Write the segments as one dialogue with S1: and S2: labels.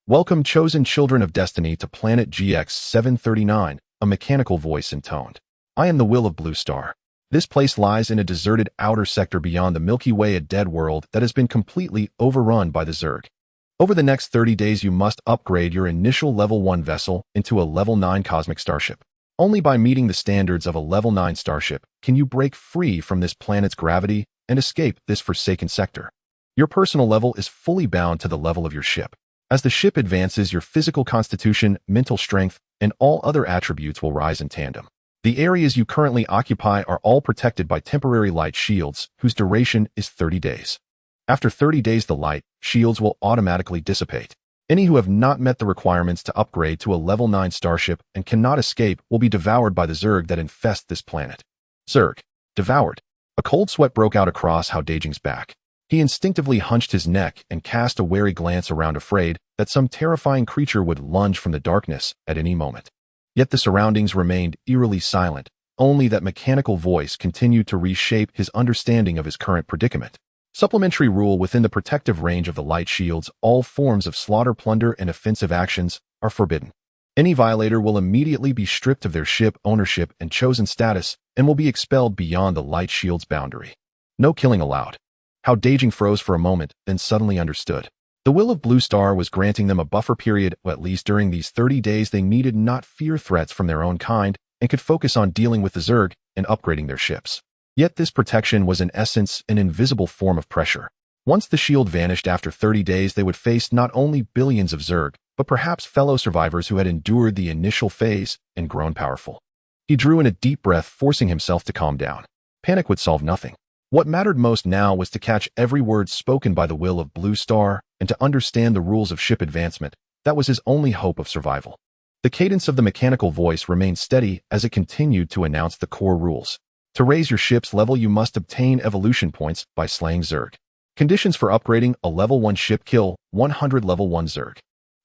S1: Welcome, chosen children of destiny, to planet GX-739, a mechanical voice intoned. I am the will of Blue Star. This place lies in a deserted outer sector beyond the Milky Way, a dead world that has been completely overrun by the Zerg. Over the next 30 days, you must upgrade your initial Level 1 vessel into a Level 9 cosmic starship. Only by meeting the standards of a Level 9 starship can you break free from this planet's gravity and escape this forsaken sector. Your personal level is fully bound to the level of your ship. As the ship advances, your physical constitution, mental strength, and all other attributes will rise in tandem. The areas you currently occupy are all protected by temporary light shields, whose duration is 30 days. After 30 days, the light shields will automatically dissipate. Any who have not met the requirements to upgrade to a Level 9 starship and cannot escape will be devoured by the Zerg that infest this planet. Zerg. Devoured. A cold sweat broke out across Hao Dageng's back. He instinctively hunched his neck and cast a wary glance around, afraid that some terrifying creature would lunge from the darkness at any moment. Yet the surroundings remained eerily silent, only that mechanical voice continued to reshape his understanding of his current predicament. Supplementary rule: within the protective range of the light shields, all forms of slaughter, plunder, and offensive actions are forbidden. Any violator will immediately be stripped of their ship ownership and chosen status and will be expelled beyond the light shield's boundary. No killing allowed. Hao Dageng froze for a moment, then suddenly understood. The will of Blue Star was granting them a buffer period. At least during these 30 days, they needed not fear threats from their own kind and could focus on dealing with the Zerg and upgrading their ships. Yet this protection was in essence an invisible form of pressure. Once the shield vanished after 30 days, they would face not only billions of Zerg, but perhaps fellow survivors who had endured the initial phase and grown powerful. He drew in a deep breath, forcing himself to calm down. Panic would solve nothing. What mattered most now was to catch every word spoken by the will of Blue Star and to understand the rules of ship advancement. That was his only hope of survival. The cadence of the mechanical voice remained steady as it continued to announce the core rules. To raise your ship's level, you must obtain evolution points by slaying Zerg. Conditions for upgrading a Level 1 ship: kill 100 Level 1 Zerg.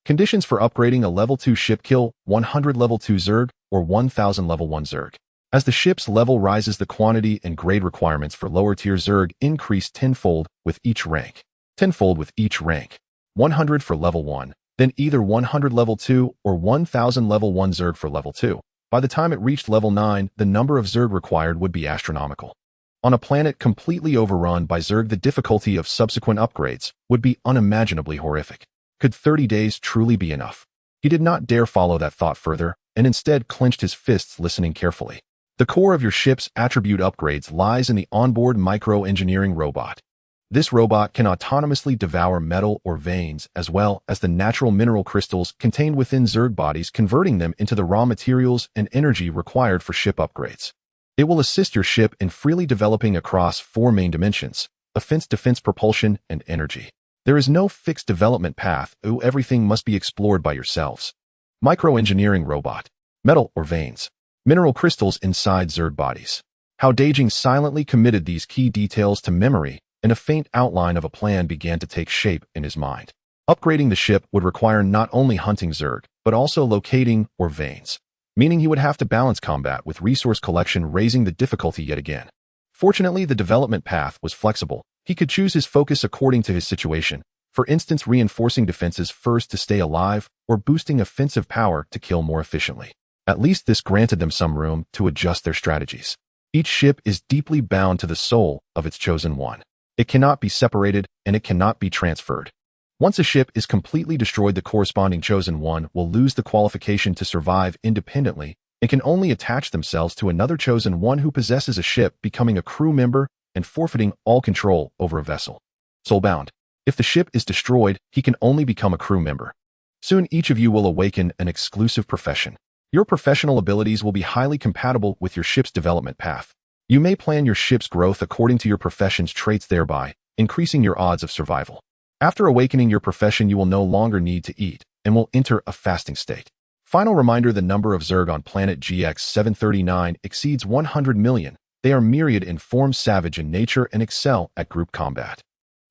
S1: Conditions for upgrading a Level 2 ship: kill 100 Level 2 Zerg or 1000 Level 1 Zerg. As the ship's level rises, the quantity and grade requirements for lower-tier Zerg increase tenfold with each rank. 100 for Level 1, then either 100 Level 2 or 1000 Level 1 Zerg for Level 2. By the time it reached Level 9, the number of Zerg required would be astronomical. On a planet completely overrun by Zerg, the difficulty of subsequent upgrades would be unimaginably horrific. Could 30 days truly be enough? He did not dare follow that thought further, and instead clenched his fists, listening carefully. The core of your ship's attribute upgrades lies in the onboard micro-engineering robot. This robot can autonomously devour metal or veins, as well as the natural mineral crystals contained within Zerg bodies, converting them into the raw materials and energy required for ship upgrades. It will assist your ship in freely developing across 4 main dimensions: offense, defense, propulsion, and energy. There is no fixed development path, everything must be explored by yourselves. Micro-engineering robot. Metal or veins. Mineral crystals inside Zerg bodies. Hao Dageng silently committed these key details to memory, and a faint outline of a plan began to take shape in his mind. Upgrading the ship would require not only hunting Zerg, but also locating or veins, meaning he would have to balance combat with resource collection, raising the difficulty yet again. Fortunately, the development path was flexible. He could choose his focus according to his situation, for instance, reinforcing defenses first to stay alive, or boosting offensive power to kill more efficiently. At least this granted them some room to adjust their strategies. Each ship is deeply bound to the soul of its chosen one. It cannot be separated, and it cannot be transferred. Once a ship is completely destroyed, the corresponding chosen one will lose the qualification to survive independently and can only attach themselves to another chosen one who possesses a ship, becoming a crew member and forfeiting all control over a vessel. Soulbound. If the ship is destroyed, he can only become a crew member. Soon each of you will awaken an exclusive profession. Your professional abilities will be highly compatible with your ship's development path. You may plan your ship's growth according to your profession's traits, thereby increasing your odds of survival. After awakening your profession, you will no longer need to eat and will enter a fasting state. Final reminder: the number of Zerg on planet GX-739 exceeds 100 million. They are myriad in form, savage in nature, and excel at group combat.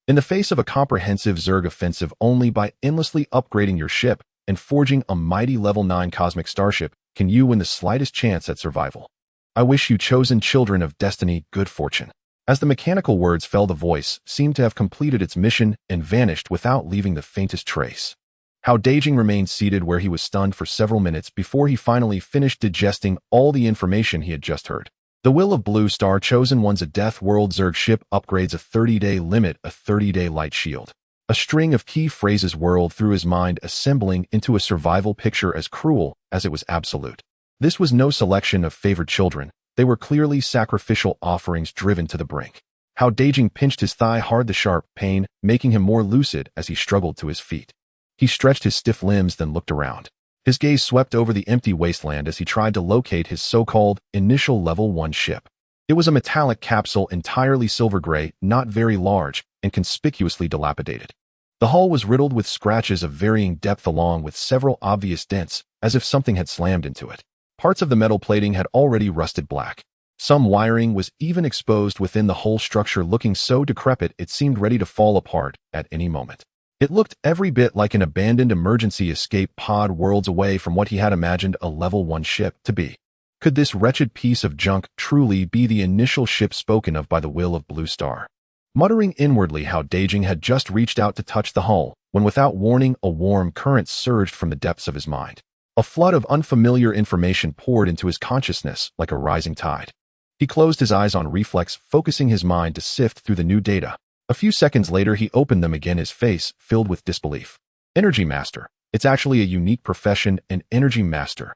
S1: In the face of a comprehensive Zerg offensive, only by endlessly upgrading your ship and forging a mighty Level 9 cosmic starship can you win the slightest chance at survival. I wish you, chosen children of destiny, good fortune. As the mechanical words fell, the voice seemed to have completed its mission and vanished without leaving the faintest trace. Hao Dageng remained seated where he was stunned for several minutes before he finally finished digesting all the information he had just heard. The Will of Blue Star Chosen One's a Death World Zerg ship upgrades a 30-day limit, a 30-day light shield. A string of key phrases whirled through his mind, assembling into a survival picture as cruel as it was absolute. This was no selection of favored children. They were clearly sacrificial offerings driven to the brink. Hao Dageng pinched his thigh hard, the sharp pain making him more lucid as he struggled to his feet. He stretched his stiff limbs, then looked around. His gaze swept over the empty wasteland as he tried to locate his so-called initial Level 1 ship. It was a metallic capsule, entirely silver gray, not very large, and conspicuously dilapidated. The hull was riddled with scratches of varying depth along with several obvious dents, as if something had slammed into it. Parts of the metal plating had already rusted black. Some wiring was even exposed within the whole structure, looking so decrepit it seemed ready to fall apart at any moment. It looked every bit like an abandoned emergency escape pod worlds away from what he had imagined a Level 1 ship to be. Could this wretched piece of junk truly be the initial ship spoken of by the Will of Blue Star? Muttering inwardly, Hao Dageng had just reached out to touch the hull, when without warning a warm current surged from the depths of his mind. A flood of unfamiliar information poured into his consciousness like a rising tide. He closed his eyes on reflex, focusing his mind to sift through the new data. A few seconds later, he opened them again, his face filled with disbelief. Energy Master. It's actually a unique profession, an Energy Master.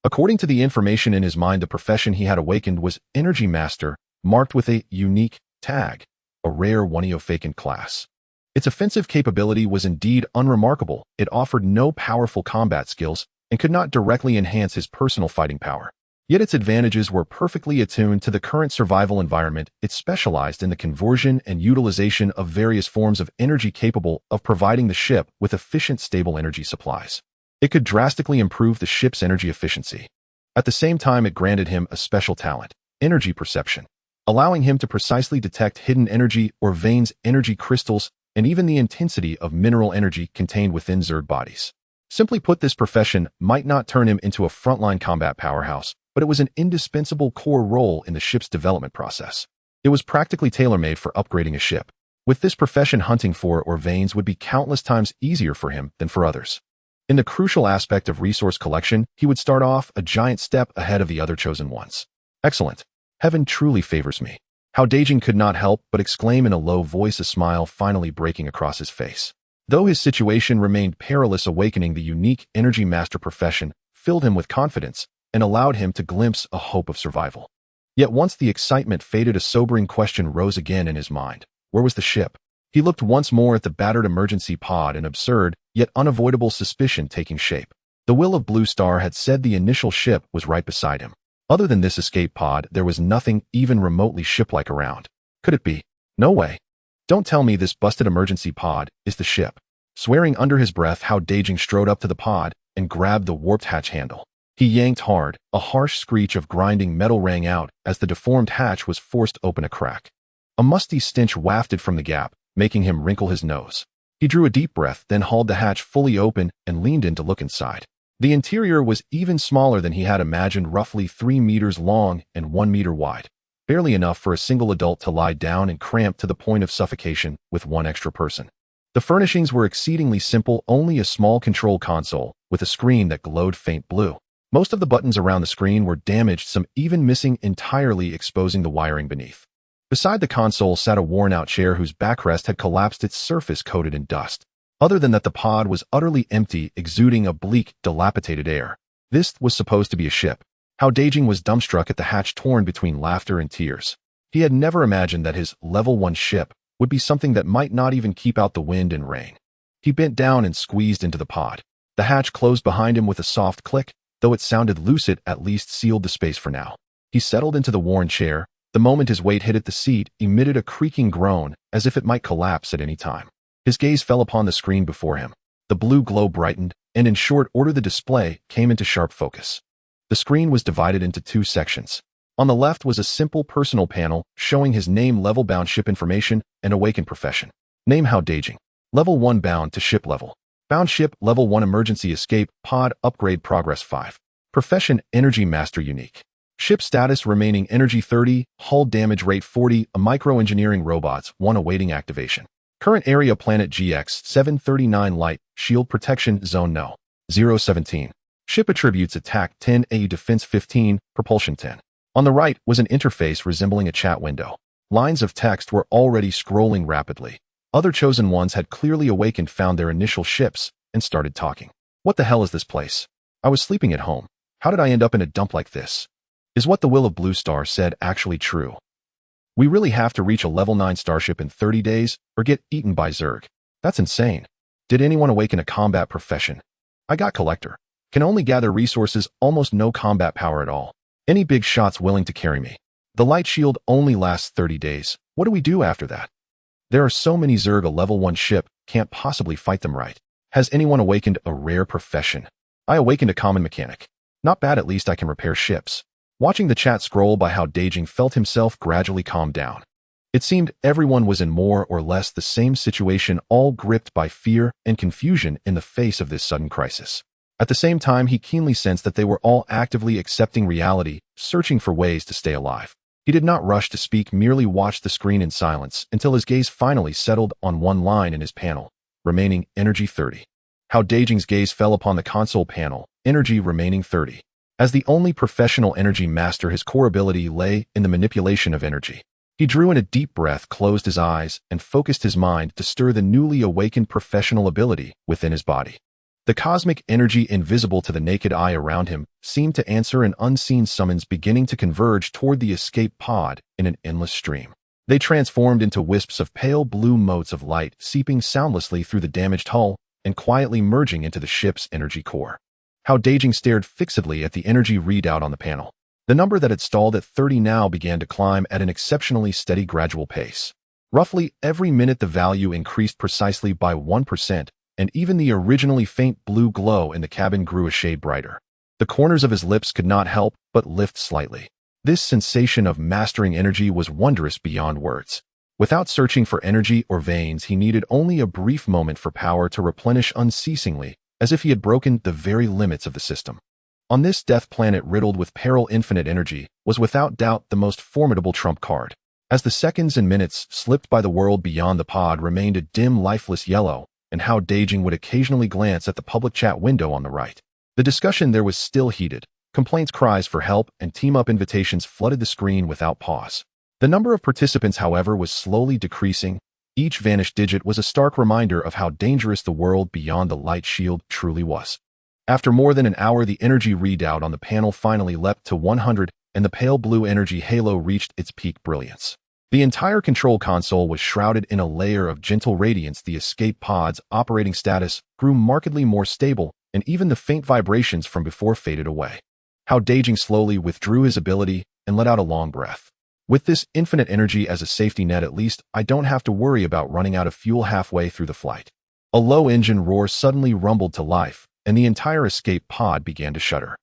S1: According to the information in his mind, the profession he had awakened was Energy Master, marked with a unique tag, a rare one-of-vacant class. Its offensive capability was indeed unremarkable. It offered no powerful combat skills and could not directly enhance his personal fighting power. Yet its advantages were perfectly attuned to the current survival environment. It specialized in the conversion and utilization of various forms of energy capable of providing the ship with efficient, stable energy supplies. It could drastically improve the ship's energy efficiency. At the same time, it granted him a special talent, energy perception, allowing him to precisely detect hidden energy or veins, energy crystals, and even the intensity of mineral energy contained within Zerg bodies. Simply put, this profession might not turn him into a frontline combat powerhouse, but it was an indispensable core role in the ship's development process. It was practically tailor-made for upgrading a ship. With this profession, hunting for or veins would be countless times easier for him than for others. In the crucial aspect of resource collection, he would start off a giant step ahead of the other chosen ones. Excellent. Heaven truly favors me. Hao Dageng could not help but exclaim in a low voice, a smile finally breaking across his face. Though his situation remained perilous, awakening the unique Energy Master profession filled him with confidence and allowed him to glimpse a hope of survival. Yet once the excitement faded, a sobering question rose again in his mind. Where was the ship? He looked once more at the battered emergency pod, an absurd, yet unavoidable suspicion taking shape. The Will of Blue Star had said the initial ship was right beside him. Other than this escape pod, there was nothing even remotely ship-like around. Could it be? No way. Don't tell me this busted emergency pod is the ship. Swearing under his breath, Hao Dageng strode up to the pod and grabbed the warped hatch handle. He yanked hard. A harsh screech of grinding metal rang out as the deformed hatch was forced open a crack. A musty stench wafted from the gap, making him wrinkle his nose. He drew a deep breath, then hauled the hatch fully open and leaned in to look inside. The interior was even smaller than he had imagined, roughly 3 meters long and 1 meter wide, barely enough for a single adult to lie down, and cramped to the point of suffocation with one extra person. The furnishings were exceedingly simple, only a small control console with a screen that glowed faint blue. Most of the buttons around the screen were damaged, some even missing entirely, exposing the wiring beneath. Beside the console sat a worn-out chair whose backrest had collapsed, its surface coated in dust. Other than that, the pod was utterly empty, exuding a bleak, dilapidated air. This was supposed to be a ship. Hao Dageng was dumbstruck at the hatch, torn between laughter and tears. He had never imagined that his Level 1 ship would be something that might not even keep out the wind and rain. He bent down and squeezed into the pod. The hatch closed behind him with a soft click. Though it sounded loose, it at least sealed the space for now. He settled into the worn chair. The moment his weight hit it, the seat emitted a creaking groan as if it might collapse at any time. His gaze fell upon the screen before him. The blue glow brightened, and in short order the display came into sharp focus. The screen was divided into 2 sections. On the left was a simple personal panel showing his name, level, bound ship information, and awakened profession. Name: Hao Dageng. Level 1 bound to ship level. Bound ship, Level 1 emergency escape pod, upgrade progress 5. Profession: Energy Master unique. Ship status: remaining energy 30, hull damage rate 40, a microengineering robots 1 awaiting activation. Current area planet GX-739 Light, Shield Protection Zone No. 017. Ship attributes attack 10, AU defense 15, propulsion 10. On the right was an interface resembling a chat window. Lines of text were already scrolling rapidly. Other chosen ones had clearly awakened, found their initial ships, and started talking. What the hell is this place? I was sleeping at home. How did I end up in a dump like this? Is what the Will of Blue Star said actually true? We really have to reach a level 9 starship in 30 days or get eaten by zerg. That's insane. Did anyone awaken a combat profession? I got collector. Can only gather resources, almost no combat power at all. Any big shots willing to carry me. The light shield only lasts 30 days. What do we do after that? There are so many zerg, a level 1 ship can't possibly fight them right. Has anyone awakened a rare profession? I awakened a common mechanic. Not bad, at least I can repair ships. Watching the chat scroll by Hao Dageng felt himself gradually calm down. It seemed everyone was in more or less the same situation, all gripped by fear and confusion in the face of this sudden crisis. At the same time, he keenly sensed that they were all actively accepting reality, searching for ways to stay alive. He did not rush to speak, merely watched the screen in silence until his gaze finally settled on one line in his panel, remaining energy 30. Hao Dageng's gaze fell upon the console panel, energy remaining 30. As the only professional energy master, his core ability lay in the manipulation of energy. He drew in a deep breath, closed his eyes, and focused his mind to stir the newly awakened professional ability within his body. The cosmic energy invisible to the naked eye around him seemed to answer an unseen summons, beginning to converge toward the escape pod in an endless stream. They transformed into wisps of pale blue motes of light, seeping soundlessly through the damaged hull and quietly merging into the ship's energy core. Hao Dageng stared fixedly at the energy readout on the panel. The number that had stalled at 30 now began to climb at an exceptionally steady, gradual pace. Roughly every minute the value increased precisely by 1%, and even the originally faint blue glow in the cabin grew a shade brighter. The corners of his lips could not help but lift slightly. This sensation of mastering energy was wondrous beyond words. Without searching for energy or veins, he needed only a brief moment for power to replenish unceasingly, as if he had broken the very limits of the system. On this death planet riddled with peril, infinite energy was without doubt the most formidable trump card. As the seconds and minutes slipped by, the world beyond the pod remained a dim, lifeless yellow, and Hao Dageng would occasionally glance at the public chat window on the right. The discussion there was still heated. Complaints, cries for help, and team-up invitations flooded the screen without pause. The number of participants, however, was slowly decreasing. Each vanished digit was a stark reminder of how dangerous the world beyond the light shield truly was. After more than an hour, the energy readout on the panel finally leapt to 100, and the pale blue energy halo reached its peak brilliance. The entire control console was shrouded in a layer of gentle radiance. The escape pod's operating status grew markedly more stable, and even the faint vibrations from before faded away. Hao Dageng slowly withdrew his ability and let out a long breath. With this infinite energy as a safety net, at least I don't have to worry about running out of fuel halfway through the flight. A low engine roar suddenly rumbled to life, and the entire escape pod began to shudder.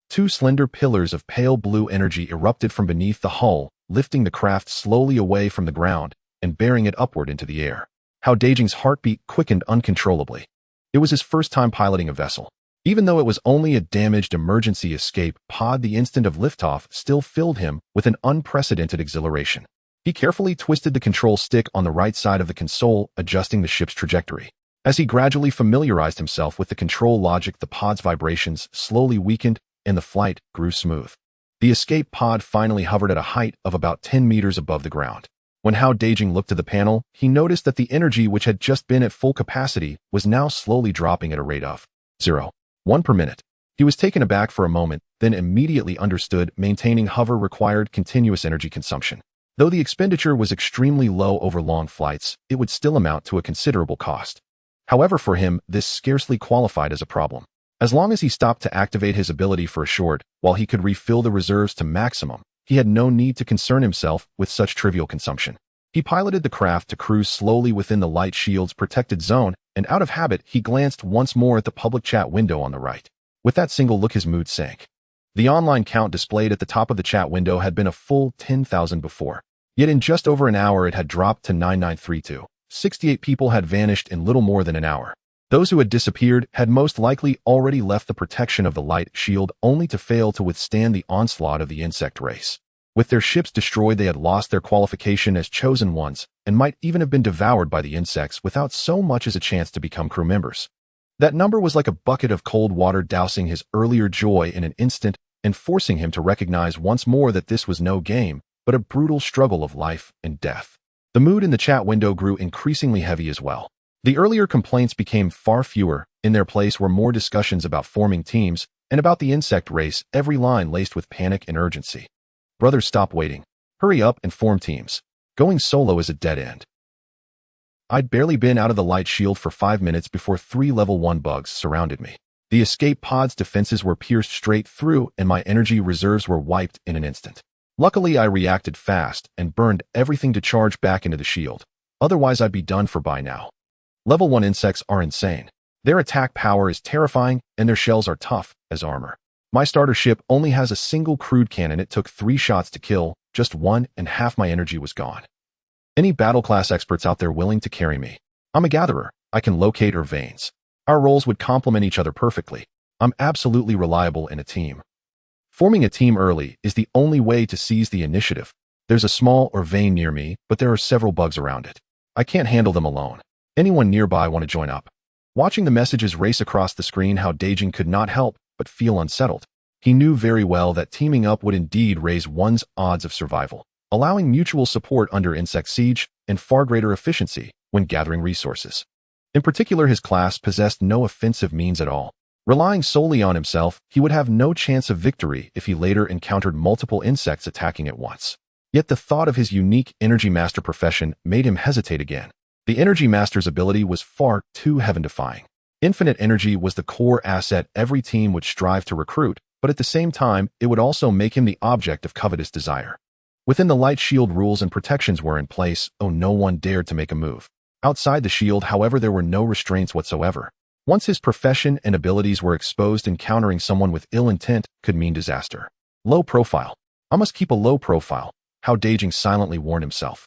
S1: Two slender pillars of pale blue energy erupted from beneath the hull, lifting the craft slowly away from the ground and bearing it upward into the air. Hao Dageng's heartbeat quickened uncontrollably. It was his first time piloting a vessel. Even though it was only a damaged emergency escape pod, the instant of liftoff still filled him with an unprecedented exhilaration. He carefully twisted the control stick on the right side of the console, adjusting the ship's trajectory. As he gradually familiarized himself with the control logic, the pod's vibrations slowly weakened and the flight grew smooth. The escape pod finally hovered at a height of about 10 meters above the ground. When Hao Dageng looked to the panel, he noticed that the energy, which had just been at full capacity, was now slowly dropping at a rate of 0.1 per minute. He was taken aback for a moment, then immediately understood maintaining hover required continuous energy consumption. Though the expenditure was extremely low over long flights, it would still amount to a considerable cost. However, for him, this scarcely qualified as a problem. As long as he stopped to activate his ability for a short, while he could refill the reserves to maximum, he had no need to concern himself with such trivial consumption. He piloted the craft to cruise slowly within the light shield's protected zone, and out of habit, he glanced once more at the public chat window on the right. With that single look, his mood sank. The online count displayed at the top of the chat window had been a full 10,000 before. Yet in just over an hour, it had dropped to 9932. 68 people had vanished in little more than an hour. Those who had disappeared had most likely already left the protection of the light shield, only to fail to withstand the onslaught of the insect race. With their ships destroyed, they had lost their qualification as chosen ones and might even have been devoured by the insects without so much as a chance to become crew members. That number was like a bucket of cold water dousing his earlier joy in an instant and forcing him to recognize once more that this was no game, but a brutal struggle of life and death. The mood in the chat window grew increasingly heavy as well. The earlier complaints became far fewer. In their place were more discussions about forming teams and about the insect race, every line laced with panic and urgency. Brothers, stop waiting. Hurry up and form teams. Going solo is a dead end. I'd barely been out of the light shield for 5 minutes before 3 level 1 bugs surrounded me. The escape pod's defenses were pierced straight through and my energy reserves were wiped in an instant. Luckily, I reacted fast and burned everything to charge back into the shield. Otherwise, I'd be done for by now. Level 1 insects are insane. Their attack power is terrifying and their shells are tough as armor. My starter ship only has a single crude cannon. It took 3 shots to kill, just one, and half my energy was gone. Any battle class experts out there willing to carry me? I'm a gatherer. I can locate her veins. Our roles would complement each other perfectly. I'm absolutely reliable in a team. Forming a team early is the only way to seize the initiative. There's a small or vein near me, but there are several bugs around it. I can't handle them alone. Anyone nearby want to join up? Watching the messages race across the screen, Hao Dageng could not help but feel unsettled. He knew very well that teaming up would indeed raise one's odds of survival, allowing mutual support under insect siege and far greater efficiency when gathering resources. In particular, his class possessed no offensive means at all. Relying solely on himself, he would have no chance of victory if he later encountered multiple insects attacking at once. Yet the thought of his unique Energy Master profession made him hesitate again. The Energy Master's ability was far too heaven-defying. Infinite energy was the core asset every team would strive to recruit, but at the same time, it would also make him the object of covetous desire. Within the light shield, rules and protections were in place, no one dared to make a move. Outside the shield, however, there were no restraints whatsoever. Once his profession and abilities were exposed, encountering someone with ill intent could mean disaster. Low profile. I must keep a low profile, Hao Dageng silently warned himself.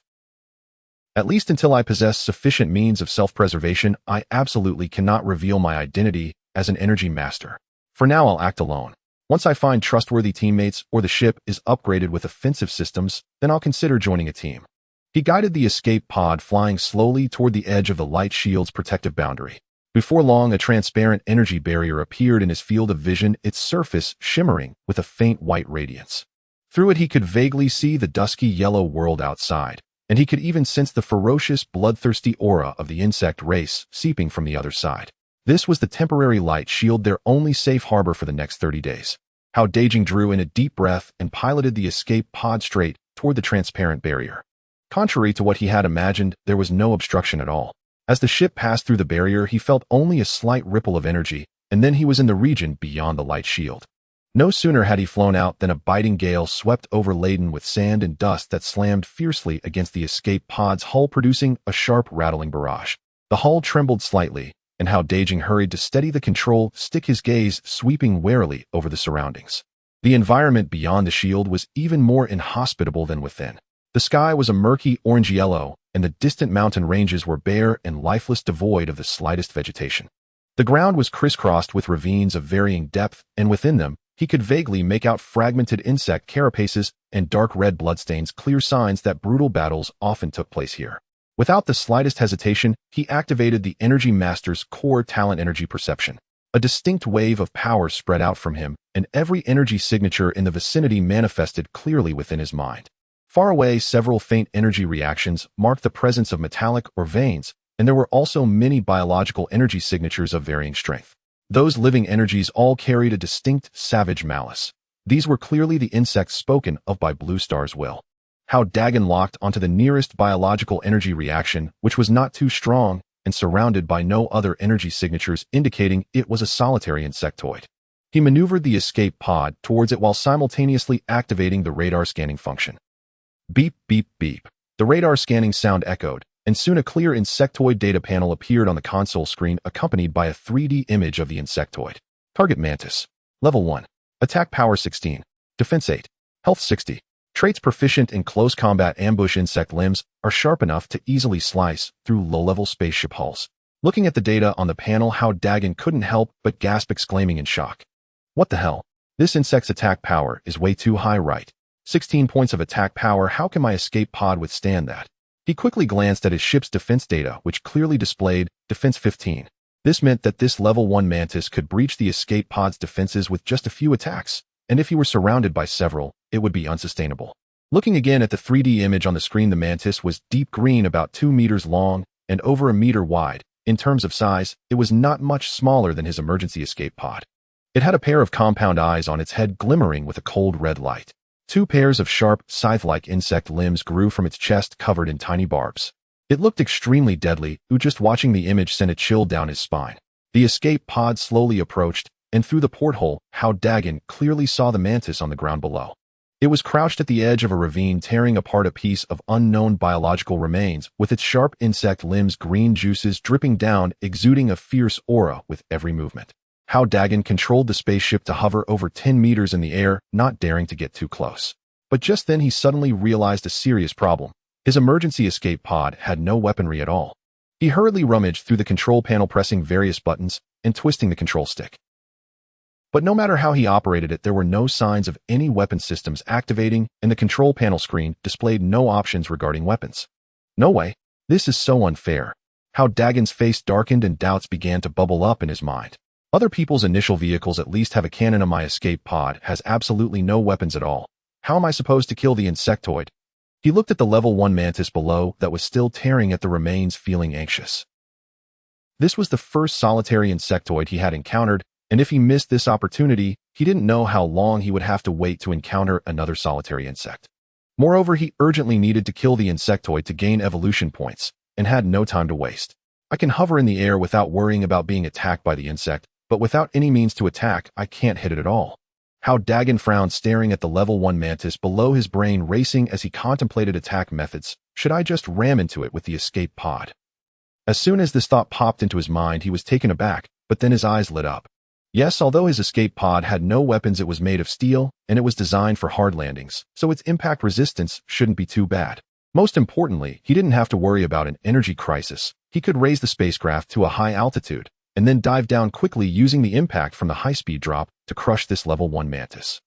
S1: At least until I possess sufficient means of self-preservation, I absolutely cannot reveal my identity as an Energy Master. For now, I'll act alone. Once I find trustworthy teammates or the ship is upgraded with offensive systems, then I'll consider joining a team. He guided the escape pod, flying slowly toward the edge of the light shield's protective boundary. Before long, a transparent energy barrier appeared in his field of vision, its surface shimmering with a faint white radiance. Through it, he could vaguely see the dusky yellow world outside, and he could even sense the ferocious, bloodthirsty aura of the insect race seeping from the other side. This was the temporary light shield, their only safe harbor for the next 30 days. Hao Dageng drew in a deep breath and piloted the escape pod straight toward the transparent barrier. Contrary to what he had imagined, there was no obstruction at all. As the ship passed through the barrier, he felt only a slight ripple of energy, and then he was in the region beyond the light shield. No sooner had he flown out than a biting gale swept over, laden with sand and dust that slammed fiercely against the escape pod's hull, producing a sharp, rattling barrage. The hull trembled slightly, and Hao Dageng hurried to steady the control stick, his gaze sweeping warily over the surroundings. The environment beyond the shield was even more inhospitable than within. The sky was a murky orange-yellow, and the distant mountain ranges were bare and lifeless, devoid of the slightest vegetation. The ground was crisscrossed with ravines of varying depth, and within them, he could vaguely make out fragmented insect carapaces and dark red bloodstains, clear signs that brutal battles often took place here. Without the slightest hesitation, he activated the Energy Master's core talent, energy perception. A distinct wave of power spread out from him, and every energy signature in the vicinity manifested clearly within his mind. Far away, several faint energy reactions marked the presence of metallic or veins, and there were also many biological energy signatures of varying strength. Those living energies all carried a distinct, savage malice. These were clearly the insects spoken of by Blue Star's will. Hao Dageng locked onto the nearest biological energy reaction, which was not too strong and surrounded by no other energy signatures, indicating it was a solitary insectoid. He maneuvered the escape pod towards it while simultaneously activating the radar scanning function. Beep, beep, beep. The radar scanning sound echoed, and soon a clear insectoid data panel appeared on the console screen, accompanied by a 3D image of the insectoid. Target Mantis. Level 1. Attack Power 16. Defense 8. Health 60. Traits proficient in close combat. Ambush. Insect limbs are sharp enough to easily slice through low-level spaceship hulls. Looking at the data on the panel, Hao Dageng couldn't help but gasp, exclaiming in shock. What the hell? This insect's attack power is way too high, right? 16 points of attack power. How can my escape pod withstand that? He quickly glanced at his ship's defense data, which clearly displayed defense 15. This meant that this level 1 mantis could breach the escape pod's defenses with just a few attacks, and if he were surrounded by several, it would be unsustainable. Looking again at the 3D image on the screen, the mantis was deep green, about 2 meters long and over a meter wide. In terms of size, it was not much smaller than his emergency escape pod. It had a pair of compound eyes on its head glimmering with a cold red light. 2 pairs of sharp, scythe-like insect limbs grew from its chest covered in tiny barbs. It looked extremely deadly. Just watching the image sent a chill down his spine. The escape pod slowly approached, and through the porthole, Hao Dageng clearly saw the mantis on the ground below. It was crouched at the edge of a ravine, tearing apart a piece of unknown biological remains, with its sharp insect limbs, green juices dripping down, exuding a fierce aura with every movement. Hao Dageng controlled the spaceship to hover over 10 meters in the air, not daring to get too close. But just then he suddenly realized a serious problem. His emergency escape pod had no weaponry at all. He hurriedly rummaged through the control panel, pressing various buttons and twisting the control stick. But no matter how he operated it, there were no signs of any weapon systems activating, and the control panel screen displayed no options regarding weapons. No way. This is so unfair. Hao Dagen's face darkened and doubts began to bubble up in his mind. Other people's initial vehicles at least have a cannon. My escape pod has absolutely no weapons at all. How am I supposed to kill the insectoid? He looked at the level 1 mantis below that was still tearing at the remains, feeling anxious. This was the first solitary insectoid he had encountered, and if he missed this opportunity, he didn't know how long he would have to wait to encounter another solitary insect. Moreover, he urgently needed to kill the insectoid to gain evolution points, and had no time to waste. I can hover in the air without worrying about being attacked by the insect, but without any means to attack, I can't hit it at all. Hao Dageng frowned, staring at the level 1 mantis below, his brain racing as he contemplated attack methods. Should I just ram into it with the escape pod? As soon as this thought popped into his mind, he was taken aback, but then his eyes lit up. Yes, although his escape pod had no weapons, it was made of steel, and it was designed for hard landings, so its impact resistance shouldn't be too bad. Most importantly, he didn't have to worry about an energy crisis. He could raise the spacecraft to a high altitude, and then dive down quickly using the impact from the high-speed drop to crush this level 1 mantis.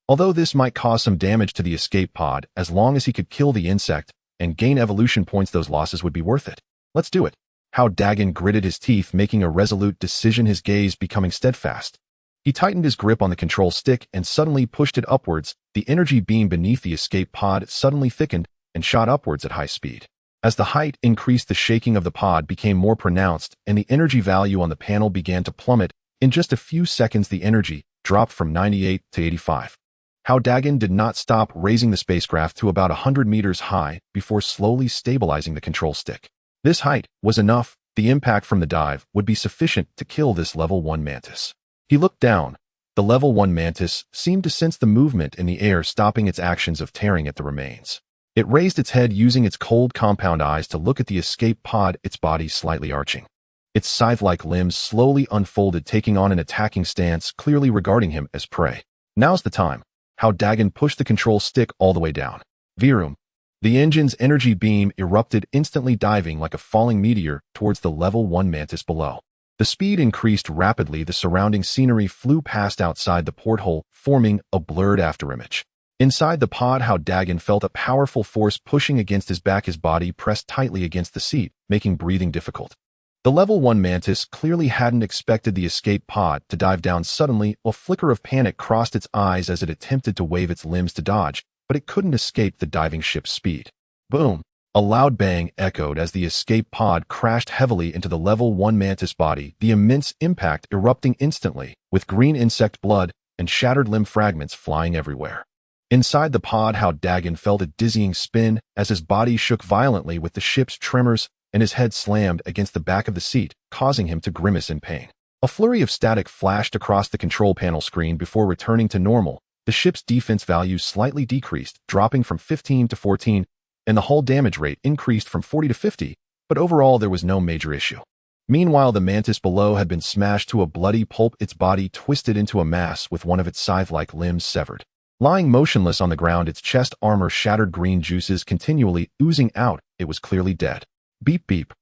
S1: Although this might cause some damage to the escape pod, as long as he could kill the insect and gain evolution points, those losses would be worth it. Let's do it. Hao Dageng gritted his teeth, making a resolute decision, his gaze becoming steadfast. He tightened his grip on the control stick and suddenly pushed it upwards. The energy beam beneath the escape pod suddenly thickened and shot upwards at high speed. As the height increased, the shaking of the pod became more pronounced, and the energy value on the panel began to plummet. In just a few seconds, the energy dropped from 98 to 85. Hao Dageng did not stop, raising the spacecraft to about 100 meters high before slowly stabilizing the control stick. This height was enough. The impact from the dive would be sufficient to kill this level 1 mantis. He looked down. The level 1 mantis seemed to sense the movement in the air, stopping its actions of tearing at the remains. It raised its head, using its cold compound eyes to look at the escape pod, its body slightly arching. Its scythe-like limbs slowly unfolded, taking on an attacking stance, clearly regarding him as prey. Now's the time. Hao Dageng pushed the control stick all the way down. Vroom. The engine's energy beam erupted, instantly diving like a falling meteor towards the level 1 mantis below. The speed increased rapidly. The surrounding scenery flew past outside the porthole, forming a blurred afterimage. Inside the pod, Hao Dageng felt a powerful force pushing against his back. His body pressed tightly against the seat, making breathing difficult. The level 1 mantis clearly hadn't expected the escape pod to dive down suddenly. A flicker of panic crossed its eyes as it attempted to wave its limbs to dodge, but it couldn't escape the diving ship's speed. Boom! A loud bang echoed as the escape pod crashed heavily into the level 1 mantis body, the immense impact erupting instantly, with green insect blood and shattered limb fragments flying everywhere. Inside the pod, Hao Dageng felt a dizzying spin as his body shook violently with the ship's tremors, and his head slammed against the back of the seat, causing him to grimace in pain. A flurry of static flashed across the control panel screen before returning to normal. The ship's defense value slightly decreased, dropping from 15 to 14, and the hull damage rate increased from 40 to 50, but overall there was no major issue. Meanwhile, the mantis below had been smashed to a bloody pulp, its body twisted into a mass with one of its scythe-like limbs severed. Lying motionless on the ground, its chest armor shattered, green juices continually oozing out. It was clearly dead. Beep beep.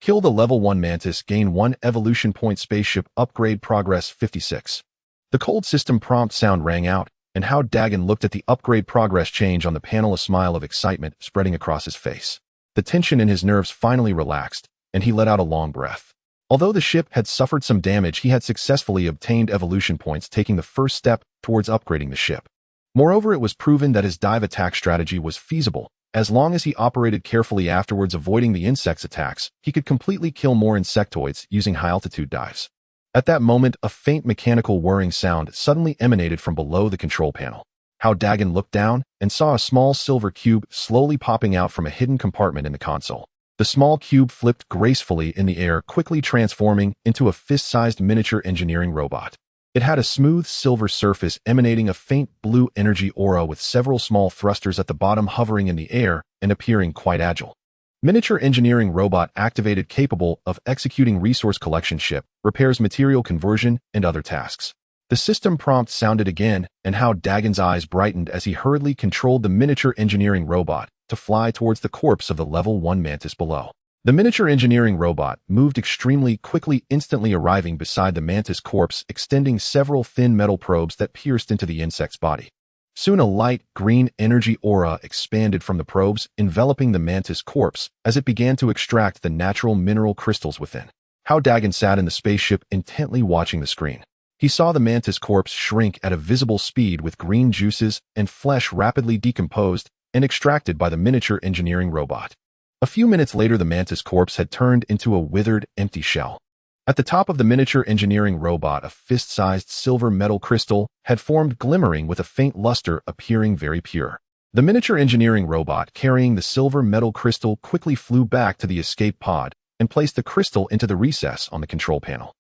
S1: Kill the level 1 mantis, gain 1 evolution point, spaceship upgrade progress 56. The cold system prompt sound rang out, and Hao Dageng looked at the upgrade progress change on the panel, a smile of excitement spreading across his face. The tension in his nerves finally relaxed, and he let out a long breath. Although the ship had suffered some damage, he had successfully obtained evolution points, taking the first step towards upgrading the ship. Moreover, it was proven that his dive attack strategy was feasible. As long as he operated carefully afterwards, avoiding the insects' attacks, he could completely kill more insectoids using high-altitude dives. At that moment, a faint mechanical whirring sound suddenly emanated from below the control panel. Hao Dageng looked down and saw a small silver cube slowly popping out from a hidden compartment in the console. The small cube flipped gracefully in the air, quickly transforming into a fist-sized miniature engineering robot. It had a smooth silver surface emanating a faint blue energy aura with several small thrusters at the bottom hovering in the air and appearing quite agile. Miniature engineering robot activated, capable of executing resource collection, ship repairs, material conversion, and other tasks. The system prompt sounded again, and Hao Dagen's eyes brightened as he hurriedly controlled the miniature engineering robot to fly towards the corpse of the level 1 mantis below. The miniature engineering robot moved extremely quickly, instantly arriving beside the mantis corpse, extending several thin metal probes that pierced into the insect's body. Soon a light green energy aura expanded from the probes, enveloping the mantis corpse as it began to extract the natural mineral crystals within. Hao Dageng sat in the spaceship, intently watching the screen. He saw the mantis corpse shrink at a visible speed, with green juices and flesh rapidly decomposed and extracted by the miniature engineering robot. A few minutes later, the mantis corpse had turned into a withered, empty shell. At the top of the miniature engineering robot, a fist-sized silver metal crystal had formed, glimmering with a faint luster, appearing very pure. The miniature engineering robot, carrying the silver metal crystal, quickly flew back to the escape pod and placed the crystal into the recess on the control panel.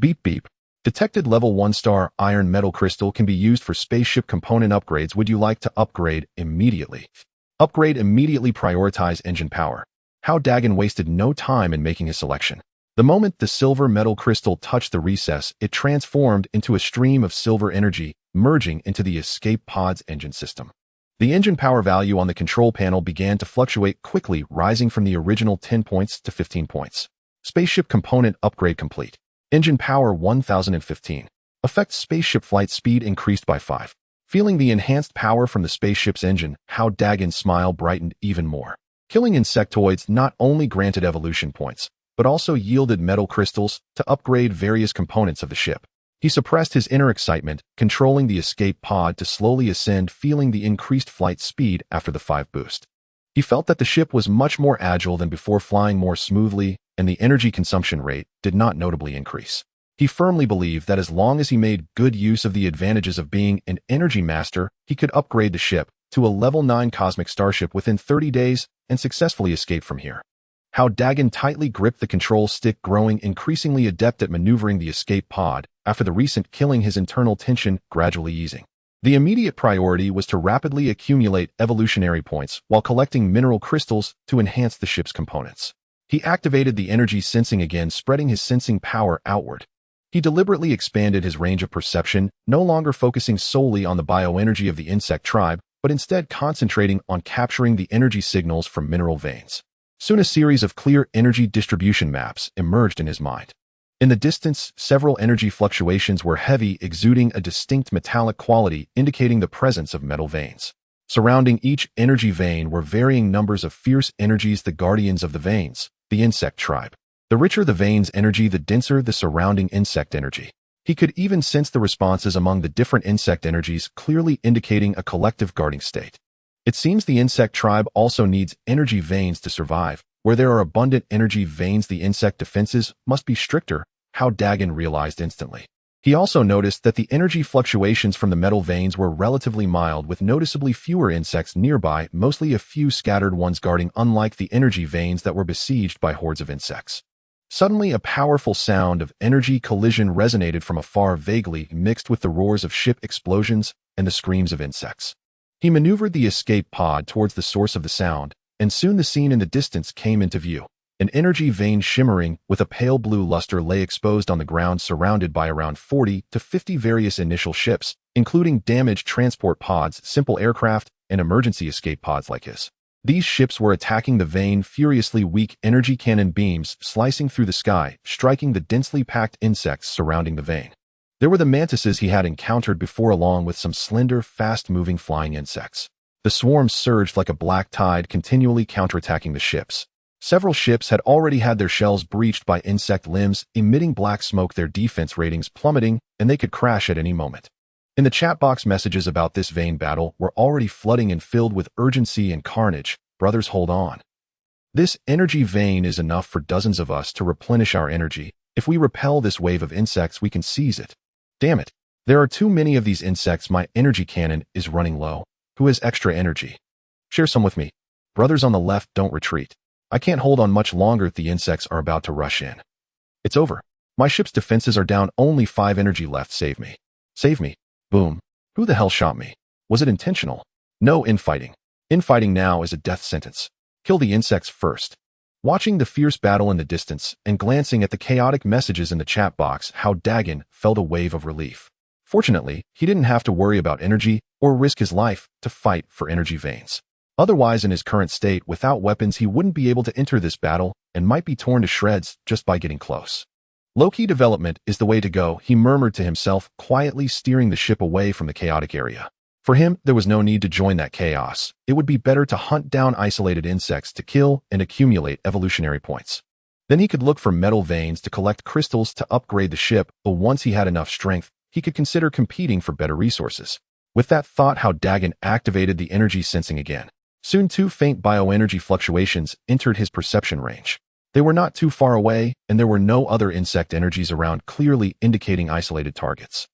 S1: Beep beep. Detected level 1 star iron metal crystal can be used for spaceship component upgrades. Would you like to upgrade immediately? Upgrade immediately. Prioritize engine power. Hao Dageng wasted no time in making his selection. The moment the silver metal crystal touched the recess, it transformed into a stream of silver energy, merging into the escape pod's engine system. The engine power value on the control panel began to fluctuate quickly, rising from the original 10 points to 15 points. Spaceship component upgrade complete. Engine power 1015. Effect: spaceship flight speed increased by 5. Feeling the enhanced power from the spaceship's engine, Hao Dagen's smile brightened even more. Killing insectoids not only granted evolution points, but also yielded metal crystals to upgrade various components of the ship. He suppressed his inner excitement, controlling the escape pod to slowly ascend, feeling the increased flight speed after the 5 boost. He felt that the ship was much more agile than before, flying more smoothly, and the energy consumption rate did not notably increase. He firmly believed that as long as he made good use of the advantages of being an energy master, he could upgrade the ship to a level 9 cosmic starship within 30 days and successfully escape from here. Hao Dageng tightly gripped the control stick, growing increasingly adept at maneuvering the escape pod after the recent killing, his internal tension gradually easing. The immediate priority was to rapidly accumulate evolutionary points while collecting mineral crystals to enhance the ship's components. He activated the energy sensing again, spreading his sensing power outward. He deliberately expanded his range of perception, no longer focusing solely on the bioenergy of the insect tribe, but instead concentrating on capturing the energy signals from mineral veins. Soon a series of clear energy distribution maps emerged in his mind. In the distance, several energy fluctuations were heavy, exuding a distinct metallic quality, indicating the presence of metal veins. Surrounding each energy vein were varying numbers of fierce energies, the guardians of the veins, the insect tribe. The richer the vein's energy, the denser the surrounding insect energy. He could even sense the responses among the different insect energies, clearly indicating a collective guarding state. It seems the insect tribe also needs energy veins to survive. Where there are abundant energy veins, the insect defenses must be stricter, Hao Dageng realized instantly. He also noticed that the energy fluctuations from the metal veins were relatively mild, with noticeably fewer insects nearby, mostly a few scattered ones guarding, unlike the energy veins that were besieged by hordes of insects. Suddenly, a powerful sound of energy collision resonated from afar, vaguely mixed with the roars of ship explosions and the screams of insects. He maneuvered the escape pod towards the source of the sound, and soon the scene in the distance came into view. An energy vein shimmering with a pale blue luster lay exposed on the ground, surrounded by around 40 to 50 various initial ships, including damaged transport pods, simple aircraft, and emergency escape pods like his. These ships were attacking the vein furiously, weak energy cannon beams slicing through the sky, striking the densely packed insects surrounding the vein. There were the mantises he had encountered before, along with some slender, fast-moving flying insects. The swarm surged like a black tide, continually counterattacking the ships. Several ships had already had their shells breached by insect limbs, emitting black smoke, their defense ratings plummeting, and they could crash at any moment. In the chat box, messages about this vain battle were already flooding and filled with urgency and carnage. Brothers, hold on. This energy vein is enough for dozens of us to replenish our energy. If we repel this wave of insects, we can seize it. Damn it. There are too many of these insects. My energy cannon is running low. Who has extra energy? Share some with me. Brothers on the left, don't retreat. I can't hold on much longer. The insects are about to rush in. It's over. My ship's defenses are down. Only 5 energy left. Save me. Save me. Boom. Who the hell shot me? Was it intentional? No infighting. Infighting now is a death sentence. Kill the insects first. Watching the fierce battle in the distance and glancing at the chaotic messages in the chat box, Hao Dageng felt a wave of relief. Fortunately, he didn't have to worry about energy or risk his life to fight for energy veins. Otherwise, in his current state, without weapons, he wouldn't be able to enter this battle and might be torn to shreds just by getting close. Low-key development is the way to go, he murmured to himself, quietly steering the ship away from the chaotic area. For him, there was no need to join that chaos. It would be better to hunt down isolated insects to kill and accumulate evolutionary points. Then he could look for metal veins to collect crystals to upgrade the ship, but once he had enough strength, he could consider competing for better resources. With that thought, Hao Dageng activated the energy sensing again. Soon 2 faint bioenergy fluctuations entered his perception range. They were not too far away, and there were no other insect energies around, clearly indicating isolated targets.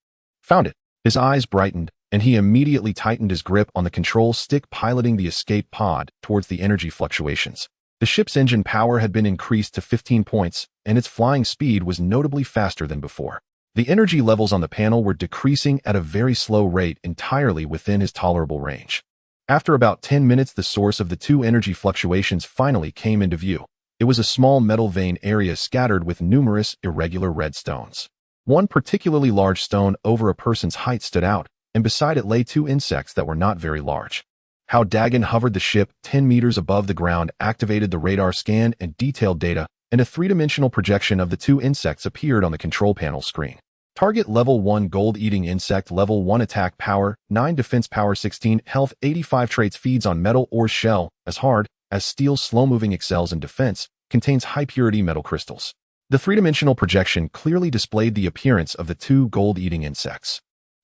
S1: Found it. His eyes brightened, and he immediately tightened his grip on the control stick, piloting the escape pod towards the energy fluctuations. The ship's engine power had been increased to 15 points, and its flying speed was notably faster than before. The energy levels on the panel were decreasing at a very slow rate, entirely within his tolerable range. After about 10 minutes, the source of the 2 energy fluctuations finally came into view. It was a small metal vein area scattered with numerous irregular red stones. One particularly large stone over a person's height stood out, and beside it lay 2 insects that were not very large. Hao Dageng hovered the ship 10 meters above the ground, activated the radar scan and detailed data, and a 3-dimensional projection of the 2 insects appeared on the control panel screen. Target level 1 gold-eating insect, level 1 attack power, 9 defense power, 16 health, 85 traits, feeds on metal ore shell, as hard as steel, slow-moving, excels in defense, contains high-purity metal crystals. The 3-dimensional projection clearly displayed the appearance of the 2 gold-eating insects.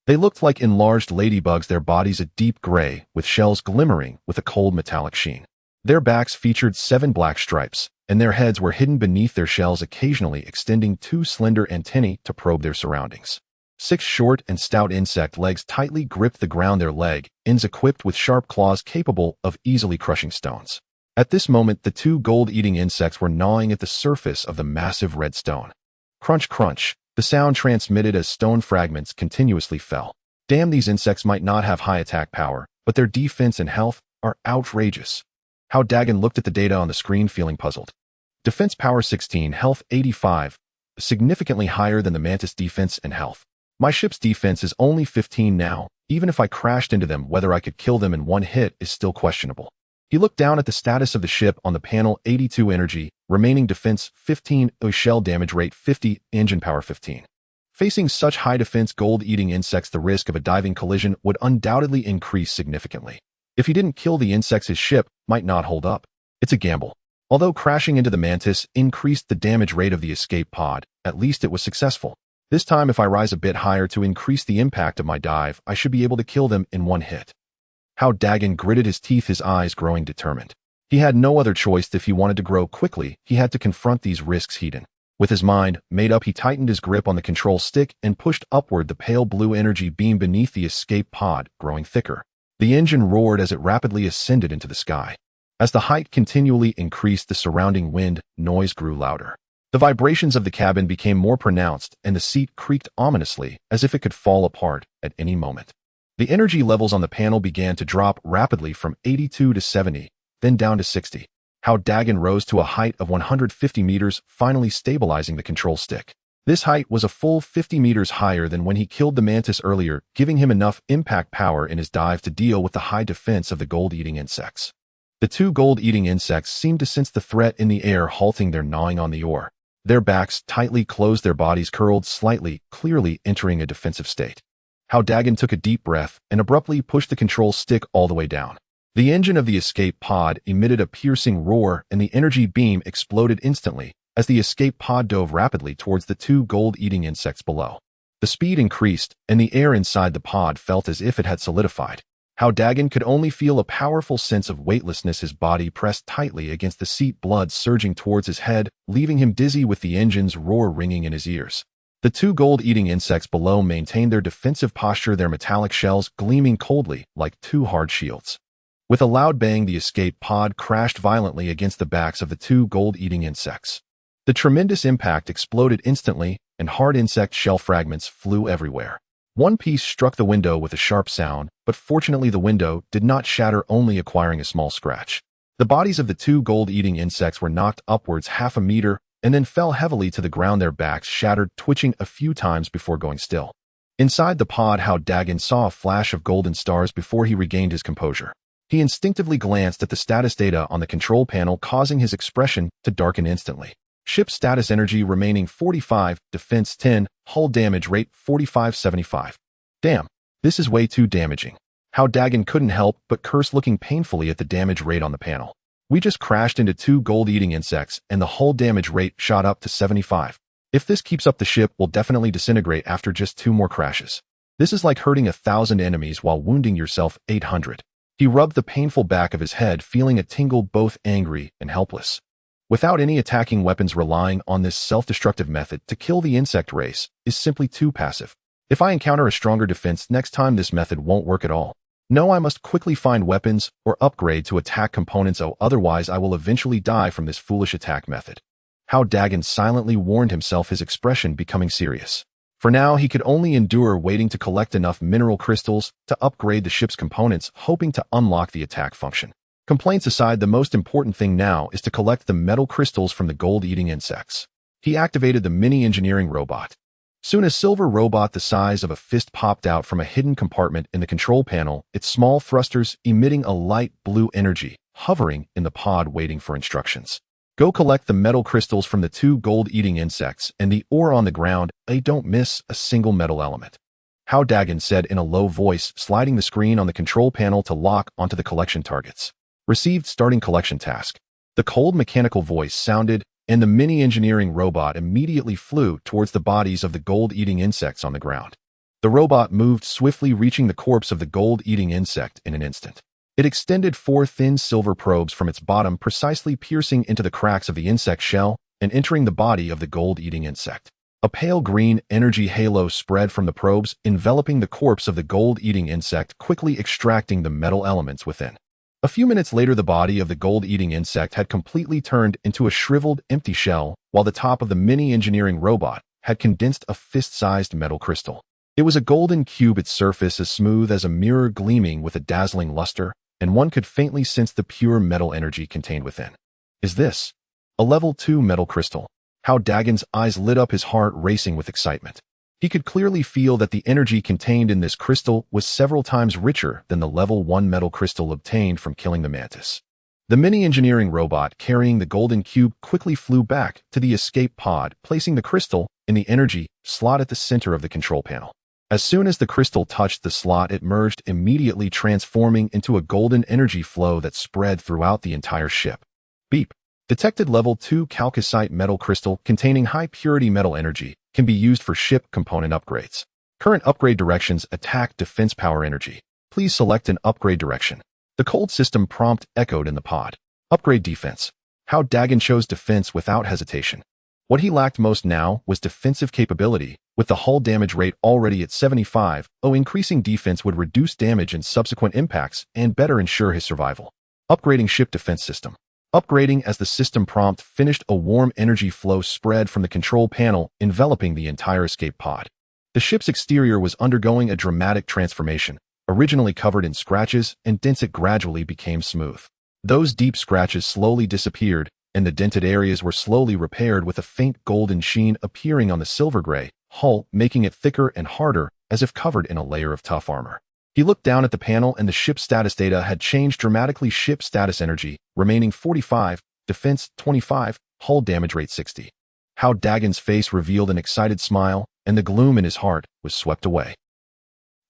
S1: They looked like enlarged ladybugs, their bodies a deep gray, with shells glimmering with a cold metallic sheen. Their backs featured 7 black stripes, and their heads were hidden beneath their shells, occasionally extending 2 slender antennae to probe their surroundings. 6 short and stout insect legs tightly gripped the ground, their leg ends equipped with sharp claws capable of easily crushing stones. At this moment, the 2 gold-eating insects were gnawing at the surface of the massive red stone. Crunch, crunch. The sound transmitted as stone fragments continuously fell. Damn, these insects might not have high attack power, but their defense and health are outrageous. Hao Dageng looked at the data on the screen, feeling puzzled. Defense power 16, health 85, significantly higher than the mantis defense and health. My ship's defense is only 15 now. Even if I crashed into them, whether I could kill them in one hit is still questionable. He looked down at the status of the ship on the panel: 82 energy, remaining defense 15, shell damage rate 50, engine power 15. Facing such high defense gold-eating insects, the risk of a diving collision would undoubtedly increase significantly. If he didn't kill the insects, his ship might not hold up. It's a gamble. Although crashing into the mantis increased the damage rate of the escape pod, at least it was successful. This time, if I rise a bit higher to increase the impact of my dive, I should be able to kill them in one hit. Hao Dageng gritted his teeth, his eyes growing determined. He had no other choice. If he wanted to grow quickly, he had to confront these risks head-on. With his mind made up, he tightened his grip on the control stick and pushed upward, the pale blue energy beam beneath the escape pod growing thicker. The engine roared as it rapidly ascended into the sky. As the height continually increased, the surrounding wind noise grew louder. The vibrations of the cabin became more pronounced, and the seat creaked ominously as if it could fall apart at any moment. The energy levels on the panel began to drop rapidly from 82 to 70, then down to 60. Hao Dageng rose to a height of 150 meters, finally stabilizing the control stick. This height was a full 50 meters higher than when he killed the mantis earlier, giving him enough impact power in his dive to deal with the high defense of the gold-eating insects. The 2 gold-eating insects seemed to sense the threat in the air, halting their gnawing on the ore. Their backs tightly closed, their bodies curled slightly, clearly entering a defensive state. Hao Dageng took a deep breath and abruptly pushed the control stick all the way down. The engine of the escape pod emitted a piercing roar and the energy beam exploded instantly as the escape pod dove rapidly towards the two gold-eating insects below. The speed increased, and the air inside the pod felt as if it had solidified. Hao Dageng could only feel a powerful sense of weightlessness, his body pressed tightly against the seat, blood surging towards his head, leaving him dizzy with the engine's roar ringing in his ears. The two gold-eating insects below maintained their defensive posture, their metallic shells gleaming coldly like two hard shields. With a loud bang, the escape pod crashed violently against the backs of the two gold-eating insects. The tremendous impact exploded instantly, and hard insect shell fragments flew everywhere. One piece struck the window with a sharp sound, but fortunately the window did not shatter, only acquiring a small scratch. The bodies of the two gold-eating insects were knocked upwards half a meter and then fell heavily to the ground, their backs shattered, twitching a few times before going still. Inside the pod, Hao Dageng saw a flash of golden stars before he regained his composure. He instinctively glanced at the status data on the control panel, causing his expression to darken instantly. Ship status: energy remaining 45, defense 10, hull damage rate 4575. Damn, this is way too damaging. Hao Dageng couldn't help but curse, looking painfully at the damage rate on the panel. We just crashed into two gold-eating insects and the hull damage rate shot up to 75. If this keeps up, the ship will definitely disintegrate after just 2 more crashes. This is like hurting 1,000 enemies while wounding yourself 800. He rubbed the painful back of his head, feeling a tingle, both angry and helpless. Without any attacking weapons, relying on this self-destructive method to kill the insect race is simply too passive. If I encounter a stronger defense next time, this method won't work at all. No, I must quickly find weapons or upgrade to attack components, otherwise I will eventually die from this foolish attack method. Hao Dageng silently warned himself, his expression becoming serious. For now, he could only endure waiting to collect enough mineral crystals to upgrade the ship's components, hoping to unlock the attack function. Complaints aside, the most important thing now is to collect the metal crystals from the gold-eating insects. He activated the mini-engineering robot. Soon, a silver robot the size of a fist popped out from a hidden compartment in the control panel, its small thrusters emitting a light blue energy, hovering in the pod waiting for instructions. Go collect the metal crystals from the two gold-eating insects and the ore on the ground. Don't miss a single metal element. Hao Dageng said in a low voice, sliding the screen on the control panel to lock onto the collection targets. Received, starting collection task. The cold mechanical voice sounded, and the mini-engineering robot immediately flew towards the bodies of the gold-eating insects on the ground. The robot moved swiftly, reaching the corpse of the gold-eating insect in an instant. It extended 4 thin silver probes from its bottom, precisely piercing into the cracks of the insect shell and entering the body of the gold-eating insect. A pale green energy halo spread from the probes, enveloping the corpse of the gold-eating insect, quickly extracting the metal elements within. A few minutes later, the body of the gold-eating insect had completely turned into a shriveled, empty shell, while the top of the mini-engineering robot had condensed a fist-sized metal crystal. It was a golden cube, its surface as smooth as a mirror, gleaming with a dazzling luster, and one could faintly sense the pure metal energy contained within. Is this a level 2 metal crystal? Hao Dageng's eyes lit up, his heart racing with excitement. He could clearly feel that the energy contained in this crystal was several times richer than the level 1 metal crystal obtained from killing the mantis. The mini-engineering robot carrying the golden cube quickly flew back to the escape pod, placing the crystal in the energy slot at the center of the control panel. As soon as the crystal touched the slot, it merged, immediately transforming into a golden energy flow that spread throughout the entire ship. Beep. Detected level 2 chalcocite metal crystal containing high-purity metal energy can be used for ship component upgrades. Current upgrade directions: attack, defense, power, energy. Please select an upgrade direction. The cold system prompt echoed in the pod. Upgrade defense. Hao Dageng chose defense without hesitation. What he lacked most now was defensive capability. With the hull damage rate already at 75, increasing defense would reduce damage and subsequent impacts and better ensure his survival. Upgrading ship defense system. Upgrading. As the system prompt finished, a warm energy flow spread from the control panel, enveloping the entire escape pod. The ship's exterior was undergoing a dramatic transformation. Originally covered in scratches and dents, it gradually became smooth. Those deep scratches slowly disappeared, and the dented areas were slowly repaired, with a faint golden sheen appearing on the silver-gray hull, making it thicker and harder, as if covered in a layer of tough armor. He looked down at the panel, and the ship's status data had changed dramatically. Ship status: energy remaining 45, defense 25, hull damage rate 60. Hao Dagen's face revealed an excited smile, and the gloom in his heart was swept away.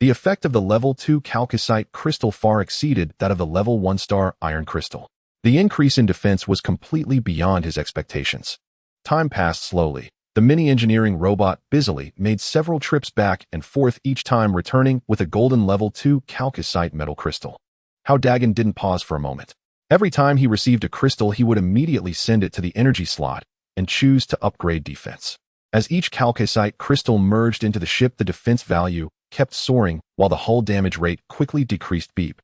S1: The effect of the level 2 chalcocite crystal far exceeded that of the level 1 star iron crystal. The increase in defense was completely beyond his expectations. Time passed slowly. The mini-engineering robot busily made several trips back and forth, each time returning with a golden level 2 chalcocite metal crystal. Hao Dageng didn't pause for a moment. Every time he received a crystal, he would immediately send it to the energy slot and choose to upgrade defense. As each chalcocite crystal merged into the ship, the defense value kept soaring while the hull damage rate quickly decreased. Beep.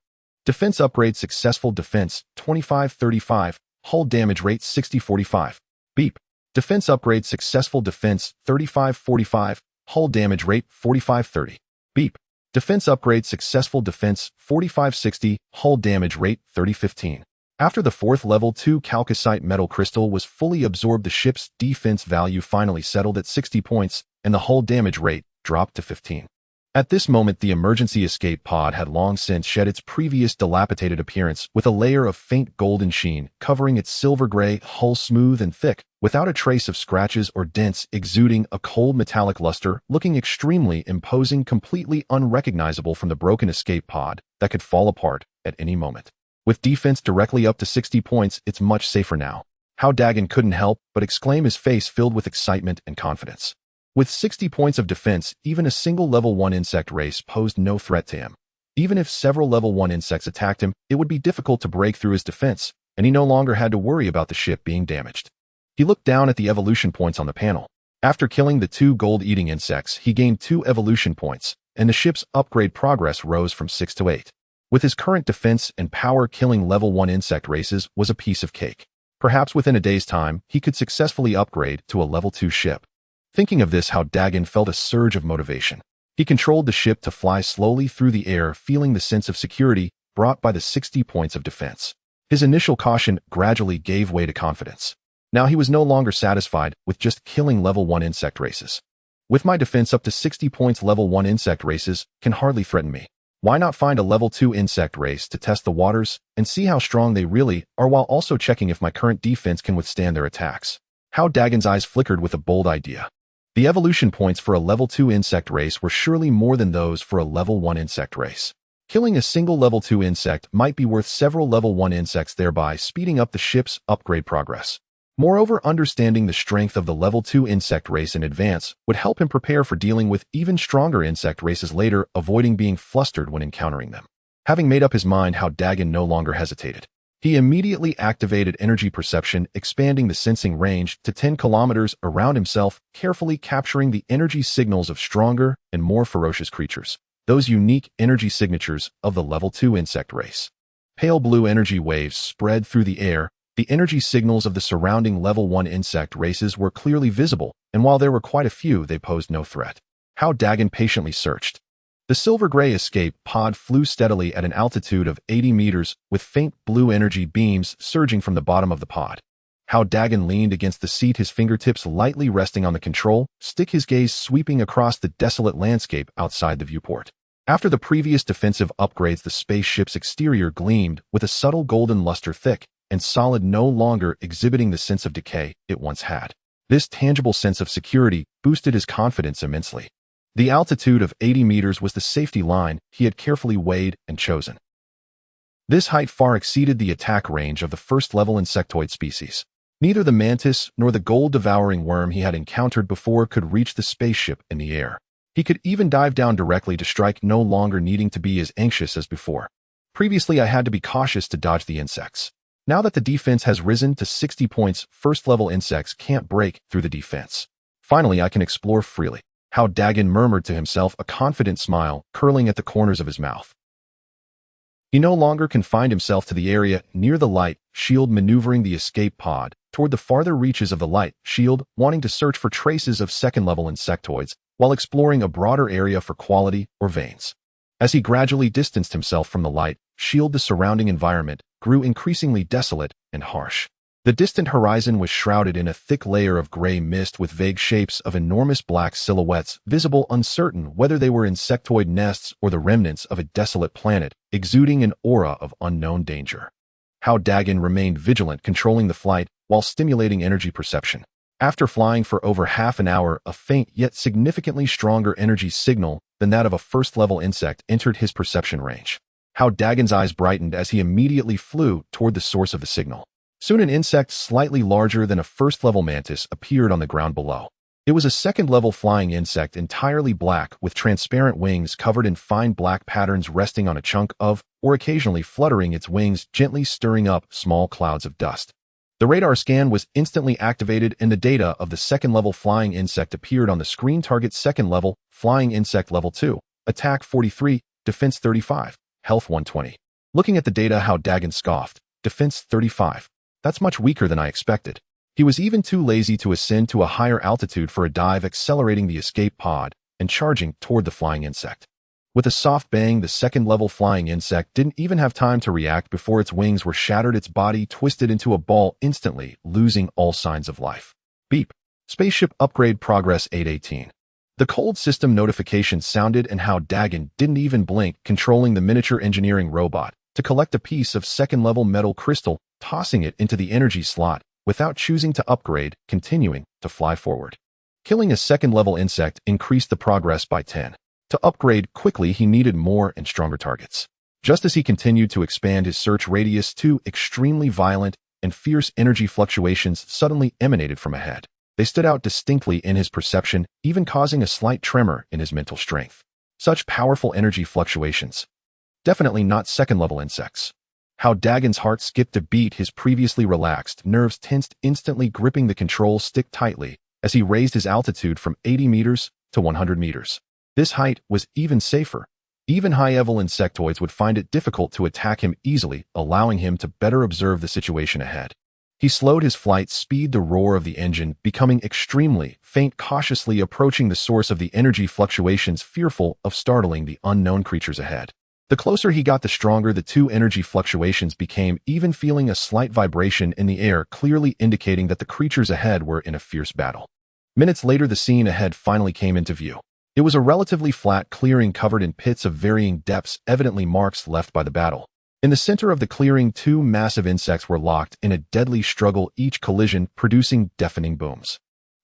S1: Defense upgrade successful. Defense 25-35. Hull damage rate 60-45. Beep. Defense upgrade successful. Defense 35-45. Hull damage rate 45-30. Beep. Defense upgrade successful. Defense 45-60. Hull damage rate 30-15. After the fourth level 2 chalcocite metal crystal was fully absorbed, the ship's defense value finally settled at 60 points, and the hull damage rate dropped to 15. At this moment, the emergency escape pod had long since shed its previous dilapidated appearance, with a layer of faint golden sheen covering its silver-gray hull, smooth and thick, without a trace of scratches or dents, exuding a cold metallic luster, looking extremely imposing, completely unrecognizable from the broken escape pod that could fall apart at any moment. With defense directly up to 60 points, it's much safer now. Hao Dageng couldn't help but exclaim, his face filled with excitement and confidence. With 60 points of defense, even a single level 1 insect race posed no threat to him. Even if several level 1 insects attacked him, it would be difficult to break through his defense, and he no longer had to worry about the ship being damaged. He looked down at the evolution points on the panel. After killing the 2 gold-eating insects, he gained 2 evolution points, and the ship's upgrade progress rose from 6 to 8. With his current defense and power, killing level 1 insect races was a piece of cake. Perhaps within a day's time, he could successfully upgrade to a level 2 ship. Thinking of this, Hao Dageng felt a surge of motivation. He controlled the ship to fly slowly through the air, feeling the sense of security brought by the 60 points of defense. His initial caution gradually gave way to confidence. Now he was no longer satisfied with just killing level 1 insect races. With my defense up to 60 points, level 1 insect races can hardly threaten me. Why not find a level 2 insect race to test the waters and see how strong they really are, while also checking if my current defense can withstand their attacks? Hao Dagen's eyes flickered with a bold idea. The evolution points for a level 2 insect race were surely more than those for a level 1 insect race. Killing a single level 2 insect might be worth several level 1 insects, thereby speeding up the ship's upgrade progress. Moreover, understanding the strength of the level 2 insect race in advance would help him prepare for dealing with even stronger insect races later, avoiding being flustered when encountering them. Having made up his mind, Hao Dageng no longer hesitated. He immediately activated energy perception, expanding the sensing range to 10 kilometers around himself, carefully capturing the energy signals of stronger and more ferocious creatures, those unique energy signatures of the level 2 insect race. Pale blue energy waves spread through the air. The energy signals of the surrounding level 1 insect races were clearly visible, and while there were quite a few, they posed no threat. Hao Dageng patiently searched. The silver-gray escape pod flew steadily at an altitude of 80 meters, with faint blue energy beams surging from the bottom of the pod. Hao Dageng leaned against the seat, his fingertips lightly resting on the control stick, his gaze sweeping across the desolate landscape outside the viewport. After the previous defensive upgrades, the spaceship's exterior gleamed with a subtle golden luster, thick and solid, no longer exhibiting the sense of decay it once had. This tangible sense of security boosted his confidence immensely. The altitude of 80 meters was the safety line he had carefully weighed and chosen. This height far exceeded the attack range of the first-level insectoid species. Neither the mantis nor the gold-devouring worm he had encountered before could reach the spaceship in the air. He could even dive down directly to strike, no longer needing to be as anxious as before. Previously, I had to be cautious to dodge the insects. Now that the defense has risen to 60 points, first-level insects can't break through the defense. Finally, I can explore freely. Hao Dageng murmured to himself, a confident smile curling at the corners of his mouth. He no longer confined himself to the area near the light shield, maneuvering the escape pod toward the farther reaches of the light shield, wanting to search for traces of second-level insectoids while exploring a broader area for quality or veins. As he gradually distanced himself from the light shield, the surrounding environment grew increasingly desolate and harsh. The distant horizon was shrouded in a thick layer of gray mist, with vague shapes of enormous black silhouettes visible, uncertain whether they were insectoid nests or the remnants of a desolate planet, exuding an aura of unknown danger. Hao Dageng remained vigilant, controlling the flight while stimulating energy perception. After flying for over half an hour, a faint yet significantly stronger energy signal than that of a first-level insect entered his perception range. Hao Dagen's eyes brightened as he immediately flew toward the source of the signal. Soon an insect slightly larger than a first-level mantis appeared on the ground below. It was a second-level flying insect entirely black with transparent wings covered in fine black patterns resting on a chunk of, or occasionally fluttering its wings, gently stirring up small clouds of dust. The radar scan was instantly activated and the data of the second-level flying insect appeared on the screen. Target second-level, flying insect level 2, attack 43, defense 35, health 120. Looking at the data, Hao Dageng scoffed, defense 35. That's much weaker than I expected. He was even too lazy to ascend to a higher altitude for a dive, accelerating the escape pod and charging toward the flying insect. With a soft bang, the second-level flying insect didn't even have time to react before its wings were shattered, its body twisted into a ball, instantly losing all signs of life. Beep. Spaceship upgrade progress 818. The cold system notification sounded and Hao Dageng didn't even blink, controlling the miniature engineering robot to collect a piece of second-level metal crystal, tossing it into the energy slot without choosing to upgrade, continuing to fly forward. Killing a second-level insect increased the progress by 10. To upgrade quickly, he needed more and stronger targets. Just as he continued to expand his search radius, two extremely violent and fierce energy fluctuations suddenly emanated from ahead. They stood out distinctly in his perception, even causing a slight tremor in his mental strength. Such powerful energy fluctuations. Definitely not second-level insects. Hao Dagen's heart skipped a beat, his previously relaxed nerves tensed, instantly gripping the control stick tightly as he raised his altitude from 80 meters to 100 meters. This height was even safer. Even high-level insectoids would find it difficult to attack him easily, allowing him to better observe the situation ahead. He slowed his flight speed, the roar of the engine becoming extremely faint, cautiously approaching the source of the energy fluctuations, fearful of startling the unknown creatures ahead. The closer he got, the stronger the two energy fluctuations became, even feeling a slight vibration in the air, clearly indicating that the creatures ahead were in a fierce battle. Minutes later, the scene ahead finally came into view. It was a relatively flat clearing covered in pits of varying depths, evidently marks left by the battle. In the center of the clearing, two massive insects were locked in a deadly struggle, each collision producing deafening booms.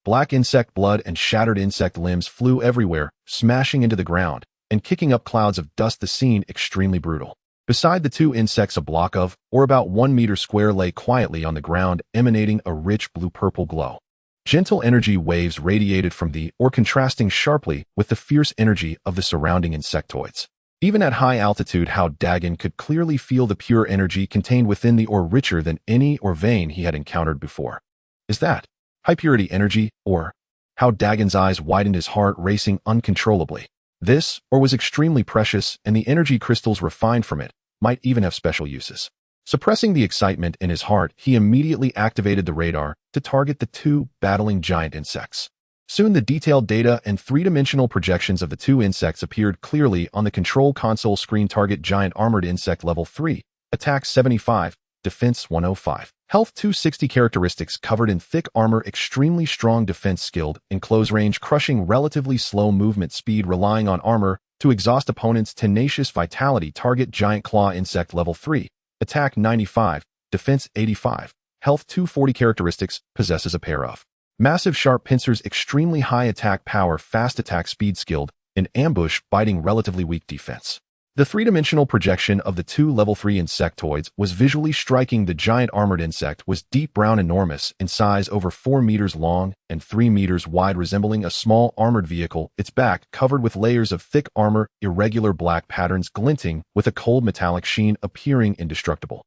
S1: Black insect blood and shattered insect limbs flew everywhere, smashing into the ground and kicking up clouds of dust, the scene extremely brutal. Beside the two insects, a block of, or about 1 meter square, lay quietly on the ground, emanating a rich blue-purple glow. Gentle energy waves radiated from the, or contrasting sharply with the fierce energy of the surrounding insectoids. Even at high altitude, Hao Dageng could clearly feel the pure energy contained within the ore, richer than any ore vein he had encountered before. Is that high-purity energy, or? Hao Dagen's eyes widened, his heart racing uncontrollably. This ore was extremely precious, and the energy crystals refined from it might even have special uses. Suppressing the excitement in his heart, he immediately activated the radar to target the two battling giant insects. Soon the detailed data and three-dimensional projections of the two insects appeared clearly on the control console screen. Target giant armored insect level 3, attack 75, defense 105, health 260. Characteristics: covered in thick armor, extremely strong defense, skilled in close range, crushing, relatively slow movement speed, relying on armor to exhaust opponents, tenacious vitality. Target giant claw insect level 3, attack 95, defense 85, health 240. Characteristics: possesses a pair of massive sharp pincers, extremely high attack power, fast attack speed, skilled in ambush, biting, relatively weak defense. The three-dimensional projection of the two level 3 insectoids was visually striking. The giant armored insect was deep brown, enormous in size, over 4 meters long and 3 meters wide, resembling a small armored vehicle, its back covered with layers of thick armor, irregular black patterns glinting with a cold metallic sheen, appearing indestructible.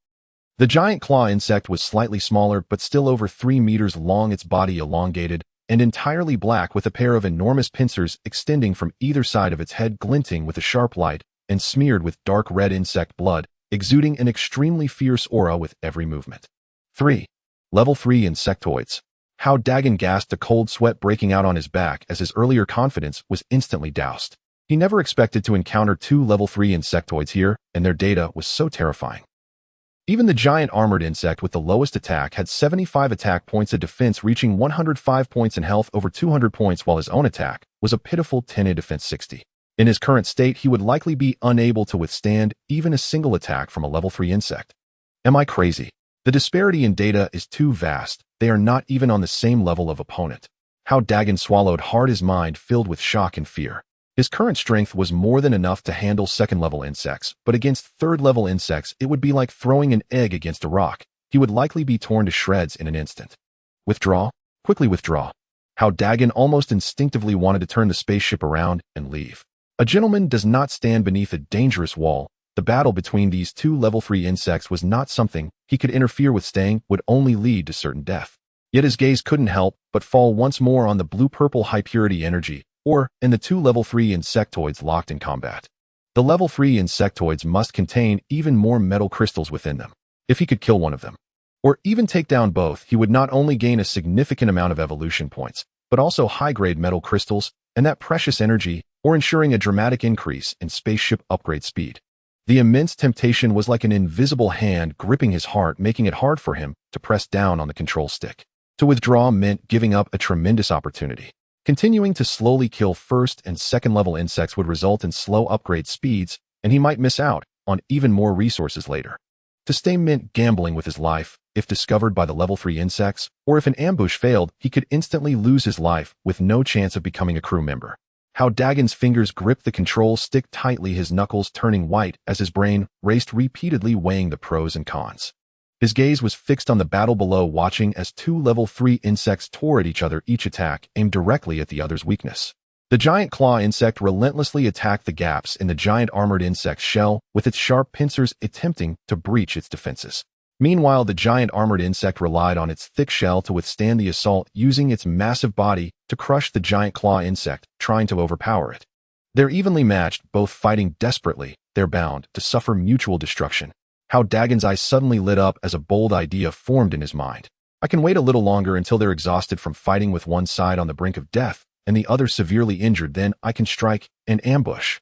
S1: The giant claw insect was slightly smaller but still over 3 meters long, its body elongated and entirely black, with a pair of enormous pincers extending from either side of its head, glinting with a sharp light and smeared with dark red insect blood, exuding an extremely fierce aura with every movement. 3. Level 3 insectoids. Hao Dageng gasped, a cold sweat breaking out on his back as his earlier confidence was instantly doused. He never expected to encounter two level 3 insectoids here, and their data was so terrifying. Even the giant armored insect with the lowest attack had 75 attack points, a defense reaching 105 points, and health over 200 points, while his own attack was a pitiful 10, a defense 60. In his current state, he would likely be unable to withstand even a single attack from a level 3 insect. Am I crazy? The disparity in data is too vast, They are not even on the same level of opponent. Hao Dageng swallowed hard, his mind filled with shock and fear. His current strength was more than enough to handle second-level insects, but against third-level insects it would be like throwing an egg against a rock. He would likely be torn to shreds in an instant. Withdraw. Quickly withdraw. Hao Dageng almost instinctively wanted to turn the spaceship around and leave. A gentleman does not stand beneath a dangerous wall. The battle between these two level 3 insects was not something he could interfere with. Staying would only lead to certain death. Yet his gaze couldn't help but fall once more on the blue-purple high-purity energy, or in the two level 3 insectoids locked in combat. The level 3 insectoids must contain even more metal crystals within them. If he could kill one of them, or even take down both, he would not only gain a significant amount of evolution points, but also high-grade metal crystals and that precious energy, or ensuring a dramatic increase in spaceship upgrade speed. The immense temptation was like an invisible hand gripping his heart, making it hard for him to press down on the control stick. To withdraw meant giving up a tremendous opportunity. Continuing to slowly kill first and second level insects would result in slow upgrade speeds, and he might miss out on even more resources later. To stay meant gambling with his life. If discovered by the level 3 insects, or if an ambush failed, he could instantly lose his life with no chance of becoming a crew member. Hao Dageng's fingers gripped the control stick tightly, his knuckles turning white as his brain raced repeatedly, weighing the pros and cons. His gaze was fixed on the battle below, watching as two level 3 insects tore at each other, each attack aimed directly at the other's weakness. The giant claw insect relentlessly attacked the gaps in the giant armored insect's shell, with its sharp pincers attempting to breach its defenses. Meanwhile, the giant armored insect relied on its thick shell to withstand the assault, using its massive body to crush the giant claw insect, trying to overpower it. They're evenly matched, both fighting desperately. They're bound to suffer mutual destruction. Hao Dagen's eyes suddenly lit up as a bold idea formed in his mind. I can wait a little longer until they're exhausted from fighting, with one side on the brink of death and the other severely injured. Then I can strike and ambush.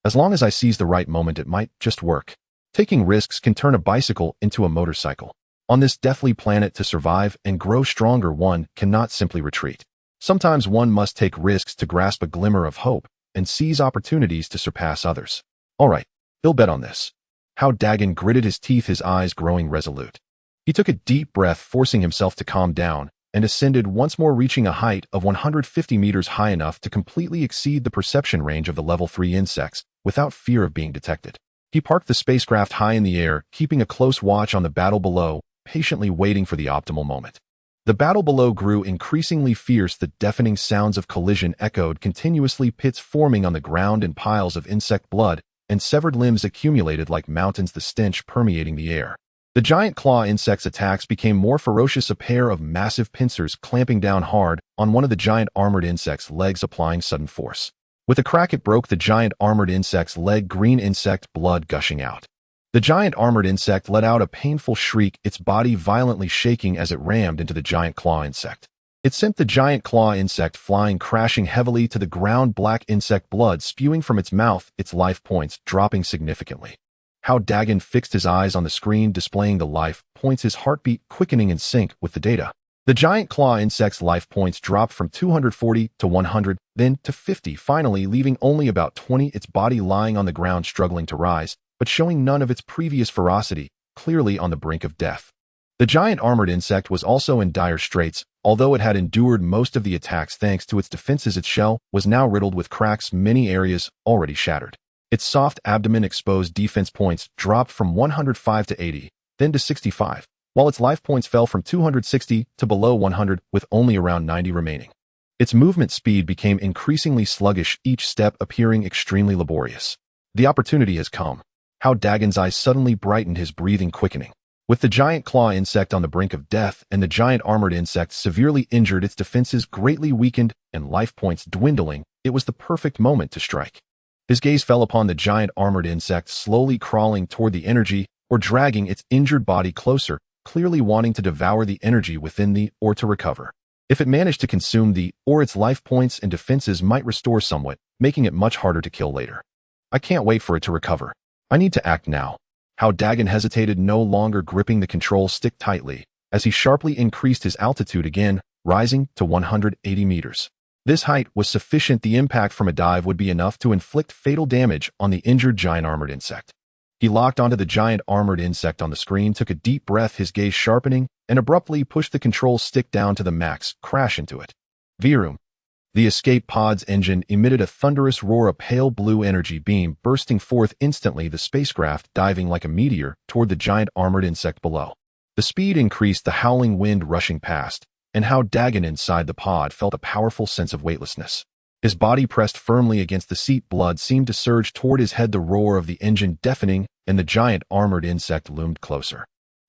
S1: As long as I seize the right moment, it might just work. Taking risks can turn a bicycle into a motorcycle. On this deathly planet, to survive and grow stronger, one cannot simply retreat. Sometimes one must take risks to grasp a glimmer of hope and seize opportunities to surpass others. All right, he'll bet on this. Hao Dageng gritted his teeth, his eyes growing resolute. He took a deep breath, forcing himself to calm down, and ascended once more, reaching a height of 150 meters, high enough to completely exceed the perception range of the level 3 insects without fear of being detected. He parked the spacecraft high in the air, keeping a close watch on the battle below, patiently waiting for the optimal moment. The battle below grew increasingly fierce. The deafening sounds of collision echoed continuously, pits forming on the ground and piles of insect blood and severed limbs accumulated like mountains, the stench permeating the air. The giant claw insect's attacks became more ferocious, a pair of massive pincers clamping down hard on one of the giant armored insect's legs, applying sudden force. With a crack, it broke the giant armored insect's leg, green insect blood gushing out. The giant armored insect let out a painful shriek, its body violently shaking as it rammed into the giant claw insect. It sent the giant claw insect flying, crashing heavily to the ground, black insect blood spewing from its mouth, its life points dropping significantly. Hao Dageng fixed his eyes on the screen displaying the life points, his heartbeat quickening in sync with the data. The giant claw insect's life points dropped from 240 to 100, then to 50, finally leaving only about 20, its body lying on the ground struggling to rise, but showing none of its previous ferocity, clearly on the brink of death. The giant armored insect was also in dire straits. Although it had endured most of the attacks thanks to its defenses, its shell was now riddled with cracks, many areas already shattered. Its soft abdomen exposed defense points dropped from 105 to 80, then to 65, while its life points fell from 260 to below 100, with only around 90 remaining. Its movement speed became increasingly sluggish, each step appearing extremely laborious. The opportunity has come. Hao Dagen's eyes suddenly brightened, his breathing quickening. With the giant claw insect on the brink of death and the giant armored insect severely injured, its defenses greatly weakened and life points dwindling, it was the perfect moment to strike. His gaze fell upon the giant armored insect slowly crawling toward the energy, or dragging its injured body closer, clearly wanting to devour the energy within the or to recover. If it managed to consume the or, its life points and defenses might restore somewhat, making it much harder to kill later. I can't wait for it to recover. I need to act now. Hao Dageng hesitated, no longer gripping the control stick tightly, as he sharply increased his altitude again, rising to 180 meters. This height was sufficient. The impact from a dive would be enough to inflict fatal damage on the injured giant armored insect. He locked onto the giant armored insect on the screen, took a deep breath, his gaze sharpening and abruptly pushed the control stick down to the max, crash into it. Vroom. The escape pod's engine emitted a thunderous roar, a pale blue energy beam bursting forth instantly, the spacecraft diving like a meteor toward the giant armored insect below. The speed increased, the howling wind rushing past, and Hao Dageng inside the pod felt a powerful sense of weightlessness. His body pressed firmly against the seat, blood seemed to surge toward his head, the roar of the engine deafening, and the giant armored insect loomed closer.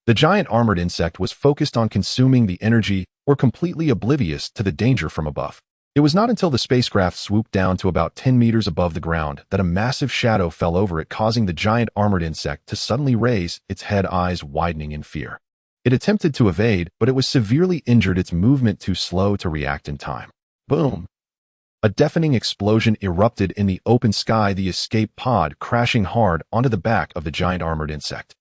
S1: The giant armored insect was focused on consuming the energy, or completely oblivious to the danger from above. It was not until the spacecraft swooped down to about 10 meters above the ground that a massive shadow fell over it, causing the giant armored insect to suddenly raise its head, eyes widening in fear. It attempted to evade, but it was severely injured, its movement too slow to react in time. Boom! A deafening explosion erupted in the open sky, the escape pod crashing hard onto the back of the giant armored insect.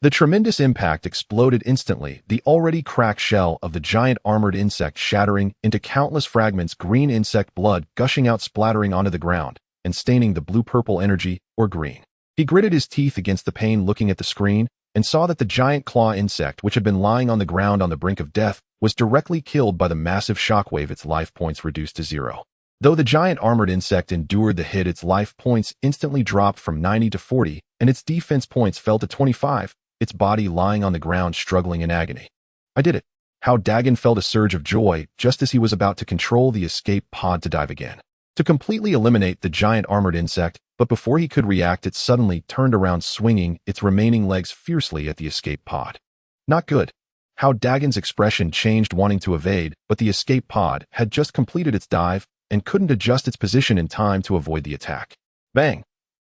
S1: The tremendous impact exploded instantly, the already cracked shell of the giant armored insect shattering into countless fragments, green insect blood gushing out, splattering onto the ground, and staining the blue-purple energy, or green. He gritted his teeth against the pain, looking at the screen, and saw that the giant claw insect, which had been lying on the ground on the brink of death, was directly killed by the massive shockwave, its life points reduced to 0. Though the giant armored insect endured the hit, its life points instantly dropped from 90 to 40, and its defense points fell to 25, its body lying on the ground struggling in agony. I did it. Hao Dageng felt a surge of joy just as he was about to control the escape pod to dive again, to completely eliminate the giant armored insect, but before he could react, it suddenly turned around, swinging its remaining legs fiercely at the escape pod. Not good. Hao Dagen's expression changed, wanting to evade, but the escape pod had just completed its dive and couldn't adjust its position in time to avoid the attack. Bang!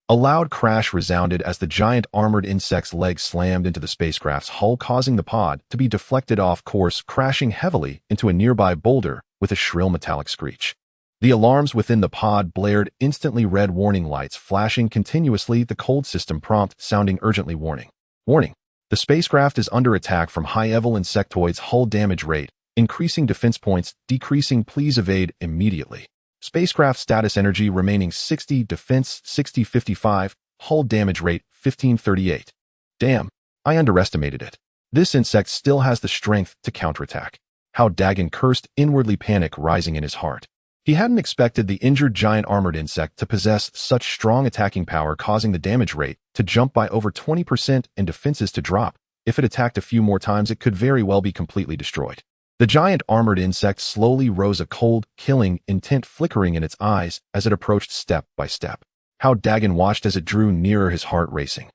S1: A loud crash resounded as the giant armored insect's legs slammed into the spacecraft's hull, causing the pod to be deflected off course, crashing heavily into a nearby boulder with a shrill metallic screech. The alarms within the pod blared instantly, red warning lights flashing continuously, the cold system prompt sounding urgently, warning. Warning. The spacecraft is under attack from high-level insectoids, hull damage rate, increasing defense points, decreasing, please evade immediately. Spacecraft status, energy remaining 60, defense 60-55, hull damage rate 1538. Damn, I underestimated it. This insect still has the strength to counterattack. Hao Dageng cursed, inwardly, panic rising in his heart. He hadn't expected the injured giant armored insect to possess such strong attacking power, causing the damage rate to jump by over 20% and defenses to drop. If it attacked a few more times, it could very well be completely destroyed. The giant armored insect slowly rose, a cold, killing intent flickering in its eyes as it approached step by step. Hao Dageng watched as it drew nearer, his heart racing.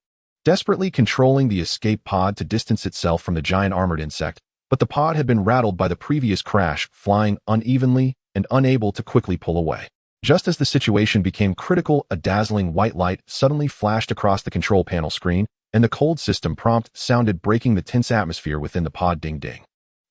S1: Desperately controlling the escape pod to distance itself from the giant armored insect, but the pod had been rattled by the previous crash, flying unevenly and unable to quickly pull away. Just as the situation became critical, a dazzling white light suddenly flashed across the control panel screen, and the cold system prompt sounded, breaking the tense atmosphere within the pod. Ding ding.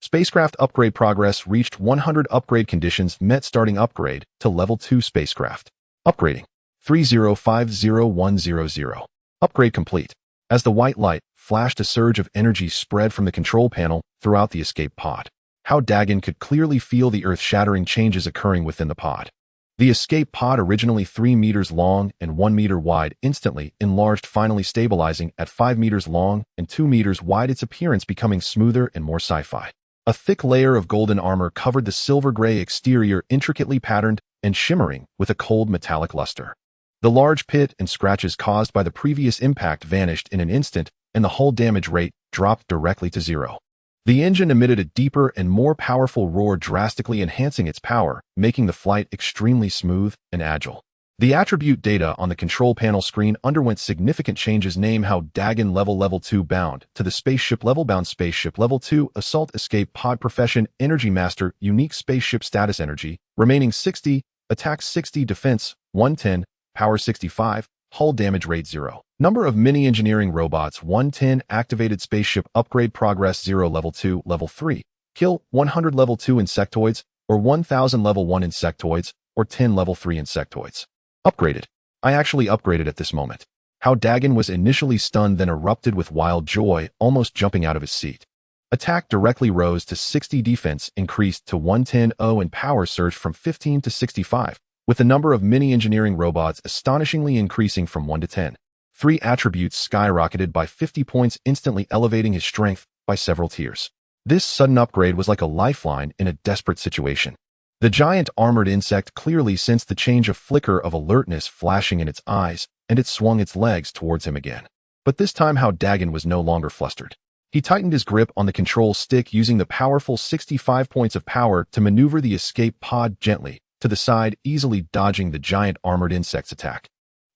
S1: Spacecraft upgrade progress reached 100. Upgrade conditions met. Starting upgrade to level 2 spacecraft. Upgrading 3050100. Upgrade complete. As the white light flashed, a surge of energy spread from the control panel throughout the escape pod. Hao Dageng could clearly feel the earth-shattering changes occurring within the pod. The escape pod, originally 3 meters long and 1 meter wide, instantly enlarged, finally stabilizing at 5 meters long and 2 meters wide, its appearance becoming smoother and more sci-fi. A thick layer of golden armor covered the silver-gray exterior, intricately patterned and shimmering with a cold metallic luster. The large pit and scratches caused by the previous impact vanished in an instant, and the hull damage rate dropped directly to 0. The engine emitted a deeper and more powerful roar, drastically enhancing its power, making the flight extremely smooth and agile. The attribute data on the control panel screen underwent significant changes. Name: Hao Dageng, level 2 bound to the spaceship level, bound spaceship level 2, assault escape pod. Profession: energy master. Unique spaceship status: energy remaining 60, attack 60, defense 110, power 65, hull damage rate 0. Number of mini engineering robots 110. Activated spaceship upgrade progress 0. Level 2, level 3. Kill 100 level 2 insectoids, or 1000 level 1 insectoids, or 10 level 3 insectoids. Upgraded. I actually upgraded at this moment. Hao Dageng was initially stunned, then erupted with wild joy, almost jumping out of his seat. Attack directly rose to 60, defense increased to 110, and power surged from 15 to 65, with the number of mini engineering robots astonishingly increasing from 1 to 10. 3 attributes skyrocketed by 50 points, instantly elevating his strength by several tiers. This sudden upgrade was like a lifeline in a desperate situation. The giant armored insect clearly sensed the change, of flicker of alertness flashing in its eyes, and it swung its legs towards him again. But this time Hao Dageng was no longer flustered. He tightened his grip on the control stick, using the powerful 65 points of power to maneuver the escape pod gently to the side, easily dodging the giant armored insect's attack.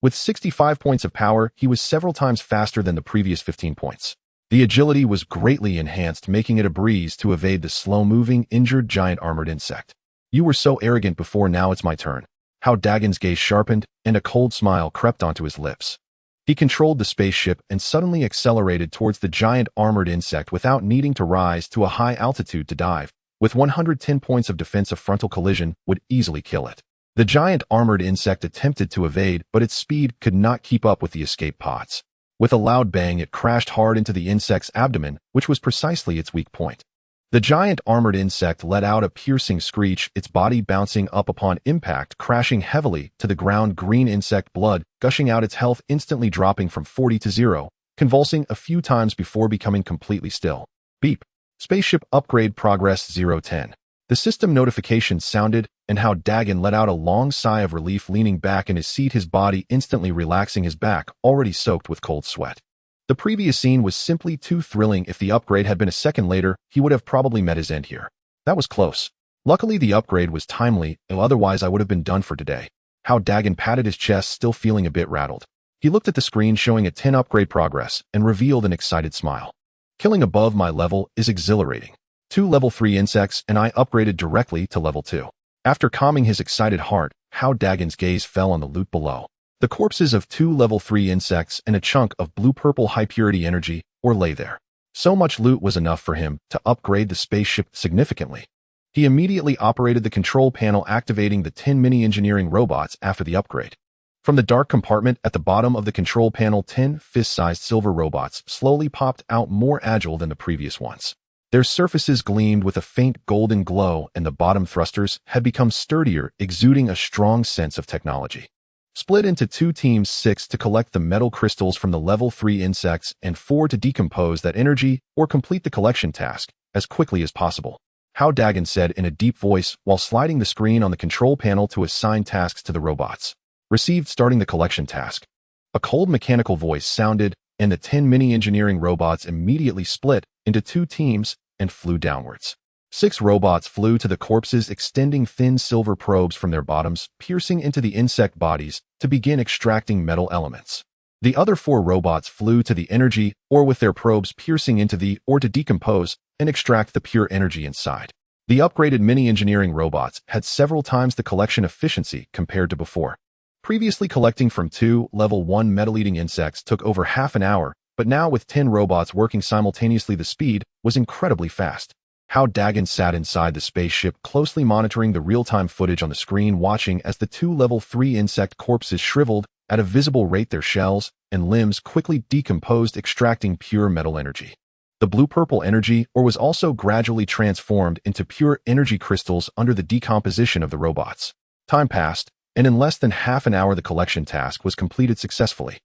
S1: With 65 points of power, he was several times faster than the previous 15 points. The agility was greatly enhanced, making it a breeze to evade the slow-moving, injured giant armored insect. You were so arrogant before, now it's my turn. Hao Dageng's gaze sharpened, and a cold smile crept onto his lips. He controlled the spaceship and suddenly accelerated towards the giant armored insect without needing to rise to a high altitude to dive. With 110 points of defense, a frontal collision would easily kill it. The giant armored insect attempted to evade, but its speed could not keep up with the escape pods. With a loud bang, it crashed hard into the insect's abdomen, which was precisely its weak point. The giant armored insect let out a piercing screech, its body bouncing up upon impact, crashing heavily to the ground, green insect blood gushing out, its health instantly dropping from 40 to 0, convulsing a few times before becoming completely still. Beep. Spaceship upgrade progress 010. The system notification sounded, and Hao Dageng let out a long sigh of relief, leaning back in his seat, his body instantly relaxing, his back already soaked with cold sweat. The previous scene was simply too thrilling. If the upgrade had been a second later, he would have probably met his end here. That was close. Luckily, the upgrade was timely, otherwise I would have been done for today. Hao Dageng patted his chest, still feeling a bit rattled. He looked at the screen showing a 10 upgrade progress and revealed an excited smile. Killing above my level is exhilarating. 2 level 3 insects, and I upgraded directly to level 2. After calming his excited heart, Hao Dageng's gaze fell on the loot below. The corpses of 2 level 3 insects and a chunk of blue-purple high-purity energy ore lay there. So much loot was enough for him to upgrade the spaceship significantly. He immediately operated the control panel, activating the 10 mini-engineering robots after the upgrade. From the dark compartment at the bottom of the control panel, 10 fist-sized silver robots slowly popped out, more agile than the previous ones. Their surfaces gleamed with a faint golden glow, and the bottom thrusters had become sturdier, exuding a strong sense of technology. Split into 2 teams, 6 to collect the metal crystals from the level 3 insects and 4 to decompose that energy or complete the collection task as quickly as possible. Hao Dageng said in a deep voice while sliding the screen on the control panel to assign tasks to the robots. Received, starting the collection task. A cold mechanical voice sounded, and the 10 mini-engineering robots immediately split into 2 teams and flew downwards. 6 robots flew to the corpses, extending thin silver probes from their bottoms, piercing into the insect bodies to begin extracting metal elements. The other 4 robots flew to the energy ore with their probes piercing into the ore to decompose and extract the pure energy inside. The upgraded mini-engineering robots had several times the collection efficiency compared to before. Previously, collecting from 2 level 1 metal-eating insects took over half an hour, but now with 10 robots working simultaneously, the speed was incredibly fast. Hao Dageng sat inside the spaceship, closely monitoring the real-time footage on the screen, watching as the 2 level 3 insect corpses shriveled at a visible rate, their shells and limbs quickly decomposed, extracting pure metal energy. The blue-purple energy ore was also gradually transformed into pure energy crystals under the decomposition of the robots. Time passed, and in less than half an hour the collection task was completed successfully.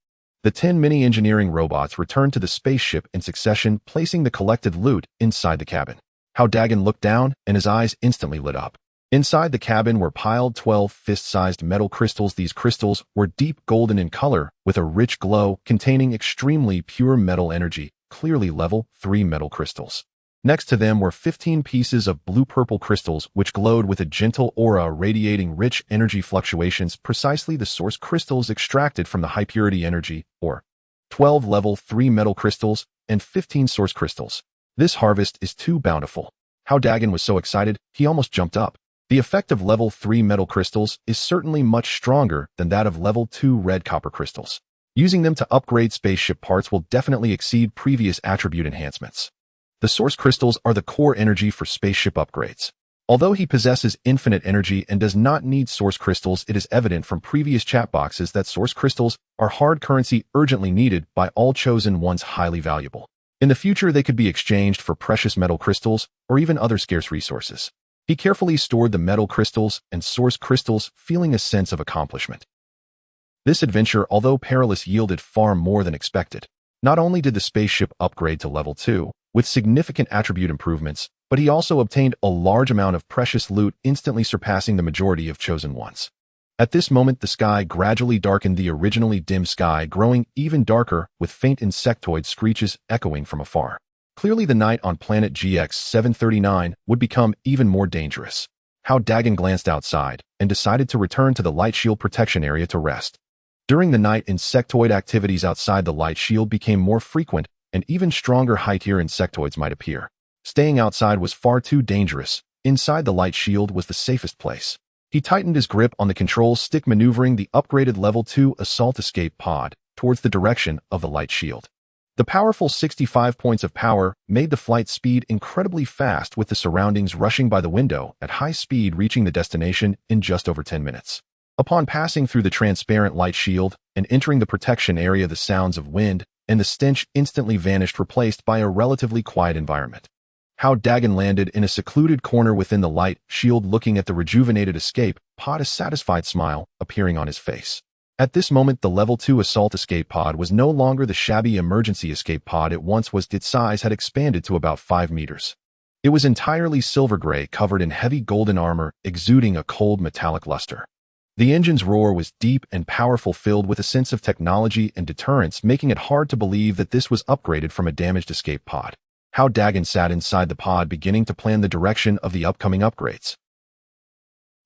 S1: The 10 mini-engineering robots returned to the spaceship in succession, placing the collected loot inside the cabin. Hao Dageng looked down, and his eyes instantly lit up. Inside the cabin were piled 12 fist-sized metal crystals. These crystals were deep golden in color, with a rich glow, containing extremely pure metal energy, clearly level 3 metal crystals. Next to them were 15 pieces of blue-purple crystals, which glowed with a gentle aura, radiating rich energy fluctuations, precisely the source crystals extracted from the high-purity energy ore. 12 level 3 metal crystals and 15 source crystals. This harvest is too bountiful. Hao Dageng was so excited, he almost jumped up. The effect of level 3 metal crystals is certainly much stronger than that of level 2 red copper crystals. Using them to upgrade spaceship parts will definitely exceed previous attribute enhancements. The source crystals are the core energy for spaceship upgrades. Although he possesses infinite energy and does not need source crystals, it is evident from previous chat boxes that source crystals are hard currency urgently needed by all chosen ones, highly valuable. In the future, they could be exchanged for precious metal crystals or even other scarce resources. He carefully stored the metal crystals and source crystals, feeling a sense of accomplishment. This adventure, although perilous, yielded far more than expected. Not only did the spaceship upgrade to level 2, with significant attribute improvements, but he also obtained a large amount of precious loot, instantly surpassing the majority of chosen ones. At this moment, the sky gradually darkened, the originally dim sky growing even darker, with faint insectoid screeches echoing from afar. Clearly, the night on planet GX-739 would become even more dangerous. Hao Dageng glanced outside and decided to return to the light shield protection area to rest. During the night, insectoid activities outside the light shield became more frequent, and even stronger high-tier insectoids might appear. Staying outside was far too dangerous. Inside the light shield was the safest place. He tightened his grip on the control stick, maneuvering the upgraded Level 2 assault escape pod towards the direction of the light shield. The powerful 65 points of power made the flight speed incredibly fast, with the surroundings rushing by the window at high speed, reaching the destination in just over 10 minutes. Upon passing through the transparent light shield and entering the protection area, the sounds of wind and the stench instantly vanished, replaced by a relatively quiet environment. Hao Dageng landed in a secluded corner within the light shield, looking at the rejuvenated escape pod, a satisfied smile appearing on his face. At this moment, the Level 2 assault escape pod was no longer the shabby emergency escape pod it once was. Its size had expanded to about 5 meters. It was entirely silver gray, covered in heavy golden armor, exuding a cold metallic luster. The engine's roar was deep and powerful, filled with a sense of technology and deterrence, making it hard to believe that this was upgraded from a damaged escape pod. Hao Dageng sat inside the pod, beginning to plan the direction of the upcoming upgrades.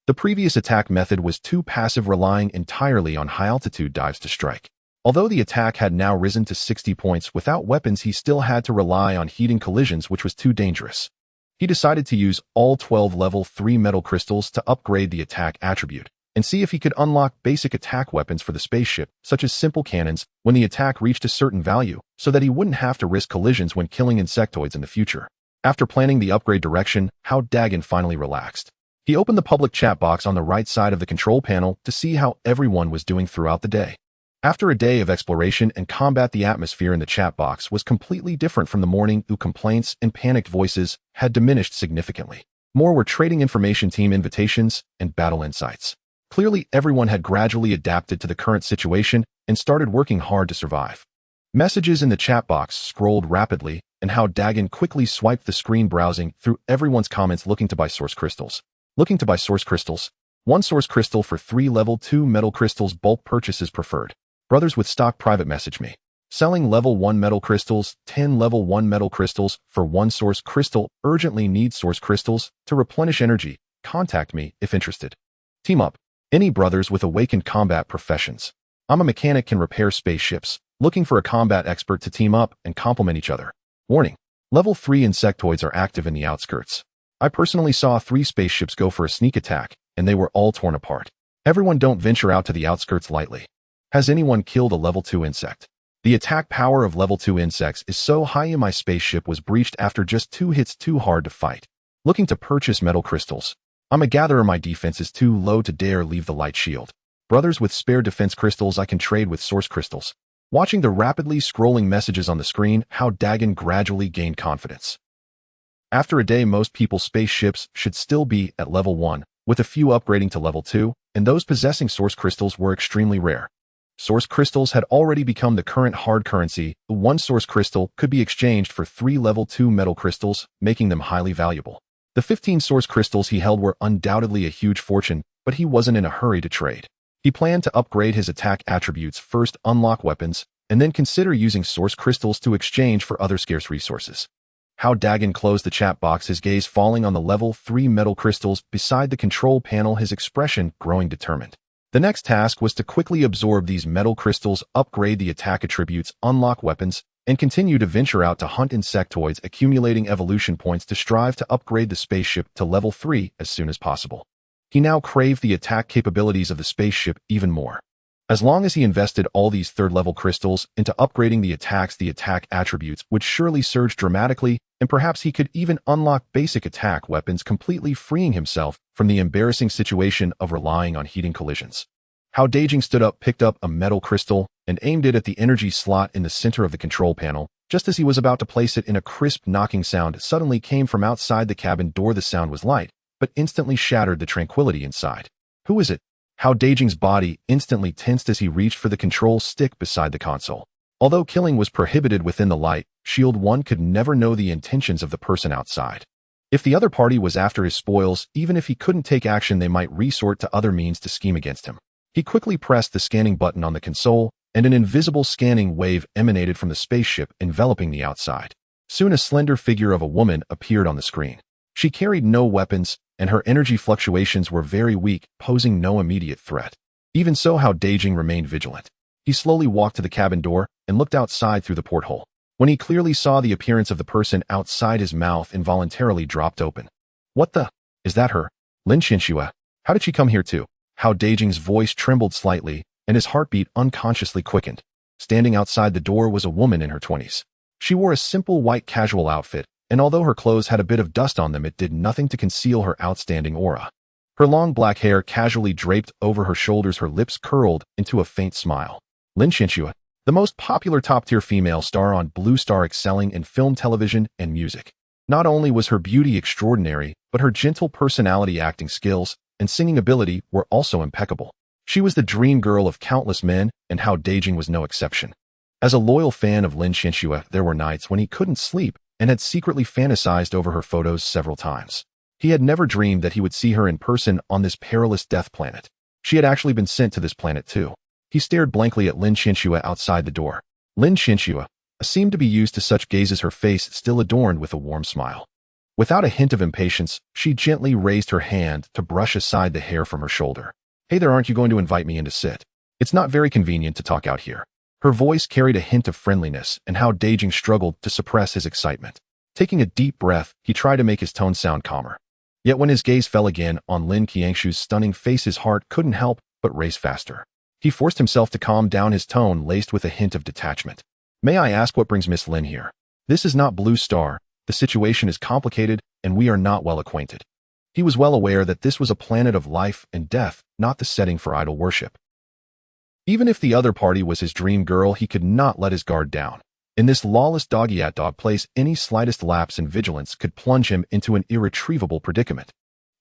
S1: The previous attack method was too passive, relying entirely on high-altitude dives to strike. Although the attack had now risen to 60 points, without weapons he still had to rely on heating collisions, which was too dangerous. He decided to use all 12 Level 3 metal crystals to upgrade the attack attribute, and see if he could unlock basic attack weapons for the spaceship, such as simple cannons, when the attack reached a certain value, so that he wouldn't have to risk collisions when killing insectoids in the future. After planning the upgrade direction, Hao Dageng finally relaxed. He opened the public chat box on the right side of the control panel to see how everyone was doing throughout the day. After a day of exploration and combat, the atmosphere in the chat box was completely different from the morning. Complaints and panicked voices had diminished significantly. More were trading information, team invitations, and battle insights. Clearly, everyone had gradually adapted to the current situation and started working hard to survive. Messages in the chat box scrolled rapidly, and Hao Dageng quickly swiped the screen, browsing through everyone's comments, looking to buy source crystals. Looking to buy source crystals. 1 source crystal for 3 Level 2 metal crystals. Bulk purchases preferred. Brothers with stock private message me. Selling Level 1 metal crystals. 10 Level 1 metal crystals for 1 source crystal. Urgently need source crystals to replenish energy. Contact me if interested. Team up. Any brothers with awakened combat professions. I'm a mechanic, can repair spaceships. Looking for a combat expert to team up and complement each other. Warning. Level 3 insectoids are active in the outskirts. I personally saw 3 spaceships go for a sneak attack, and they were all torn apart. Everyone don't venture out to the outskirts lightly. Has anyone killed a Level 2 insect? The attack power of Level 2 insects is so high, my spaceship was breached after just 2 hits, too hard to fight. Looking to purchase metal crystals. I'm a gatherer, my defense is too low to dare leave the light shield. Brothers with spare defense crystals, I can trade with source crystals. Watching the rapidly scrolling messages on the screen, Hao Dageng gradually gained confidence. After a day, most people's spaceships should still be at Level 1, with a few upgrading to Level 2, and those possessing source crystals were extremely rare. Source crystals had already become the current hard currency. 1 source crystal could be exchanged for 3 Level 2 metal crystals, making them highly valuable. The 15 source crystals he held were undoubtedly a huge fortune, but he wasn't in a hurry to trade. He planned to upgrade his attack attributes first, unlock weapons, and then consider using source crystals to exchange for other scarce resources. Hao Dageng closed the chat box, his gaze falling on the Level 3 metal crystals beside the control panel, his expression growing determined. The next task was to quickly absorb these metal crystals, upgrade the attack attributes, unlock weapons, and continue to venture out to hunt insectoids, accumulating evolution points to strive to upgrade the spaceship to Level 3 as soon as possible. He now craved the attack capabilities of the spaceship even more. As long as he invested all these third-level crystals into upgrading the attack attributes would surely surge dramatically, and perhaps he could even unlock basic attack weapons, completely freeing himself from the embarrassing situation of relying on heating collisions. Hao Dageng stood up, picked up a metal crystal, and aimed it at the energy slot in the center of the control panel. Just as he was about to place it, a crisp knocking sound suddenly came from outside the cabin door. The sound was light, but instantly shattered the tranquility inside. Who is it? Hao Dageng's body instantly tensed as he reached for the control stick beside the console. Although killing was prohibited within the light shield, one could never know the intentions of the person outside. If the other party was after his spoils, even if he couldn't take action, they might resort to other means to scheme against him. He quickly pressed the scanning button on the console, and an invisible scanning wave emanated from the spaceship, enveloping the outside. Soon a slender figure of a woman appeared on the screen. She carried no weapons, and her energy fluctuations were very weak, posing no immediate threat. Even so, Hao Dageng remained vigilant. He slowly walked to the cabin door and looked outside through the porthole. When he clearly saw the appearance of the person outside, his mouth involuntarily dropped open. What the? Is that her? Lin Qianxue? How did she come here too? Hao Dageng's voice trembled slightly, and his heartbeat unconsciously quickened. Standing outside the door was a woman in her 20s. She wore a simple white casual outfit, and although her clothes had a bit of dust on them, it did nothing to conceal her outstanding aura. Her long black hair casually draped over her shoulders, her lips curled into a faint smile. Lin Qianxue, the most popular top-tier female star on Blue Star, excelling in film, television, and music. Not only was her beauty extraordinary, but her gentle personality, acting skills, and singing ability were also impeccable. She was the dream girl of countless men, and Hao Dageng was no exception. As a loyal fan of Lin Qianxue, there were nights when he couldn't sleep and had secretly fantasized over her photos several times. He had never dreamed that he would see her in person on this perilous death planet. She had actually been sent to this planet too. He stared blankly at Lin Qianxue outside the door. Lin Qianxue seemed to be used to such gazes, her face still adorned with a warm smile. Without a hint of impatience, she gently raised her hand to brush aside the hair from her shoulder. Hey there, aren't you going to invite me in to sit? It's not very convenient to talk out here. Her voice carried a hint of friendliness, and Hao Dageng struggled to suppress his excitement. Taking a deep breath, he tried to make his tone sound calmer. Yet when his gaze fell again on Lin Qianxue's stunning face, his heart couldn't help but race faster. He forced himself to calm down, his tone laced with a hint of detachment. May I ask what brings Miss Lin here? This is not Blue Star. The situation is complicated, and we are not well acquainted. He was well aware that this was a planet of life and death, not the setting for idol worship. Even if the other party was his dream girl, he could not let his guard down. In this lawless dog-eat-dog place, any slightest lapse in vigilance could plunge him into an irretrievable predicament.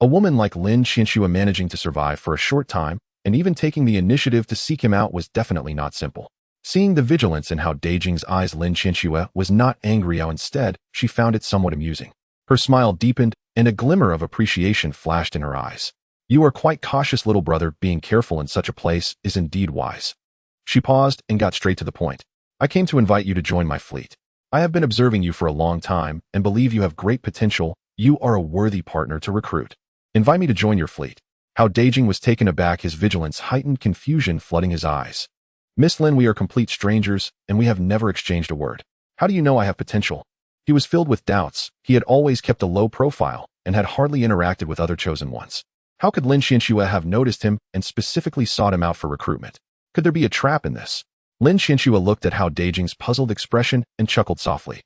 S1: A woman like Lin Qianxue managing to survive for a short time, and even taking the initiative to seek him out, was definitely not simple. Seeing the vigilance in Hao Dageng's eyes, Lin Qianxue was not angry. Instead, she found it somewhat amusing. Her smile deepened, and a glimmer of appreciation flashed in her eyes. You are quite cautious, little brother. Being careful in such a place is indeed wise. She paused and got straight to the point. I came to invite you to join my fleet. I have been observing you for a long time and believe you have great potential. You are a worthy partner to recruit. Invite me to join your fleet. Hao Dageng was taken aback, his vigilance heightened, confusion flooding his eyes. Miss Lin, we are complete strangers, and we have never exchanged a word. How do you know I have potential? He was filled with doubts. He had always kept a low profile and had hardly interacted with other chosen ones. How could Lin Qianxue have noticed him and specifically sought him out for recruitment? Could there be a trap in this? Lin Qianxue looked at Hao Dageng's puzzled expression and chuckled softly.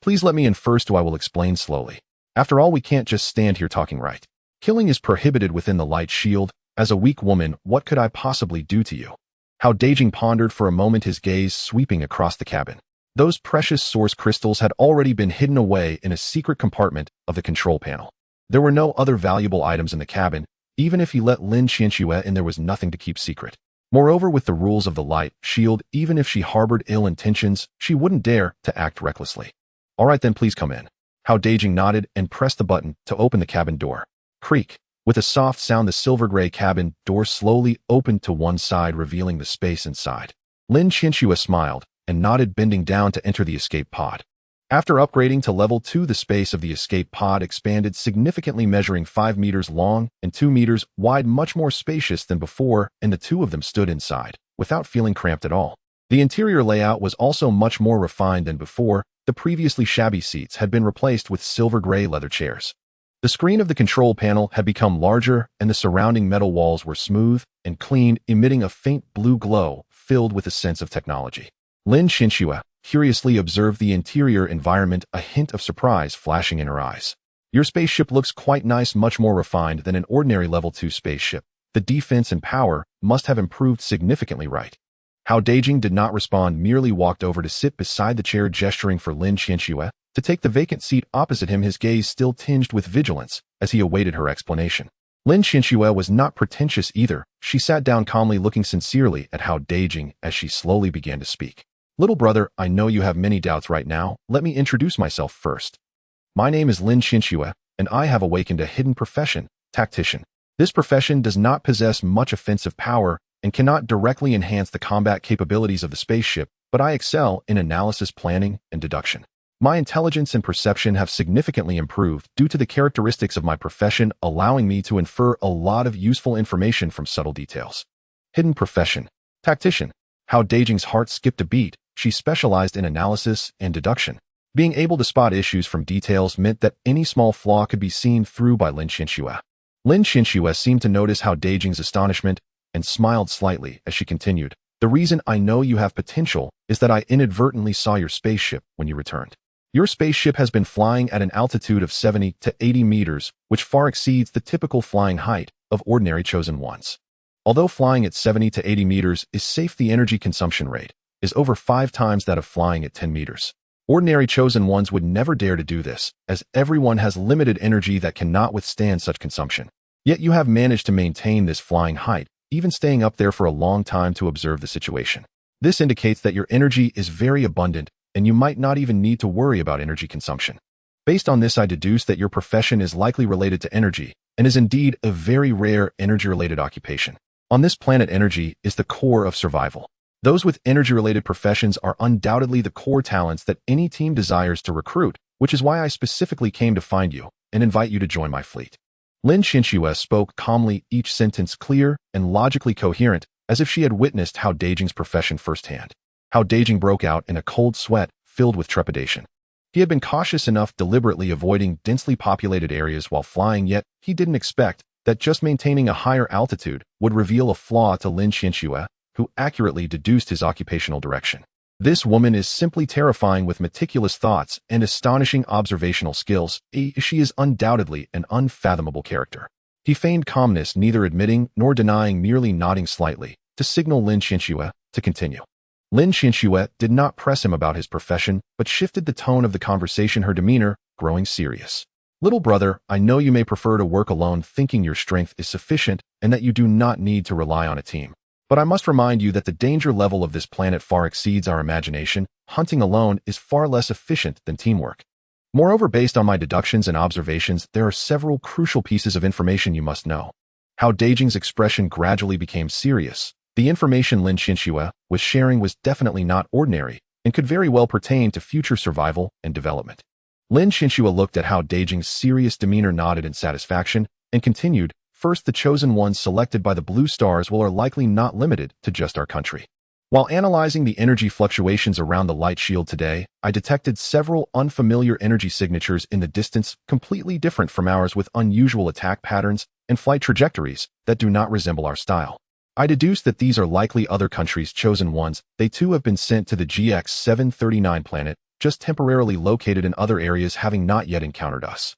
S1: Please let me in first, I will explain slowly. After all, we can't just stand here talking, right? Killing is prohibited within the light shield. As a weak woman, what could I possibly do to you? Hao Dageng pondered for a moment, his gaze sweeping across the cabin. Those precious source crystals had already been hidden away in a secret compartment of the control panel. There were no other valuable items in the cabin. Even if he let Lin Qianxue in, there was nothing to keep secret. Moreover, with the rules of the light shield, even if she harbored ill intentions, she wouldn't dare to act recklessly. All right then, please come in. Hao Dageng nodded and pressed the button to open the cabin door. Creak. With a soft sound, the silver gray cabin door slowly opened to one side, revealing the space inside. Lin Qianxue smiled and nodded, bending down to enter the escape pod. After upgrading to level 2, the space of the escape pod expanded significantly, measuring 5 meters long and 2 meters wide, much more spacious than before, and the two of them stood inside, without feeling cramped at all. The interior layout was also much more refined than before. The previously shabby seats had been replaced with silver gray leather chairs. The screen of the control panel had become larger, and the surrounding metal walls were smooth and clean, emitting a faint blue glow filled with a sense of technology. Lin Qianxue curiously observed the interior environment, a hint of surprise flashing in her eyes. Your spaceship looks quite nice, much more refined than an ordinary level 2 spaceship. The defense and power must have improved significantly, right? Hao Dageng did not respond, merely walked over to sit beside the chair, gesturing for Lin Qianxue to take the vacant seat opposite him, his gaze still tinged with vigilance as he awaited her explanation. Lin Qianxue was not pretentious either. She sat down calmly, looking sincerely at Hao Dageng as she slowly began to speak. Little brother, I know you have many doubts right now. Let me introduce myself first. My name is Lin Xinxue, and I have awakened a hidden profession, tactician. This profession does not possess much offensive power and cannot directly enhance the combat capabilities of the spaceship, but I excel in analysis, planning, and deduction. My intelligence and perception have significantly improved due to the characteristics of my profession, allowing me to infer a lot of useful information from subtle details. Hidden profession, tactician. Hao Dageng's heart skipped a beat. She specialized in analysis and deduction. Being able to spot issues from details meant that any small flaw could be seen through by Lin Xinxue. Lin Xinxue seemed to notice Hao Dageng's astonishment and smiled slightly as she continued. The reason I know you have potential is that I inadvertently saw your spaceship when you returned. Your spaceship has been flying at an altitude of 70 to 80 meters, which far exceeds the typical flying height of ordinary chosen ones. Although flying at 70 to 80 meters is safe, the energy consumption rate is over 5 times that of flying at 10 meters. Ordinary chosen ones would never dare to do this, as everyone has limited energy that cannot withstand such consumption. Yet you have managed to maintain this flying height, even staying up there for a long time to observe the situation. This indicates that your energy is very abundant, and you might not even need to worry about energy consumption. Based on this, I deduce that your profession is likely related to energy, and is indeed a very rare energy-related occupation. On this planet, energy is the core of survival. Those with energy-related professions are undoubtedly the core talents that any team desires to recruit, which is why I specifically came to find you and invite you to join my fleet. Lin Xinxue spoke calmly, each sentence clear and logically coherent, as if she had witnessed Hao Dageng's profession firsthand. Hao Dageng broke out in a cold sweat, filled with trepidation. He had been cautious enough, deliberately avoiding densely populated areas while flying, yet he didn't expect that just maintaining a higher altitude would reveal a flaw to Lin Xinxue, who accurately deduced his occupational direction. This woman is simply terrifying with meticulous thoughts and astonishing observational skills. She is undoubtedly an unfathomable character. He feigned calmness, neither admitting nor denying, merely nodding slightly to signal Lin Xinxue to continue. Lin Xinxue did not press him about his profession, but shifted the tone of the conversation, her demeanor growing serious. Little brother, I know you may prefer to work alone, thinking your strength is sufficient and that you do not need to rely on a team. But I must remind you that the danger level of this planet far exceeds our imagination. Hunting alone is far less efficient than teamwork. Moreover, based on my deductions and observations, there are several crucial pieces of information you must know. Hao Dageng's expression gradually became serious. The information Lin Xinxue was sharing was definitely not ordinary and could very well pertain to future survival and development. Lin Xinxue looked at Hao Dageng's serious demeanor, nodded in satisfaction, and continued. First, the chosen ones selected by the blue stars are likely not limited to just our country. While analyzing the energy fluctuations around the light shield today, I detected several unfamiliar energy signatures in the distance, completely different from ours, with unusual attack patterns and flight trajectories that do not resemble our style. I deduced that these are likely other countries' chosen ones. They too have been sent to the GX-739 planet, just temporarily located in other areas, having not yet encountered us.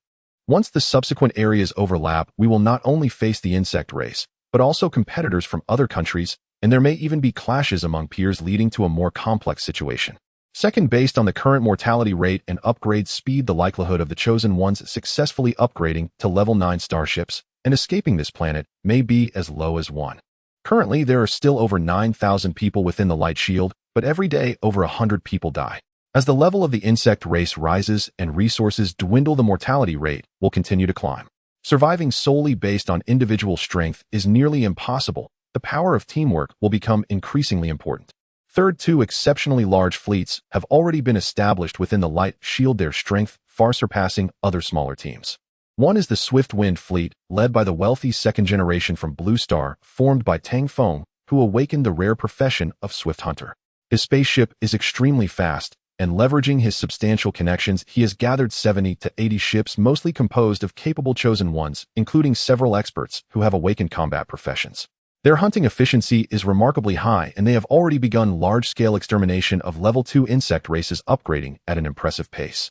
S1: Once the subsequent areas overlap, we will not only face the insect race, but also competitors from other countries, and there may even be clashes among peers, leading to a more complex situation. Second, based on the current mortality rate and upgrade speed, the likelihood of the chosen ones successfully upgrading to level 9 starships and escaping this planet may be as low as 1. Currently, there are still over 9,000 people within the light shield, but every day over 100 people die. As the level of the insect race rises and resources dwindle, the mortality rate will continue to climb. Surviving solely based on individual strength is nearly impossible. The power of teamwork will become increasingly important. Third, 2 exceptionally large fleets have already been established within the light shield, their strength far surpassing other smaller teams. One is the Swift Wind Fleet, led by the wealthy second generation from Blue Star, formed by Tang Feng, who awakened the rare profession of Swift Hunter. His spaceship is extremely fast, and leveraging his substantial connections, he has gathered 70 to 80 ships, mostly composed of capable chosen ones, including several experts who have awakened combat professions. Their hunting efficiency is remarkably high, and they have already begun large-scale extermination of level 2 insect races, upgrading at an impressive pace.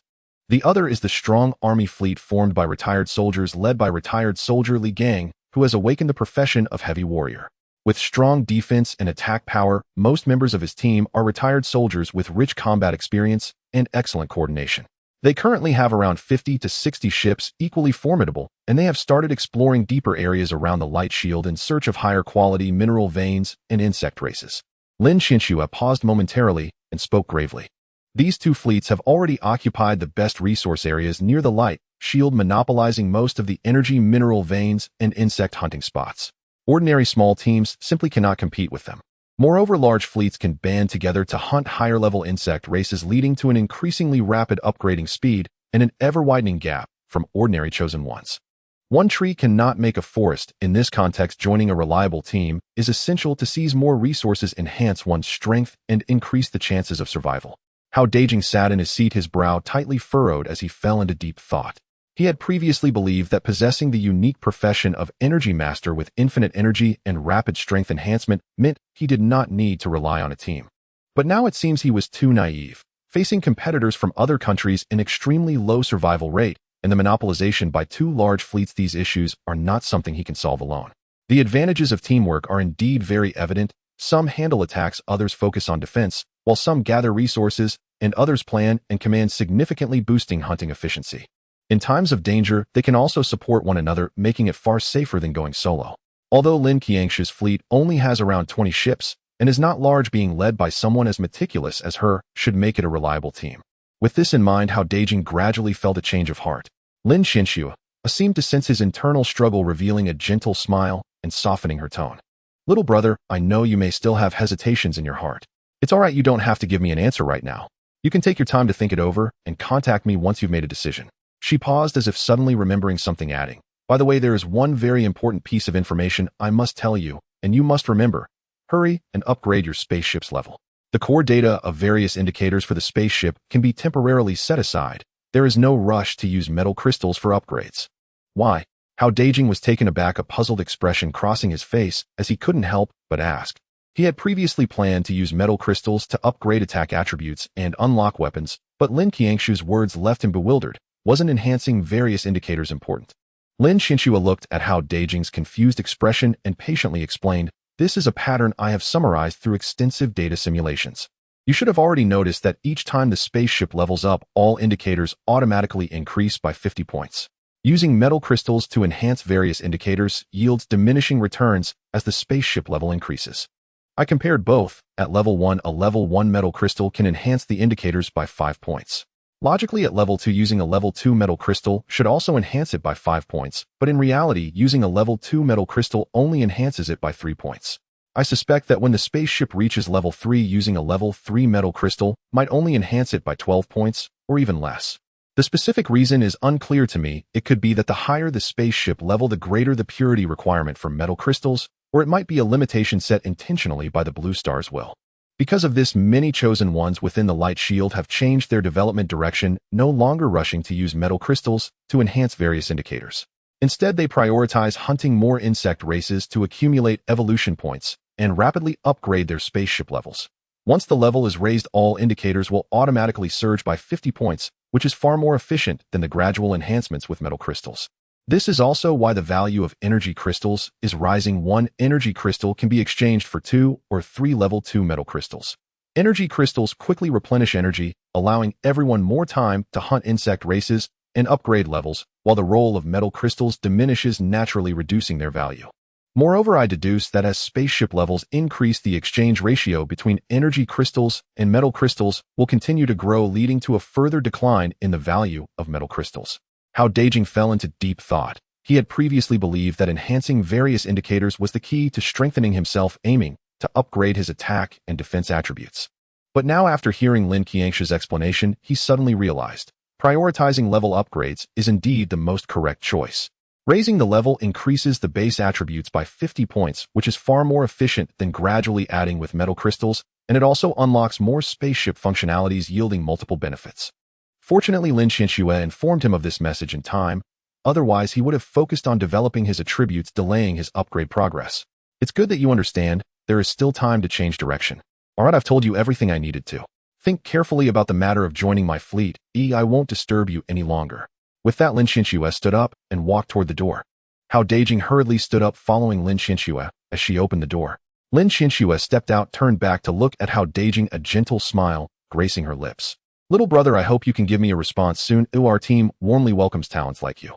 S1: The other is the strong army fleet formed by retired soldiers, led by retired soldier Li Gang, who has awakened the profession of heavy warrior. With strong defense and attack power, most members of his team are retired soldiers with rich combat experience and excellent coordination. They currently have around 50 to 60 ships, equally formidable, and they have started exploring deeper areas around the light shield in search of higher quality mineral veins and insect races. Lin Xinxue paused momentarily, and spoke gravely. These two fleets have already occupied the best resource areas near the light shield, monopolizing most of the energy mineral veins and insect hunting spots. Ordinary small teams simply cannot compete with them. Moreover, large fleets can band together to hunt higher-level insect races, leading to an increasingly rapid upgrading speed and an ever-widening gap from ordinary chosen ones. One tree cannot make a forest. In this context, joining a reliable team is essential to seize more resources, enhance one's strength, and increase the chances of survival. Hao Dageng sat in his seat, his brow tightly furrowed as he fell into deep thought. He had previously believed that possessing the unique profession of Energy Master with infinite energy and rapid strength enhancement meant he did not need to rely on a team. But now it seems he was too naive. Facing competitors from other countries, an extremely low survival rate, and the monopolization by two large fleets, these issues are not something he can solve alone. The advantages of teamwork are indeed very evident. Some handle attacks, others focus on defense, while some gather resources, and others plan and command, significantly boosting hunting efficiency. In times of danger, they can also support one another, making it far safer than going solo. Although Lin Qiangshu's fleet only has around 20 ships and is not large, being led by someone as meticulous as her should make it a reliable team. With this in mind, Hao Dageng gradually felt a change of heart. Lin Qiangshu seemed to sense his internal struggle, revealing a gentle smile and softening her tone. "Little brother, I know you may still have hesitations in your heart. It's all right, you don't have to give me an answer right now. You can take your time to think it over and contact me once you've made a decision." She paused as if suddenly remembering something, adding, "By the way, there is one very important piece of information I must tell you, and you must remember. Hurry and upgrade your spaceship's level. The core data of various indicators for the spaceship can be temporarily set aside. There is no rush to use metal crystals for upgrades." "Why?" Hao Dageng was taken aback, a puzzled expression crossing his face as he couldn't help but ask. He had previously planned to use metal crystals to upgrade attack attributes and unlock weapons, but Lin Qiangshu's words left him bewildered. Wasn't enhancing various indicators important? Lin Qiangshu looked at Hao Dageng's confused expression and patiently explained, "This is a pattern I have summarized through extensive data simulations. You should have already noticed that each time the spaceship levels up, all indicators automatically increase by 50 points. Using metal crystals to enhance various indicators yields diminishing returns as the spaceship level increases. I compared both. At level 1, a level 1 metal crystal can enhance the indicators by 5 points. Logically, at level 2, using a level 2 metal crystal should also enhance it by 5 points, but in reality, using a level 2 metal crystal only enhances it by 3 points. I suspect that when the spaceship reaches level 3, using a level 3 metal crystal might only enhance it by 12 points, or even less. The specific reason is unclear to me. It could be that the higher the spaceship level, the greater the purity requirement for metal crystals, or it might be a limitation set intentionally by the Blue Star's will. Because of this, many chosen ones within the Light Shield have changed their development direction, no longer rushing to use metal crystals to enhance various indicators. Instead, they prioritize hunting more insect races to accumulate evolution points and rapidly upgrade their spaceship levels. Once the level is raised, all indicators will automatically surge by 50 points, which is far more efficient than the gradual enhancements with metal crystals. This is also why the value of energy crystals is rising. One energy crystal can be exchanged for 2 or 3 level 2 metal crystals. Energy crystals quickly replenish energy, allowing everyone more time to hunt insect races and upgrade levels, while the role of metal crystals diminishes, naturally reducing their value. Moreover, I deduce that as spaceship levels increase, the exchange ratio between energy crystals and metal crystals will continue to grow, leading to a further decline in the value of metal crystals. Hao Dageng fell into deep thought. He had previously believed that enhancing various indicators was the key to strengthening himself, aiming to upgrade his attack and defense attributes. But now, after hearing Lin Qiangshu's explanation, he suddenly realized prioritizing level upgrades is indeed the most correct choice. Raising the level increases the base attributes by 50 points, which is far more efficient than gradually adding with metal crystals, and it also unlocks more spaceship functionalities, yielding multiple benefits. Fortunately, Lin Qiangshu informed him of this message in time. Otherwise, he would have focused on developing his attributes, delaying his upgrade progress. "It's good that you understand. There is still time to change direction. Alright, I've told you everything I needed to. Think carefully about the matter of joining my fleet. I won't disturb you any longer." With that, Lin Qiangshu stood up and walked toward the door. Hao Dageng hurriedly stood up, following Lin Qiangshu as she opened the door. Lin Qiangshu stepped out, turned back to look at Hao Dageng, a gentle smile gracing her lips. "Little brother, I hope you can give me a response soon. Our team warmly welcomes talents like you.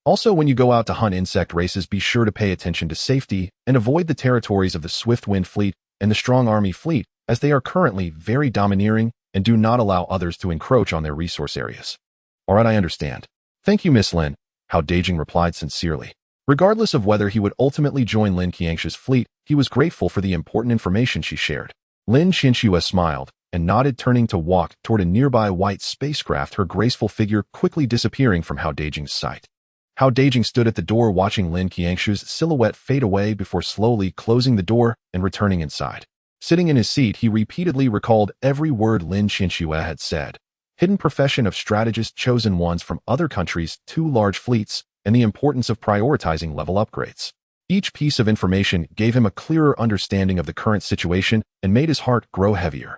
S1: Also, when you go out to hunt insect races, be sure to pay attention to safety and avoid the territories of the Swift Wind Fleet and the strong army fleet, as they are currently very domineering and do not allow others to encroach on their resource areas. Alright, I understand. Thank you, Miss Lin, Hao Dageng replied sincerely. Regardless of whether he would ultimately join Lin Qiangshu's fleet, he was grateful for the important information she shared. Lin Qianxue smiled and nodded, turning to walk toward a nearby white spacecraft, her graceful figure quickly disappearing from Hao Dageng's sight. Hao Dageng stood at the door watching Lin Qiangshu's silhouette fade away before slowly closing the door and returning inside. Sitting in his seat, he repeatedly recalled every word Lin Qianxue had said. Hidden profession of strategist, chosen ones from other countries, 2 large fleets, and the importance of prioritizing level upgrades. Each piece of information gave him a clearer understanding of the current situation and made his heart grow heavier.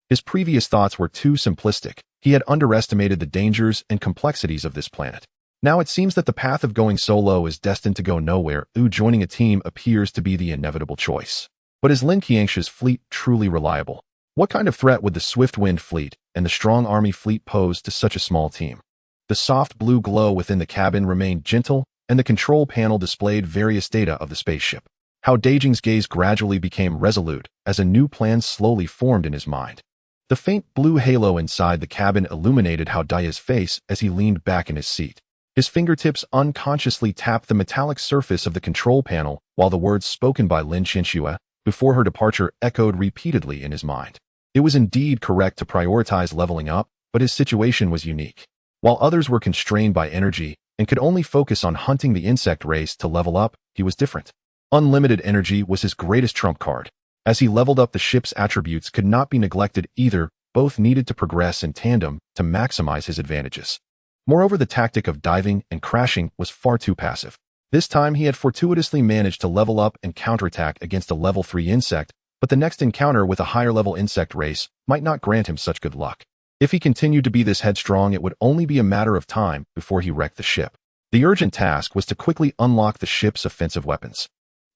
S1: His previous thoughts were too simplistic. He had underestimated the dangers and complexities of this planet. Now it seems that the path of going solo is destined to go nowhere. Joining a team appears to be the inevitable choice. But is Lin Qiangshu's fleet truly reliable? What kind of threat would the Swift Wind fleet and the strong army fleet pose to such a small team? The soft blue glow within the cabin remained gentle, and the control panel displayed various data of the spaceship. Hao Dageng's gaze gradually became resolute as a new plan slowly formed in his mind. The faint blue halo inside the cabin illuminated Hao Dage's face as he leaned back in his seat. His fingertips unconsciously tapped the metallic surface of the control panel while the words spoken by Lin Qianxue before her departure echoed repeatedly in his mind. It was indeed correct to prioritize leveling up, but his situation was unique. While others were constrained by energy and could only focus on hunting the insect race to level up, he was different. Unlimited energy was his greatest trump card. As he leveled up, the ship's attributes could not be neglected either. Both needed to progress in tandem to maximize his advantages. Moreover, the tactic of diving and crashing was far too passive. This time he had fortuitously managed to level up and counterattack against a level 3 insect, but the next encounter with a higher-level insect race might not grant him such good luck. If he continued to be this headstrong, it would only be a matter of time before he wrecked the ship. The urgent task was to quickly unlock the ship's offensive weapons.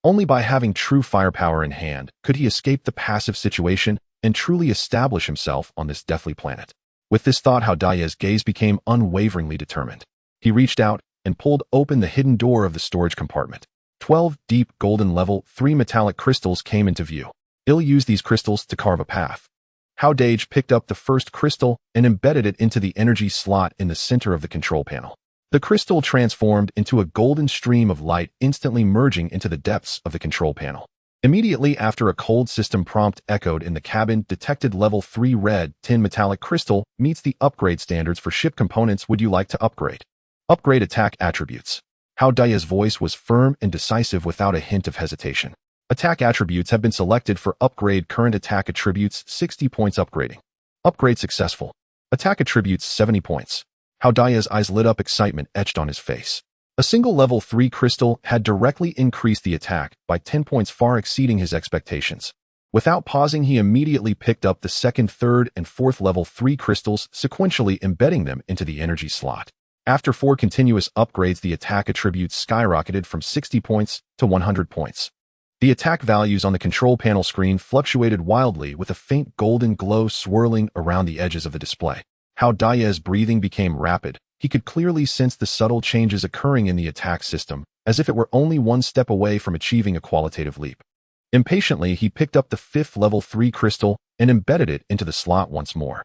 S1: Only by having true firepower in hand could he escape the passive situation and truly establish himself on this deathly planet. With this thought, Hao Dage's gaze became unwaveringly determined. He reached out and pulled open the hidden door of the storage compartment. 12 deep golden level 3 metallic crystals came into view. He'll use these crystals to carve a path. Hao Dage picked up the first crystal and embedded it into the energy slot in the center of the control panel. The crystal transformed into a golden stream of light, instantly merging into the depths of the control panel. Immediately after, a cold system prompt echoed in the cabin. Detected level 3 red tin metallic crystal meets the upgrade standards for ship components. Would you like to upgrade? Upgrade attack attributes. Hao Dage's voice was firm and decisive without a hint of hesitation. Attack attributes have been selected for upgrade. Current attack attributes 60 points upgrading. Upgrade successful. Attack attributes 70 points. Hao Dage's eyes lit up, excitement etched on his face. A single level 3 crystal had directly increased the attack by 10 points, far exceeding his expectations. Without pausing, he immediately picked up the second, third, and fourth level 3 crystals, sequentially embedding them into the energy slot. After 4 continuous upgrades, the attack attributes skyrocketed from 60 points to 100 points. The attack values on the control panel screen fluctuated wildly, with a faint golden glow swirling around the edges of the display. Hao Dage's breathing became rapid. He could clearly sense the subtle changes occurring in the attack system, as if it were only one step away from achieving a qualitative leap. Impatiently, he picked up the 5th level 3 crystal and embedded it into the slot once more.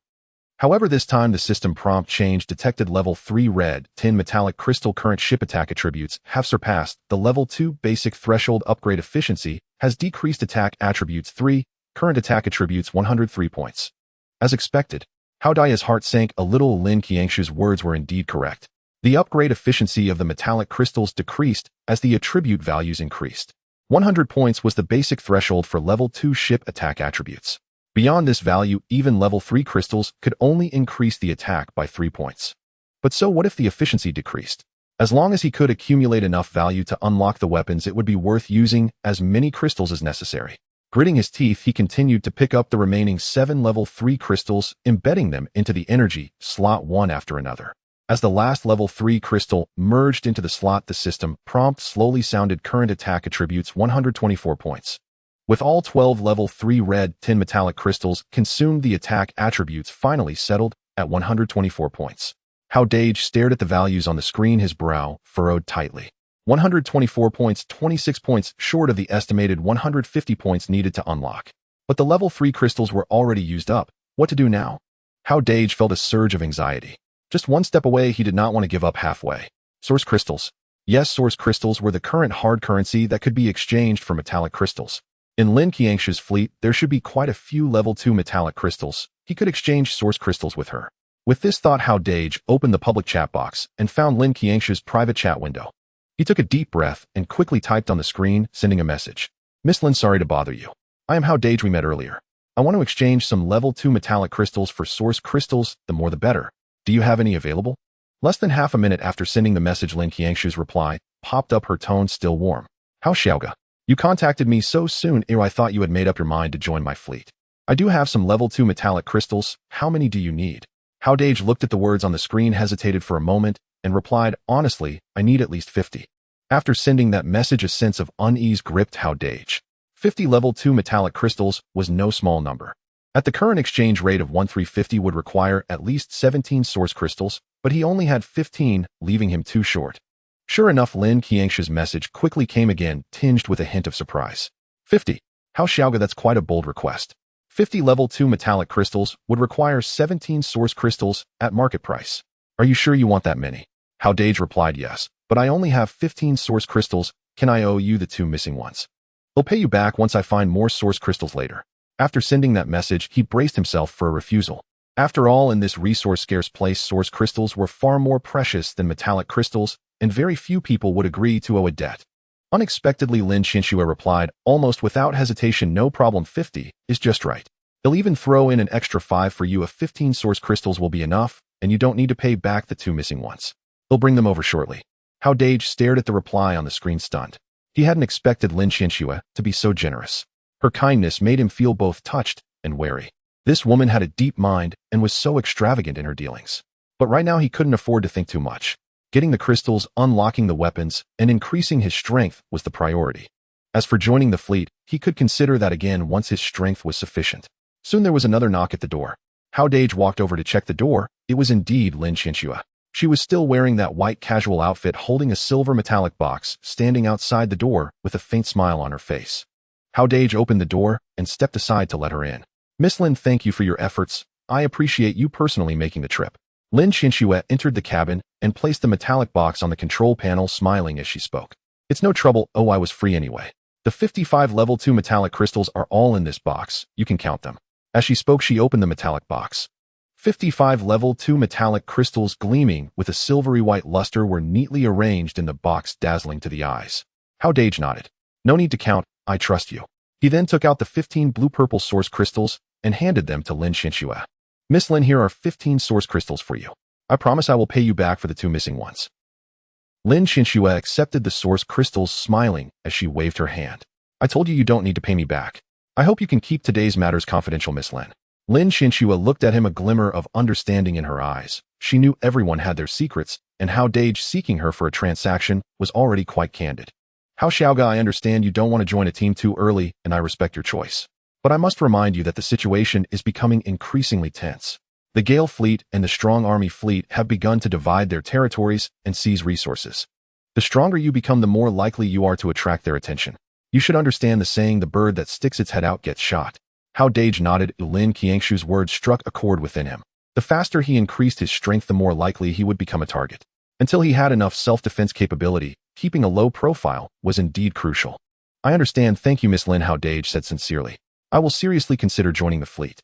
S1: However, this time the system prompt changed. Detected level 3 red tin metallic crystal. Current ship attack attributes have surpassed the level 2 basic threshold. Upgrade efficiency has decreased attack attributes 3. Current attack attributes 103 points. As expected, Hao Dage's heart sank a little. Lin Qiangshu's words were indeed correct. The upgrade efficiency of the metallic crystals decreased as the attribute values increased. 100 points was the basic threshold for level 2 ship attack attributes. Beyond this value, even level 3 crystals could only increase the attack by 3 points. But so what if the efficiency decreased? As long as he could accumulate enough value to unlock the weapons, it would be worth using as many crystals as necessary. Gritting his teeth, he continued to pick up the remaining 7 level 3 crystals, embedding them into the energy slot one after another. As the last level 3 crystal merged into the slot, the system prompt slowly sounded. Current attack attributes 124 points. With all 12 level 3 red tin metallic crystals consumed, the attack attributes finally settled at 124 points. Hao Dage stared at the values on the screen, his brow furrowed tightly. 124 points, 26 points short of the estimated 150 points needed to unlock. But the level 3 crystals were already used up. What to do now? Hao Dageng felt a surge of anxiety. Just one step away, he did not want to give up halfway. Source crystals. Yes, source crystals were the current hard currency that could be exchanged for metallic crystals. In Lin Qiangshu's fleet, there should be quite a few level 2 metallic crystals. He could exchange source crystals with her. With this thought, Hao Dageng opened the public chat box and found Lin Qiangshu's private chat window. He took a deep breath and quickly typed on the screen, sending a message. Miss Lin, sorry to bother you. I am Hao Dageng, we met earlier. I want to exchange some level 2 metallic crystals for source crystals, the more the better. Do you have any available? Less than half a minute after sending the message, Lin Qiangshu's reply popped up, her tone still warm. Hao Xiaoga, you contacted me so soon, I thought you had made up your mind to join my fleet. I do have some level 2 metallic crystals. How many do you need? Hao Dageng looked at the words on the screen, hesitated for a moment, and replied, honestly, I need at least 50. After sending that message, a sense of unease gripped Hao Dageng. 50 level 2 metallic crystals was no small number. At the current exchange rate of 1350 would require at least 17 source crystals, but he only had 15, leaving him too short. Sure enough, Lin Qiangshu's message quickly came again, tinged with a hint of surprise. 50. Hao Xiaoga, that's quite a bold request. 50 level 2 metallic crystals would require 17 source crystals at market price. Are you sure you want that many? Hao Dageng replied, yes, but I only have 15 source crystals. Can I owe you the 2 missing ones? I'll pay you back once I find more source crystals later. After sending that message, he braced himself for a refusal. After all, in this resource-scarce place, source crystals were far more precious than metallic crystals, and very few people would agree to owe a debt. Unexpectedly, Lin Qiangshu replied, almost without hesitation, no problem, 50 is just right. He'll even throw in an extra 5 for you if 15 source crystals will be enough, and you don't need to pay back the 2 missing ones. He'll bring them over shortly. Hao Dageng stared at the reply on the screen, stunned. He hadn't expected Lin Qiangshu to be so generous. Her kindness made him feel both touched and wary. This woman had a deep mind and was so extravagant in her dealings. But right now he couldn't afford to think too much. Getting the crystals, unlocking the weapons, and increasing his strength was the priority. As for joining the fleet, he could consider that again once his strength was sufficient. Soon there was another knock at the door. Hao Dageng walked over to check the door. It was indeed Lin Qiangshu. She was still wearing that white casual outfit, holding a silver metallic box, standing outside the door with a faint smile on her face. Hao Dageng opened the door and stepped aside to let her in. Miss Lin, thank you for your efforts. I appreciate you personally making the trip. Lin Qiangshu entered the cabin and placed the metallic box on the control panel, smiling as she spoke. It's no trouble. Oh, I was free anyway. The 55 level 2 metallic crystals are all in this box. You can count them. As she spoke, she opened the metallic box. 55 level 2 metallic crystals gleaming with a silvery white luster were neatly arranged in the box, dazzling to the eyes. Hao Dageng nodded. No need to count. I trust you. He then took out the 15 blue-purple source crystals and handed them to Lin Qiangshu. Miss Lin, here are 15 source crystals for you. I promise I will pay you back for the 2 missing ones. Lin Qiangshu accepted the source crystals, smiling as she waved her hand. I told you don't need to pay me back. I hope you can keep today's matters confidential, Miss Lin. Lin Qiangshu looked at him, a glimmer of understanding in her eyes. She knew everyone had their secrets, and Hao Dageng seeking her for a transaction was already quite candid. Hao Xiaoga, I understand you don't want to join a team too early, and I respect your choice. But I must remind you that the situation is becoming increasingly tense. The Gale fleet and the Strong Army fleet have begun to divide their territories and seize resources. The stronger you become, the more likely you are to attract their attention. You should understand the saying, the bird that sticks its head out gets shot. Hao Dageng nodded. Lin Qiangshu's words struck a chord within him. The faster he increased his strength, the more likely he would become a target. Until he had enough self-defense capability, keeping a low profile was indeed crucial. I understand. Thank you, Miss Lin, Hao Dageng said sincerely. I will seriously consider joining the fleet.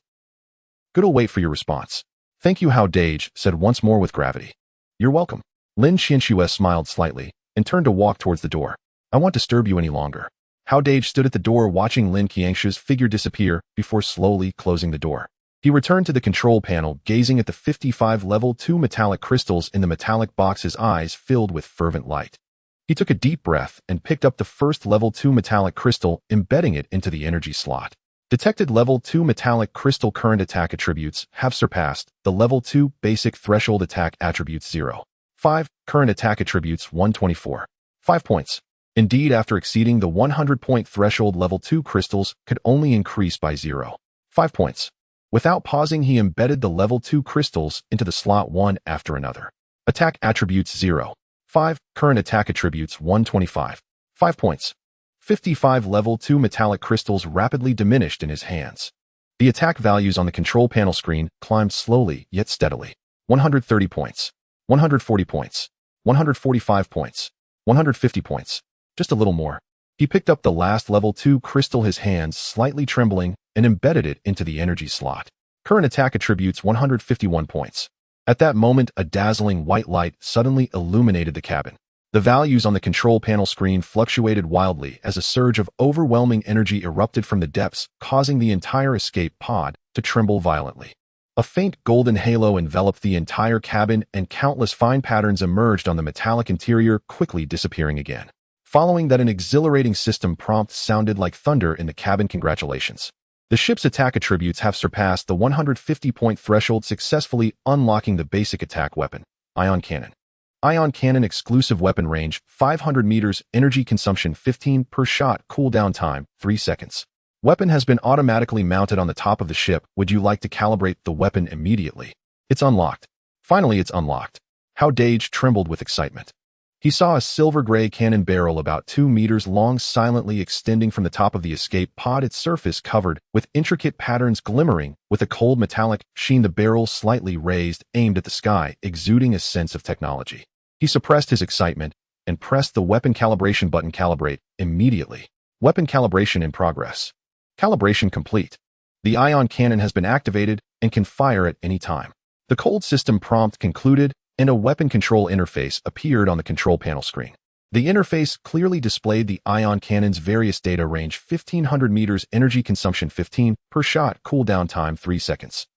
S1: Good, I'll wait for your response. Thank you, Hao Dageng said once more with gravity. You're welcome. Lin Qiangshu smiled slightly and turned to walk towards the door. I won't disturb you any longer. Hao Dageng stood at the door watching Lin Qiangshu's figure disappear before slowly closing the door. He returned to the control panel, gazing at the 55 level 2 metallic crystals in the metallic box, his eyes filled with fervent light. He took a deep breath and picked up the first level 2 metallic crystal, embedding it into the energy slot. Detected level 2 metallic crystal current attack attributes have surpassed the level 2 basic threshold attack attributes 0. 5. Current attack attributes 124. 5 points. Indeed, after exceeding the 100-point threshold, level 2 crystals could only increase by 0. 5 points. Without pausing, he embedded the level 2 crystals into the slot one after another. Attack attributes 0. 5. Current attack attributes 125. 5 points. 55 level 2 metallic crystals rapidly diminished in his hands. The attack values on the control panel screen climbed slowly yet steadily. 130 points. 140 points. 145 points. 150 points. Just a little more. He picked up the last level 2 crystal, his hands slightly trembling, and embedded it into the energy slot. Current attack attributes 151 points. At that moment, a dazzling white light suddenly illuminated the cabin. The values on the control panel screen fluctuated wildly as a surge of overwhelming energy erupted from the depths, causing the entire escape pod to tremble violently. A faint golden halo enveloped the entire cabin, and countless fine patterns emerged on the metallic interior, quickly disappearing again. Following that, an exhilarating system prompt sounded like thunder in the cabin. Congratulations. The ship's attack attributes have surpassed the 150-point threshold, successfully unlocking the basic attack weapon, Ion Cannon. Ion Cannon exclusive weapon range, 500 meters, energy consumption 15 per shot, cooldown time, 3 seconds. Weapon has been automatically mounted on the top of the ship. Would you like to calibrate the weapon immediately? It's unlocked. Finally, it's unlocked. Hao Dageng trembled with excitement. He saw a silver-gray cannon barrel about 2 meters long silently extending from the top of the escape pod, its surface covered with intricate patterns glimmering with a cold metallic sheen. The barrel slightly raised, aimed at the sky, exuding a sense of technology. He suppressed his excitement and pressed the weapon calibration button. Calibrate immediately. Weapon calibration in progress. Calibration complete. The ion cannon has been activated and can fire at any time. The cold system prompt concluded, and a weapon control interface appeared on the control panel screen. The interface clearly displayed the ion cannon's various data range: 1500 meters, energy consumption 15 per shot, cooldown time 3 seconds.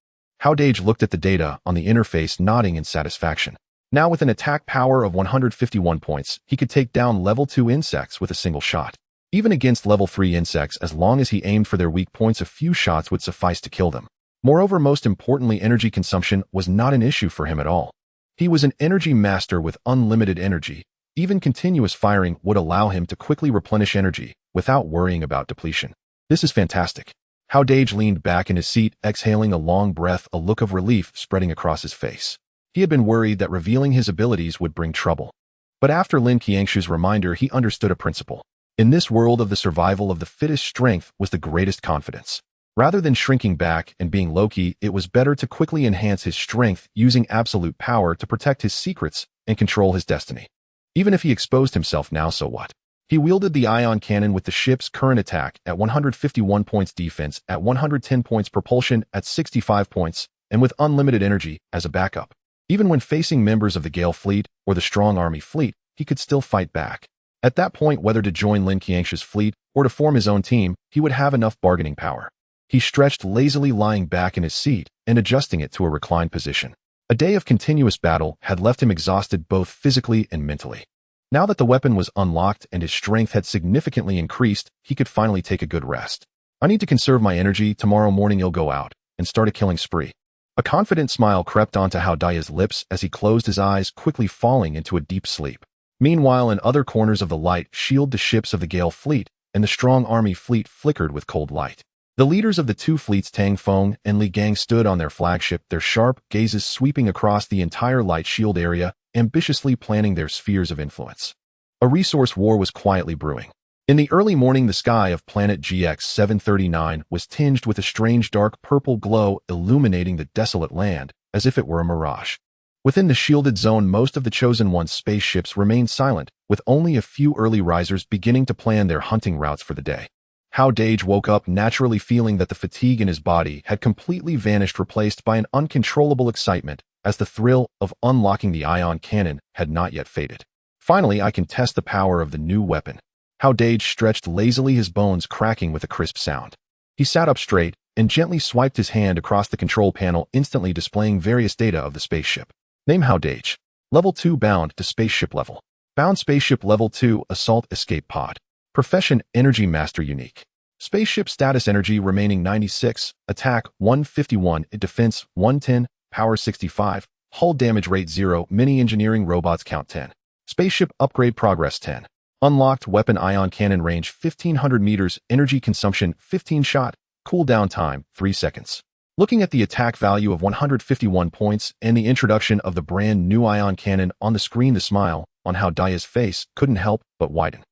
S1: Hao Dageng looked at the data on the interface, nodding in satisfaction. Now, with an attack power of 151 points, he could take down level 2 insects with a single shot. Even against level 3 insects, as long as he aimed for their weak points, a few shots would suffice to kill them. Moreover, most importantly, energy consumption was not an issue for him at all. He was an energy master with unlimited energy. Even continuous firing would allow him to quickly replenish energy without worrying about depletion. This is fantastic. Hao Dageng leaned back in his seat, exhaling a long breath, a look of relief spreading across his face. He had been worried that revealing his abilities would bring trouble. But after Lin Qiangshu's reminder, he understood a principle. In this world of the survival of the fittest, strength was the greatest confidence. Rather than shrinking back and being low-key, it was better to quickly enhance his strength, using absolute power to protect his secrets and control his destiny. Even if he exposed himself now, so what? He wielded the ion cannon with the ship's current attack at 151 points, defense at 110 points, propulsion at 65 points, and with unlimited energy as a backup. Even when facing members of the Gale fleet or the strong army fleet, he could still fight back. At that point, whether to join Lin Qiangshu's fleet or to form his own team, he would have enough bargaining power. He stretched lazily, lying back in his seat and adjusting it to a reclined position. A day of continuous battle had left him exhausted both physically and mentally. Now that the weapon was unlocked and his strength had significantly increased, he could finally take a good rest. I need to conserve my energy. Tomorrow morning he'll go out and start a killing spree. A confident smile crept onto Hao Dageng's lips as he closed his eyes, quickly falling into a deep sleep. Meanwhile, in other corners of the light shield, the ships of the Gale fleet and the strong army fleet flickered with cold light. The leaders of the two fleets, Tang Feng and Li Gang, stood on their flagship, their sharp gazes sweeping across the entire light shield area, ambitiously planning their spheres of influence. A resource war was quietly brewing. In the early morning, the sky of planet GX-739 was tinged with a strange dark purple glow, illuminating the desolate land as if it were a mirage. Within the shielded zone, most of the Chosen One's spaceships remained silent, with only a few early risers beginning to plan their hunting routes for the day. Hao Dageng woke up, naturally feeling that the fatigue in his body had completely vanished, replaced by an uncontrollable excitement, as the thrill of unlocking the ion cannon had not yet faded. Finally, I can test the power of the new weapon. Hao Dageng stretched lazily, his bones cracking with a crisp sound. He sat up straight and gently swiped his hand across the control panel, instantly displaying various data of the spaceship. Name: Hao Dageng. Level 2, bound to spaceship level. Bound spaceship level 2, assault escape pod. Profession: Energy Master, unique. Spaceship status: energy remaining 96, attack 151, defense 110, power 65, hull damage rate 0, mini engineering robots count 10. Spaceship upgrade progress 10. Unlocked weapon: ion cannon, range 1500 meters, energy consumption 15 shot, cooldown time 3 seconds. Looking at the attack value of 151 points and the introduction of the brand new ion cannon on the screen, the smile on Hao Dagen's face couldn't help but widen.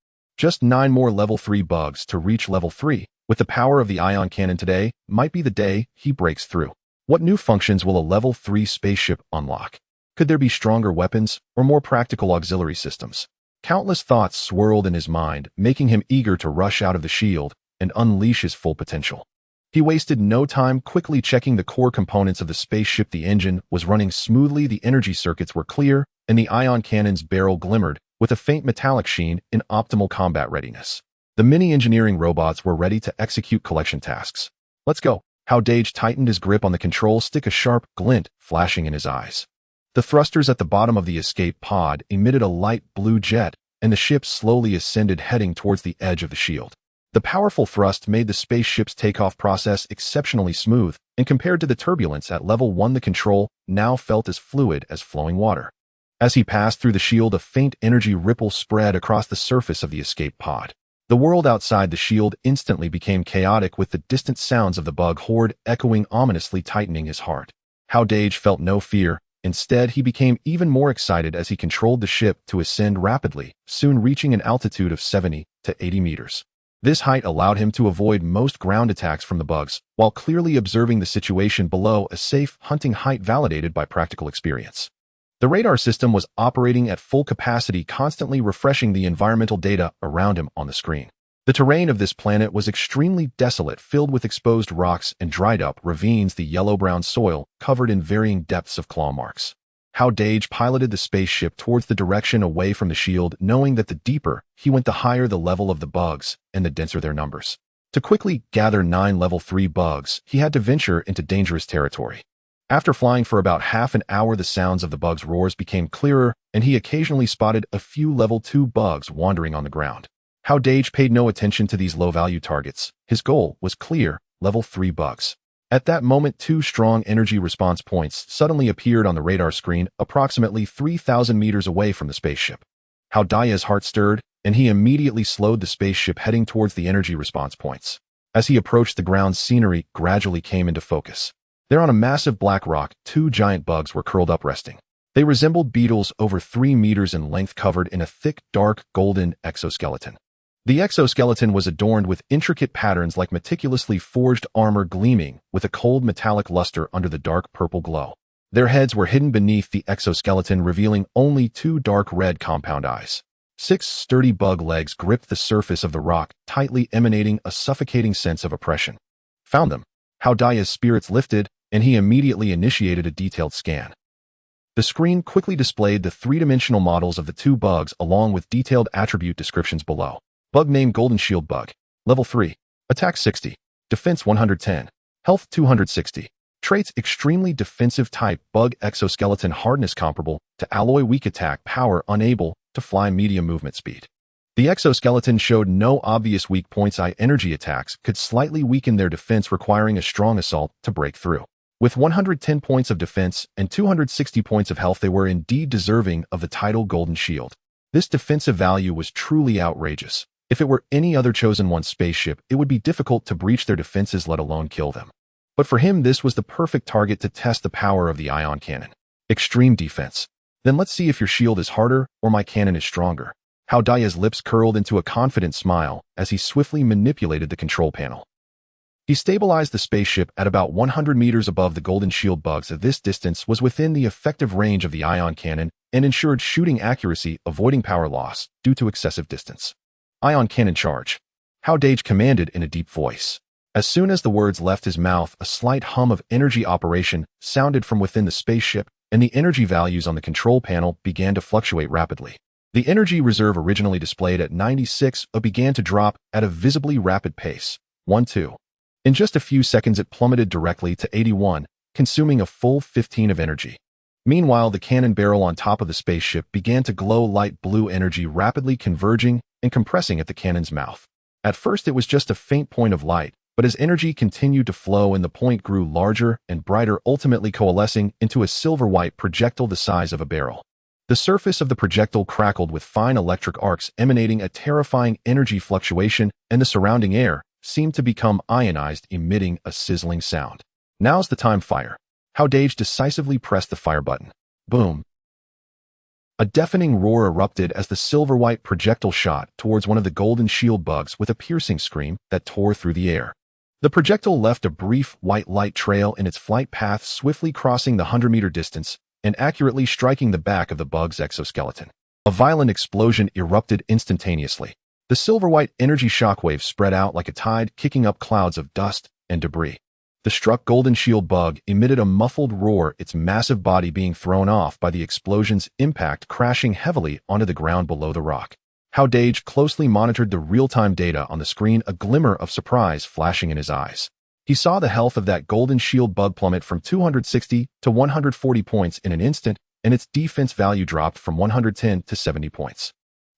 S1: Just 9 more level 3 bugs to reach level 3. With the power of the ion cannon today, might be the day he breaks through. What new functions will a level 3 spaceship unlock? Could there be stronger weapons or more practical auxiliary systems? Countless thoughts swirled in his mind, making him eager to rush out of the shield and unleash his full potential. He wasted no time quickly checking the core components of the spaceship. The engine was running smoothly, the energy circuits were clear, and the ion cannon's barrel glimmered with a faint metallic sheen in optimal combat readiness. The mini-engineering robots were ready to execute collection tasks. Let's go. Hao Dageng tightened his grip on the control stick, a sharp glint flashing in his eyes. The thrusters at the bottom of the escape pod emitted a light blue jet, and the ship slowly ascended, heading towards the edge of the shield. The powerful thrust made the spaceship's takeoff process exceptionally smooth, and compared to the turbulence at level 1, the control now felt as fluid as flowing water. As he passed through the shield, a faint energy ripple spread across the surface of the escape pod. The world outside the shield instantly became chaotic, with the distant sounds of the bug horde echoing ominously, tightening his heart. Hao Dageng felt no fear. Instead, he became even more excited as he controlled the ship to ascend rapidly, soon reaching an altitude of 70 to 80 meters. This height allowed him to avoid most ground attacks from the bugs, while clearly observing the situation below, a safe hunting height validated by practical experience. The radar system was operating at full capacity, constantly refreshing the environmental data around him on the screen. The terrain of this planet was extremely desolate, filled with exposed rocks and dried-up ravines, the yellow-brown soil covered in varying depths of claw marks. Hao Dageng piloted the spaceship towards the direction away from the shield, knowing that the deeper he went, the higher the level of the bugs and the denser their numbers. To quickly gather 9 level 3 bugs, he had to venture into dangerous territory. After flying for about half an hour, the sounds of the bugs' roars became clearer, and he occasionally spotted a few level 2 bugs wandering on the ground. Hao Dageng paid no attention to these low-value targets. His goal was clear: level 3 bugs. At that moment, 2 strong energy response points suddenly appeared on the radar screen, approximately 3,000 meters away from the spaceship. Hao Dageng's heart stirred, and he immediately slowed the spaceship, heading towards the energy response points. As he approached, the ground scenery gradually came into focus. There, on a massive black rock, 2 giant bugs were curled up, resting. They resembled beetles over 3 meters in length, covered in a thick, dark, golden exoskeleton. The exoskeleton was adorned with intricate patterns like meticulously forged armor, gleaming with a cold metallic luster under the dark purple glow. Their heads were hidden beneath the exoskeleton, revealing only 2 dark red compound eyes. 6 sturdy bug legs gripped the surface of the rock, tightly, emanating a suffocating sense of oppression. Found them. Hao Dageng's spirits lifted, and he immediately initiated a detailed scan. The screen quickly displayed the 3-dimensional models of the 2 bugs, along with detailed attribute descriptions below. Bug name: Golden Shield Bug. Level 3. Attack 60. Defense 110. Health 260. Traits: extremely defensive type bug, exoskeleton hardness comparable to alloy, weak attack power, unable to fly, medium movement speed. The exoskeleton showed no obvious weak points. Energy attacks could slightly weaken their defense, requiring a strong assault to break through. With 110 points of defense and 260 points of health, they were indeed deserving of the title Golden Shield. This defensive value was truly outrageous. If it were any other Chosen One spaceship, it would be difficult to breach their defenses, let alone kill them. But for him, this was the perfect target to test the power of the ion cannon. Extreme defense. Then let's see if your shield is harder or my cannon is stronger. Hao Dageng's lips curled into a confident smile as he swiftly manipulated the control panel. He stabilized the spaceship at about 100 meters above the Golden Shield bugs. This distance was within the effective range of the ion cannon and ensured shooting accuracy, avoiding power loss due to excessive distance. Ion cannon charge. Hao Dageng commanded in a deep voice. As soon as the words left his mouth, a slight hum of energy operation sounded from within the spaceship, and the energy values on the control panel began to fluctuate rapidly. The energy reserve, originally displayed at 96, began to drop at a visibly rapid pace. 12. In just a few seconds, it plummeted directly to 81, consuming a full 15 of energy. Meanwhile, the cannon barrel on top of the spaceship began to glow light blue, energy rapidly converging and compressing at the cannon's mouth. At first, it was just a faint point of light, but as energy continued to flow and the point grew larger and brighter, ultimately coalescing into a silver-white projectile the size of a barrel. The surface of the projectile crackled with fine electric arcs, emanating a terrifying energy fluctuation, and the surrounding air seemed to become ionized, emitting a sizzling sound. Now's the time, fire. Hao Dageng decisively pressed the fire button. Boom. A deafening roar erupted as the silver-white projectile shot towards one of the golden shield bugs with a piercing scream that tore through the air. The projectile left a brief white light trail in its flight path, swiftly crossing the 100-meter distance and accurately striking the back of the bug's exoskeleton. A violent explosion erupted instantaneously. The silver-white energy shockwave spread out like a tide, kicking up clouds of dust and debris. The struck golden shield bug emitted a muffled roar, its massive body being thrown off by the explosion's impact, crashing heavily onto the ground below the rock. Hao Dageng closely monitored the real-time data on the screen, a glimmer of surprise flashing in his eyes. He saw the health of that golden shield bug plummet from 260 to 140 points in an instant, and its defense value dropped from 110 to 70 points.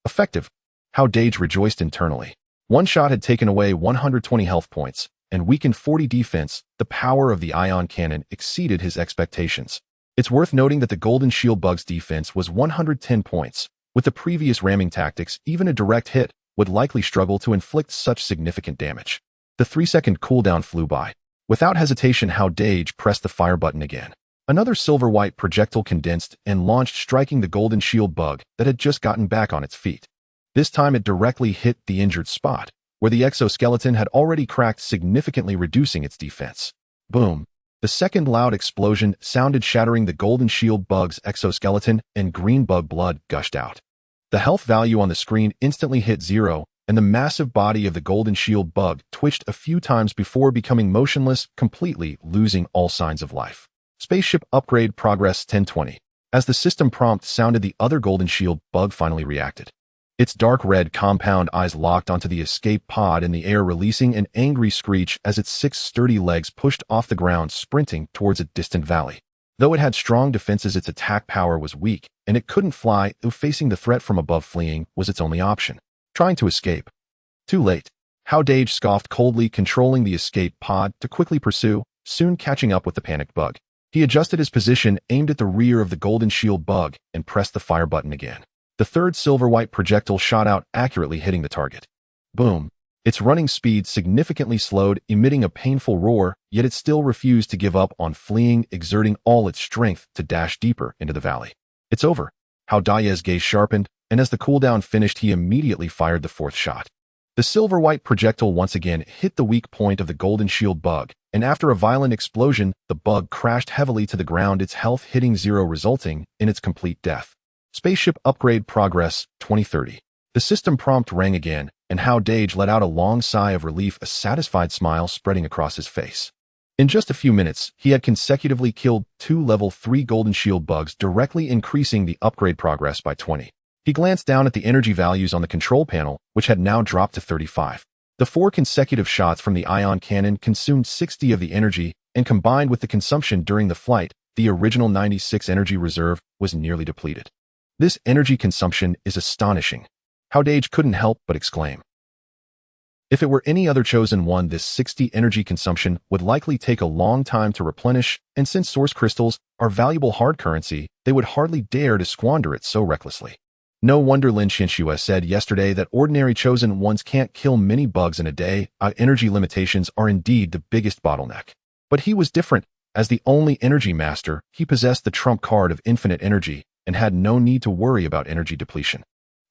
S1: Effective. Hao Dageng rejoiced internally. One shot had taken away 120 health points and weakened 40 defense. The power of the ion cannon exceeded his expectations. It's worth noting that the golden shield bug's defense was 110 points. With the previous ramming tactics, even a direct hit would likely struggle to inflict such significant damage. The 3-second cooldown flew by. Without hesitation, Hao Dageng pressed the fire button again. Another silver-white projectile condensed and launched, striking the golden shield bug that had just gotten back on its feet. This time it directly hit the injured spot, where the exoskeleton had already cracked, significantly reducing its defense. Boom! The second loud explosion sounded, shattering the golden shield bug's exoskeleton, and green bug blood gushed out. The health value on the screen instantly hit 0, and the massive body of the golden shield bug twitched a few times before becoming motionless, completely losing all signs of life. Spaceship upgrade progress 1020. As the system prompt sounded, the other golden shield bug finally reacted. Its dark red compound eyes locked onto the escape pod in the air, releasing an angry screech as its 6 sturdy legs pushed off the ground, sprinting towards a distant valley. Though it had strong defenses, its attack power was weak, and it couldn't fly, though facing the threat from above, fleeing was its only option. Trying to escape. Too late. Hao Dageng scoffed coldly, controlling the escape pod to quickly pursue, soon catching up with the panicked bug. He adjusted his position, aimed at the rear of the golden shield bug, and pressed the fire button again. The third silver-white projectile shot out, accurately hitting the target. Boom! Its running speed significantly slowed, emitting a painful roar, yet it still refused to give up on fleeing, exerting all its strength to dash deeper into the valley. It's over. Hao Dageng's gaze sharpened, and as the cooldown finished, he immediately fired the 4th shot. The silver-white projectile once again hit the weak point of the golden shield bug, and after a violent explosion, the bug crashed heavily to the ground, its health hitting 0, resulting in its complete death. Spaceship upgrade progress 2030. The system prompt rang again, and Hao Dageng let out a long sigh of relief, a satisfied smile spreading across his face. In just a few minutes, he had consecutively killed 2 level 3 golden shield bugs, directly increasing the upgrade progress by 20. He glanced down at the energy values on the control panel, which had now dropped to 35. The 4 consecutive shots from the ion cannon consumed 60 of the energy, and combined with the consumption during the flight, the original 96 energy reserve was nearly depleted. This energy consumption is astonishing. Hao Dageng couldn't help but exclaim. If it were any other chosen one, this 60 energy consumption would likely take a long time to replenish, and since source crystals are valuable hard currency, they would hardly dare to squander it so recklessly. No wonder Lin Xianxue said yesterday that ordinary chosen ones can't kill many bugs in a day. Our energy limitations are indeed the biggest bottleneck. But he was different. As the only energy master, he possessed the trump card of infinite energy, and had no need to worry about energy depletion.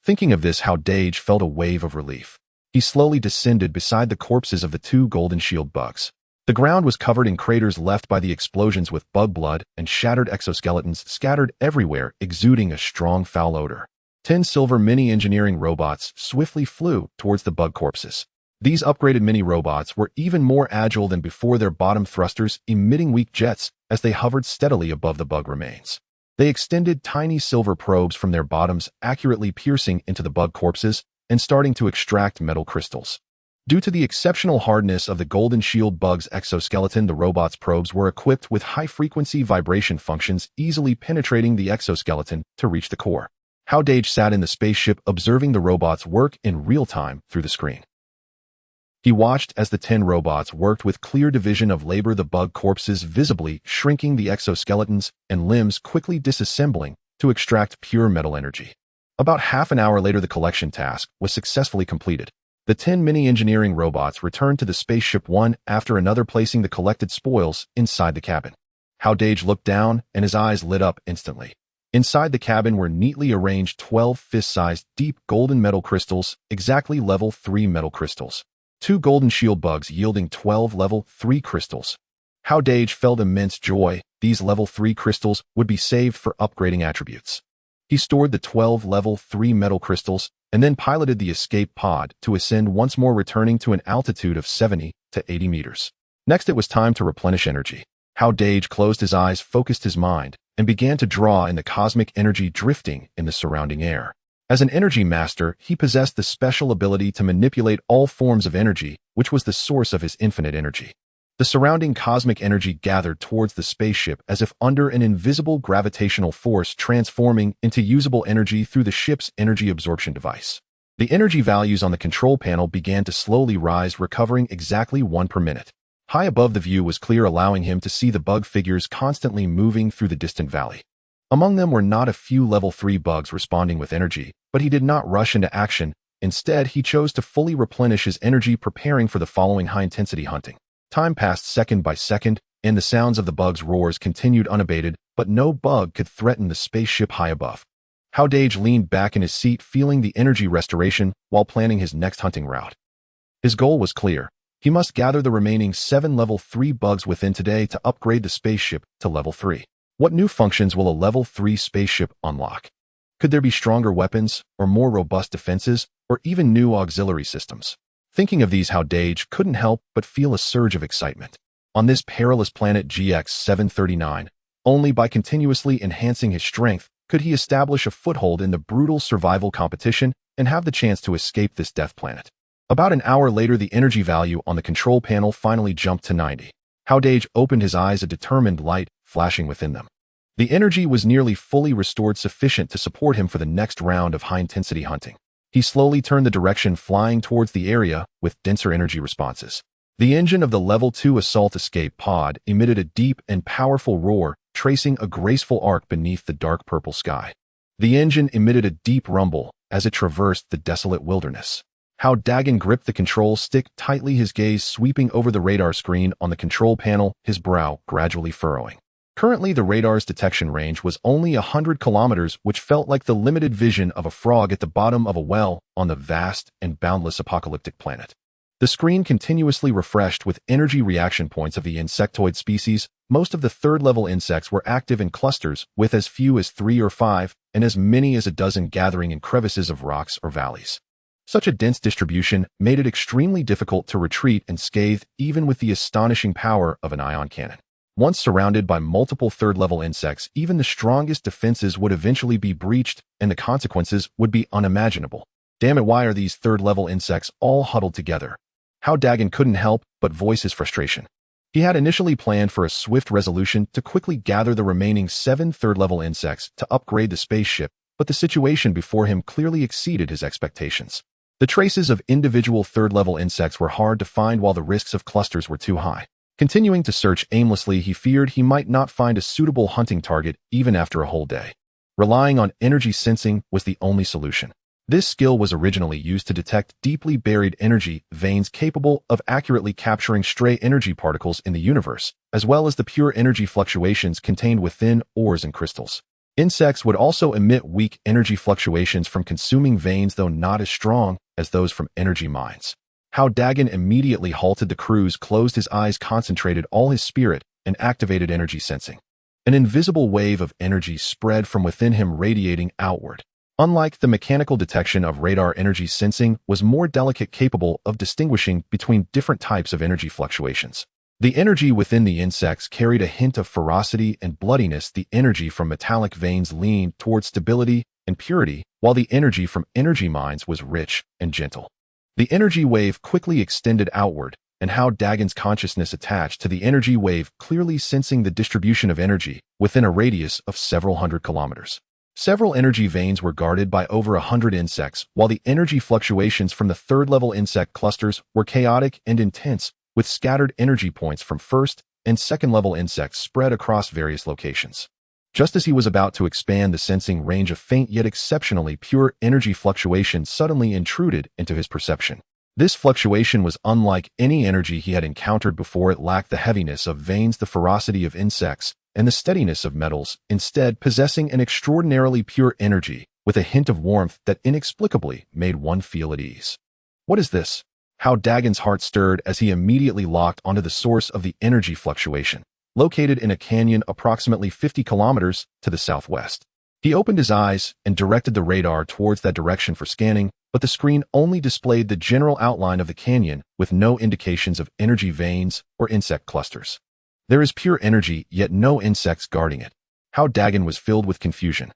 S1: Thinking of this, Hao Dageng felt a wave of relief. He slowly descended beside the corpses of the 2 golden shield bugs. The ground was covered in craters left by the explosions, with bug blood and shattered exoskeletons scattered everywhere, exuding a strong foul odor. 10 silver mini-engineering robots swiftly flew towards the bug corpses. These upgraded mini-robots were even more agile than before, their bottom thrusters emitting weak jets as they hovered steadily above the bug remains. They extended tiny silver probes from their bottoms, accurately piercing into the bug corpses and starting to extract metal crystals. Due to the exceptional hardness of the golden shield bug's exoskeleton, the robot's probes were equipped with high-frequency vibration functions, easily penetrating the exoskeleton to reach the core. Hao Dageng sat in the spaceship, observing the robots work in real time through the screen. He watched as the 10 robots worked with clear division of labor, the bug corpses visibly shrinking, the exoskeletons and limbs quickly disassembling to extract pure metal energy. About half an hour later, the collection task was successfully completed. The 10 mini-engineering robots returned to the spaceship, one after another, placing the collected spoils inside the cabin. Hao Dageng looked down, and his eyes lit up instantly. Inside the cabin were neatly arranged 12 fist-sized deep golden metal crystals, exactly level 3 metal crystals. 2 golden shield bugs yielding 12 level 3 crystals. Hao Dageng felt immense joy. These level 3 crystals would be saved for upgrading attributes. He stored the 12 level 3 metal crystals and then piloted the escape pod to ascend once more, returning to an altitude of 70 to 80 meters. Next, it was time to replenish energy. Hao Dageng closed his eyes, focused his mind, and began to draw in the cosmic energy drifting in the surrounding air. As an energy master, he possessed the special ability to manipulate all forms of energy, which was the source of his infinite energy. The surrounding cosmic energy gathered towards the spaceship as if under an invisible gravitational force, transforming into usable energy through the ship's energy absorption device. The energy values on the control panel began to slowly rise, recovering exactly 1 per minute. High above, the view was clear, allowing him to see the bug figures constantly moving through the distant valley. Among them were not a few level 3 bugs responding with energy, but he did not rush into action. Instead, he chose to fully replenish his energy, preparing for the following high-intensity hunting. Time passed second by second, and the sounds of the bugs' roars continued unabated, but no bug could threaten the spaceship high above. Hao Dageng leaned back in his seat, feeling the energy restoration while planning his next hunting route. His goal was clear. He must gather the remaining 7 level 3 bugs within today to upgrade the spaceship to level 3. What new functions will a level 3 spaceship unlock? Could there be stronger weapons, or more robust defenses, or even new auxiliary systems? Thinking of these, Hao Dageng couldn't help but feel a surge of excitement. On this perilous planet GX-739, only by continuously enhancing his strength could he establish a foothold in the brutal survival competition and have the chance to escape this death planet. About an hour later, the energy value on the control panel finally jumped to 90. Hao Dageng opened his eyes, a determined light flashing within them. The energy was nearly fully restored, sufficient to support him for the next round of high-intensity hunting. He slowly turned the direction, flying towards the area with denser energy responses. The engine of the Level 2 assault escape pod emitted a deep and powerful roar, tracing a graceful arc beneath the dark purple sky. The engine emitted a deep rumble as it traversed the desolate wilderness. Hao Dageng gripped the control stick tightly, his gaze sweeping over the radar screen on the control panel, his brow gradually furrowing. Currently, the radar's detection range was only 100 kilometers, which felt like the limited vision of a frog at the bottom of a well on the vast and boundless apocalyptic planet. The screen continuously refreshed with energy reaction points of the insectoid species. Most of the third-level insects were active in clusters, with as few as 3 or 5, and as many as a dozen gathering in crevices of rocks or valleys. Such a dense distribution made it extremely difficult to retreat unscathed, even with the astonishing power of an ion cannon. Once surrounded by multiple third-level insects, even the strongest defenses would eventually be breached, and the consequences would be unimaginable. Damn it, why are these third-level insects all huddled together? Hao Dageng couldn't help but voice his frustration. He had initially planned for a swift resolution to quickly gather the remaining 7 third-level insects to upgrade the spaceship, but the situation before him clearly exceeded his expectations. The traces of individual third-level insects were hard to find, while the risks of clusters were too high. Continuing to search aimlessly, he feared he might not find a suitable hunting target even after a whole day. Relying on energy sensing was the only solution. This skill was originally used to detect deeply buried energy veins capable of accurately capturing stray energy particles in the universe, as well as the pure energy fluctuations contained within ores and crystals. Insects would also emit weak energy fluctuations from consuming veins, though not as strong as those from energy mines. Hao Dageng immediately halted the cruise, closed his eyes, concentrated all his spirit, and activated energy sensing. An invisible wave of energy spread from within him, radiating outward. Unlike the mechanical detection of radar, energy sensing was more delicate, capable of distinguishing between different types of energy fluctuations. The energy within the insects carried a hint of ferocity and bloodiness. The energy from metallic veins leaned toward stability and purity, while the energy from energy mines was rich and gentle. The energy wave quickly extended outward, and Hao Dagen's consciousness attached to the energy wave, clearly sensing the distribution of energy within a radius of several hundred kilometers. Several energy veins were guarded by over 100 insects, while the energy fluctuations from the third-level insect clusters were chaotic and intense, with scattered energy points from first and second-level insects spread across various locations. Just as he was about to expand the sensing range, a faint yet exceptionally pure energy fluctuation suddenly intruded into his perception. This fluctuation was unlike any energy he had encountered before. It lacked the heaviness of veins, the ferocity of insects, and the steadiness of metals, instead possessing an extraordinarily pure energy with a hint of warmth that inexplicably made one feel at ease. What is this? Hao Dagen's heart stirred as he immediately locked onto the source of the energy fluctuation, located in a canyon approximately 50 kilometers to the southwest. He opened his eyes and directed the radar towards that direction for scanning, but the screen only displayed the general outline of the canyon with no indications of energy veins or insect clusters. There is pure energy, yet no insects guarding it. Hao Dagen was filled with confusion.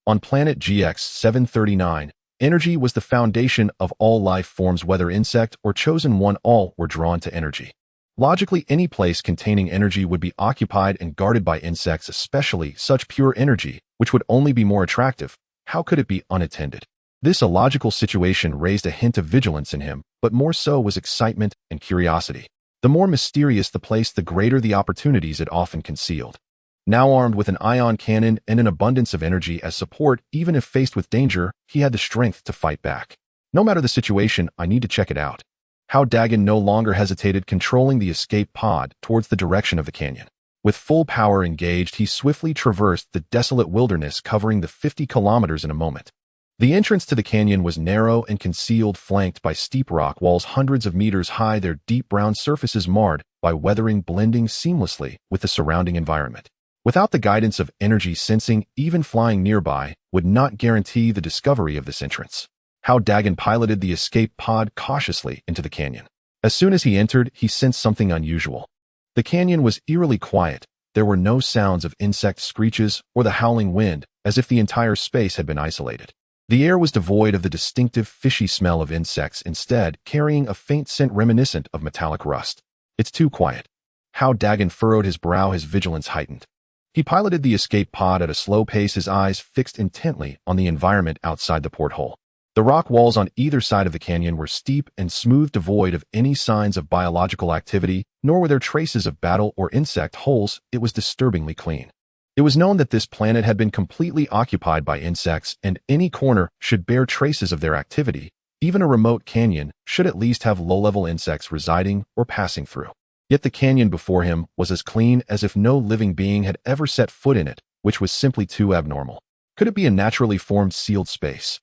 S1: On planet GX-739, energy was the foundation of all life forms, whether insect or chosen one, all were drawn to energy. Logically, any place containing energy would be occupied and guarded by insects, especially such pure energy, which would only be more attractive. How could it be unattended? This illogical situation raised a hint of vigilance in him, but more so was excitement and curiosity. The more mysterious the place, the greater the opportunities it often concealed. Now armed with an ion cannon and an abundance of energy as support, even if faced with danger, he had the strength to fight back. No matter the situation, I need to check it out. Hao Dagen no longer hesitated, controlling the escape pod towards the direction of the canyon. With full power engaged, he swiftly traversed the desolate wilderness, covering the 50 kilometers in a moment. The entrance to the canyon was narrow and concealed, flanked by steep rock walls hundreds of meters high, their deep brown surfaces marred by weathering, blending seamlessly with the surrounding environment. Without the guidance of energy sensing, even flying nearby would not guarantee the discovery of this entrance. Hao Dagen piloted the escape pod cautiously into the canyon. As soon as he entered, he sensed something unusual. The canyon was eerily quiet. There were no sounds of insect screeches or the howling wind, as if the entire space had been isolated. The air was devoid of the distinctive fishy smell of insects, instead carrying a faint scent reminiscent of metallic rust. It's too quiet. Hao Dagen furrowed his brow, his vigilance heightened. He piloted the escape pod at a slow pace, his eyes fixed intently on the environment outside the porthole. The rock walls on either side of the canyon were steep and smooth, devoid of any signs of biological activity, nor were there traces of battle or insect holes. It was disturbingly clean. It was known that this planet had been completely occupied by insects, and any corner should bear traces of their activity. Even a remote canyon should at least have low-level insects residing or passing through. Yet the canyon before him was as clean as if no living being had ever set foot in it, which was simply too abnormal. Could it be a naturally formed sealed space?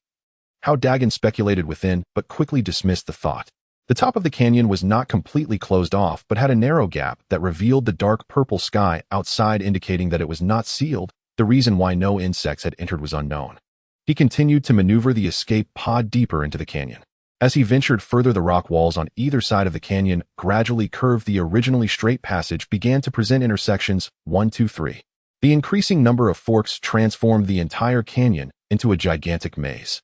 S1: Hao Dagen speculated within, but quickly dismissed the thought. The top of the canyon was not completely closed off, but had a narrow gap that revealed the dark purple sky outside, indicating that it was not sealed. The reason why no insects had entered was unknown. He continued to maneuver the escape pod deeper into the canyon. As he ventured further, the rock walls on either side of the canyon gradually curved. The originally straight passage began to present intersections 1, 2, 3. The increasing number of forks transformed the entire canyon into a gigantic maze.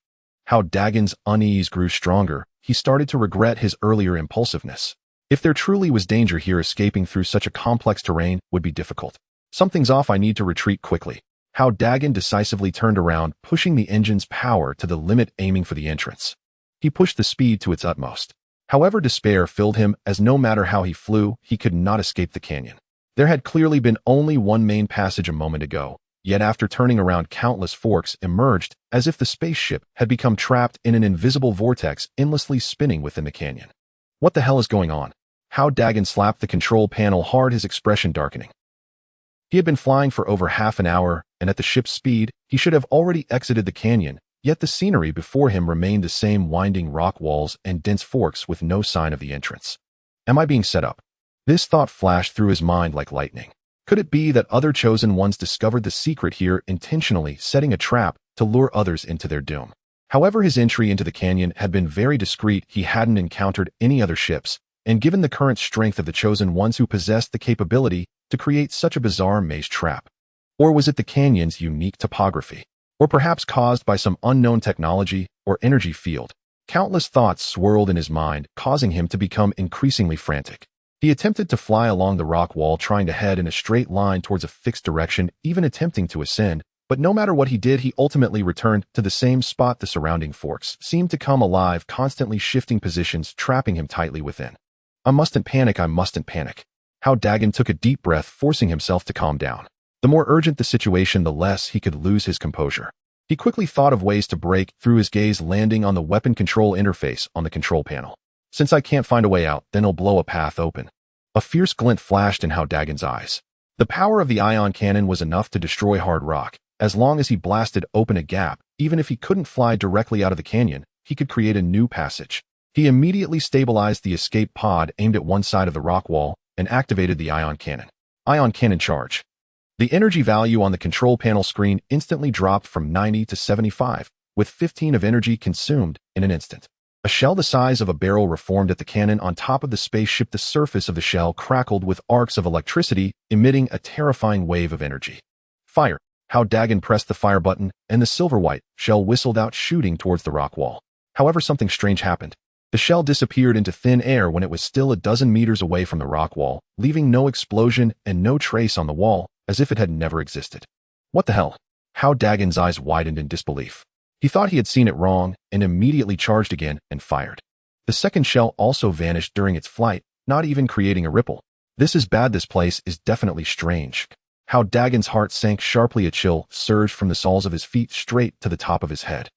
S1: Hao Dagen's unease grew stronger. He started to regret his earlier impulsiveness. If there truly was danger here, escaping through such a complex terrain would be difficult. Something's off, I need to retreat quickly. Hao Dagen decisively turned around, pushing the engine's power to the limit, aiming for the entrance. He pushed the speed to its utmost. However, despair filled him, as no matter how he flew, he could not escape the canyon. There had clearly been only one main passage a moment ago, yet after turning around, countless forks emerged, as if the spaceship had become trapped in an invisible vortex endlessly spinning within the canyon. What the hell is going on? Hao Dagen slapped the control panel hard, his expression darkening. He had been flying for over half an hour, and at the ship's speed, he should have already exited the canyon, yet the scenery before him remained the same: winding rock walls and dense forks with no sign of the entrance. Am I being set up? This thought flashed through his mind like lightning. Could it be that other chosen ones discovered the secret here, intentionally setting a trap to lure others into their doom? However, his entry into the canyon had been very discreet. He hadn't encountered any other ships, and given the current strength of the chosen ones who possessed the capability to create such a bizarre maze trap. Or was it the canyon's unique topography? Or perhaps caused by some unknown technology or energy field? Countless thoughts swirled in his mind, causing him to become increasingly frantic. He attempted to fly along the rock wall, trying to head in a straight line towards a fixed direction, even attempting to ascend, but no matter what he did, he ultimately returned to the same spot. The surrounding forks seemed to come alive, constantly shifting positions, trapping him tightly within. I mustn't panic. Hao Dagen took a deep breath, forcing himself to calm down. The more urgent the situation, the less he could lose his composure. He quickly thought of ways to break through, his gaze landing on the weapon control interface on the control panel. Since I can't find a way out, then I'll blow a path open. A fierce glint flashed in Hao Dagen's eyes. The power of the ion cannon was enough to destroy hard rock. As long as he blasted open a gap, even if he couldn't fly directly out of the canyon, he could create a new passage. He immediately stabilized the escape pod aimed at one side of the rock wall and activated the ion cannon. Ion cannon charge. The energy value on the control panel screen instantly dropped from 90 to 75, with 15 of energy consumed in an instant. A shell the size of a barrel reformed at the cannon on top of the spaceship. The surface of the shell crackled with arcs of electricity, emitting a terrifying wave of energy. Fire. Hao Dageng pressed the fire button, and the silver-white shell whistled out, shooting towards the rock wall. However, something strange happened. The shell disappeared into thin air when it was still a dozen meters away from the rock wall, leaving no explosion and no trace on the wall, as if it had never existed. What the hell? Hao Dageng's eyes widened in disbelief. He thought he had seen it wrong and immediately charged again and fired. The second shell also vanished during its flight, not even creating a ripple. This is bad. This place is definitely strange. Hao Dageng's heart sank sharply. A chill surged from the soles of his feet straight to the top of his head.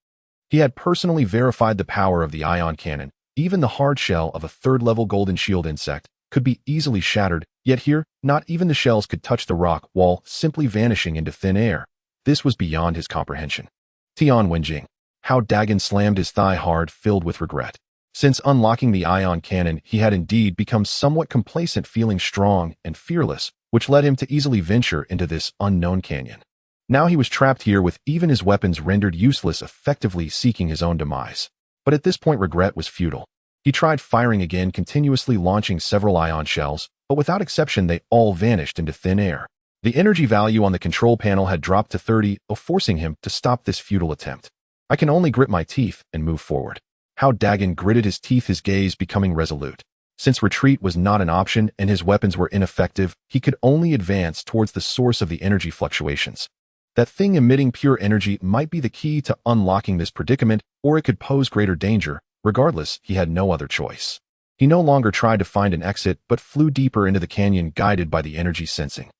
S1: He had personally verified the power of the ion cannon. Even the hard shell of a third-level golden shield insect could be easily shattered, yet here, not even the shells could touch the rock wall, simply vanishing into thin air. This was beyond his comprehension. Tian Wenjing. Hao Dageng slammed his thigh hard, filled with regret. Since unlocking the ion cannon, he had indeed become somewhat complacent, feeling strong and fearless, which led him to easily venture into this unknown canyon. Now he was trapped here with even his weapons rendered useless, effectively seeking his own demise. But at this point, regret was futile. He tried firing again, continuously launching several ion shells, but without exception they all vanished into thin air. The energy value on the control panel had dropped to 30, forcing him to stop this futile attempt. I can only grit my teeth and move forward. Hao Dageng gritted his teeth, his gaze becoming resolute. Since retreat was not an option and his weapons were ineffective, he could only advance towards the source of the energy fluctuations. That thing emitting pure energy might be the key to unlocking this predicament, or it could pose greater danger. Regardless, he had no other choice. He no longer tried to find an exit, but flew deeper into the canyon, guided by the energy sensing.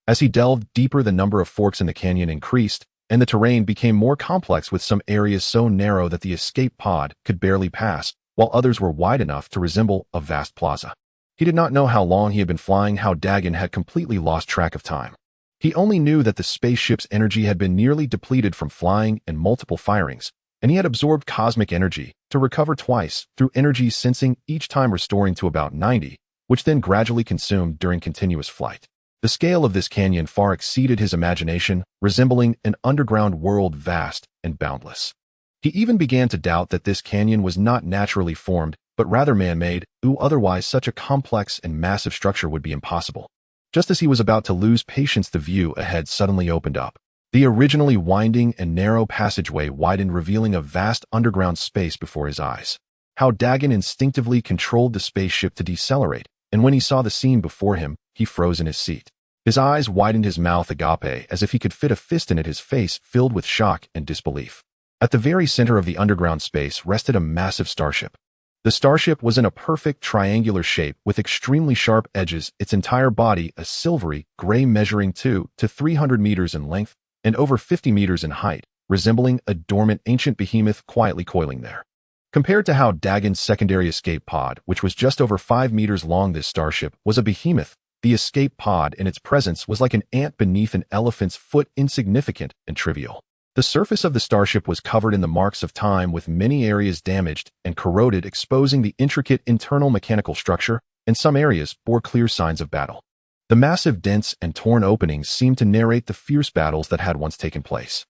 S1: As he delved deeper, the number of forks in the canyon increased, and the terrain became more complex, with some areas so narrow that the escape pod could barely pass, while others were wide enough to resemble a vast plaza. He did not know how long he had been flying. Hao Dageng had completely lost track of time. He only knew that the spaceship's energy had been nearly depleted from flying and multiple firings, and he had absorbed cosmic energy to recover twice through energy sensing, each time restoring to about 90, which then gradually consumed during continuous flight. The scale of this canyon far exceeded his imagination, resembling an underground world, vast and boundless. He even began to doubt that this canyon was not naturally formed, but rather man-made, otherwise such a complex and massive structure would be impossible. Just as he was about to lose patience, the view ahead suddenly opened up. The originally winding and narrow passageway widened, revealing a vast underground space before his eyes. Hao Dageng instinctively controlled the spaceship to decelerate, and when he saw the scene before him, he froze in his seat. His eyes widened, his mouth agape, as if he could fit a fist in it, his face filled with shock and disbelief. At the very center of the underground space rested a massive starship. The starship was in a perfect triangular shape with extremely sharp edges, its entire body a silvery gray, measuring 200 to 300 meters in length and over 50 meters in height, resembling a dormant ancient behemoth quietly coiling there. Compared to Hao Dageng's secondary escape pod, which was just over 5 meters long, this starship was a behemoth. The escape pod in its presence was like an ant beneath an elephant's foot, insignificant and trivial. The surface of the starship was covered in the marks of time, with many areas damaged and corroded, exposing the intricate internal mechanical structure, and some areas bore clear signs of battle. The massive dents and torn openings seemed to narrate the fierce battles that had once taken place.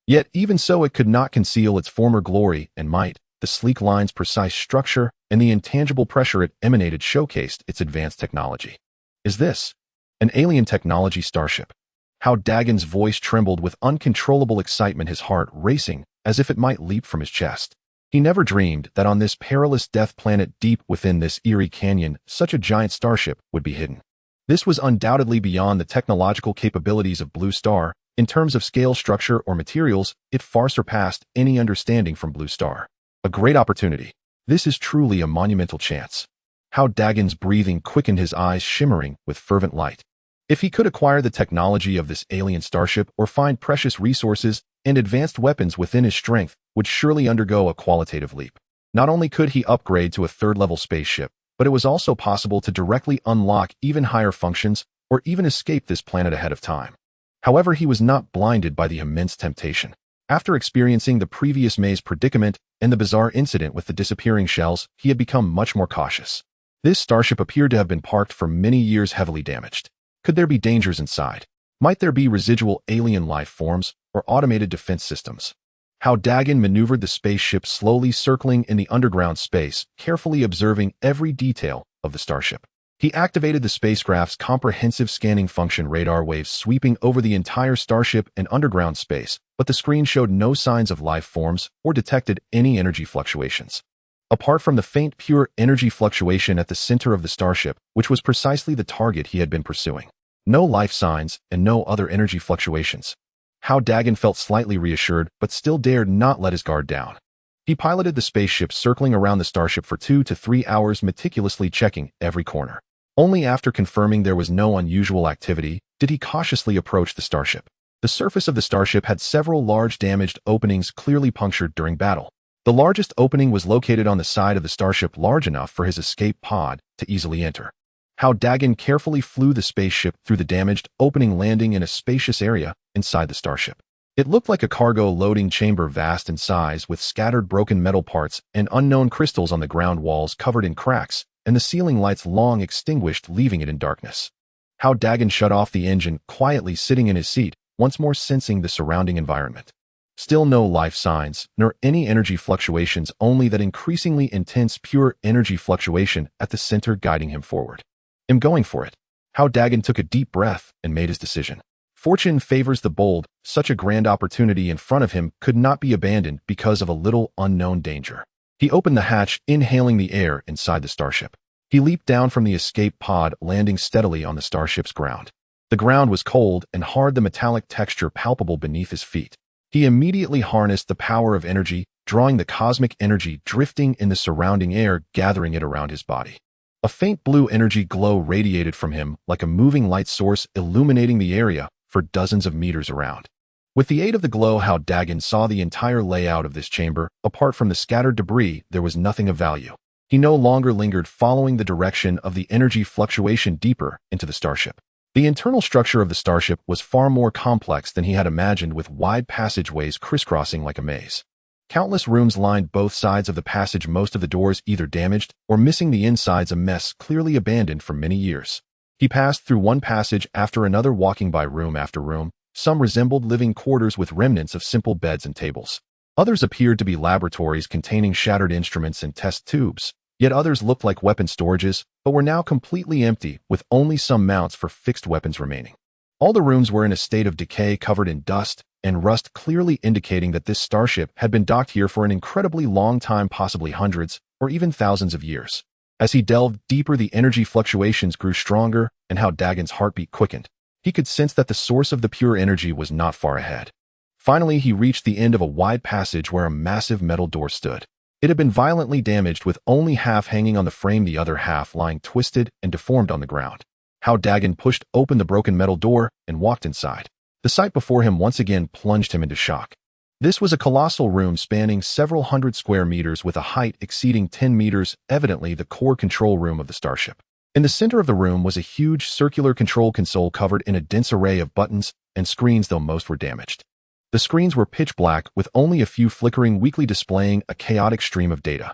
S1: Yet even so, it could not conceal its former glory and might. The sleek lines, precise structure, and the intangible pressure it emanated showcased its advanced technology. Is this an alien technology starship? Hao Dageng's voice trembled with uncontrollable excitement, his heart racing as if it might leap from his chest. He never dreamed that on this perilous death planet deep within this eerie canyon, such a giant starship would be hidden. This was undoubtedly beyond the technological capabilities of Blue Star. In terms of scale, structure, or materials, it far surpassed any understanding from Blue Star. A great opportunity. This is truly a monumental chance. Hao Dageng's breathing quickened, his eyes shimmering with fervent light. If he could acquire the technology of this alien starship or find precious resources and advanced weapons within, his strength would surely undergo a qualitative leap. Not only could he upgrade to a third-level spaceship, but it was also possible to directly unlock even higher functions, or even escape this planet ahead of time. However, he was not blinded by the immense temptation. After experiencing the previous maze predicament and the bizarre incident with the disappearing shells, he had become much more cautious. This starship appeared to have been parked for many years, heavily damaged. Could there be dangers inside? Might there be residual alien life forms or automated defense systems? Hao Dageng maneuvered the spaceship, slowly circling in the underground space, carefully observing every detail of the starship. He activated the spacecraft's comprehensive scanning function, radar waves sweeping over the entire starship and underground space, but the screen showed no signs of life forms or detected any energy fluctuations. Apart from the faint pure energy fluctuation at the center of the starship, which was precisely the target he had been pursuing. No life signs and no other energy fluctuations. Hao Dageng felt slightly reassured, but still dared not let his guard down. He piloted the spaceship, circling around the starship for 2 to 3 hours, meticulously checking every corner. Only after confirming there was no unusual activity did he cautiously approach the starship. The surface of the starship had several large damaged openings, clearly punctured during battle. The largest opening was located on the side of the starship, large enough for his escape pod to easily enter. Hao Dageng carefully flew the spaceship through the damaged opening, landing in a spacious area inside the starship. It looked like a cargo loading chamber, vast in size, with scattered broken metal parts and unknown crystals on the ground, walls covered in cracks, and the ceiling lights long extinguished, leaving it in darkness. Hao Dageng shut off the engine, quietly sitting in his seat, once more sensing the surrounding environment. Still no life signs, nor any energy fluctuations, only that increasingly intense pure energy fluctuation at the center guiding him forward. "I'm going for it." Hao Dageng took a deep breath and made his decision. Fortune favors the bold. Such a grand opportunity in front of him could not be abandoned because of a little unknown danger. He opened the hatch, inhaling the air inside the starship. He leaped down from the escape pod, landing steadily on the starship's ground. The ground was cold and hard, the metallic texture palpable beneath his feet. He immediately harnessed the power of energy, drawing the cosmic energy drifting in the surrounding air, gathering it around his body. A faint blue energy glow radiated from him, like a moving light source, illuminating the area for dozens of meters around. With the aid of the glow, Hao Dageng saw the entire layout of this chamber. Apart from the scattered debris, there was nothing of value. He no longer lingered, following the direction of the energy fluctuation deeper into the starship. The internal structure of the starship was far more complex than he had imagined, with wide passageways crisscrossing like a maze. Countless rooms lined both sides of the passage, most of the doors either damaged or missing the insides, a mess clearly abandoned for many years. He passed through one passage after another, walking by room after room. Some resembled living quarters with remnants of simple beds and tables. Others appeared to be laboratories containing shattered instruments and test tubes. Yet others looked like weapon storages, but were now completely empty, with only some mounts for fixed weapons remaining. All the rooms were in a state of decay, covered in dust and rust, clearly indicating that this starship had been docked here for an incredibly long time, possibly hundreds or even thousands of years. As he delved deeper, the energy fluctuations grew stronger, and Hao Dagen's heartbeat quickened. He could sense that the source of the pure energy was not far ahead. Finally, he reached the end of a wide passage where a massive metal door stood. It had been violently damaged, with only half hanging on the frame, the other half lying twisted and deformed on the ground. Hao Dageng pushed open the broken metal door and walked inside. The sight before him once again plunged him into shock. This was a colossal room spanning several hundred square meters, with a height exceeding 10 meters, evidently the core control room of the starship. In the center of the room was a huge circular control console covered in a dense array of buttons and screens, though most were damaged. The screens were pitch black, with only a few flickering weakly, displaying a chaotic stream of data.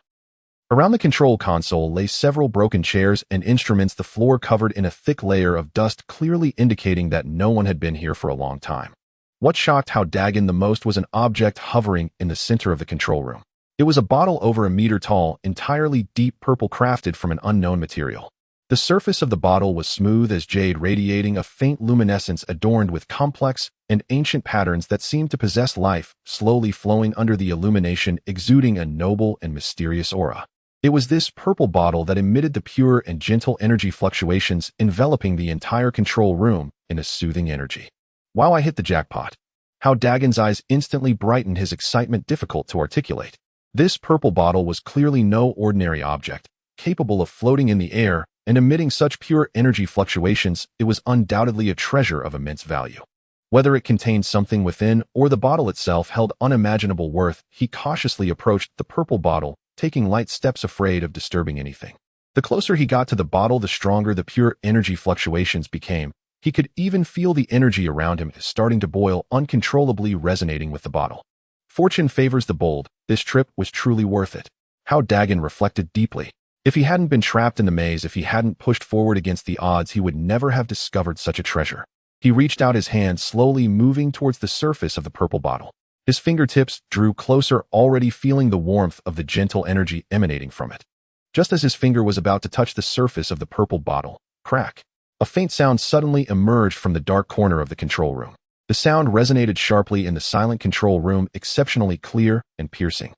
S1: Around the control console lay several broken chairs and instruments, the floor covered in a thick layer of dust, clearly indicating that no one had been here for a long time. What shocked Hao Dageng the most was an object hovering in the center of the control room. It was a bottle over a meter tall, entirely deep purple, crafted from an unknown material. The surface of the bottle was smooth as jade, radiating a faint luminescence, adorned with complex and ancient patterns that seemed to possess life, slowly flowing under the illumination, exuding a noble and mysterious aura. It was this purple bottle that emitted the pure and gentle energy fluctuations, enveloping the entire control room in a soothing energy. Wow, I hit the jackpot. Hao Dagen's eyes instantly brightened, his excitement difficult to articulate. This purple bottle was clearly no ordinary object, capable of floating in the air and emitting such pure energy fluctuations. It was undoubtedly a treasure of immense value. Whether it contained something within or the bottle itself held unimaginable worth, he cautiously approached the purple bottle, taking light steps, afraid of disturbing anything. The closer he got to the bottle, the stronger the pure energy fluctuations became, He could even feel the energy around him starting to boil, uncontrollably resonating with the bottle. Fortune favors the bold. This trip was truly worth it. Hao Dageng reflected deeply. If he hadn't been trapped in the maze, if he hadn't pushed forward against the odds, he would never have discovered such a treasure. He reached out his hand, slowly moving towards the surface of the purple bottle. His fingertips drew closer, already feeling the warmth of the gentle energy emanating from it. Just as his finger was about to touch the surface of the purple bottle, crack! A faint sound suddenly emerged from the dark corner of the control room. The sound resonated sharply in the silent control room, exceptionally clear and piercing.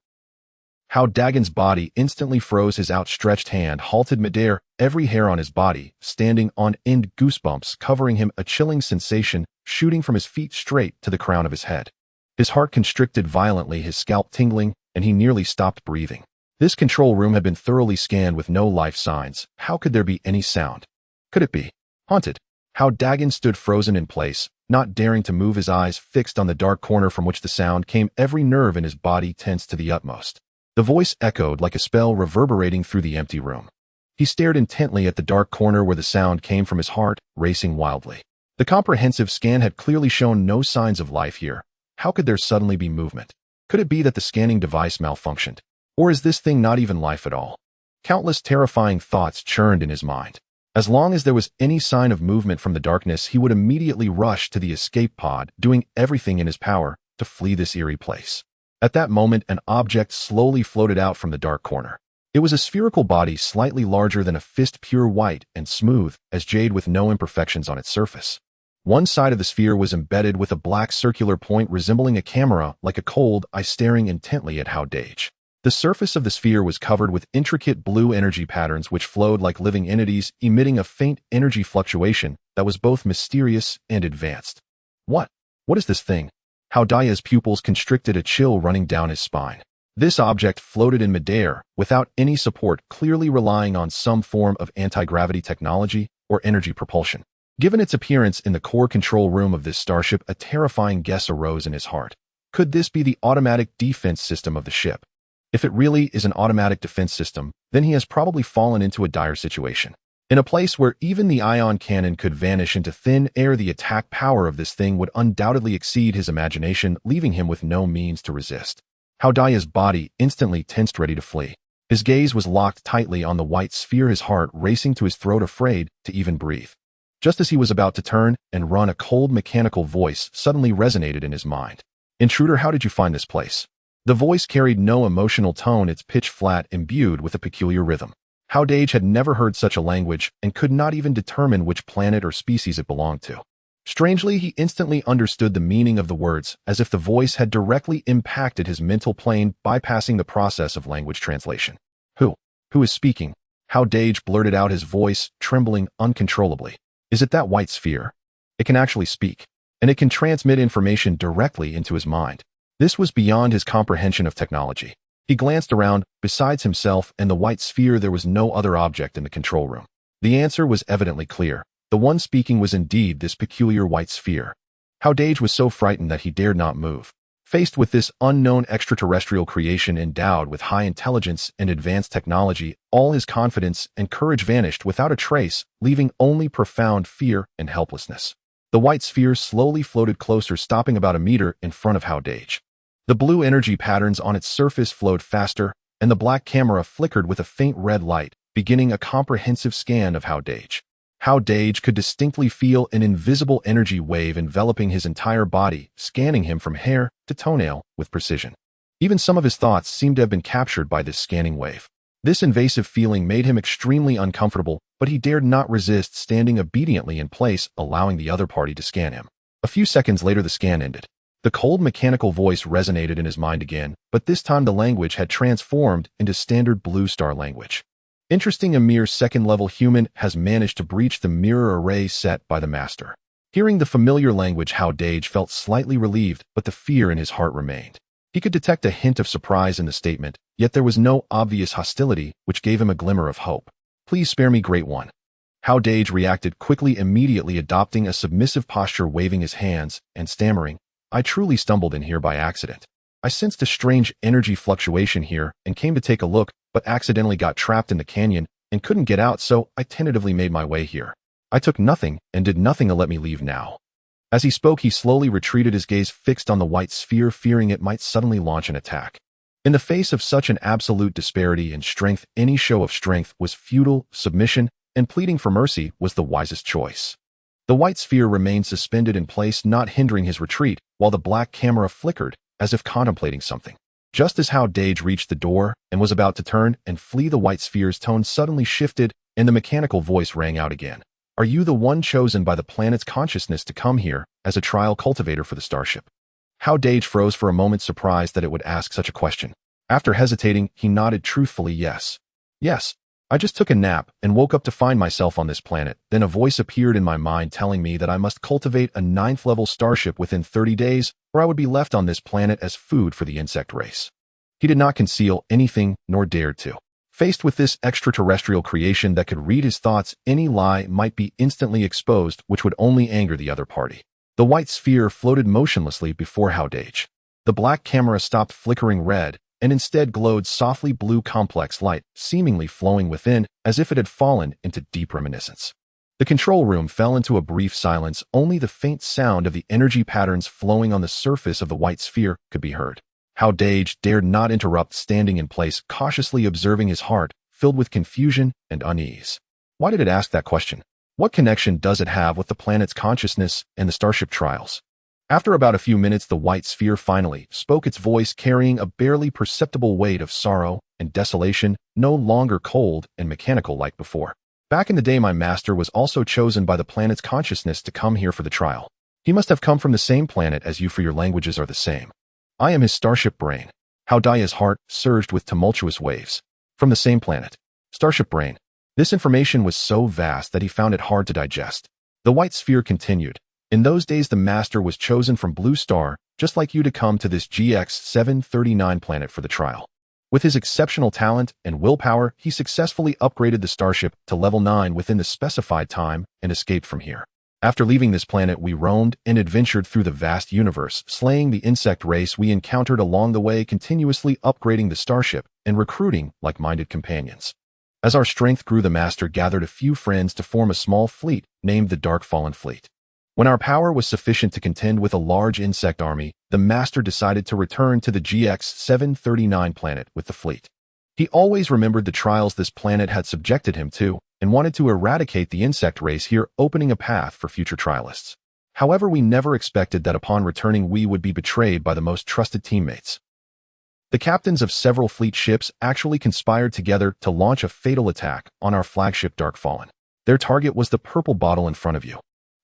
S1: Hao Dageng's body instantly froze. His outstretched hand halted midair, every hair on his body standing on end, goosebumps covering him, a chilling sensation shooting from his feet straight to the crown of his head. His heart constricted violently, his scalp tingling, and he nearly stopped breathing. This control room had been thoroughly scanned with no life signs. How could there be any sound? Could it be haunted? Hao Dageng stood frozen in place, not daring to move, his eyes fixed on the dark corner from which the sound came, every nerve in his body tensed to the utmost. The voice echoed like a spell, reverberating through the empty room. He stared intently at the dark corner where the sound came from, his heart racing wildly. The comprehensive scan had clearly shown no signs of life here. How could there suddenly be movement? Could it be that the scanning device malfunctioned? Or is this thing not even life at all? Countless terrifying thoughts churned in his mind. As long as there was any sign of movement from the darkness, he would immediately rush to the escape pod, doing everything in his power to flee this eerie place. At that moment, an object slowly floated out from the dark corner. It was a spherical body slightly larger than a fist, pure white and smooth as jade with no imperfections on its surface. One side of the sphere was embedded with a black circular point resembling a camera, like a cold eye staring intently at Hao Dageng. The surface of the sphere was covered with intricate blue energy patterns which flowed like living entities, emitting a faint energy fluctuation that was both mysterious and advanced. What is this thing? Hao Dageng's pupils constricted, a chill running down his spine. This object floated in midair, without any support, clearly relying on some form of anti-gravity technology or energy propulsion. Given its appearance in the core control room of this starship, a terrifying guess arose in his heart. Could this be the automatic defense system of the ship? If it really is an automatic defense system, then he has probably fallen into a dire situation. In a place where even the ion cannon could vanish into thin air, the attack power of this thing would undoubtedly exceed his imagination, leaving him with no means to resist. Hao Dageng's body instantly tensed, ready to flee. His gaze was locked tightly on the white sphere, his heart racing to his throat, afraid to even breathe. Just as he was about to turn and run, a cold mechanical voice suddenly resonated in his mind. "Intruder, how did you find this place?" The voice carried no emotional tone, its pitch flat, imbued with a peculiar rhythm. Hao Dageng had never heard such a language and could not even determine which planet or species it belonged to. Strangely, he instantly understood the meaning of the words, as if the voice had directly impacted his mental plane, bypassing the process of language translation. Who is speaking?" Hao Dageng blurted out, his voice trembling uncontrollably. "Is it that white sphere? It can actually speak, and it can transmit information directly into his mind." This was beyond his comprehension of technology. He glanced around. Besides himself and the white sphere, there was no other object in the control room. The answer was evidently clear. The one speaking was indeed this peculiar white sphere. Hao Dageng was so frightened that he dared not move. Faced with this unknown extraterrestrial creation endowed with high intelligence and advanced technology, all his confidence and courage vanished without a trace, leaving only profound fear and helplessness. The white sphere slowly floated closer, stopping about a meter in front of Hao Dageng. The blue energy patterns on its surface flowed faster, and the black camera flickered with a faint red light, beginning a comprehensive scan of Hao Dageng. Hao Dageng could distinctly feel an invisible energy wave enveloping his entire body, scanning him from hair to toenail with precision. Even some of his thoughts seemed to have been captured by this scanning wave. This invasive feeling made him extremely uncomfortable, but he dared not resist, standing obediently in place, allowing the other party to scan him. A few seconds later, the scan ended. The cold mechanical voice resonated in his mind again, but this time the language had transformed into standard Blue Star language. Interesting, a mere second-level human has managed to breach the mirror array set by the master. Hearing the familiar language, Hao Dageng felt slightly relieved, but the fear in his heart remained. He could detect a hint of surprise in the statement, yet there was no obvious hostility, which gave him a glimmer of hope. "Please spare me, Great One." Hao Dageng reacted quickly, immediately adopting a submissive posture, waving his hands and stammering, "I truly stumbled in here by accident. I sensed a strange energy fluctuation here and came to take a look, but accidentally got trapped in the canyon and couldn't get out, so I tentatively made my way here." I took nothing and did nothing to let me leave now. As he spoke, he slowly retreated, his gaze fixed on the white sphere, fearing it might suddenly launch an attack. In the face of such an absolute disparity in strength, any show of strength was futile, submission and pleading for mercy was the wisest choice. The white sphere remained suspended in place, not hindering his retreat, while the black camera flickered, as if contemplating something. Just as Hao Dageng reached the door and was about to turn and flee, the white sphere's tone suddenly shifted and the mechanical voice rang out again. Are you the one chosen by the planet's consciousness to come here as a trial cultivator for the Starship? Hao Dageng froze for a moment, surprised that it would ask such a question. After hesitating, he nodded truthfully, yes. Yes, I just took a nap and woke up to find myself on this planet. Then a voice appeared in my mind telling me that I must cultivate a 9th-level starship within 30 days, or I would be left on this planet as food for the insect race. He did not conceal anything, nor dared to. Faced with this extraterrestrial creation that could read his thoughts, any lie might be instantly exposed, which would only anger the other party. The white sphere floated motionlessly before Hao Dageng. The black camera stopped flickering red, and instead glowed softly blue, complex light, seemingly flowing within, as if it had fallen into deep reminiscence. The control room fell into a brief silence. Only the faint sound of the energy patterns flowing on the surface of the white sphere could be heard. Hao Dageng dared not interrupt, standing in place, cautiously observing, his heart filled with confusion and unease. Why did it ask that question? What connection does it have with the planet's consciousness and the Starship trials? After about a few minutes, the white sphere finally spoke, its voice carrying a barely perceptible weight of sorrow and desolation, no longer cold and mechanical like before. Back in the day, my master was also chosen by the planet's consciousness to come here for the trial. He must have come from the same planet as you, for your languages are the same. I am his Starship brain. Hao Dage's heart surged with tumultuous waves. From the same planet. Starship brain. This information was so vast that he found it hard to digest. The white sphere continued. In those days, the master was chosen from Blue Star, just like you, to come to this GX-739 planet for the trial. With his exceptional talent and willpower, he successfully upgraded the Starship to level 9 within the specified time and escaped from here. After leaving this planet, we roamed and adventured through the vast universe, slaying the insect race we encountered along the way, continuously upgrading the Starship and recruiting like-minded companions. As our strength grew, the master gathered a few friends to form a small fleet named the Dark Fallen Fleet. When our power was sufficient to contend with a large insect army, the master decided to return to the GX-739 planet with the fleet. He always remembered the trials this planet had subjected him to and wanted to eradicate the insect race here, opening a path for future trialists. However, we never expected that upon returning we would be betrayed by the most trusted teammates. The captains of several fleet ships actually conspired together to launch a fatal attack on our flagship Dark Fallen. Their target was the purple bottle in front of you.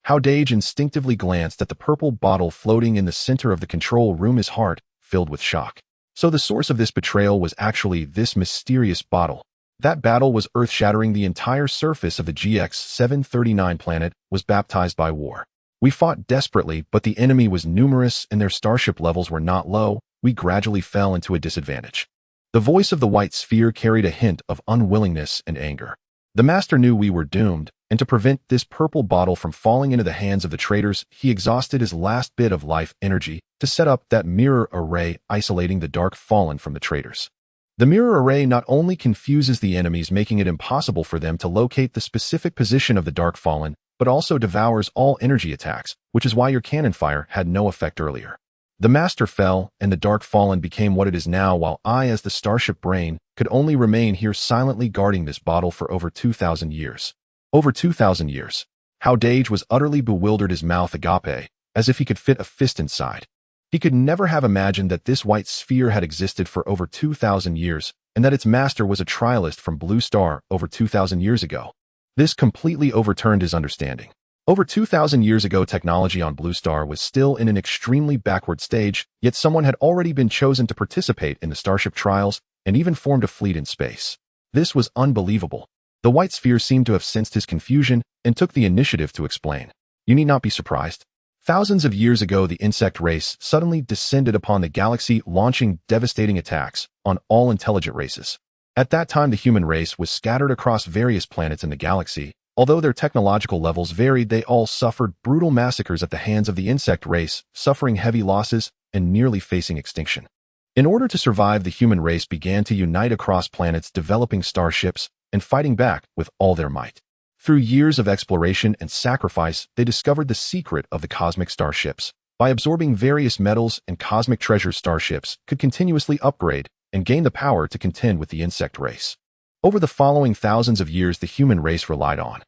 S1: Hao Dageng instinctively glanced at the purple bottle floating in the center of the control room, his heart filled with shock. So the source of this betrayal was actually this mysterious bottle. That battle was earth-shattering. The entire surface of the GX-739 planet was baptized by war. We fought desperately, but the enemy was numerous and their starship levels were not low. We gradually fell into a disadvantage. The voice of the white sphere carried a hint of unwillingness and anger. The master knew we were doomed, and to prevent this purple bottle from falling into the hands of the traitors, he exhausted his last bit of life energy to set up that mirror array, isolating the Dark Fallen from the traitors. The mirror array not only confuses the enemies, making it impossible for them to locate the specific position of the Dark Fallen, but also devours all energy attacks, which is why your cannon fire had no effect earlier. The master fell, and the Dark Fallen became what it is now, while I, as the Starship brain, could only remain here silently guarding this bottle for over 2,000 years. Over 2,000 years. Hao Dageng was utterly bewildered, his mouth agape, as if he could fit a fist inside. He could never have imagined that this white sphere had existed for over 2,000 years, and that its master was a trialist from Blue Star over 2,000 years ago. This completely overturned his understanding. Over 2,000 years ago, technology on Blue Star was still in an extremely backward stage, yet someone had already been chosen to participate in the Starship trials and even formed a fleet in space. This was unbelievable. The white sphere seemed to have sensed his confusion and took the initiative to explain. You need not be surprised. Thousands of years ago, the insect race suddenly descended upon the galaxy, launching devastating attacks on all intelligent races. At that time, the human race was scattered across various planets in the galaxy. Although their technological levels varied, they all suffered brutal massacres at the hands of the insect race, suffering heavy losses and nearly facing extinction. In order to survive, the human race began to unite across planets, developing starships and fighting back with all their might. Through years of exploration and sacrifice, they discovered the secret of the cosmic starships. By absorbing various metals and cosmic treasures, starships could continuously upgrade and gain the power to contend with the insect race. Over the following thousands of years, the human race relied on.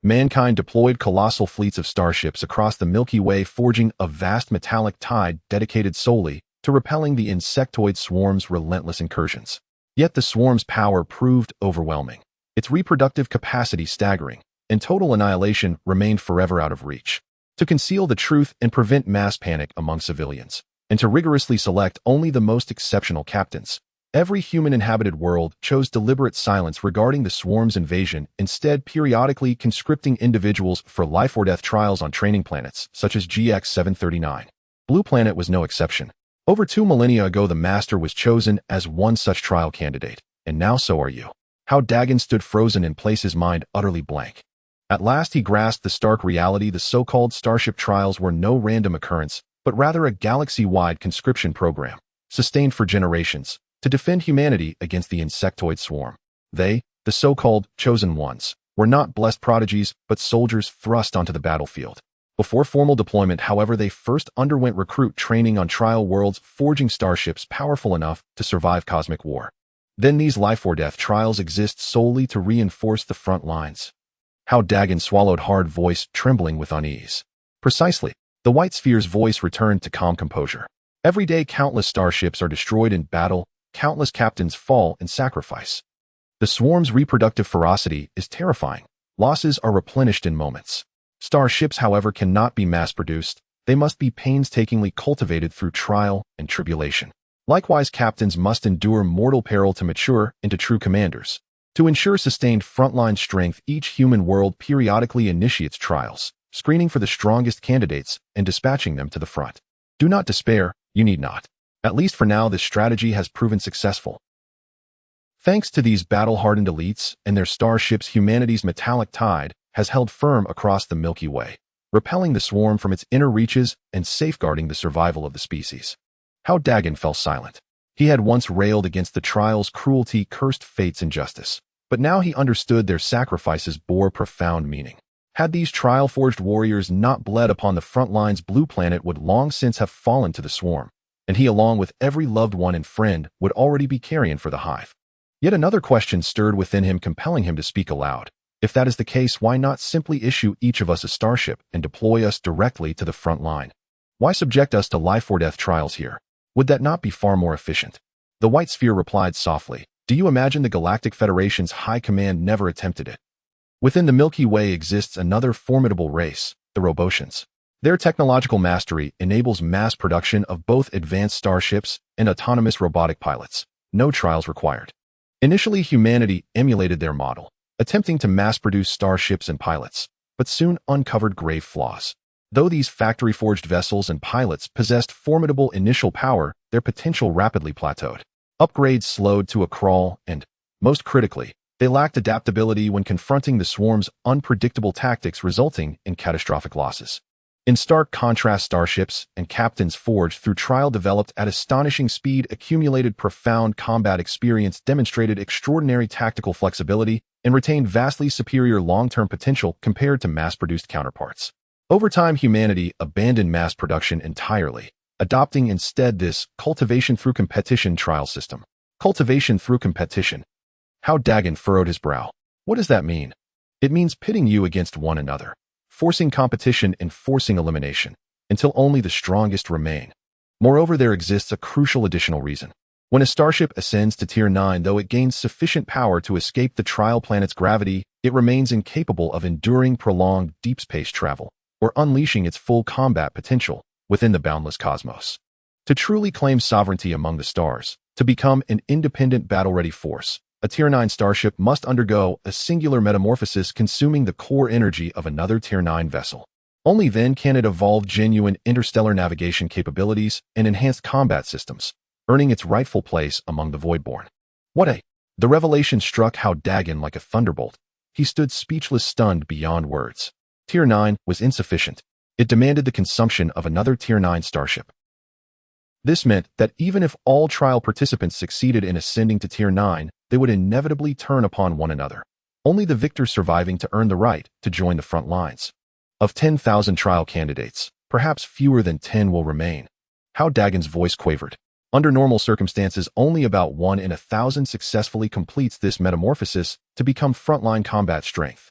S1: Mankind deployed colossal fleets of starships across the Milky Way, forging a vast metallic tide dedicated solely to repelling the insectoid swarm's relentless incursions. Yet the swarm's power proved overwhelming, its reproductive capacity staggering, and total annihilation remained forever out of reach. To conceal the truth and prevent mass panic among civilians, and to rigorously select only the most exceptional captains, every human-inhabited world chose deliberate silence regarding the swarm's invasion, instead periodically conscripting individuals for life-or-death trials on training planets, such as GX-739. Blue Planet was no exception. Over 2 millennia ago, the Master was chosen as one such trial candidate, and now so are you. Hao Dageng stood frozen in place, his mind utterly blank. At last he grasped the stark reality: the so-called Starship trials were no random occurrence, but rather a galaxy-wide conscription program, sustained for generations, to defend humanity against the insectoid swarm. They, the so-called chosen ones, were not blessed prodigies, but soldiers thrust onto the battlefield. Before formal deployment, however, they first underwent recruit training on trial worlds, forging starships powerful enough to survive cosmic war. Then these life-or-death trials exist solely to reinforce the front lines. Hao Dageng swallowed hard, voice trembling with unease. Precisely. The white sphere's voice returned to calm composure. Every day countless starships are destroyed in battle, countless captains fall in sacrifice. The swarm's reproductive ferocity is terrifying. Losses are replenished in moments. Starships, however, cannot be mass-produced. They must be painstakingly cultivated through trial and tribulation. Likewise, captains must endure mortal peril to mature into true commanders. To ensure sustained frontline strength, each human world periodically initiates trials, screening for the strongest candidates and dispatching them to the front. Do not despair, you need not. At least for now, this strategy has proven successful. Thanks to these battle-hardened elites and their starships, humanity's metallic tide has held firm across the Milky Way, repelling the swarm from its inner reaches and safeguarding the survival of the species. Hao Dageng fell silent. He had once railed against the trials' cruelty, cursed fate's injustice, but now he understood their sacrifices bore profound meaning. Had these trial-forged warriors not bled upon the front lines, Blue Planet would long since have fallen to the swarm, and he, along with every loved one and friend, would already be carrion for the hive. Yet another question stirred within him, compelling him to speak aloud. If that is the case, why not simply issue each of us a starship and deploy us directly to the front line? Why subject us to life-or-death trials here? Would that not be far more efficient? The White Sphere replied softly, "Do you imagine the Galactic Federation's high command never attempted it? Within the Milky Way exists another formidable race, the Robotians. Their technological mastery enables mass production of both advanced starships and autonomous robotic pilots. No trials required." Initially, humanity emulated their model, attempting to mass-produce starships and pilots, but soon uncovered grave flaws. Though these factory-forged vessels and pilots possessed formidable initial power, their potential rapidly plateaued. Upgrades slowed to a crawl, and, most critically, they lacked adaptability when confronting the swarm's unpredictable tactics, resulting in catastrophic losses. In stark contrast, starships and captains forged through trial developed at astonishing speed, accumulated profound combat experience, demonstrated extraordinary tactical flexibility, and retained vastly superior long-term potential compared to mass-produced counterparts. Over time, humanity abandoned mass production entirely, adopting instead this cultivation through competition trial system. Cultivation through competition. Hao Dageng furrowed his brow. What does that mean? It means pitting you against one another, forcing competition and forcing elimination, until only the strongest remain. Moreover, there exists a crucial additional reason. When a starship ascends to Tier 9, though it gains sufficient power to escape the trial planet's gravity, it remains incapable of enduring prolonged deep space travel, or unleashing its full combat potential within the boundless cosmos. To truly claim sovereignty among the stars, to become an independent battle-ready force, a Tier 9 starship must undergo a singular metamorphosis, consuming the core energy of another Tier 9 vessel. Only then can it evolve genuine interstellar navigation capabilities and enhanced combat systems, earning its rightful place among the Voidborn. The revelation struck Hao Dageng like a thunderbolt. He stood speechless, stunned beyond words. Tier 9 was insufficient. It demanded the consumption of another Tier 9 starship. This meant that even if all trial participants succeeded in ascending to Tier 9, they would inevitably turn upon one another. only the victor surviving to earn the right to join the front lines. Of 10,000 trial candidates, perhaps fewer than 10 will remain. Hao Dagen's voice quavered. Under normal circumstances, only about 1 in 1,000 successfully completes this metamorphosis to become frontline combat strength.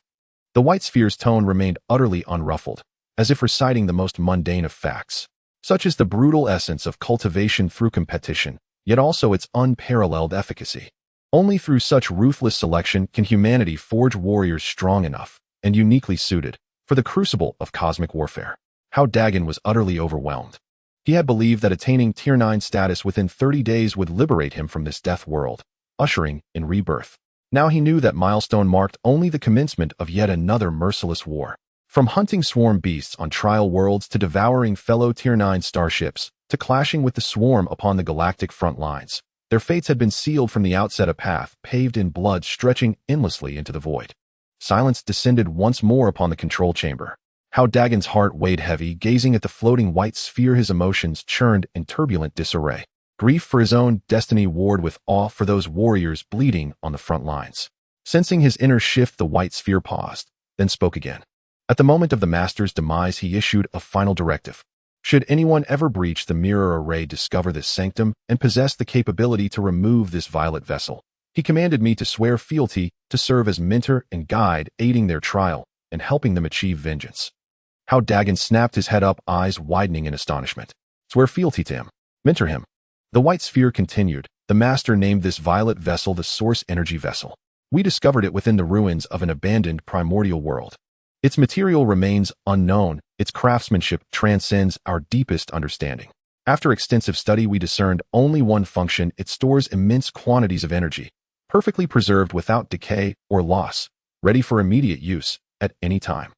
S1: The white sphere's tone remained utterly unruffled, as if reciting the most mundane of facts. Such is the brutal essence of cultivation through competition, yet also its unparalleled efficacy. Only through such ruthless selection can humanity forge warriors strong enough and uniquely suited for the crucible of cosmic warfare. Hao Dageng was utterly overwhelmed. He had believed that attaining Tier 9 status within 30 days would liberate him from this death world, ushering in rebirth. Now he knew that milestone marked only the commencement of yet another merciless war. From hunting swarm beasts on trial worlds to devouring fellow Tier 9 starships, to clashing with the swarm upon the galactic front lines, their fates had been sealed from the outset, a path paved in blood stretching endlessly into the void. Silence descended once more upon the control chamber. Hao Dagen's heart weighed heavy, gazing at the floating white sphere. His emotions churned in turbulent disarray. Grief for his own destiny warred with awe for those warriors bleeding on the front lines. Sensing his inner shift, the white sphere paused, then spoke again. At the moment of the master's demise, he issued a final directive. Should anyone ever breach the mirror array, discover this sanctum, and possess the capability to remove this violet vessel, he commanded me to swear fealty, to serve as mentor and guide, aiding their trial and helping them achieve vengeance. Hao Dageng snapped his head up, eyes widening in astonishment. Swear fealty to him. Mentor him. The white sphere continued. The master named this violet vessel the source energy vessel. We discovered it within the ruins of an abandoned primordial world. Its material remains unknown. Its craftsmanship transcends our deepest understanding. After extensive study, we discerned only one function. It stores immense quantities of energy, perfectly preserved without decay or loss, ready for immediate use at any time.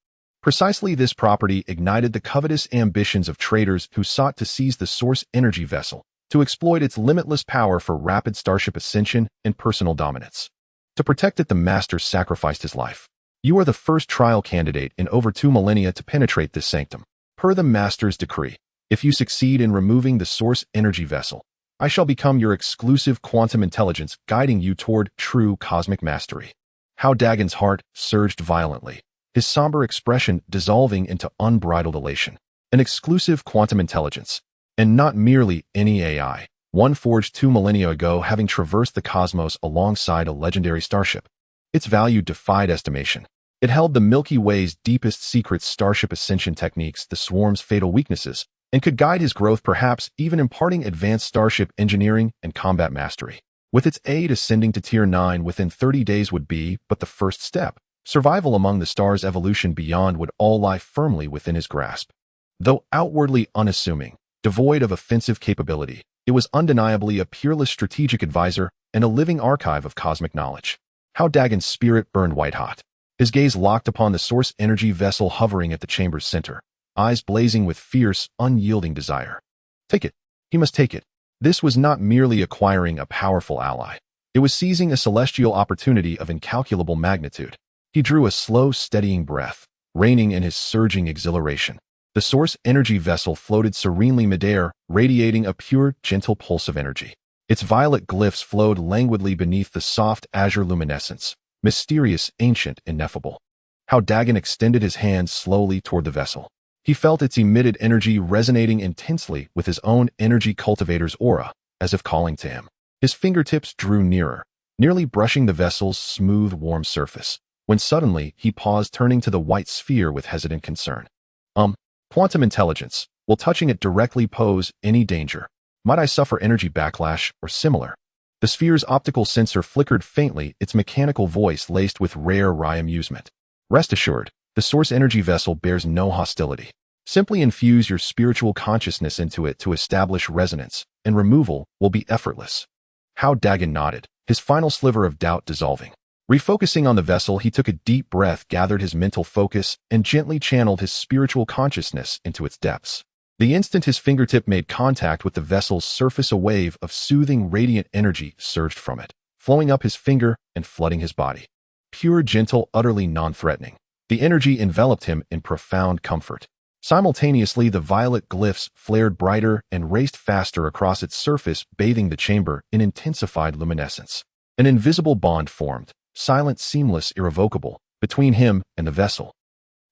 S1: Precisely this property ignited the covetous ambitions of traders who sought to seize the source energy vessel, to exploit its limitless power for rapid starship ascension and personal dominance. To protect it, the master sacrificed his life. You are the first trial candidate in over 2 millennia to penetrate this sanctum. Per the master's decree, if you succeed in removing the source energy vessel, I shall become your exclusive quantum intelligence, guiding you toward true cosmic mastery. Hao Dagen's heart surged violently, his somber expression dissolving into unbridled elation. An exclusive quantum intelligence, and not merely any AI, one forged 2 millennia ago, having traversed the cosmos alongside a legendary starship. Its value defied estimation. It held the Milky Way's deepest secrets, starship ascension techniques, the swarm's fatal weaknesses, and could guide his growth, perhaps even imparting advanced starship engineering and combat mastery. With its aid, ascending to Tier 9 within 30 days would be but the first step. Survival among the stars, evolution beyond would all lie firmly within his grasp. Though outwardly unassuming, devoid of offensive capability, it was undeniably a peerless strategic advisor and a living archive of cosmic knowledge. Hao Dagen's spirit burned white-hot. His gaze locked upon the source energy vessel hovering at the chamber's center, eyes blazing with fierce, unyielding desire. Take it. He must take it. This was not merely acquiring a powerful ally. It was seizing a celestial opportunity of incalculable magnitude. He drew a slow, steadying breath, reining in his surging exhilaration. The source energy vessel floated serenely midair, radiating a pure, gentle pulse of energy. Its violet glyphs flowed languidly beneath the soft azure luminescence, mysterious, ancient, ineffable. Hao Dageng extended his hands slowly toward the vessel. He felt its emitted energy resonating intensely with his own energy cultivator's aura, as if calling to him. His fingertips drew nearer, nearly brushing the vessel's smooth, warm surface, when suddenly he paused, turning to the white sphere with hesitant concern. Quantum intelligence. Will touching it directly pose any danger? Might I suffer energy backlash or similar? The sphere's optical sensor flickered faintly, its mechanical voice laced with rare wry amusement. Rest assured, the source energy vessel bears no hostility. Simply infuse your spiritual consciousness into it to establish resonance, and removal will be effortless. Hao Dageng nodded, his final sliver of doubt dissolving. Refocusing on the vessel, he took a deep breath, gathered his mental focus, and gently channeled his spiritual consciousness into its depths. The instant his fingertip made contact with the vessel's surface, a wave of soothing, radiant energy surged from it, flowing up his finger and flooding his body. Pure, gentle, utterly non-threatening. The energy enveloped him in profound comfort. Simultaneously, the violet glyphs flared brighter and raced faster across its surface, bathing the chamber in intensified luminescence. An invisible bond formed, silent, seamless, irrevocable, between him and the vessel.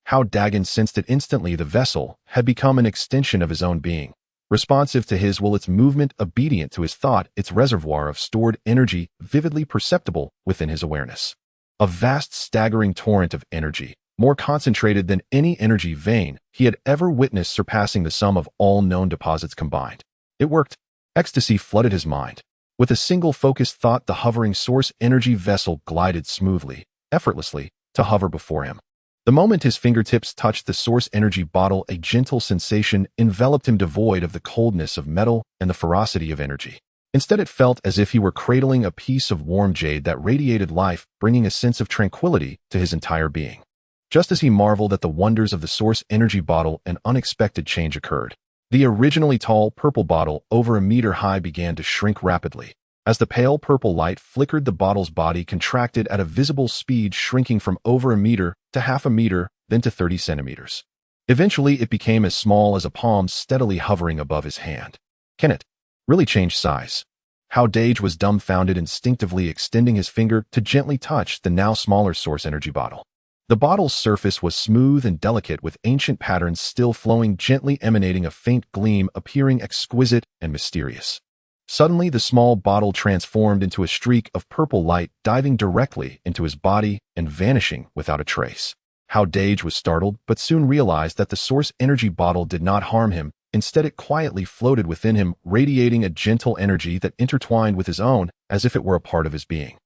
S1: Hao Dageng sensed it instantly. The vessel had become an extension of his own being, responsive to his will, its movement obedient to his thought, its reservoir of stored energy vividly perceptible within his awareness. A vast, staggering torrent of energy, more concentrated than any energy vein he had ever witnessed, surpassing the sum of all known deposits combined. It worked. Ecstasy flooded his mind. With a single focused thought, the hovering source energy vessel glided smoothly, effortlessly, to hover before him. The moment his fingertips touched the source energy bottle, a gentle sensation enveloped him, devoid of the coldness of metal and the ferocity of energy. Instead, it felt as if he were cradling a piece of warm jade that radiated life, bringing a sense of tranquility to his entire being. Just as he marveled at the wonders of the source energy bottle, an unexpected change occurred. The originally tall purple bottle, over a meter high, began to shrink rapidly. As the pale purple light flickered, the bottle's body contracted at a visible speed, shrinking from over a meter to half a meter, then to 30 centimeters. Eventually, it became as small as a palm, steadily hovering above his hand. Can it really change size? Hao Dageng was dumbfounded, instinctively extending his finger to gently touch the now smaller source energy bottle. The bottle's surface was smooth and delicate, with ancient patterns still flowing gently, emanating a faint gleam, appearing exquisite and mysterious. Suddenly, the small bottle transformed into a streak of purple light, diving directly into his body and vanishing without a trace. Hao Dageng was startled, but soon realized that the source energy bottle did not harm him. Instead, it quietly floated within him, radiating a gentle energy that intertwined with his own, as if it were a part of his being.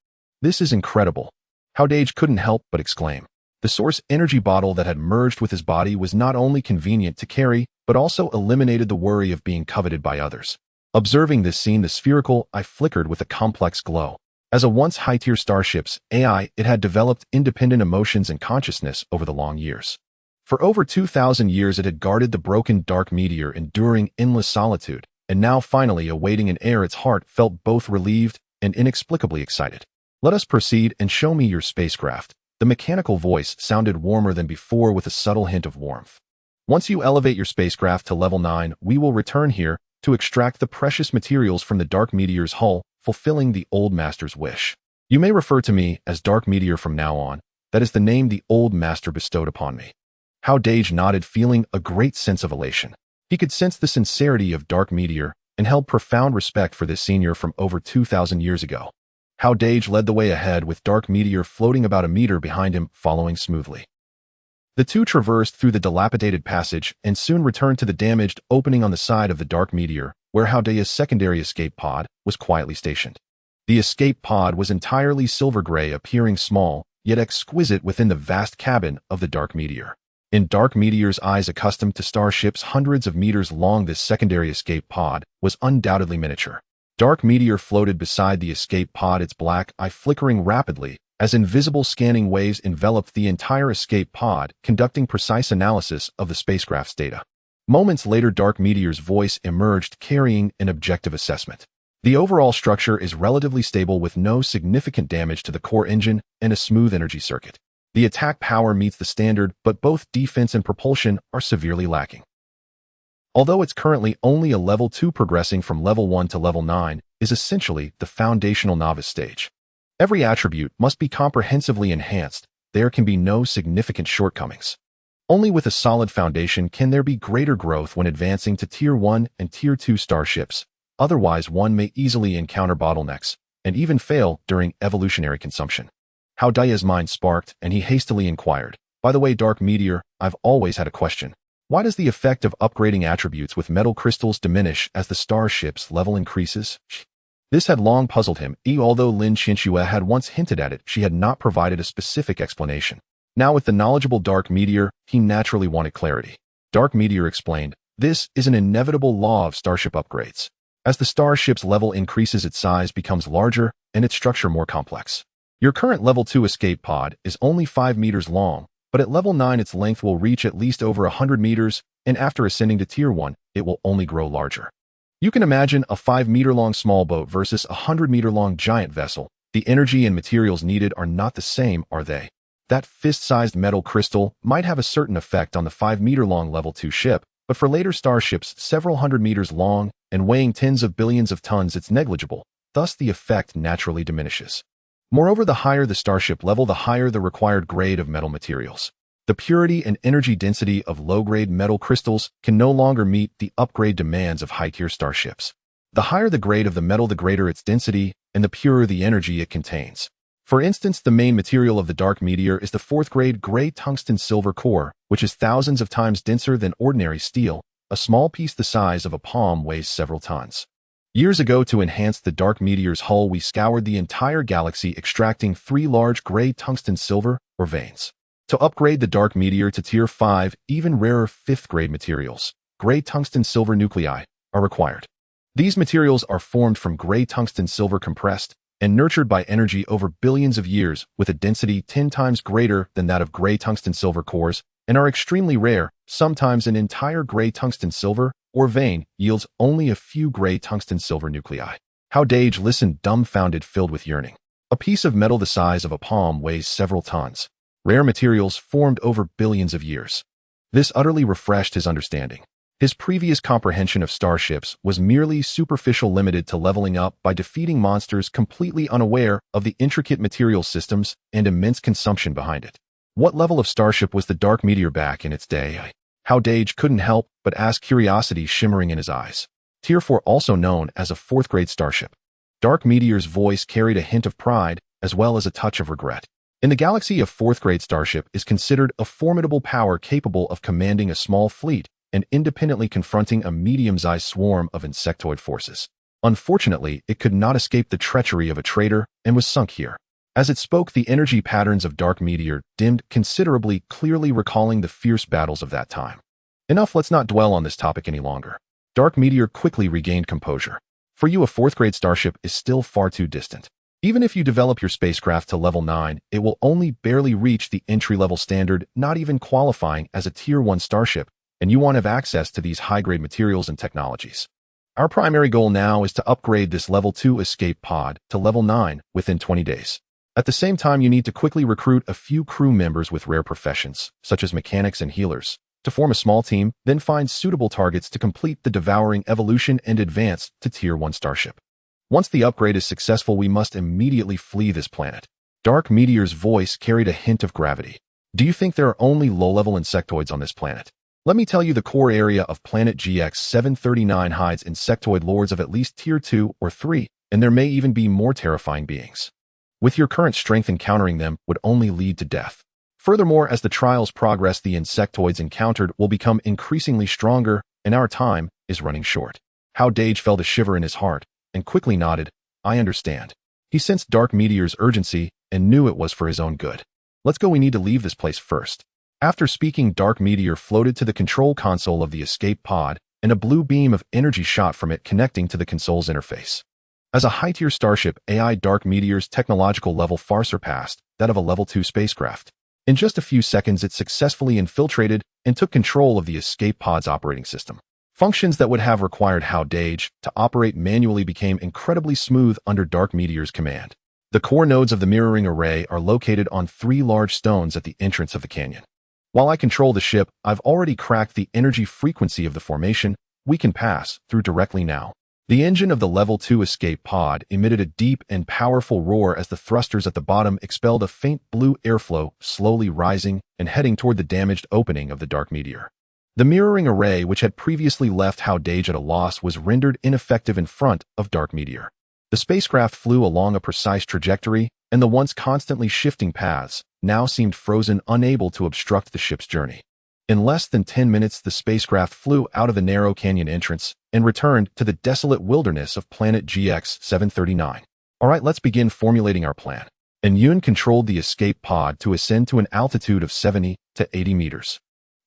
S1: "This is incredible," Hao Dageng couldn't help but exclaim. The source energy bottle that had merged with his body was not only convenient to carry, but also eliminated the worry of being coveted by others. Observing this scene, the spherical eye flickered with a complex glow. As a once high-tier Starship's AI, it had developed independent emotions and consciousness over the long years. For over 2,000 years, it had guarded the broken dark meteor, enduring endless solitude, and now finally awaiting an heir. Its heart felt both relieved and inexplicably excited. "Let us proceed and show me your spacecraft." The mechanical voice sounded warmer than before, with a subtle hint of warmth. "Once you elevate your spacecraft to level 9, we will return here to extract the precious materials from the dark meteor's hull, fulfilling the old master's wish. You may refer to me as Dark Meteor from now on. That is the name the old master bestowed upon me." Hao Dageng nodded, feeling a great sense of elation. He could sense the sincerity of Dark Meteor and held profound respect for this senior from over 2,000 years ago. Hao Dageng led the way ahead, with Dark Meteor floating about a meter behind him, following smoothly. The two traversed through the dilapidated passage and soon returned to the damaged opening on the side of the Dark Meteor, where Hao Dageng's secondary escape pod was quietly stationed. The escape pod was entirely silver-gray, appearing small, yet exquisite within the vast cabin of the Dark Meteor. In Dark Meteor's eyes, accustomed to starships hundreds of meters long, this secondary escape pod was undoubtedly miniature. Dark Meteor floated beside the escape pod, its black eye flickering rapidly as invisible scanning waves enveloped the entire escape pod, conducting precise analysis of the spacecraft's data. Moments later, Dark Meteor's voice emerged, carrying an objective assessment. "The overall structure is relatively stable, with no significant damage to the core engine and a smooth energy circuit. The attack power meets the standard, but both defense and propulsion are severely lacking. Although it's currently only a level 2, progressing from level 1 to level 9 is essentially the foundational novice stage. Every attribute must be comprehensively enhanced. There can be no significant shortcomings. Only with a solid foundation can there be greater growth when advancing to Tier 1 and Tier 2 starships. Otherwise, one may easily encounter bottlenecks and even fail during evolutionary consumption." Hao Dageng's mind sparked, and he hastily inquired, "By the way, Dark Meteor, I've always had a question. Why does the effect of upgrading attributes with metal crystals diminish as the starship's level increases?" This had long puzzled him, although Lin Qianxue had once hinted at it. She had not provided a specific explanation. Now, with the knowledgeable Dark Meteor, he naturally wanted clarity. Dark Meteor explained, "This is an inevitable law of starship upgrades. As the starship's level increases, its size becomes larger and its structure more complex. Your current level 2 escape pod is only 5 meters long, but at level 9 its length will reach at least over 100 meters, and after ascending to Tier 1, it will only grow larger. You can imagine a 5-meter-long small boat versus a 100-meter-long giant vessel. The energy and materials needed are not the same, are they? That fist-sized metal crystal might have a certain effect on the 5-meter-long level 2 ship, but for later starships several hundred meters long and weighing tens of billions of tons, it's negligible. Thus, the effect naturally diminishes." Moreover, the higher the starship level, the higher the required grade of metal materials. The purity and energy density of low-grade metal crystals can no longer meet the upgrade demands of high-tier starships. The higher the grade of the metal, the greater its density, and the purer the energy it contains. For instance, the main material of the dark meteor is the 4th-grade gray tungsten silver core, which is thousands of times denser than ordinary steel. A small piece the size of a palm weighs several tons. Years ago, to enhance the dark meteor's hull, we scoured the entire galaxy, extracting 3 large gray tungsten silver, or veins. To upgrade the dark meteor to Tier 5, even rarer 5th-grade materials, gray tungsten silver nuclei, are required. These materials are formed from gray tungsten silver compressed and nurtured by energy over billions of years, with a density 10 times greater than that of gray tungsten silver cores, and are extremely rare. Sometimes an entire gray tungsten silver or vein yields only a few gray tungsten silver nuclei. Hao Dageng listened, dumbfounded, filled with yearning. A piece of metal the size of a palm weighs several tons. Rare materials formed over billions of years. This utterly refreshed his understanding. His previous comprehension of starships was merely superficial, limited to leveling up by defeating monsters, completely unaware of the intricate material systems and immense consumption behind it. What level of starship was the dark meteor back in its day? Hao Dageng couldn't help but ask, curiosity shimmering in his eyes. Tier 4, also known as a 4th-grade starship. Dark Meteor's voice carried a hint of pride as well as a touch of regret. In the galaxy, a 4th-grade starship is considered a formidable power capable of commanding a small fleet and independently confronting a medium-sized swarm of insectoid forces. Unfortunately, it could not escape the treachery of a traitor and was sunk here. As it spoke, the energy patterns of Dark Meteor dimmed considerably, clearly recalling the fierce battles of that time. Enough, let's not dwell on this topic any longer. Dark Meteor quickly regained composure. For you, a 4th-grade starship is still far too distant. Even if you develop your spacecraft to level 9, it will only barely reach the entry-level standard, not even qualifying as a Tier 1 starship, and you want to have access to these high-grade materials and technologies. Our primary goal now is to upgrade this level 2 escape pod to level 9 within 20 days. At the same time, you need to quickly recruit a few crew members with rare professions, such as mechanics and healers, to form a small team, then find suitable targets to complete the devouring evolution and advance to Tier 1 starship. Once the upgrade is successful, we must immediately flee this planet. Dark Meteor's voice carried a hint of gravity. Do you think there are only low-level insectoids on this planet? Let me tell you, the core area of planet GX-739 hides insectoid lords of at least Tier 2 or 3, and there may even be more terrifying beings. With your current strength, encountering them would only lead to death. Furthermore, as the trials progress, the insectoids encountered will become increasingly stronger, and our time is running short. Hao Dageng felt a shiver in his heart and quickly nodded. I understand. He sensed Dark Meteor's urgency and knew it was for his own good. Let's go, we need to leave this place first. After speaking, Dark Meteor floated to the control console of the escape pod, and a blue beam of energy shot from it, connecting to the console's interface. As a high-tier starship, AI Dark Meteor's technological level far surpassed that of a level 2 spacecraft. In just a few seconds, it successfully infiltrated and took control of the escape pod's operating system. Functions that would have required Hao Dageng to operate manually became incredibly smooth under Dark Meteor's command. The core nodes of the mirroring array are located on 3 large stones at the entrance of the canyon. While I control the ship, I've already cracked the energy frequency of the formation. We can pass through directly now. The engine of the level 2 escape pod emitted a deep and powerful roar as the thrusters at the bottom expelled a faint blue airflow, slowly rising and heading toward the damaged opening of the Dark Meteor. The mirroring array, which had previously left Hao Dageng at a loss, was rendered ineffective in front of Dark Meteor. The spacecraft flew along a precise trajectory, and the once constantly shifting paths now seemed frozen, unable to obstruct the ship's journey. In less than 10 minutes, the spacecraft flew out of the narrow canyon entrance and returned to the desolate wilderness of planet GX-739. All right, let's begin formulating our plan. And Yun controlled the escape pod to ascend to an altitude of 70 to 80 meters.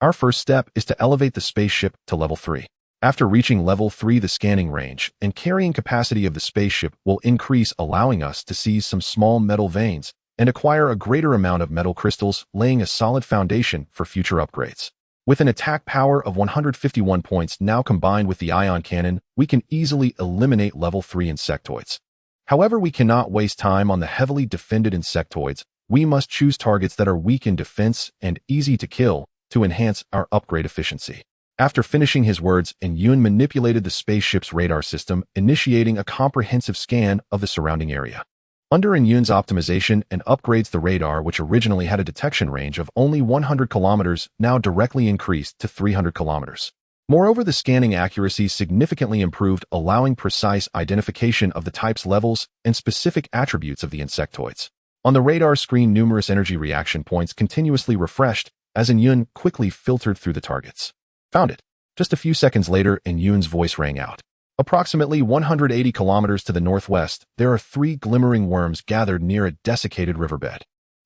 S1: Our first step is to elevate the spaceship to level 3. After reaching level 3, the scanning range and carrying capacity of the spaceship will increase, allowing us to seize some small metal veins and acquire a greater amount of metal crystals, laying a solid foundation for future upgrades. With an attack power of 151 points now combined with the ion cannon, we can easily eliminate level 3 insectoids. However, we cannot waste time on the heavily defended insectoids. We must choose targets that are weak in defense and easy to kill to enhance our upgrade efficiency. After finishing his words, Yun manipulated the spaceship's radar system, initiating a comprehensive scan of the surrounding area. Under Yun's optimization and upgrades, the radar, which originally had a detection range of only 100 kilometers, now directly increased to 300 kilometers. Moreover, the scanning accuracy significantly improved, allowing precise identification of the types, levels, and specific attributes of the insectoids. On the radar screen, numerous energy reaction points continuously refreshed as Yun quickly filtered through the targets. Found it. Just a few seconds later, Yun's voice rang out. Approximately 180 kilometers to the northwest, there are 3 glimmering worms gathered near a desiccated riverbed.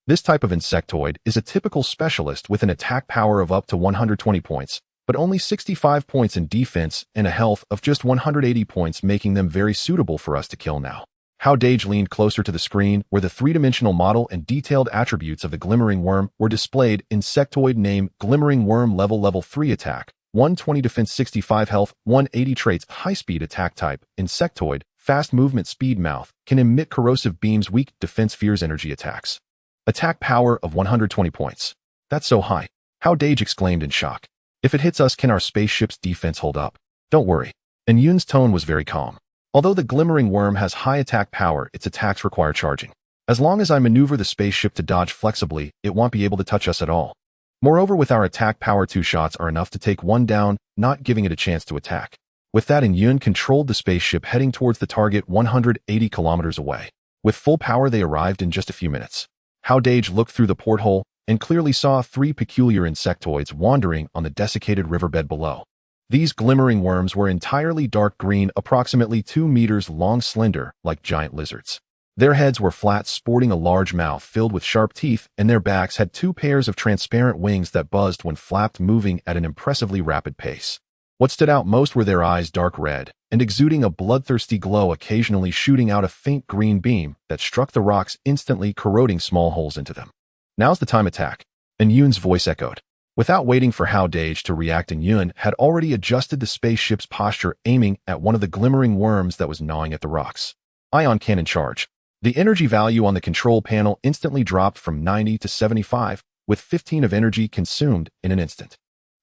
S1: This type of insectoid is a typical specialist with an attack power of up to 120 points, but only 65 points in defense and a health of just 180 points, making them very suitable for us to kill now. Hao Dageng leaned closer to the screen, where the three-dimensional model and detailed attributes of the glimmering worm were displayed. Insectoid name: Glimmering Worm, level 3 attack, 120 defense, 65 health, 180 traits, high-speed attack type, insectoid, fast movement, speed, mouth, can emit corrosive beams, weak defense, fears energy attacks. Attack power of 120 points. That's so high. Hao Dageng exclaimed in shock. If it hits us, can our spaceship's defense hold up? Don't worry. And Yun's tone was very calm. Although the glimmering worm has high attack power, its attacks require charging. As long as I maneuver the spaceship to dodge flexibly, it won't be able to touch us at all. Moreover, with our attack power, 2 shots are enough to take one down, not giving it a chance to attack. With that, Yun controlled the spaceship, heading towards the target 180 kilometers away. With full power, they arrived in just a few minutes. Hao Dageng looked through the porthole and clearly saw 3 peculiar insectoids wandering on the desiccated riverbed below. These glimmering worms were entirely dark green, approximately 2 meters long, slender, like giant lizards. Their heads were flat, sporting a large mouth filled with sharp teeth, and their backs had 2 pairs of transparent wings that buzzed when flapped, moving at an impressively rapid pace. What stood out most were their eyes, dark red and exuding a bloodthirsty glow, occasionally shooting out a faint green beam that struck the rocks, instantly corroding small holes into them. Now's the time, attack. And Yun's voice echoed. Without waiting for Hao Dageng to react, Yun had already adjusted the spaceship's posture, aiming at one of the glimmering worms that was gnawing at the rocks. Ion cannon charge. The energy value on the control panel instantly dropped from 90 to 75, with 15 of energy consumed in an instant.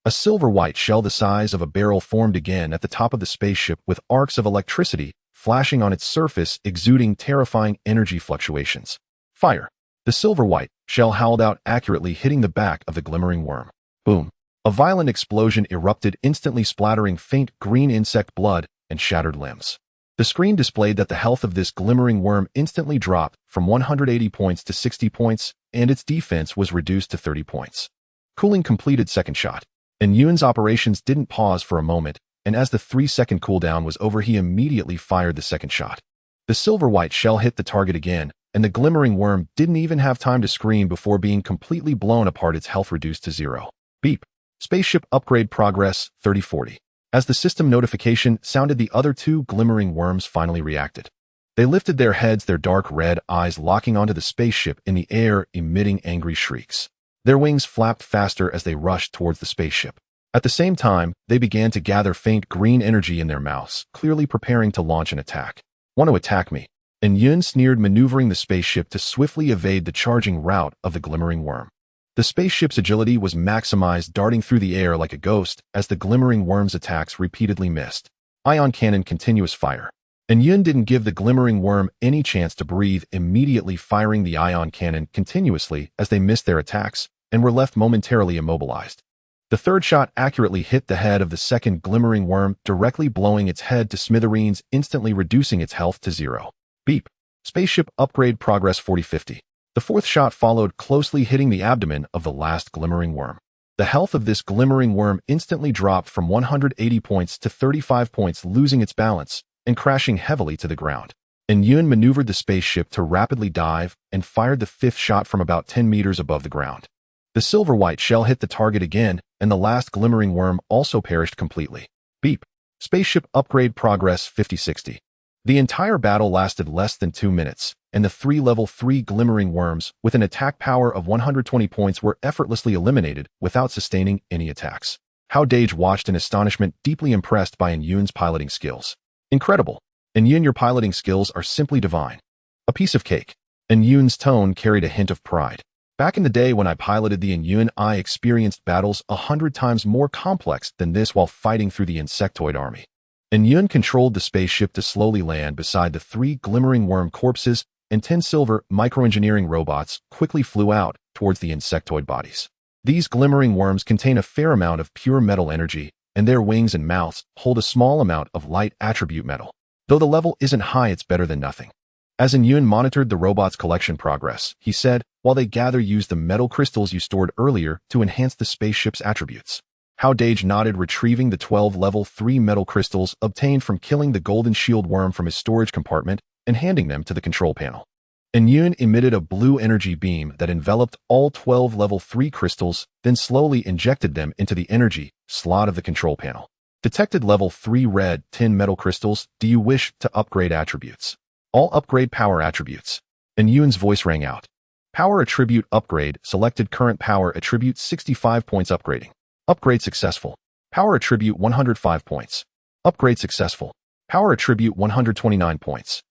S1: A silver-white shell the size of a barrel formed again at the top of the spaceship, with arcs of electricity flashing on its surface, exuding terrifying energy fluctuations. Fire. The silver-white shell howled out, accurately hitting the back of the glimmering worm. Boom. A violent explosion erupted, instantly splattering faint green insect blood and shattered limbs. The screen displayed that the health of this glimmering worm instantly dropped from 180 points to 60 points, and its defense was reduced to 30 points. Cooling completed. Second shot. And Yun's operations didn't pause for a moment, and as the 3-second cooldown was over, he immediately fired the second shot. The silver-white shell hit the target again, and the glimmering worm didn't even have time to scream before being completely blown apart, its health reduced to 0. Beep. Spaceship upgrade progress 3040. As the system notification sounded, the other 2 glimmering worms finally reacted. They lifted their heads, their dark red eyes locking onto the spaceship in the air, emitting angry shrieks. Their wings flapped faster as they rushed towards the spaceship. At the same time, they began to gather faint green energy in their mouths, clearly preparing to launch an attack. Want to attack me? And Yun sneered, maneuvering the spaceship to swiftly evade the charging route of the glimmering worm. The spaceship's agility was maximized, darting through the air like a ghost as the glimmering worm's attacks repeatedly missed. Ion cannon, continuous fire. And Yun didn't give the glimmering worm any chance to breathe, immediately firing the ion cannon continuously as they missed their attacks and were left momentarily immobilized. The third shot accurately hit the head of the second glimmering worm, directly blowing its head to smithereens, instantly reducing its health to 0. Beep. Spaceship upgrade progress 4050. The fourth shot followed closely, hitting the abdomen of the last glimmering worm. The health of this glimmering worm instantly dropped from 180 points to 35 points, losing its balance and crashing heavily to the ground. And Yun maneuvered the spaceship to rapidly dive and fired the 5th shot from about 10 meters above the ground. The silver-white shell hit the target again, and the last glimmering worm also perished completely. Beep. Spaceship upgrade progress 5060. The entire battle lasted less than 2 minutes, and the 3 level 3 glimmering worms, with an attack power of 120 points, were effortlessly eliminated without sustaining any attacks. Hao Dageng watched in astonishment, deeply impressed by Yun's piloting skills. Incredible. Yun, your piloting skills are simply divine. A piece of cake. Yun's tone carried a hint of pride. Back in the day when I piloted the Yun, I experienced battles 100 times more complex than this while fighting through the insectoid army. Yun controlled the spaceship to slowly land beside the 3 glimmering worm corpses, and 10 silver microengineering robots quickly flew out towards the insectoid bodies. These glimmering worms contain a fair amount of pure metal energy, and their wings and mouths hold a small amount of light attribute metal. Though the level isn't high, it's better than nothing. As Yun monitored the robot's collection progress, he said, while they use the metal crystals you stored earlier to enhance the spaceship's attributes. Hao Dageng nodded, retrieving the 12 level 3 metal crystals obtained from killing the golden shield worm from his storage compartment and handing them to the control panel. Yun emitted a blue energy beam that enveloped all 12 level 3 crystals, then slowly injected them into the energy slot of the control panel. Detected level 3 red 10 metal crystals. Do you wish to upgrade attributes? All upgrade power attributes. Yun's voice rang out. Power attribute upgrade. Selected current power attribute 65 points upgrading. Upgrade successful. Power attribute 105 points. Upgrade successful. Power attribute 129 points.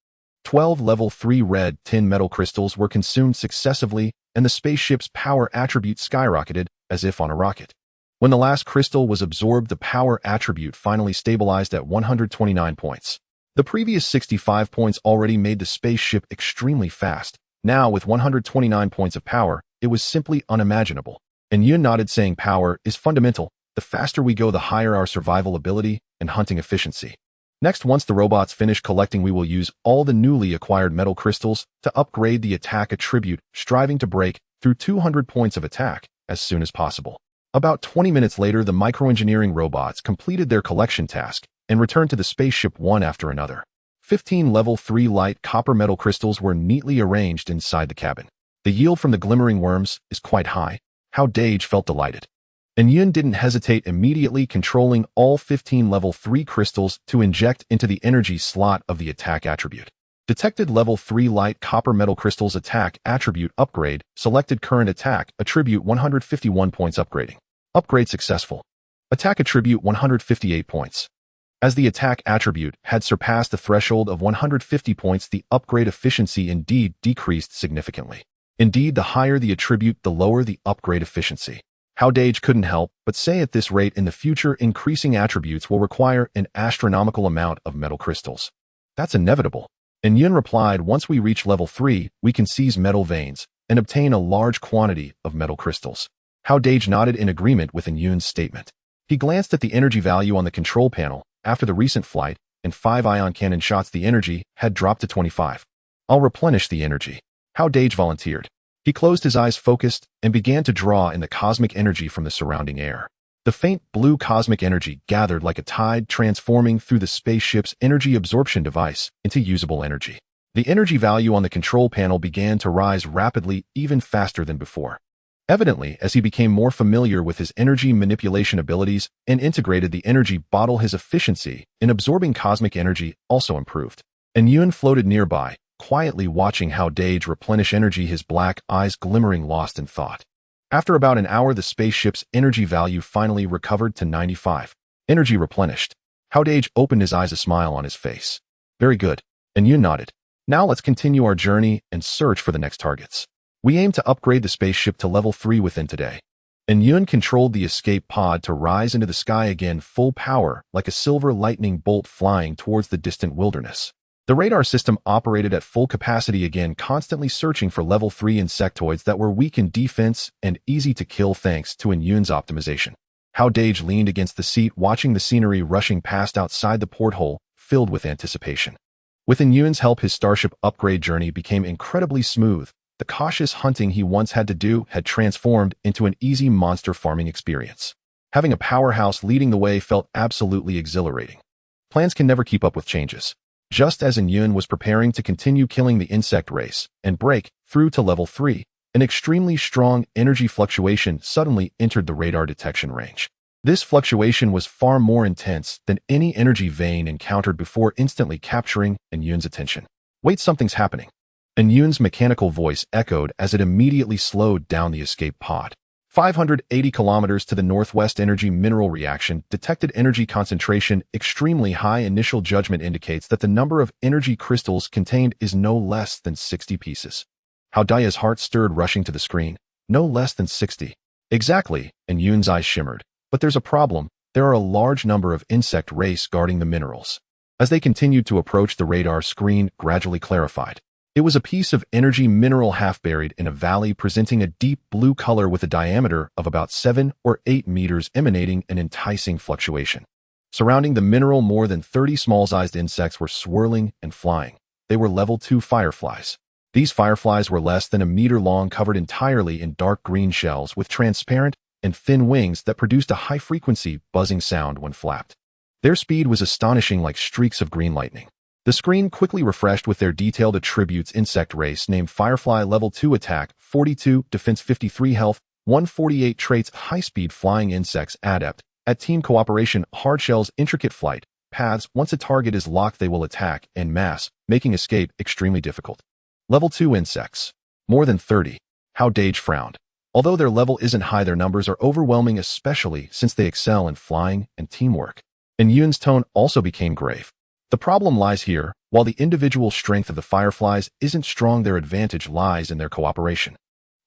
S1: 12 level 3 red 10 metal crystals were consumed successively, and the spaceship's power attribute skyrocketed as if on a rocket. When the last crystal was absorbed, the power attribute finally stabilized at 129 points. The previous 65 points already made the spaceship extremely fast. Now, with 129 points of power, it was simply unimaginable. Yun nodded, saying, power is fundamental. The faster we go, the higher our survival ability and hunting efficiency. Next, once the robots finish collecting, we will use all the newly acquired metal crystals to upgrade the attack attribute, striving to break through 200 points of attack as soon as possible. About 20 minutes later, the microengineering robots completed their collection task and returned to the spaceship one after another. 15 level 3 light copper metal crystals were neatly arranged inside the cabin. The yield from the glimmering worms is quite high. Hao Dageng felt delighted. Yun didn't hesitate, immediately controlling all 15 level 3 crystals to inject into the energy slot of the attack attribute. Detected level 3 light copper metal crystals attack attribute upgrade. Selected current attack attribute 151 points upgrading. Upgrade successful. Attack attribute 158 points. As the attack attribute had surpassed the threshold of 150 points, the upgrade efficiency indeed decreased significantly. Indeed, the higher the attribute, the lower the upgrade efficiency. Hao Dageng couldn't help but say, at this rate in the future, increasing attributes will require an astronomical amount of metal crystals. That's inevitable. Yun replied, once we reach level 3, we can seize metal veins and obtain a large quantity of metal crystals. Hao Dageng nodded in agreement with Yun's statement. He glanced at the energy value on the control panel. After the recent flight and 5 ion cannon shots, the energy had dropped to 25. I'll replenish the energy. Hao Dageng volunteered. He closed his eyes, focused, and began to draw in the cosmic energy from the surrounding air. The faint blue cosmic energy gathered like a tide, transforming through the spaceship's energy absorption device into usable energy. The energy value on the control panel began to rise rapidly, even faster than before. Evidently, as he became more familiar with his energy manipulation abilities and integrated the energy bottle, his efficiency in absorbing cosmic energy also improved. Yun floated nearby, quietly watching Hao Dageng replenish energy, his black eyes glimmering, lost in thought. After about an hour, the spaceship's energy value finally recovered to 95. Energy replenished. Hao Dageng opened his eyes, a smile on his face. Very good. Yun nodded. Now let's continue our journey and search for the next targets. We aim to upgrade the spaceship to level 3 within today. Yun controlled the escape pod to rise into the sky again, full power, like a silver lightning bolt flying towards the distant wilderness. The radar system operated at full capacity again, constantly searching for level 3 insectoids that were weak in defense and easy to kill thanks to Yun's optimization. Hao Dageng leaned against the seat, watching the scenery rushing past outside the porthole, filled with anticipation. With Yun's help, his Starship upgrade journey became incredibly smooth. The cautious hunting he once had to do had transformed into an easy monster farming experience. Having a powerhouse leading the way felt absolutely exhilarating. Plans can never keep up with changes. Just as Yun was preparing to continue killing the insect race and break through to level 3, an extremely strong energy fluctuation suddenly entered the radar detection range. This fluctuation was far more intense than any energy vein encountered before, instantly capturing Yun's attention. Wait, something's happening. Yun's mechanical voice echoed as it immediately slowed down the escape pod. 580 kilometers to the northwest, energy mineral reaction detected. Energy concentration extremely high. Initial judgment indicates that the number of energy crystals contained is no less than 60 pieces. Hao Dageng's heart stirred, rushing to the screen. No less than 60. Exactly, Yun's eyes shimmered. But there's a problem. There are a large number of insect race guarding the minerals. As they continued to approach, the radar screen gradually clarified. It was a piece of energy mineral half buried in a valley, presenting a deep blue color with a diameter of about 7 or 8 meters, emanating an enticing fluctuation. Surrounding the mineral, more than 30 small-sized insects were swirling and flying. They were level 2 fireflies. These fireflies were less than a meter long, covered entirely in dark green shells with transparent and thin wings that produced a high-frequency buzzing sound when flapped. Their speed was astonishing, like streaks of green lightning. The screen quickly refreshed with their detailed attributes: insect race named Firefly, level 2 attack, 42, defense 53, health 148, traits, high-speed flying insects, adept at team cooperation, hard shells, intricate flight paths. Once a target is locked, they will attack en masse, making escape extremely difficult. Level 2 insects. More than 30. Hao Dageng frowned. Although their level isn't high, their numbers are overwhelming, especially since they excel in flying and teamwork. And Yun's tone also became grave. The problem lies here. While the individual strength of the fireflies isn't strong, their advantage lies in their cooperation.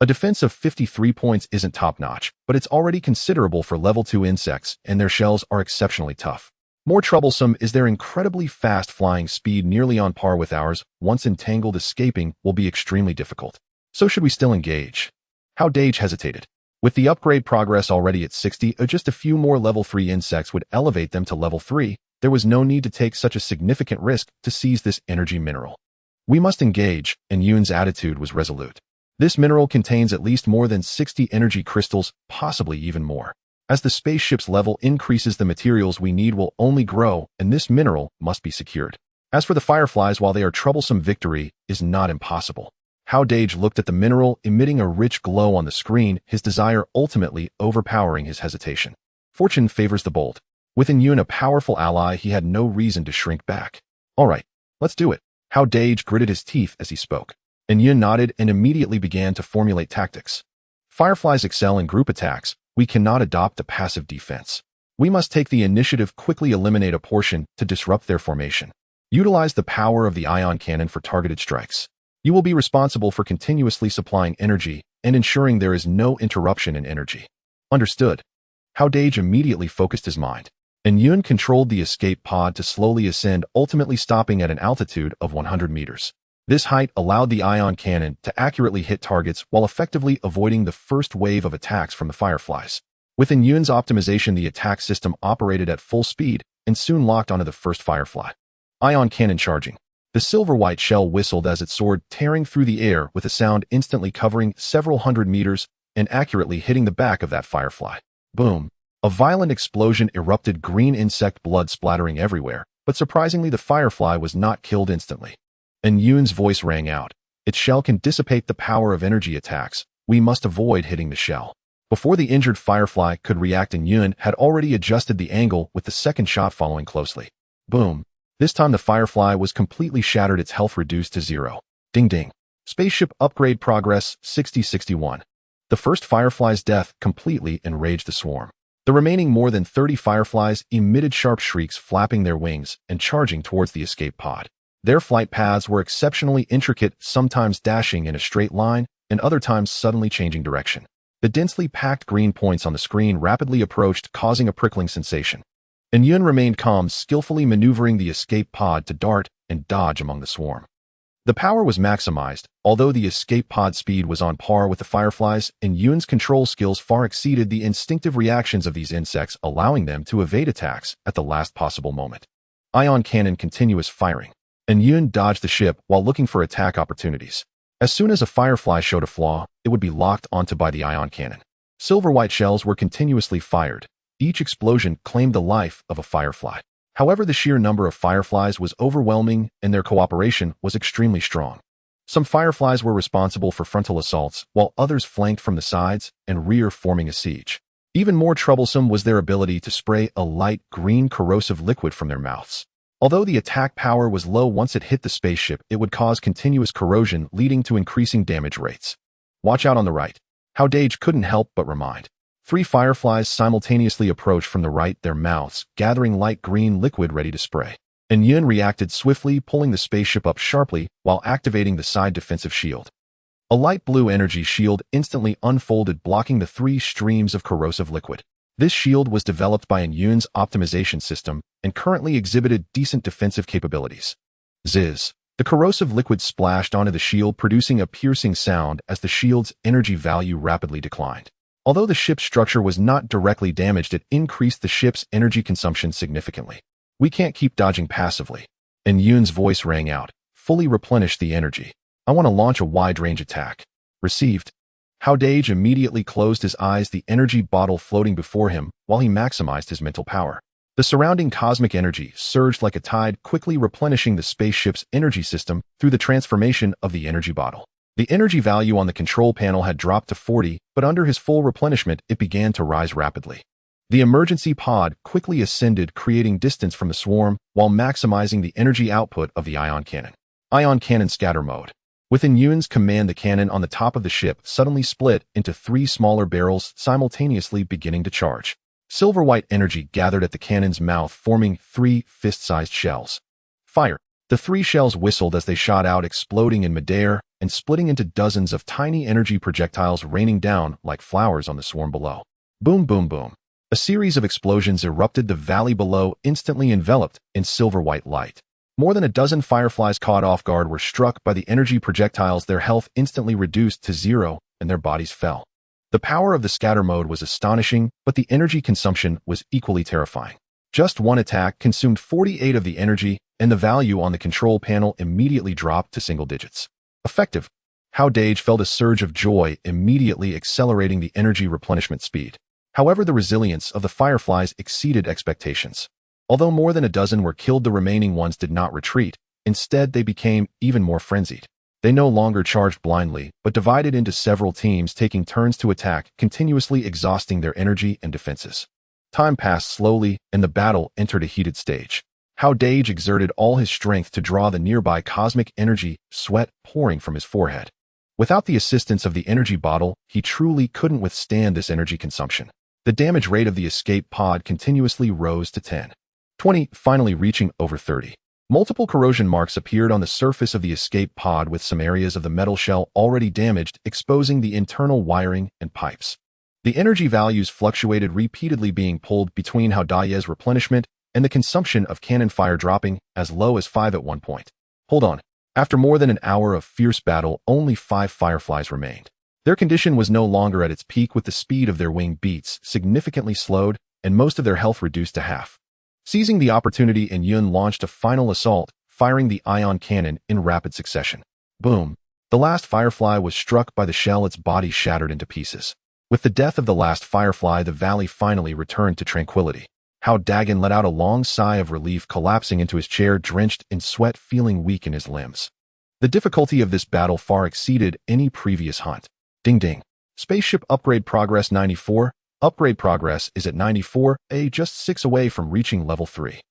S1: A defense of 53 points isn't top-notch, but it's already considerable for level 2 insects, and their shells are exceptionally tough. More troublesome is their incredibly fast flying speed, nearly on par with ours. Once entangled, escaping will be extremely difficult. So should we still engage? Hao Dageng hesitated. With the upgrade progress already at 60, just a few more level 3 insects would elevate them to level 3. There was no need to take such a significant risk to seize this energy mineral. We must engage, and Yun's attitude was resolute. This mineral contains at least more than 60 energy crystals, possibly even more. As the spaceship's level increases, the materials we need will only grow, and this mineral must be secured. As for the fireflies, while they are troublesome, victory is not impossible. Hao Dageng looked at the mineral, emitting a rich glow on the screen, his desire ultimately overpowering his hesitation. Fortune favors the bold. With Yun a powerful ally, he had no reason to shrink back. All right, let's do it. Hao Dageng gritted his teeth as he spoke. And Yun nodded and immediately began to formulate tactics. Fireflies excel in group attacks. We cannot adopt the passive defense. We must take the initiative, quickly eliminate a portion to disrupt their formation. Utilize the power of the ion cannon for targeted strikes. You will be responsible for continuously supplying energy and ensuring there is no interruption in energy. Understood. Hao Dageng immediately focused his mind, and Yun controlled the escape pod to slowly ascend, ultimately stopping at an altitude of 100 meters. This height allowed the ion cannon to accurately hit targets while effectively avoiding the first wave of attacks from the fireflies. Within Yun's optimization, the attack system operated at full speed and soon locked onto the first firefly. Ion cannon charging. The silver-white shell whistled as it soared, tearing through the air with a sound, instantly covering several hundred meters and accurately hitting the back of that firefly. Boom. A violent explosion erupted, green insect blood splattering everywhere, but surprisingly the firefly was not killed instantly. And Yun's voice rang out. Its shell can dissipate the power of energy attacks. We must avoid hitting the shell. Before the injured firefly could react, Yun had already adjusted the angle, with the second shot following closely. Boom. This time the firefly was completely shattered, its health reduced to 0. Ding ding. Spaceship upgrade progress 60-61. The first firefly's death completely enraged the swarm. The remaining more than 30 fireflies emitted sharp shrieks, flapping their wings and charging towards the escape pod. Their flight paths were exceptionally intricate, sometimes dashing in a straight line and other times suddenly changing direction. The densely packed green points on the screen rapidly approached, causing a prickling sensation. And Yun remained calm, skillfully maneuvering the escape pod to dart and dodge among the swarm. The power was maximized, although the escape pod speed was on par with the fireflies, and Yun's control skills far exceeded the instinctive reactions of these insects, allowing them to evade attacks at the last possible moment. Ion cannon continuous firing. And Yun dodged the ship while looking for attack opportunities. As soon as a firefly showed a flaw, it would be locked onto by the ion cannon. Silver-white shells were continuously fired. Each explosion claimed the life of a firefly. However, the sheer number of fireflies was overwhelming, and their cooperation was extremely strong. Some fireflies were responsible for frontal assaults, while others flanked from the sides and rear, forming a siege. Even more troublesome was their ability to spray a light green corrosive liquid from their mouths. Although the attack power was low, once it hit the spaceship, it would cause continuous corrosion, leading to increasing damage rates. Watch out on the right. Hao Dageng couldn't help but remind. 3 fireflies simultaneously approached from the right, their mouths gathering light green liquid ready to spray. And Yun reacted swiftly, pulling the spaceship up sharply while activating the side defensive shield. A light blue energy shield instantly unfolded, blocking the 3 streams of corrosive liquid. This shield was developed by Yun's optimization system and currently exhibited decent defensive capabilities. Ziz. The corrosive liquid splashed onto the shield, producing a piercing sound as the shield's energy value rapidly declined. Although the ship's structure was not directly damaged, it increased the ship's energy consumption significantly. "We can't keep dodging passively." And Yoon's voice rang out. "Fully replenish the energy. I want to launch a wide-range attack." Received. Hao Dageng immediately closed his eyes, the energy bottle floating before him while he maximized his mental power. The surrounding cosmic energy surged like a tide, quickly replenishing the spaceship's energy system through the transformation of the energy bottle. The energy value on the control panel had dropped to 40, but under his full replenishment, it began to rise rapidly. The emergency pod quickly ascended, creating distance from the swarm while maximizing the energy output of the ion cannon. Ion cannon scatter mode. Within Yoon's command, the cannon on the top of the ship suddenly split into 3 smaller barrels, simultaneously beginning to charge. Silver-white energy gathered at the cannon's mouth, forming 3 fist-sized shells. Fire. The 3 shells whistled as they shot out, exploding in midair and splitting into dozens of tiny energy projectiles, raining down like flowers on the swarm below. Boom, boom, boom. A series of explosions erupted, the valley below instantly enveloped in silver-white light. More than a dozen fireflies caught off guard were struck by the energy projectiles, their health instantly reduced to 0, and their bodies fell. The power of the scatter mode was astonishing, but the energy consumption was equally terrifying. Just one attack consumed 48 of the energy, and the value on the control panel immediately dropped to single digits. Effective. Hao Dageng felt a surge of joy, immediately accelerating the energy replenishment speed. However, the resilience of the fireflies exceeded expectations. Although more than a dozen were killed, the remaining ones did not retreat. Instead, they became even more frenzied. They no longer charged blindly, but divided into several teams, taking turns to attack, continuously exhausting their energy and defenses. Time passed slowly, and the battle entered a heated stage. Hao Dageng exerted all his strength to draw the nearby cosmic energy, sweat pouring from his forehead. Without the assistance of the energy bottle, he truly couldn't withstand this energy consumption. The damage rate of the escape pod continuously rose to 10. 20, finally reaching over 30. Multiple corrosion marks appeared on the surface of the escape pod, with some areas of the metal shell already damaged, exposing the internal wiring and pipes. The energy values fluctuated, repeatedly being pulled between Hao Dageng's replenishment and the consumption of cannon fire, dropping as low as 5 at one point. Hold on. After more than an hour of fierce battle, only 5 fireflies remained. Their condition was no longer at its peak, with the speed of their wing beats significantly slowed and most of their health reduced to half. Seizing the opportunity, Yoon launched a final assault, firing the ion cannon in rapid succession. Boom. The last firefly was struck by the shell, its body shattered into pieces. With the death of the last firefly, the valley finally returned to tranquility. Hao Dageng let out a long sigh of relief, collapsing into his chair, drenched in sweat, feeling weak in his limbs. The difficulty of this battle far exceeded any previous hunt. Ding ding. Spaceship upgrade progress 94. Upgrade progress is at 94A, just 6 away from reaching level 3.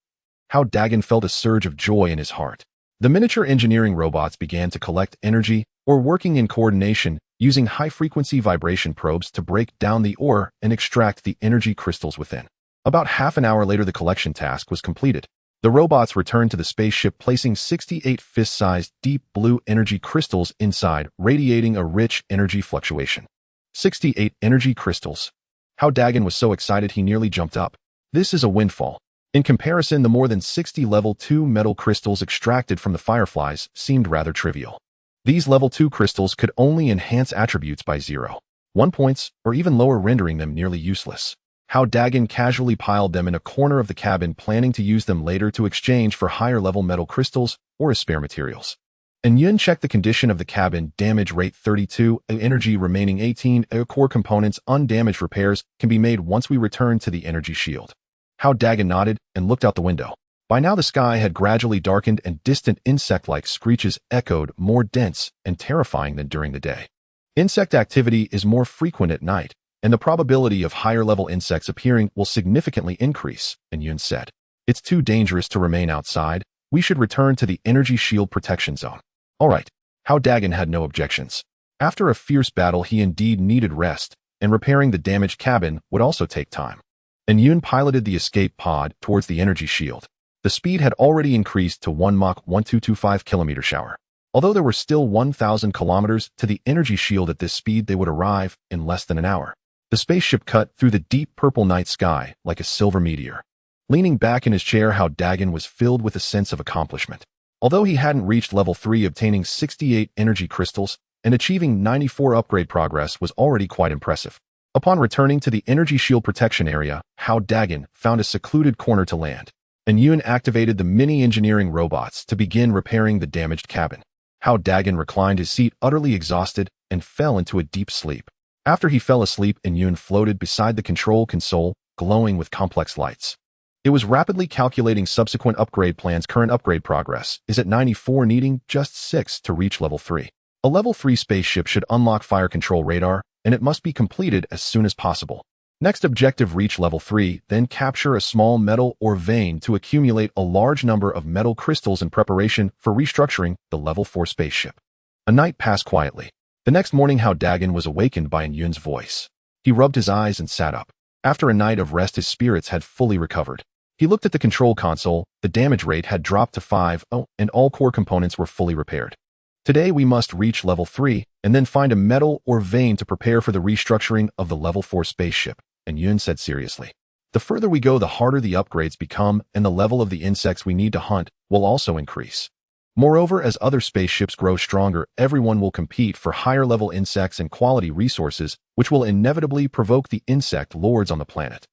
S1: Hao Dageng felt a surge of joy in his heart. The miniature engineering robots began to collect energy, or working in coordination, using high-frequency vibration probes to break down the ore and extract the energy crystals within. About half an hour later, the collection task was completed. The robots returned to the spaceship, placing 68 fist-sized deep blue energy crystals inside, radiating a rich energy fluctuation. 68 energy crystals. Hao Dageng was so excited he nearly jumped up. This is a windfall. In comparison, the more than 60 level 2 metal crystals extracted from the fireflies seemed rather trivial. These level 2 crystals could only enhance attributes by 0.1 points, or even lower, rendering them nearly useless. Hao Dageng casually piled them in a corner of the cabin, planning to use them later to exchange for higher-level metal crystals or as spare materials. Yoon checked the condition of the cabin. Damage rate 32, energy remaining 18, core components undamaged. Repairs can be made once we return to the energy shield. Hao Dageng nodded and looked out the window. By now the sky had gradually darkened and distant insect-like screeches echoed, more dense and terrifying than during the day. Insect activity is more frequent at night, and the probability of higher-level insects appearing will significantly increase, Yoon said. It's too dangerous to remain outside. We should return to the energy shield protection zone. All right. Hao Dageng had no objections. After a fierce battle, he indeed needed rest, and repairing the damaged cabin would also take time. Yoon piloted the escape pod towards the energy shield. The speed had already increased to 1 Mach 1225 km/h. Although there were still 1,000 kilometers to the energy shield, at this speed they would arrive in less than an hour. The spaceship cut through the deep purple night sky like a silver meteor. Leaning back in his chair, Hao Dageng was filled with a sense of accomplishment. Although he hadn't reached level 3, obtaining 68 energy crystals and achieving 94 upgrade progress was already quite impressive. Upon returning to the energy shield protection area, Hao Dageng found a secluded corner to land, and Yun activated the mini-engineering robots to begin repairing the damaged cabin. Hao Dageng reclined his seat utterly exhausted and fell into a deep sleep. After he fell asleep, Yun floated beside the control console, glowing with complex lights. It was rapidly calculating subsequent upgrade plans. Current upgrade progress is at 94, needing just 6 to reach level 3. A level 3 spaceship should unlock fire control radar, and it must be completed as soon as possible. Next objective: reach level 3, then capture a small metal or vein to accumulate a large number of metal crystals in preparation for restructuring the level 4 spaceship. A night passed quietly. The next morning, Hao Dageng was awakened by Yun's voice. He rubbed his eyes and sat up. After a night of rest, his spirits had fully recovered. He looked at the control console. The damage rate had dropped to 5, and all core components were fully repaired. Today we must reach level 3 and then find a metal or vein to prepare for the restructuring of the level 4 spaceship, and Yun said seriously. The further we go, the harder the upgrades become, and the level of the insects we need to hunt will also increase. Moreover, as other spaceships grow stronger, everyone will compete for higher level insects and quality resources, which will inevitably provoke the insect lords on the planet.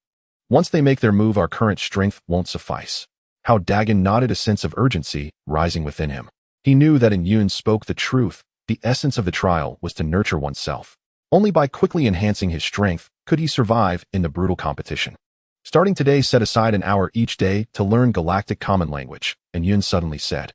S1: Once they make their move, our current strength won't suffice. Hao Dageng nodded, a sense of urgency rising within him. He knew that Yun spoke the truth. The essence of the trial was to nurture oneself. Only by quickly enhancing his strength could he survive in the brutal competition. Starting today, set aside an hour each day to learn Galactic Common Language, and Yun suddenly said,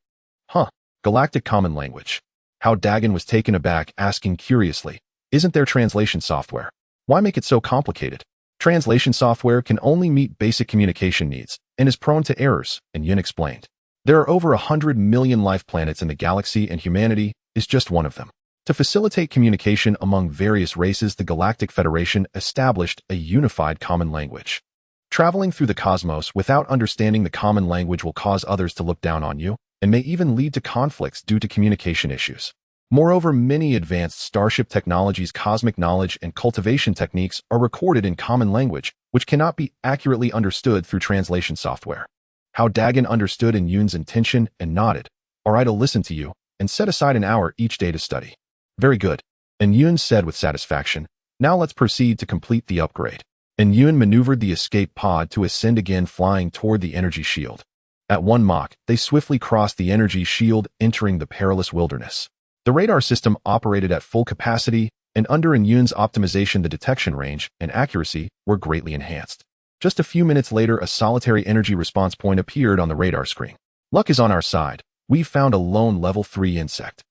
S1: Galactic Common Language. Hao Dageng was taken aback, asking curiously, isn't there translation software? Why make it so complicated? Translation software can only meet basic communication needs and is prone to errors, and Yun explained. There are over 100 million life planets in the galaxy, and humanity is just one of them. To facilitate communication among various races, the Galactic Federation established a unified common language. Traveling through the cosmos without understanding the common language will cause others to look down on you, and may even lead to conflicts due to communication issues. Moreover, many advanced Starship technologies, cosmic knowledge, and cultivation techniques are recorded in common language, which cannot be accurately understood through translation software. Hao Dageng understood Yun's intention and nodded. All right, I'll listen to you, and set aside an hour each day to study. Very good, Yun said with satisfaction. Now let's proceed to complete the upgrade. Yun maneuvered the escape pod to ascend again, flying toward the energy shield. At 1 Mach, they swiftly crossed the energy shield, entering the perilous wilderness. The radar system operated at full capacity, and under Yun's optimization, the detection range and accuracy were greatly enhanced. Just a few minutes later, a solitary energy response point appeared on the radar screen. Luck is on our side. We've found a lone level 3 insect.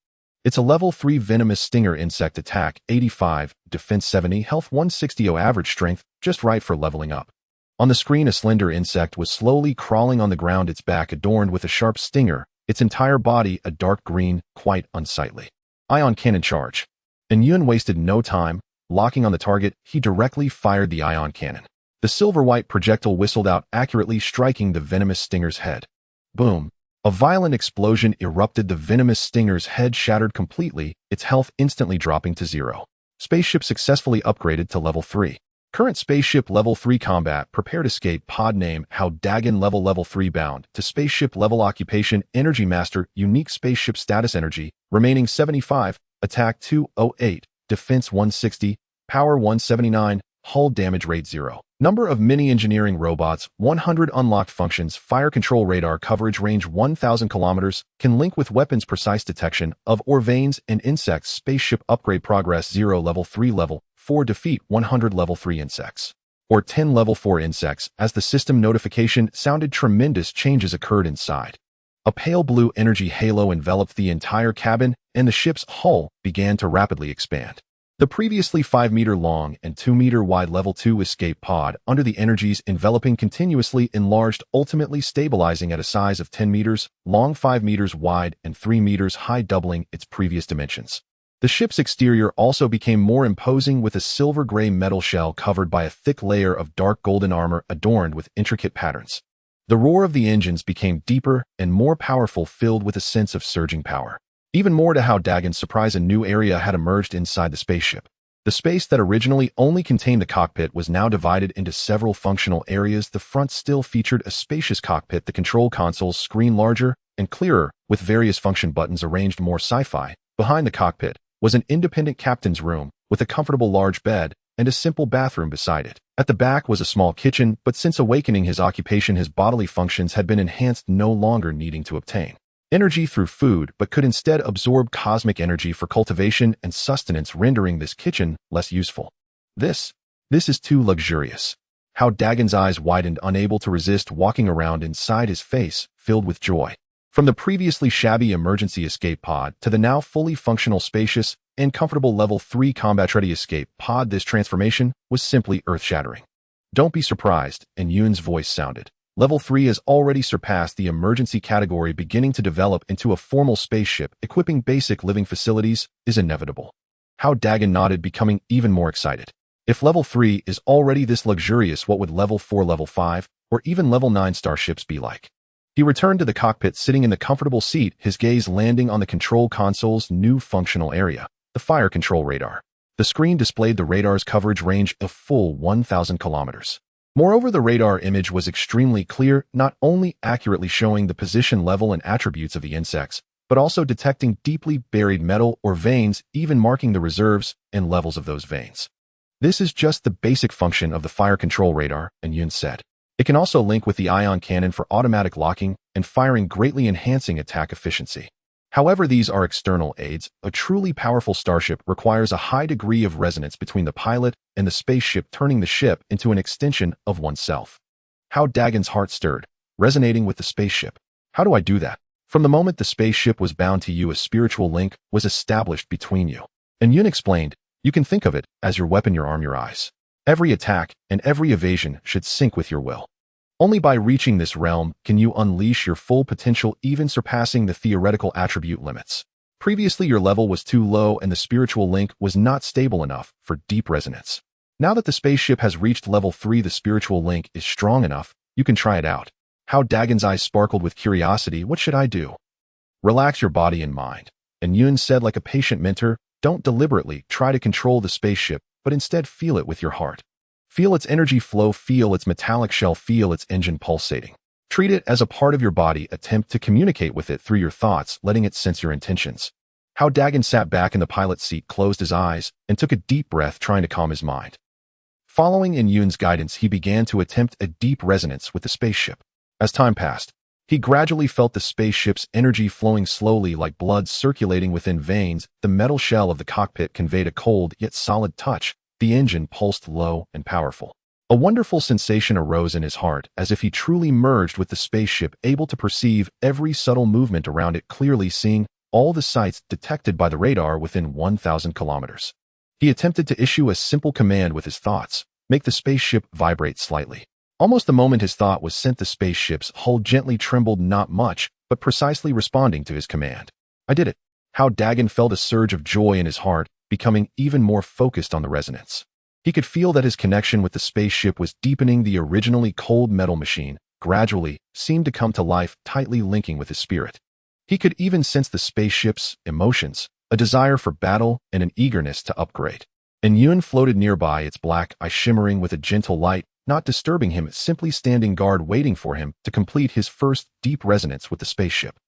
S1: It's a level 3 venomous stinger insect, attack 85, defense 70, health 160, average strength, just right for leveling up. On the screen, a slender insect was slowly crawling on the ground, its back adorned with a sharp stinger, its entire body a dark green, quite unsightly. Ion cannon charge. Yun wasted no time. Locking on the target, he directly fired the ion cannon. The silver-white projectile whistled out, accurately striking the venomous stinger's head. Boom! A violent explosion erupted. The venomous stinger's head shattered completely, its health instantly dropping to 0. Spaceship successfully upgraded to level 3. Current spaceship level 3 combat. Prepared escape pod name Hao Dageng, level 3 bound to spaceship level. Occupation Energy Master. Unique spaceship status energy remaining 75, attack 208, defense 160, power 179, hull damage rate 0. Number of mini-engineering robots 100. Unlocked functions: fire control radar, coverage range 1,000 kilometers, can link with weapons, precise detection of ore veins and insects. Spaceship upgrade progress 0, level 3, level 4, defeat 100 level 3 insects or 10 level 4 insects. As the system notification sounded, tremendous changes occurred inside. A pale blue energy halo enveloped the entire cabin, and the ship's hull began to rapidly expand. The previously 5-meter long and 2-meter wide level 2 escape pod under the energies enveloping continuously enlarged, ultimately stabilizing at a size of 10 meters long, 5 meters wide, and 3 meters high, doubling its previous dimensions. The ship's exterior also became more imposing, with a silver-gray metal shell covered by a thick layer of dark golden armor adorned with intricate patterns. The roar of the engines became deeper and more powerful, filled with a sense of surging power. Even more to Hao Dagen's surprise, a new area had emerged inside the spaceship. The space that originally only contained the cockpit was now divided into several functional areas. The front still featured a spacious cockpit, the control console's screen larger, and clearer, with various function buttons arranged more sci-fi. Behind the cockpit was an independent captain's room with a comfortable large bed and a simple bathroom beside it. At the back was a small kitchen, but since awakening his occupation, his bodily functions had been enhanced, no longer needing to obtain energy through food, but could instead absorb cosmic energy for cultivation and sustenance, rendering this kitchen less useful. This is too luxurious. Hao Dagen's eyes widened, unable to resist walking around inside, his face filled with joy. From the previously shabby emergency escape pod to the now fully functional, spacious, and comfortable Level 3 combat-ready escape pod, this transformation was simply earth-shattering. Don't be surprised, and Yun's voice sounded. Level 3 has already surpassed the emergency category. Beginning to develop into a formal spaceship equipping basic living facilities is inevitable. Hao Dageng nodded, becoming even more excited. If Level 3 is already this luxurious, what would Level 4, Level 5, or even Level 9 starships be like? He returned to the cockpit, sitting in the comfortable seat, his gaze landing on the control console's new functional area, the fire control radar. The screen displayed the radar's coverage range of full 1,000 kilometers. Moreover, the radar image was extremely clear, not only accurately showing the position, level, and attributes of the insects, but also detecting deeply buried metal or veins, even marking the reserves and levels of those veins. This is just the basic function of the fire control radar, and Yun said. It can also link with the ion cannon for automatic locking and firing, greatly enhancing attack efficiency. However, these are external aids. A truly powerful starship requires a high degree of resonance between the pilot and the spaceship, turning the ship into an extension of oneself. Hao Dagen's heart stirred, resonating with the spaceship. How do I do that? From the moment the spaceship was bound to you, a spiritual link was established between you. And Yun explained, you can think of it as your weapon, your arm, your eyes. Every attack and every evasion should sync with your will. Only by reaching this realm can you unleash your full potential, even surpassing the theoretical attribute limits. Previously, your level was too low and the spiritual link was not stable enough for deep resonance. Now that the spaceship has reached Level 3, the spiritual link is strong enough, you can try it out. Hao Dagen's eyes sparkled with curiosity. What should I do? Relax your body and mind. And Yun said, like a patient mentor, don't deliberately try to control the spaceship, but instead feel it with your heart. Feel its energy flow, feel its metallic shell, feel its engine pulsating. Treat it as a part of your body. Attempt to communicate with it through your thoughts, letting it sense your intentions. Hao Dageng sat back in the pilot's seat, closed his eyes, and took a deep breath, trying to calm his mind. Following in Yun's guidance, he began to attempt a deep resonance with the spaceship. As time passed, he gradually felt the spaceship's energy flowing slowly, like blood circulating within veins. The metal shell of the cockpit conveyed a cold yet solid touch. The engine pulsed low and powerful. A wonderful sensation arose in his heart, as if he truly merged with the spaceship, able to perceive every subtle movement around it clearly, seeing all the sights detected by the radar within 1,000 kilometers. He attempted to issue a simple command with his thoughts, make the spaceship vibrate slightly. Almost the moment his thought was sent, the spaceship's hull gently trembled, not much, but precisely responding to his command. I did it. Hao Dageng felt a surge of joy in his heart, becoming even more focused on the resonance. He could feel that his connection with the spaceship was deepening. The originally cold metal machine gradually seemed to come to life, tightly linking with his spirit. He could even sense the spaceship's emotions, a desire for battle and an eagerness to upgrade. And Yun floated nearby, its black eye shimmering with a gentle light, not disturbing him, simply standing guard, waiting for him to complete his first deep resonance with the spaceship.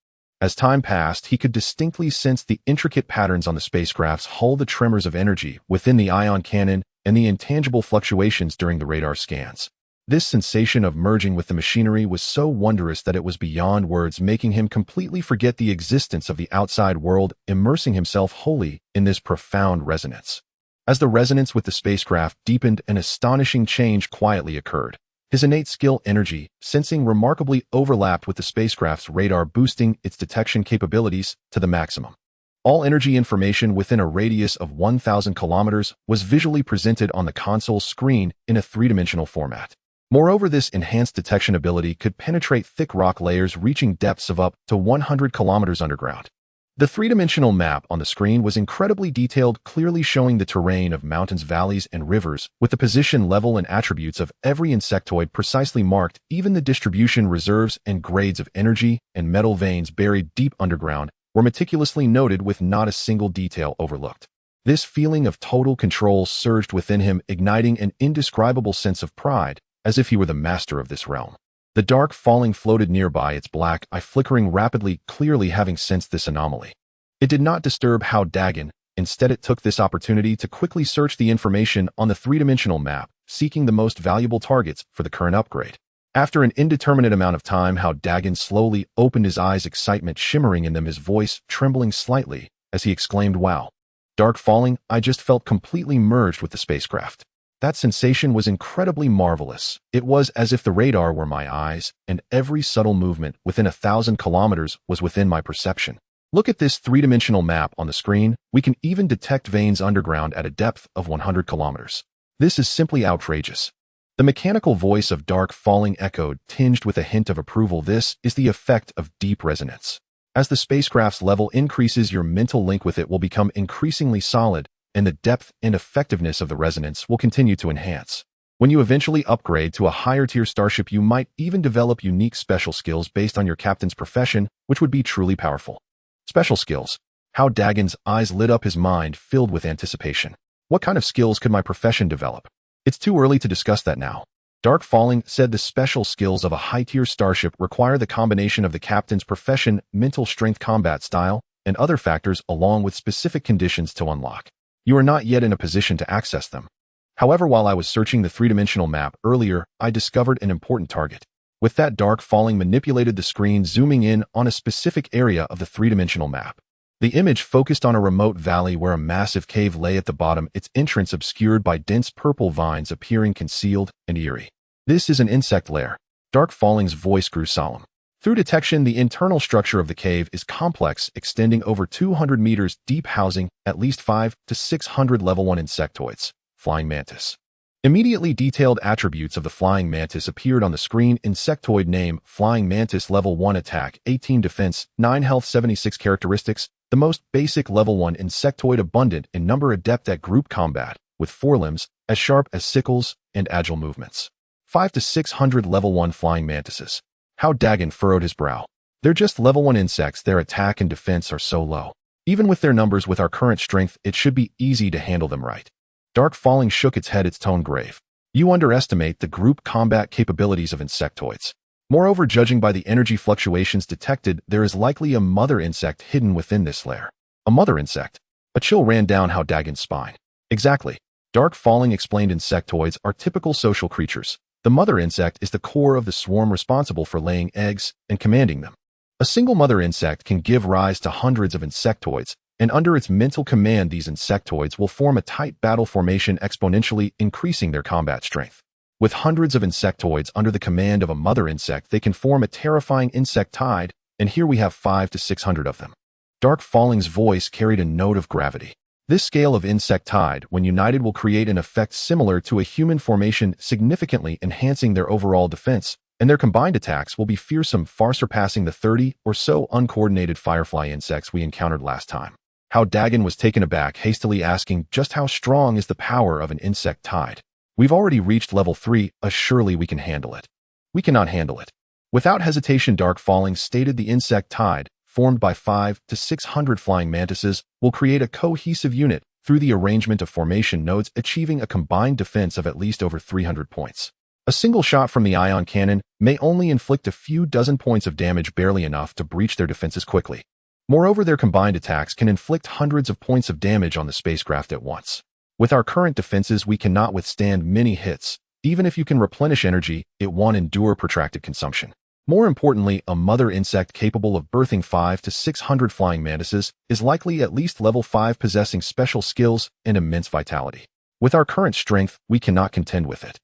S1: As time passed, he could distinctly sense the intricate patterns on the spacecraft's hull, the tremors of energy within the ion cannon, and the intangible fluctuations during the radar scans. This sensation of merging with the machinery was so wondrous that it was beyond words, making him completely forget the existence of the outside world, immersing himself wholly in this profound resonance. As the resonance with the spacecraft deepened, an astonishing change quietly occurred. His innate skill, energy sensing, remarkably overlapped with the spacecraft's radar, boosting its detection capabilities to the maximum. All energy information within a radius of 1,000 kilometers was visually presented on the console screen in a three-dimensional format. Moreover, this enhanced detection ability could penetrate thick rock layers reaching depths of up to 100 kilometers underground. The three-dimensional map on the screen was incredibly detailed, clearly showing the terrain of mountains, valleys, and rivers, with the position, level, and attributes of every insectoid precisely marked. Even the distribution, reserves, and grades of energy and metal veins buried deep underground were meticulously noted, with not a single detail overlooked. This feeling of total control surged within him, igniting an indescribable sense of pride, as if he were the master of this realm. The dark falling floated nearby, its black eye flickering rapidly, clearly having sensed this anomaly. It did not disturb Hao Dageng. Instead, it took this opportunity to quickly search the information on the three-dimensional map, seeking the most valuable targets for the current upgrade. After an indeterminate amount of time, Hao Dageng slowly opened his eyes, excitement shimmering in them, his voice trembling slightly as he exclaimed, "Wow! Dark falling, I just felt completely merged with the spacecraft." That sensation was incredibly marvelous. It was as if the radar were my eyes, and every subtle movement within 1,000 kilometers was within my perception. Look at this three-dimensional map on the screen. We can even detect veins underground at a depth of 100 kilometers. This is simply outrageous. The mechanical voice of Dark Falling echoed, tinged with a hint of approval. This is the effect of deep resonance. As the spacecraft's level increases, your mental link with it will become increasingly solid, and the depth and effectiveness of the resonance will continue to enhance. When you eventually upgrade to a higher-tier starship, you might even develop unique special skills based on your captain's profession, which would be truly powerful. Special skills. Hao Dageng's eyes lit up, his mind filled with anticipation. What kind of skills could my profession develop? It's too early to discuss that now. Dark Falling said the special skills of a high-tier starship require the combination of the captain's profession, mental strength, combat style, and other factors along with specific conditions to unlock. You are not yet in a position to access them. However, while I was searching the three-dimensional map earlier, I discovered an important target. With that, Dark Falling manipulated the screen, zooming in on a specific area of the three-dimensional map. The image focused on a remote valley where a massive cave lay at the bottom, its entrance obscured by dense purple vines appearing concealed and eerie. This is an insect lair. Dark Falling's voice grew solemn. Through detection, the internal structure of the cave is complex, extending over 200 meters deep, housing at least 5 to 600 level 1 insectoids. Flying mantis. Immediately detailed attributes of the flying mantis appeared on the screen. Insectoid name, Flying Mantis, level 1 attack, 18 defense, 9 health, 76 characteristics. The most basic level 1 insectoid, abundant in number, adept at group combat, with forelimbs, as sharp as sickles, and agile movements. 5 to 600 level 1 flying mantises. Hao Dageng furrowed his brow. They're just level 1 insects, their attack and defense are so low. Even with their numbers, with our current strength, it should be easy to handle them right. Dark Falling shook its head, its tone grave. You underestimate the group combat capabilities of insectoids. Moreover, judging by the energy fluctuations detected, there is likely a mother insect hidden within this lair. A mother insect? A chill ran down Hao Dagen's spine. Exactly. Dark Falling explained, insectoids are typical social creatures. The mother insect is the core of the swarm, responsible for laying eggs and commanding them. A single mother insect can give rise to hundreds of insectoids, and under its mental command, these insectoids will form a tight battle formation, exponentially increasing their combat strength. With hundreds of insectoids under the command of a mother insect, they can form a terrifying insect tide, and here we have 5 to 600 of them. Dark Falling's voice carried a note of gravity. This scale of insect tide, when united, will create an effect similar to a human formation, significantly enhancing their overall defense, and their combined attacks will be fearsome, far surpassing the 30 or so uncoordinated firefly insects we encountered last time. Hao Dageng was taken aback, hastily asking, just how strong is the power of an insect tide? We've already reached level 3, surely we can handle it. We cannot handle it. Without hesitation, Dark Falling stated, the insect tide, formed by 5 to 600 flying mantises, will create a cohesive unit through the arrangement of formation nodes, achieving a combined defense of at least over 300 points. A single shot from the ion cannon may only inflict a few dozen points of damage, barely enough to breach their defenses quickly. Moreover, their combined attacks can inflict hundreds of points of damage on the spacecraft at once. With our current defenses, we cannot withstand many hits. Even if you can replenish energy, it won't endure protracted consumption. More importantly, a mother insect capable of birthing 5 to 600 flying mantises is likely at least level 5, possessing special skills and immense vitality. With our current strength, we cannot contend with it.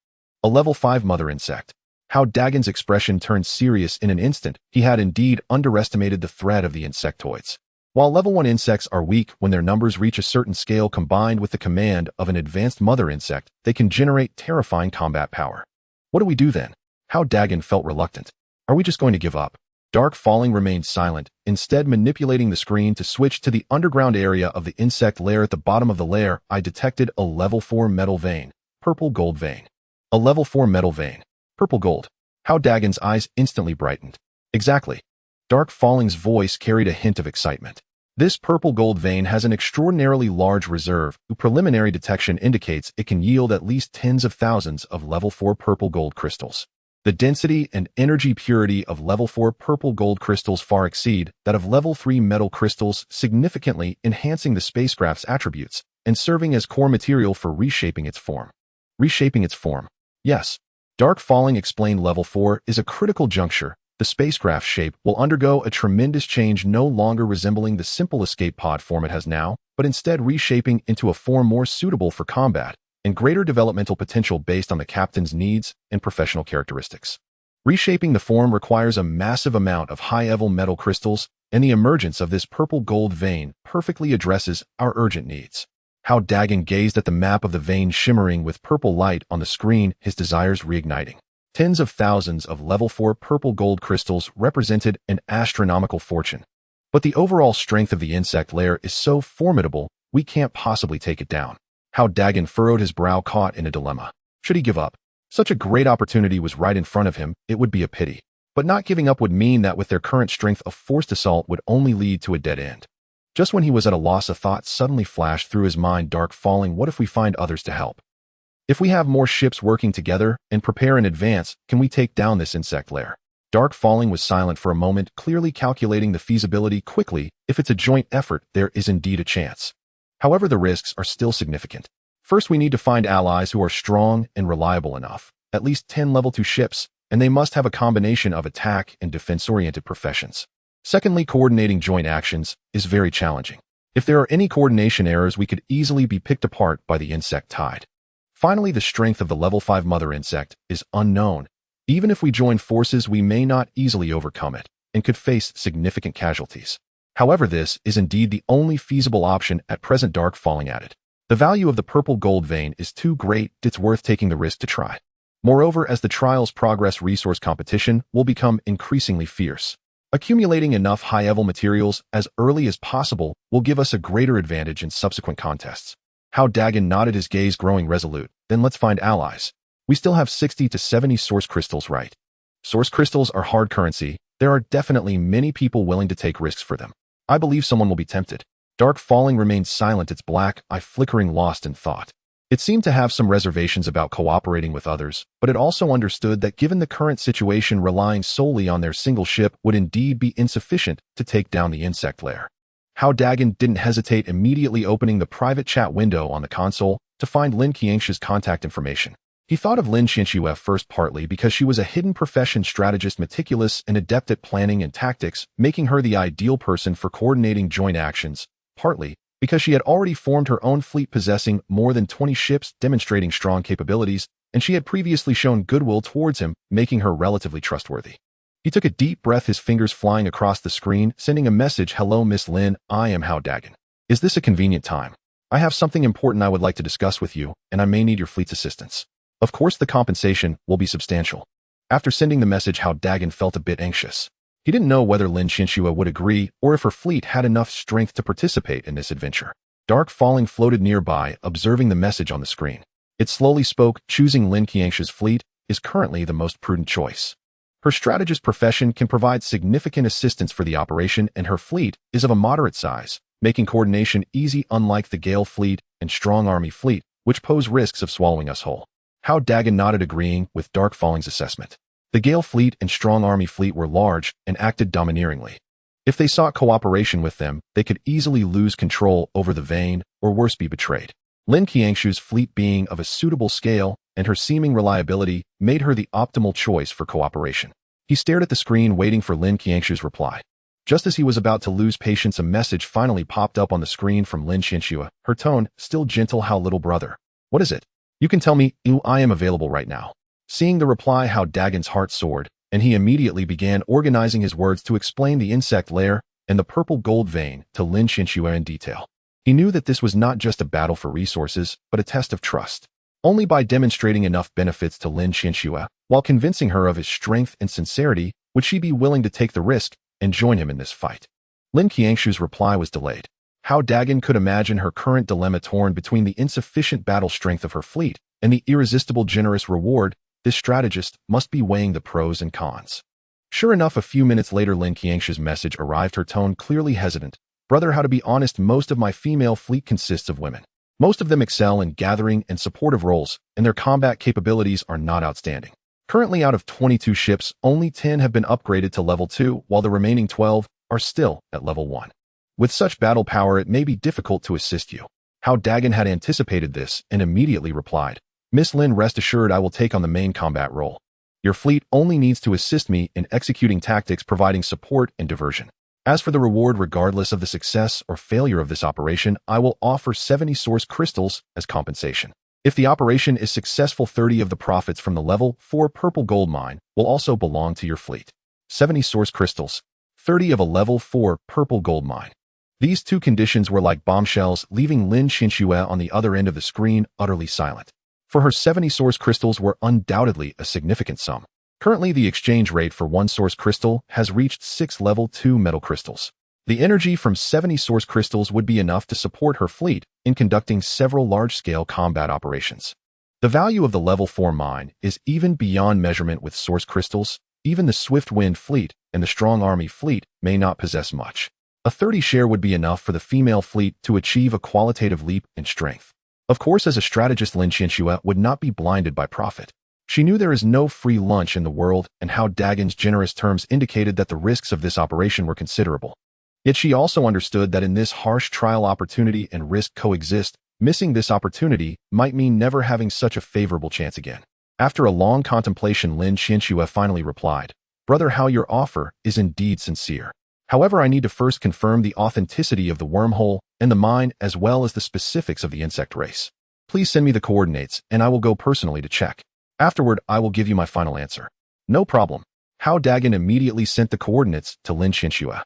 S1: A level 5 mother insect. Hao Dagen's expression turned serious in an instant. He had indeed underestimated the threat of the insectoids. While level 1 insects are weak when their numbers reach a certain scale, combined with the command of an advanced mother insect, they can generate terrifying combat power. What do we do then? Hao Dageng felt reluctant. Are we just going to give up? Dark Falling remained silent, instead manipulating the screen to switch to the underground area of the insect lair. At the bottom of the lair, I detected a level 4 metal vein, purple gold vein. A level 4 metal vein, purple gold. Hao Dagen's eyes instantly brightened. Exactly. Dark Falling's voice carried a hint of excitement. This purple gold vein has an extraordinarily large reserve. Preliminary detection indicates it can yield at least tens of thousands of level 4 purple gold crystals. The density and energy purity of level 4 purple gold crystals far exceed that of level 3 metal crystals, significantly enhancing the spacecraft's attributes and serving as core material for reshaping its form. Reshaping its form. Yes. Dark Falling explained level 4 is a critical juncture. The spacecraft's shape will undergo a tremendous change, no longer resembling the simple escape pod form it has now, but instead reshaping into a form more suitable for combat and greater developmental potential based on the captain's needs and professional characteristics. Reshaping the form requires a massive amount of high-level metal crystals, and the emergence of this purple gold vein perfectly addresses our urgent needs. Hao Dageng gazed at the map of the vein shimmering with purple light on the screen, his desires reigniting. Tens of thousands of level 4 purple gold crystals represented an astronomical fortune. But the overall strength of the insect lair is so formidable, we can't possibly take it down. Hao Dageng furrowed his brow, caught in a dilemma. Should he give up? Such a great opportunity was right in front of him, it would be a pity. But not giving up would mean that with their current strength, a forced assault would only lead to a dead end. Just when he was at a loss, a thought suddenly flashed through his mind. Dark Falling, what if we find others to help? If we have more ships working together and prepare in advance, can we take down this insect lair? Dark Falling was silent for a moment, clearly calculating the feasibility. Quickly, if it's a joint effort, there is indeed a chance. However, the risks are still significant. First, we need to find allies who are strong and reliable enough, at least 10 level 2 ships, and they must have a combination of attack and defense-oriented professions. Secondly, coordinating joint actions is very challenging. If there are any coordination errors, we could easily be picked apart by the insect tide. Finally, the strength of the level 5 mother insect is unknown. Even if we join forces, we may not easily overcome it and could face significant casualties. However, this is indeed the only feasible option at present. Dark Falling added. The value of the purple gold vein is too great, it's worth taking the risk to try. Moreover, as the trials progress, resource competition will become increasingly fierce. Accumulating enough high-level materials as early as possible will give us a greater advantage in subsequent contests. Hao Dageng nodded, his gaze growing resolute. Then let's find allies. We still have 60 to 70 source crystals, right? Source crystals are hard currency. There are definitely many people willing to take risks for them. I believe someone will be tempted. Dark Falling remained silent, its black eye flickering, lost in thought. It seemed to have some reservations about cooperating with others, but it also understood that given the current situation, relying solely on their single ship would indeed be insufficient to take down the insect lair. Hao Dageng didn't hesitate, immediately opening the private chat window on the console to find Lin Qiangshu's contact information. He thought of Lin Qiangshu first, partly because she was a hidden profession strategist, meticulous and adept at planning and tactics, making her the ideal person for coordinating joint actions, partly because she had already formed her own fleet possessing more than 20 ships, demonstrating strong capabilities, and she had previously shown goodwill towards him, making her relatively trustworthy. He took a deep breath, his fingers flying across the screen, sending a message. Hello, Miss Lin, I am Hao Dageng. Is this a convenient time? I have something important I would like to discuss with you, and I may need your fleet's assistance. Of course, the compensation will be substantial. After sending the message, Hao Dageng felt a bit anxious. He didn't know whether Lin Qiangshu would agree or if her fleet had enough strength to participate in this adventure. Dark Falling floated nearby, observing the message on the screen. It slowly spoke. Choosing Lin Qiangshu's fleet is currently the most prudent choice. Her strategist profession can provide significant assistance for the operation, and her fleet is of a moderate size, making coordination easy, unlike the Gale fleet and Strong Army fleet, which pose risks of swallowing us whole. Hao Dageng nodded, agreeing with Dark Falling's assessment. The Gale fleet and Strong Army fleet were large and acted domineeringly. If they sought cooperation with them, they could easily lose control over the vein, or worse, be betrayed. Lin Qiangshu's fleet, being of a suitable scale and her seeming reliability, made her the optimal choice for cooperation. He stared at the screen, waiting for Lin Qiangshu's reply. Just as he was about to lose patience, a message finally popped up on the screen from Lin Qiangshu, her tone still gentle. How, little brother? What is it? You can tell me. I am available right now. Seeing the reply, Hao Dageng's heart soared, and he immediately began organizing his words to explain the insect lair and the purple gold vein to Lin Qiangshu in detail. He knew that this was not just a battle for resources, but a test of trust. Only by demonstrating enough benefits to Lin Qiangshu, while convincing her of his strength and sincerity, would she be willing to take the risk and join him in this fight. Lin Qiangshu's reply was delayed. Hao Dageng could imagine her current dilemma, torn between the insufficient battle strength of her fleet and the irresistible generous reward. This strategist must be weighing the pros and cons. Sure enough, a few minutes later, Lin Qiangshu's message arrived, her tone clearly hesitant. Brother, how to be honest, most of my female fleet consists of women. Most of them excel in gathering and supportive roles, and their combat capabilities are not outstanding. Currently out of 22 ships, only 10 have been upgraded to level 2, while the remaining 12 are still at level 1. With such battle power, it may be difficult to assist you. Hao Dageng had anticipated this and immediately replied, Miss Lin, rest assured I will take on the main combat role. Your fleet only needs to assist me in executing tactics, providing support and diversion. As for the reward, regardless of the success or failure of this operation, I will offer 70 source crystals as compensation. If the operation is successful, 30 of the profits from the level 4 purple gold mine will also belong to your fleet. 70 source crystals, 30 of a level 4 purple gold mine. These two conditions were like bombshells, leaving Lin Xinxue on the other end of the screen utterly silent. For her 70 source crystals were undoubtedly a significant sum. Currently, the exchange rate for one source crystal has reached 6 level 2 metal crystals. The energy from 70 source crystals would be enough to support her fleet in conducting several large-scale combat operations. The value of the level 4 mine is even beyond measurement with source crystals. Even the Swift Wind fleet and the Strong Army fleet may not possess much. A 30 share would be enough for the female fleet to achieve a qualitative leap in strength. Of course, as a strategist, Lin Xinxue would not be blinded by profit. She knew there is no free lunch in the world, and Hao Dagen's generous terms indicated that the risks of this operation were considerable. Yet she also understood that in this harsh trial, opportunity and risk coexist. Missing this opportunity might mean never having such a favorable chance again. After a long contemplation, Lin Xinxue finally replied, Brother Hao, your offer is indeed sincere. However, I need to first confirm the authenticity of the wormhole and the mine, as well as the specifics of the insect race. Please send me the coordinates, and I will go personally to check. Afterward, I will give you my final answer. No problem. Hao Dageng immediately sent the coordinates to Lin Xinxue.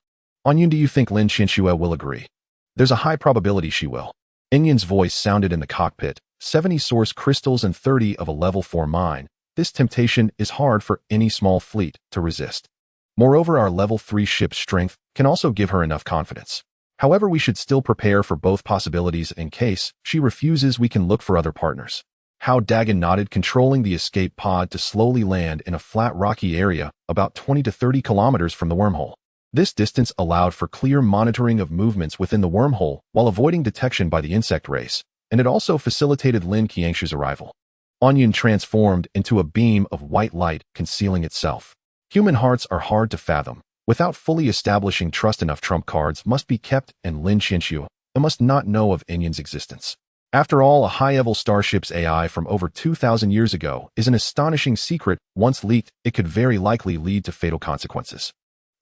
S1: Onion, do you think Lin Xinxue will agree? There's a high probability she will. Inyan's voice sounded in the cockpit. 70 source crystals and 30 of a level 4 mine. This temptation is hard for any small fleet to resist. Moreover, our level 3 ship's strength can also give her enough confidence. However, we should still prepare for both possibilities. In case she refuses, we can look for other partners. Hao Dageng nodded, controlling the escape pod to slowly land in a flat rocky area about 20 to 30 kilometers from the wormhole. This distance allowed for clear monitoring of movements within the wormhole while avoiding detection by the insect race, and it also facilitated Lin Qiangshu's arrival. Onion transformed into a beam of white light, concealing itself. Human hearts are hard to fathom. Without fully establishing trust, enough trump cards must be kept, and Lin Xinxue must not know of Inyan's existence. After all, a high-level starship's AI from over 2,000 years ago is an astonishing secret. Once leaked, it could very likely lead to fatal consequences.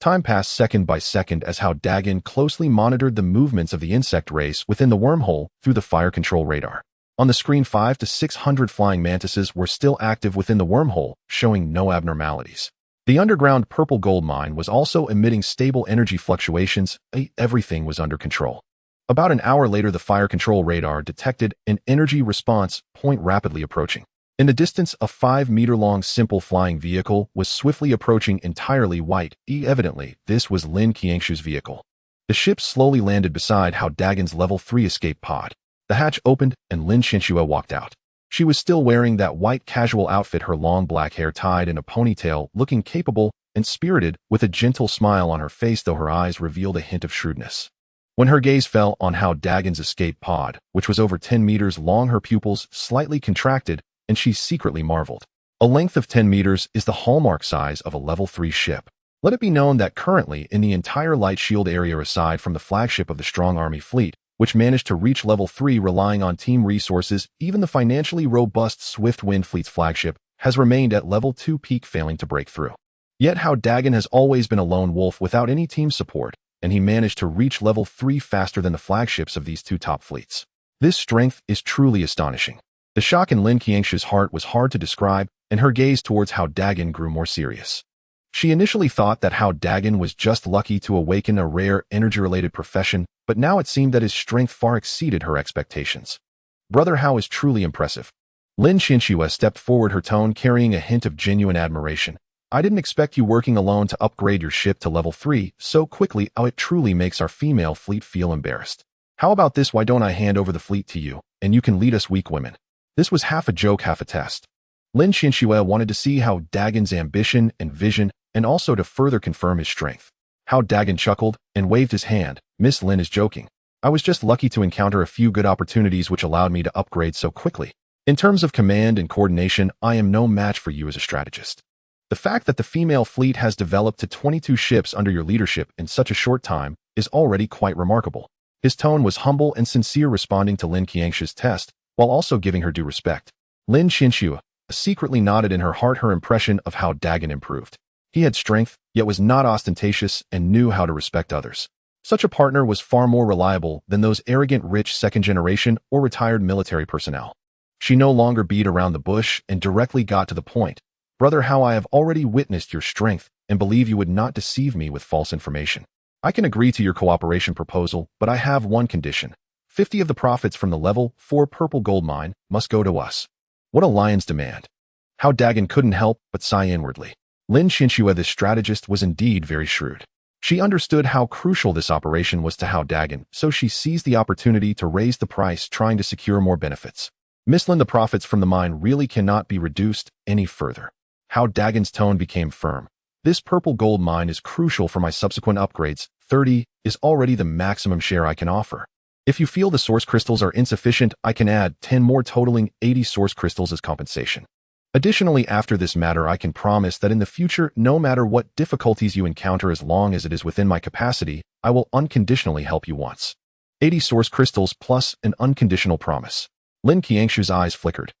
S1: Time passed second by second as Hao Dageng closely monitored the movements of the insect race within the wormhole through the fire control radar. On the screen, 500 to 600 flying mantises were still active within the wormhole, showing no abnormalities. The underground purple gold mine was also emitting stable energy fluctuations. Everything was under control. About an hour later, the fire control radar detected an energy response point rapidly approaching. In the distance, a 5-meter-long simple flying vehicle was swiftly approaching, entirely white. Evidently, this was Lin Qiangshu's vehicle. The ship slowly landed beside Hao Dagen's level 3 escape pod. The hatch opened, and Lin Xinxue walked out. She was still wearing that white casual outfit, her long black hair tied in a ponytail, looking capable and spirited, with a gentle smile on her face, though her eyes revealed a hint of shrewdness. When her gaze fell on Hao Dagen's escape pod, which was over 10 meters long, her pupils slightly contracted, and she secretly marveled. A length of 10 meters is the hallmark size of a level 3 ship. Let it be known that currently in the entire light shield area, aside from the flagship of the Strong Army fleet, which managed to reach level 3 relying on team resources, even the financially robust Swift Wind fleet's flagship has remained at level 2 peak, failing to break through. Yet Hao Dageng has always been a lone wolf without any team support, and he managed to reach level 3 faster than the flagships of these two top fleets. This strength is truly astonishing. The shock in Lin Qiangshu's heart was hard to describe, and her gaze towards Hao Dageng grew more serious. She initially thought that Hao Dageng was just lucky to awaken a rare energy-related profession, but now it seemed that his strength far exceeded her expectations. Brother Hao is truly impressive. Lin Xinxue stepped forward, her tone carrying a hint of genuine admiration. I didn't expect you working alone to upgrade your ship to level 3 so quickly. It truly makes our female fleet feel embarrassed. How about this? Why don't I hand over the fleet to you, and you can lead us weak women? This was half a joke, half a test. Lin Xinxue wanted to see Hao Dagen's ambition and vision, and also to further confirm his strength. Hao Dageng chuckled and waved his hand. Miss Lin is joking. I was just lucky to encounter a few good opportunities which allowed me to upgrade so quickly. In terms of command and coordination, I am no match for you as a strategist. The fact that the female fleet has developed to 22 ships under your leadership in such a short time is already quite remarkable. His tone was humble and sincere, responding to Lin Qiangshu's test, while also giving her due respect. Lin Qiangshu secretly nodded in her heart her impression of Hao Dageng improved. He had strength, yet was not ostentatious and knew how to respect others. Such a partner was far more reliable than those arrogant rich second-generation or retired military personnel. She no longer beat around the bush and directly got to the point. Brother Hao, I have already witnessed your strength and believe you would not deceive me with false information. I can agree to your cooperation proposal, but I have one condition. 50 of the profits from the level 4 purple gold mine must go to us. What a lion's demand. Hao Dageng couldn't help but sigh inwardly. Lin Qiangshu, this strategist, was indeed very shrewd. She understood how crucial this operation was to Hao Dageng, so she seized the opportunity to raise the price, trying to secure more benefits. Miss Lin, the profits from the mine really cannot be reduced any further. Hao Dagen's tone became firm. This purple gold mine is crucial for my subsequent upgrades. 30 is already the maximum share I can offer. If you feel the source crystals are insufficient, I can add 10 more, totaling 80 source crystals as compensation. Additionally, after this matter, I can promise that in the future, no matter what difficulties you encounter, as long as it is within my capacity, I will unconditionally help you once. 80 source crystals plus an unconditional promise. Lin Qiangshu's eyes flickered.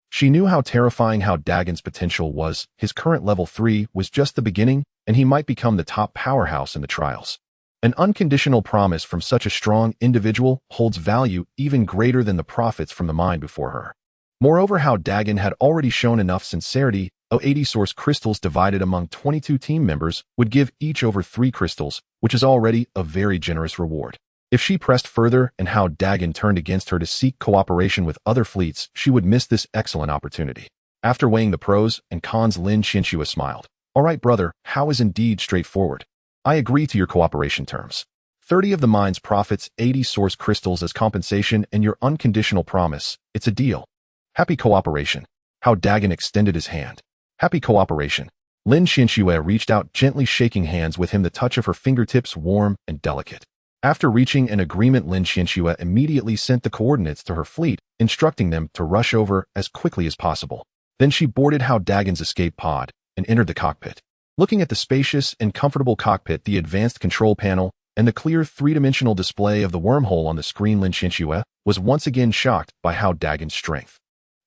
S1: She knew how terrifying Hao Dagen's potential was. His current level 3 was just the beginning, and he might become the top powerhouse in the trials. An unconditional promise from such a strong individual holds value even greater than the profits from the mine before her. Moreover, Hao Dageng had already shown enough sincerity. 80 source crystals divided among 22 team members would give each over 3 crystals, which is already a very generous reward. If she pressed further and Hao Dageng turned against her to seek cooperation with other fleets, she would miss this excellent opportunity. After weighing the pros and cons, Lin Qiangshu smiled. All right, brother, Hao is indeed straightforward. I agree to your cooperation terms. 30 of the mine's profits, 80 source crystals as compensation, and your unconditional promise. It's a deal. Happy cooperation. Hao Dageng extended his hand. Happy cooperation. Lin Qiangshu reached out, gently shaking hands with him, the touch of her fingertips warm and delicate. After reaching an agreement, Lin Qiangshu immediately sent the coordinates to her fleet, instructing them to rush over as quickly as possible. Then she boarded Hao Dagen's escape pod and entered the cockpit. Looking at the spacious and comfortable cockpit, the advanced control panel, and the clear three-dimensional display of the wormhole on the screen, Lin Qiangshu was once again shocked by Hao Dagen's strength.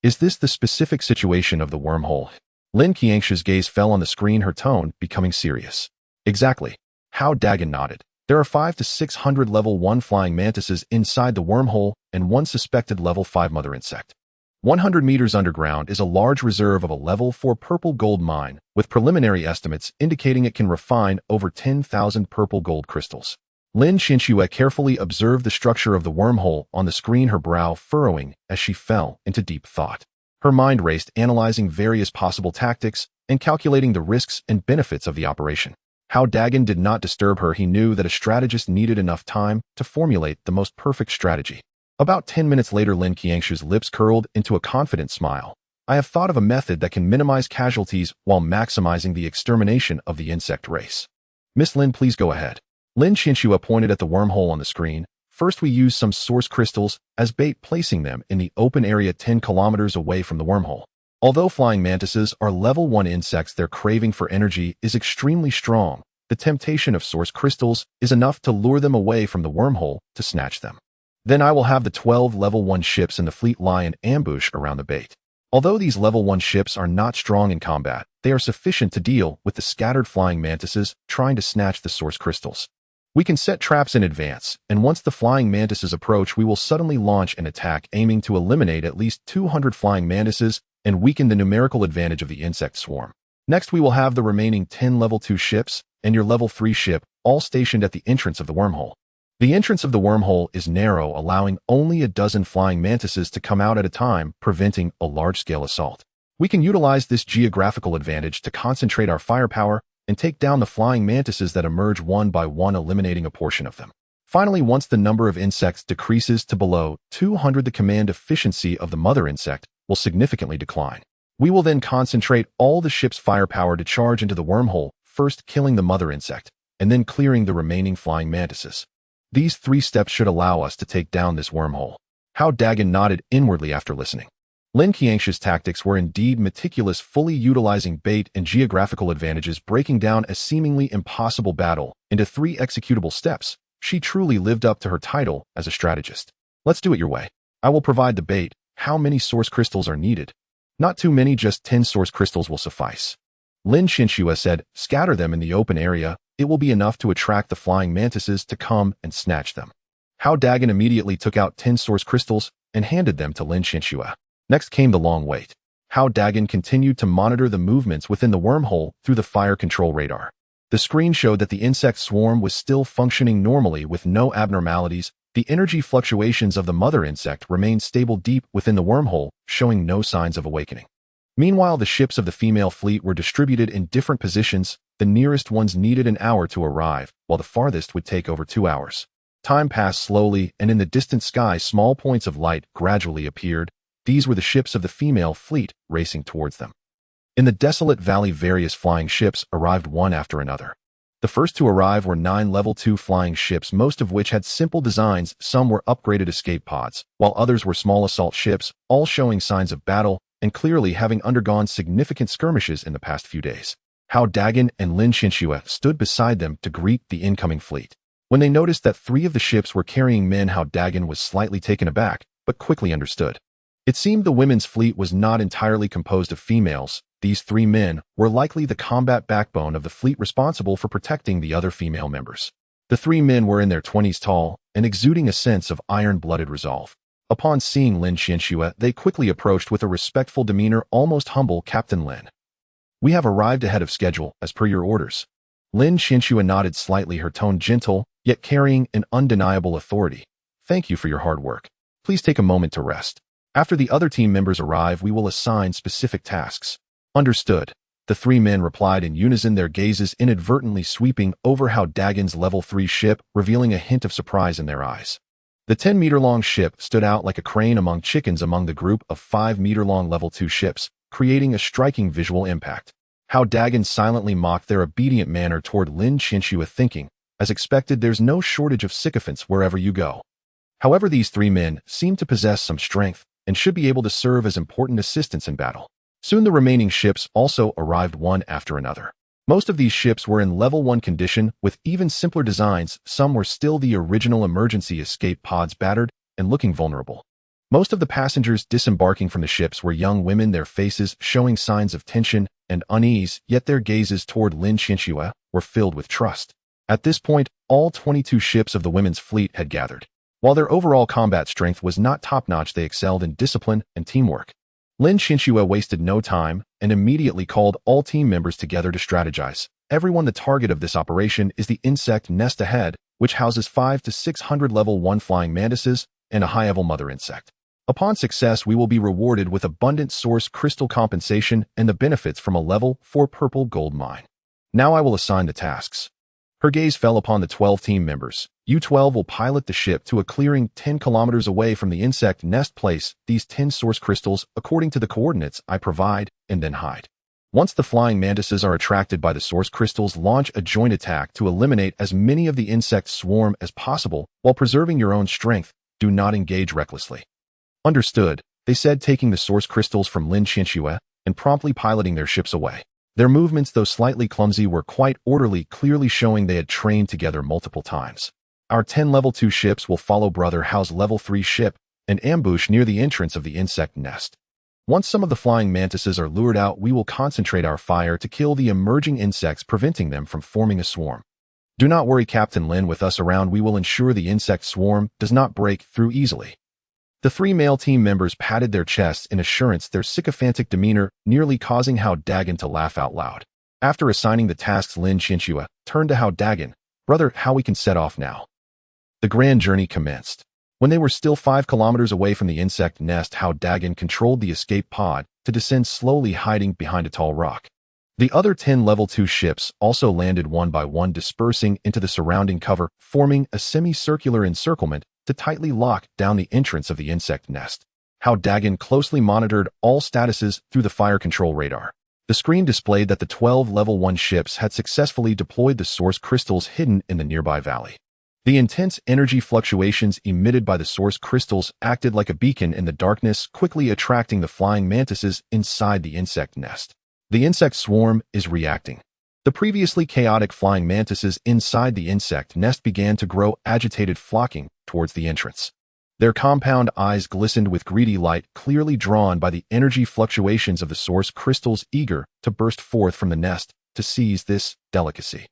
S1: Is this the specific situation of the wormhole? Lin Qiangshu's gaze fell on the screen, her tone becoming serious. Exactly. Hao Dageng nodded. There are 500 to 600 level 1 flying mantises inside the wormhole and 1 suspected level 5 mother insect. 100 meters underground is a large reserve of a level 4 purple gold mine, with preliminary estimates indicating it can refine over 10,000 purple gold crystals. Lin Qiangshu carefully observed the structure of the wormhole on the screen, her brow furrowing as she fell into deep thought. Her mind raced, analyzing various possible tactics and calculating the risks and benefits of the operation. Hao Dageng did not disturb her. He knew that a strategist needed enough time to formulate the most perfect strategy. About 10 minutes later, Lin Qiangshu's lips curled into a confident smile. I have thought of a method that can minimize casualties while maximizing the extermination of the insect race. Miss Lin, please go ahead. Lin Qiangshu pointed at the wormhole on the screen. First, we use some source crystals as bait, placing them in the open area 10 kilometers away from the wormhole. Although flying mantises are level 1 insects, their craving for energy is extremely strong. The temptation of source crystals is enough to lure them away from the wormhole to snatch them. Then I will have the 12 level 1 ships in the fleet lie in ambush around the bait. Although these level 1 ships are not strong in combat, they are sufficient to deal with the scattered flying mantises trying to snatch the source crystals. We can set traps in advance, and once the flying mantises approach, we will suddenly launch an attack aiming to eliminate at least 200 flying mantises and weaken the numerical advantage of the insect swarm. Next, we will have the remaining 10 level 2 ships and your level 3 ship all stationed at the entrance of the wormhole. The entrance of the wormhole is narrow, allowing only a dozen flying mantises to come out at a time, preventing a large-scale assault. We can utilize this geographical advantage to concentrate our firepower and take down the flying mantises that emerge one by one, eliminating a portion of them. Finally, once the number of insects decreases to below 200, the command efficiency of the mother insect will significantly decline. We will then concentrate all the ship's firepower to charge into the wormhole, first killing the mother insect, and then clearing the remaining flying mantises. These 3 steps should allow us to take down this wormhole. Hao Dageng nodded inwardly after listening. Lin Qiangshi's tactics were indeed meticulous, fully utilizing bait and geographical advantages, breaking down a seemingly impossible battle into 3 executable steps. She truly lived up to her title as a strategist. Let's do it your way. I will provide the bait. How many source crystals are needed? Not too many, just 10 source crystals will suffice. Lin Qianxue said, scatter them in the open area. It will be enough to attract the flying mantises to come and snatch them. Hao Dageng immediately took out 10 source crystals and handed them to Lin Qianxue. Next came the long wait. Hao Dageng continued to monitor the movements within the wormhole through the fire control radar. The screen showed that the insect swarm was still functioning normally with no abnormalities. The energy fluctuations of the mother insect remained stable deep within the wormhole, showing no signs of awakening. Meanwhile, the ships of the female fleet were distributed in different positions. The nearest ones needed an hour to arrive, while the farthest would take over 2 hours. Time passed slowly, and in the distant sky, small points of light gradually appeared. These were the ships of the female fleet racing towards them. In the desolate valley, various flying ships arrived one after another. The first to arrive were 9 level 2 flying ships, most of which had simple designs. Some were upgraded escape pods, while others were small assault ships, all showing signs of battle and clearly having undergone significant skirmishes in the past few days. Hao Dageng and Lin Qianxue stood beside them to greet the incoming fleet. When they noticed that 3 of the ships were carrying men, Hao Dageng was slightly taken aback, but quickly understood. It seemed the women's fleet was not entirely composed of females. These 3 men were likely the combat backbone of the fleet, responsible for protecting the other female members. The 3 men were in their 20s tall and exuding a sense of iron-blooded resolve. Upon seeing Lin Qianxue, they quickly approached with a respectful demeanor, almost humble. Captain Lin, we have arrived ahead of schedule, as per your orders. Lin Qianxue nodded slightly, her tone gentle, yet carrying an undeniable authority. Thank you for your hard work. Please take a moment to rest. After the other team members arrive, we will assign specific tasks. Understood. The 3 men replied in unison, their gazes inadvertently sweeping over Hao Dageng's level 3 ship, revealing a hint of surprise in their eyes. The 10-meter-long ship stood out like a crane among chickens among the group of 5-meter-long level 2 ships, creating a striking visual impact. Hao Dageng silently mocked their obedient manner toward Lin Qianxue, thinking, as expected, there's no shortage of sycophants wherever you go. However, these 3 men seemed to possess some strength and should be able to serve as important assistants in battle. Soon the remaining ships also arrived one after another. Most of these ships were in level 1 condition with even simpler designs. Some were still the original emergency escape pods, battered and looking vulnerable. Most of the passengers disembarking from the ships were young women, their faces showing signs of tension and unease, yet their gazes toward Lin Qianxue were filled with trust. At this point, all 22 ships of the women's fleet had gathered. While their overall combat strength was not top-notch, they excelled in discipline and teamwork. Lin Qianxue wasted no time and immediately called all team members together to strategize. Everyone, the target of this operation is the insect nest ahead, which houses 500 to 600 level 1 flying mantises and a high-level mother insect. Upon success, we will be rewarded with abundant source crystal compensation and the benefits from a level 4 purple gold mine. Now I will assign the tasks. Her gaze fell upon the 12 team members. You 12 will pilot the ship to a clearing 10 kilometers away from the insect nest. Place these 10 source crystals according to the coordinates I provide, and then hide. Once the flying mantises are attracted by the source crystals, launch a joint attack to eliminate as many of the insect swarm as possible while preserving your own strength. Do not engage recklessly. Understood, they said, taking the source crystals from Lin Qianxue and promptly piloting their ships away. Their movements, though slightly clumsy, were quite orderly, clearly showing they had trained together multiple times. Our 10 level 2 ships will follow Brother Hao's level 3 ship and ambush near the entrance of the insect nest. Once some of the flying mantises are lured out, we will concentrate our fire to kill the emerging insects, preventing them from forming a swarm. Do not worry, Captain Lin, with us around, we will ensure the insect swarm does not break through easily. The 3 male team members patted their chests in assurance, their sycophantic demeanor nearly causing Hao Dageng to laugh out loud. After assigning the tasks, Lin Qianxue turned to Hao Dageng. Brother, how we can set off now? The grand journey commenced. When they were still 5 kilometers away from the insect nest, Hao Dageng controlled the escape pod to descend slowly, hiding behind a tall rock. The other 10 level 2 ships also landed one by one, dispersing into the surrounding cover, forming a semicircular encirclement to tightly lock down the entrance of the insect nest. Hao Dageng closely monitored all statuses through the fire control radar. The screen displayed that the 12 level 1 ships had successfully deployed the source crystals hidden in the nearby valley. The intense energy fluctuations emitted by the source crystals acted like a beacon in the darkness, quickly attracting the flying mantises inside the insect nest. The insect swarm is reacting. The previously chaotic flying mantises inside the insect nest began to grow agitated, flocking towards the entrance. Their compound eyes glistened with greedy light, clearly drawn by the energy fluctuations of the source crystals, eager to burst forth from the nest to seize this delicacy.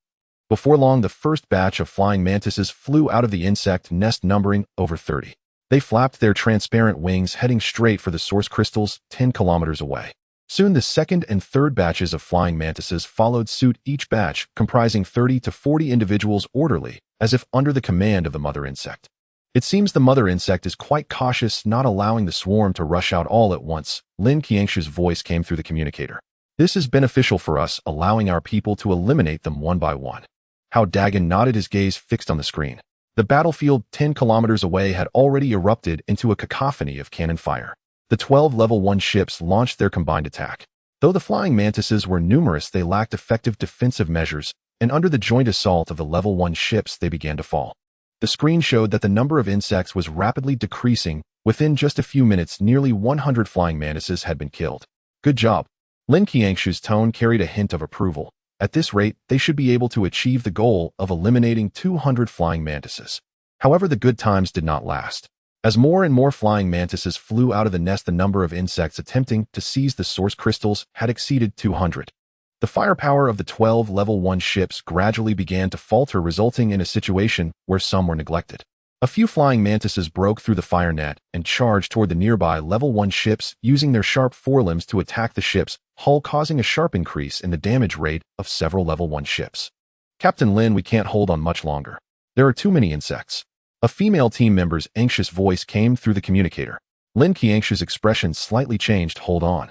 S1: Before long, the first batch of flying mantises flew out of the insect nest, numbering over 30. They flapped their transparent wings, heading straight for the source crystals 10 kilometers away. Soon the second and third batches of flying mantises followed suit, each batch comprising 30 to 40 individuals, orderly, as if under the command of the mother insect. It seems the mother insect is quite cautious, not allowing the swarm to rush out all at once. Lin Qiangshu's voice came through the communicator. This is beneficial for us, allowing our people to eliminate them one by one. Hao Dageng nodded, his gaze fixed on the screen. The battlefield 10 kilometers away had already erupted into a cacophony of cannon fire. The 12 level 1 ships launched their combined attack. Though the flying mantises were numerous, they lacked effective defensive measures, and under the joint assault of the level 1 ships, they began to fall. The screen showed that the number of insects was rapidly decreasing. Within just a few minutes, nearly 100 flying mantises had been killed. Good job. Lin Qiangshu's tone carried a hint of approval. At this rate, they should be able to achieve the goal of eliminating 200 flying mantises. However, the good times did not last. As more and more flying mantises flew out of the nest, the number of insects attempting to seize the source crystals had exceeded 200. The firepower of the 12 level 1 ships gradually began to falter, resulting in a situation where some were neglected. A few flying mantises broke through the fire net and charged toward the nearby level 1 ships, using their sharp forelimbs to attack the ship's hull, causing a sharp increase in the damage rate of several level 1 ships. Captain Lin, we can't hold on much longer. There are too many insects. A female team member's anxious voice came through the communicator. Lin Qiangshu's expression slightly changed. Hold on.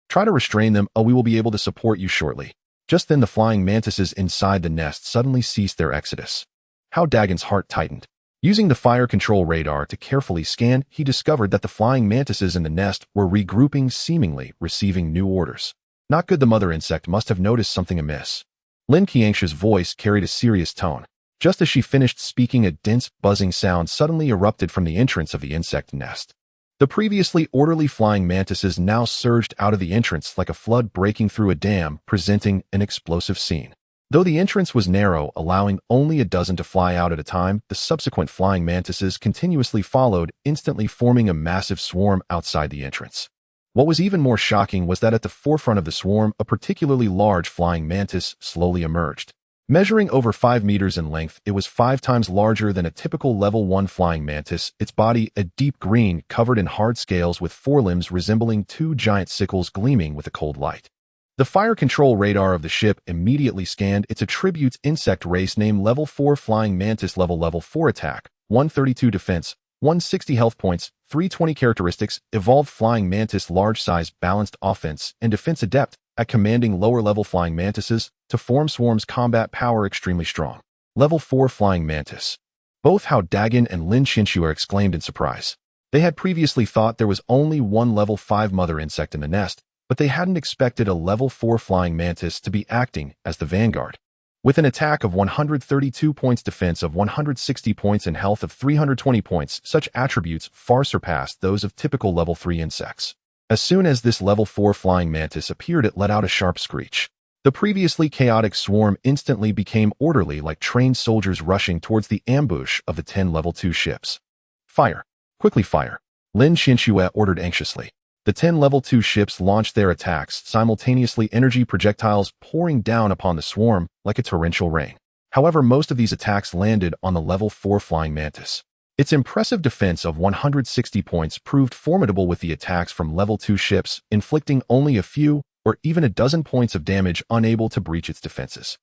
S1: Try to restrain them, we will be able to support you shortly. Just then the flying mantises inside the nest suddenly ceased their exodus. Hao Dageng's heart tightened. Using the fire control radar to carefully scan, he discovered that the flying mantises in the nest were regrouping, seemingly receiving new orders. Not good. The mother insect must have noticed something amiss. Lin Qiangshu's voice carried a serious tone. Just as she finished speaking, a dense, buzzing sound suddenly erupted from the entrance of the insect nest. The previously orderly flying mantises now surged out of the entrance like a flood breaking through a dam, presenting an explosive scene. Though the entrance was narrow, allowing only a dozen to fly out at a time, the subsequent flying mantises continuously followed, instantly forming a massive swarm outside the entrance. What was even more shocking was that at the forefront of the swarm, a particularly large flying mantis slowly emerged. Measuring over 5 meters in length, it was 5 times larger than a typical level 1 flying mantis, its body a deep green covered in hard scales with forelimbs resembling 2 giant sickles gleaming with a cold light. The fire control radar of the ship immediately scanned its attributes: insect race name level 4 flying mantis, level 4 attack, 132 defense, 160 health points, 320 characteristics, evolved flying mantis, large size, balanced offense and defense, adept at commanding lower level flying mantises to form swarms, combat power extremely strong. Level 4 flying mantis. Both Hao Dageng and Lin Qiangshu exclaimed in surprise. They had previously thought there was only one level 5 mother insect in the nest, but they hadn't expected a level 4 flying mantis to be acting as the vanguard. With an attack of 132 points, defense of 160 points, and health of 320 points, such attributes far surpassed those of typical level 3 insects. As soon as this level 4 flying mantis appeared, it let out a sharp screech. The previously chaotic swarm instantly became orderly, like trained soldiers rushing towards the ambush of the 10 level 2 ships. Fire! Quickly fire! Lin Qiangshu ordered anxiously. The 10 level 2 ships launched their attacks, simultaneously, energy projectiles pouring down upon the swarm like a torrential rain. However, most of these attacks landed on the level 4 flying mantis. Its impressive defense of 160 points proved formidable, with the attacks from level 2 ships inflicting only a few or even a dozen points of damage, unable to breach its defenses.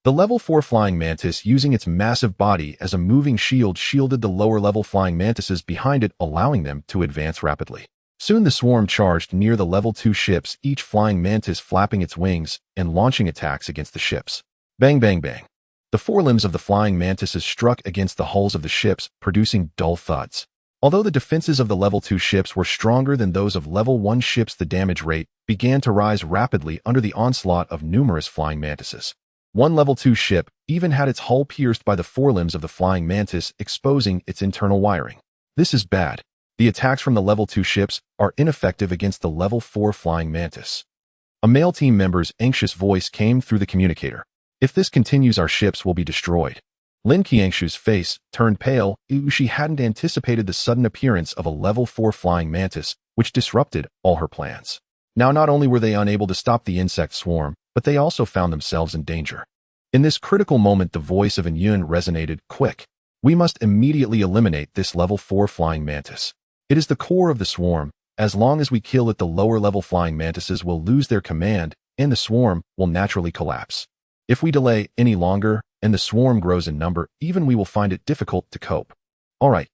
S1: The level 4 flying mantis, using its massive body as a moving shield, shielded the lower level flying mantises behind it, allowing them to advance rapidly. Soon the swarm charged near the level 2 ships, each flying mantis flapping its wings and launching attacks against the ships. Bang, bang, bang. The forelimbs of the flying mantises struck against the hulls of the ships, producing dull thuds. Although the defenses of the level 2 ships were stronger than those of level 1 ships, the damage rate began to rise rapidly under the onslaught of numerous flying mantises. One level 2 ship even had its hull pierced by the forelimbs of the flying mantis, exposing its internal wiring. This is bad. The attacks from the level 2 ships are ineffective against the level 4 flying mantis. A male team member's anxious voice came through the communicator. If this continues, our ships will be destroyed. Lin Qiangshu's face turned pale. She hadn't anticipated the sudden appearance of a level 4 flying mantis, which disrupted all her plans. Now, not only were they unable to stop the insect swarm, but they also found themselves in danger. In this critical moment, the voice of Yun resonated. Quick! We must immediately eliminate this level 4 flying mantis. It is the core of the swarm. As long as we kill it, the lower level flying mantises will lose their command, and the swarm will naturally collapse. If we delay any longer, and the swarm grows in number, even we will find it difficult to cope. Alright.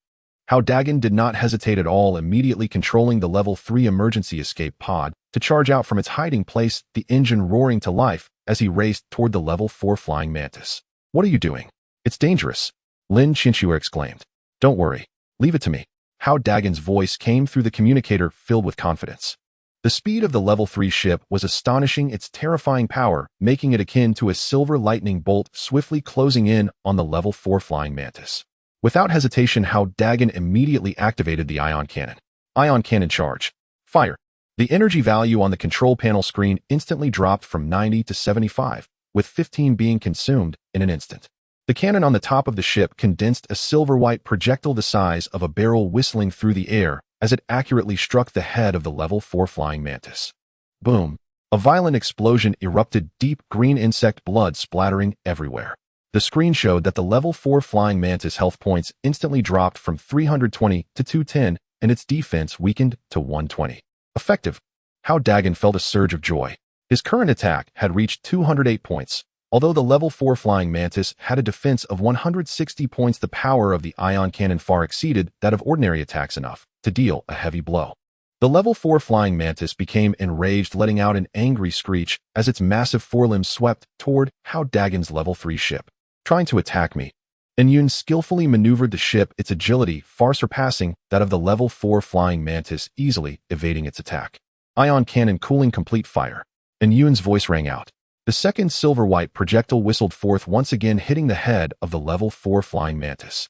S1: Hao Dageng did not hesitate at all, immediately controlling the level 3 emergency escape pod to charge out from its hiding place, the engine roaring to life as he raced toward the level 4 flying mantis. What are you doing? It's dangerous, Lin Qiangshu exclaimed. Don't worry. Leave it to me. Hao Dageng's voice came through the communicator, filled with confidence. The speed of the level 3 ship was astonishing, its terrifying power making it akin to a silver lightning bolt swiftly closing in on the level 4 flying mantis. Without hesitation, Hao Dageng immediately activated the ion cannon. Ion cannon charge. Fire. The energy value on the control panel screen instantly dropped from 90 to 75, with 15 being consumed in an instant. The cannon on the top of the ship condensed a silver-white projectile the size of a barrel, whistling through the air as it accurately struck the head of the level 4 flying mantis. Boom! A violent explosion erupted, deep green insect blood splattering everywhere. The screen showed that the level 4 flying mantis health points instantly dropped from 320 to 210, and its defense weakened to 120. Effective! Hao Dageng felt a surge of joy. His current attack had reached 208 points. Although the level 4 flying mantis had a defense of 160 points, the power of the ion cannon far exceeded that of ordinary attacks, enough to deal a heavy blow. The level 4 flying mantis became enraged, letting out an angry screech as its massive forelimbs swept toward Hao Dagen's level 3 ship. Trying to attack me. Yun skillfully maneuvered the ship, its agility far surpassing that of the level 4 flying mantis, easily evading its attack. Ion cannon cooling complete fire. Yun's voice rang out. The second silver-white projectile whistled forth, once again hitting the head of the level 4 flying mantis.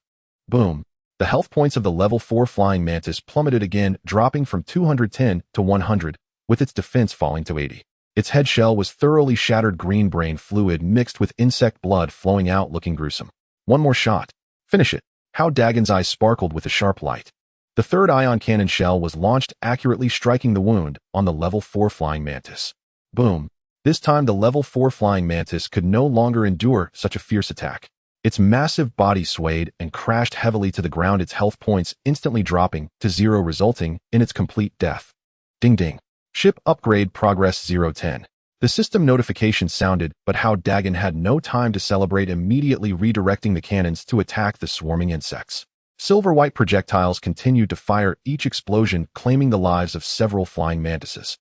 S1: Boom! The health points of the level 4 flying mantis plummeted again, dropping from 210 to 100, with its defense falling to 80. Its head shell was thoroughly shattered, green brain fluid mixed with insect blood flowing out, looking gruesome. One more shot. Finish it. Hao Dagen's eyes sparkled with a sharp light. The third ion cannon shell was launched, accurately striking the wound on the level 4 flying mantis. Boom! This time the level 4 flying mantis could no longer endure such a fierce attack. Its massive body swayed and crashed heavily to the ground, its health points instantly dropping to 0, resulting in its complete death. Ding ding. Ship upgrade progress 010. The system notification sounded, but Hao Dageng had no time to celebrate, immediately redirecting the cannons to attack the swarming insects. Silver-white projectiles continued to fire, each explosion claiming the lives of several flying mantises.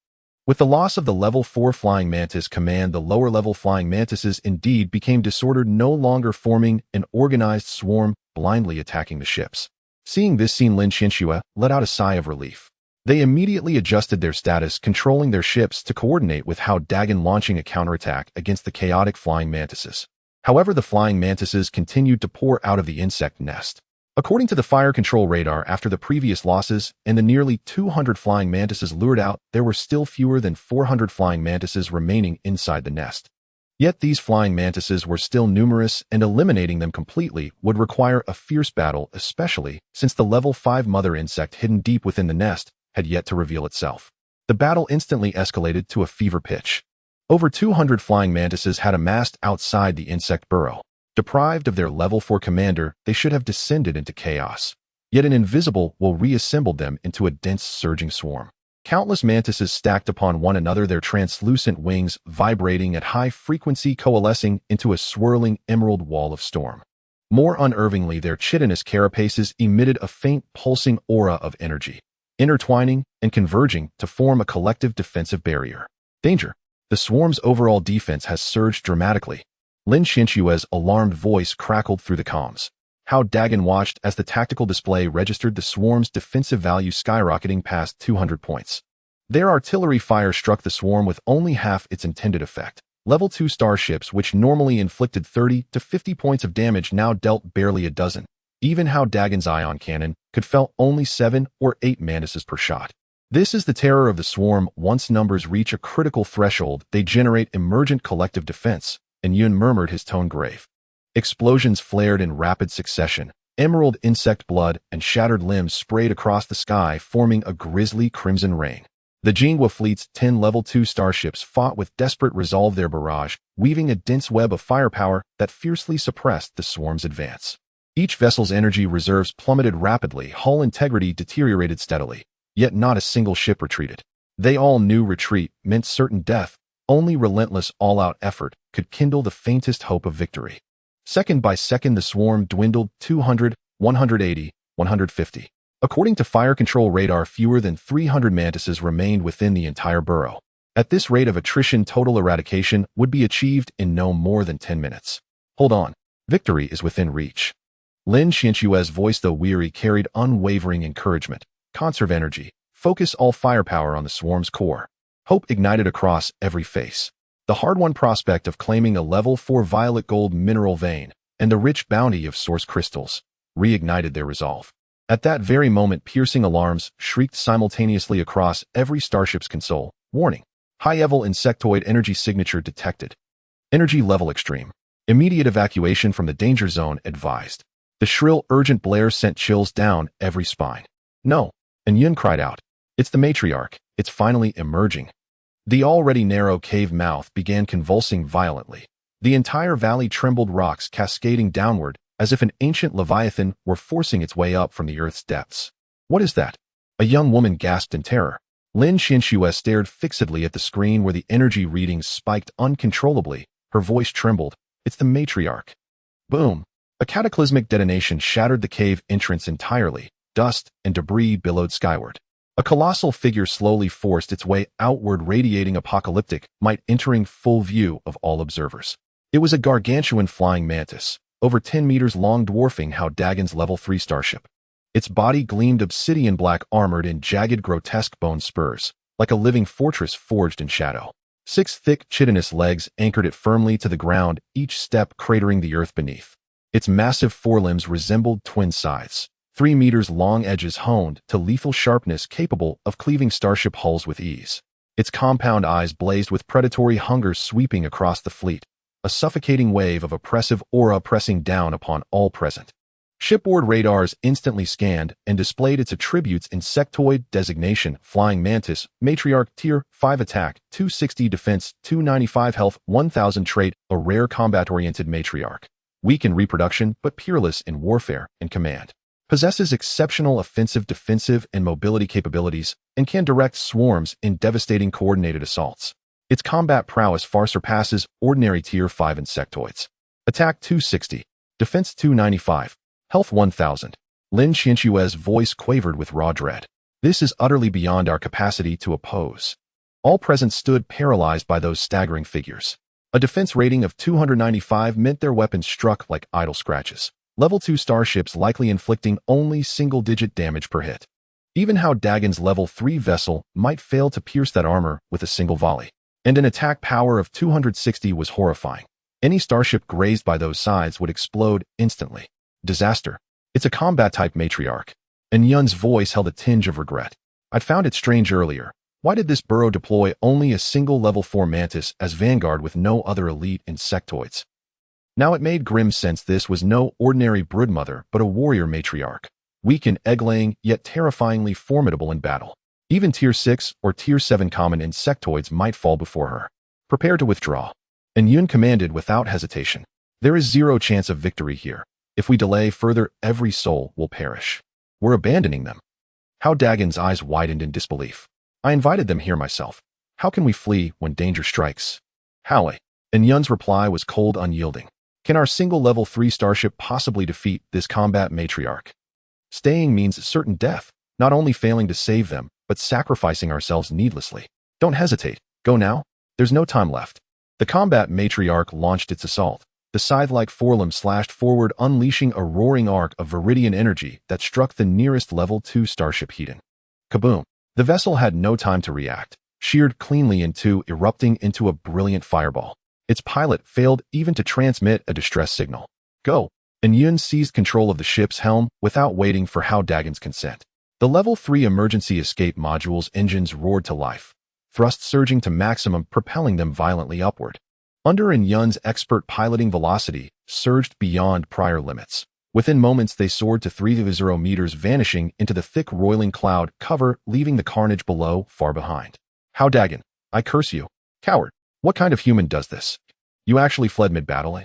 S1: With the loss of the level 4 flying mantis command, the lower level flying mantises indeed became disordered, no longer forming an organized swarm, blindly attacking the ships. Seeing this scene, Lin Qiangshu let out a sigh of relief. They immediately adjusted their status, controlling their ships to coordinate with Hao Dageng launching a counterattack against the chaotic flying mantises. However, the flying mantises continued to pour out of the insect nest. According to the fire control radar, after the previous losses and the nearly 200 flying mantises lured out, there were still fewer than 400 flying mantises remaining inside the nest. Yet these flying mantises were still numerous, and eliminating them completely would require a fierce battle, especially since the level 5 mother insect hidden deep within the nest had yet to reveal itself. The battle instantly escalated to a fever pitch. Over 200 flying mantises had amassed outside the insect burrow. Deprived of their level 4 commander, they should have descended into chaos. Yet an invisible will reassembled them into a dense, surging swarm. Countless mantises stacked upon one another, their translucent wings vibrating at high frequency, coalescing into a swirling emerald wall of storm. More unervingly, their chitinous carapaces emitted a faint, pulsing aura of energy, intertwining and converging to form a collective defensive barrier. Danger! The swarm's overall defense has surged dramatically. Lin Qiangshu's alarmed voice crackled through the comms. Hao Dageng watched as the tactical display registered the swarm's defensive value skyrocketing past 200 points. Their artillery fire struck the swarm with only half its intended effect. Level 2 starships, which normally inflicted 30 to 50 points of damage, now dealt barely a dozen. Even Hao Dagen's ion cannon could fell only 7 or 8 mantises per shot. This is the terror of the swarm. Once numbers reach a critical threshold, they generate emergent collective defense, and Yun murmured, his tone grave. Explosions flared in rapid succession. Emerald insect blood and shattered limbs sprayed across the sky, forming a grisly crimson rain. The Jinghua fleet's 10 Level 2 starships fought with desperate resolve their barrage, weaving a dense web of firepower that fiercely suppressed the swarm's advance. Each vessel's energy reserves plummeted rapidly, hull integrity deteriorated steadily, yet not a single ship retreated. They all knew retreat meant certain death. Only relentless all-out effort could kindle the faintest hope of victory. Second by second, the swarm dwindled. 200, 180, 150. According to fire control radar, fewer than 300 mantises remained within the entire burrow. At this rate of attrition, total eradication would be achieved in no more than 10 minutes. Hold on. Victory is within reach. Lin Xianxue's voice, though weary, carried unwavering encouragement. Conserve energy. Focus all firepower on the swarm's core. Hope ignited across every face. The hard-won prospect of claiming a level 4 violet gold mineral vein and the rich bounty of source crystals reignited their resolve. At that very moment, piercing alarms shrieked simultaneously across every starship's console. Warning. High-level insectoid energy signature detected. Energy level extreme. Immediate evacuation from the danger zone advised. The shrill, urgent blare sent chills down every spine. No. And Yun cried out. It's the matriarch. It's finally emerging. The already narrow cave mouth began convulsing violently. The entire valley trembled, rocks cascading downward, as if an ancient leviathan were forcing its way up from the earth's depths. What is that? A young woman gasped in terror. Lin Xianxue stared fixedly at the screen where the energy readings spiked uncontrollably. Her voice trembled. It's the matriarch. Boom. A cataclysmic detonation shattered the cave entrance entirely. Dust and debris billowed skyward. A colossal figure slowly forced its way outward, radiating apocalyptic might, entering full view of all observers. It was a gargantuan flying mantis, over 10 meters long, dwarfing Hao Dagen's level 3 starship. Its body gleamed obsidian black, armored in jagged, grotesque bone spurs, like a living fortress forged in shadow. 6 thick, chitinous legs anchored it firmly to the ground, each step cratering the earth beneath. Its massive forelimbs resembled twin scythes. 3 meters long, edges honed to lethal sharpness, capable of cleaving starship hulls with ease. Its compound eyes blazed with predatory hunger, sweeping across the fleet, a suffocating wave of oppressive aura pressing down upon all present. Shipboard radars instantly scanned and displayed its attributes: insectoid designation, flying mantis, matriarch, tier 5 attack, 260 defense, 295 health, 1000 trait, a rare combat-oriented matriarch. Weak in reproduction but peerless in warfare and command. Possesses exceptional offensive, defensive, and mobility capabilities, and can direct swarms in devastating coordinated assaults. Its combat prowess far surpasses ordinary Tier 5 insectoids. Attack 260, Defense 295, Health 1000. Lin Xianxue's voice quavered with raw dread. This is utterly beyond our capacity to oppose. All present stood paralyzed by those staggering figures. A defense rating of 295 meant their weapons struck like idle scratches. Level 2 starships likely inflicting only single-digit damage per hit. Even Hao Dagen's level 3 vessel might fail to pierce that armor with a single volley. And an attack power of 260 was horrifying. Any starship grazed by those scythes would explode instantly. Disaster. It's a combat-type matriarch. And Yun's voice held a tinge of regret. I'd found it strange earlier. Why did this burrow deploy only a single level 4 mantis as vanguard with no other elite insectoids? Now it made grim sense. This was no ordinary broodmother, but a warrior matriarch. Weak in egg-laying, yet terrifyingly formidable in battle. Even Tier 6 or Tier 7 common insectoids might fall before her. Prepare to withdraw. And Yun commanded without hesitation. There is zero chance of victory here. If we delay further, every soul will perish. We're abandoning them. Hao Dagen's eyes widened in disbelief. I invited them here myself. How can we flee when danger strikes? Howie. And Yun's reply was cold, unyielding. Can our single level 3 starship possibly defeat this combat matriarch? Staying means certain death, not only failing to save them, but sacrificing ourselves needlessly. Don't hesitate. Go now. There's no time left. The combat matriarch launched its assault. The scythe-like forelimb slashed forward, unleashing a roaring arc of viridian energy that struck the nearest level 2 starship Hedon. Kaboom! The vessel had no time to react, sheared cleanly in two, erupting into a brilliant fireball. Its pilot failed even to transmit a distress signal. Go. And Yun seized control of the ship's helm without waiting for Hao Dagen's consent. The Level 3 emergency escape module's engines roared to life, thrust surging to maximum, propelling them violently upward. Under and Yun's expert piloting velocity surged beyond prior limits. Within moments, they soared to 30 meters, vanishing into the thick, roiling cloud cover, leaving the carnage below far behind. Hao Dageng, I curse you. Coward. What kind of human does this? You actually fled mid-battle, eh?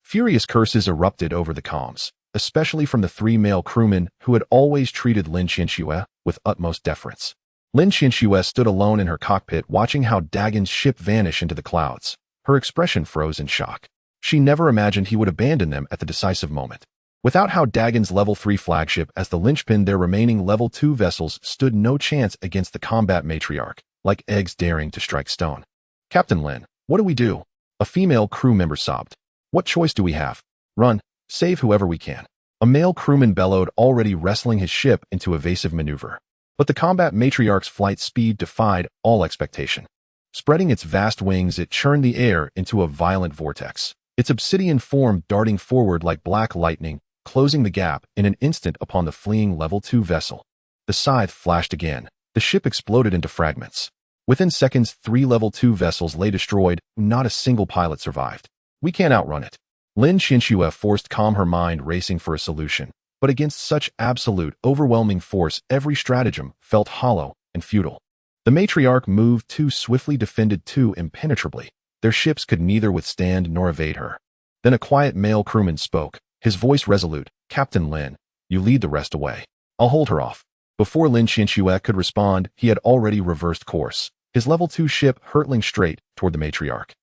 S1: Furious curses erupted over the comms, especially from the 3 male crewmen who had always treated Lin Qianxue with utmost deference. Lin Qianxue stood alone in her cockpit, watching Hao Dagen's ship vanish into the clouds. Her expression froze in shock. She never imagined he would abandon them at the decisive moment. Without Hao Dagen's Level 3 flagship as the linchpin, their remaining Level 2 vessels stood no chance against the combat matriarch, like eggs daring to strike stone. Captain Lin, what do we do? A female crew member sobbed. What choice do we have? Run. Save whoever we can. A male crewman bellowed, already wrestling his ship into evasive maneuver. But the combat matriarch's flight speed defied all expectation. Spreading its vast wings, it churned the air into a violent vortex, its obsidian form darting forward like black lightning, closing the gap in an instant upon the fleeing Level 2 vessel. The scythe flashed again. The ship exploded into fragments. Within seconds, 3 Level 2 vessels lay destroyed. Not a single pilot survived. We can't outrun it. Lin Qianxue forced calm, her mind racing for a solution. But against such absolute, overwhelming force, every stratagem felt hollow and futile. The matriarch moved too swiftly, defended too impenetrably. Their ships could neither withstand nor evade her. Then a quiet male crewman spoke, his voice resolute. Captain Lin, you lead the rest away. I'll hold her off. Before Lin Qianxue could respond, he had already reversed course, his Level 2 ship hurtling straight toward the matriarch.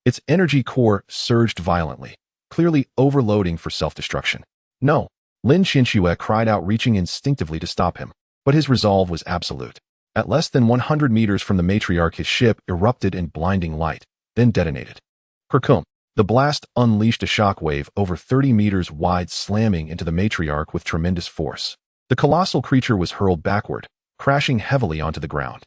S1: Its energy core surged violently, clearly overloading for self-destruction. No, Lin Qianxue cried out, reaching instinctively to stop him. But his resolve was absolute. At less than 100 meters from the matriarch, his ship erupted in blinding light, then detonated. Kerkum. The blast unleashed a shockwave over 30 meters wide, slamming into the matriarch with tremendous force. The colossal creature was hurled backward, crashing heavily onto the ground.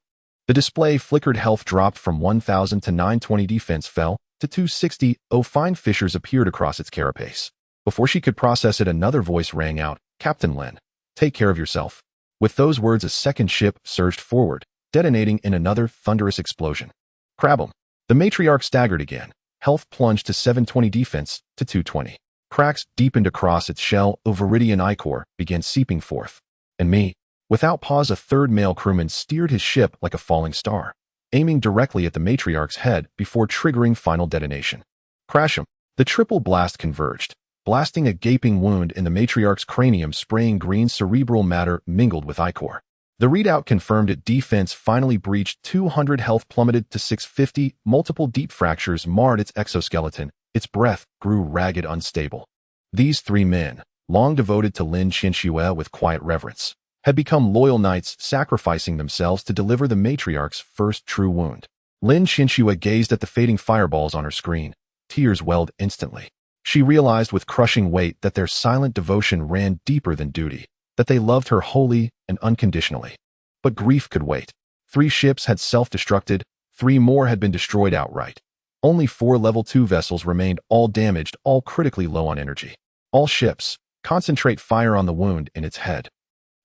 S1: The display flickered, health dropped from 1,000 to 920, defense fell to 260. Fine fissures appeared across its carapace. Before she could process it, another voice rang out, Captain Lin, take care of yourself. With those words, a second ship surged forward, detonating in another thunderous explosion. Crab'em. The matriarch staggered again. Health plunged to 720, defense to 220. Cracks deepened across its shell. Viridian ichor began seeping forth. And me. Without pause, a third male crewman steered his ship like a falling star, aiming directly at the matriarch's head before triggering final detonation. Crash'em. The triple blast converged, blasting a gaping wound in the matriarch's cranium, spraying green cerebral matter mingled with ichor. The readout confirmed it. Defense finally breached 200. Health plummeted to 650. Multiple deep fractures marred its exoskeleton. Its breath grew ragged, unstable. These 3 men, long devoted to Lin Qianxue with quiet reverence, had become loyal knights, sacrificing themselves to deliver the matriarch's first true wound. Lin Qianxue gazed at the fading fireballs on her screen. Tears welled instantly. She realized with crushing weight that their silent devotion ran deeper than duty, that they loved her wholly and unconditionally. But grief could wait. 3 ships had self-destructed, 3 more had been destroyed outright. Only 4 Level 2 vessels remained, all damaged, all critically low on energy. All ships, concentrate fire on the wound in its head.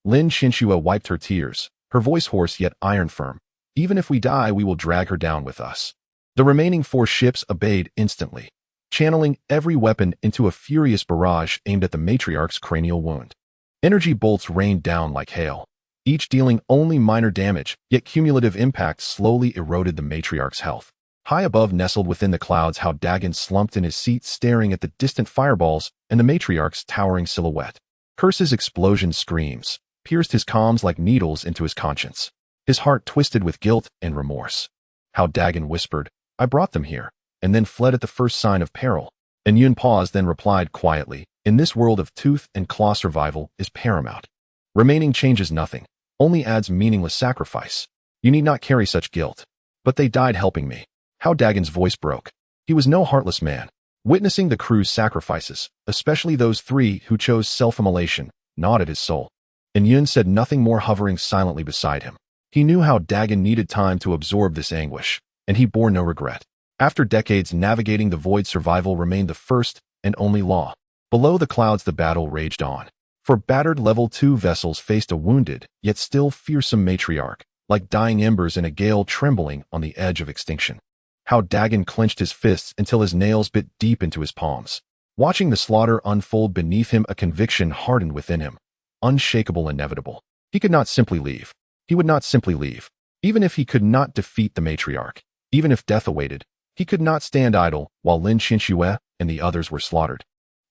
S1: Lin Qianxue wiped her tears, her voice hoarse yet iron firm. Even if we die, we will drag her down with us. The remaining 4 ships obeyed instantly, channeling every weapon into a furious barrage aimed at the matriarch's cranial wound. Energy bolts rained down like hail, each dealing only minor damage, yet cumulative impact slowly eroded the matriarch's health. High above, nestled within the clouds, Hao Dageng slumped in his seat, staring at the distant fireballs and the matriarch's towering silhouette. Curses, explosions, screams pierced his comms like needles into his conscience. His heart twisted with guilt and remorse. Hao Dageng whispered, I brought them here, and then fled at the first sign of peril. And Yun paused, then replied quietly, in this world of tooth and claw, survival is paramount. Remaining changes nothing, only adds meaningless sacrifice. You need not carry such guilt. But they died helping me. Hao Dagen's voice broke. He was no heartless man. Witnessing the crew's sacrifices, especially those 3 who chose self-immolation, gnawed at his soul. And Yun said nothing more, hovering silently beside him. He knew Hao Dageng needed time to absorb this anguish, and he bore no regret. After decades navigating the void, survival remained the first and only law. Below the clouds, the battle raged on. For battered Level 2 vessels faced a wounded, yet still fearsome matriarch, like dying embers in a gale trembling on the edge of extinction. Hao Dageng clenched his fists until his nails bit deep into his palms. Watching the slaughter unfold beneath him, a conviction hardened within him. Unshakable, inevitable. He could not simply leave. He would not simply leave. Even if he could not defeat the matriarch, even if death awaited, he could not stand idle while Lin Qinxue and the others were slaughtered.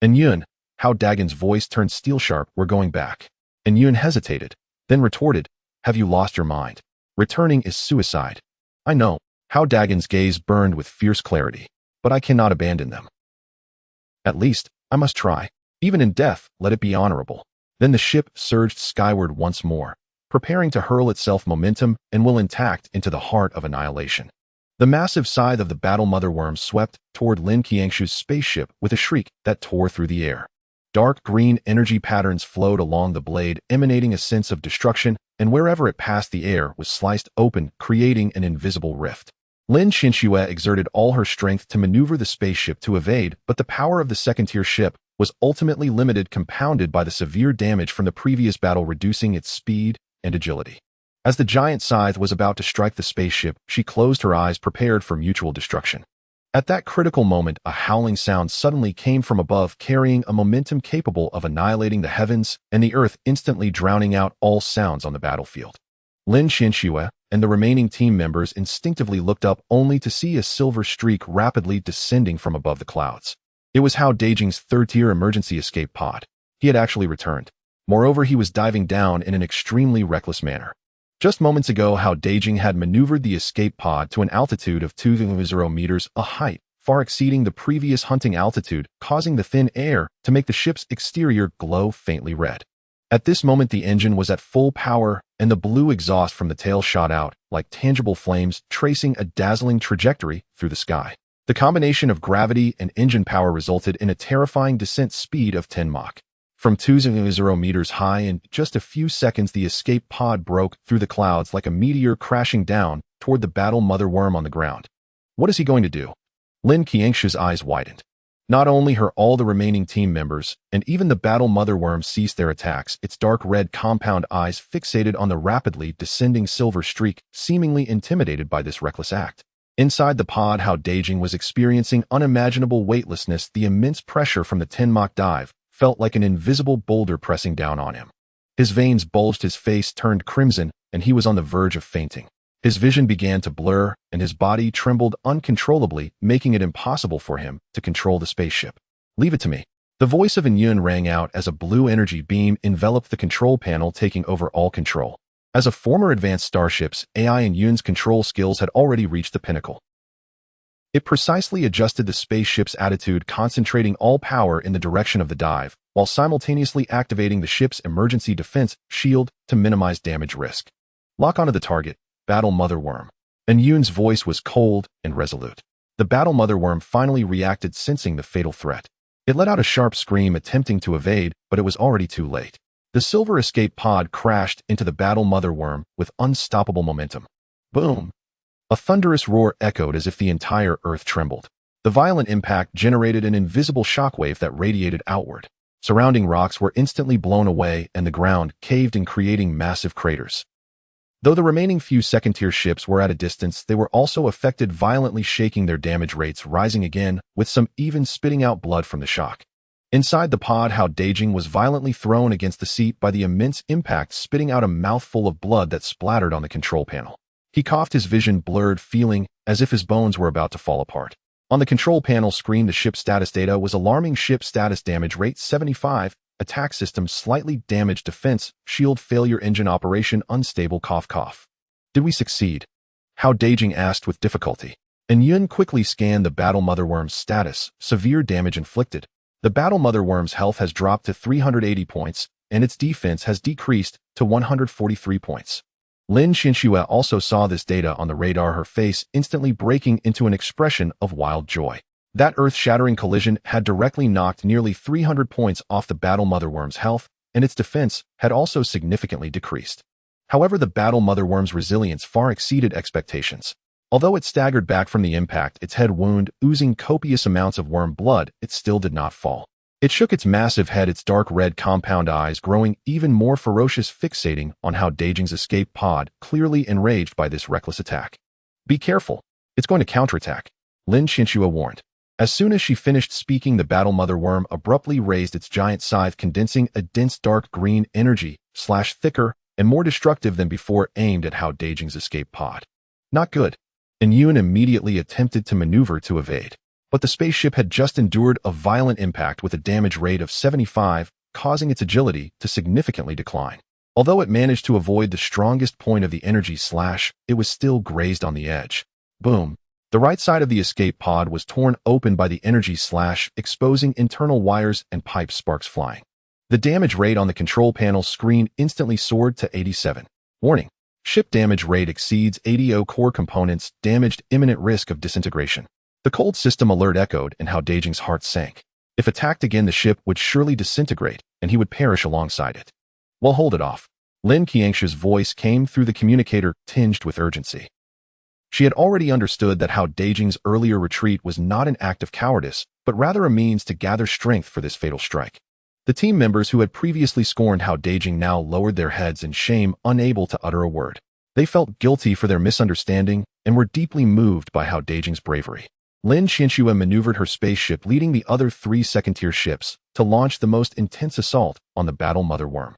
S1: And Yun, Hao Dagen's voice turned steel-sharp, "We're going back." And Yun hesitated, then retorted, "Have you lost your mind? Returning is suicide." "I know." Hao Dagen's gaze burned with fierce clarity. "But I cannot abandon them. At least, I must try. Even in death, let it be honorable." Then the ship surged skyward once more, preparing to hurl itself momentum and will intact into the heart of annihilation. The massive scythe of the battle mother worm swept toward Lin Qiangshu's spaceship with a shriek that tore through the air. Dark green energy patterns flowed along the blade, emanating a sense of destruction, and wherever it passed, the air was sliced open, creating an invisible rift. Lin Qinxue exerted all her strength to maneuver the spaceship to evade, but the power of the second-tier ship was ultimately limited, compounded by the severe damage from the previous battle, reducing its speed and agility. As the giant scythe was about to strike the spaceship, she closed her eyes, prepared for mutual destruction. At that critical moment, a howling sound suddenly came from above, carrying a momentum capable of annihilating the heavens and the earth, instantly drowning out all sounds on the battlefield. Lin Qinxue and the remaining team members instinctively looked up, only to see a silver streak rapidly descending from above the clouds. It was Hao Dageng's third-tier emergency escape pod. He had actually returned. Moreover, he was diving down in an extremely reckless manner. Just moments ago, Hao Dageng had maneuvered the escape pod to an altitude of 2,000 meters, a height far exceeding the previous hunting altitude, causing the thin air to make the ship's exterior glow faintly red. At this moment, the engine was at full power, and the blue exhaust from the tail shot out like tangible flames, tracing a dazzling trajectory through the sky. The combination of gravity and engine power resulted in a terrifying descent speed of 10 Mach. From 2,000 meters high, in just a few seconds, the escape pod broke through the clouds like a meteor, crashing down toward the battle mother worm on the ground. What is he going to do? Lin Qiangshu's eyes widened. Not only her, all the remaining team members, and even the battle mother worm ceased their attacks, its dark red compound eyes fixated on the rapidly descending silver streak, seemingly intimidated by this reckless act. Inside the pod, Hao Dageng was experiencing unimaginable weightlessness. The immense pressure from the 10 Mach dive felt like an invisible boulder pressing down on him. His veins bulged, his face turned crimson, and he was on the verge of fainting. His vision began to blur, and his body trembled uncontrollably, making it impossible for him to control the spaceship. "Leave it to me." The voice of Yun rang out as a blue energy beam enveloped the control panel, taking over all control. As a former advanced Starships, AI and Yun's control skills had already reached the pinnacle. It precisely adjusted the spaceship's attitude, concentrating all power in the direction of the dive, while simultaneously activating the ship's emergency defense shield to minimize damage risk. "Lock onto the target, battle mother worm." And Yun's voice was cold and resolute. The battle mother worm finally reacted, sensing the fatal threat. It let out a sharp scream, attempting to evade, but it was already too late. The silver escape pod crashed into the battle mother worm with unstoppable momentum. Boom! A thunderous roar echoed as if the entire earth trembled. The violent impact generated an invisible shockwave that radiated outward. Surrounding rocks were instantly blown away, and the ground caved in, creating massive craters. Though the remaining few second-tier ships were at a distance, they were also affected, violently shaking, their damage rates rising again, with some even spitting out blood from the shock. Inside the pod, Hao Dageng was violently thrown against the seat by the immense impact, spitting out a mouthful of blood that splattered on the control panel. He coughed, his vision blurred, feeling as if his bones were about to fall apart. On the control panel screen, the ship status data was alarming. Ship status: damage rate 75, attack system slightly damaged, defense shield failure, engine operation unstable, cough cough. "Did we succeed?" Hao Dageng asked with difficulty. And Yun quickly scanned the battle mother worm's status: severe damage inflicted. The battle mother worm's health has dropped to 380 points, and its defense has decreased to 143 points. Lin Qinxue also saw this data on the radar, her face instantly breaking into an expression of wild joy. That earth-shattering collision had directly knocked nearly 300 points off the battle mother worm's health, and its defense had also significantly decreased. However, the battle mother worm's resilience far exceeded expectations. Although it staggered back from the impact, its head wound oozing copious amounts of worm blood, it still did not fall. It shook its massive head, its dark red compound eyes growing even more ferocious, fixating on Hao Dageng's escape pod, clearly enraged by this reckless attack. "Be careful. It's going to counterattack," Lin Qianxue warned. As soon as she finished speaking, the battle mother worm abruptly raised its giant scythe, condensing a dense dark green energy, thicker and more destructive than before, aimed at Hao Dageng's escape pod. Not good. And Yun immediately attempted to maneuver to evade. But the spaceship had just endured a violent impact with a damage rate of 75, causing its agility to significantly decline. Although it managed to avoid the strongest point of the energy slash, it was still grazed on the edge. Boom. The right side of the escape pod was torn open by the energy slash, exposing internal wires and pipe sparks flying. The damage rate on the control panel screen instantly soared to 87. Warning. Ship damage rate exceeds 80. Core components damaged, imminent risk of disintegration. The cold system alert echoed, and Hao Dageng's heart sank. If attacked again, the ship would surely disintegrate, and he would perish alongside it. "Well, hold it off." Lin Qianxue's voice came through the communicator, tinged with urgency. She had already understood that Hao Dageng's earlier retreat was not an act of cowardice, but rather a means to gather strength for this fatal strike. The team members who had previously scorned Hao Dageng now lowered their heads in shame, unable to utter a word. They felt guilty for their misunderstanding and were deeply moved by Hao Dageng's bravery. Lin Qianxue maneuvered her spaceship, leading the other 3 second-tier ships, to launch the most intense assault on the battle mother worm.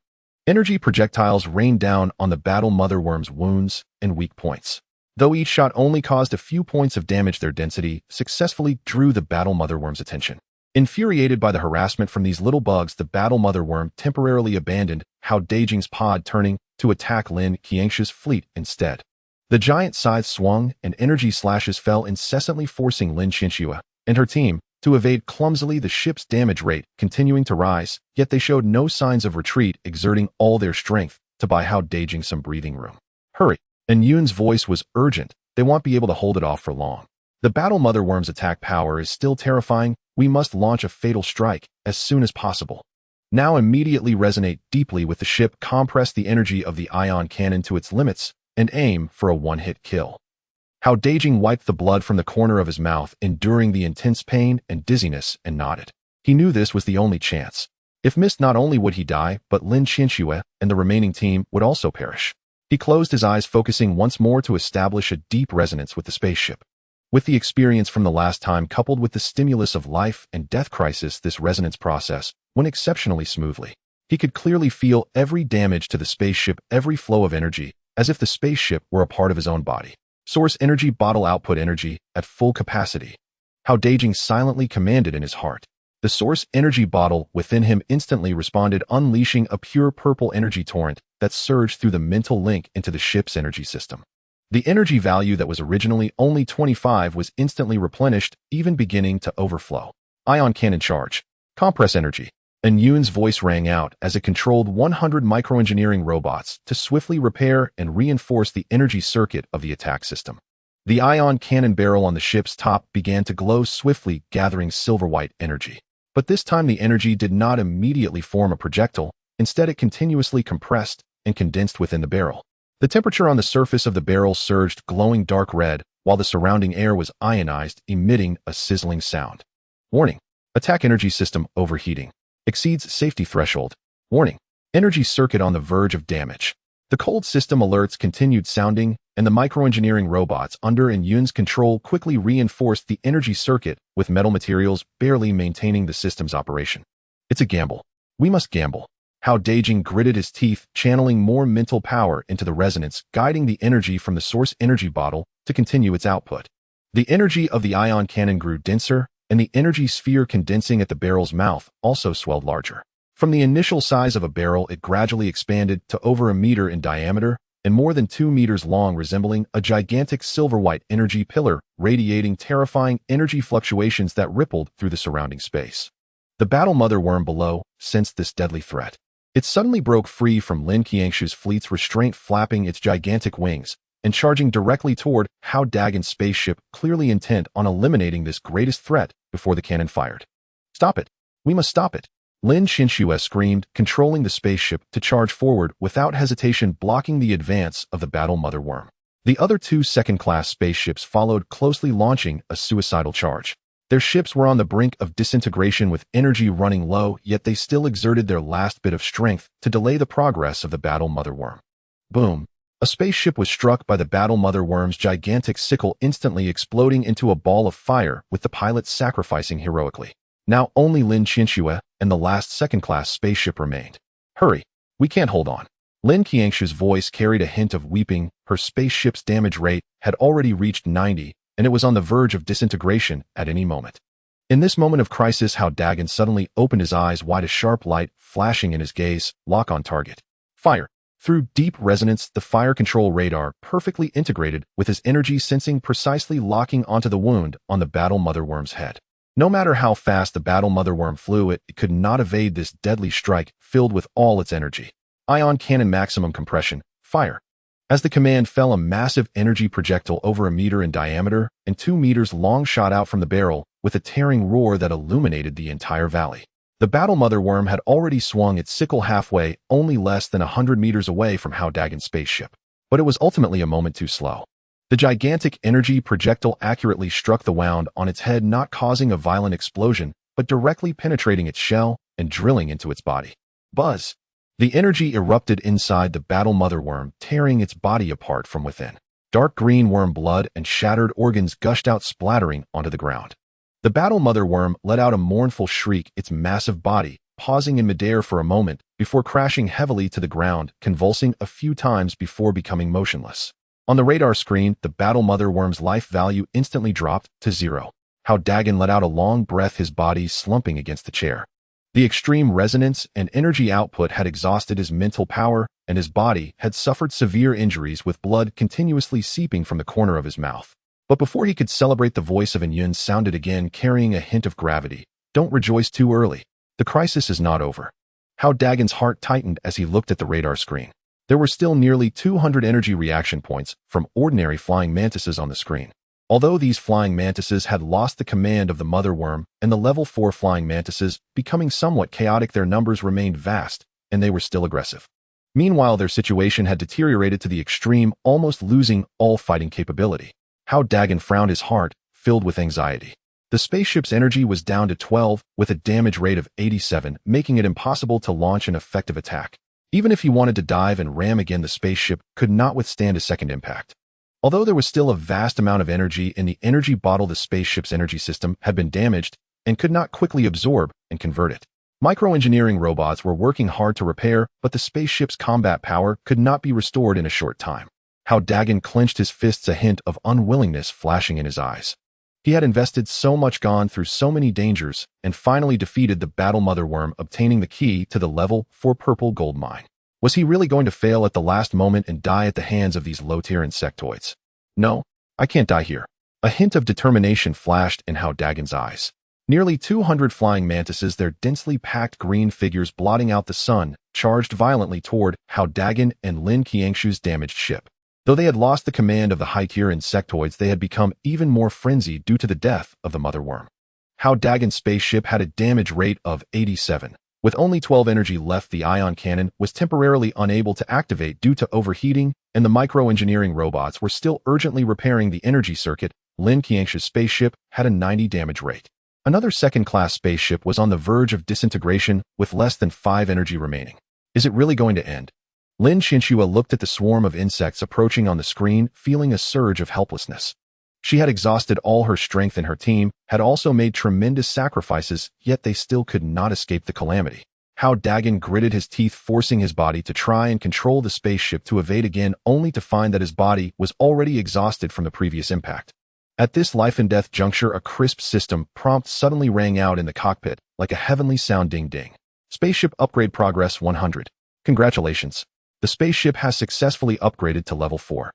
S1: Energy projectiles rained down on the battle mother worm's wounds and weak points. Though each shot only caused a few points of damage, their density successfully drew the battle mother worm's attention. Infuriated by the harassment from these little bugs, the battle mother worm temporarily abandoned Hao Dageng's pod, turning to attack Lin Qianxue's fleet instead. The giant scythe swung, and energy slashes fell incessantly, forcing Lin Qianxue and her team to evade clumsily, the ship's damage rate continuing to rise, yet they showed no signs of retreat, exerting all their strength to buy Hao Dageng some breathing room. "Hurry." And Yun's voice was urgent. "They won't be able to hold it off for long. The battle mother worm's attack power is still terrifying. We must launch a fatal strike as soon as possible. Now immediately resonate deeply with the ship, compress the energy of the ion cannon to its limits, and aim for a one-hit kill." Hao Dageng wiped the blood from the corner of his mouth, enduring the intense pain and dizziness, and nodded. He knew this was the only chance. If missed, not only would he die, but Lin Qianxue and the remaining team would also perish. He closed his eyes, focusing once more to establish a deep resonance with the spaceship. With the experience from the last time coupled with the stimulus of life and death crisis, this resonance process went exceptionally smoothly. He could clearly feel every damage to the spaceship, every flow of energy, as if the spaceship were a part of his own body. Source energy bottle output energy at full capacity. Hao Dageng silently commanded in his heart. The source energy bottle within him instantly responded, unleashing a pure purple energy torrent that surged through the mental link into the ship's energy system. The energy value that was originally only 25 was instantly replenished, even beginning to overflow. Ion cannon charge. Compress energy. And Yun's voice rang out as it controlled 100 microengineering robots to swiftly repair and reinforce the energy circuit of the attack system. The ion cannon barrel on the ship's top began to glow swiftly, gathering silver-white energy. But this time the energy did not immediately form a projectile. Instead, it continuously compressed and condensed within the barrel. The temperature on the surface of the barrel surged, glowing dark red, while the surrounding air was ionized, emitting a sizzling sound. Warning. Attack energy system overheating. Exceeds safety threshold. Warning. Energy circuit on the verge of damage. The cold system alerts continued sounding, and the microengineering robots under Yun's control quickly reinforced the energy circuit with metal materials, barely maintaining the system's operation. "It's a gamble. We must gamble." Hao Dageng gritted his teeth, channeling more mental power into the resonance, guiding the energy from the source energy bottle to continue its output. The energy of the ion cannon grew denser, and the energy sphere condensing at the barrel's mouth also swelled larger. From the initial size of a barrel, it gradually expanded to over a meter in diameter and more than 2 meters long, resembling a gigantic silver-white energy pillar, radiating terrifying energy fluctuations that rippled through the surrounding space. The battle mother worm below sensed this deadly threat. It suddenly broke free from Lin Qianxue's fleet's restraint, flapping its gigantic wings and charging directly toward Hao Dagen's spaceship, clearly intent on eliminating this greatest threat before the cannon fired. "Stop it! We must stop it!" Lin Qianxue screamed, controlling the spaceship to charge forward without hesitation, blocking the advance of the battle mother worm. The other two second-class spaceships followed closely, launching a suicidal charge. Their ships were on the brink of disintegration with energy running low, yet they still exerted their last bit of strength to delay the progress of the battle mother worm. Boom! A spaceship was struck by the battle mother worm's gigantic sickle, instantly exploding into a ball of fire, with the pilot sacrificing heroically. Now only Lin Qiangshu and the last second-class spaceship remained. Hurry! We can't hold on. Lin Qiangshu's voice carried a hint of weeping. Her spaceship's damage rate had already reached 90, and it was on the verge of disintegration at any moment. In this moment of crisis, Hao Dageng suddenly opened his eyes wide, a sharp light flashing in his gaze. Lock on target. Fire! Through deep resonance, the fire control radar perfectly integrated with his energy sensing, precisely locking onto the wound on the battle mother worm's head. No matter how fast the battle mother worm flew, it could not evade this deadly strike, filled with all its energy. Ion cannon maximum compression. Fire! As the command fell, a massive energy projectile over 1 meter in diameter and 2 meters long shot out from the barrel with a tearing roar that illuminated the entire valley. The battle mother worm had already swung its sickle halfway, only less than 100 meters away from Hao Dagen's spaceship. But it was ultimately a moment too slow. The gigantic energy projectile accurately struck the wound on its head, not causing a violent explosion, but directly penetrating its shell and drilling into its body. Buzz! The energy erupted inside the battle mother worm, tearing its body apart from within. Dark green worm blood and shattered organs gushed out, splattering onto the ground. The battle mother worm let out a mournful shriek, its massive body pausing in midair for a moment before crashing heavily to the ground, convulsing a few times before becoming motionless. On the radar screen, the battle mother worm's life value instantly dropped to 0. Hao Dageng let out a long breath, his body slumping against the chair. The extreme resonance and energy output had exhausted his mental power, and his body had suffered severe injuries, with blood continuously seeping from the corner of his mouth. But before he could celebrate, the voice of Yun sounded again, carrying a hint of gravity. Don't rejoice too early. The crisis is not over. Hao Dagen's heart tightened as he looked at the radar screen. There were still nearly 200 energy reaction points from ordinary flying mantises on the screen. Although these flying mantises had lost the command of the mother worm and the level 4 flying mantises becoming somewhat chaotic, their numbers remained vast, and they were still aggressive. Meanwhile, their situation had deteriorated to the extreme, almost losing all fighting capability. Hao Dageng frowned, his heart filled with anxiety. The spaceship's energy was down to 12, with a damage rate of 87, making it impossible to launch an effective attack. Even if he wanted to dive and ram again, the spaceship could not withstand a second impact. Although there was still a vast amount of energy in the energy bottle, the spaceship's energy system had been damaged and could not quickly absorb and convert it. Microengineering robots were working hard to repair, but the spaceship's combat power could not be restored in a short time. Hao Dageng clenched his fists, a hint of unwillingness flashing in his eyes. He had invested so much, gone through so many dangers, and finally defeated the battle mother worm, obtaining the key to the level 4 purple gold mine. Was he really going to fail at the last moment and die at the hands of these low-tier insectoids? No, I can't die here. A hint of determination flashed in Hao Dagen's eyes. Nearly 200 flying mantises, their densely packed green figures blotting out the sun, charged violently toward Hao Dageng and Lin Qiangshu's damaged ship. Though they had lost the command of the high-tier insectoids, they had become even more frenzied due to the death of the mother worm. Hao Dagen's spaceship had a damage rate of 87. With only 12 energy left, the ion cannon was temporarily unable to activate due to overheating, and the microengineering robots were still urgently repairing the energy circuit. Lin Qiangshu's spaceship had a 90 damage rate. Another second-class spaceship was on the verge of disintegration, with less than 5 energy remaining. Is it really going to end? Lin Qiangshu looked at the swarm of insects approaching on the screen, feeling a surge of helplessness. She had exhausted all her strength, and her team had also made tremendous sacrifices, yet they still could not escape the calamity. Hao Dageng gritted his teeth, forcing his body to try and control the spaceship to evade again, only to find that his body was already exhausted from the previous impact. At this life-and-death juncture, a crisp system prompt suddenly rang out in the cockpit, like a heavenly sound. Ding-ding. Spaceship upgrade progress 100. Congratulations. The spaceship has successfully upgraded to level 4.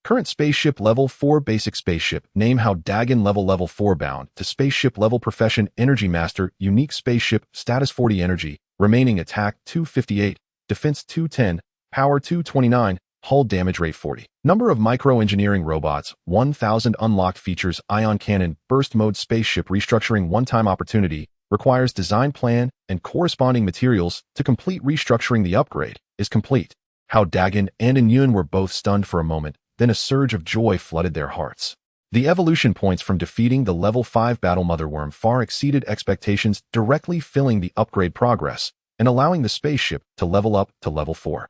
S1: Current spaceship level 4 basic spaceship, name Hao Dageng, level 4 bound to spaceship level, profession Energy Master, unique spaceship, status 40 energy, remaining attack 258, defense 210, power 229, hull damage rate 40. Number of microengineering robots 1000. Unlocked features: ion cannon, burst mode, spaceship restructuring, one-time opportunity, requires design plan and corresponding materials to complete. Restructuring the upgrade is complete. Hao Dageng and Yun were both stunned for a moment, then a surge of joy flooded their hearts. The evolution points from defeating the level 5 battle motherworm far exceeded expectations, directly filling the upgrade progress and allowing the spaceship to level up to level 4.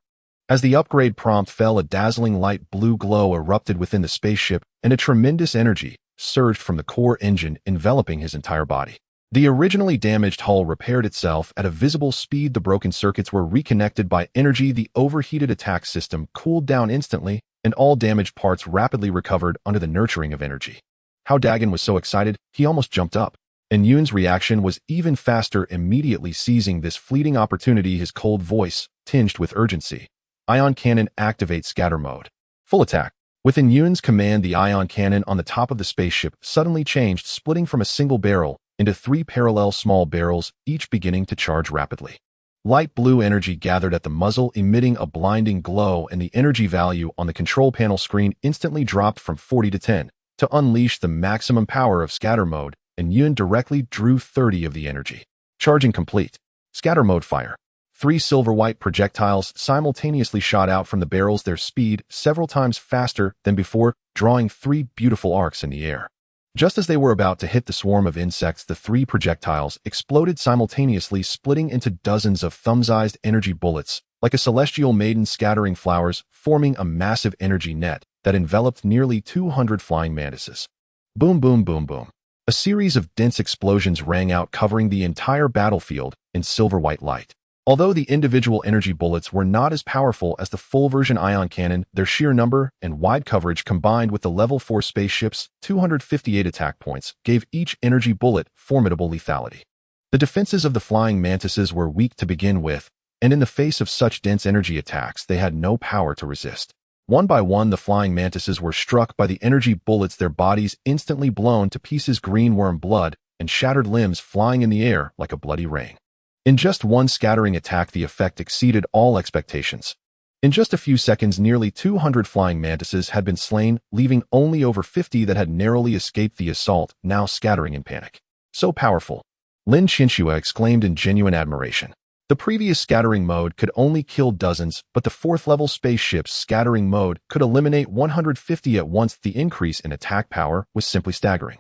S1: As the upgrade prompt fell, a dazzling light blue glow erupted within the spaceship, and a tremendous energy surged from the core engine, enveloping his entire body. The originally damaged hull repaired itself at a visible speed. The broken circuits were reconnected by energy. The overheated attack system cooled down instantly, and all damaged parts rapidly recovered under the nurturing of energy. Hao Dageng was so excited, he almost jumped up. And Yun's reaction was even faster, immediately seizing this fleeting opportunity, his cold voice tinged with urgency. Ion cannon, activate scatter mode. Full attack. Within Yun's command, the ion cannon on the top of the spaceship suddenly changed, splitting from a single barrel into 3 parallel small barrels, each beginning to charge rapidly. Light blue energy gathered at the muzzle, emitting a blinding glow, and the energy value on the control panel screen instantly dropped from 40 to 10 to unleash the maximum power of scatter mode, and Yun directly drew 30 of the energy. Charging complete. Scatter mode fire. 3 silver-white projectiles simultaneously shot out from the barrels, their speed several times faster than before, drawing 3 beautiful arcs in the air. Just as they were about to hit the swarm of insects, the 3 projectiles exploded simultaneously, splitting into dozens of thumb-sized energy bullets, like a celestial maiden scattering flowers, forming a massive energy net that enveloped nearly 200 flying mantises. Boom, boom, boom, boom. A series of dense explosions rang out, covering the entire battlefield in silver-white light. Although the individual energy bullets were not as powerful as the full-version ion cannon, their sheer number and wide coverage, combined with the level 4 spaceship's 258 attack points, gave each energy bullet formidable lethality. The defenses of the flying mantises were weak to begin with, and in the face of such dense energy attacks, they had no power to resist. One by one, the flying mantises were struck by the energy bullets, their bodies instantly blown to pieces, green worm blood and shattered limbs flying in the air like a bloody rain. In just one scattering attack, the effect exceeded all expectations. In just a few seconds, nearly 200 flying mantises had been slain, leaving only over 50 that had narrowly escaped the assault, now scattering in panic. So powerful! Lin Qianxue exclaimed in genuine admiration. The previous scattering mode could only kill dozens, but the 4th-level spaceship's scattering mode could eliminate 150 at once. The increase in attack power was simply staggering.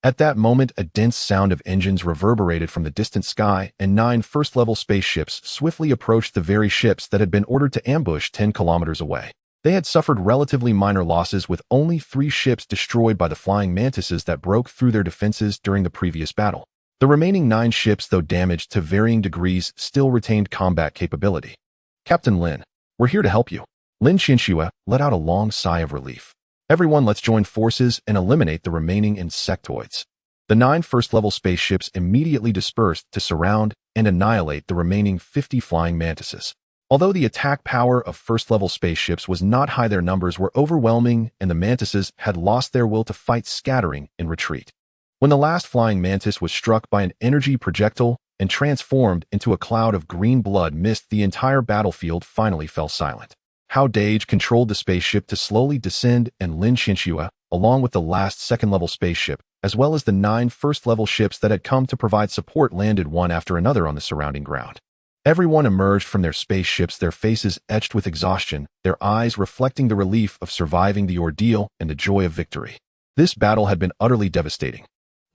S1: At that moment, a dense sound of engines reverberated from the distant sky, and 9 first-level spaceships swiftly approached the very ships that had been ordered to ambush 10 kilometers away. They had suffered relatively minor losses, with only 3 ships destroyed by the flying mantises that broke through their defenses during the previous battle. The remaining 9 ships, though damaged to varying degrees, still retained combat capability. Captain Lin, we're here to help you. Lin Qianxue let out a long sigh of relief. Everyone, let's join forces and eliminate the remaining insectoids. The 9 first-level spaceships immediately dispersed to surround and annihilate the remaining 50 flying mantises. Although the attack power of first-level spaceships was not high, their numbers were overwhelming, and the mantises had lost their will to fight, scattering in retreat. When the last flying mantis was struck by an energy projectile and transformed into a cloud of green blood mist, the entire battlefield finally fell silent. Hao Dageng controlled the spaceship to slowly descend, and Lin Qianxue, along with the last second-level spaceship, as well as the 9 first-level ships that had come to provide support, landed one after another on the surrounding ground. Everyone emerged from their spaceships, their faces etched with exhaustion, their eyes reflecting the relief of surviving the ordeal and the joy of victory. This battle had been utterly devastating.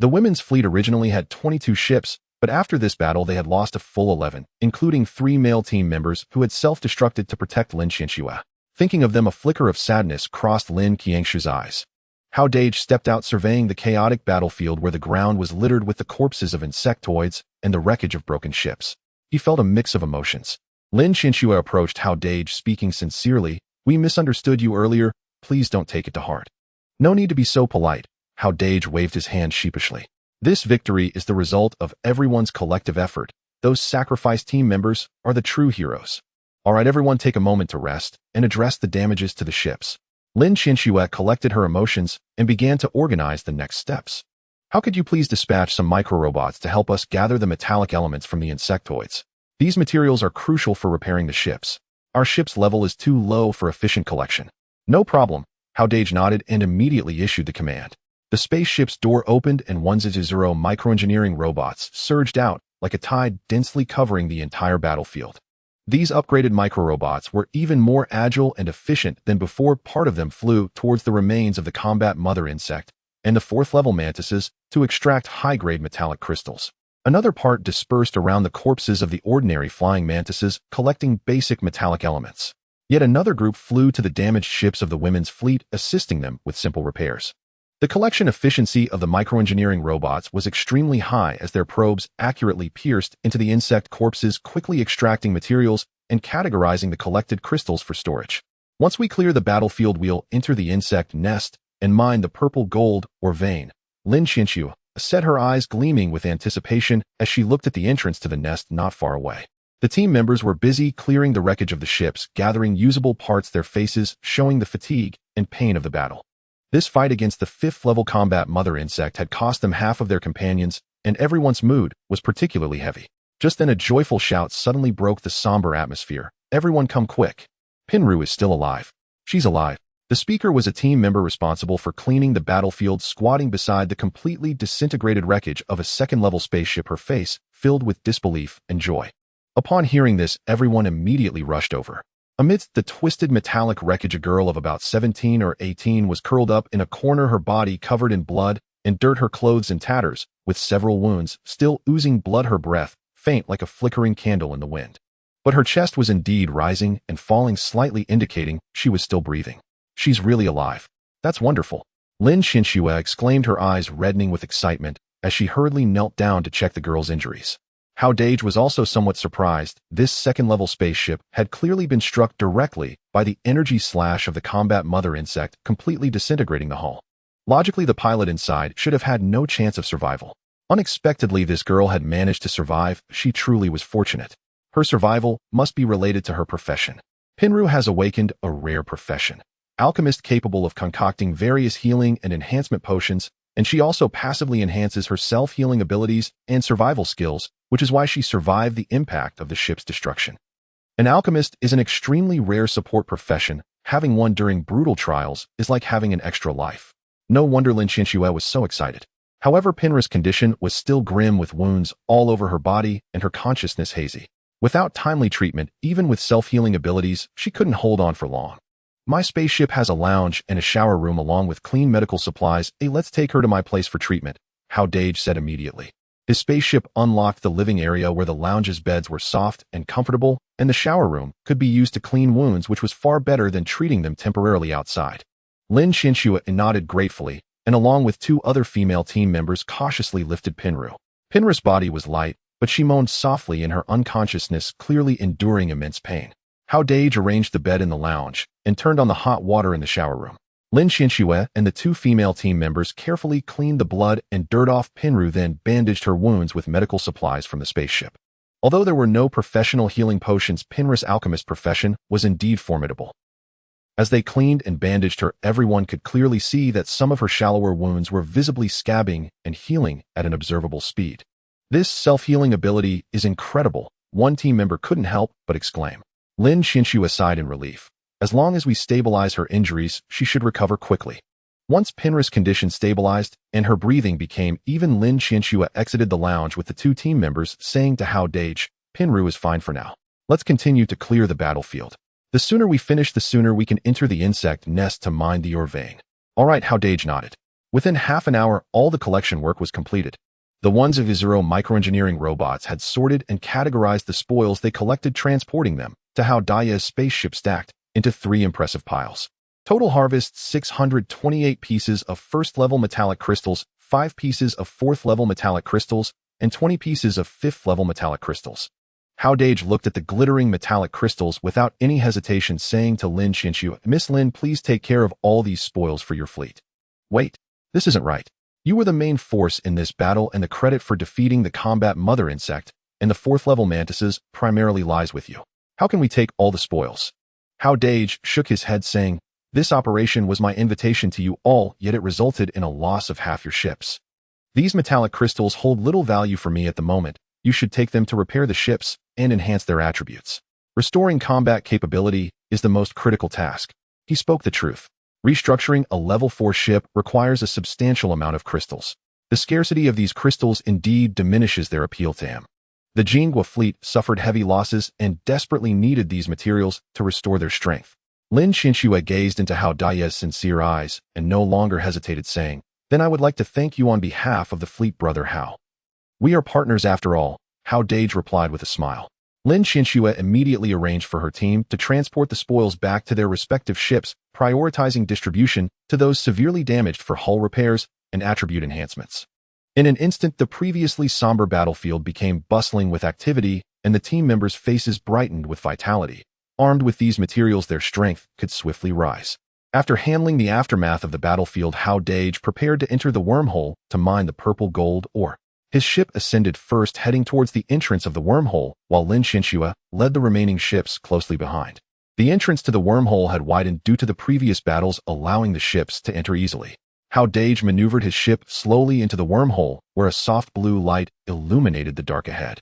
S1: The women's fleet originally had 22 ships, but after this battle they had lost a full 11, including 3 male team members who had self-destructed to protect Lin Qianxue. Thinking of them, a flicker of sadness crossed Lin Qianxue's eyes. Hao Dageng stepped out, surveying the chaotic battlefield where the ground was littered with the corpses of insectoids and the wreckage of broken ships. He felt a mix of emotions. Lin Qianxue approached Hao Dageng, speaking sincerely. "We misunderstood you earlier. Please don't take it to heart." "No need to be so polite." Hao Dageng waved his hand sheepishly. "This victory is the result of everyone's collective effort. Those sacrificed team members are the true heroes. All right, everyone, take a moment to rest and address the damages to the ships." Lin Qianxue collected her emotions and began to organize the next steps. "How could you please dispatch some microrobots to help us gather the metallic elements from the insectoids? These materials are crucial for repairing the ships. Our ship's level is too low for efficient collection." "No problem." Hao Dageng nodded and immediately issued the command. The spaceship's door opened and 100 microengineering robots surged out like a tide, densely covering the entire battlefield. These upgraded microrobots were even more agile and efficient than before. Part of them flew towards the remains of the combat mother insect and the fourth-level mantises to extract high-grade metallic crystals. Another part dispersed around the corpses of the ordinary flying mantises, collecting basic metallic elements. Yet another group flew to the damaged ships of the women's fleet, assisting them with simple repairs. The collection efficiency of the microengineering robots was extremely high as their probes accurately pierced into the insect corpses, quickly extracting materials and categorizing the collected crystals for storage. Once we clear the battlefield, we'll enter the insect nest and mine the purple gold or vein. Lin Xianxue set her eyes gleaming with anticipation as she looked at the entrance to the nest not far away. The team members were busy clearing the wreckage of the ships, gathering usable parts, their faces showing the fatigue and pain of the battle. This fight against the fifth-level combat mother insect had cost them half of their companions, and everyone's mood was particularly heavy. Just then a joyful shout suddenly broke the somber atmosphere. "Everyone come quick! Pinru is still alive. She's alive." The speaker was a team member responsible for cleaning the battlefield, squatting beside the completely disintegrated wreckage of a second-level spaceship, her face filled with disbelief and joy. Upon hearing this, everyone immediately rushed over. Amidst the twisted metallic wreckage, a girl of about 17 or 18 was curled up in a corner, her body covered in blood and dirt, her clothes in tatters, with several wounds still oozing blood, her breath faint like a flickering candle in the wind. But her chest was indeed rising and falling slightly, indicating she was still breathing. "She's really alive. That's wonderful," Lin Xianxue exclaimed, her eyes reddening with excitement as she hurriedly knelt down to check the girl's injuries. Hao Dageng was also somewhat surprised. This second-level spaceship had clearly been struck directly by the energy slash of the combat mother insect, completely disintegrating the hull. Logically, the pilot inside should have had no chance of survival. Unexpectedly, this girl had managed to survive. She truly was fortunate. Her survival must be related to her profession. Pinru has awakened a rare profession. Alchemist capable of concocting various healing and enhancement potions, and she also passively enhances her self-healing abilities and survival skills, which is why she survived the impact of the ship's destruction. An alchemist is an extremely rare support profession. Having one during brutal trials is like having an extra life. No wonder Lin Xianxue was so excited. However, Pinru's condition was still grim, with wounds all over her body and her consciousness hazy. Without timely treatment, even with self-healing abilities, she couldn't hold on for long. "My spaceship has a lounge and a shower room along with clean medical supplies. Hey, let's take her to my place for treatment," Hao Dageng said immediately. His spaceship unlocked the living area where the lounge's beds were soft and comfortable, and the shower room could be used to clean wounds, which was far better than treating them temporarily outside. Lin Xianxue nodded gratefully, and along with two other female team members cautiously lifted Pinru. Pinru's body was light, but she moaned softly in her unconsciousness, clearly enduring immense pain. Hao Dageng arranged the bed in the lounge and turned on the hot water in the shower room. Lin Xianxue and the two female team members carefully cleaned the blood and dirt off Pinru, then bandaged her wounds with medical supplies from the spaceship. Although there were no professional healing potions, Pinru's alchemist profession was indeed formidable. As they cleaned and bandaged her, everyone could clearly see that some of her shallower wounds were visibly scabbing and healing at an observable speed. "This self-healing ability is incredible," one team member couldn't help but exclaim. Lin Xianxue sighed in relief. As long as we stabilize her injuries, she should recover quickly. Once Pinru's condition stabilized and her breathing became even, Lin Xianxue exited the lounge with the two team members, saying to Hao Dageng, "Pinru is fine for now. Let's continue to clear the battlefield. The sooner we finish, the sooner we can enter the insect nest to mine the ore vein." "All right," Hao Dageng nodded. Within half an hour, all the collection work was completed. The ones of Zero microengineering robots had sorted and categorized the spoils they collected, transporting them to Hao Dage's spaceship, stacked into 3 impressive piles. Total harvest: 628 pieces of first-level metallic crystals, 5 pieces of fourth-level metallic crystals, and 20 pieces of fifth-level metallic crystals. Hao Dageng looked at the glittering metallic crystals without any hesitation, saying to Lin Xianxue, "Miss Lin, please take care of all these spoils for your fleet." "Wait, this isn't right. You were the main force in this battle, and the credit for defeating the combat mother insect and the fourth-level mantises primarily lies with you. How can we take all the spoils?" Hao Dageng shook his head, saying, "This operation was my invitation to you all, yet it resulted in a loss of half your ships. These metallic crystals hold little value for me at the moment. You should take them to repair the ships and enhance their attributes. Restoring combat capability is the most critical task." He spoke the truth. Restructuring a level 4 ship requires a substantial amount of crystals. The scarcity of these crystals indeed diminishes their appeal to him. The Jinghua fleet suffered heavy losses and desperately needed these materials to restore their strength. Lin Xinxue gazed into Hao Dagen's sincere eyes and no longer hesitated, saying, "Then I would like to thank you on behalf of the fleet, brother Hao." "We are partners after all," Hao Dage replied with a smile. Lin Xinxue immediately arranged for her team to transport the spoils back to their respective ships, prioritizing distribution to those severely damaged for hull repairs and attribute enhancements. In an instant, the previously somber battlefield became bustling with activity, and the team members' faces brightened with vitality. Armed with these materials, their strength could swiftly rise. After handling the aftermath of the battlefield, Hao Dage prepared to enter the wormhole to mine the purple gold ore. His ship ascended first, heading towards the entrance of the wormhole, while Lin Xinxue led the remaining ships closely behind. The entrance to the wormhole had widened due to the previous battles, allowing the ships to enter easily. Hao Dage maneuvered his ship slowly into the wormhole, where a soft blue light illuminated the dark ahead.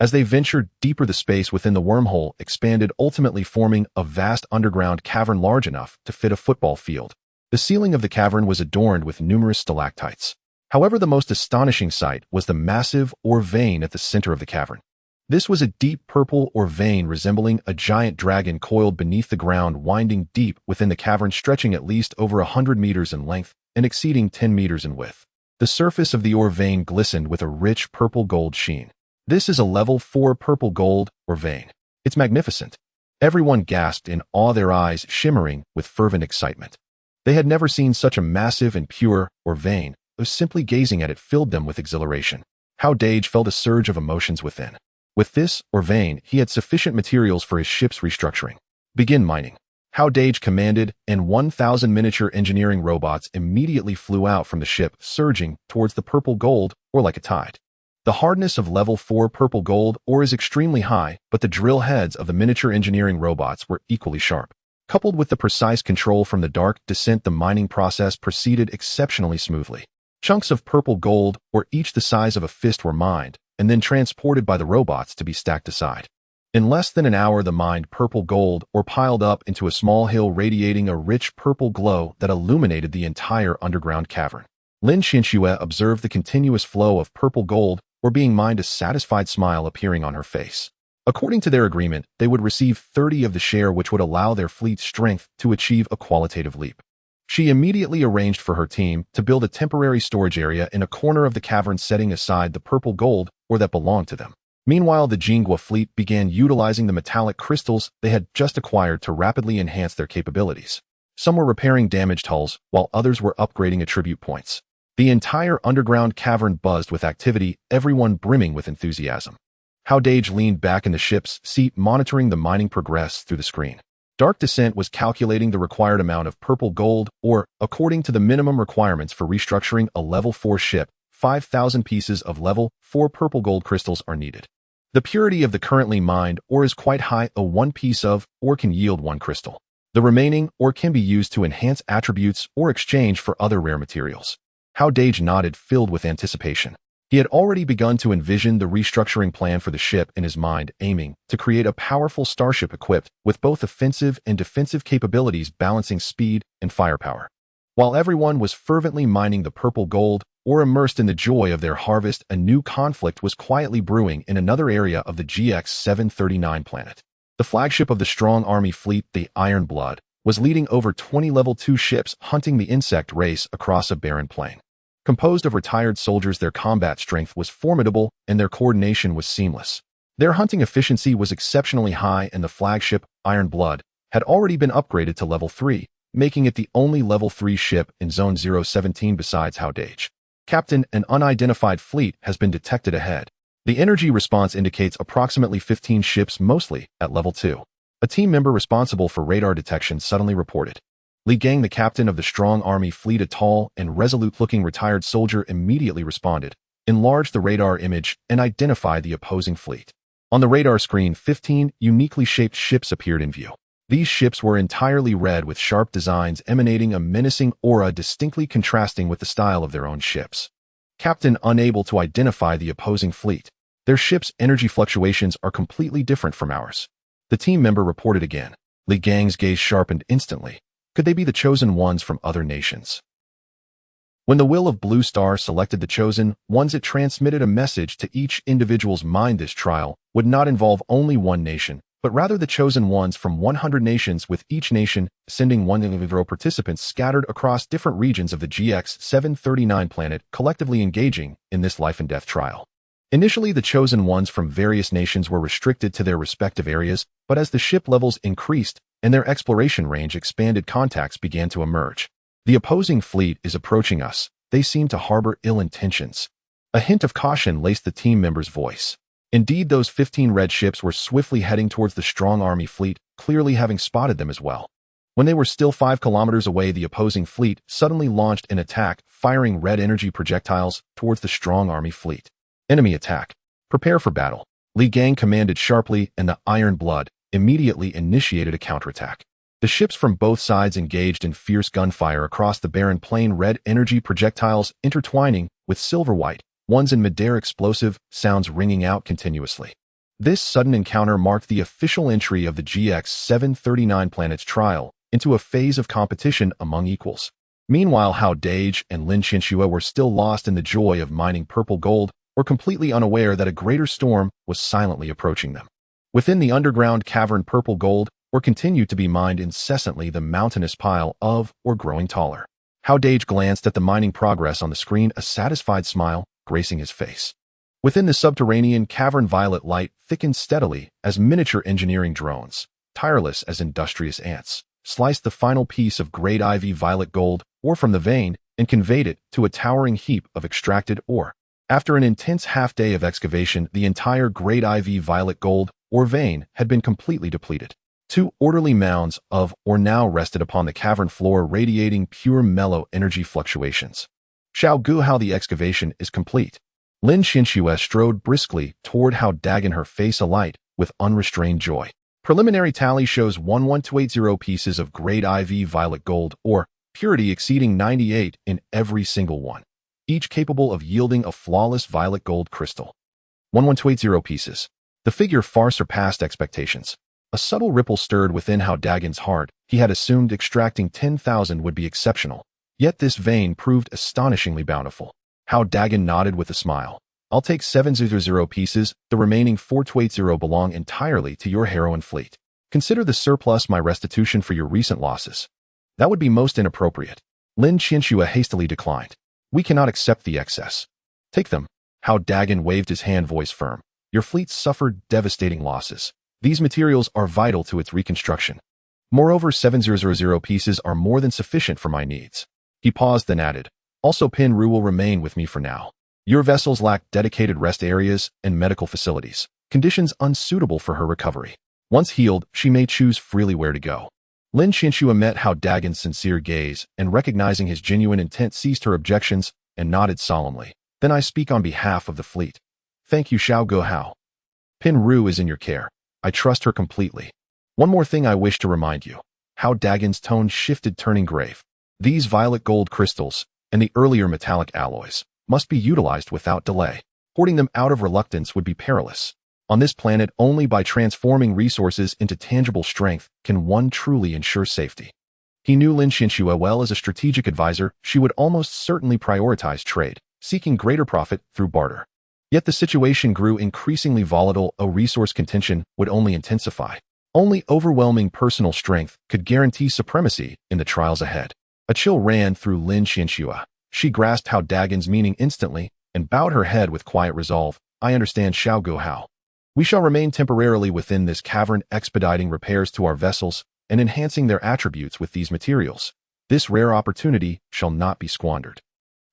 S1: As they ventured deeper, the space within the wormhole expanded, ultimately forming a vast underground cavern large enough to fit a football field. The ceiling of the cavern was adorned with numerous stalactites. However, the most astonishing sight was the massive ore vein at the center of the cavern. This was a deep purple ore vein resembling a giant dragon coiled beneath the ground, winding deep within the cavern, stretching at least over 100 meters in length and exceeding 10 meters in width. The surface of the ore vein glistened with a rich purple gold sheen. "This is a level 4 purple gold ore vein. It's magnificent." Everyone gasped in awe, their eyes shimmering with fervent excitement. They had never seen such a massive and pure ore vein. Simply gazing at it filled them with exhilaration. Hao Dage felt a surge of emotions within. With this ore vein, he had sufficient materials for his ship's restructuring. "Begin mining," Hao Dage commanded, and 1,000 miniature engineering robots immediately flew out from the ship, surging towards the purple gold ore like a tide. The hardness of level 4 purple gold ore is extremely high, but the drill heads of the miniature engineering robots were equally sharp. Coupled with the precise control from the dark descent, the mining process proceeded exceptionally smoothly. Chunks of purple gold ore each the size of a fist were mined, and then transported by the robots to be stacked aside. In less than an hour, the mined purple gold ore piled up into a small hill, radiating a rich purple glow that illuminated the entire underground cavern. Lin Xinxue observed the continuous flow of purple gold ore being mined, a satisfied smile appearing on her face. According to their agreement, they would receive 30 of the share, which would allow their fleet's strength to achieve a qualitative leap. She immediately arranged for her team to build a temporary storage area in a corner of the cavern, setting aside the purple gold ore that belonged to them. Meanwhile, the Jinghua fleet began utilizing the metallic crystals they had just acquired to rapidly enhance their capabilities. Some were repairing damaged hulls, while others were upgrading attribute points. The entire underground cavern buzzed with activity, everyone brimming with enthusiasm. Hao Dage leaned back in the ship's seat, monitoring the mining progress through the screen. Dark Descent was calculating the required amount of purple gold ore. According to the minimum requirements for restructuring a level 4 ship, 5,000 pieces of level 4 purple gold crystals are needed. The purity of the currently mined ore is quite high. A one piece of ore can yield 1 crystal. The remaining ore can be used to enhance attributes or exchange for other rare materials. Hao Dage nodded, filled with anticipation. He had already begun to envision the restructuring plan for the ship in his mind, aiming to create a powerful starship equipped with both offensive and defensive capabilities, balancing speed and firepower. While everyone was fervently mining the purple gold or immersed in the joy of their harvest, a new conflict was quietly brewing in another area of the GX-739 planet. The flagship of the strong army fleet, the Iron Blood, was leading over 20 level 2 ships, hunting the insect race across a barren plain. Composed of retired soldiers, their combat strength was formidable and their coordination was seamless. Their hunting efficiency was exceptionally high, and the flagship, Iron Blood, had already been upgraded to level 3, making it the only level 3 ship in Zone 017 besides Hao Dage. "Captain, an unidentified fleet has been detected ahead. The energy response indicates approximately 15 ships, mostly at level 2. A team member responsible for radar detection suddenly reported. Li Gang, the captain of the strong army fleet, a tall and resolute-looking retired soldier, immediately responded, enlarged the radar image, and identified the opposing fleet. On the radar screen, 15 uniquely shaped ships appeared in view. These ships were entirely red, with sharp designs emanating a menacing aura, distinctly contrasting with the style of their own ships. "Captain, unable to identify the opposing fleet. Their ship's energy fluctuations are completely different from ours," the team member reported again. Li Gang's gaze sharpened instantly. Could they be the chosen ones from other nations? When the will of Blue Star selected the chosen ones, it transmitted a message to each individual's mind. This trial would not involve only one nation, but rather the chosen ones from 100 nations, with each nation sending 100 participants scattered across different regions of the GX-739 planet, collectively engaging in this life and death trial. Initially, the chosen ones from various nations were restricted to their respective areas, but as the ship levels increased and their exploration range expanded, contacts began to emerge. The opposing fleet is approaching us. They seem to harbor ill intentions. A hint of caution laced the team member's voice. Indeed, those 15 red ships were swiftly heading towards the strong army fleet, clearly having spotted them as well. When they were still 5 kilometers away, the opposing fleet suddenly launched an attack, firing red energy projectiles towards the strong army fleet. Enemy attack. Prepare for battle. Li Gang commanded sharply, and the Iron Blood immediately initiated a counterattack. The ships from both sides engaged in fierce gunfire across the barren plain, red energy projectiles intertwining with silver-white ones in midair, explosive sounds ringing out continuously. This sudden encounter marked the official entry of the GX-739 planet's trial into a phase of competition among equals. Meanwhile, Hao Dageng and Lin Qianxue were still lost in the joy of mining purple gold, or completely unaware that a greater storm was silently approaching them. Within the underground cavern, purple gold or continued to be mined incessantly, the mountainous pile of, or growing taller. Hao Dageng glanced at the mining progress on the screen, a satisfied smile gracing his face. Within the subterranean cavern, violet light thickened steadily as miniature engineering drones, tireless as industrious ants, sliced the final piece of grade IV violet gold ore from the vein and conveyed it to a towering heap of extracted ore. After an intense half-day of excavation, the entire grade IV violet gold ore vein had been completely depleted. 2 orderly mounds of ore now rested upon the cavern floor, radiating pure mellow energy fluctuations. Xiao Gu, how the excavation is complete. Lin Qianxue strode briskly toward Hao Dageng, her face alight with unrestrained joy. Preliminary tally shows 11280 pieces of grade IV violet gold ore, purity exceeding 98 in every single one, each capable of yielding a flawless violet gold crystal. 11280 pieces. The figure far surpassed expectations. A subtle ripple stirred within Hao Dagen's heart. He had assumed extracting 10,000 would be exceptional. Yet this vein proved astonishingly bountiful. Hao Dageng nodded with a smile. I'll take 700 pieces. The remaining 480 belong entirely to your heroine fleet. Consider the surplus my restitution for your recent losses. That would be most inappropriate. Lin Qianxue hastily declined. We cannot accept the excess. Take them. Hao Dageng waved his hand, voice firm. Your fleet suffered devastating losses. These materials are vital to its reconstruction. Moreover, 700 pieces are more than sufficient for my needs. He paused, then added, also Pin Ru will remain with me for now. Your vessels lack dedicated rest areas and medical facilities, conditions unsuitable for her recovery. Once healed, she may choose freely where to go. Lin Qianxue met Hao Dagen's sincere gaze, and recognizing his genuine intent, ceased her objections and nodded solemnly. Then I speak on behalf of the fleet. Thank you, Xiao Gu Hao. Pin Ru is in your care. I trust her completely. One more thing I wish to remind you. Hao Dagen's tone shifted, turning grave. These violet gold crystals, and the earlier metallic alloys, must be utilized without delay. Hoarding them out of reluctance would be perilous. On this planet, only by transforming resources into tangible strength can one truly ensure safety. He knew Lin Qianxue well. As a strategic advisor, she would almost certainly prioritize trade, seeking greater profit through barter. Yet the situation grew increasingly volatile. A resource contention would only intensify. Only overwhelming personal strength could guarantee supremacy in the trials ahead. A chill ran through Lin Qianxue. She grasped Hao Dagen's meaning instantly and bowed her head with quiet resolve. I understand, Xiao Gu Hao. We shall remain temporarily within this cavern, expediting repairs to our vessels and enhancing their attributes with these materials. This rare opportunity shall not be squandered.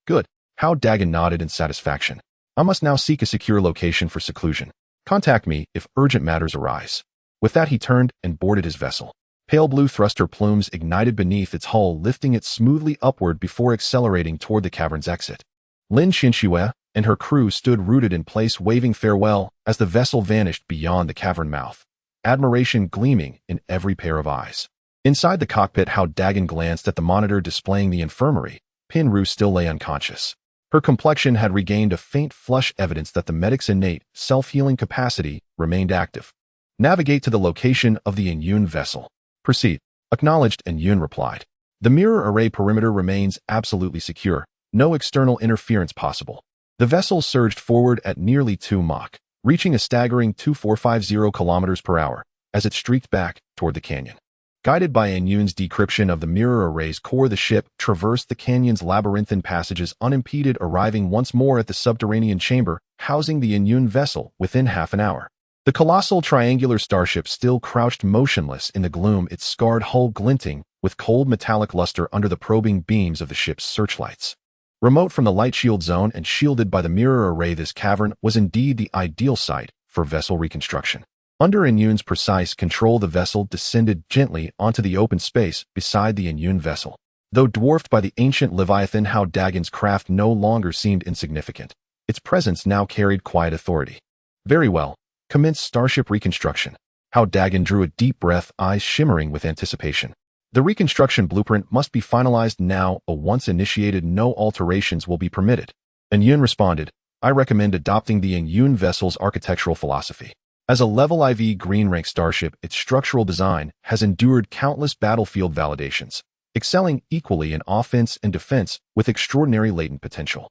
S1: Good. Hao Dageng nodded in satisfaction. I must now seek a secure location for seclusion. Contact me if urgent matters arise. With that, he turned and boarded his vessel. Pale blue thruster plumes ignited beneath its hull, lifting it smoothly upward before accelerating toward the cavern's exit. Lin Qianxue and her crew stood rooted in place, waving farewell as the vessel vanished beyond the cavern mouth, admiration gleaming in every pair of eyes. Inside the cockpit, Hao Dageng glanced at the monitor displaying the infirmary. Pin Ru still lay unconscious. Her complexion had regained a faint flush, evidence that the medic's innate, self-healing capacity remained active. Navigate to the location of the Inyun vessel. Proceed. Acknowledged, Inyun replied. The mirror array perimeter remains absolutely secure. No external interference possible. The vessel surged forward at nearly 2 Mach, reaching a staggering 2450 kilometers per hour as it streaked back toward the canyon. Guided by Anyun's decryption of the mirror array's core, the ship traversed the canyon's labyrinthine passages unimpeded, arriving once more at the subterranean chamber housing the Anyun vessel within half an hour. The colossal triangular starship still crouched motionless in the gloom, its scarred hull glinting with cold metallic luster under the probing beams of the ship's searchlights. Remote from the light shield zone and shielded by the mirror array, this cavern was indeed the ideal site for vessel reconstruction. Under Anyun's precise control, the vessel descended gently onto the open space beside the Anyun vessel. Though dwarfed by the ancient Leviathan, Hao Dagen's craft no longer seemed insignificant. Its presence now carried quiet authority. Very well. Commence Starship reconstruction. Hao Dageng drew a deep breath, eyes shimmering with anticipation. The reconstruction blueprint must be finalized now. Once initiated, no alterations will be permitted. Anyun responded, I recommend adopting the Anyun vessel's architectural philosophy. As a level IV green rank starship, its structural design has endured countless battlefield validations, excelling equally in offense and defense with extraordinary latent potential.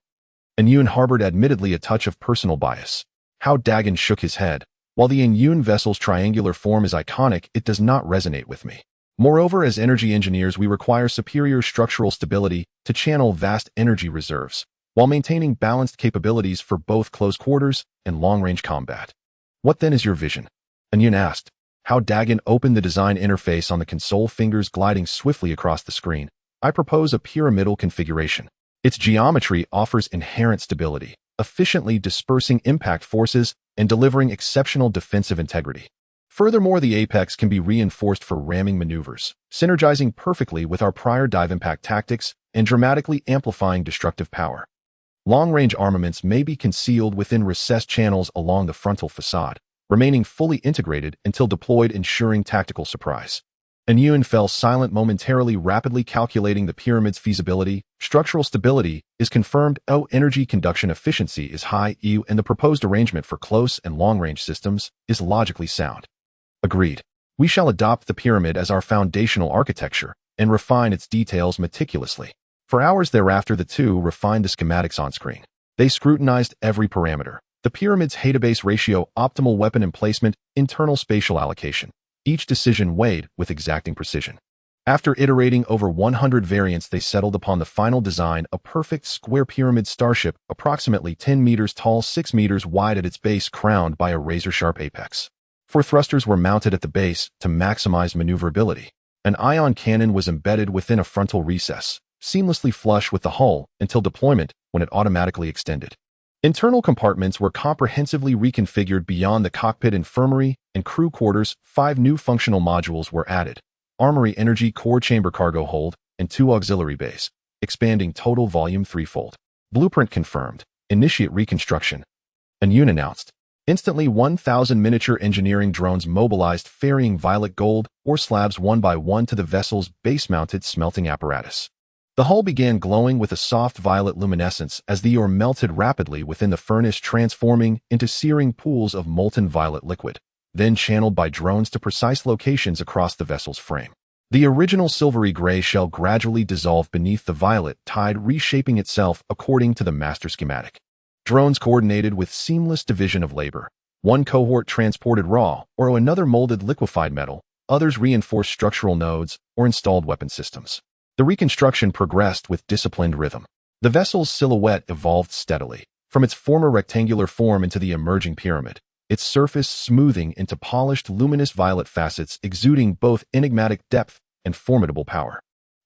S1: Anyun harbored admittedly a touch of personal bias. Hao Dageng shook his head. While the Anyun vessel's triangular form is iconic, it does not resonate with me. Moreover, as energy engineers, we require superior structural stability to channel vast energy reserves, while maintaining balanced capabilities for both close quarters and long-range combat. What then is your vision? Anyun asked. Hao Dageng opened the design interface on the console, fingers gliding swiftly across the screen. I propose a pyramidal configuration. Its geometry offers inherent stability, efficiently dispersing impact forces and delivering exceptional defensive integrity. Furthermore, the apex can be reinforced for ramming maneuvers, synergizing perfectly with our prior dive impact tactics and dramatically amplifying destructive power. Long-range armaments may be concealed within recessed channels along the frontal facade, remaining fully integrated until deployed, ensuring tactical surprise. Anyun fell silent momentarily, rapidly calculating the pyramid's feasibility. Structural stability is confirmed. Energy conduction efficiency is high. And the proposed arrangement for close and long-range systems is logically sound. Agreed. We shall adopt the pyramid as our foundational architecture and refine its details meticulously. For hours thereafter, the two refined the schematics on screen. They scrutinized every parameter: the pyramid's height-to-base ratio, optimal weapon emplacement, internal spatial allocation. Each decision weighed with exacting precision. After iterating over 100 variants, they settled upon the final design, a perfect square pyramid starship, approximately 10 meters tall, 6 meters wide at its base, crowned by a razor-sharp apex. 4 thrusters were mounted at the base to maximize maneuverability. An ion cannon was embedded within a frontal recess, seamlessly flush with the hull until deployment, when it automatically extended. Internal compartments were comprehensively reconfigured beyond the cockpit, infirmary, and crew quarters. 5 new functional modules were added: armory, energy core, chamber, cargo hold, and 2 auxiliary bays, expanding total volume threefold. Blueprint confirmed. Initiate reconstruction. Anyun announced. Instantly, 1,000 miniature engineering drones mobilized, ferrying violet gold ore slabs one by one to the vessel's base-mounted smelting apparatus. The hull began glowing with a soft violet luminescence as the ore melted rapidly within the furnace, transforming into searing pools of molten violet liquid, then channeled by drones to precise locations across the vessel's frame. The original silvery gray shell gradually dissolved beneath the violet tide, reshaping itself according to the master schematic. Drones coordinated with seamless division of labor. One cohort transported raw or another molded liquefied metal, others reinforced structural nodes or installed weapon systems. The reconstruction progressed with disciplined rhythm. The vessel's silhouette evolved steadily, from its former rectangular form into the emerging pyramid, its surface smoothing into polished, luminous violet facets exuding both enigmatic depth and formidable power.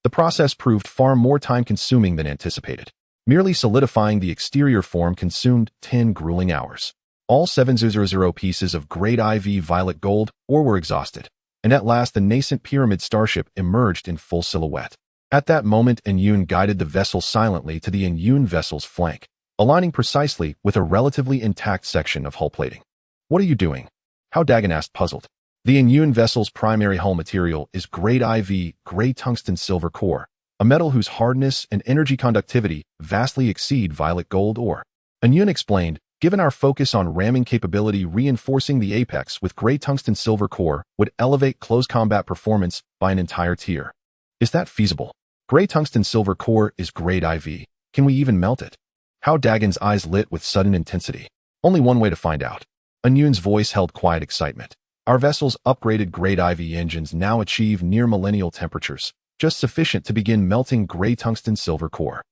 S1: The process proved far more time-consuming than anticipated. Merely solidifying the exterior form consumed 10 grueling hours. All 700 pieces of grade IV violet gold ore were exhausted, and at last the nascent pyramid starship emerged in full silhouette. At that moment, Anyun guided the vessel silently to the Anyun vessel's flank, aligning precisely with a relatively intact section of hull plating. What are you doing? Hao Dageng asked, puzzled. The Anyun vessel's primary hull material is grade IV, gray tungsten silver core, a metal whose hardness and energy conductivity vastly exceed violet gold ore. Anyun explained, given our focus on ramming capability, reinforcing the apex with gray tungsten silver core would elevate close combat performance by an entire tier. Is that feasible? Gray tungsten silver core is grade IV, Can we even melt it? Hao Dageng's eyes lit with sudden intensity. Only one way to find out. Anyun's voice held quiet excitement. Our vessel's upgraded grade IV engines now achieve near millennial temperatures, just sufficient to begin melting gray tungsten silver core.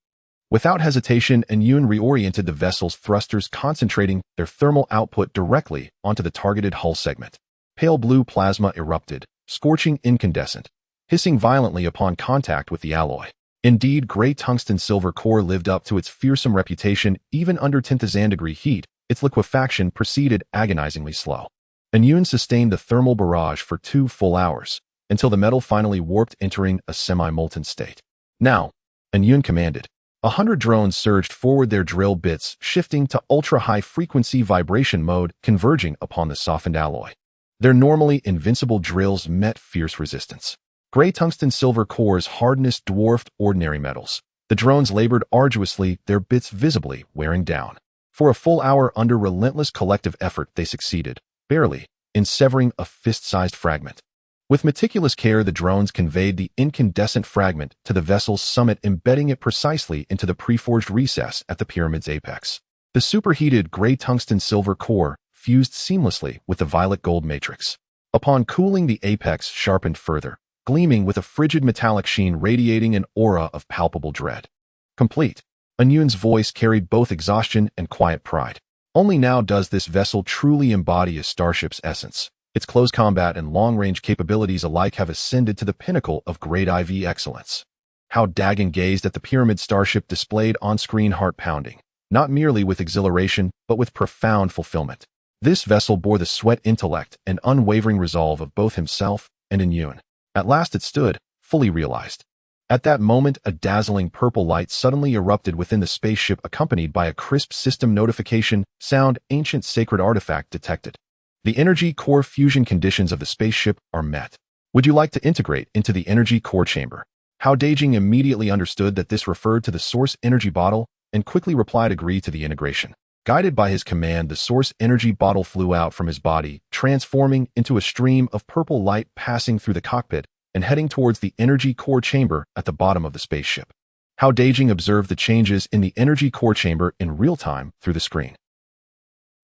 S1: Without hesitation, Anyun reoriented the vessel's thrusters, concentrating their thermal output directly onto the targeted hull segment. Pale blue plasma erupted, scorching incandescent, hissing violently upon contact with the alloy. Indeed, gray tungsten silver core lived up to its fearsome reputation even under 10,000-degree heat. Its liquefaction proceeded agonizingly slow. Anyun sustained the thermal barrage for 2 full hours, until the metal finally warped, entering a semi-molten state. Now, Anyun commanded. 100 drones surged forward, their drill bits shifting to ultra-high-frequency vibration mode, converging upon the softened alloy. Their normally invincible drills met fierce resistance. Gray tungsten silver core's hardness dwarfed ordinary metals. The drones labored arduously, their bits visibly wearing down. For a full hour, under relentless collective effort, they succeeded, barely, in severing a fist-sized fragment. With meticulous care, the drones conveyed the incandescent fragment to the vessel's summit, embedding it precisely into the preforged recess at the pyramid's apex. The superheated gray tungsten silver core fused seamlessly with the violet gold matrix. Upon cooling, the apex sharpened further, gleaming with a frigid metallic sheen, radiating an aura of palpable dread. Complete. Anyun's voice carried both exhaustion and quiet pride. Only now does this vessel truly embody a starship's essence. Its close combat and long-range capabilities alike have ascended to the pinnacle of grade IV excellence. Hao Dageng gazed at the pyramid starship displayed on-screen, heart pounding, not merely with exhilaration, but with profound fulfillment. This vessel bore the sweat, intellect, and unwavering resolve of both himself and Anyun. At last it stood, fully realized. At that moment, a dazzling purple light suddenly erupted within the spaceship, accompanied by a crisp system notification sound. Ancient sacred artifact detected. The energy core fusion conditions of the spaceship are met. Would you like to integrate into the energy core chamber? Hao Dageng immediately understood that this referred to the source energy bottle and quickly replied, agree to the integration. Guided by his command, the source energy bottle flew out from his body, transforming into a stream of purple light, passing through the cockpit and heading towards the energy core chamber at the bottom of the spaceship. Hao Dageng observed the changes in the energy core chamber in real time through the screen.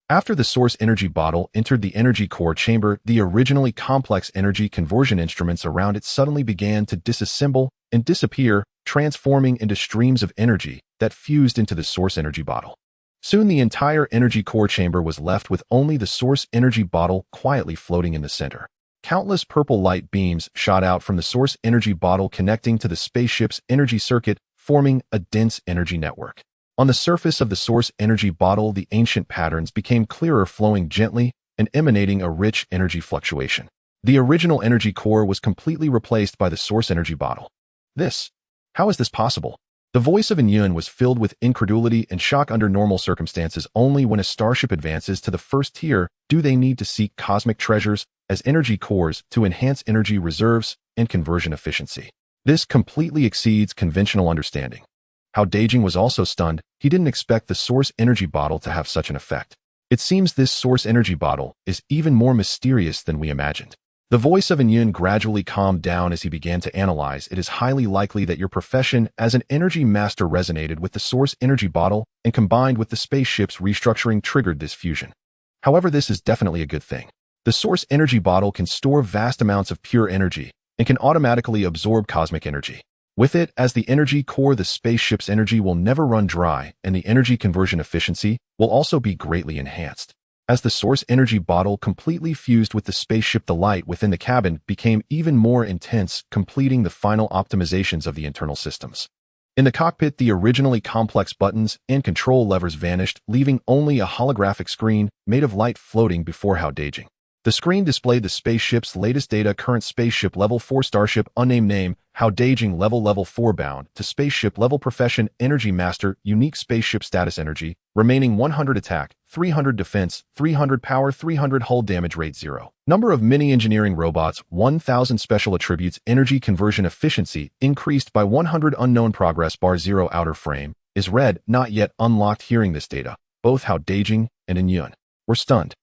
S1: After the source energy bottle entered the energy core chamber, the originally complex energy conversion instruments around it suddenly began to disassemble and disappear, transforming into streams of energy that fused into the source energy bottle. Soon the entire energy core chamber was left with only the source energy bottle quietly floating in the center. Countless purple light beams shot out from the source energy bottle, connecting to the spaceship's energy circuit, forming a dense energy network. On the surface of the source energy bottle, the ancient patterns became clearer, flowing gently and emanating a rich energy fluctuation. The original energy core was completely replaced by the source energy bottle. How is this possible? The voice of Anyun was filled with incredulity and shock. Under normal circumstances, only when a starship advances to the first tier do they need to seek cosmic treasures as energy cores to enhance energy reserves and conversion efficiency. This completely exceeds conventional understanding. Hao Dageng was also stunned. He didn't expect the source energy bottle to have such an effect. It seems this source energy bottle is even more mysterious than we imagined. The voice of Anyun gradually calmed down as he began to analyze. It is highly likely that your profession as an energy master resonated with the source energy bottle and combined with the spaceship's restructuring triggered this fusion. However, this is definitely a good thing. The source energy bottle can store vast amounts of pure energy and can automatically absorb cosmic energy. With it as the energy core, the spaceship's energy will never run dry, and the energy conversion efficiency will also be greatly enhanced. As the source energy bottle completely fused with the spaceship, the light within the cabin became even more intense, completing the final optimizations of the internal systems. In the cockpit, the originally complex buttons and control levers vanished, leaving only a holographic screen made of light floating before Hao Dageng. The screen displayed the spaceship's latest data: current spaceship level 4 starship, unnamed name, Hao Dageng, level 4 bound to spaceship level, profession energy master, unique spaceship status energy, remaining 100 attack, 300 defense, 300 power, 300 hull damage, rate 0. Number of mini engineering robots, 1000 special attributes, energy conversion efficiency, increased by 100, unknown progress bar 0, outer frame, is red, not yet unlocked. Hearing this data, both Hao Dageng and Anyun were stunned.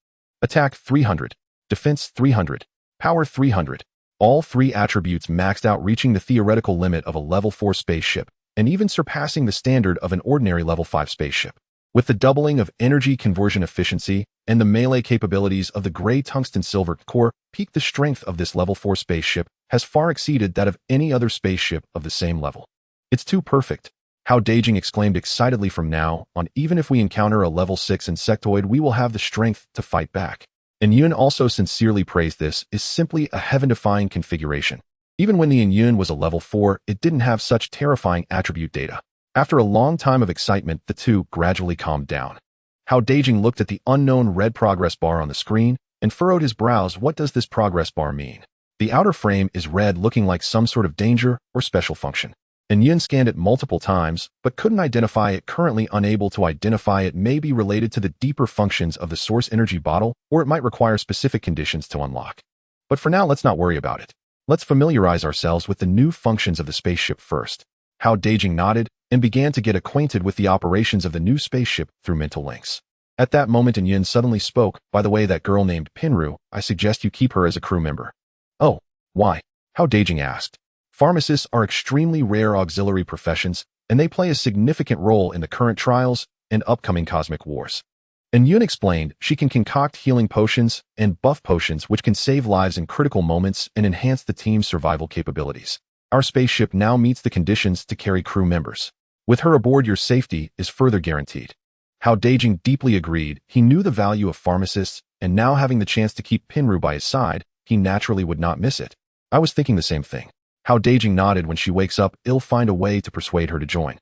S1: Attack 300. Defense 300, power 300, all 3 attributes maxed out, reaching the theoretical limit of a level 4 spaceship. and even surpassing the standard of an ordinary level 5 spaceship. With the doubling of energy conversion efficiency and the melee capabilities of the gray tungsten silver core, the strength of this level 4 spaceship has far exceeded that of any other spaceship of the same level. It's too perfect. Hao Dageng exclaimed excitedly. From now on, even if we encounter a level 6 insectoid, we will have the strength to fight back. And Yun also sincerely praised this. Is simply a heaven-defying configuration. Even when the Yun was a level 4, it didn't have such terrifying attribute data. After a long time of excitement, the two gradually calmed down. Hao Dageng looked at the unknown red progress bar on the screen and furrowed his brows. What does this progress bar mean? The outer frame is red, looking like some sort of danger or special function. And Yun scanned it multiple times, but couldn't identify it. Currently unable to identify it. May be related to the deeper functions of the source energy bottle, or it might require specific conditions to unlock. But for now, let's not worry about it. Let's familiarize ourselves with the new functions of the spaceship first. Hao Dageng nodded and began to get acquainted with the operations of the new spaceship through mental links. At that moment, Yun suddenly spoke. By the way, that girl named Pinru, I suggest you keep her as a crew member. Oh, why? Hao Dageng asked. Pharmacists are extremely rare auxiliary professions, and they play a significant role in the current trials and upcoming cosmic wars. And Yun explained she can concoct healing potions and buff potions which can save lives in critical moments and enhance the team's survival capabilities. Our spaceship now meets the conditions to carry crew members. With her aboard, your safety is further guaranteed. Hao Dageng deeply agreed. He knew the value of pharmacists, and now having the chance to keep Pinru by his side, he naturally would not miss it. I was thinking the same thing. Hao Dageng nodded. When she wakes up, I'll find a way to persuade her to join.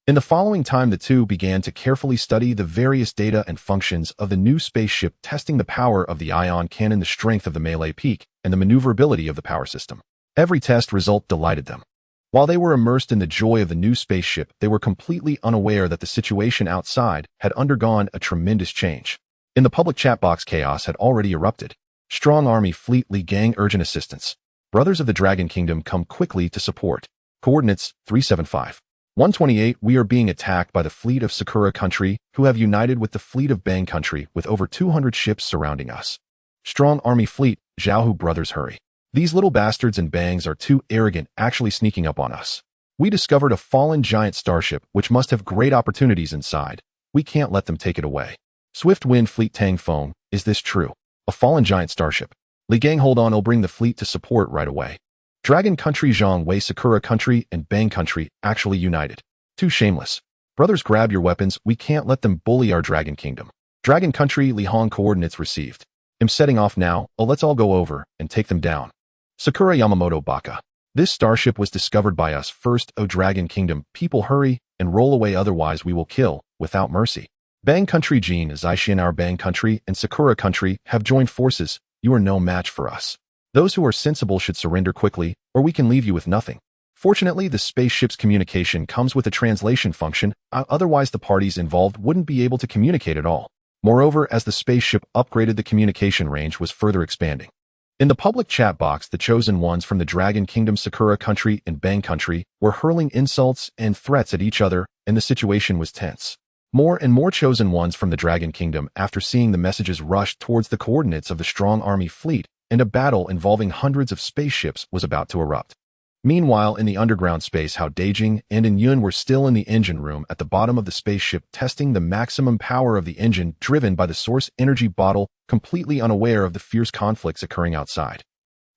S1: In the following time, the two began to carefully study the various data and functions of the new spaceship, testing the power of the ion cannon, the strength of the melee peak, and the maneuverability of the power system. Every test result delighted them. While they were immersed in the joy of the new spaceship, they were completely unaware that the situation outside had undergone a tremendous change. In the public chat box, chaos had already erupted. Strong army fleet, Li Gang urgent assistance. Brothers of the Dragon Kingdom, come quickly to support. Coordinates 375. 128. We are being attacked by the fleet of Sakura country, who have united with the fleet of Bang country with over 200 ships surrounding us. Strong army fleet, Zhaohu brothers, hurry. These little bastards and Bangs are too arrogant, actually sneaking up on us. We discovered a fallen giant starship, which must have great opportunities inside. We can't let them take it away. Swift Wind Fleet Tang Feng, is this true? A fallen giant starship. Li Gang, hold on, I'll bring the fleet to support right away. Dragon country, Zhang Wei Sakura country and Bang country actually united. Too shameless. Brothers, grab your weapons, we can't let them bully our Dragon Kingdom. Dragon country, Li Hong, coordinates received. I'm setting off now. Let's all go over and take them down. Sakura Yamamoto Baka. This starship was discovered by us first, O Dragon Kingdom. People, hurry and roll away, otherwise we will kill without mercy. Bang country, Jin Zaishin, our Bang country and Sakura country have joined forces. You are no match for us. Those who are sensible should surrender quickly, or we can leave you with nothing. Fortunately, the spaceship's communication comes with a translation function, otherwise the parties involved wouldn't be able to communicate at all. Moreover, as the spaceship upgraded, the communication range was further expanding. In the public chat box, the chosen ones from the Dragon Kingdom, Sakura country and Bang country were hurling insults and threats at each other, and the situation was tense. More and more chosen ones from the Dragon Kingdom, after seeing the messages, rushed towards the coordinates of the strong army fleet, and a battle involving hundreds of spaceships was about to erupt. Meanwhile, in the underground space, Hao Dageng and Yun were still in the engine room at the bottom of the spaceship, testing the maximum power of the engine driven by the source energy bottle, completely unaware of the fierce conflicts occurring outside.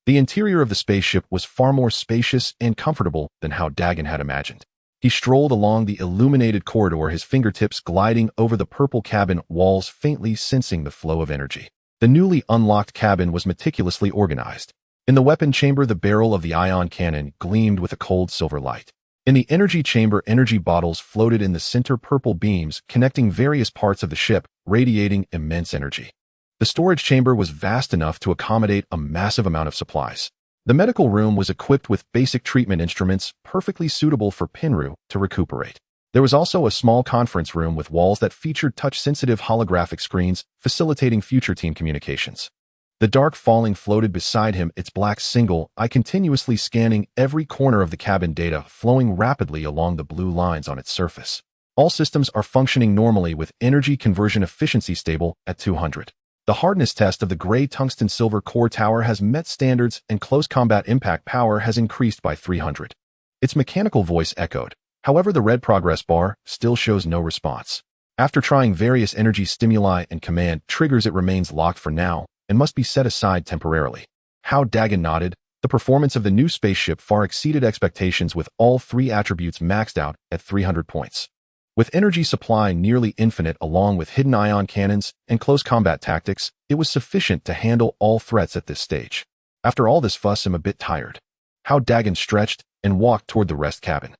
S1: The interior of the spaceship was far more spacious and comfortable than Hao Dageng had imagined. He strolled along the illuminated corridor, his fingertips gliding over the purple cabin walls, faintly sensing the flow of energy. The newly unlocked cabin was meticulously organized. In the weapon chamber, the barrel of the ion cannon gleamed with a cold silver light. In the energy chamber, energy bottles floated in the center, purple beams connecting various parts of the ship, radiating immense energy. The storage chamber was vast enough to accommodate a massive amount of supplies. The medical room was equipped with basic treatment instruments, perfectly suitable for Pinru to recuperate. There was also a small conference room with walls that featured touch-sensitive holographic screens, facilitating future team communications. The dark falling floated beside him, its black single eye continuously scanning every corner of the cabin, data flowing rapidly along the blue lines on its surface. All systems are functioning normally with energy conversion efficiency stable at 200. The hardness test of the gray tungsten silver core tower has met standards and close combat impact power has increased by 300. Its mechanical voice echoed. However, the red progress bar still shows no response. After trying various energy stimuli and command triggers, it remains locked for now and must be set aside temporarily. Hao Dageng nodded. The performance of the new spaceship far exceeded expectations, with all 3 attributes maxed out at 300 points. With energy supply nearly infinite along with hidden ion cannons and close combat tactics, it was sufficient to handle all threats at this stage. After all this fuss, I'm a bit tired. Hao Dageng stretched and walked toward the rest cabin.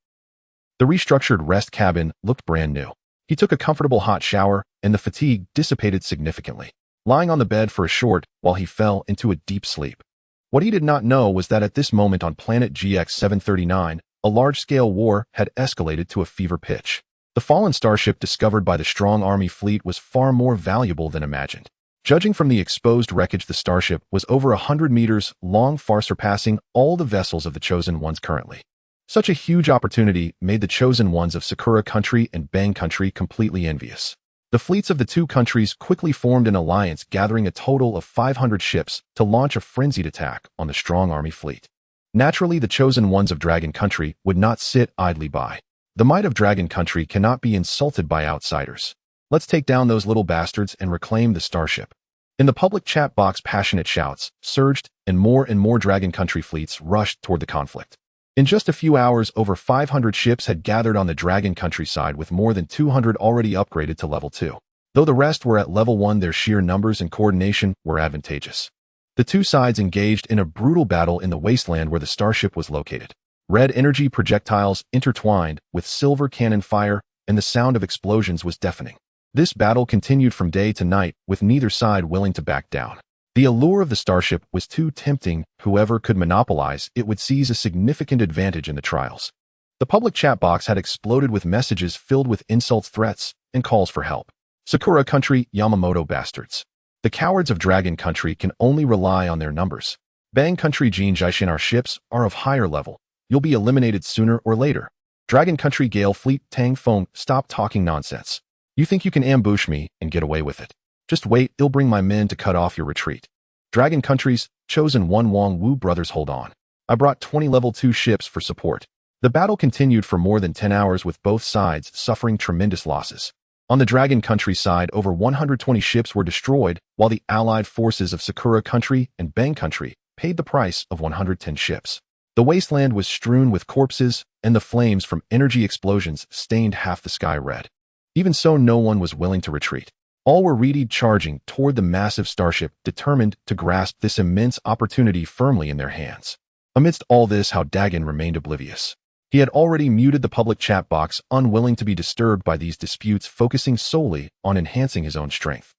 S1: The restructured rest cabin looked brand new. He took a comfortable hot shower, and the fatigue dissipated significantly, lying on the bed for a short while he fell into a deep sleep. What he did not know was that at this moment on planet GX-739, a large-scale war had escalated to a fever pitch. The fallen starship discovered by the strong army fleet was far more valuable than imagined. Judging from the exposed wreckage, the starship was over 100 meters long, far surpassing all the vessels of the Chosen Ones currently. Such a huge opportunity made the Chosen Ones of Sakura Country and Bang Country completely envious. The fleets of the two countries quickly formed an alliance, gathering a total of 500 ships to launch a frenzied attack on the strong army fleet. Naturally, the Chosen Ones of Dragon Country would not sit idly by. The might of Dragon Country cannot be insulted by outsiders. Let's take down those little bastards and reclaim the starship. In the public chat box, passionate shouts surged, and more Dragon Country fleets rushed toward the conflict. In just a few hours, over 500 ships had gathered on the Dragon Country side, with more than 200 already upgraded to level 2. Though the rest were at level 1, their sheer numbers and coordination were advantageous. The two sides engaged in a brutal battle in the wasteland where the starship was located. Red energy projectiles intertwined with silver cannon fire, and the sound of explosions was deafening. This battle continued from day to night, with neither side willing to back down. The allure of the starship was too tempting. Whoever could monopolize it would seize a significant advantage in the trials. The public chat box had exploded with messages filled with insults, threats, and calls for help. Sakura Country, Yamamoto bastards. The cowards of Dragon Country can only rely on their numbers. Bang Country, Jinjaishin, our ships are of higher level. You'll be eliminated sooner or later. Dragon Country, Gale Fleet, Tang Feng, stop talking nonsense. You think you can ambush me and get away with it? Just wait, I'll bring my men to cut off your retreat. Dragon Country's Chosen One, Wong Wu brothers, hold on. I brought 20 level 2 ships for support. The battle continued for more than 10 hours, with both sides suffering tremendous losses. On the Dragon Country side, over 120 ships were destroyed, while the allied forces of Sakura Country and Bang Country paid the price of 110 ships. The wasteland was strewn with corpses, and the flames from energy explosions stained half the sky red. Even so, no one was willing to retreat. All were ready, charging toward the massive starship, determined to grasp this immense opportunity firmly in their hands. Amidst all this, Hao Dageng remained oblivious. He had already muted the public chat box, unwilling to be disturbed by these disputes, focusing solely on enhancing his own strength.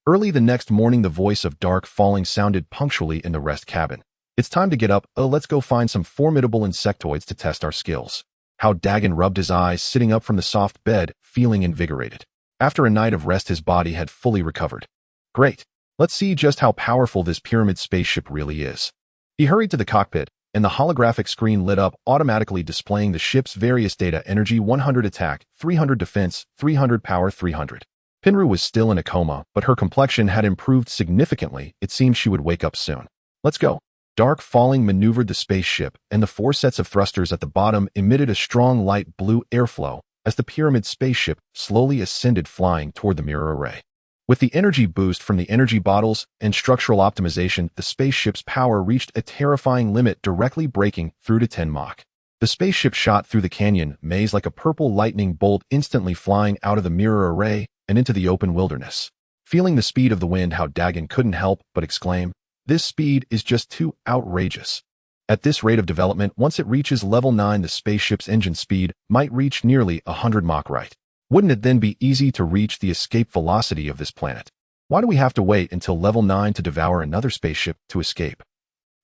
S1: Early the next morning, the voice of Dark Falling sounded punctually in the rest cabin. It's time to get up. Let's go find some formidable insectoids to test our skills. Hao Dageng rubbed his eyes, sitting up from the soft bed, feeling invigorated. After a night of rest, his body had fully recovered. Great. Let's see just how powerful this pyramid spaceship really is. He hurried to the cockpit, and the holographic screen lit up, automatically displaying the ship's various data: energy 100, attack 300, defense 300, power 300. Pinru was still in a coma, but her complexion had improved significantly. It seemed she would wake up soon. Let's go. Dark Falling maneuvered the spaceship, and the 4 sets of thrusters at the bottom emitted a strong light blue airflow as the pyramid spaceship slowly ascended, flying toward the mirror array. With the energy boost from the energy bottles and structural optimization, the spaceship's power reached a terrifying limit, directly breaking through to 10 Mach. The spaceship shot through the canyon maze like a purple lightning bolt, instantly flying out of the mirror array and into the open wilderness. Feeling the speed of the wind, Hao Dageng couldn't help but exclaim, "This speed is just too outrageous." At this rate of development, once it reaches level 9, the spaceship's engine speed might reach nearly 100 Mach, right? Wouldn't it then be easy to reach the escape velocity of this planet? Why do we have to wait until level 9 to devour another spaceship to escape?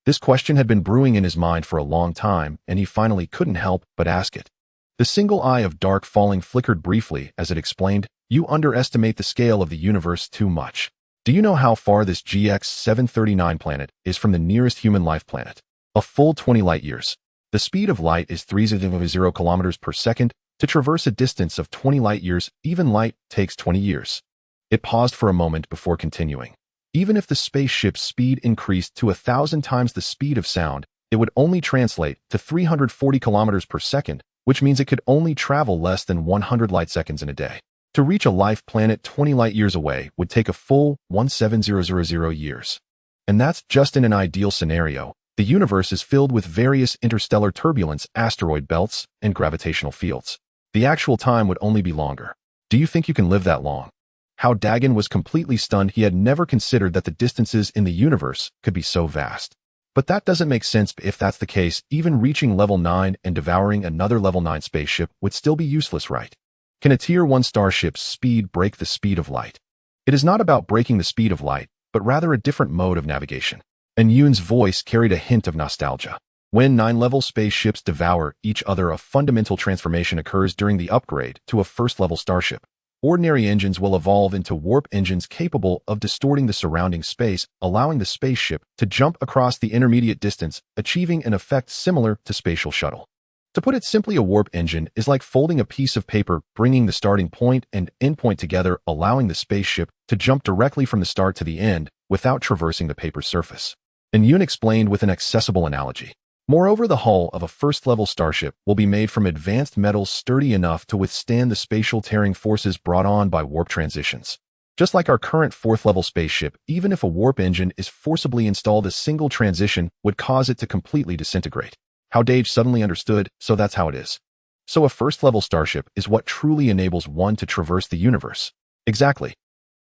S1: This question had been brewing in his mind for a long time, and he finally couldn't help but ask it. The single eye of Dark Falling flickered briefly as it explained, "You underestimate the scale of the universe too much. Do you know how far this GX-739 planet is from the nearest human life planet? A full 20 light-years. The speed of light is 3.0 kilometers per second. To traverse a distance of 20 light-years, even light takes 20 years. It paused for a moment before continuing. Even if the spaceship's speed increased to 1,000 times the speed of sound, it would only translate to 340 kilometers per second, which means it could only travel less than 100 light seconds in a day. To reach a life planet 20 light years away would take a full 17,000 years. And that's just in an ideal scenario. The universe is filled with various interstellar turbulence, asteroid belts, and gravitational fields. The actual time would only be longer. Do you think you can live that long? Hao Dageng was completely stunned. He had never considered that the distances in the universe could be so vast. But that doesn't make sense. If that's the case, even reaching level 9 and devouring another level 9 spaceship would still be useless, right? Can a Tier 1 starship's speed break the speed of light? It is not about breaking the speed of light, but rather a different mode of navigation. And Yun's voice carried a hint of nostalgia. When 9-level spaceships devour each other, a fundamental transformation occurs during the upgrade to a first-level starship. Ordinary engines will evolve into warp engines capable of distorting the surrounding space, allowing the spaceship to jump across the intermediate distance, achieving an effect similar to spatial shuttle. To put it simply, a warp engine is like folding a piece of paper, bringing the starting point and end point together, allowing the spaceship to jump directly from the start to the end without traversing the paper's surface. And Yun explained with an accessible analogy. Moreover, the hull of a first-level starship will be made from advanced metals sturdy enough to withstand the spatial tearing forces brought on by warp transitions. Just like our current 4th-level spaceship, even if a warp engine is forcibly installed, a single transition would cause it to completely disintegrate. Hao Dageng suddenly understood, so that's how it is. So a first-level starship is what truly enables one to traverse the universe. Exactly.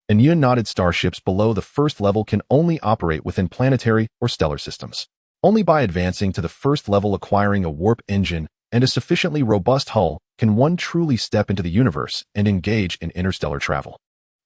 S1: And Yun nodded. Starships below the first level can only operate within planetary or stellar systems. Only by advancing to the first level, acquiring a warp engine and a sufficiently robust hull, can one truly step into the universe and engage in interstellar travel.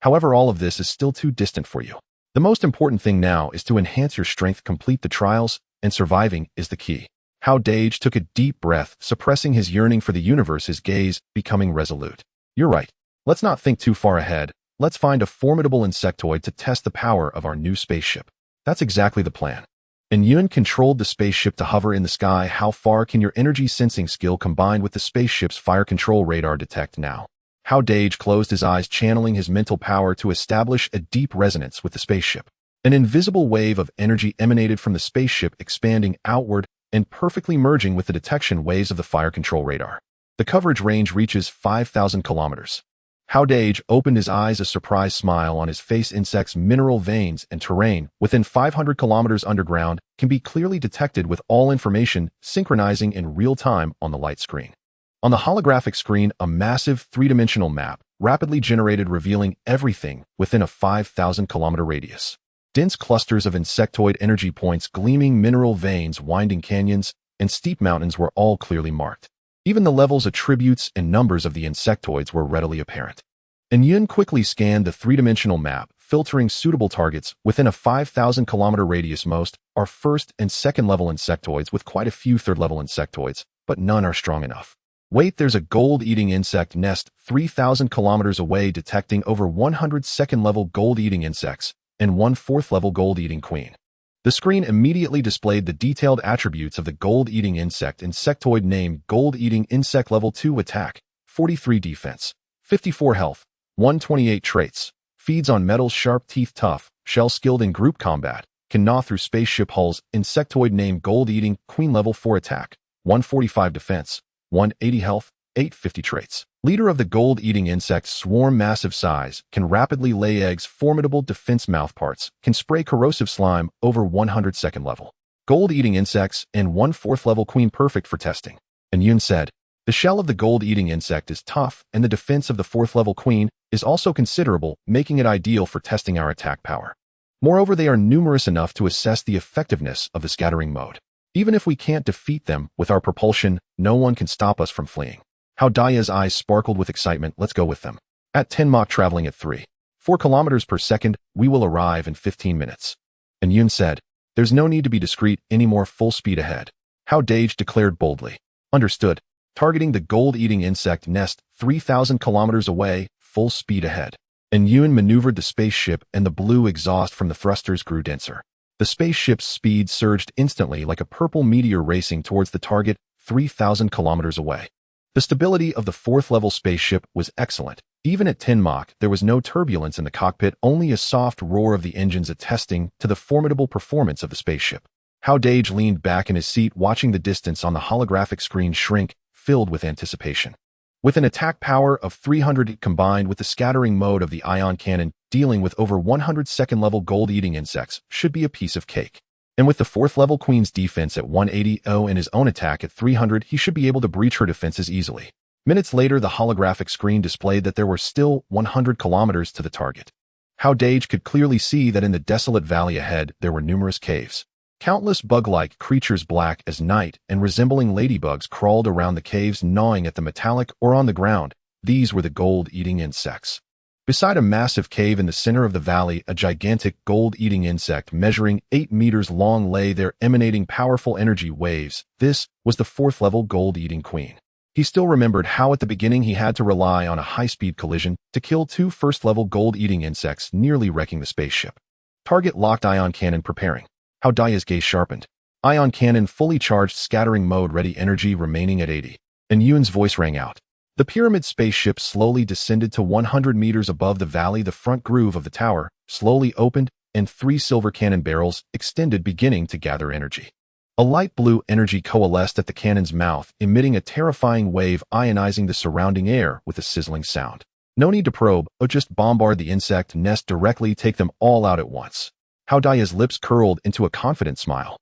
S1: However, all of this is still too distant for you. The most important thing now is to enhance your strength, complete the trials, and surviving is the key. Hao Dageng took a deep breath, suppressing his yearning for the universe, his gaze becoming resolute. You're right. Let's not think too far ahead. Let's find a formidable insectoid to test the power of our new spaceship. That's exactly the plan. And Yun controlled the spaceship to hover in the sky. How far can your energy sensing skill combined with the spaceship's fire control radar detect now? Hao Dageng closed his eyes, channeling his mental power to establish a deep resonance with the spaceship. An invisible wave of energy emanated from the spaceship, expanding outward and perfectly merging with the detection waves of the fire control radar. The coverage range reaches 5,000 kilometers. Hao Dageng opened his eyes, a surprised smile on his face. Insects, mineral veins, and terrain within 500 kilometers underground can be clearly detected, with all information synchronizing in real time on the light screen. On the holographic screen, a massive three-dimensional map rapidly generated, revealing everything within a 5,000-kilometer radius. Dense clusters of insectoid energy points, gleaming mineral veins, winding canyons, and steep mountains were all clearly marked. Even the levels, attributes, and numbers of the insectoids were readily apparent. And Yun quickly scanned the three-dimensional map, filtering suitable targets within a 5,000-kilometer radius. Most are first- and second-level insectoids, with quite a few third-level insectoids, but none are strong enough. Wait, there's a gold-eating insect nest 3,000 kilometers away, detecting over 100 second-level gold-eating insects and one 4th-level gold-eating queen. The screen immediately displayed the detailed attributes of the gold-eating insectoid named Gold-Eating Insect Level 2 Attack, 43 Defense, 54 Health, 128 Traits, feeds on metals, sharp teeth, tough, shell, skilled in group combat, can gnaw through spaceship hulls. Insectoid named Gold-Eating Queen Level 4 Attack, 145 Defense, 180 Health, 850 Traits. Leader of the gold-eating insect swarm, massive size, can rapidly lay eggs, formidable defense, mouthparts, can spray corrosive slime, over 100 second level. Gold-eating insects and 1/4 level queen, perfect for testing. And Yun said, the shell of the gold-eating insect is tough, and the defense of the 4th level queen is also considerable, making it ideal for testing our attack power. Moreover, they are numerous enough to assess the effectiveness of the scattering mode. Even if we can't defeat them with our propulsion, no one can stop us from fleeing. Hao Dageng's eyes sparkled with excitement. Let's go with them. At 10 Mach, traveling at 3.4 kilometers per second, we will arrive in 15 minutes. And Yun said, there's no need to be discreet anymore, full speed ahead. Hao Dageng declared boldly. Understood. Targeting the gold-eating insect nest 3,000 kilometers away, full speed ahead. And Yun maneuvered the spaceship, and the blue exhaust from the thrusters grew denser. The spaceship's speed surged instantly, like a purple meteor racing towards the target 3,000 kilometers away. The stability of the 4th level spaceship was excellent. Even at 10 Mach, there was no turbulence in the cockpit, only a soft roar of the engines attesting to the formidable performance of the spaceship. Hao Dageng leaned back in his seat, watching the distance on the holographic screen shrink, filled with anticipation. With an attack power of 300 combined with the scattering mode of the ion cannon, dealing with over 100 second-level gold-eating insects should be a piece of cake. And with the 4th-level Queen's defense at 180 and his own attack at 300, he should be able to breach her defenses easily. Minutes later, the holographic screen displayed that there were still 100 kilometers to the target. Hao Dageng could clearly see that in the desolate valley ahead, there were numerous caves. Countless bug-like creatures black as night and resembling ladybugs crawled around the caves, gnawing at the metallic or on the ground. These were the gold-eating insects. Beside a massive cave in the center of the valley, a gigantic gold-eating insect measuring 8 meters long lay there, emanating powerful energy waves. This was the 4th-level gold-eating queen. He still remembered how at the beginning he had to rely on a high-speed collision to kill 2 first-level gold-eating insects, nearly wrecking the spaceship. Target locked, ion cannon preparing. Hao Dageng's gaze sharpened. Ion cannon fully charged, scattering mode ready, energy remaining at 80. And Yun's voice rang out. The pyramid spaceship slowly descended to 100 meters above the valley. The front groove of the tower slowly opened, and 3 silver cannon barrels extended, beginning to gather energy. A light blue energy coalesced at the cannon's mouth, emitting a terrifying wave, ionizing the surrounding air with a sizzling sound. No need to probe, or just bombard the insect nest directly, take them all out at once. Hao Dageng's lips curled into a confident smile.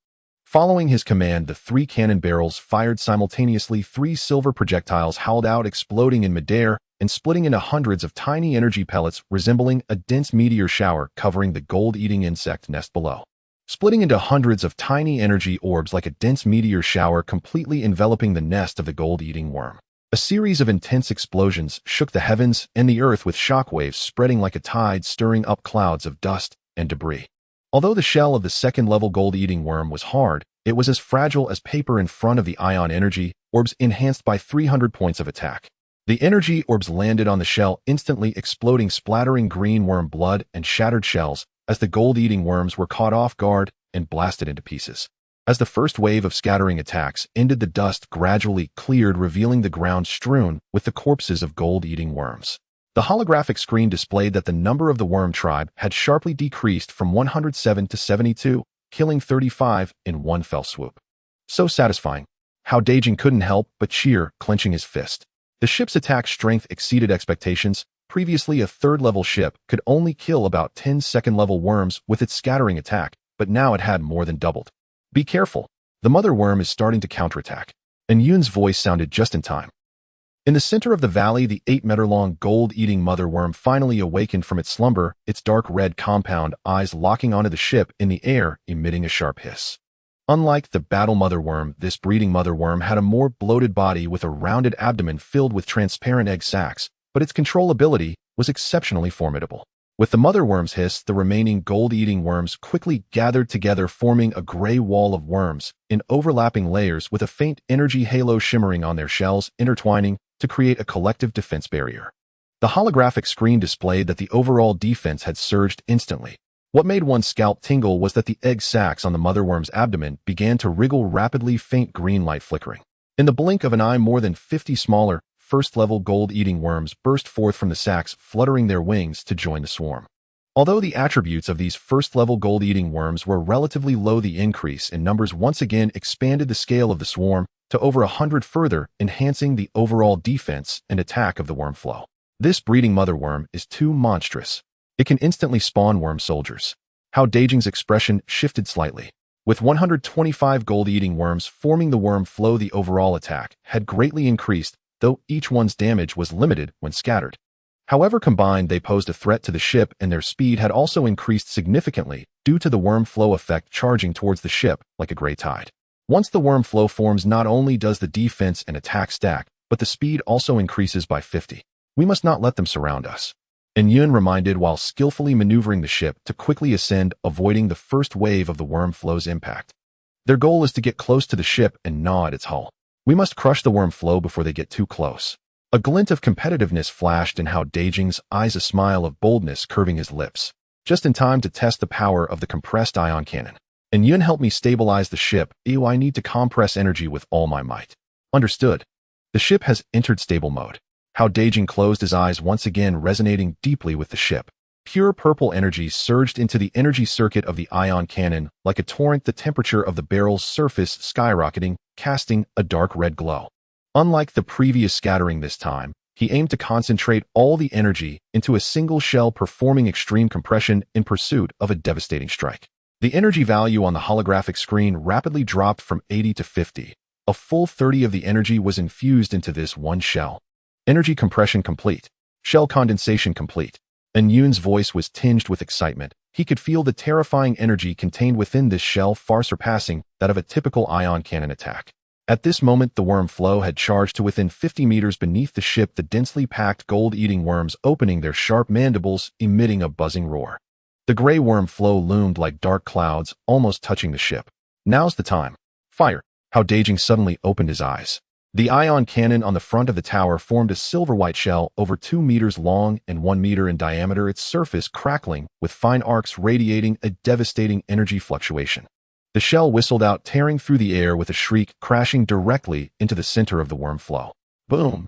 S1: Following his command, the 3 cannon barrels fired simultaneously. 3 silver projectiles howled out, exploding in midair and splitting into hundreds of tiny energy pellets, resembling a dense meteor shower covering the gold-eating insect nest below. Splitting into hundreds of tiny energy orbs like a dense meteor shower, completely enveloping the nest of the gold-eating worm. A series of intense explosions shook the heavens and the earth, with shockwaves spreading like a tide, stirring up clouds of dust and debris. Although the shell of the 2nd-level gold-eating worm was hard, it was as fragile as paper in front of the ion energy orbs, enhanced by 300 points of attack. The energy orbs landed on the shell, instantly exploding, splattering green worm blood and shattered shells as the gold-eating worms were caught off guard and blasted into pieces. As the first wave of scattering attacks ended, the dust gradually cleared, revealing the ground strewn with the corpses of gold-eating worms. The holographic screen displayed that the number of the worm tribe had sharply decreased from 107 to 72, killing 35 in one fell swoop. So satisfying. Hao Dageng couldn't help but cheer, clenching his fist. The ship's attack strength exceeded expectations. Previously, a 3rd-level ship could only kill about 10 second-level worms with its scattering attack, but now it had more than doubled. Be careful. The mother worm is starting to counterattack. And Yun's voice sounded just in time. In the center of the valley, the 8-meter-long gold-eating mother worm finally awakened from its slumber, its dark red compound eyes locking onto the ship in the air, emitting a sharp hiss. Unlike the battle mother worm, this breeding mother worm had a more bloated body with a rounded abdomen filled with transparent egg sacs, but its control ability was exceptionally formidable. With the mother worm's hiss, the remaining gold-eating worms quickly gathered together, forming a gray wall of worms in overlapping layers, with a faint energy halo shimmering on their shells, intertwining to create a collective defense barrier. The holographic screen displayed that the overall defense had surged instantly. What made one's scalp tingle was that the egg sacs on the mother worm's abdomen began to wriggle rapidly, faint green light flickering. In the blink of an eye, more than 50 smaller, 1st-level gold-eating worms burst forth from the sacs, fluttering their wings to join the swarm. Although the attributes of these 1st-level gold-eating worms were relatively low, the increase in numbers once again expanded the scale of the swarm to over 100, further enhancing the overall defense and attack of the worm flow. This breeding mother worm is too monstrous. It can instantly spawn worm soldiers. Hao Dageng's expression shifted slightly. With 125 gold-eating worms forming the worm flow, the overall attack had greatly increased, though each one's damage was limited when scattered. However, combined, they posed a threat to the ship, and their speed had also increased significantly due to the worm flow effect charging towards the ship like a gray tide. Once the worm flow forms, not only does the defense and attack stack, but the speed also increases by 50. We must not let them surround us. And Yun reminded while skillfully maneuvering the ship to quickly ascend, avoiding the first wave of the worm flow's impact. Their goal is to get close to the ship and gnaw at its hull. We must crush the worm flow before they get too close. A glint of competitiveness flashed in Hao Dageng's eyes, a smile of boldness curving his lips. Just in time to test the power of the compressed ion cannon. And Yun, help me stabilize the ship. I need to compress energy with all my might. Understood. The ship has entered stable mode. Hao Dageng closed his eyes once again, resonating deeply with the ship. Pure purple energy surged into the energy circuit of the ion cannon like a torrent, the temperature of the barrel's surface skyrocketing, casting a dark red glow. Unlike the previous scattering this time, he aimed to concentrate all the energy into a single shell, performing extreme compression in pursuit of a devastating strike. The energy value on the holographic screen rapidly dropped from 80 to 50. A full 30 of the energy was infused into this one shell. Energy compression complete. Shell condensation complete. Enyun's voice was tinged with excitement. He could feel the terrifying energy contained within this shell far surpassing that of a typical ion cannon attack. At this moment, the worm flow had charged to within 50 meters beneath the ship, the densely packed gold-eating worms opening their sharp mandibles, emitting a buzzing roar. The gray worm flow loomed like dark clouds, almost touching the ship. Now's the time. Fire! Hao Dageng suddenly opened his eyes. The ion cannon on the front of the tower formed a silver-white shell over 2 meters long and 1 meter in diameter, its surface crackling with fine arcs radiating a devastating energy fluctuation. The shell whistled out, tearing through the air with a shriek, crashing directly into the center of the worm flow. Boom!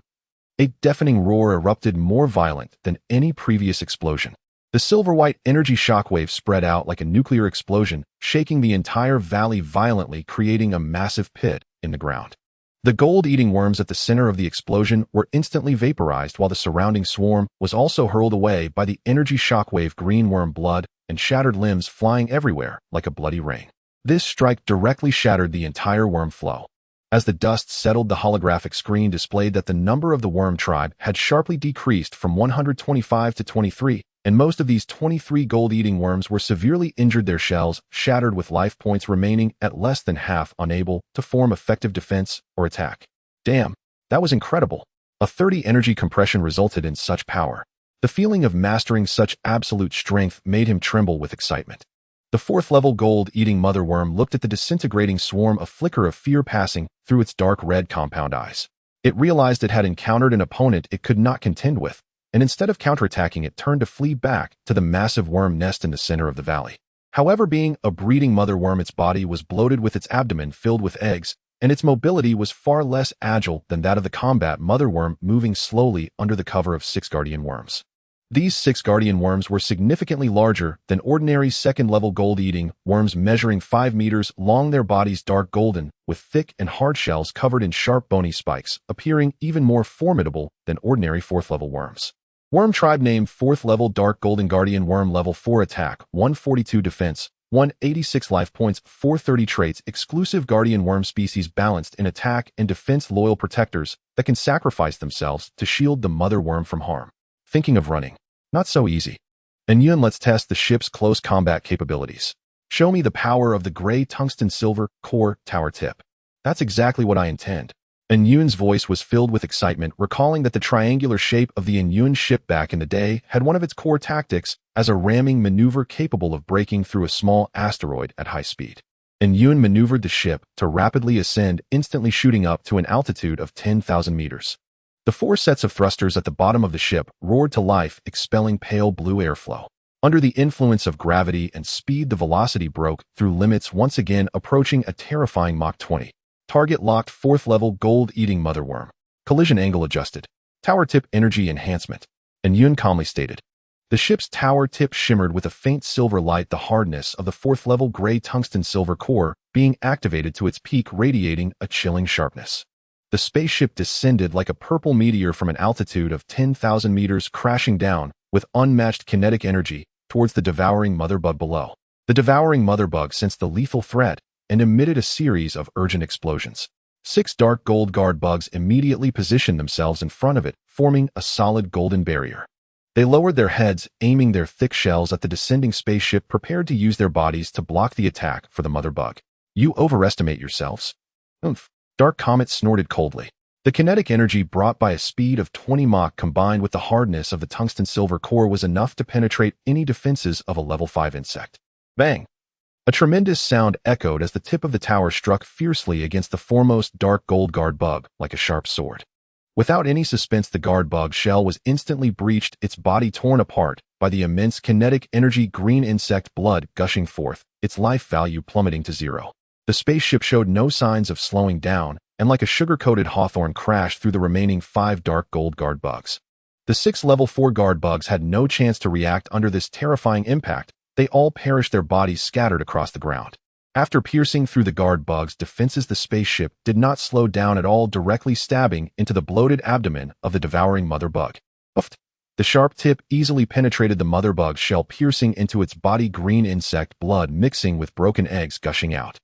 S1: A deafening roar erupted, more violent than any previous explosion. The silver-white energy shockwave spread out like a nuclear explosion, shaking the entire valley violently, creating a massive pit in the ground. The gold-eating worms at the center of the explosion were instantly vaporized, while the surrounding swarm was also hurled away by the energy shockwave, green worm blood and shattered limbs flying everywhere like a bloody rain. This strike directly shattered the entire worm flow. As the dust settled, the holographic screen displayed that the number of the worm tribe had sharply decreased from 125 to 23, and most of these 23 gold-eating worms were severely injured, their shells shattered with life points remaining at less than half, unable to form effective defense or attack. Damn, that was incredible. A 30 energy compression resulted in such power. The feeling of mastering such absolute strength made him tremble with excitement. The fourth-level gold-eating mother worm looked at the disintegrating swarm, a flicker of fear passing through its dark red compound eyes. It realized it had encountered an opponent it could not contend with, and instead of counterattacking, it turned to flee back to the massive worm nest in the center of the valley. However, being a breeding mother worm, its body was bloated with its abdomen filled with eggs, and its mobility was far less agile than that of the combat mother worm, moving slowly under the cover of 6 guardian worms. These 6 guardian worms were significantly larger than ordinary second-level gold-eating worms, measuring 5 meters long, their bodies dark golden, with thick and hard shells covered in sharp bony spikes, appearing even more formidable than ordinary 4th-level worms. Worm tribe name: 4th level dark golden guardian worm, level 4 attack, 142 defense, 186 life points, 430 traits, exclusive guardian worm species, balanced in attack and defense, loyal protectors that can sacrifice themselves to shield the mother worm from harm. Thinking of running? Not so easy. Enyun, let's test the ship's close combat capabilities. Show me the power of the gray tungsten silver core tower tip. That's exactly what I intend. Enyun's voice was filled with excitement, recalling that the triangular shape of the Enyun ship back in the day had one of its core tactics as a ramming maneuver capable of breaking through a small asteroid at high speed. Enyun maneuvered the ship to rapidly ascend, instantly shooting up to an altitude of 10,000 meters. The 4 sets of thrusters at the bottom of the ship roared to life, expelling pale blue airflow. Under the influence of gravity and speed, the velocity broke through limits, once again approaching a terrifying Mach 20. Target locked: 4th level gold-eating mother worm. Collision angle adjusted. Tower tip energy enhancement. Enyun calmly stated. The ship's tower tip shimmered with a faint silver light, the hardness of the 4th level gray tungsten silver core being activated to its peak, radiating a chilling sharpness. The spaceship descended like a purple meteor from an altitude of 10,000 meters, crashing down with unmatched kinetic energy towards the devouring mother bug below. The devouring mother bug sensed the lethal threat and emitted a series of urgent explosions. 6 dark gold guard bugs immediately positioned themselves in front of it, forming a solid golden barrier. They lowered their heads, aiming their thick shells at the descending spaceship, prepared to use their bodies to block the attack for the mother bug. You overestimate yourselves. Oomph. Dark Comet snorted coldly. The kinetic energy brought by a speed of 20 Mach combined with the hardness of the tungsten silver core was enough to penetrate any defenses of a level 5 insect. Bang! A tremendous sound echoed as the tip of the tower struck fiercely against the foremost dark gold guard bug like a sharp sword. Without any suspense, the guard bug shell was instantly breached, its body torn apart by the immense kinetic energy, green insect blood gushing forth, its life value plummeting to 0. The spaceship showed no signs of slowing down, and like a sugar-coated hawthorn crashed through the remaining 5 dark gold guard bugs. The 6 level 4 guard bugs had no chance to react under this terrifying impact. They all perished, their bodies scattered across the ground. After piercing through the guard bug's defenses, the spaceship did not slow down at all, directly stabbing into the bloated abdomen of the devouring mother bug. Puffed. The sharp tip easily penetrated the mother bug's shell, piercing into its body, green insect blood mixing with broken eggs gushing out.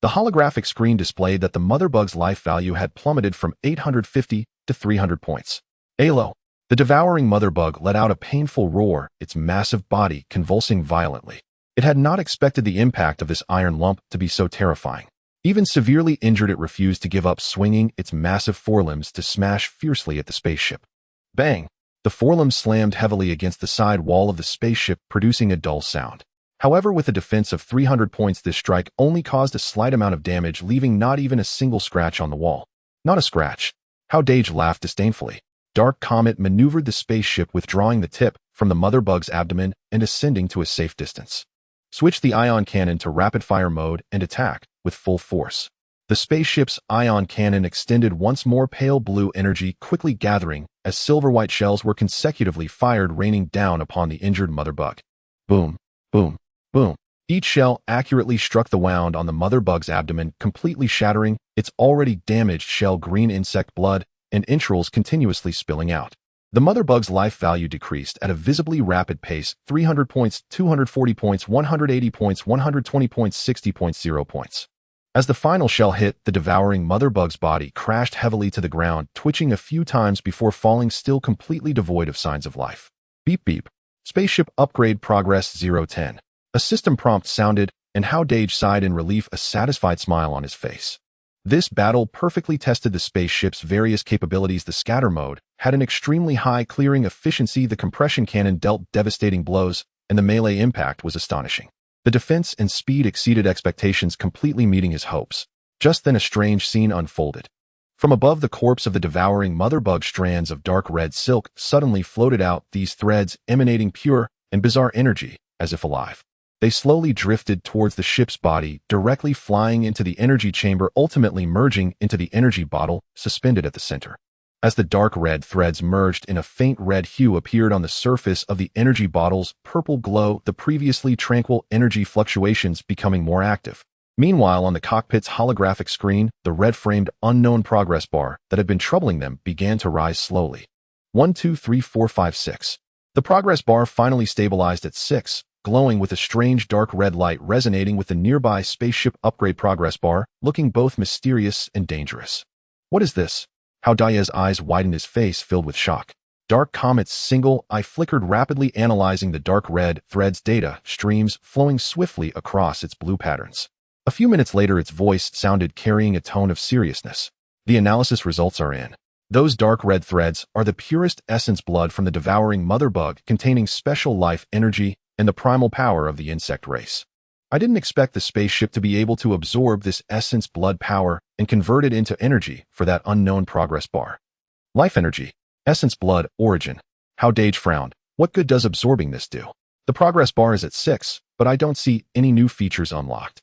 S1: The holographic screen displayed that the mother bug's life value had plummeted from 850 to 300 points. Alo. The devouring mother bug let out a painful roar, its massive body convulsing violently. It had not expected the impact of this iron lump to be so terrifying. Even severely injured, it refused to give up, swinging its massive forelimbs to smash fiercely at the spaceship. Bang! The forelimbs slammed heavily against the side wall of the spaceship, producing a dull sound. However, with a defense of 300 points, this strike only caused a slight amount of damage, leaving not even a single scratch on the wall. Not a scratch. Hao Dageng laughed disdainfully. Dark Comet maneuvered the spaceship, withdrawing the tip from the mother bug's abdomen and ascending to a safe distance. Switch the ion cannon to rapid-fire mode and attack with full force. The spaceship's ion cannon extended once more, pale blue energy quickly gathering as silver-white shells were consecutively fired, raining down upon the injured mother bug. Boom, boom, boom. Each shell accurately struck the wound on the mother bug's abdomen, completely shattering its already damaged shell, green insect blood and entrails continuously spilling out. The mother bug's life value decreased at a visibly rapid pace: 300 points, 240 points, 180 points, 120 points, 60.0 points. As the final shell hit, the devouring mother bug's body crashed heavily to the ground, twitching a few times before falling still, completely devoid of signs of life. Beep beep. Spaceship upgrade progress 010. A system prompt sounded, and Hao Dageng sighed in relief, a satisfied smile on his face. This battle perfectly tested the spaceship's various capabilities. The scatter mode had an extremely high clearing efficiency, the compression cannon dealt devastating blows, and the melee impact was astonishing. The defense and speed exceeded expectations, completely meeting his hopes. Just then a strange scene unfolded. From above the corpse of the devouring mother bug, strands of dark red silk suddenly floated out, these threads emanating pure and bizarre energy, as if alive. They slowly drifted towards the ship's body, directly flying into the energy chamber, ultimately merging into the energy bottle suspended at the center. As the dark red threads merged in, a faint red hue appeared on the surface of the energy bottle's purple glow, the previously tranquil energy fluctuations becoming more active. Meanwhile, on the cockpit's holographic screen, the red-framed unknown progress bar that had been troubling them began to rise slowly. 1, 2, 3, 4, 5, 6. The progress bar finally stabilized at 6, glowing with a strange dark red light resonating with the nearby spaceship upgrade progress bar, looking both mysterious and dangerous. What is this? Hao Dageng's eyes widened, his face filled with shock. Dark Comet's single eye flickered, rapidly analyzing the dark red thread's data streams flowing swiftly across its blue patterns. A few minutes later, its voice sounded, carrying a tone of seriousness. The analysis results are in. Those dark red threads are the purest essence blood from the devouring mother bug, containing special life energy and the primal power of the insect race. I didn't expect the spaceship to be able to absorb this essence blood power and convert it into energy for that unknown progress bar. Life energy. Essence blood, origin. Hao Dageng frowned. What good does absorbing this do? The progress bar is at 6, but I don't see any new features unlocked.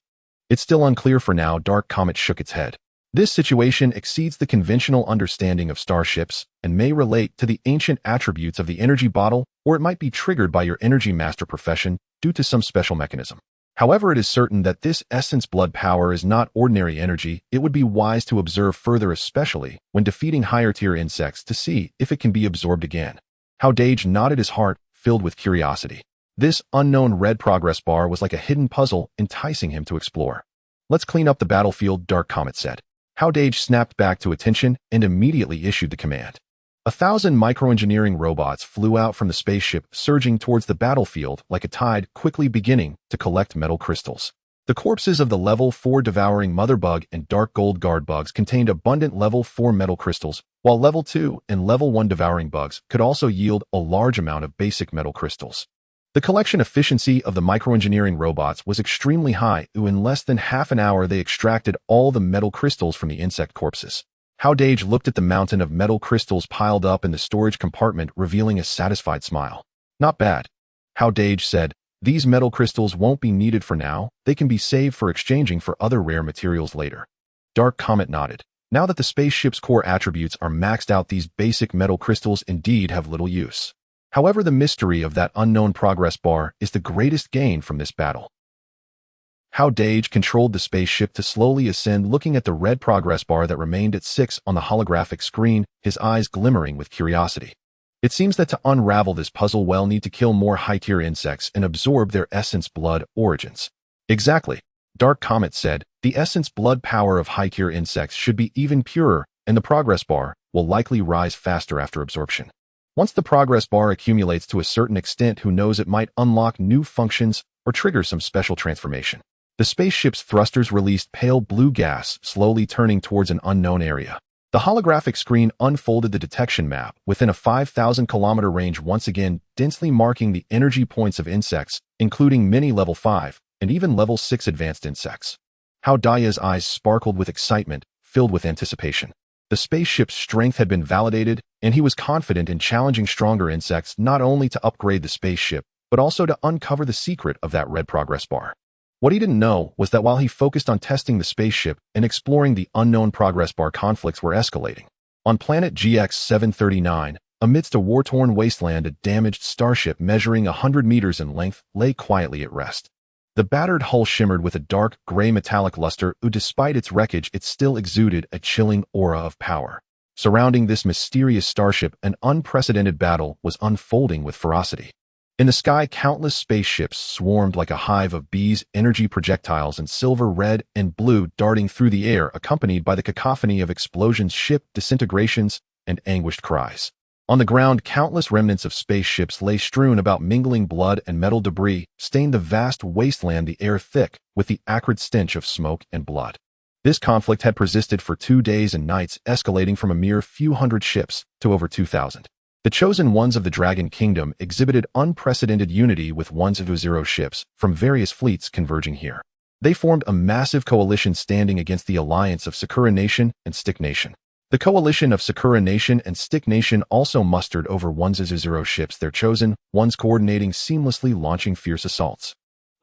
S1: It's still unclear for now. Dark Comet shook its head. This situation exceeds the conventional understanding of starships and may relate to the ancient attributes of the energy bottle, or it might be triggered by your energy master profession due to some special mechanism. However, it is certain that this essence blood power is not ordinary energy. It would be wise to observe further, especially when defeating higher-tier insects, to see if it can be absorbed again. Hao Dageng nodded, his heart filled with curiosity. This unknown red progress bar was like a hidden puzzle, enticing him to explore. Let's clean up the battlefield, Dark Comet said. Hao Dageng snapped back to attention and immediately issued the command. 1,000 microengineering robots flew out from the spaceship, surging towards the battlefield like a tide, quickly beginning to collect metal crystals. The corpses of the level 4 devouring mother bug and dark gold guard bugs contained abundant level 4 metal crystals, while level 2 and level 1 devouring bugs could also yield a large amount of basic metal crystals. The collection efficiency of the microengineering robots was extremely high. In less than half an hour, they extracted all the metal crystals from the insect corpses. Hao Dageng looked at the mountain of metal crystals piled up in the storage compartment, revealing a satisfied smile. Not bad. Hao Dageng said, these metal crystals won't be needed for now. They can be saved for exchanging for other rare materials later. Dark Comet nodded. Now that the spaceship's core attributes are maxed out, these basic metal crystals indeed have little use. However, the mystery of that unknown progress bar is the greatest gain from this battle. Hao Dageng controlled the spaceship to slowly ascend, looking at the red progress bar that remained at 6 on the holographic screen, his eyes glimmering with curiosity. It seems that to unravel this puzzle we'll need to kill more high-tier insects and absorb their essence blood origins. Exactly. Dark Comet said, the essence blood power of high-tier insects should be even purer, and the progress bar will likely rise faster after absorption. Once the progress bar accumulates to a certain extent, who knows, it might unlock new functions or trigger some special transformation. The spaceship's thrusters released pale blue gas, slowly turning towards an unknown area. The holographic screen unfolded the detection map within a 5,000-kilometer range, once again densely marking the energy points of insects, including many level 5 and even level 6 advanced insects. Hao Dageng's eyes sparkled with excitement, filled with anticipation. The spaceship's strength had been validated, and he was confident in challenging stronger insects, not only to upgrade the spaceship, but also to uncover the secret of that red progress bar. What he didn't know was that while he focused on testing the spaceship and exploring the unknown progress bar, conflicts were escalating. On planet GX-739, amidst a war-torn wasteland, a damaged starship measuring 100 meters in length lay quietly at rest. The battered hull shimmered with a dark, gray metallic luster, despite its wreckage, it still exuded a chilling aura of power. Surrounding this mysterious starship, an unprecedented battle was unfolding with ferocity. In the sky, countless spaceships swarmed like a hive of bees, energy projectiles in silver, red, and blue darting through the air, accompanied by the cacophony of explosions, ship disintegrations, and anguished cries. On the ground, countless remnants of spaceships lay strewn about, mingling blood and metal debris stained the vast wasteland, the air thick with the acrid stench of smoke and blood. This conflict had persisted for 2 days and nights, escalating from a mere few hundred ships to over 2,000. The chosen ones of the Dragon Kingdom exhibited unprecedented unity, with 1-0 ships from various fleets converging here. They formed a massive coalition standing against the alliance of Sakura Nation and Stick Nation. The coalition of Sakura Nation and Stick Nation also mustered over 1-0 ships, their chosen ones coordinating seamlessly, launching fierce assaults.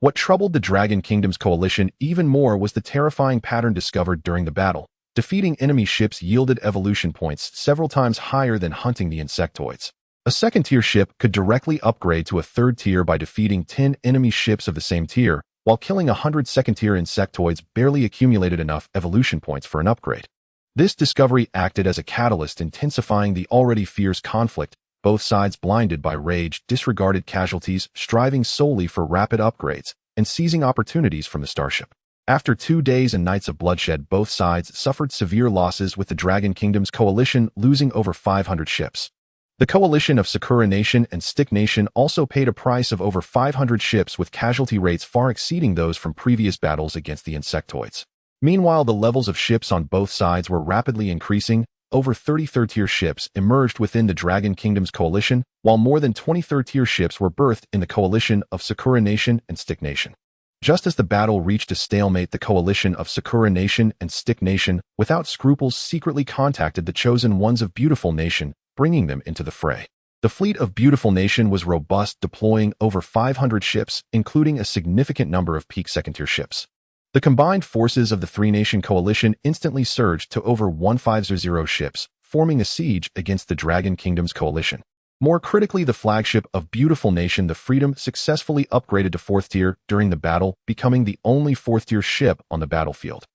S1: What troubled the Dragon Kingdom's coalition even more was the terrifying pattern discovered during the battle. Defeating enemy ships yielded evolution points several times higher than hunting the insectoids. A second-tier ship could directly upgrade to a third tier by defeating 10 enemy ships of the same tier, while killing 100 second-tier insectoids barely accumulated enough evolution points for an upgrade. This discovery acted as a catalyst, intensifying the already fierce conflict. Both sides, blinded by rage, disregarded casualties, striving solely for rapid upgrades and seizing opportunities from the starship. After 2 days and nights of bloodshed, both sides suffered severe losses, with the Dragon Kingdom's coalition losing over 500 ships. The coalition of Sakura Nation and Stick Nation also paid a price of over 500 ships, with casualty rates far exceeding those from previous battles against the insectoids. Meanwhile, the levels of ships on both sides were rapidly increasing. Over 30 third-tier ships emerged within the Dragon Kingdom's coalition, while more than 20 third-tier ships were birthed in the coalition of Sakura Nation and Stick Nation. Just as the battle reached a stalemate, the coalition of Sakura Nation and Stick Nation, without scruples, secretly contacted the chosen ones of Beautiful Nation, bringing them into the fray. The fleet of Beautiful Nation was robust, deploying over 500 ships, including a significant number of peak second-tier ships. The combined forces of the three-nation coalition instantly surged to over 150 ships, forming a siege against the Dragon Kingdom's coalition. More critically, the flagship of Beautiful Nation, the Freedom, successfully upgraded to 4th tier during the battle, becoming the only 4th-tier ship on the battlefield.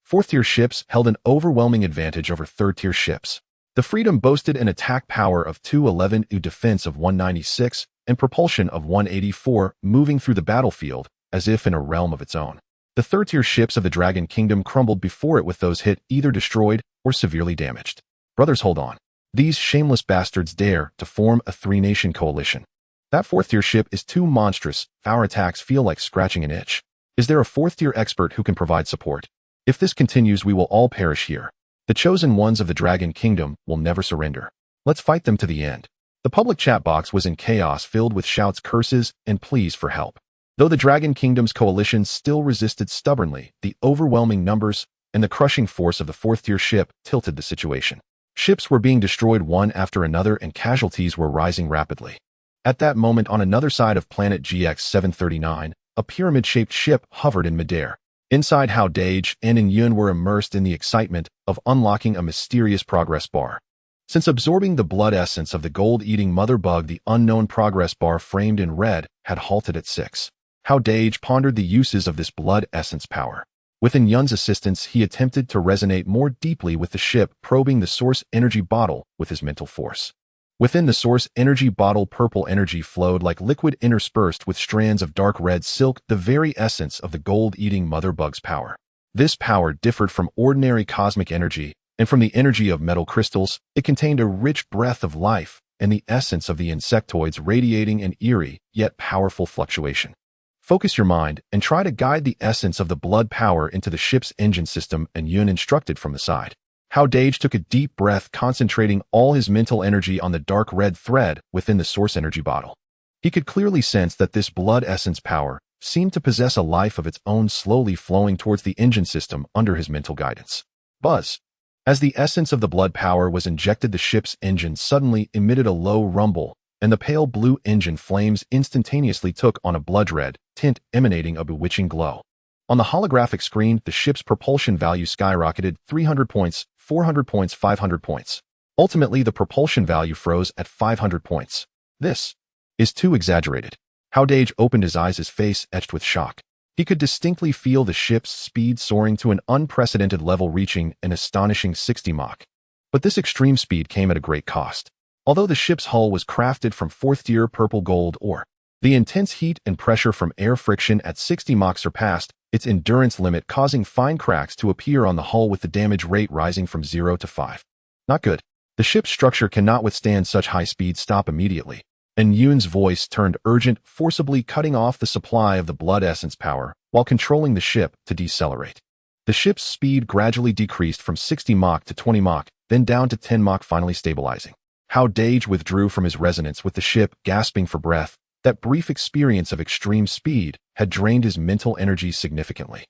S1: 4th-tier ships held an overwhelming advantage over 3rd-tier ships. The Freedom boasted an attack power of 211, a defense of 196, and propulsion of 184, moving through the battlefield as if in a realm of its own. The 3rd-tier ships of the Dragon Kingdom crumbled before it, with those hit either destroyed or severely damaged. Brothers, hold on. These shameless bastards dare to form a 3-nation coalition. That 4th-tier ship is too monstrous. Our attacks feel like scratching an itch. Is there a 4th-tier expert who can provide support? If this continues, we will all perish here. The chosen ones of the Dragon Kingdom will never surrender. Let's fight them to the end. The public chat box was in chaos, filled with shouts, curses, and pleas for help. Though the Dragon Kingdom's coalition still resisted stubbornly, the overwhelming numbers and the crushing force of the 4th-tier ship tilted the situation. Ships were being destroyed one after another, and casualties were rising rapidly. At that moment, on another side of planet GX-739, a pyramid-shaped ship hovered in midair. Inside, Hao Dageng and Yun were immersed in the excitement of unlocking a mysterious progress bar. Since absorbing the blood essence of the gold-eating mother bug, the unknown progress bar framed in red had halted at 6. Hao Dageng pondered the uses of this blood essence power. With Yun's assistance, he attempted to resonate more deeply with the ship, probing the source energy bottle with his mental force. Within the source energy bottle, purple energy flowed like liquid interspersed with strands of dark red silk, the very essence of the gold-eating mother bug's power. This power differed from ordinary cosmic energy, and from the energy of metal crystals, it contained a rich breath of life and the essence of the insectoids, radiating an eerie, yet powerful fluctuation. Focus your mind and try to guide the essence of the blood power into the ship's engine system, and Yun instructed from the side. Hao Dageng took a deep breath, concentrating all his mental energy on the dark red thread within the source energy bottle. He could clearly sense that this blood essence power seemed to possess a life of its own, slowly flowing towards the engine system under his mental guidance. Buzz. As the essence of the blood power was injected, the ship's engine suddenly emitted a low rumble, and the pale blue engine flames instantaneously took on a blood red tint, emanating a bewitching glow. On the holographic screen, the ship's propulsion value skyrocketed: 300 points, 400 points, 500 points. Ultimately, the propulsion value froze at 500 points. This is too exaggerated. Hao Dageng opened his eyes, his face etched with shock. He could distinctly feel the ship's speed soaring to an unprecedented level, reaching an astonishing 60 Mach. But this extreme speed came at a great cost. Although the ship's hull was crafted from fourth-tier purple gold ore, the intense heat and pressure from air friction at 60 Mach surpassed its endurance limit, causing fine cracks to appear on the hull, with the damage rate rising from 0 to 5. Not good. The ship's structure cannot withstand such high speed. Stop immediately. And Yun's voice turned urgent, forcibly cutting off the supply of the blood essence power while controlling the ship to decelerate. The ship's speed gradually decreased from 60 Mach to 20 Mach, then down to 10 Mach, finally stabilizing. Hao Dageng withdrew from his resonance with the ship, gasping for breath. That brief experience of extreme speed had drained his mental energy significantly.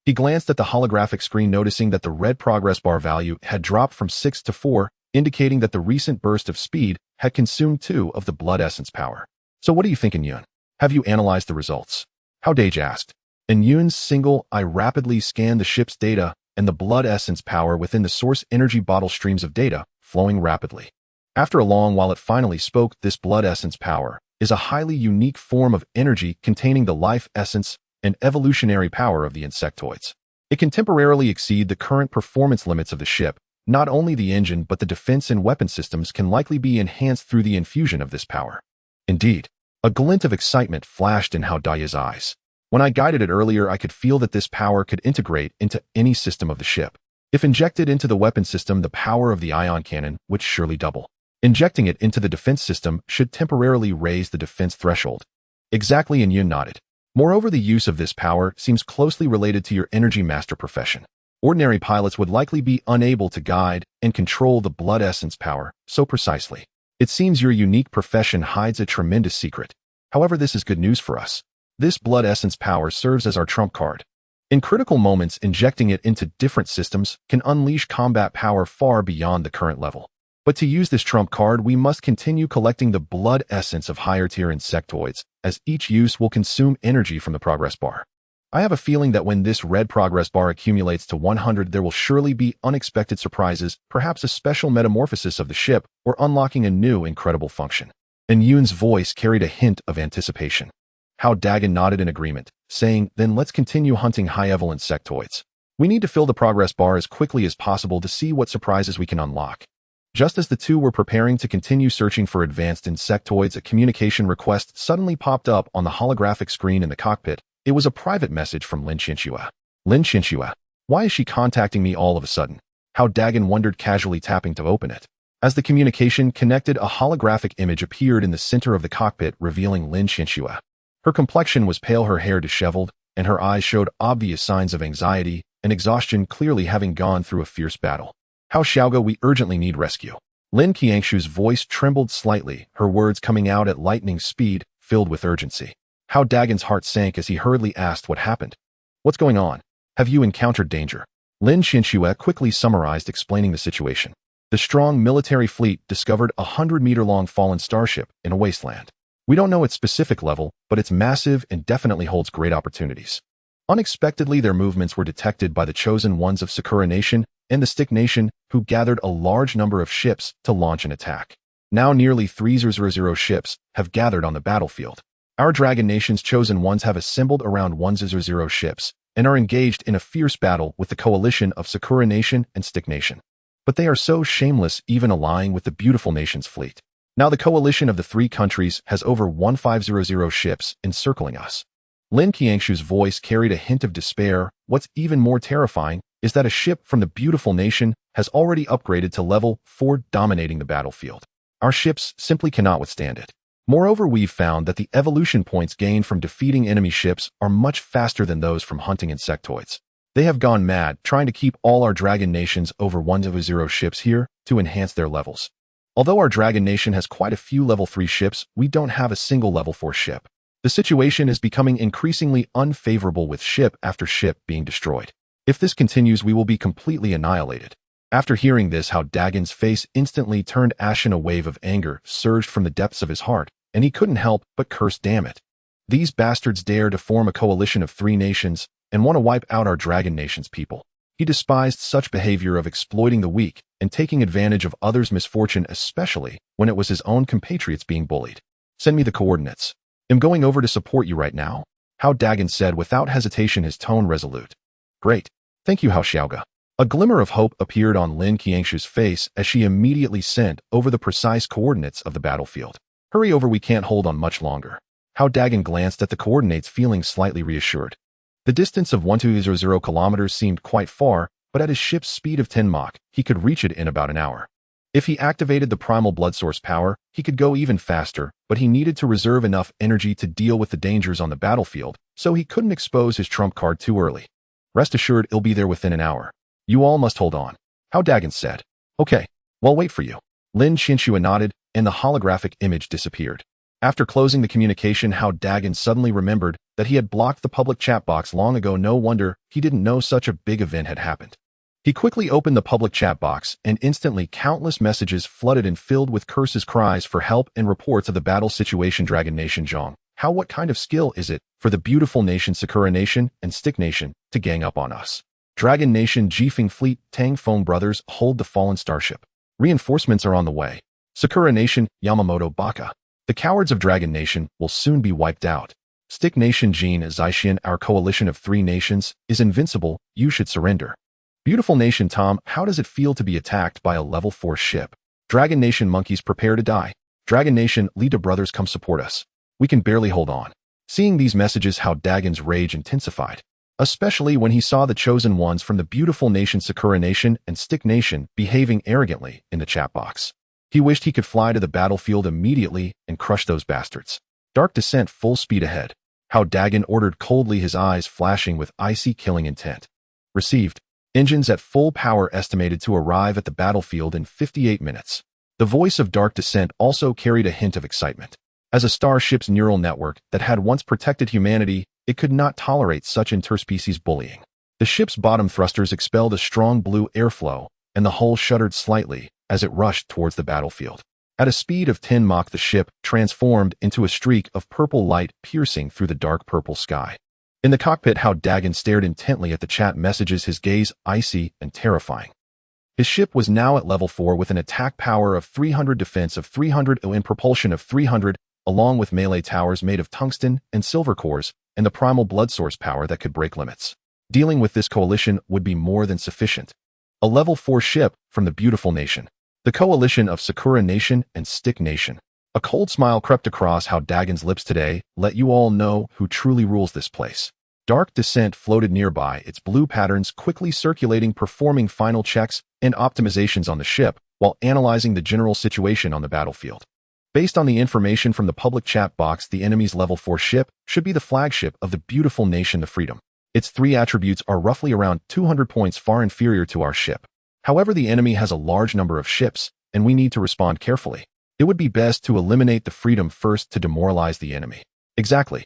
S1: He glanced at the holographic screen, noticing that the red progress bar value had dropped from 6 to 4, indicating that the recent burst of speed had consumed 2 of the blood essence power. So what do you think, Yun? Have you analyzed the results? Hao Dageng asked. And Yun's single eye rapidly scanned the ship's data and the blood essence power within the source energy bottle, streams of data flowing rapidly. After a long while, it finally spoke. This blood essence power is a highly unique form of energy containing the life essence and evolutionary power of the insectoids. It can temporarily exceed the current performance limits of the ship. Not only the engine, but the defense and weapon systems can likely be enhanced through the infusion of this power. Indeed, a glint of excitement flashed in Hao Dageng's eyes. When I guided it earlier, I could feel that this power could integrate into any system of the ship. If injected into the weapon system, the power of the ion cannon would surely double. Injecting it into the defense system should temporarily raise the defense threshold. Exactly, and Yun nodded. Moreover, the use of this power seems closely related to your energy master profession. Ordinary pilots would likely be unable to guide and control the blood essence power so precisely. It seems your unique profession hides a tremendous secret. However, this is good news for us. This blood essence power serves as our trump card. In critical moments, injecting it into different systems can unleash combat power far beyond the current level. But to use this trump card, we must continue collecting the blood essence of higher-tier insectoids, as each use will consume energy from the progress bar. I have a feeling that when this red progress bar accumulates to 100, there will surely be unexpected surprises, perhaps a special metamorphosis of the ship, or unlocking a new incredible function. And Yun's voice carried a hint of anticipation. Hao Dageng nodded in agreement, saying, "Then let's continue hunting high-level insectoids. We need to fill the progress bar as quickly as possible to see what surprises we can unlock." Just as the two were preparing to continue searching for advanced insectoids, a communication request suddenly popped up on the holographic screen in the cockpit. It was a private message from Lin Qianxue. Lin Qianxue. Why is she contacting me all of a sudden? Hao Dageng wondered, casually tapping to open it. As the communication connected, a holographic image appeared in the center of the cockpit, revealing Lin Qianxue. Her complexion was pale, her hair disheveled, and her eyes showed obvious signs of anxiety and exhaustion, clearly having gone through a fierce battle. "Hao Xiaoge, we urgently need rescue." Lin Qianxue's voice trembled slightly, her words coming out at lightning speed, filled with urgency. Hao Dagen's heart sank as he hurriedly asked what happened. "What's going on? Have you encountered danger?" Lin Qianxue quickly summarized, explaining the situation. The strong military fleet discovered a 100-meter-long fallen starship in a wasteland. We don't know its specific level, but it's massive and definitely holds great opportunities. Unexpectedly, their movements were detected by the chosen ones of Sakura Nation and the Stick Nation, who gathered a large number of ships to launch an attack. Now nearly 300 ships have gathered on the battlefield. Our Dragon Nation's chosen ones have assembled around 100 ships and are engaged in a fierce battle with the coalition of Sakura Nation and Stick Nation. But they are so shameless, even allying with the beautiful nation's fleet. Now the coalition of the three countries has over 1500 ships encircling us. Lin Qiangshu's voice carried a hint of despair. What's even more terrifying is that a ship from the beautiful nation has already upgraded to level 4, dominating the battlefield. Our ships simply cannot withstand it. Moreover, we've found that the evolution points gained from defeating enemy ships are much faster than those from hunting insectoids. They have gone mad, trying to keep all our Dragon Nations over 100 ships here to enhance their levels. Although our Dragon Nation has quite a few level 3 ships, we don't have a single level 4 ship. The situation is becoming increasingly unfavorable with ship after ship being destroyed. If this continues, we will be completely annihilated. After hearing this, Hao Dageng's face instantly turned ashen. A wave of anger surged from the depths of his heart, and he couldn't help but curse, "Damn it. These bastards dare to form a coalition of 3 nations and want to wipe out our Dragon Nation's people." He despised such behavior of exploiting the weak and taking advantage of others' misfortune, especially when it was his own compatriots being bullied. "Send me the coordinates. I'm going over to support you right now," Hao Dageng said without hesitation, his tone resolute. "Great. Thank you, Hao Xiaoga." A glimmer of hope appeared on Lin Qiangshu's face as she immediately sent over the precise coordinates of the battlefield. "Hurry over, we can't hold on much longer." Hao Dageng glanced at the coordinates, feeling slightly reassured. The distance of 1200 kilometers seemed quite far, but at his ship's speed of 10 Mach, he could reach it in about an hour. If he activated the primal blood source power, he could go even faster, but he needed to reserve enough energy to deal with the dangers on the battlefield, so he couldn't expose his trump card too early. "Rest assured, it'll be there within an hour. You all must hold on," Hao Dageng said. "Okay, well, wait for you." Lin Qiangshu nodded, and the holographic image disappeared. After closing the communication, Hao Dageng suddenly remembered that he had blocked the public chat box long ago. No wonder he didn't know such a big event had happened. He quickly opened the public chat box, and instantly countless messages flooded and filled with curses, cries for help, and reports of the battle situation. Dragon Nation Zhang. How, what kind of skill is it for the beautiful nation Sakura Nation and Stick Nation to gang up on us? Dragon Nation Jifeng Fleet, Tang Feng Brothers hold the fallen Starship. Reinforcements are on the way. Sakura Nation, Yamamoto Baka. The cowards of Dragon Nation will soon be wiped out. Stick Nation Jin Zaixian, our coalition of 3 nations is invincible. You should surrender. Beautiful Nation Tom, how does it feel to be attacked by a level 4 ship? Dragon Nation Monkeys, prepare to die. Dragon Nation Lita Brothers, come support us. We can barely hold on. Seeing these messages, Hao Dageng's rage intensified, especially when he saw the chosen ones from the beautiful nation Sakura Nation and Stick Nation behaving arrogantly in the chat box. He wished he could fly to the battlefield immediately and crush those bastards. Dark descent, full speed ahead. Hao Dageng ordered coldly, his eyes flashing with icy killing intent. Received. Engines at full power estimated to arrive at the battlefield in 58 minutes. The voice of Dark Descent also carried a hint of excitement. As a starship's neural network that had once protected humanity, it could not tolerate such interspecies bullying. The ship's bottom thrusters expelled a strong blue airflow, and the hull shuddered slightly as it rushed towards the battlefield. At a speed of 10 Mach, the ship transformed into a streak of purple light piercing through the dark purple sky. In the cockpit, Hao Dageng stared intently at the chat messages, his gaze icy and terrifying. His ship was now at level 4 with an attack power of 300, defense of 300, and propulsion of 300, along with melee towers made of tungsten and silver cores, and the primal blood source power that could break limits. Dealing with this coalition would be more than sufficient. A level 4 ship from the beautiful nation. The coalition of Sakura Nation and Stick Nation. A cold smile crept across Hao Dageng's lips. "Today, let you all know who truly rules this place." Dark Descent floated nearby, its blue patterns quickly circulating, performing final checks and optimizations on the ship while analyzing the general situation on the battlefield. Based on the information from the public chat box, the enemy's level 4 ship should be the flagship of the beautiful nation, the Freedom. Its 3 attributes are roughly around 200 points, far inferior to our ship. However, the enemy has a large number of ships, and we need to respond carefully. It would be best to eliminate the Freedom first to demoralize the enemy. Exactly.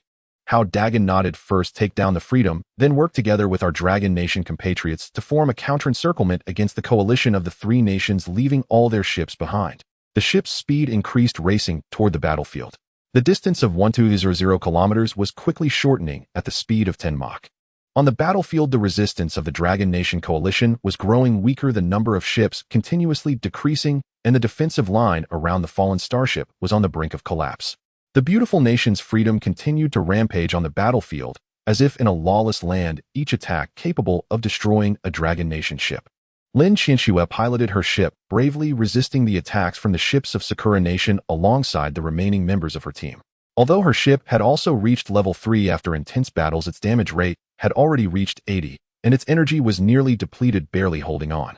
S1: Hao Dageng nodded. First take down the Freedom, then work together with our Dragon Nation compatriots to form a counter-encirclement against the coalition of the 3 nations, leaving all their ships behind. The ship's speed increased, racing toward the battlefield. The distance of 1200 kilometers was quickly shortening at the speed of 10 Mach. On the battlefield, the resistance of the Dragon Nation coalition was growing weaker, the number of ships continuously decreasing, and the defensive line around the fallen starship was on the brink of collapse. The beautiful nation's freedom continued to rampage on the battlefield, as if in a lawless land, each attack capable of destroying a Dragon Nation ship. Lin Qianxue piloted her ship, bravely resisting the attacks from the ships of Sakura Nation alongside the remaining members of her team. Although her ship had also reached level 3 after intense battles, its damage rate had already reached 80, and its energy was nearly depleted, barely holding on.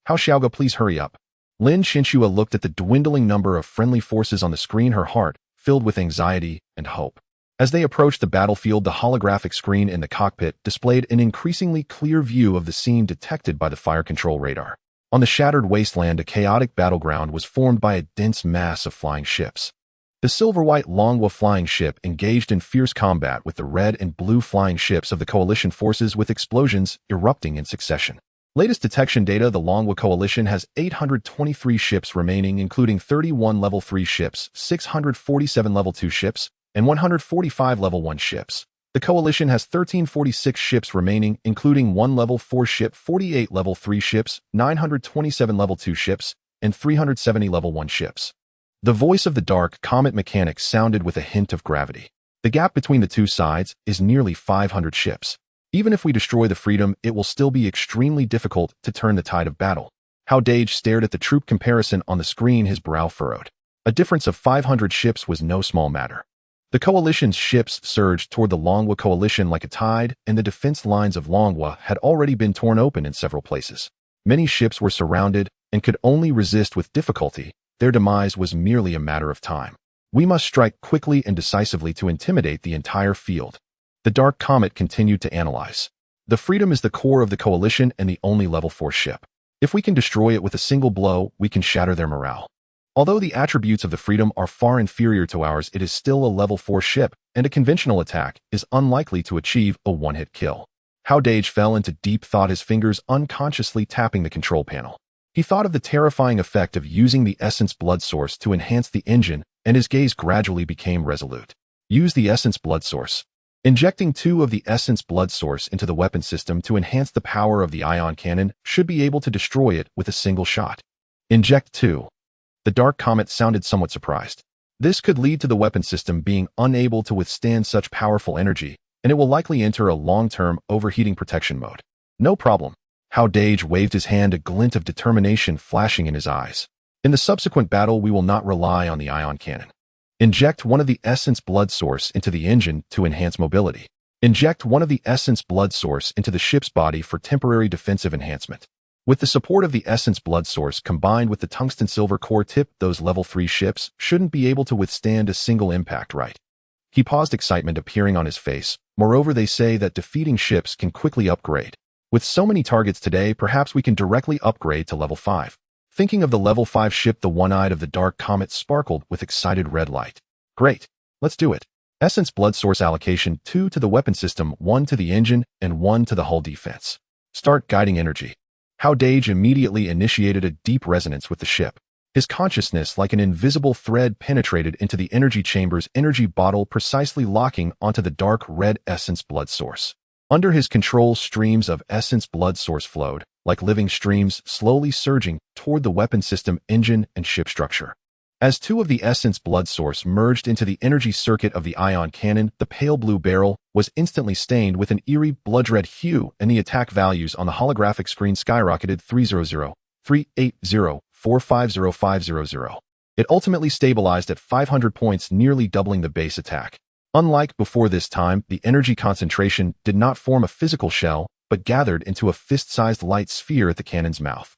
S1: Hao Xiaoga, please hurry up. Lin Qianxue looked at the dwindling number of friendly forces on the screen, her heart filled with anxiety and hope. As they approached the battlefield, the holographic screen in the cockpit displayed an increasingly clear view of the scene detected by the fire control radar. On the shattered wasteland, a chaotic battleground was formed by a dense mass of flying ships. The silver-white Longhua flying ship engaged in fierce combat with the red and blue flying ships of the coalition forces, with explosions erupting in succession. Latest detection data: the Longhua coalition has 823 ships remaining, including 31 level 3 ships, 647 level 2 ships, and 145 level 1 ships. The coalition has 1346 ships remaining, including 1 level 4 ship, 48 level 3 ships, 927 level 2 ships, and 370 level 1 ships. The voice of the Dark Comet mechanic sounded with a hint of gravity. The gap between the two sides is nearly 500 ships. Even if we destroy the Freedom, it will still be extremely difficult to turn the tide of battle. Hao Dageng stared at the troop comparison on the screen, his brow furrowed. A difference of 500 ships was no small matter. The coalition's ships surged toward the Longhua coalition like a tide, and the defense lines of Longhua had already been torn open in several places. Many ships were surrounded and could only resist with difficulty. Their demise was merely a matter of time. We must strike quickly and decisively to intimidate the entire field. The Dark Comet continued to analyze. The Freedom is the core of the coalition and the only level 4 ship. If we can destroy it with a single blow, we can shatter their morale. Although the attributes of the Freedom are far inferior to ours, it is still a level 4 ship, and a conventional attack is unlikely to achieve a one-hit kill. Hao Dageng fell into deep thought, his fingers unconsciously tapping the control panel. He thought of the terrifying effect of using the essence blood source to enhance the engine, and his gaze gradually became resolute. Use the essence blood source. Injecting 2 of the essence blood source into the weapon system to enhance the power of the ion cannon should be able to destroy it with a single shot. Inject 2. The Dark Comet sounded somewhat surprised. This could lead to the weapon system being unable to withstand such powerful energy, and it will likely enter a long-term overheating protection mode. No problem. Hao Dageng waved his hand, a glint of determination flashing in his eyes. In the subsequent battle, we will not rely on the ion cannon. Inject 1 of the essence blood source into the engine to enhance mobility. Inject 1 of the essence blood source into the ship's body for temporary defensive enhancement. With the support of the essence blood source combined with the tungsten silver core tip, those level 3 ships shouldn't be able to withstand a single impact, right? He paused, excitement appearing on his face. Moreover, they say that defeating ships can quickly upgrade. With so many targets today, perhaps we can directly upgrade to level 5. Thinking of the level 5 ship, the one-eyed of the Dark Comet sparkled with excited red light. Great. Let's do it. Essence blood source allocation: 2 to the weapon system, 1 to the engine, and 1 to the hull defense. Start guiding energy. Hao Dageng immediately initiated a deep resonance with the ship. His consciousness, like an invisible thread, penetrated into the energy chamber's energy bottle, precisely locking onto the dark red essence blood source. Under his control, streams of essence blood source flowed, like living streams, slowly surging toward the weapon system, engine, and ship structure. As 2 of the essence blood source merged into the energy circuit of the ion cannon, the pale blue barrel was instantly stained with an eerie blood-red hue, and the attack values on the holographic screen skyrocketed: 300, 380, 450500. It ultimately stabilized at 500 points, nearly doubling the base attack. Unlike before, this time, the energy concentration did not form a physical shell, but gathered into a fist-sized light sphere at the cannon's mouth.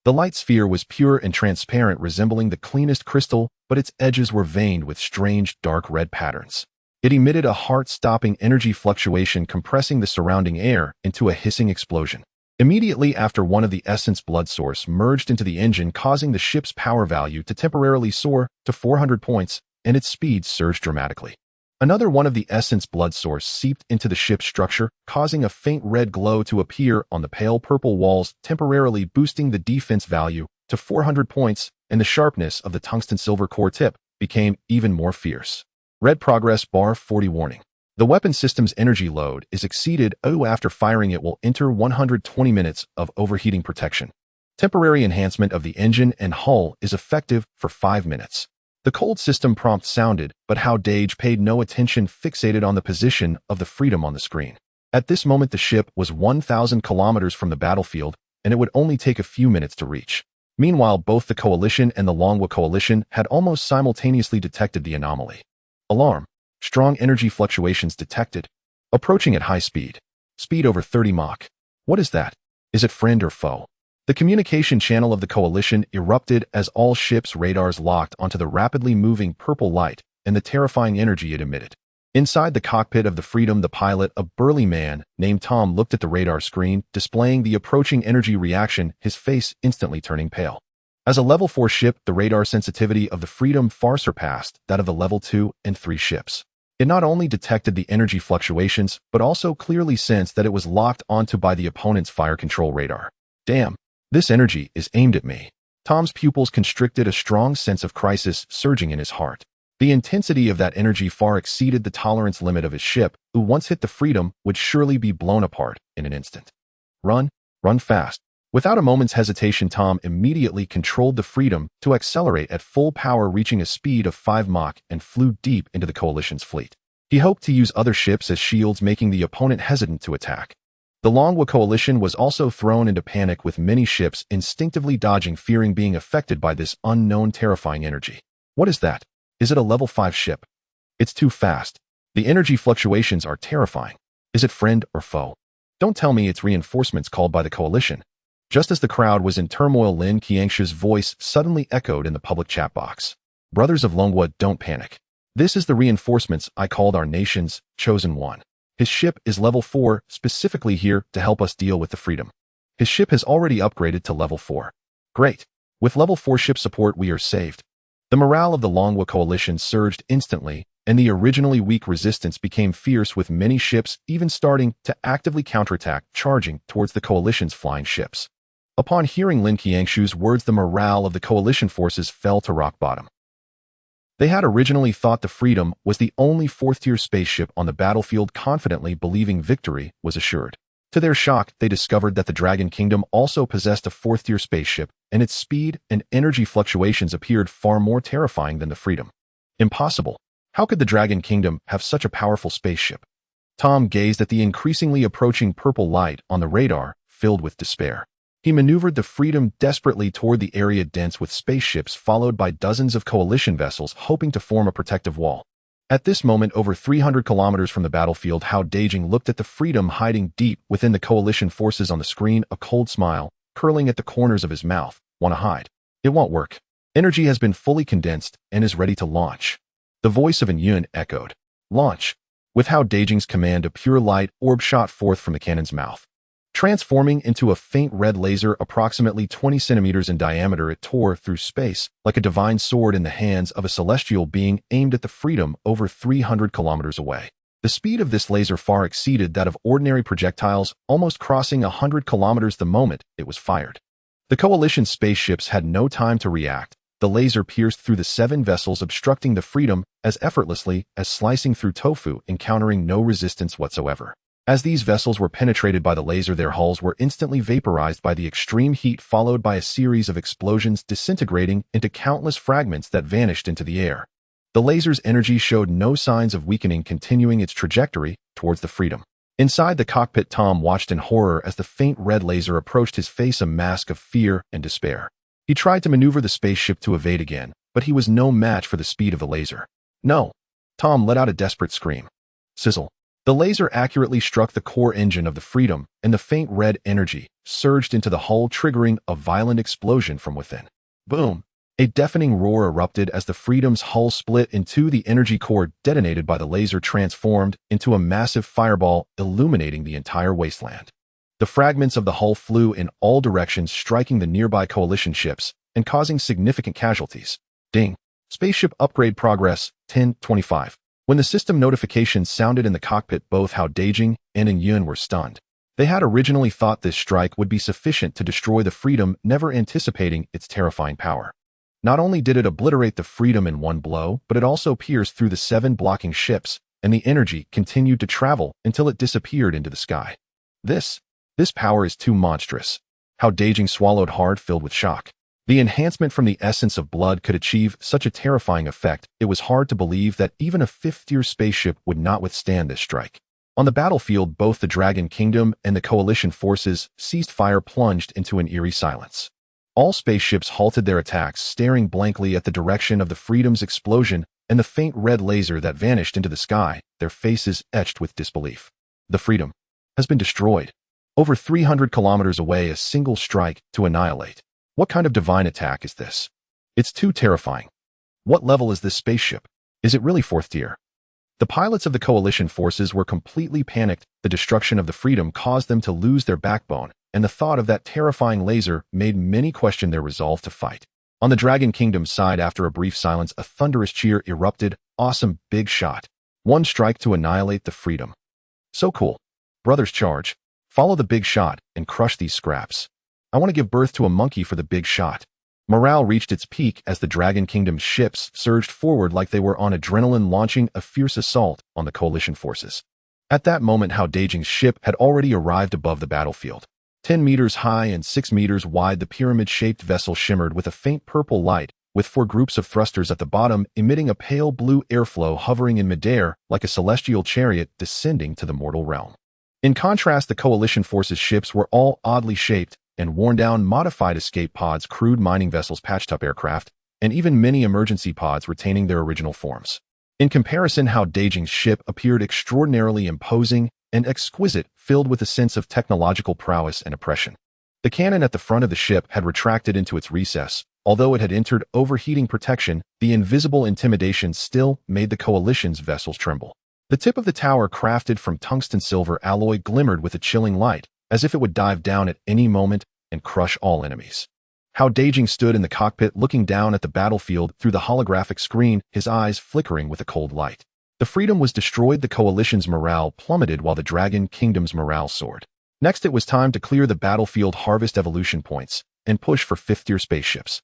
S1: The light sphere was pure and transparent, resembling the cleanest crystal, but its edges were veined with strange, dark red patterns. It emitted a heart-stopping energy fluctuation, compressing the surrounding air into a hissing explosion. Immediately after, 1 of the essence blood source merged into the engine, causing the ship's power value to temporarily soar to 400 points, and its speed surged dramatically. Another 1 of the essence blood source seeped into the ship's structure, causing a faint red glow to appear on the pale purple walls, temporarily boosting the defense value to 400 points, and the sharpness of the tungsten silver core tip became even more fierce. Red progress bar 40 warning. The weapon system's energy load is exceeded. After firing, it will enter 120 minutes of overheating protection. Temporary enhancement of the engine and hull is effective for 5 minutes. The cold system prompt sounded, but Hao Dageng paid no attention, fixated on the position of the Freedom on the screen. At this moment the ship was 1,000 kilometers from the battlefield, and it would only take a few minutes to reach. Meanwhile, both the Coalition and the Longwa Coalition had almost simultaneously detected the anomaly. Alarm. Strong energy fluctuations detected. Approaching at high speed. Speed over 30 Mach. What is that? Is it friend or foe? The communication channel of the Coalition erupted as all ships' radars locked onto the rapidly moving purple light and the terrifying energy it emitted. Inside the cockpit of the Freedom, the pilot, a burly man named Tom, looked at the radar screen, displaying the approaching energy reaction, his face instantly turning pale. As a level 4 ship, the radar sensitivity of the Freedom far surpassed that of the level 2 and 3 ships. It not only detected the energy fluctuations, but also clearly sensed that it was locked onto by the opponent's fire control radar. Damn, this energy is aimed at me. Tom's pupils constricted, a strong sense of crisis surging in his heart. The intensity of that energy far exceeded the tolerance limit of his ship, who once hit the Freedom would surely be blown apart in an instant. Run fast. Without a moment's hesitation, Tom immediately controlled the Freedom to accelerate at full power, reaching a speed of 5 Mach, and flew deep into the Coalition's fleet. He hoped to use other ships as shields, making the opponent hesitant to attack. The Longwa Coalition was also thrown into panic, with many ships instinctively dodging, fearing being affected by this unknown terrifying energy. What is that? Is it a level 5 ship? It's too fast. The energy fluctuations are terrifying. Is it friend or foe? Don't tell me it's reinforcements called by the Coalition. Just as the crowd was in turmoil, Lin Qiangshu's voice suddenly echoed in the public chat box. Brothers of Longwa, don't panic. This is the reinforcements I called our nation's chosen one. His ship is level 4, specifically here to help us deal with the Freedom. His ship has already upgraded to level 4. Great. With level 4 ship support, we are saved. The morale of the Longwa Coalition surged instantly, and the originally weak resistance became fierce, with many ships even starting to actively counterattack, charging towards the Coalition's flying ships. Upon hearing Lin Qiangshu's words, the morale of the Coalition forces fell to rock bottom. They had originally thought the Freedom was the only 4th-tier spaceship on the battlefield, confidently believing victory was assured. To their shock, they discovered that the Dragon Kingdom also possessed a 4th-tier spaceship, and its speed and energy fluctuations appeared far more terrifying than the Freedom. Impossible. How could the Dragon Kingdom have such a powerful spaceship? Tom gazed at the increasingly approaching purple light on the radar, filled with despair. He maneuvered the Freedom desperately toward the area dense with spaceships, followed by dozens of Coalition vessels, hoping to form a protective wall. At this moment, over 300 kilometers from the battlefield, Hao Dageng looked at the Freedom hiding deep within the Coalition forces on the screen, a cold smile curling at the corners of his mouth. Wanna hide? It won't work. Energy has been fully condensed and is ready to launch. The voice of An Yun echoed. Launch. With Hao Dageng's command, a pure light orb shot forth from the cannon's mouth. Transforming into a faint red laser approximately 20 centimeters in diameter, it tore through space like a divine sword in the hands of a celestial being, aimed at the Freedom over 300 kilometers away. The speed of this laser far exceeded that of ordinary projectiles, almost crossing 100 kilometers the moment it was fired. The Coalition spaceships had no time to react. The laser pierced through the 7 vessels, obstructing the Freedom as effortlessly as slicing through tofu, encountering no resistance whatsoever. As these vessels were penetrated by the laser, their hulls were instantly vaporized by the extreme heat, followed by a series of explosions, disintegrating into countless fragments that vanished into the air. The laser's energy showed no signs of weakening, continuing its trajectory towards the Freedom. Inside the cockpit, Tom watched in horror as the faint red laser approached his face, a mask of fear and despair. He tried to maneuver the spaceship to evade again, but he was no match for the speed of the laser. No! Tom let out a desperate scream. Sizzle. The laser accurately struck the core engine of the Freedom, and the faint red energy surged into the hull, triggering a violent explosion from within. Boom! A deafening roar erupted as the Freedom's hull split in two. The energy core detonated by the laser transformed into a massive fireball, illuminating the entire wasteland. The fragments of the hull flew in all directions, striking the nearby Coalition ships and causing significant casualties. Ding! Spaceship upgrade progress, 1025. When the system notifications sounded in the cockpit, both Hao Dageng and An Yun were stunned. They had originally thought this strike would be sufficient to destroy the Freedom, never anticipating its terrifying power. Not only did it obliterate the Freedom in one blow, but it also pierced through the 7 blocking ships, and the energy continued to travel until it disappeared into the sky. This power is too monstrous. Hao Dageng swallowed hard, filled with shock. The enhancement from the essence of blood could achieve such a terrifying effect, it was hard to believe that even a fifth-tier spaceship would not withstand this strike. On the battlefield, both the Dragon Kingdom and the Coalition forces ceased fire, plunged into an eerie silence. All spaceships halted their attacks, staring blankly at the direction of the Freedom's explosion and the faint red laser that vanished into the sky, their faces etched with disbelief. The Freedom has been destroyed. Over 300 kilometers away, a single strike to annihilate. What kind of divine attack is this? It's too terrifying. What level is this spaceship? Is it really fourth tier? The pilots of the Coalition forces were completely panicked. The destruction of the Freedom caused them to lose their backbone, and the thought of that terrifying laser made many question their resolve to fight. On the Dragon Kingdom's side, after a brief silence, a thunderous cheer erupted. Awesome, big shot. One strike to annihilate the Freedom. So cool. Brothers, charge. Follow the big shot and crush these scraps. I want to give birth to a monkey for the big shot. Morale reached its peak as the Dragon Kingdom's ships surged forward like they were on adrenaline, launching a fierce assault on the Coalition forces. At that moment, Hao Dageng's ship had already arrived above the battlefield. 10 meters high and 6 meters wide, the pyramid-shaped vessel shimmered with a faint purple light, with 4 groups of thrusters at the bottom emitting a pale blue airflow, hovering in midair like a celestial chariot descending to the mortal realm. In contrast, the Coalition forces' ships were all oddly shaped and worn-down, modified escape pods, crude mining vessels, patched-up aircraft, and even many emergency pods retaining their original forms. In comparison, Hao Dageng's ship appeared extraordinarily imposing and exquisite, filled with a sense of technological prowess and oppression. The cannon at the front of the ship had retracted into its recess. Although it had entered overheating protection, the invisible intimidation still made the Coalition's vessels tremble. The tip of the tower, crafted from tungsten silver alloy, glimmered with a chilling light, as if it would dive down at any moment and crush all enemies. Hao Dageng stood in the cockpit, looking down at the battlefield through the holographic screen, his eyes flickering with a cold light. The Freedom was destroyed, the Coalition's morale plummeted while the Dragon Kingdom's morale soared. Next, it was time to clear the battlefield, harvest evolution points, and push for fifth-tier spaceships.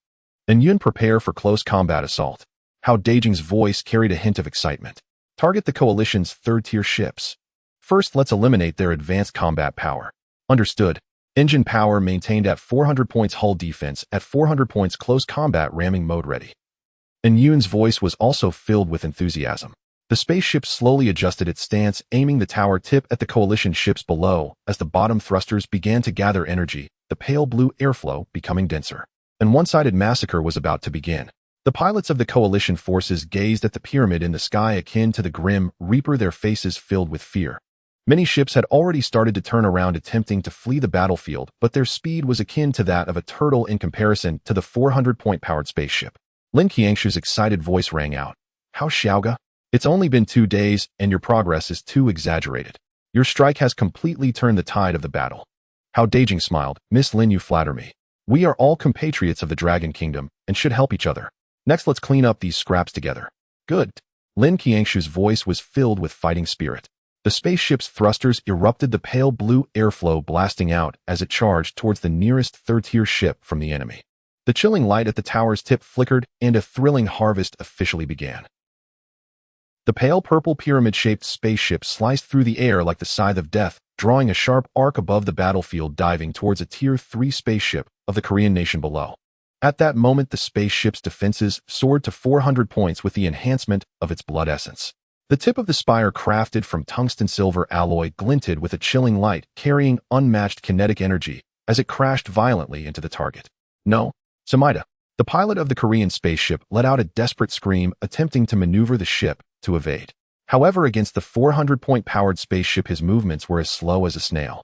S1: And Yun, prepare for close combat assault. Hao Dageng's voice carried a hint of excitement. Target the Coalition's third-tier ships. First, let's eliminate their advanced combat power. Understood. Engine power maintained at 400 points, hull defense at 400 points, close combat ramming mode ready. And Yun's voice was also filled with enthusiasm. The spaceship slowly adjusted its stance, aiming the tower tip at the Coalition ships below. As the bottom thrusters began to gather energy, the pale blue airflow becoming denser. An one-sided massacre was about to begin. The pilots of the Coalition forces gazed at the pyramid in the sky akin to the Grim Reaper, their faces filled with fear. Many ships had already started to turn around, attempting to flee the battlefield, but their speed was akin to that of a turtle in comparison to the 400-point powered spaceship. Lin Qiangshu's excited voice rang out. How, Xiaoga? It's only been 2 days, and your progress is too exaggerated. Your strike has completely turned the tide of the battle. Hao Dageng smiled. Miss Lin, you flatter me. We are all compatriots of the Dragon Kingdom and should help each other. Next, let's clean up these scraps together. Good. Lin Qiangshu's voice was filled with fighting spirit. The spaceship's thrusters erupted, the pale blue airflow blasting out as it charged towards the nearest third-tier ship from the enemy. The chilling light at the tower's tip flickered, and a thrilling harvest officially began. The pale purple pyramid-shaped spaceship sliced through the air like the scythe of death, drawing a sharp arc above the battlefield, diving towards a Tier 3 spaceship of the Korean nation below. At that moment, the spaceship's defenses soared to 400 points with the enhancement of its blood essence. The tip of the spire, crafted from tungsten silver alloy, glinted with a chilling light, carrying unmatched kinetic energy as it crashed violently into the target. No, Sumida, the pilot of the Korean spaceship, let out a desperate scream, attempting to maneuver the ship to evade. However, against the 400-point powered spaceship, his movements were as slow as a snail.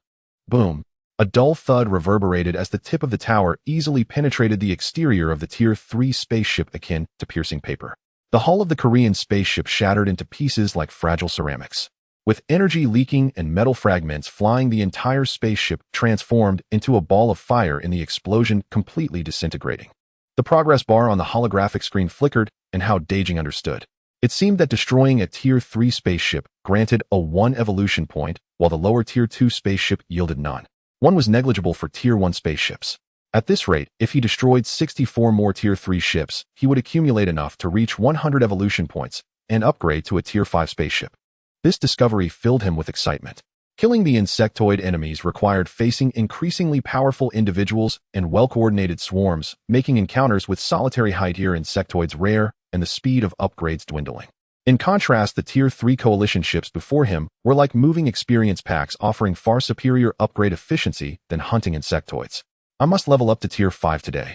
S1: Boom! A dull thud reverberated as the tip of the tower easily penetrated the exterior of the Tier 3 spaceship, akin to piercing paper. The hull of the Korean spaceship shattered into pieces like fragile ceramics. With energy leaking and metal fragments flying, the entire spaceship transformed into a ball of fire in the explosion, completely disintegrating. The progress bar on the holographic screen flickered, and Hao Dageng understood. It seemed that destroying a Tier 3 spaceship granted a 1 evolution point, while the lower Tier 2 spaceship yielded none. 1 was negligible for Tier 1 spaceships. At this rate, if he destroyed 64 more Tier 3 ships, he would accumulate enough to reach 100 evolution points and upgrade to a Tier 5 spaceship. This discovery filled him with excitement. Killing the insectoid enemies required facing increasingly powerful individuals and well-coordinated swarms, making encounters with solitary hide-here insectoids rare and the speed of upgrades dwindling. In contrast, the Tier 3 coalition ships before him were like moving experience packs offering far superior upgrade efficiency than hunting insectoids. I must level up to Tier 5 today.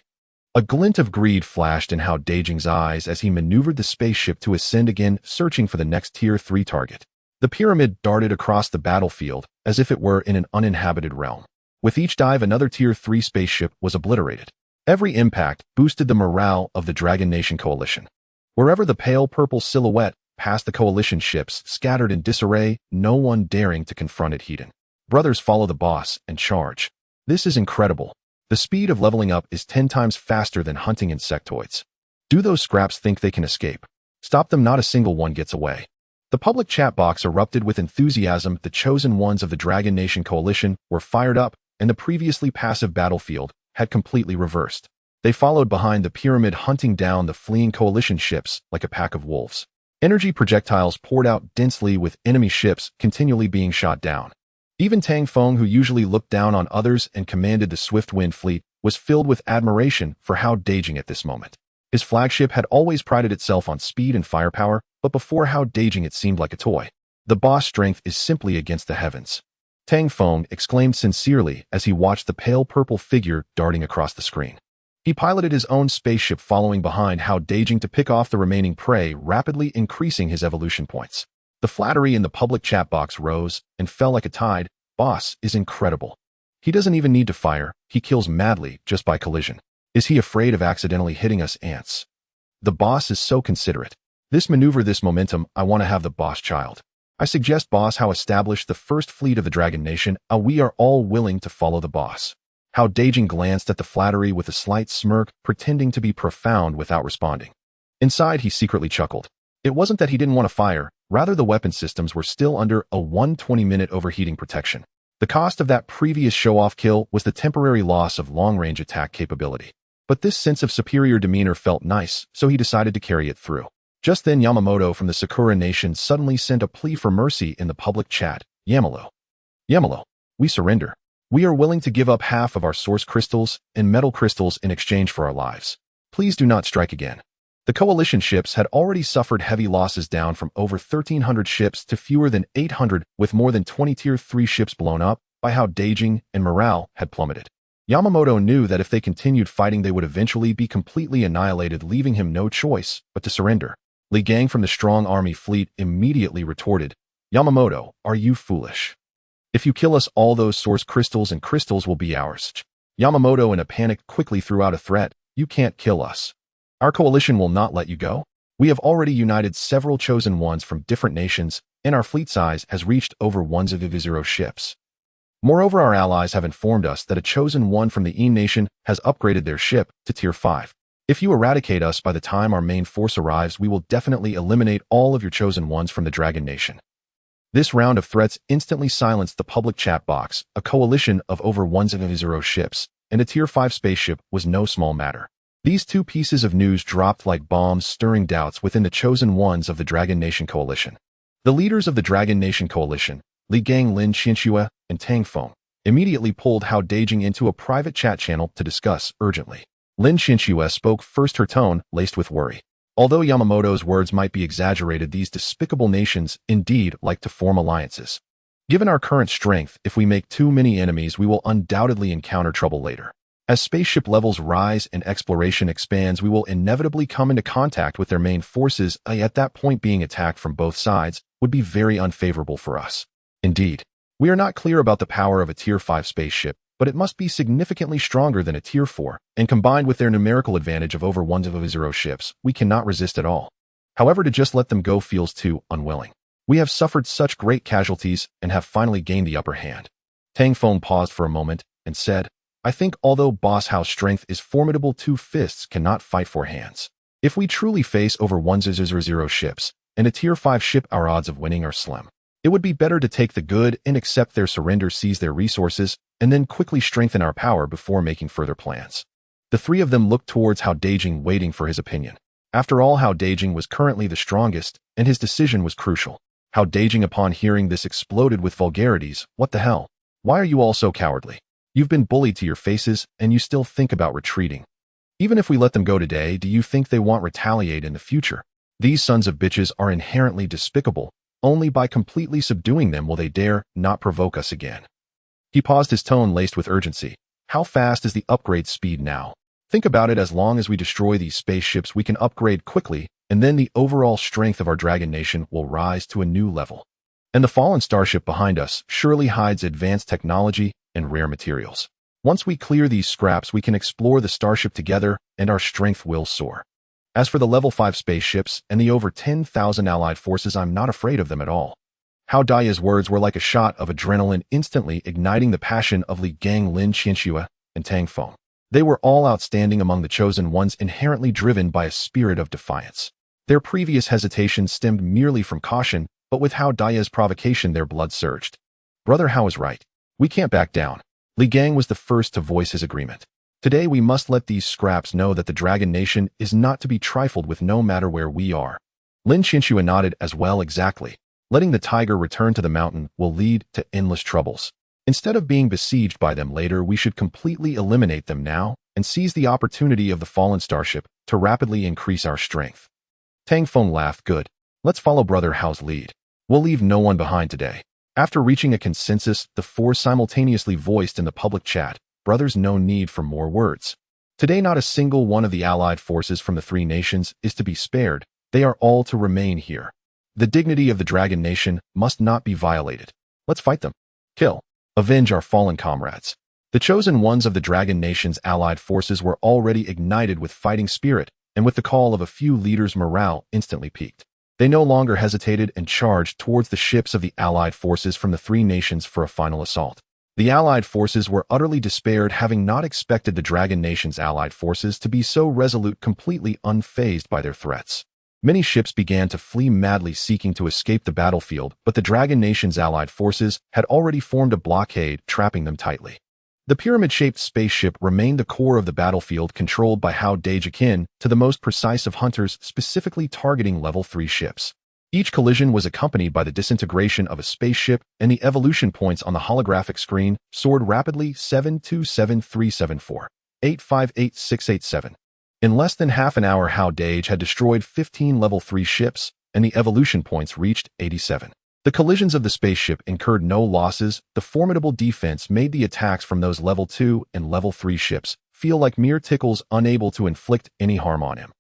S1: A glint of greed flashed in Hao Dageng's eyes as he maneuvered the spaceship to ascend again, searching for the next Tier 3 target. The pyramid darted across the battlefield as if it were in an uninhabited realm. With each dive, another Tier 3 spaceship was obliterated. Every impact boosted the morale of the Dragon Nation coalition. Wherever the pale purple silhouette passed, the coalition ships scattered in disarray, no one daring to confront it heeding. Brothers, follow the boss and charge. This is incredible. The speed of leveling up is 10 times faster than hunting insectoids. Do those scraps think they can escape? Stop them, not a single one gets away. The public chat box erupted with enthusiasm. The chosen ones of the Dragon Nation coalition were fired up, and the previously passive battlefield had completely reversed. They followed behind the pyramid, hunting down the fleeing coalition ships like a pack of wolves. Energy projectiles poured out densely, with enemy ships continually being shot down. Even Tang Feng, who usually looked down on others and commanded the Swift Wind fleet, was filled with admiration for Hao Dageng at this moment. His flagship had always prided itself on speed and firepower, but before Hao Dageng it seemed like a toy. The boss' strength is simply against the heavens. Tang Feng exclaimed sincerely as he watched the pale purple figure darting across the screen. He piloted his own spaceship, following behind Hao Dageng to pick off the remaining prey, rapidly increasing his evolution points. The flattery in the public chat box rose and fell like a tide. Boss is incredible. He doesn't even need to fire, he kills madly just by collision. Is he afraid of accidentally hitting us ants? The boss is so considerate. This maneuver, this momentum, I want to have the boss child. I suggest boss Hao establish the first fleet of the Dragon Nation. We are all willing to follow the boss. Hao Dageng glanced at the flattery with a slight smirk, pretending to be profound without responding. Inside, he secretly chuckled. It wasn't that he didn't want to fire, rather the weapon systems were still under a 120-minute overheating protection. The cost of that previous show-off kill was the temporary loss of long-range attack capability. But this sense of superior demeanor felt nice, so he decided to carry it through. Just then, Yamamoto from the Sakura Nation suddenly sent a plea for mercy in the public chat. Yamalo, we surrender. We are willing to give up half of our source crystals and metal crystals in exchange for our lives. Please do not strike again. The coalition ships had already suffered heavy losses, down from over 1,300 ships to fewer than 800, with more than 20 Tier 3 ships blown up by Hao Dageng, and morale had plummeted. Yamamoto knew that if they continued fighting they would eventually be completely annihilated, leaving him no choice but to surrender. Li Gang from the strong army fleet immediately retorted, Yamamoto, are you foolish? If you kill us, all those source crystals and crystals will be ours. Yamamoto in a panic quickly threw out a threat, you can't kill us. Our coalition will not let you go. We have already united several chosen ones from different nations, and our fleet size has reached over 1,000 ships. Moreover, our allies have informed us that a chosen one from the Een Nation has upgraded their ship to Tier 5. If you eradicate us by the time our main force arrives, we will definitely eliminate all of your chosen ones from the Dragon Nation. This round of threats instantly silenced the public chat box. A coalition of over 1,000 ships and a Tier 5 spaceship was no small matter. These two pieces of news dropped like bombs, stirring doubts within the chosen ones of the Dragon Nation coalition. The leaders of the Dragon Nation coalition, Li Gang, Lin Xianxue, and Tang Feng, immediately pulled Hao Dageng into a private chat channel to discuss urgently. Lin Xianxue spoke first, her tone laced with worry. Although Yamamoto's words might be exaggerated, these despicable nations indeed like to form alliances. Given our current strength, if we make too many enemies, we will undoubtedly encounter trouble later. As spaceship levels rise and exploration expands, we will inevitably come into contact with their main forces. At that point, being attacked from both sides would be very unfavorable for us. Indeed, we are not clear about the power of a Tier 5 spaceship, but it must be significantly stronger than a Tier 4, and combined with their numerical advantage of over 1,000 ships, we cannot resist at all. However, to just let them go feels too unwilling. We have suffered such great casualties and have finally gained the upper hand. Tang Feng paused for a moment and said, I think although Boss Hao's strength is formidable, 2 fists cannot fight 4 hands. If we truly face over 1,000 ships and a Tier 5 ship, our odds of winning are slim. It would be better to take the good and accept their surrender, seize their resources, and then quickly strengthen our power before making further plans. The three of them looked towards Hao Dageng, waiting for his opinion. After all, Hao Dageng was currently the strongest, and his decision was crucial. Hao Dageng upon hearing this exploded with vulgarities. What the hell? Why are you all so cowardly? You've been bullied to your faces, and you still think about retreating. Even if we let them go today, do you think they won't retaliate in the future? These sons of bitches are inherently despicable. Only by completely subduing them will they dare not provoke us again. He paused, his tone laced with urgency. How fast is the upgrade speed now? Think about it, as long as we destroy these spaceships, we can upgrade quickly, and then the overall strength of our Dragon Nation will rise to a new level. And the fallen starship behind us surely hides advanced technology and rare materials. Once we clear these scraps, we can explore the starship together, and our strength will soar. As for the level 5 spaceships and the over 10,000 allied forces, I'm not afraid of them at all. Hao Dage's words were like a shot of adrenaline, instantly igniting the passion of Li Gang, Lin Qianxue, and Tang Feng. They were all outstanding among the chosen ones, inherently driven by a spirit of defiance. Their previous hesitation stemmed merely from caution, but with Hao Dage's provocation, their blood surged. Brother Hao is right. We can't back down. Li Gang was the first to voice his agreement. Today we must let these scraps know that the Dragon Nation is not to be trifled with, no matter where we are. Lin Qianxue nodded as well. Exactly. Letting the tiger return to the mountain will lead to endless troubles. Instead of being besieged by them later, we should completely eliminate them now and seize the opportunity of the fallen starship to rapidly increase our strength. Tang Feng laughed. Good. Let's follow Brother Hao's lead. We'll leave no one behind today. After reaching a consensus, the four simultaneously voiced in the public chat, brothers, no need for more words. Today not a single one of the allied forces from the three nations is to be spared. They are all to remain here. The dignity of the Dragon Nation must not be violated. Let's fight them. Kill. Avenge our fallen comrades. The chosen ones of the Dragon Nation's allied forces were already ignited with fighting spirit, and with the call of a few leaders, morale instantly peaked. They no longer hesitated and charged towards the ships of the allied forces from the three nations for a final assault. The allied forces were utterly despaired, having not expected the Dragon Nation's allied forces to be so resolute, completely unfazed by their threats. Many ships began to flee madly, seeking to escape the battlefield, but the Dragon Nation's allied forces had already formed a blockade, trapping them tightly. The pyramid-shaped spaceship remained the core of the battlefield, controlled by Hao Dage, akin to the most precise of hunters, specifically targeting level 3 ships. Each collision was accompanied by the disintegration of a spaceship, and the evolution points on the holographic screen soared rapidly. 727374. 858687. In less than half an hour, Hao Dage had destroyed 15 level 3 ships, and the evolution points reached 87. The collisions of the spaceship incurred no losses. The formidable defense made the attacks from those level 2 and level 3 ships feel like mere tickles, unable to inflict any harm on him.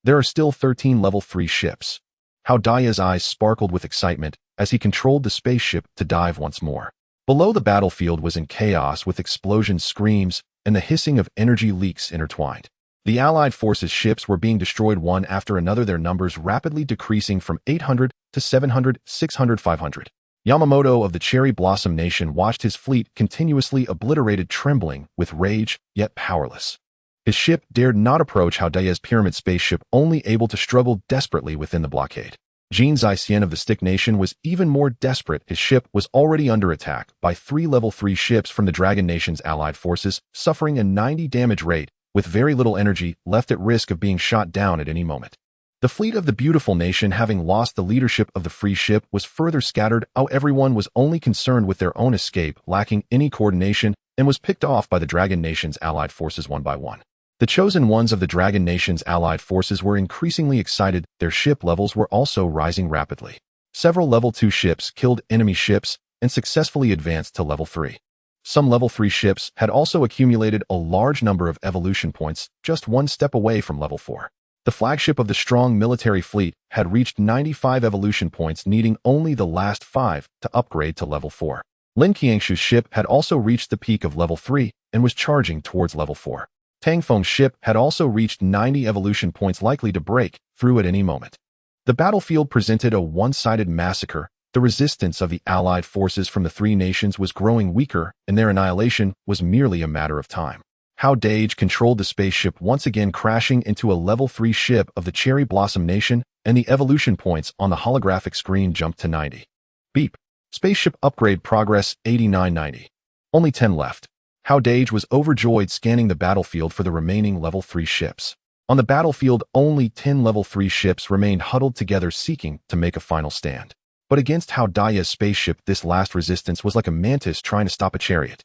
S1: There are still 13 level 3 ships. Hao Dage's eyes sparkled with excitement as he controlled the spaceship to dive once more. Below, the battlefield was in chaos, with explosions, screams, and the hissing of energy leaks intertwined. The Allied forces' ships were being destroyed one after another, their numbers rapidly decreasing from 800 to 700, 600, 500. Yamamoto of the Cherry Blossom Nation watched his fleet continuously obliterated, trembling with rage, yet powerless. His ship dared not approach Hao Dage's pyramid spaceship, only able to struggle desperately within the blockade. Jin Zaixian of the Stick Nation was even more desperate. His ship was already under attack by 3 level 3 ships from the Dragon Nation's allied forces, suffering a 90 damage rate, with very little energy, left at risk of being shot down at any moment. The fleet of the Beautiful Nation, having lost the leadership of the free ship, was further scattered. Everyone was only concerned with their own escape, lacking any coordination, and was picked off by the Dragon Nation's allied forces one by one. The chosen ones of the Dragon Nation's allied forces were increasingly excited. Their ship levels were also rising rapidly. Several level 2 ships killed enemy ships and successfully advanced to level 3. Some level 3 ships had also accumulated a large number of evolution points, just one step away from level 4. The flagship of the strong military fleet had reached 95 evolution points, needing only the last 5 to upgrade to level 4. Lin Qianxue's ship had also reached the peak of level 3 and was charging towards level 4. Tang Feng's ship had also reached 90 evolution points, likely to break through at any moment. The battlefield presented a one-sided massacre. The resistance of the allied forces from the three nations was growing weaker, and their annihilation was merely a matter of time. Hao Dage controlled the spaceship, once again crashing into a level 3 ship of the Cherry Blossom Nation, and the evolution points on the holographic screen jumped to 90. Beep. Spaceship upgrade progress 8990. Only 10 left. Hao Dage was overjoyed, scanning the battlefield for the remaining level 3 ships. On the battlefield, only 10 level 3 ships remained huddled together, seeking to make a final stand. But against Hao Dageng's spaceship, this last resistance was like a mantis trying to stop a chariot.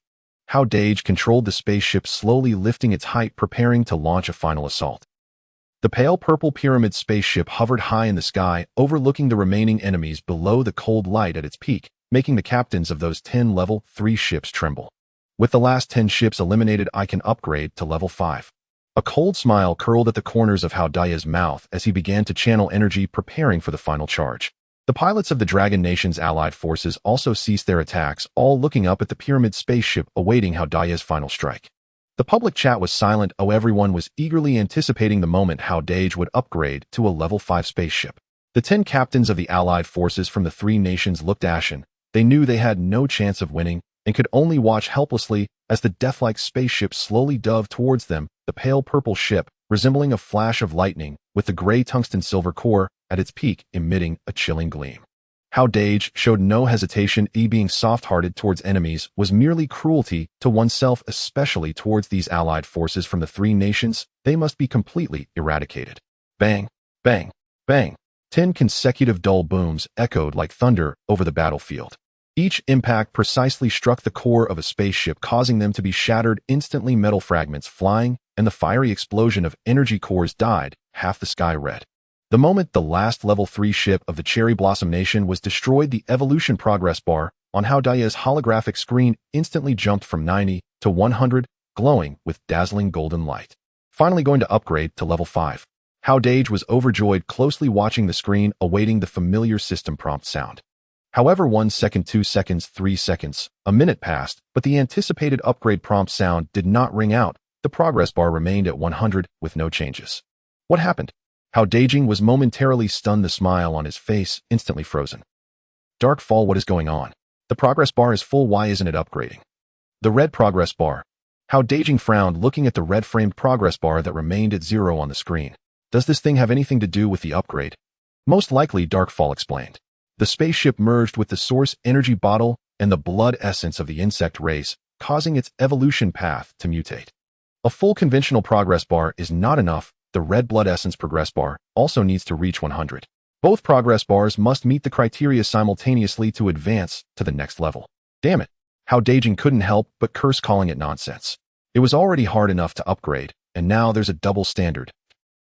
S1: Hao Dageng controlled the spaceship, slowly lifting its height, preparing to launch a final assault. The pale purple pyramid spaceship hovered high in the sky, overlooking the remaining enemies below the cold light at its peak, making the captains of those 10 level 3 ships tremble. With the last 10 ships eliminated, I can upgrade to level 5. A cold smile curled at the corners of Hao Dageng's mouth as he began to channel energy, preparing for the final charge. The pilots of the Dragon Nation's allied forces also ceased their attacks, all looking up at the pyramid spaceship, awaiting Hao Dageng's final strike. The public chat was silent, everyone was eagerly anticipating the moment Hao Dageng would upgrade to a level 5 spaceship. The 10 captains of the allied forces from the 3 nations looked ashen. They knew they had no chance of winning and could only watch helplessly as the death-like spaceship slowly dove towards them, the pale purple ship resembling a flash of lightning with the gray tungsten silver core at its peak emitting a chilling gleam. Hao Dageng showed no hesitation. Being soft-hearted towards enemies was merely cruelty to oneself, especially towards these allied forces from the 3 nations. They must be completely eradicated. Bang, bang, bang. 10 consecutive dull booms echoed like thunder over the battlefield. Each impact precisely struck the core of a spaceship, causing them to be shattered instantly, metal fragments flying, and the fiery explosion of energy cores dyed half the sky red. The moment the last level 3 ship of the Cherry Blossom Nation was destroyed, the evolution progress bar on Hao Dageng's holographic screen instantly jumped from 90 to 100, glowing with dazzling golden light. Finally going to upgrade to level 5. Hao Dageng was overjoyed, closely watching the screen, awaiting the familiar system prompt sound. However, 1 second, 2 seconds, 3 seconds, a minute passed, but the anticipated upgrade prompt sound did not ring out. The progress bar remained at 100 with no changes. What happened? Hao Dageng was momentarily stunned, the smile on his face instantly frozen. Darkfall, what is going on? The progress bar is full, why isn't it upgrading? The red progress bar. Hao Dageng frowned, looking at the red-framed progress bar that remained at 0 on the screen. Does this thing have anything to do with the upgrade? Most likely, Darkfall explained. The spaceship merged with the source energy bottle and the blood essence of the insect race, causing its evolution path to mutate. A full conventional progress bar is not enough. The red blood essence progress bar also needs to reach 100. Both progress bars must meet the criteria simultaneously to advance to the next level. Damn it. Hao Dageng couldn't help but curse, calling it nonsense. It was already hard enough to upgrade, and now there's a double standard.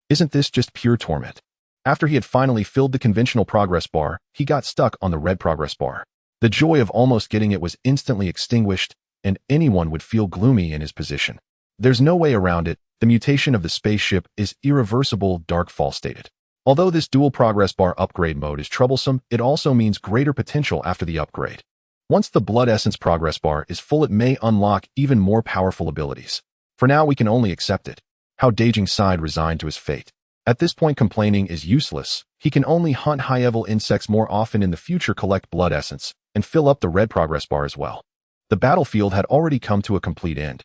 S1: Isn't this just pure torment? After he had finally filled the conventional progress bar, he got stuck on the red progress bar. The joy of almost getting it was instantly extinguished, and anyone would feel gloomy in his position. There's no way around it. The mutation of the spaceship is irreversible, Darkfall stated. Although this dual progress bar upgrade mode is troublesome, it also means greater potential after the upgrade. Once the blood essence progress bar is full, it may unlock even more powerful abilities. For now, we can only accept it. Hao Dageng sighed, resigned to his fate. At this point, complaining is useless. He can only hunt high-level insects more often in the future, collect blood essence, and fill up the red progress bar as well. The battlefield had already come to a complete end.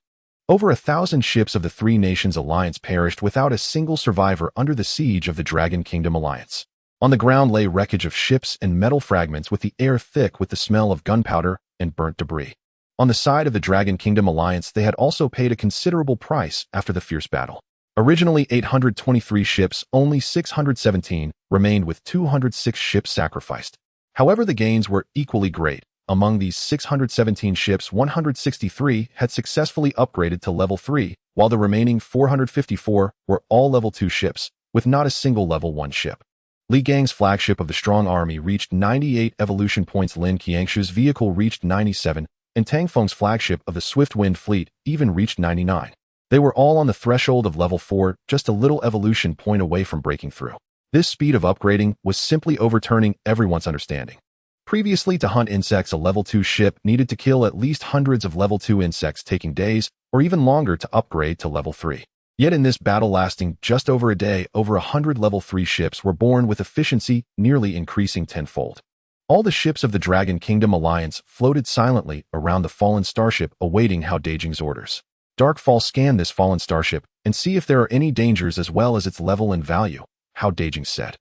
S1: Over 1,000 ships of the 3 Nations Alliance perished without a single survivor under the siege of the Dragon Kingdom Alliance. On the ground lay wreckage of ships and metal fragments, with the air thick with the smell of gunpowder and burnt debris. On the side of the Dragon Kingdom Alliance, they had also paid a considerable price after the fierce battle. Originally 823 ships, only 617 remained, with 206 ships sacrificed. However, the gains were equally great. Among these 617 ships, 163 had successfully upgraded to level 3, while the remaining 454 were all level 2 ships, with not a single level 1 ship. Li Gang's flagship of the Strong Army reached 98 evolution points, Lin Qiangshu's vehicle reached 97, and Tang Feng's flagship of the Swift Wind Fleet even reached 99. They were all on the threshold of level 4, just a little evolution point away from breaking through. This speed of upgrading was simply overturning everyone's understanding. Previously, to hunt insects, a level 2 ship needed to kill at least hundreds of level 2 insects, taking days or even longer to upgrade to level 3. Yet in this battle lasting just over a day, over 100 level 3 ships were born, with efficiency nearly increasing tenfold. All the ships of the Dragon Kingdom Alliance floated silently around the fallen starship, awaiting Hao Dageng's orders. Darkfall, scan this fallen starship and see if there are any dangers as well as its level and value, Hao Dageng said.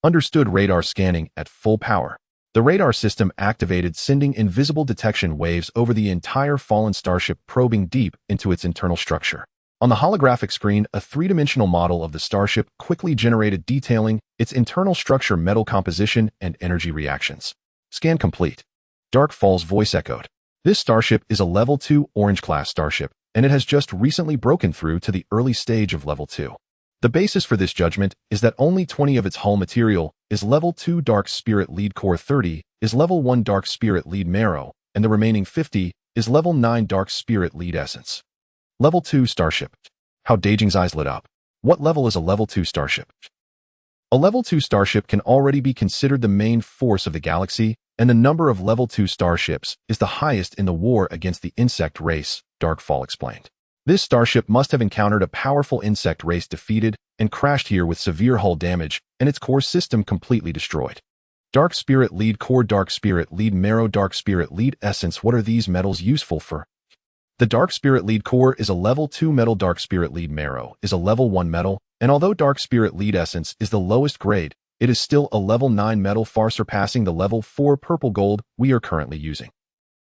S1: Understood. Radar scanning at full power. The radar system activated, sending invisible detection waves over the entire fallen starship, probing deep into its internal structure. On the holographic screen, a 3-dimensional model of the starship quickly generated, detailing its internal structure, metal composition, and energy reactions. Scan complete. Dark Fall's voice echoed. This starship is a Level 2 Orange-class starship, and it has just recently broken through to the early stage of Level 2. The basis for this judgment is that only 20 of its hull material is Level 2 Dark Spirit Lead Core, 30 is Level 1 Dark Spirit Lead Marrow, and the remaining 50 is Level 9 Dark Spirit Lead Essence. Level 2 Starship. Hao Dageng's eyes lit up. What level is a Level 2 starship? A Level 2 starship can already be considered the main force of the galaxy, and the number of Level 2 starships is the highest in the war against the insect race, Darkfall explained. This starship must have encountered a powerful insect race defeated and crashed here with severe hull damage and its core system completely destroyed. Dark Spirit Lead Core, Dark Spirit Lead Marrow, Dark Spirit Lead Essence. What are these metals useful for? The Dark Spirit Lead Core is a Level 2 metal. Dark Spirit Lead Marrow is a Level 1 metal, and although Dark Spirit Lead Essence is the lowest grade, it is still a Level 9 metal, far surpassing the Level 4 purple gold we are currently using.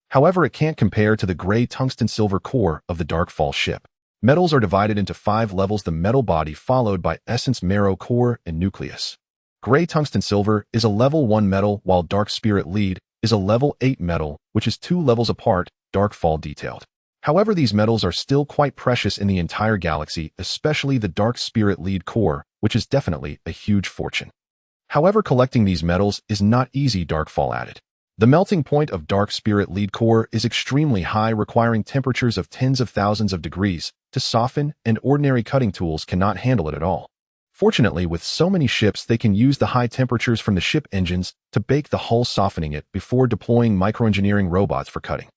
S1: However, it can't compare to the gray tungsten silver core of the Darkfall ship. Metals are divided into 5 levels: the metal body, followed by essence, marrow, core, and nucleus. Gray tungsten silver is a Level 1 metal, while Dark Spirit Lead is a Level 8 metal, which is 2 levels apart, Darkfall detailed. However, these metals are still quite precious in the entire galaxy, especially the Dark Spirit Lead Core, which is definitely a huge fortune. However, collecting these metals is not easy, Darkfall added. The melting point of Dark Spirit Lead Core is extremely high, requiring temperatures of tens of thousands of degrees to soften, and ordinary cutting tools cannot handle it at all. Fortunately, with so many ships, they can use the high temperatures from the ship engines to bake the hull, softening it before deploying microengineering robots for cutting.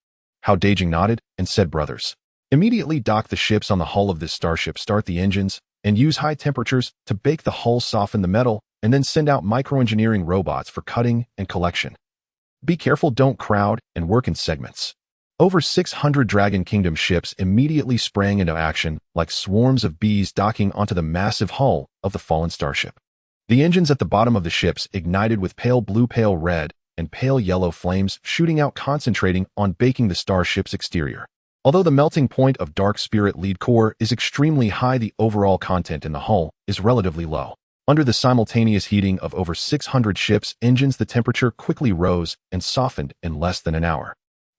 S1: Hao Dageng nodded and said, "Brothers, immediately dock the ships on the hull of this starship, start the engines, and use high temperatures to bake the hull, soften the metal, and then send out microengineering robots for cutting and collection. Be careful, don't crowd, and work in segments." Over 600 Dragon Kingdom ships immediately sprang into action like swarms of bees, docking onto the massive hull of the fallen starship. The engines at the bottom of the ships ignited with pale blue, pale red, and pale yellow flames shooting out, concentrating on baking the starship's exterior. Although the melting point of Dark Spirit Lead Core is extremely high, the overall content in the hull is relatively low. Under the simultaneous heating of over 600 ships' engines, the temperature quickly rose and softened in less than an hour.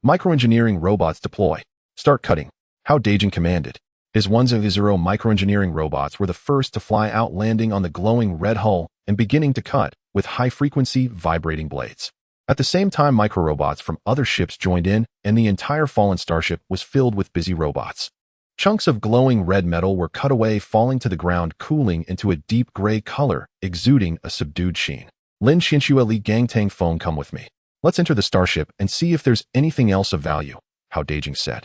S1: Microengineering robots deploy. Start cutting, Hao Dageng commanded. His 100 microengineering robots were the first to fly out, landing on the glowing red hull and beginning to cut with high-frequency vibrating blades. At the same time, microrobots from other ships joined in, and the entire fallen starship was filled with busy robots. Chunks of glowing red metal were cut away, falling to the ground, cooling into a deep gray color, exuding a subdued sheen. Lin Xianxue, Li Gangtang Feng, come with me. Let's enter the starship and see if there's anything else of value, Hao Dageng said.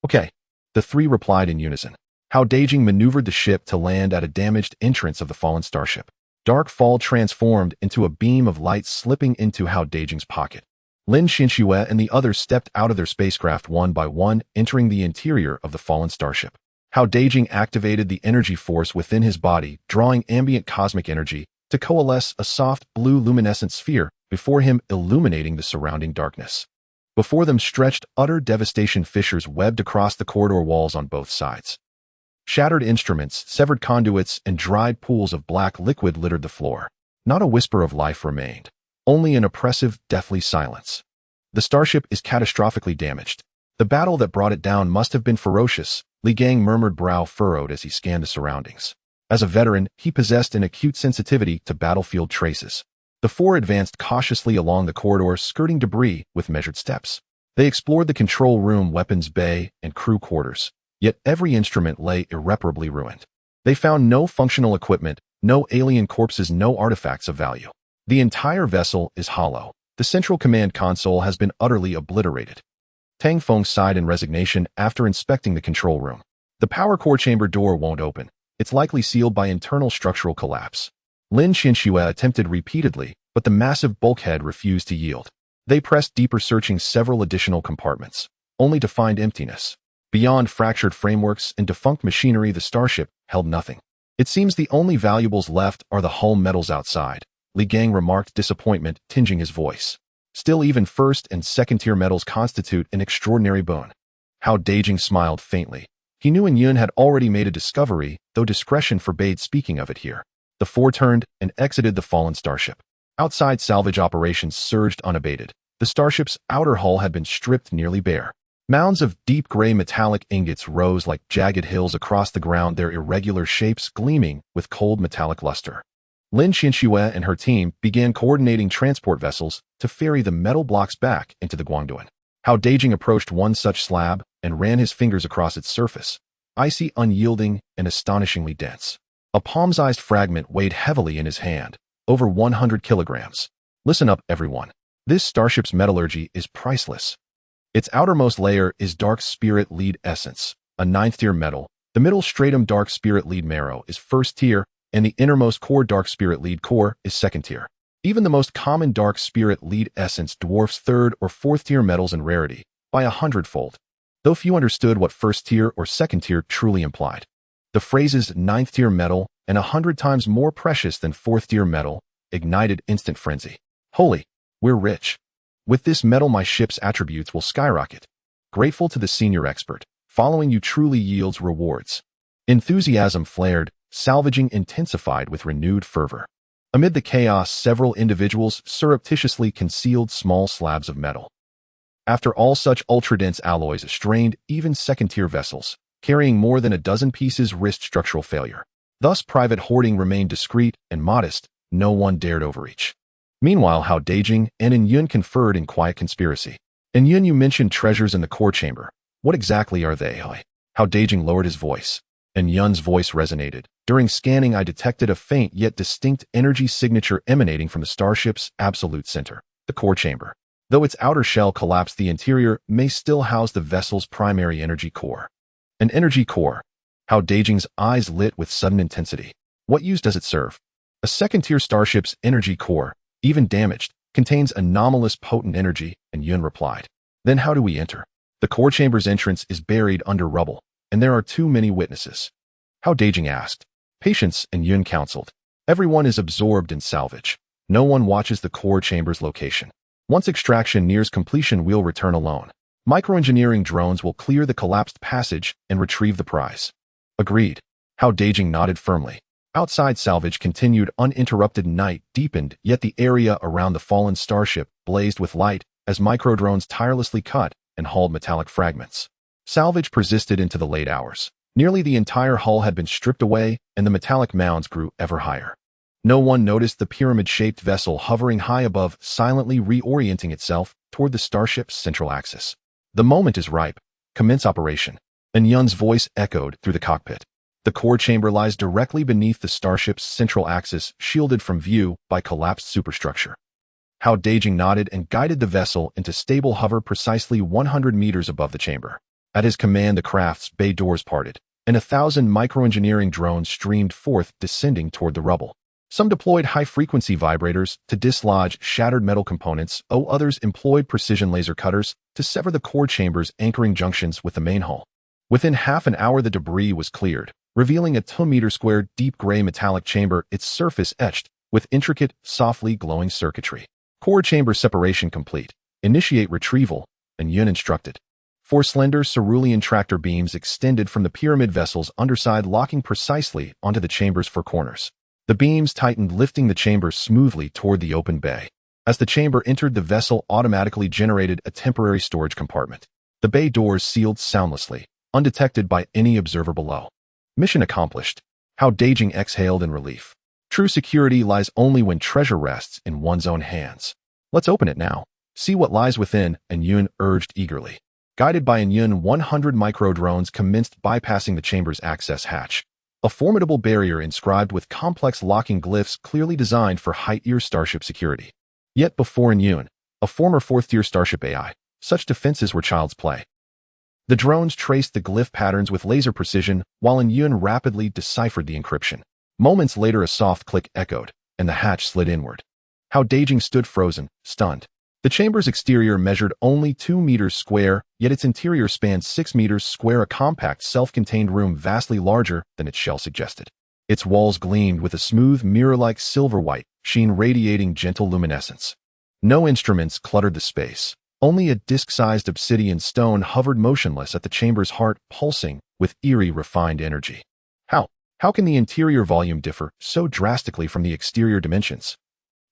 S1: Okay, the three replied in unison. Hao Dageng maneuvered the ship to land at a damaged entrance of the fallen starship. Darkfall transformed into a beam of light, slipping into Hao Dageng's pocket. Lin Xianxue and the others stepped out of their spacecraft one by one, entering the interior of the fallen starship. Hao Dageng activated the energy force within his body, drawing ambient cosmic energy to coalesce a soft blue luminescent sphere before him, illuminating the surrounding darkness. Before them stretched utter devastation, fissures webbed across the corridor walls on both sides. Shattered instruments, severed conduits, and dried pools of black liquid littered the floor. Not a whisper of life remained, only an oppressive, deathly silence. The starship is catastrophically damaged. The battle that brought it down must have been ferocious, Li Gang murmured, brow furrowed as he scanned the surroundings. As a veteran, he possessed an acute sensitivity to battlefield traces. The four advanced cautiously along the corridor, skirting debris with measured steps. They explored the control room, weapons bay, and crew quarters. Yet every instrument lay irreparably ruined. They found no functional equipment, no alien corpses, no artifacts of value. The entire vessel is hollow. The central command console has been utterly obliterated. Tang Feng sighed in resignation after inspecting the control room. The power core chamber door won't open. It's likely sealed by internal structural collapse. Lin Xianxue attempted repeatedly, but the massive bulkhead refused to yield. They pressed deeper, searching several additional compartments, only to find emptiness. Beyond fractured frameworks and defunct machinery, the starship held nothing. It seems the only valuables left are the hull metals outside, Li Gang remarked, disappointment tinging his voice. Still, even first and second-tier metals constitute an extraordinary boon. Hao Dageng smiled faintly. He knew Yun had already made a discovery, though discretion forbade speaking of it here. The four turned and exited the fallen starship. Outside, salvage operations surged unabated. The starship's outer hull had been stripped nearly bare. Mounds of deep gray metallic ingots rose like jagged hills across the ground, their irregular shapes gleaming with cold metallic luster. Lin Qianxue and her team began coordinating transport vessels to ferry the metal blocks back into the Guangdong. Hao Dageng approached one such slab and ran his fingers across its surface, icy, unyielding, and astonishingly dense. A palm-sized fragment weighed heavily in his hand, over 100 kilograms. Listen up, everyone. This starship's metallurgy is priceless. Its outermost layer is dark spirit lead essence, a 9th-tier metal. The middle stratum dark spirit lead marrow is 1st tier, and the innermost core dark spirit lead core is 2nd tier. Even the most common dark spirit lead essence dwarfs 3rd or 4th tier metals in rarity by 100-fold, though few understood what 1st tier or 2nd tier truly implied. The phrases 9th tier metal and 100 times more precious than 4th tier metal ignited instant frenzy. Holy, we're rich. With this metal, my ship's attributes will skyrocket. Grateful to the senior expert, following you truly yields rewards. Enthusiasm flared, salvaging intensified with renewed fervor. Amid the chaos, several individuals surreptitiously concealed small slabs of metal. After all, such ultra-dense alloys strained even 2nd-tier vessels, carrying more than a dozen pieces risked structural failure. Thus, private hoarding remained discreet and modest, no one dared overreach. Meanwhile, Hao Dageng and In Yun conferred in quiet conspiracy. In Yun, you mentioned treasures in the core chamber. What exactly are they? Hao Dageng lowered his voice. In Yun's voice resonated. During scanning, I detected a faint yet distinct energy signature emanating from the starship's absolute center, the core chamber. Though its outer shell collapsed, the interior may still house the vessel's primary energy core. An energy core. Hao Dageng's eyes lit with sudden intensity. What use does it serve? A 2nd-tier starship's energy core, even damaged, contains anomalous potent energy, and Yun replied. Then how do we enter? The core chamber's entrance is buried under rubble, and there are too many witnesses. Hao Dageng asked. Patience, and Yun counseled. Everyone is absorbed in salvage. No one watches the core chamber's location. Once extraction nears completion, we'll return alone. Microengineering drones will clear the collapsed passage and retrieve the prize. Agreed. Hao Dageng nodded firmly. Outside, salvage continued uninterrupted. Night deepened, yet the area around the fallen starship blazed with light as microdrones tirelessly cut and hauled metallic fragments. Salvage persisted into the late hours. Nearly the entire hull had been stripped away, and the metallic mounds grew ever higher. No one noticed the pyramid-shaped vessel hovering high above, silently reorienting itself toward the starship's central axis. The moment is ripe. Commence operation. In Yun's voice echoed through the cockpit. The core chamber lies directly beneath the starship's central axis, shielded from view by collapsed superstructure. Hao Dageng nodded and guided the vessel into stable hover precisely 100 meters above the chamber. At his command, the craft's bay doors parted, and 1,000 microengineering drones streamed forth, descending toward the rubble. Some deployed high-frequency vibrators to dislodge shattered metal components, others employed precision laser cutters to sever the core chamber's anchoring junctions with the main hull. Within half an hour, the debris was cleared, revealing a 2-meter-square deep gray metallic chamber, its surface etched with intricate, softly glowing circuitry. Core chamber separation complete. Initiate retrieval, and Yun instructed. 4 slender cerulean tractor beams extended from the pyramid vessel's underside, locking precisely onto the chamber's 4 corners. The beams tightened, lifting the chamber smoothly toward the open bay. As the chamber entered, the vessel automatically generated a temporary storage compartment. The bay doors sealed soundlessly, undetected by any observer below. Mission accomplished. Hao Dageng exhaled in relief. True security lies only when treasure rests in one's own hands. Let's open it now. See what lies within, and Yun urged eagerly. Guided by In Yun, 100 microdrones commenced bypassing the chamber's access hatch. A formidable barrier inscribed with complex locking glyphs clearly designed for high-tier starship security. Yet before In Yun, a former 4th-tier starship AI, such defenses were child's play. The drones traced the glyph patterns with laser precision, while In Yun rapidly deciphered the encryption. Moments later, a soft click echoed, and the hatch slid inward. Hao Dageng stood frozen, stunned. The chamber's exterior measured only 2 meters square, yet its interior spanned 6 meters square, a compact, self-contained room vastly larger than its shell suggested. Its walls gleamed with a smooth, mirror-like silver-white sheen radiating gentle luminescence. No instruments cluttered the space. Only a disc-sized obsidian stone hovered motionless at the chamber's heart, pulsing with eerie, refined energy. How can the interior volume differ so drastically from the exterior dimensions?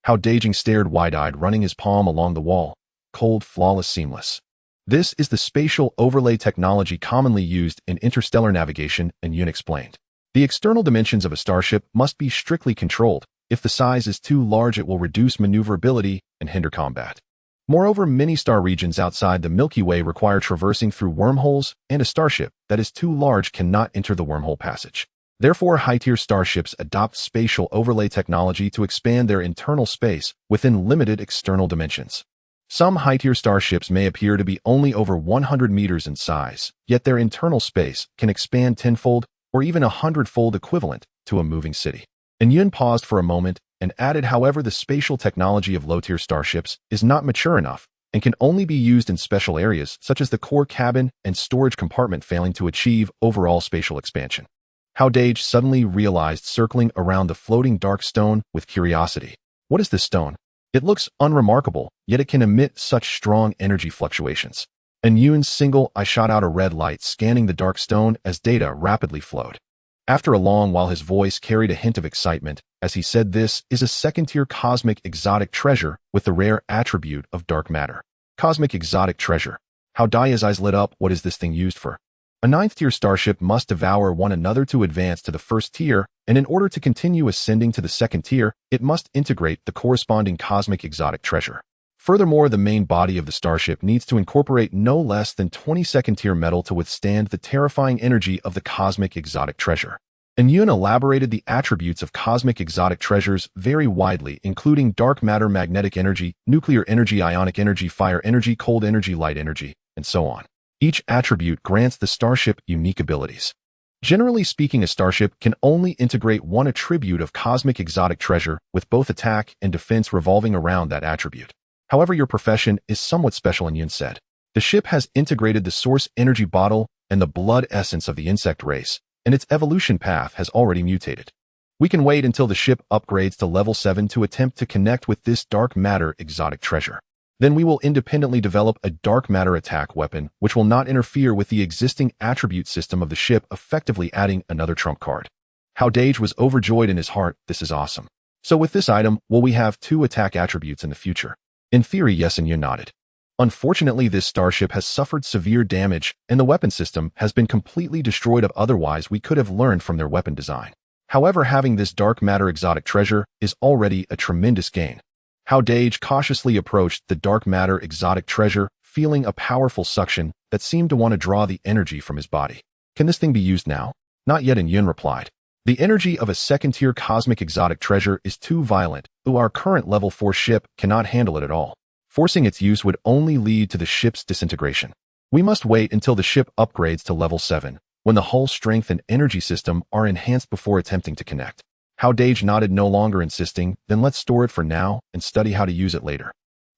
S1: Hao Dageng stared wide-eyed, running his palm along the wall. cold, flawless, seamless. This is the spatial overlay technology commonly used in interstellar navigation, and Yoon explained. The external dimensions of a starship must be strictly controlled. If the size is too large, it will reduce maneuverability and hinder combat. Moreover, many star regions outside the Milky Way require traversing through wormholes, and a starship that is too large cannot enter the wormhole passage. Therefore, high-tier starships adopt spatial overlay technology to expand their internal space within limited external dimensions. Some high-tier starships may appear to be only over 100 meters in size, yet their internal space can expand tenfold or even 100-fold equivalent to a moving city. And Yoon paused for a moment and added, however, the spatial technology of low-tier starships is not mature enough and can only be used in special areas such as the core cabin and storage compartment, failing to achieve overall spatial expansion. Hao Dageng suddenly realized, circling around the floating dark stone with curiosity. What is this stone? It looks unremarkable, yet it can emit such strong energy fluctuations. And Yoon's single eye shot out a red light, scanning the dark stone as data rapidly flowed. After a long while, his voice carried a hint of excitement as he said, "This is a second-tier cosmic exotic treasure with the rare attribute of dark matter." Cosmic exotic treasure. Hao Dageng's eyes lit up. What is this thing used for? A ninth-tier starship must devour one another to advance to the first tier, and in order to continue ascending to the second tier, it must integrate the corresponding cosmic exotic treasure. Furthermore, the main body of the starship needs to incorporate no less than 20 second-tier metal to withstand the terrifying energy of the cosmic exotic treasure. And Yoon elaborated the attributes of cosmic exotic treasures very widely, including dark matter, magnetic energy, nuclear energy, ionic energy, fire energy, cold energy, light energy, and so on. Each attribute grants the starship unique abilities. Generally speaking, a starship can only integrate one attribute of cosmic exotic treasure, with both attack and defense revolving around that attribute. However, your profession is somewhat special, and Yoon said. The ship has integrated the source energy bottle and the blood essence of the insect race, and its evolution path has already mutated. We can wait until the ship upgrades to level 7 to attempt to connect with this dark matter exotic treasure. Then we will independently develop a dark matter attack weapon which will not interfere with the existing attribute system of the ship, effectively adding another trump card. Hao Dageng was overjoyed in his heart. This is awesome. So with this item, will we have 2 attack attributes in the future? In theory, yes, and Yoon nodded. Unfortunately, this starship has suffered severe damage, and the weapon system has been completely destroyed. Otherwise, we could have learned from their weapon design. However, having this dark matter exotic treasure is already a tremendous gain. Hao Dageng cautiously approached the dark matter exotic treasure, feeling a powerful suction that seemed to want to draw the energy from his body. Can this thing be used now? Not yet, and Yoon replied. The energy of a second-tier cosmic exotic treasure is too violent. Our current level 4 ship cannot handle it at all. Forcing its use would only lead to the ship's disintegration. We must wait until the ship upgrades to level 7, when the hull strength and energy system are enhanced, before attempting to connect. Hao Dageng nodded, no longer insisting. Then let's store it for now and study how to use it later.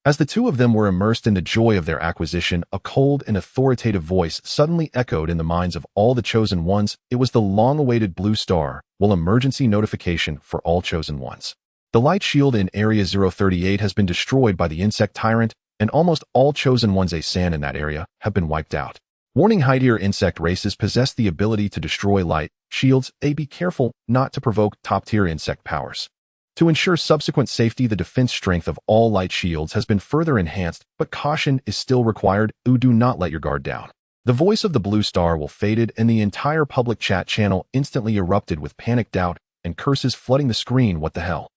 S1: As the two of them were immersed in the joy of their acquisition, a cold and authoritative voice suddenly echoed in the minds of all the Chosen Ones. It was the long-awaited blue star. Well, emergency notification for all Chosen Ones. The light shield in Area 038 has been destroyed by the insect tyrant, and almost all Chosen Ones ASAN in that area have been wiped out. Warning: high-tier insect races possess the ability to destroy light shields. Be careful not to provoke top-tier insect powers. To ensure subsequent safety, the defense strength of all light shields has been further enhanced, but caution is still required. Do not let your guard down. The voice of the blue star will faded, and the entire public chat channel instantly erupted with panic, doubt, and curses flooding the screen. What the hell?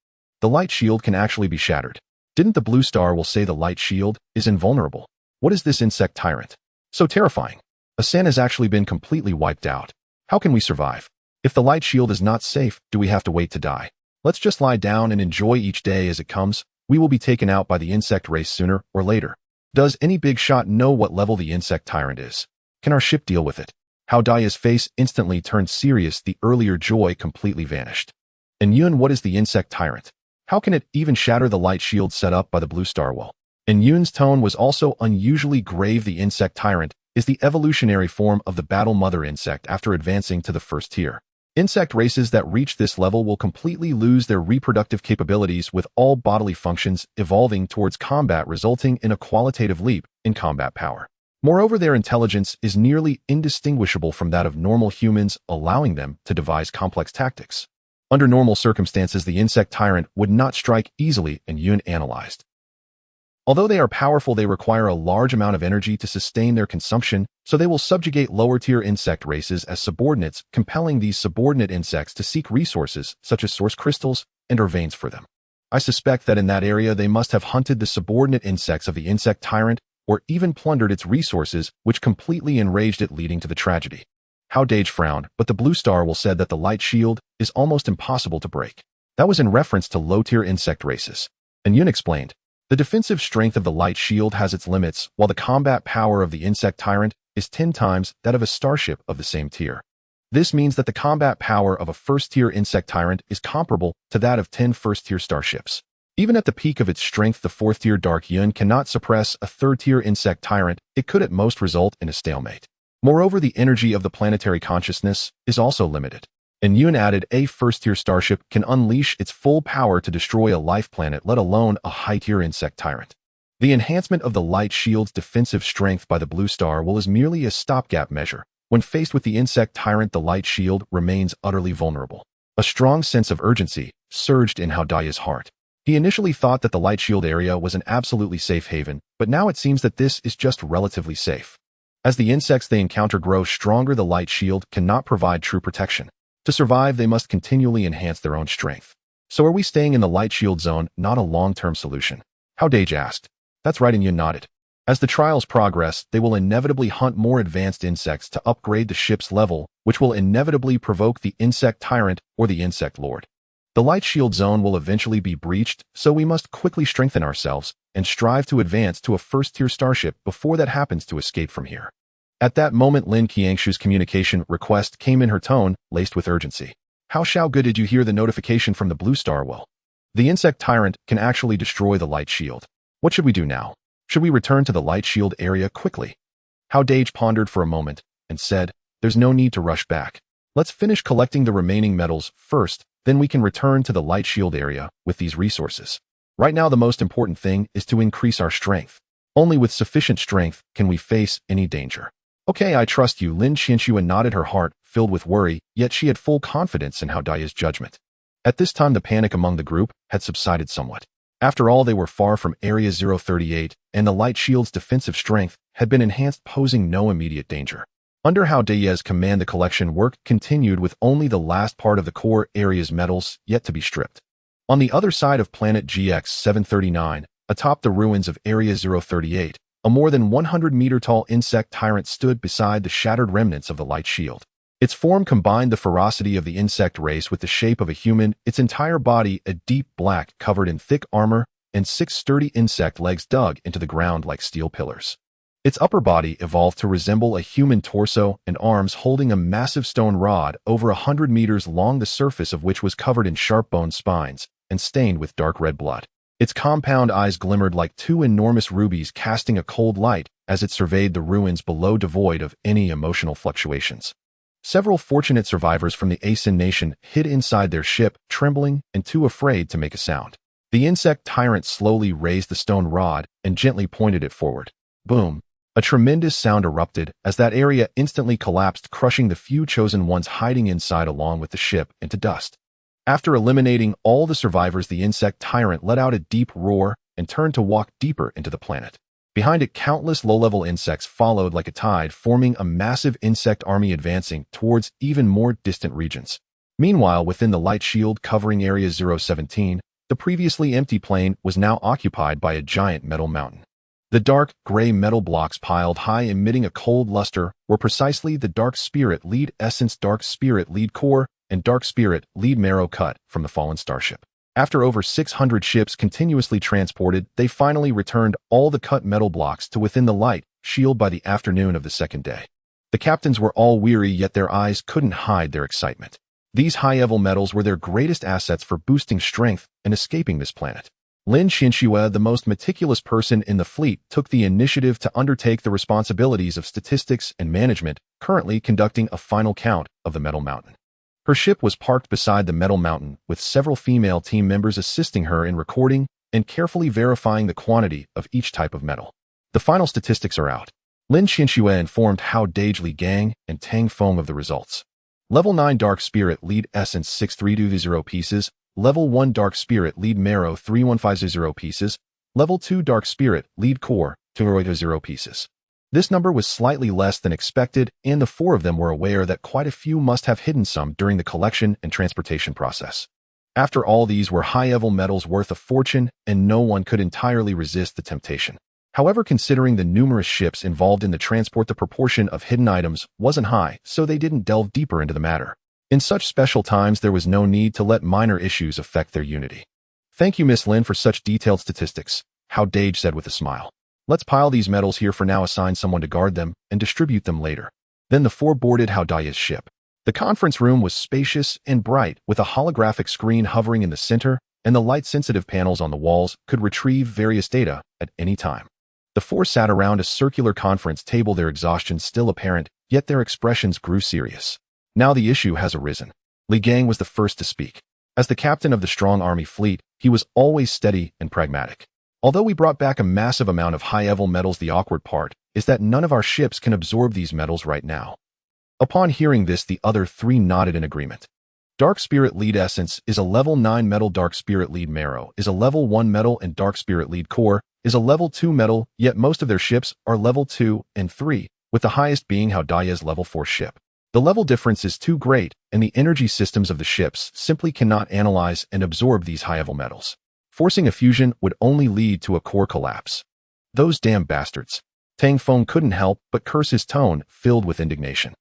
S1: The light shield can actually be shattered. Didn't the blue star will say the light shield is invulnerable? What is this insect tyrant? So terrifying. ASAN has actually been completely wiped out. How can we survive? If the light shield is not safe, do we have to wait to die? Let's just lie down and enjoy each day as it comes. We will be taken out by the insect race sooner or later. Does any big shot know what level the insect tyrant is? Can our ship deal with it? Hao Dageng's face instantly turned serious. The earlier joy completely vanished. And Yoon, what is the insect tyrant? How can it even shatter the light shield set up by the blue star? Well, and Yoon's tone was also unusually grave. The insect tyrant is the evolutionary form of the battle mother insect after advancing to the first tier. Insect races that reach this level will completely lose their reproductive capabilities, with all bodily functions evolving towards combat, resulting in a qualitative leap in combat power. Moreover, their intelligence is nearly indistinguishable from that of normal humans, allowing them to devise complex tactics. Under normal circumstances, the insect tyrant would not strike easily, and Yoon analyzed. Although they are powerful, they require a large amount of energy to sustain their consumption, so they will subjugate lower-tier insect races as subordinates, compelling these subordinate insects to seek resources such as source crystals and/or veins for them. I suspect that in that area they must have hunted the subordinate insects of the insect tyrant or even plundered its resources, which completely enraged it, leading to the tragedy. Hao Dageng frowned, but the blue star will said that the light shield is almost impossible to break. That was in reference to low-tier insect races. And Yun explained, the defensive strength of the light shield has its limits, while the combat power of the insect tyrant is 10 times that of a starship of the same tier. This means that the combat power of a first-tier insect tyrant is comparable to that of 10 first-tier starships. Even at the peak of its strength, the fourth-tier Dark Yun cannot suppress a third-tier insect tyrant. It could at most result in a stalemate. Moreover, the energy of the planetary consciousness is also limited. And Yun added, a first-tier starship can unleash its full power to destroy a life planet, let alone a high-tier insect tyrant. The enhancement of the light shield's defensive strength by the blue star will is merely a stopgap measure. When faced with the insect tyrant, the light shield remains utterly vulnerable. A strong sense of urgency surged in Hao Dageng's heart. He initially thought that the light shield area was an absolutely safe haven, but now it seems that this is just relatively safe. As the insects they encounter grow stronger, the light shield cannot provide true protection. To survive, they must continually enhance their own strength. So are we staying in the light shield zone, not a long-term solution? Hao Dageng asked. That's right, and Yun nodded. As the trials progress, they will inevitably hunt more advanced insects to upgrade the ship's level, which will inevitably provoke the insect tyrant or the insect lord. The light shield zone will eventually be breached, so we must quickly strengthen ourselves and strive to advance to a first-tier starship before that happens to escape from here. At that moment, Lin Qiangshu's communication request came in, her tone laced with urgency. How good did you hear the notification from the blue star? Well, the insect tyrant can actually destroy the light shield. What should we do now? Should we return to the light shield area quickly? Hao Dageng pondered for a moment and said, there's no need to rush back. Let's finish collecting the remaining metals first, then we can return to the light shield area with these resources. Right now, the most important thing is to increase our strength. Only with sufficient strength can we face any danger. Okay, I trust you, Lin Qianshu nodded, her heart filled with worry, yet she had full confidence in Hao Dageng's judgment. At this time, the panic among the group had subsided somewhat. After all, they were far from Area 038, and the light shield's defensive strength had been enhanced, posing no immediate danger. Under Hao Dageng's command, the collection work continued with only the last part of the core area's metals yet to be stripped. On the other side of planet GX-739, atop the ruins of Area 038, a more than 100-meter-tall insect tyrant stood beside the shattered remnants of the light shield. Its form combined the ferocity of the insect race with the shape of a human, its entire body a deep black covered in thick armor, and 6 sturdy insect legs dug into the ground like steel pillars. Its upper body evolved to resemble a human torso and arms holding a massive stone rod over 100 meters long, the surface of which was covered in sharp bone spines and stained with dark red blood. Its compound eyes glimmered like 2 enormous rubies, casting a cold light as it surveyed the ruins below, devoid of any emotional fluctuations. Several fortunate survivors from the Asin nation hid inside their ship, trembling and too afraid to make a sound. The insect tyrant slowly raised the stone rod and gently pointed it forward. Boom! A tremendous sound erupted as that area instantly collapsed, crushing the few chosen ones hiding inside along with the ship into dust. After eliminating all the survivors, the insect tyrant let out a deep roar and turned to walk deeper into the planet. Behind it, countless low-level insects followed like a tide, forming a massive insect army advancing towards even more distant regions. Meanwhile, within the light shield covering Area 017, the previously empty plain was now occupied by a giant metal mountain. The dark, gray metal blocks piled high, emitting a cold luster, were precisely the Dark Spirit Lead Essence, Dark Spirit Lead Core, and Dark Spirit Lead Marrow cut from the fallen starship. After over 600 ships continuously transported, they finally returned all the cut metal blocks to within the light shield by the afternoon of the second day. The captains were all weary, yet their eyes couldn't hide their excitement. These high-level metals were their greatest assets for boosting strength and escaping this planet. Lin Qianxue, the most meticulous person in the fleet, took the initiative to undertake the responsibilities of statistics and management, currently conducting a final count of the metal mountain. Her ship was parked beside the metal mountain, with several female team members assisting her in recording and carefully verifying the quantity of each type of metal. The final statistics are out. Lin Qianxue informed Hao Dageng Gang and Tang Feng of the results. Level 9 Dark Spirit Lead Essence 6320 pieces, Level 1 Dark Spirit Lead Marrow 3150 pieces, Level 2 Dark Spirit, Lead Core, 200 pieces. This number was slightly less than expected, and the four of them were aware that quite a few must have hidden some during the collection and transportation process. After all, these were high-level metals worth a fortune, and no one could entirely resist the temptation. However, considering the numerous ships involved in the transport, the proportion of hidden items wasn't high, so they didn't delve deeper into the matter. In such special times, there was no need to let minor issues affect their unity. "Thank you, Miss Lin, for such detailed statistics," Hao Dageng said with a smile. "Let's pile these metals here for now, assign someone to guard them, and distribute them later." Then the four boarded Hao Dageng's ship. The conference room was spacious and bright, with a holographic screen hovering in the center, and the light-sensitive panels on the walls could retrieve various data at any time. The four sat around a circular conference table, their exhaustion still apparent, yet their expressions grew serious. Now the issue has arisen. Li Gang was the first to speak. As the captain of the strong army fleet, he was always steady and pragmatic. "Although we brought back a massive amount of high-level metals, the awkward part is that none of our ships can absorb these metals right now." Upon hearing this, the other three nodded in agreement. Dark Spirit Lead Essence is a level 9 metal, Dark Spirit Lead Marrow is a level 1 metal, and Dark Spirit Lead Core is a level 2 metal, yet most of their ships are level 2 and 3, with the highest being Hao Dageng's level 4 ship. The level difference is too great, and the energy systems of the ships simply cannot analyze and absorb these high-level metals. Forcing a fusion would only lead to a core collapse. "Those damn bastards." Tang Feng couldn't help but curse, his tone filled with indignation.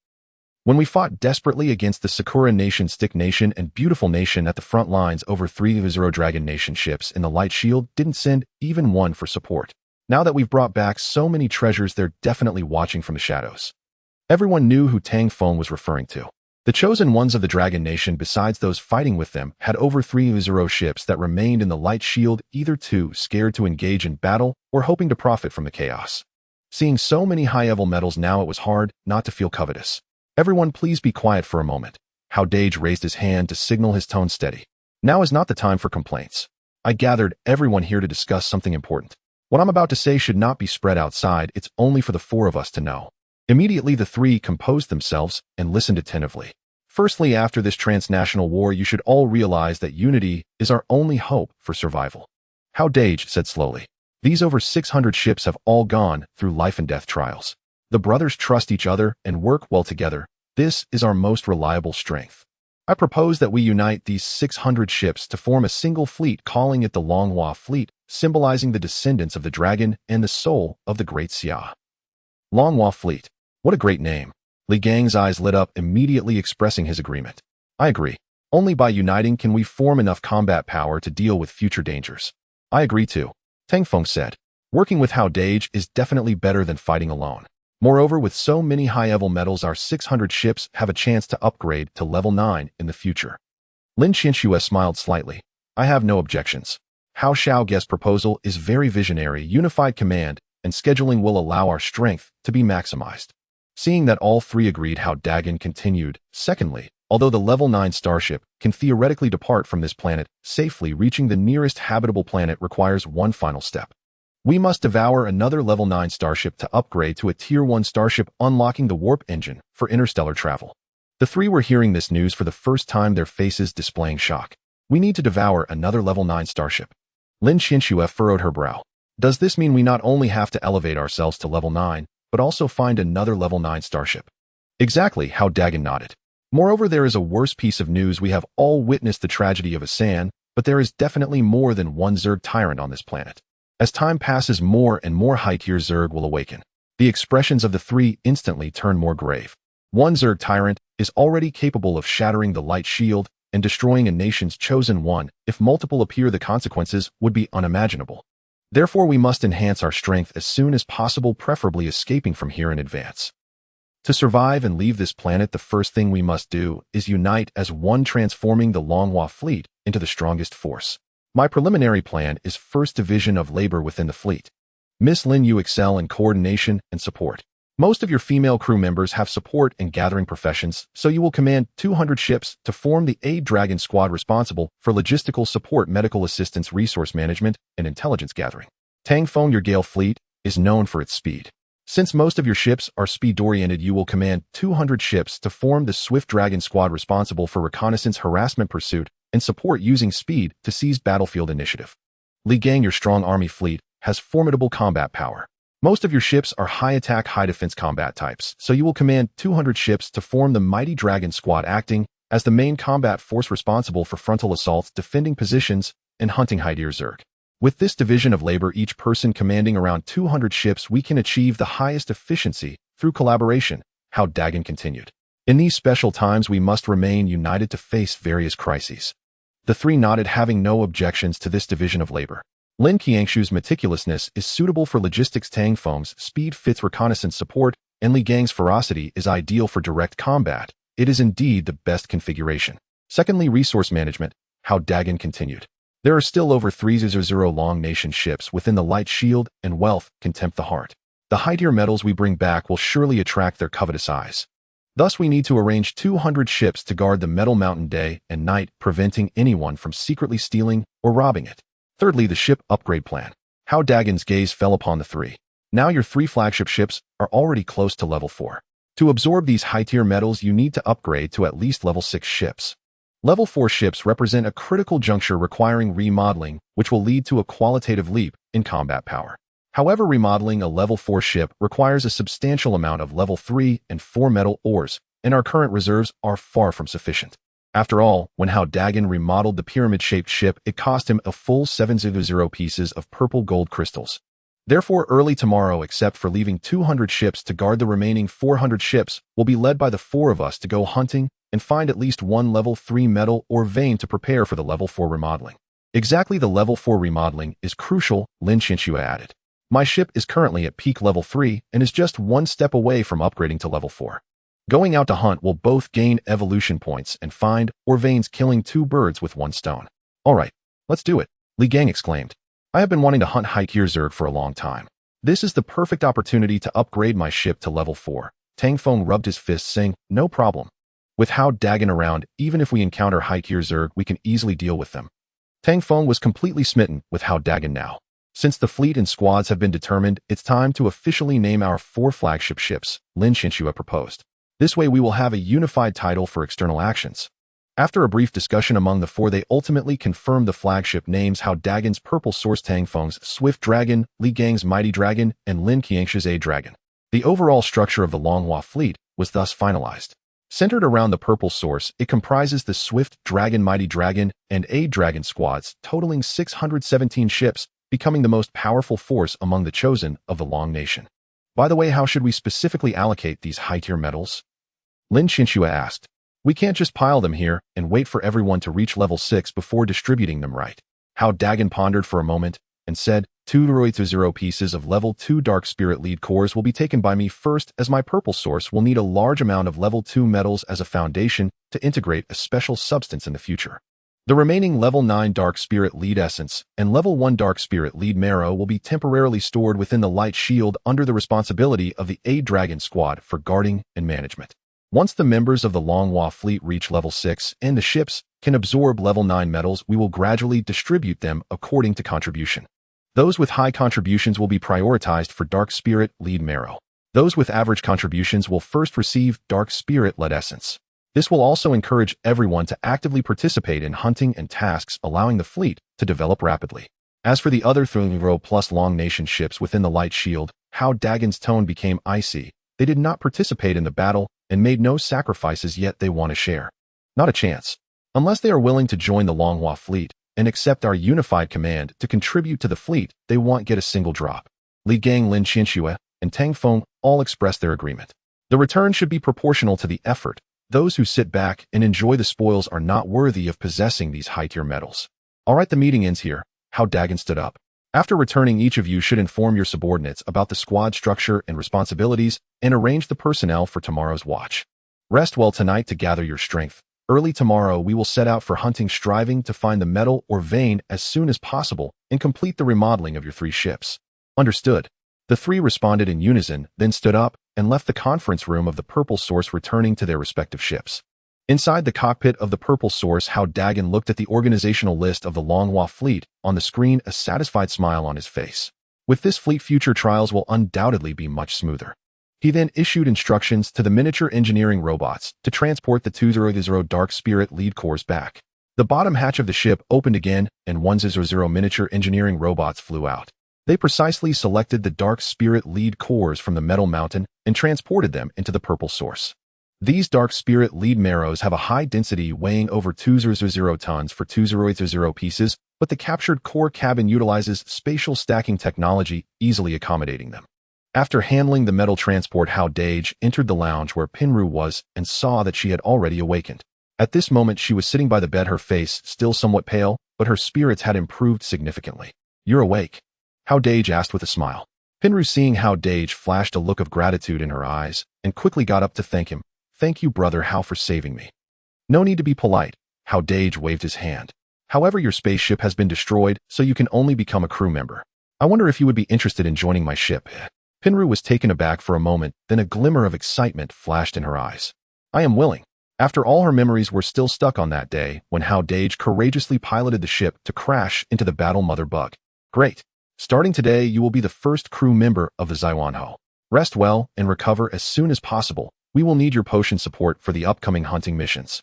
S1: "When we fought desperately against the Sakura Nation, Stick Nation, and Beautiful Nation at the front lines, over 3 of the Zero Dragon Nation ships in the Light Shield didn't send even one for support. Now that we've brought back so many treasures, they're definitely watching from the shadows." Everyone knew who Tang Feng was referring to. The chosen ones of the Dragon Nation, besides those fighting with them, had over 3 Zero ships that remained in the Light Shield, either too scared to engage in battle or hoping to profit from the chaos. Seeing so many high-level metals now, it was hard not to feel covetous. "Everyone, please be quiet for a moment." Hao Dageng raised his hand to signal his tone steady. "Now is not the time for complaints. I gathered everyone here to discuss something important. What I'm about to say should not be spread outside. It's only for the four of us to know." Immediately, the three composed themselves and listened attentively. "Firstly, after this transnational war, you should all realize that unity is our only hope for survival." Hao Dageng said slowly. "These over 600 ships have all gone through life and death trials. The brothers trust each other and work well together. This is our most reliable strength. I propose that we unite these 600 ships to form a single fleet, calling it the Longhua Fleet, symbolizing the descendants of the dragon and the soul of the great Xia." Longhua Fleet. What a great name. Li Gang's eyes lit up, immediately expressing his agreement. "I agree. Only by uniting can we form enough combat power to deal with future dangers." "I agree too," Tang Feng said. "Working with Hao Dageng is definitely better than fighting alone. Moreover, with so many high-level metals, our 600 ships have a chance to upgrade to level 9 in the future." Lin Qianxue smiled slightly. "I have no objections. Hao Xiaoge's proposal is very visionary. Unified command and scheduling will allow our strength to be maximized." Seeing that all three agreed, Hao Dageng continued. "Secondly, although the level 9 starship can theoretically depart from this planet safely, reaching the nearest habitable planet requires one final step. We must devour another level 9 starship to upgrade to a tier 1 starship, unlocking the warp engine for interstellar travel." The three were hearing this news for the first time, their faces displaying shock. "We need to devour another level 9 starship." Lin Qianxue furrowed her brow. "Does this mean we not only have to elevate ourselves to level 9, but also find another level 9 starship?" "Exactly," Hao Dageng nodded. "Moreover, there is a worse piece of news. We have all witnessed the tragedy of Asan, but there is definitely more than one Zerg tyrant on this planet. As time passes, more and more high-tier Zerg will awaken." The expressions of the three instantly turned more grave. "One Zerg tyrant is already capable of shattering the Light Shield and destroying a nation's chosen one. If multiple appear, the consequences would be unimaginable. Therefore, we must enhance our strength as soon as possible, preferably escaping from here in advance. To survive and leave this planet, the first thing we must do is unite as one, transforming the Longhua Fleet into the strongest force. My preliminary plan is first division of labor within the fleet. Miss Lin, you excel in coordination and support. Most of your female crew members have support and gathering professions, so you will command 200 ships to form the Aid Dragon Squad, responsible for logistical support, medical assistance, resource management, and intelligence gathering. Tang Feng, your Gale fleet is known for its speed. Since most of your ships are speed-oriented, you will command 200 ships to form the Swift Dragon Squad, responsible for reconnaissance, harassment, pursuit, and support using speed to seize battlefield initiative. Li Gang, your strong army fleet, has formidable combat power. Most of your ships are high-attack, high-defense combat types, so you will command 200 ships to form the Mighty Dragon Squad, acting as the main combat force responsible for frontal assaults, defending positions, and hunting high-tier zerg. With this division of labor, each person commanding around 200 ships, we can achieve the highest efficiency through collaboration, Hao Dageng continued. In these special times, we must remain united to face various crises. The three nodded, having no objections to this division of labor. Lin Qiangshu's meticulousness is suitable for logistics, Tang Feng's speed fits reconnaissance support, and Li Gang's ferocity is ideal for direct combat. It is indeed the best configuration. Secondly, resource management, Hao Dageng continued. There are still over 300 Long Nation ships within the light shield, and wealth can tempt the heart. The high-tier metals we bring back will surely attract their covetous eyes. Thus, we need to arrange 200 ships to guard the Metal Mountain day and night, preventing anyone from secretly stealing or robbing it. Thirdly, the ship upgrade plan. Hao Dagen's gaze fell upon the three. Now your 3 flagship ships are already close to level 4. To absorb these high-tier metals, you need to upgrade to at least level 6 ships. Level 4 ships represent a critical juncture requiring remodeling, which will lead to a qualitative leap in combat power. However, remodeling a level 4 ship requires a substantial amount of level 3 and 4 metal ores, and our current reserves are far from sufficient. After all, when Hao Dageng remodeled the pyramid-shaped ship, it cost him a full 700 pieces of purple gold crystals. Therefore, early tomorrow, except for leaving 200 ships to guard the remaining 400 ships, will be led by the 4 of us to go hunting and find at least 1 level 3 metal or vein to prepare for the level 4 remodeling. Exactly, the level 4 remodeling is crucial, Lin Qianxue added. My ship is currently at peak level 3 and is just 1 step away from upgrading to level 4. Going out to hunt will both gain evolution points and find or veins, killing 2 birds with 1 stone. All right, let's do it, Li Gang exclaimed. I have been wanting to hunt high-tier zerg for a long time. This is the perfect opportunity to upgrade my ship to level 4. Tang Feng rubbed his fist, saying, no problem. With Hao Dageng around, even if we encounter high-tier zerg, we can easily deal with them. Tang Feng was completely smitten with Hao Dageng now. Since the fleet and squads have been determined, it's time to officially name our 4 flagship ships, Lin Qianxue proposed. This way we will have a unified title for external actions. After a brief discussion among the 4, they ultimately confirmed the flagship names: Hao Dagen's Purple Source, Tang Feng's Swift Dragon, Li Gang's Mighty Dragon, and Lin Qiangshu's A Dragon. The overall structure of the Longhua fleet was thus finalized. Centered around the Purple Source, it comprises the Swift Dragon, Mighty Dragon, and A Dragon squads, totaling 617 ships, becoming the most powerful force among the chosen of the Long Nation. By the way, how should we specifically allocate these high-tier metals? Lin Qianxue asked. We can't just pile them here and wait for everyone to reach level 6 before distributing them, right? Hao Dageng pondered for a moment and said, 200 pieces of level 2 Dark Spirit lead cores will be taken by me first, as my Purple Source will need a large amount of level 2 metals as a foundation to integrate a special substance in the future. The remaining level 9 Dark Spirit lead essence and level 1 Dark Spirit lead marrow will be temporarily stored within the light shield under the responsibility of the A Dragon squad for guarding and management. Once the members of the Longhua fleet reach level 6 and the ships can absorb level 9 metals, we will gradually distribute them according to contribution. Those with high contributions will be prioritized for Dark Spirit lead marrow. Those with average contributions will first receive Dark Spirit lead essence. This will also encourage everyone to actively participate in hunting and tasks, allowing the fleet to develop rapidly. As for the other 3+ Long Nation ships within the light shield, Hao Dagen's tone became icy. They did not participate in the battle and made no sacrifices, yet they want to share. Not a chance. Unless they are willing to join the Longhua fleet and accept our unified command to contribute to the fleet, they won't get a single drop. Li Gang, Lin Qianxue, and Tang Feng all expressed their agreement. The return should be proportional to the effort. Those who sit back and enjoy the spoils are not worthy of possessing these high-tier metals. All right, the meeting ends here. Hao Dageng stood up. After returning, each of you should inform your subordinates about the squad structure and responsibilities and arrange the personnel for tomorrow's watch. Rest well tonight to gather your strength. Early tomorrow we will set out for hunting, striving to find the metal or vein as soon as possible and complete the remodeling of your 3 ships. Understood. The 3 responded in unison, then stood up and left the conference room of the Purple Source, returning to their respective ships. Inside the cockpit of the Purple Source, Hao Dageng looked at the organizational list of the Longhua fleet on the screen, a satisfied smile on his face. With this fleet, future trials will undoubtedly be much smoother. He then issued instructions to the miniature engineering robots to transport the 200 Dark Spirit lead cores back. The bottom hatch of the ship opened again, and 100 miniature engineering robots flew out. They precisely selected the Dark Spirit lead cores from the metal mountain and transported them into the purple source. These Dark Spirit lead marrows have a high density weighing over 200 tons for 200 pieces, but the captured core cabin utilizes spatial stacking technology, easily accommodating them. After handling the metal transport, Hao Dageng entered the lounge where Pinru was and saw that she had already awakened. At this moment, she was sitting by the bed, her face still somewhat pale, but her spirits had improved significantly. "You're awake?" Hao Dageng asked with a smile. Pinru, seeing Hao Dageng, flashed a look of gratitude in her eyes and quickly got up to thank him. "Thank you, brother Hao, for saving me." "No need to be polite." Hao Dageng waved his hand. "However, your spaceship has been destroyed, so you can only become a crew member. I wonder if you would be interested in joining my ship." Pinru was taken aback for a moment, then a glimmer of excitement flashed in her eyes. "I am willing." After all, her memories were still stuck on that day when Hao Dageng courageously piloted the ship to crash into the battle mother bug. "Great. Starting today, you will be the first crew member of the Zaiwanho. Rest well and recover as soon as possible. We will need your potion support for the upcoming hunting missions."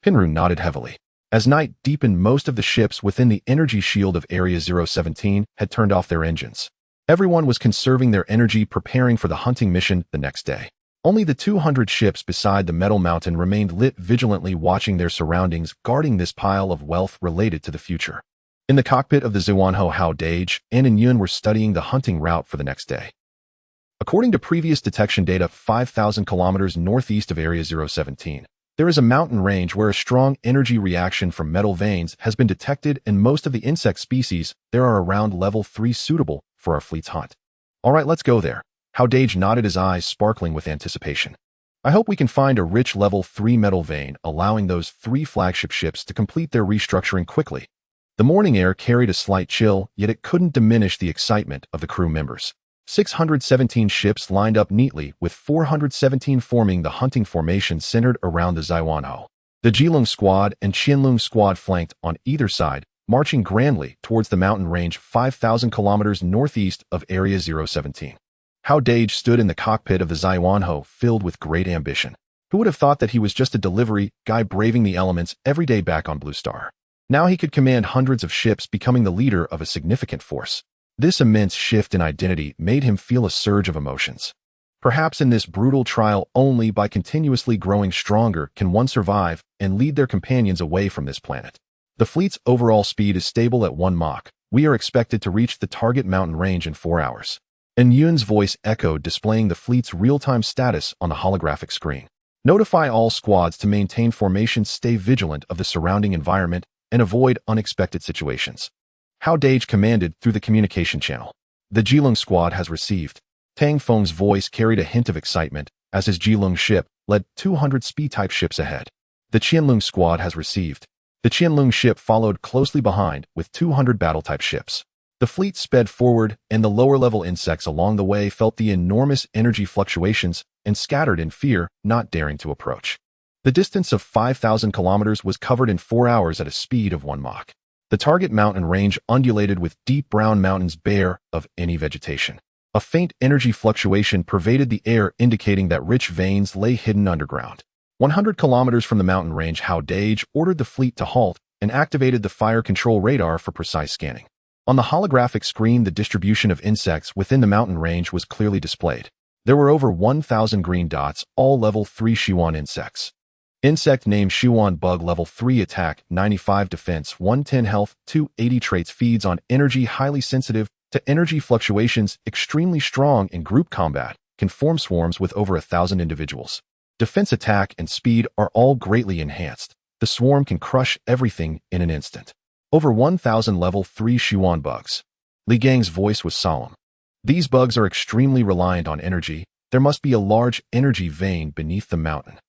S1: Pinru nodded heavily. As night deepened, most of the ships within the energy shield of Area 017 had turned off their engines. Everyone was conserving their energy, preparing for the hunting mission the next day. Only the 200 ships beside the metal mountain remained lit, vigilantly watching their surroundings, guarding this pile of wealth related to the future. In the cockpit of the Zaiwanho, Hao Dageng and Yun were studying the hunting route for the next day. According to previous detection data, 5,000 kilometers northeast of Area 017, there is a mountain range where a strong energy reaction from metal veins has been detected, and most of the insect species there are around level 3 suitable for our fleet's hunt. "All right, let's go there." Hao Dageng nodded, his eyes sparkling with anticipation. "I hope we can find a rich level 3 metal vein, allowing those 3 flagship ships to complete their restructuring quickly." The morning air carried a slight chill, yet it couldn't diminish the excitement of the crew members. 617 ships lined up neatly, with 417 forming the hunting formation centered around the Zaiwanho. The Jilung Squad and Qianlong Squad flanked on either side, marching grandly towards the mountain range 5,000 kilometers northeast of Area 017. Hao Dageng stood in the cockpit of the Zaiwanho, filled with great ambition. Who would have thought that he was just a delivery guy braving the elements every day back on Blue Star? Now he could command hundreds of ships, becoming the leader of a significant force. This immense shift in identity made him feel a surge of emotions. Perhaps in this brutal trial, only by continuously growing stronger can one survive and lead their companions away from this planet. The fleet's overall speed is stable at 1 Mach. We are expected to reach the target mountain range in 4 hours. And Yun's voice echoed, displaying the fleet's real-time status on the holographic screen. "Notify all squads to maintain formation, stay vigilant of the surrounding environment, and avoid unexpected situations." Hao Dageng commanded through the communication channel. "The Jilung Squad has received." Tang Feng's voice carried a hint of excitement as his Jilung ship led 200 speed-type ships ahead. "The Qianlong Squad has received." The Qianlong ship followed closely behind with 200 battle-type ships. The fleet sped forward, and the lower-level insects along the way felt the enormous energy fluctuations and scattered in fear, not daring to approach. The distance of 5,000 kilometers was covered in 4 hours at a speed of 1 Mach. The target mountain range undulated with deep brown mountains bare of any vegetation. A faint energy fluctuation pervaded the air, indicating that rich veins lay hidden underground. 100 kilometers from the mountain range, Hao Dageng ordered the fleet to halt and activated the fire control radar for precise scanning. On the holographic screen, the distribution of insects within the mountain range was clearly displayed. There were over 1,000 green dots, all level 3 Shiwan insects. Insect name: Shiwan bug, level 3 attack, 95 defense, 110 health, 280 traits, feeds on energy, highly sensitive to energy fluctuations, extremely strong in group combat, can form swarms with over 1,000 individuals. Defense, attack, and speed are all greatly enhanced. The swarm can crush everything in an instant. Over 1,000 level 3 Shiwan bugs. Li Gang's voice was solemn. These bugs are extremely reliant on energy. There must be a large energy vein beneath the mountain.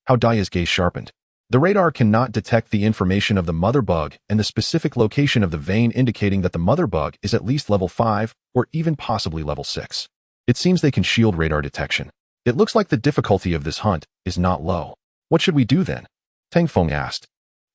S1: Hao Dageng's gaze sharpened. The radar cannot detect the information of the mother bug and the specific location of the vein, indicating that the mother bug is at least level 5 or even possibly level 6. It seems they can shield radar detection. It looks like the difficulty of this hunt is not low. What should we do then? Tang Feng asked.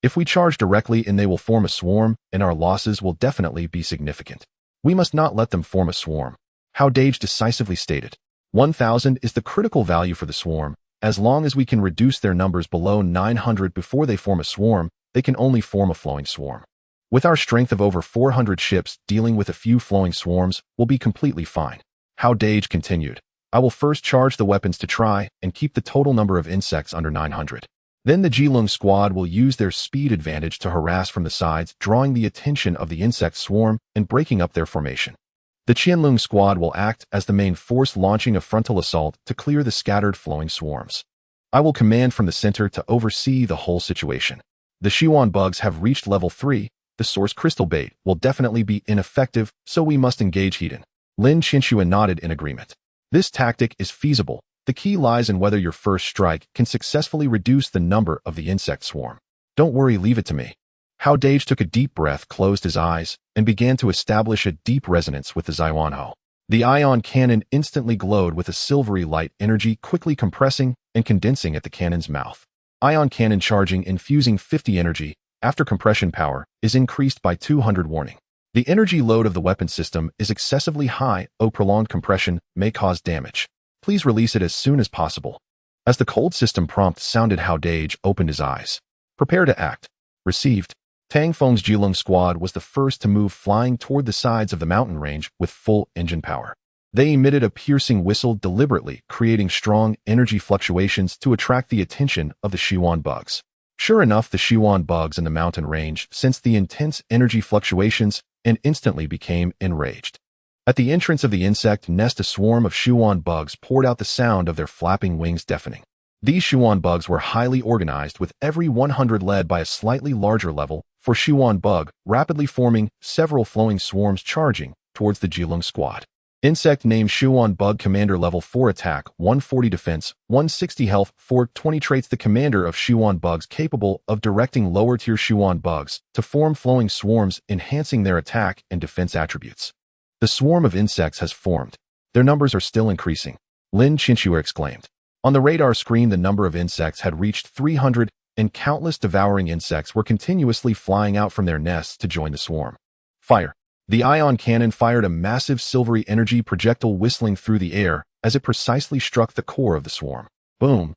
S1: If we charge directly in, they will form a swarm, and our losses will definitely be significant. We must not let them form a swarm. Hao Dageng decisively stated. 1,000 is the critical value for the swarm. As long as we can reduce their numbers below 900 before they form a swarm, they can only form a flowing swarm. With our strength of over 400 ships, dealing with a few flowing swarms will be completely fine. Hao Dageng continued. I will first charge the weapons to try and keep the total number of insects under 900. Then the Jilung squad will use their speed advantage to harass from the sides, drawing the attention of the insect swarm and breaking up their formation. The Qianlong squad will act as the main force, launching a frontal assault to clear the scattered flowing swarms. I will command from the center to oversee the whole situation. The Xiwan bugs have reached level 3. The source crystal bait will definitely be ineffective, so we must engage Hedon. Lin Qinshuan nodded in agreement. This tactic is feasible. The key lies in whether your first strike can successfully reduce the number of the insect swarm. Don't worry, leave it to me. Hao Dageng took a deep breath, closed his eyes, and began to establish a deep resonance with the Zaiwanhao. The ion cannon instantly glowed with a silvery light energy, quickly compressing and condensing at the cannon's mouth. Ion cannon charging, infusing 50 energy, after compression power, is increased by 200 warning. The energy load of the weapon system is excessively high. Prolonged compression may cause damage. Please release it as soon as possible. As the cold system prompt sounded, Hao Dageng opened his eyes. Prepare to act. Received. Tang Feng's Jilung squad was the first to move, flying toward the sides of the mountain range with full engine power. They emitted a piercing whistle deliberately, creating strong energy fluctuations to attract the attention of the Xiwan bugs. Sure enough, the Xiwan bugs in the mountain range sensed the intense energy fluctuations and instantly became enraged. At the entrance of the insect nest, a swarm of Xiwan bugs poured out, the sound of their flapping wings deafening. These Xiwan bugs were highly organized, with every 100 led by a slightly larger level for Xiwan bug, rapidly forming several flowing swarms charging towards the Jilung squad. Insect named Xiwan bug, commander level 4, attack 140, defense 160, health 420. Traits: the commander of Xiwan bugs capable of directing lower tier Xiwan bugs to form flowing swarms, enhancing their attack and defense attributes. The swarm of insects has formed. Their numbers are still increasing. Lin Qinshuan exclaimed. On the radar screen, the number of insects had reached 300, and countless devouring insects were continuously flying out from their nests to join the swarm. Fire. The ion cannon fired a massive silvery energy projectile, whistling through the air as it precisely struck the core of the swarm. Boom!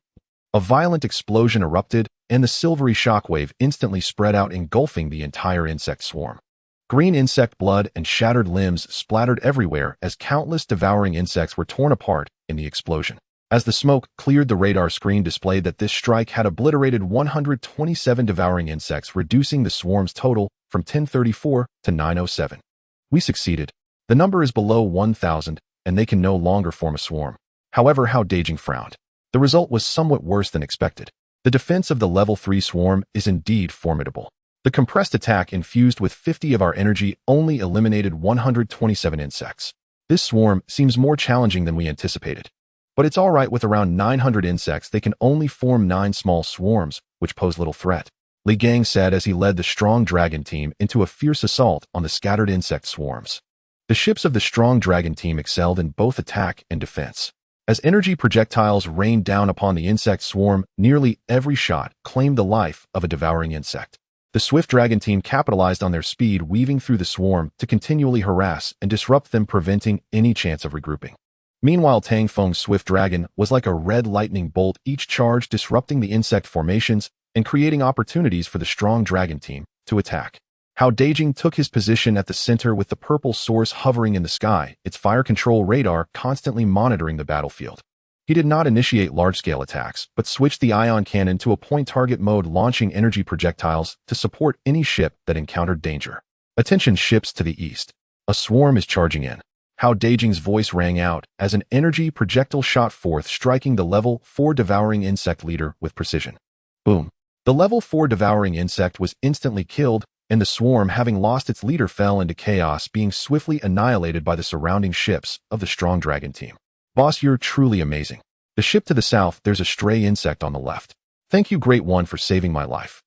S1: A violent explosion erupted, and the silvery shockwave instantly spread out, engulfing the entire insect swarm. Green insect blood and shattered limbs splattered everywhere as countless devouring insects were torn apart in the explosion. As the smoke cleared, the radar screen displayed that this strike had obliterated 127 devouring insects, reducing the swarm's total from 1034 to 907. We succeeded. The number is below 1,000, and they can no longer form a swarm. However, Hao Dageng frowned. The result was somewhat worse than expected. The defense of the level 3 swarm is indeed formidable. The compressed attack infused with 50 of our energy only eliminated 127 insects. This swarm seems more challenging than we anticipated. But it's alright, with around 900 insects they can only form 9 small swarms, which pose little threat. Li Gang said as he led the strong dragon team into a fierce assault on the scattered insect swarms. The ships of the strong dragon team excelled in both attack and defense. As energy projectiles rained down upon the insect swarm, nearly every shot claimed the life of a devouring insect. The swift dragon team capitalized on their speed, weaving through the swarm to continually harass and disrupt them, preventing any chance of regrouping. Meanwhile, Tang Feng's swift dragon was like a red lightning bolt, each charge disrupting the insect formations and creating opportunities for the strong dragon team to attack. Hao Dageng took his position at the center, with the purple source hovering in the sky, its fire control radar constantly monitoring the battlefield. He did not initiate large-scale attacks, but switched the ion cannon to a point target mode, launching energy projectiles to support any ship that encountered danger. Attention, ships to the east. A swarm is charging in. Hao Dageng's voice rang out as an energy projectile shot forth, striking the level 4 devouring insect leader with precision. Boom! The level 4 devouring insect was instantly killed, and the swarm, having lost its leader, fell into chaos, being swiftly annihilated by the surrounding ships of the strong dragon team. Boss, you're truly amazing. The ship to the south, there's a stray insect on the left. Thank you, Great One, for saving my life.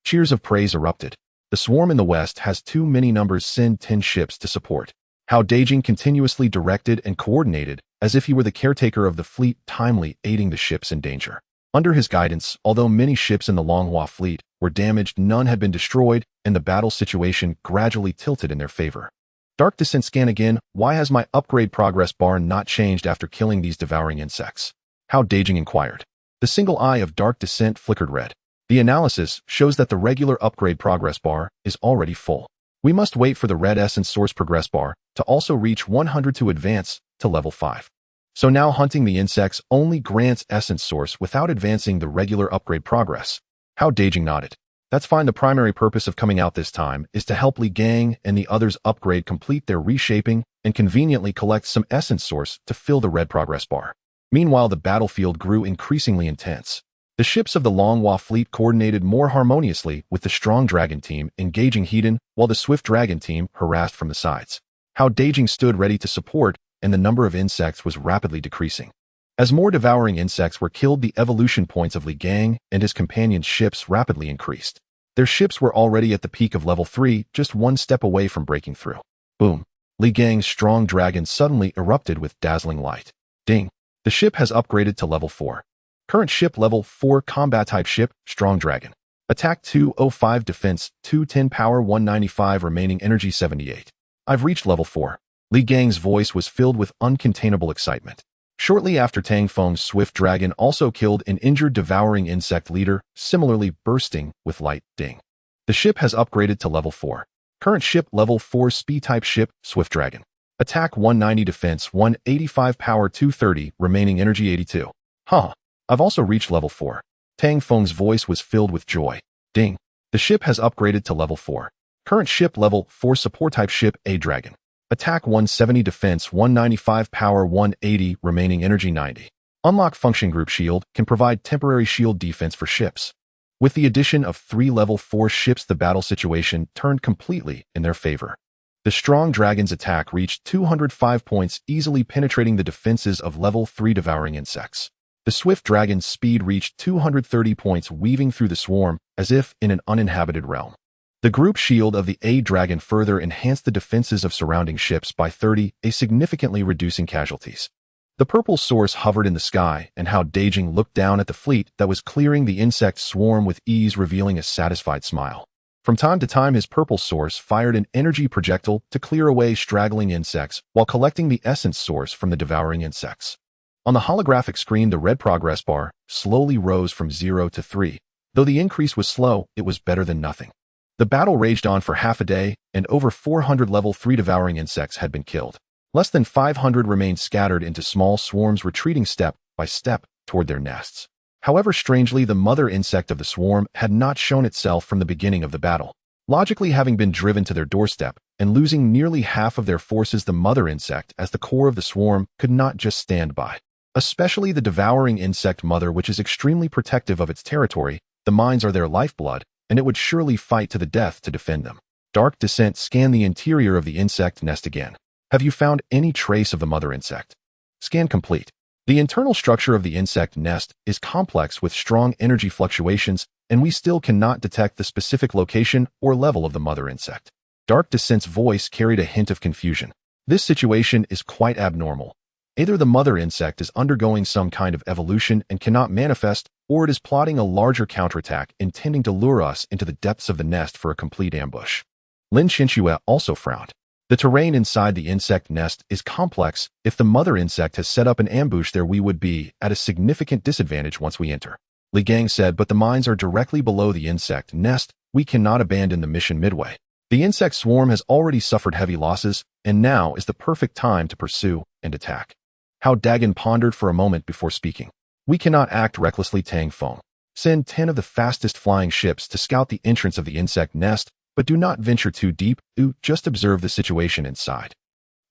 S1: Cheers of praise erupted. The swarm in the west has too many numbers. Send 10 ships to support. Hao Dageng continuously directed and coordinated as if he were the caretaker of the fleet, timely aiding the ships in danger. Under his guidance, although many ships in the Longhua fleet were damaged, none had been destroyed, and the battle situation gradually tilted in their favor. Dark Descent scan again. Why has my upgrade progress bar not changed after killing these devouring insects? Hao Dageng inquired. The single eye of Dark Descent flickered red. The analysis shows that the regular upgrade progress bar is already full. We must wait for the red essence source progress bar to also reach 100 to advance to level 5. So now hunting the insects only grants essence source without advancing the regular upgrade progress. Hao Dageng nodded. That's fine. The primary purpose of coming out this time is to help Li Gang and the others upgrade, complete their reshaping, and conveniently collect some essence source to fill the red progress bar. Meanwhile, the battlefield grew increasingly intense. The ships of the Longhua fleet coordinated more harmoniously with the strong dragon team engaging Hedon, while the swift dragon team harassed from the sides. Hao Dageng stood ready to support, and the number of insects was rapidly decreasing. As more devouring insects were killed, the evolution points of Li Gang and his companions' ships rapidly increased. Their ships were already at the peak of level 3, just one step away from breaking through. Boom! Li Gang's strong dragon suddenly erupted with dazzling light. Ding! The ship has upgraded to level 4. Current ship level 4 combat type ship, Strong Dragon. Attack 205, defense 210, power 195, remaining energy 78. I've reached level 4. Li Gang's voice was filled with uncontainable excitement. Shortly after, Tang Feng's swift dragon also killed an injured devouring insect leader, similarly bursting with light. Ding. The ship has upgraded to level 4. Current ship level 4 speed type ship, Swift Dragon. Attack 190, defense 185, power 230, remaining energy 82. I've also reached level 4. Tang Feng's voice was filled with joy. Ding. The ship has upgraded to level 4. Current ship level 4 support type ship, A Dragon. Attack 170, defense 195, power 180, remaining energy 90. Unlock function group shield can provide temporary shield defense for ships. With the addition of 3 level 4 ships, the battle situation turned completely in their favor. The strong dragon's attack reached 205 points, easily penetrating the defenses of level 3 devouring insects. The swift dragon's speed reached 230 points, weaving through the swarm as if in an uninhabited realm. The group shield of the A Dragon further enhanced the defenses of surrounding ships by 30, significantly reducing casualties. The purple source hovered in the sky, and Hao Dageng looked down at the fleet that was clearing the insect swarm with ease, revealing a satisfied smile. From time to time, his purple source fired an energy projectile to clear away straggling insects while collecting the essence source from the devouring insects. On the holographic screen, the red progress bar slowly rose from 0 to 3. Though the increase was slow, it was better than nothing. The battle raged on for half a day, and over 400 level 3 devouring insects had been killed. Less than 500 remained scattered into small swarms, retreating step by step toward their nests. However, strangely, the mother insect of the swarm had not shown itself from the beginning of the battle. Logically, having been driven to their doorstep and losing nearly half of their forces, the mother insect, as the core of the swarm, could not just stand by. Especially the devouring insect mother, which is extremely protective of its territory. The mines are their lifeblood, and it would surely fight to the death to defend them. Dark Descent scanned the interior of the insect nest again. Have you found any trace of the mother insect? Scan complete. The internal structure of the insect nest is complex with strong energy fluctuations, and we still cannot detect the specific location or level of the mother insect. Dark Descent's voice carried a hint of confusion. This situation is quite abnormal. Either the mother insect is undergoing some kind of evolution and cannot manifest, or it is plotting a larger counterattack intending to lure us into the depths of the nest for a complete ambush. Lin Chinchua also frowned. The terrain inside the insect nest is complex. If the mother insect has set up an ambush there, we would be at a significant disadvantage once we enter. Li Gang said, but the mines are directly below the insect nest. We cannot abandon the mission midway. The insect swarm has already suffered heavy losses, and now is the perfect time to pursue and attack. Hao Dageng pondered for a moment before speaking. We cannot act recklessly, Tang Feng. Send 10 of the fastest flying ships to scout the entrance of the insect nest, but do not venture too deep. Just observe the situation inside.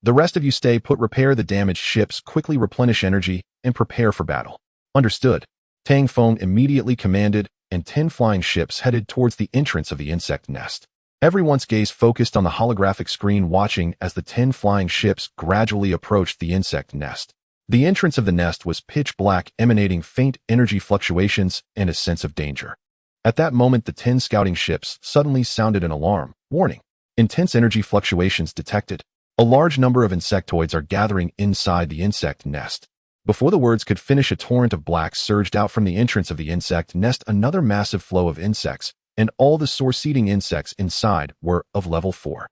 S1: The rest of you stay put, repair the damaged ships, quickly replenish energy, and prepare for battle. Understood. Tang Feng immediately commanded, and 10 flying ships headed towards the entrance of the insect nest. Everyone's gaze focused on the holographic screen, watching as the 10 flying ships gradually approached the insect nest. The entrance of the nest was pitch black, emanating faint energy fluctuations and a sense of danger. At that moment, the 10 scouting ships suddenly sounded an alarm. Warning. Intense energy fluctuations detected. A large number of insectoids are gathering inside the insect nest. Before the words could finish, a torrent of black surged out from the entrance of the insect nest, another massive flow of insects, and all the source-eating insects inside were of level 4.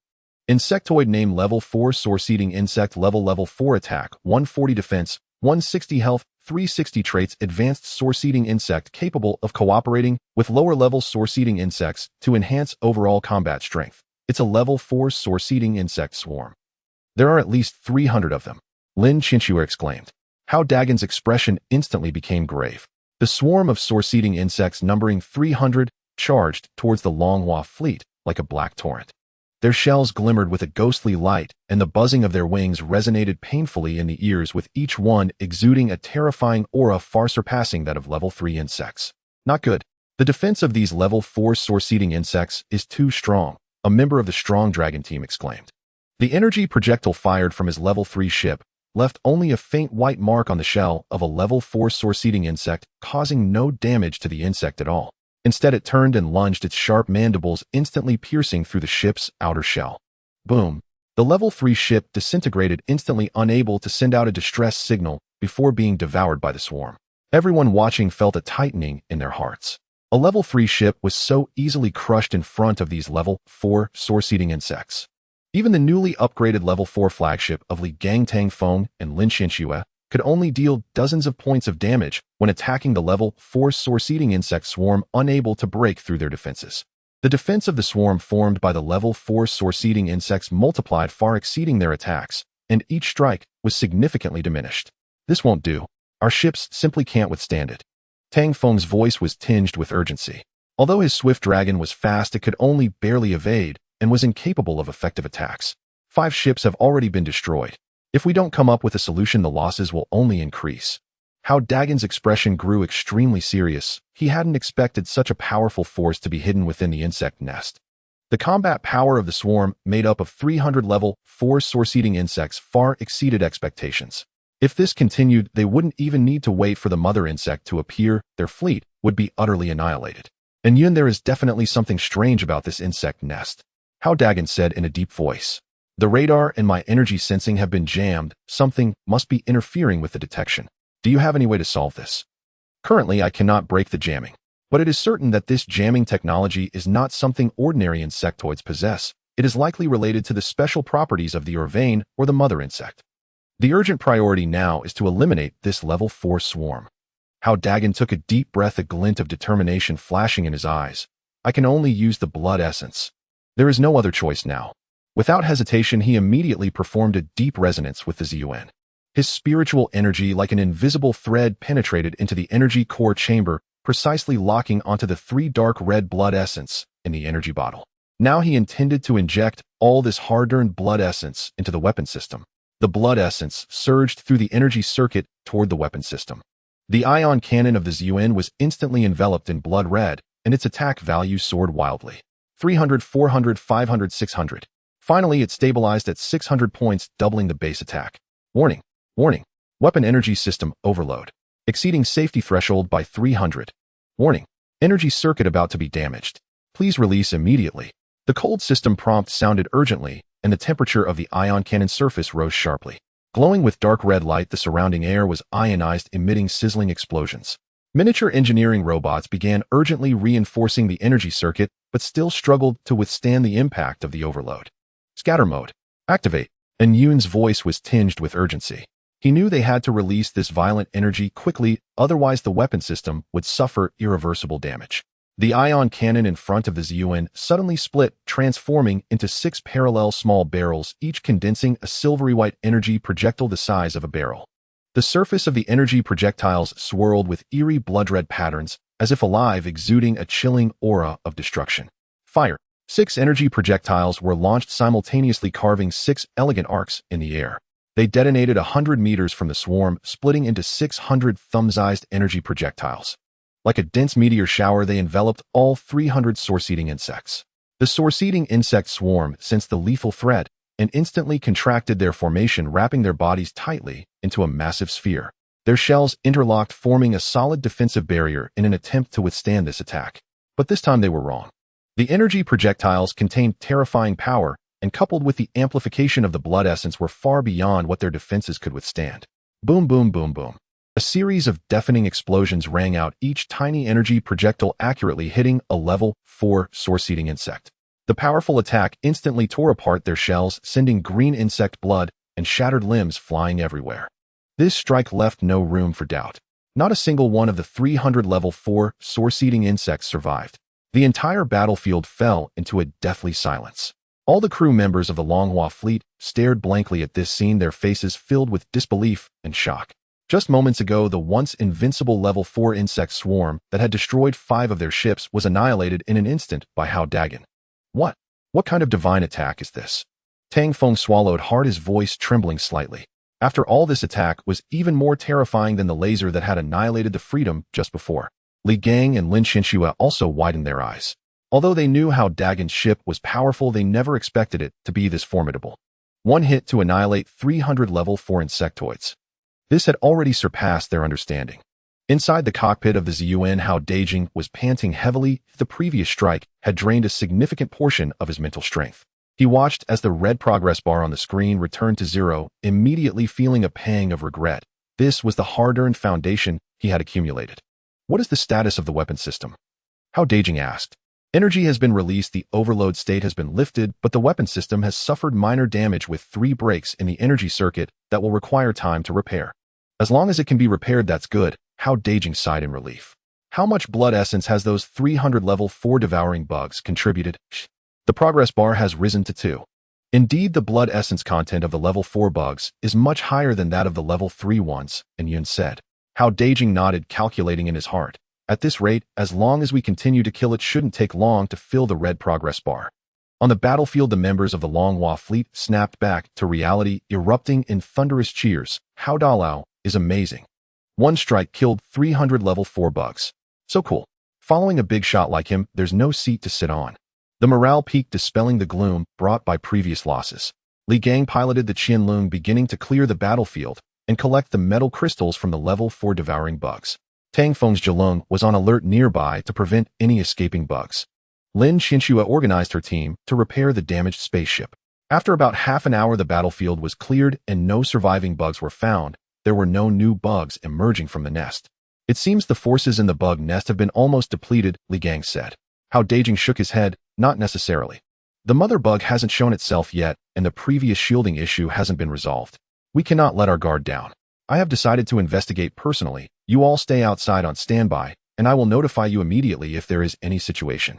S1: Insectoid name level 4, source-eating insect level 4, attack 140, defense 160, health 360 traits advanced source-eating insect capable of cooperating with lower-level source-eating insects to enhance overall combat strength. It's a level 4 source-eating insect swarm. There are at least 300 of them, Lin Chinchua exclaimed. Hao Dageng's expression instantly became grave. The swarm of source-eating insects numbering 300 charged towards the Longhua fleet like a black torrent. Their shells glimmered with a ghostly light, and the buzzing of their wings resonated painfully in the ears, with each one exuding a terrifying aura far surpassing that of level 3 insects. Not good. The defense of these level 4 source-eating insects is too strong, a member of the Strong Dragon team exclaimed. The energy projectile fired from his level 3 ship left only a faint white mark on the shell of a level 4 source-eating insect, causing no damage to the insect at all. Instead, it turned and lunged, its sharp mandibles instantly piercing through the ship's outer shell. Boom! The level 3 ship disintegrated, instantly unable to send out a distress signal before being devoured by the swarm. Everyone watching felt a tightening in their hearts. A level 3 ship was so easily crushed in front of these level 4 source-eating insects. Even the newly upgraded level 4 flagship of Li Gangtang Feng and Lin Chinchua could only deal dozens of points of damage when attacking the level 4 source-eating insect swarm, unable to break through their defenses. The defense of the swarm formed by the level 4 source-eating insects multiplied, far exceeding their attacks, and each strike was significantly diminished. This won't do. Our ships simply can't withstand it. Tang Feng's voice was tinged with urgency. Although his swift dragon was fast, it could only barely evade and was incapable of effective attacks. 5 ships have already been destroyed. If we don't come up with a solution, the losses will only increase. Hao Dagen's expression grew extremely serious. He hadn't expected such a powerful force to be hidden within the insect nest. The combat power of the swarm, made up of 300 level 4 source-eating insects, far exceeded expectations. If this continued, they wouldn't even need to wait for the mother insect to appear. Their fleet would be utterly annihilated. And Yun, there is definitely something strange about this insect nest, Hao Dageng said in a deep voice. The radar and my energy sensing have been jammed. Something must be interfering with the detection. Do you have any way to solve this? Currently, I cannot break the jamming, but it is certain that this jamming technology is not something ordinary insectoids possess. It is likely related to the special properties of the Urvain or the mother insect. The urgent priority now is to eliminate this level 4 swarm. Hao Dageng took a deep breath, a glint of determination flashing in his eyes. I can only use the blood essence. There is no other choice now. Without hesitation, he immediately performed a deep resonance with the Zun. His spiritual energy, like an invisible thread, penetrated into the energy core chamber, precisely locking onto the 3 dark red blood essence in the energy bottle. Now he intended to inject all this hard-earned blood essence into the weapon system. The blood essence surged through the energy circuit toward the weapon system. The ion cannon of the Zun was instantly enveloped in blood red, and its attack value soared wildly. 300, 400, 500, 600. Finally, it stabilized at 600 points, doubling the base attack. Warning. Warning. Weapon energy system overload. Exceeding safety threshold by 300. Warning. Energy circuit about to be damaged. Please release immediately. The cold system prompt sounded urgently, and the temperature of the ion cannon surface rose sharply. Glowing with dark red light, the surrounding air was ionized, emitting sizzling explosions. Miniature engineering robots began urgently reinforcing the energy circuit, but still struggled to withstand the impact of the overload. Scatter mode. Activate. And Yun's voice was tinged with urgency. He knew they had to release this violent energy quickly, otherwise the weapon system would suffer irreversible damage. The ion cannon in front of the Zun suddenly split, transforming into 6 parallel small barrels, each condensing a silvery white energy projectile the size of a barrel. The surface of the energy projectiles swirled with eerie blood-red patterns, as if alive, exuding a chilling aura of destruction. Fire. 6 energy projectiles were launched simultaneously, carving 6 elegant arcs in the air. They detonated 100 meters from the swarm, splitting into 600 thumb-sized energy projectiles. Like a dense meteor shower, they enveloped all 300 source-eating insects. The source-eating insect swarm sensed the lethal threat and instantly contracted their formation, wrapping their bodies tightly into a massive sphere. Their shells interlocked, forming a solid defensive barrier in an attempt to withstand this attack. But this time they were wrong. The energy projectiles contained terrifying power, and coupled with the amplification of the blood essence, were far beyond what their defenses could withstand. Boom, boom, boom, boom. A series of deafening explosions rang out, each tiny energy projectile accurately hitting a level 4 source-eating insect. The powerful attack instantly tore apart their shells, sending green insect blood and shattered limbs flying everywhere. This strike left no room for doubt. Not a single one of the 300 level 4 source-eating insects survived. The entire battlefield fell into a deathly silence. All the crew members of the Longhua fleet stared blankly at this scene, their faces filled with disbelief and shock. Just moments ago, the once invincible level 4 insect swarm that had destroyed 5 of their ships was annihilated in an instant by Hao Dageng. What? What kind of divine attack is this? Tang Feng swallowed hard, his voice trembling slightly. After all, this attack was even more terrifying than the laser that had annihilated the Freedom just before. Li Gang and Lin Xinxue also widened their eyes. Although they knew Hao Dagen's ship was powerful, they never expected it to be this formidable. One hit to annihilate 300 level 4 insectoids. This had already surpassed their understanding. Inside the cockpit of the Ziyuan, Hao Dageng was panting heavily. The previous strike had drained a significant portion of his mental strength. He watched as the red progress bar on the screen returned to 0, immediately feeling a pang of regret. This was the hard-earned foundation he had accumulated. What is the status of the weapon system? Hao Dageng asked. Energy has been released, the overload state has been lifted, but the weapon system has suffered minor damage with 3 breaks in the energy circuit that will require time to repair. As long as it can be repaired, that's good, Hao Dageng sighed in relief. How much blood essence has those 300 level 4 devouring bugs contributed? The progress bar has risen to 2. Indeed, the blood essence content of the level 4 bugs is much higher than that of the level 3 ones, and Yun said. Hao Dageng nodded, calculating in his heart. At this rate, as long as we continue to kill, it shouldn't take long to fill the red progress bar. On the battlefield, the members of the Longhua fleet snapped back to reality, erupting in thunderous cheers. Hao Dalao is amazing. One strike killed 300 level 4 bugs. So cool. Following a big shot like him, there's no seat to sit on. The morale peaked, dispelling the gloom brought by previous losses. Li Gang piloted the Qianlong, beginning to clear the battlefield and collect the metal crystals from the level 4 devouring bugs. Tang Feng's Zhilong was on alert nearby to prevent any escaping bugs. Lin Xinxue organized her team to repair the damaged spaceship. After about half an hour, the battlefield was cleared and no surviving bugs were found. There were no new bugs emerging from the nest. It seems the forces in the bug nest have been almost depleted, Li Gang said. Hao Dageng shook his head. Not necessarily. The mother bug hasn't shown itself yet, and the previous shielding issue hasn't been resolved. We cannot let our guard down. I have decided to investigate personally. You all stay outside on standby, and I will notify you immediately if there is any situation.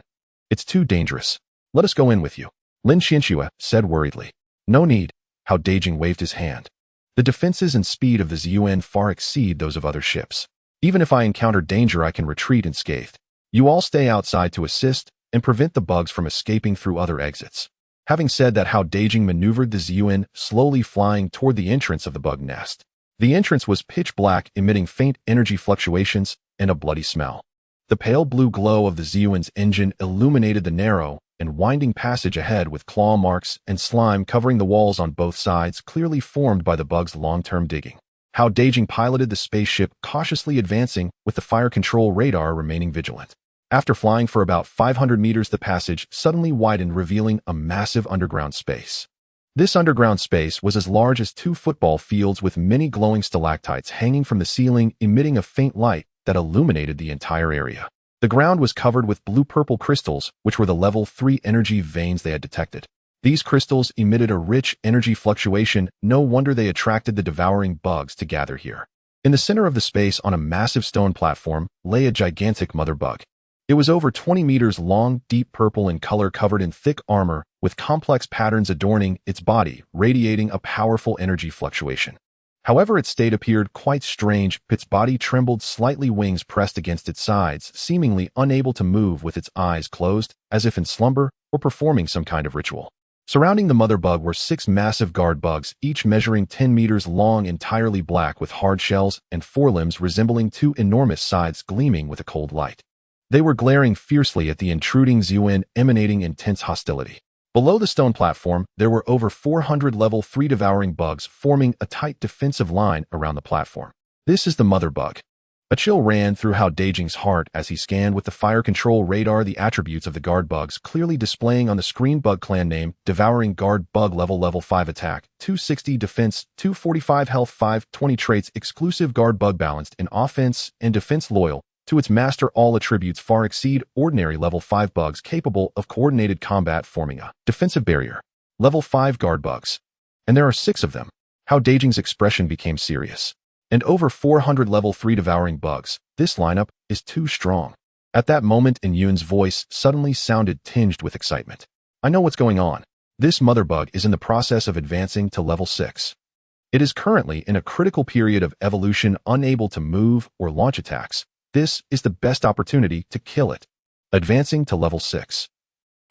S1: It's too dangerous. Let us go in with you, Lin Xinxue said worriedly. No need. Hao Dageng waved his hand. The defenses and speed of the Ziyuan far exceed those of other ships. Even if I encounter danger, I can retreat unscathed. You all stay outside to assist and prevent the bugs from escaping through other exits. Having said that, Hao Dageng maneuvered the Ziyuan, slowly flying toward the entrance of the bug nest. The entrance was pitch black, emitting faint energy fluctuations and a bloody smell. The pale blue glow of the Ziyuan's engine illuminated the narrow and winding passage ahead, with claw marks and slime covering the walls on both sides, clearly formed by the bug's long-term digging. Hao Dageng piloted the spaceship, cautiously advancing, with the fire control radar remaining vigilant. After flying for about 500 meters, the passage suddenly widened, revealing a massive underground space. This underground space was as large as 2 football fields, with many glowing stalactites hanging from the ceiling, emitting a faint light that illuminated the entire area. The ground was covered with blue-purple crystals, which were the level 3 energy veins they had detected. These crystals emitted a rich energy fluctuation. No wonder they attracted the devouring bugs to gather here. In the center of the space, on a massive stone platform, lay a gigantic mother bug. It was over 20 meters long, deep purple in color, covered in thick armor, with complex patterns adorning its body, radiating a powerful energy fluctuation. However, its state appeared quite strange. Its body trembled slightly, wings pressed against its sides, seemingly unable to move, with its eyes closed, as if in slumber or performing some kind of ritual. Surrounding the mother bug were 6 massive guard bugs, each measuring 10 meters long, entirely black, with hard shells and forelimbs resembling 2 enormous sides gleaming with a cold light. They were glaring fiercely at the intruding Ziyuan, emanating intense hostility. Below the stone platform, there were over 400 level 3 devouring bugs, forming a tight defensive line around the platform. This is the mother bug. A chill ran through Hao Dageng's heart as he scanned with the fire control radar the attributes of the guard bugs, clearly displaying on the screen. Bug clan name: Devouring Guard Bug, level 5 attack, 260 defense, 245 health, 520 traits, exclusive guard bug, balanced in offense and defense, loyal to its master. All attributes far exceed ordinary level 5 bugs, capable of coordinated combat, forming a defensive barrier. Level 5 guard bugs. And there are 6 of them. Hao Dageng's expression became serious. and over 400 level 3 devouring bugs. This lineup is too strong. At that moment, Yun's voice suddenly sounded tinged with excitement. I know what's going on. This mother bug is in the process of advancing to level 6. It is currently in a critical period of evolution, unable to move or launch attacks. This is the best opportunity to kill it. Advancing to level 6.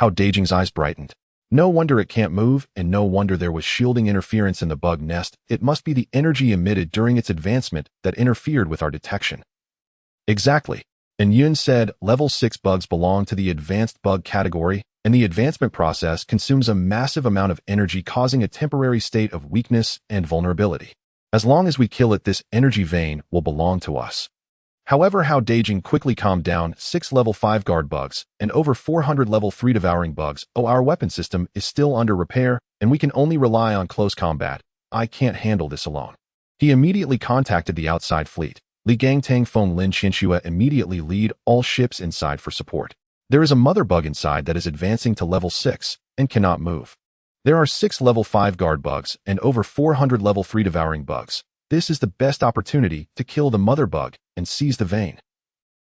S1: Hao Dageng's eyes brightened. No wonder it can't move, and no wonder there was shielding interference in the bug nest. It must be the energy emitted during its advancement that interfered with our detection. Exactly. And Yun said level 6 bugs belong to the advanced bug category, and the advancement process consumes a massive amount of energy, causing a temporary state of weakness and vulnerability. As long as we kill it, this energy vein will belong to us. However, Hao Dageng quickly calmed down. 6 level 5 guard bugs and over 400 level 3 devouring bugs. Oh, our weapon system is still under repair, and we can only rely on close combat. I can't handle this alone. He immediately contacted the outside fleet. Li Gangtang phoned Lin Qianxue immediately lead all ships inside for support. There is a mother bug inside that is advancing to level 6 and cannot move. There are 6 level 5 guard bugs and over 400 level 3 devouring bugs. This is the best opportunity to kill the mother bug and seize the vein.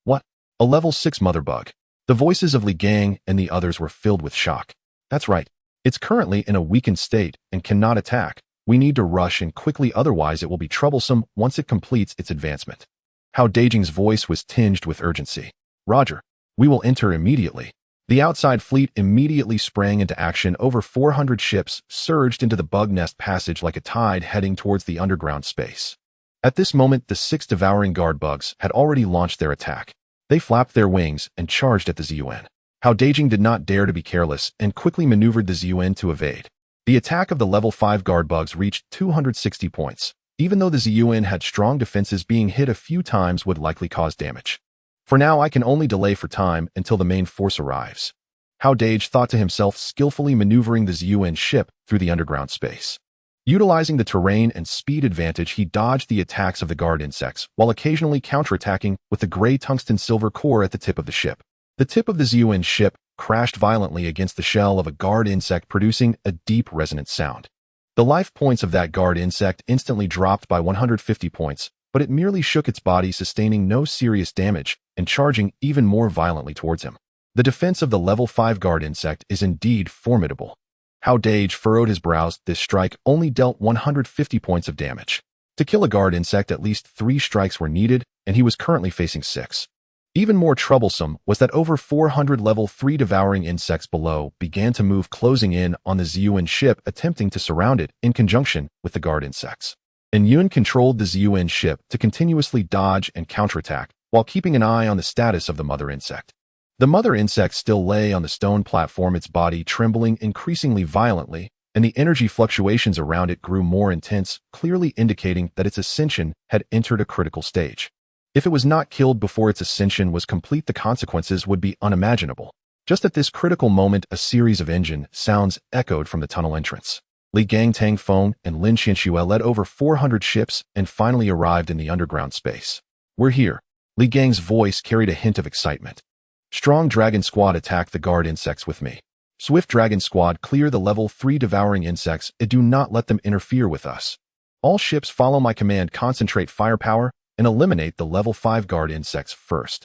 S1: What? A level 6 mother bug? The voices of Li Gang and the others were filled with shock. That's right. It's currently in a weakened state and cannot attack. We need to rush and quickly, otherwise it will be troublesome once it completes its advancement. Hao Dageng's voice was tinged with urgency. Roger. We will enter immediately. The outside fleet immediately sprang into action. Over 400 ships surged into the bug nest passage like a tide heading towards the underground space. At this moment, the 6 devouring guard bugs had already launched their attack. They flapped their wings and charged at the Zun. Hao Dageng did not dare to be careless and quickly maneuvered the Zun to evade. The attack of the level 5 guard bugs reached 260 points. Even though the Zun had strong defenses, being hit a few times would likely cause damage. For now, I can only delay for time until the main force arrives. Hao Dageng thought to himself, skillfully maneuvering the Zun ship through the underground space. Utilizing the terrain and speed advantage, he dodged the attacks of the guard insects, while occasionally counterattacking with the gray tungsten silver core at the tip of the ship. The tip of the Zun ship crashed violently against the shell of a guard insect, producing a deep resonant sound. The life points of that guard insect instantly dropped by 150 points, but it merely shook its body, sustaining no serious damage and charging even more violently towards him. The defense of the level 5 guard insect is indeed formidable. Hao Dageng furrowed his brows. This strike only dealt 150 points of damage. To kill a guard insect, at least 3 strikes were needed, and he was currently facing 6. Even more troublesome was that over 400 level 3 devouring insects below began to move, closing in on the Zun ship, attempting to surround it in conjunction with the guard insects. Yun controlled the Zun ship to continuously dodge and counterattack, while keeping an eye on the status of the mother insect. The mother insect still lay on the stone platform, its body trembling increasingly violently, and the energy fluctuations around it grew more intense, clearly indicating that its ascension had entered a critical stage. If it was not killed before its ascension was complete, the consequences would be unimaginable. Just at this critical moment, a series of engine sounds echoed from the tunnel entrance. Li Gangtang phoned and Lin Qianxue led over 400 ships and finally arrived in the underground space. We're here. Li Gang's voice carried a hint of excitement. Strong Dragon Squad attack the guard insects with me. Swift Dragon Squad clear the level 3 devouring insects and do not let them interfere with us. All ships follow my command, concentrate firepower, and eliminate the level 5 guard insects first.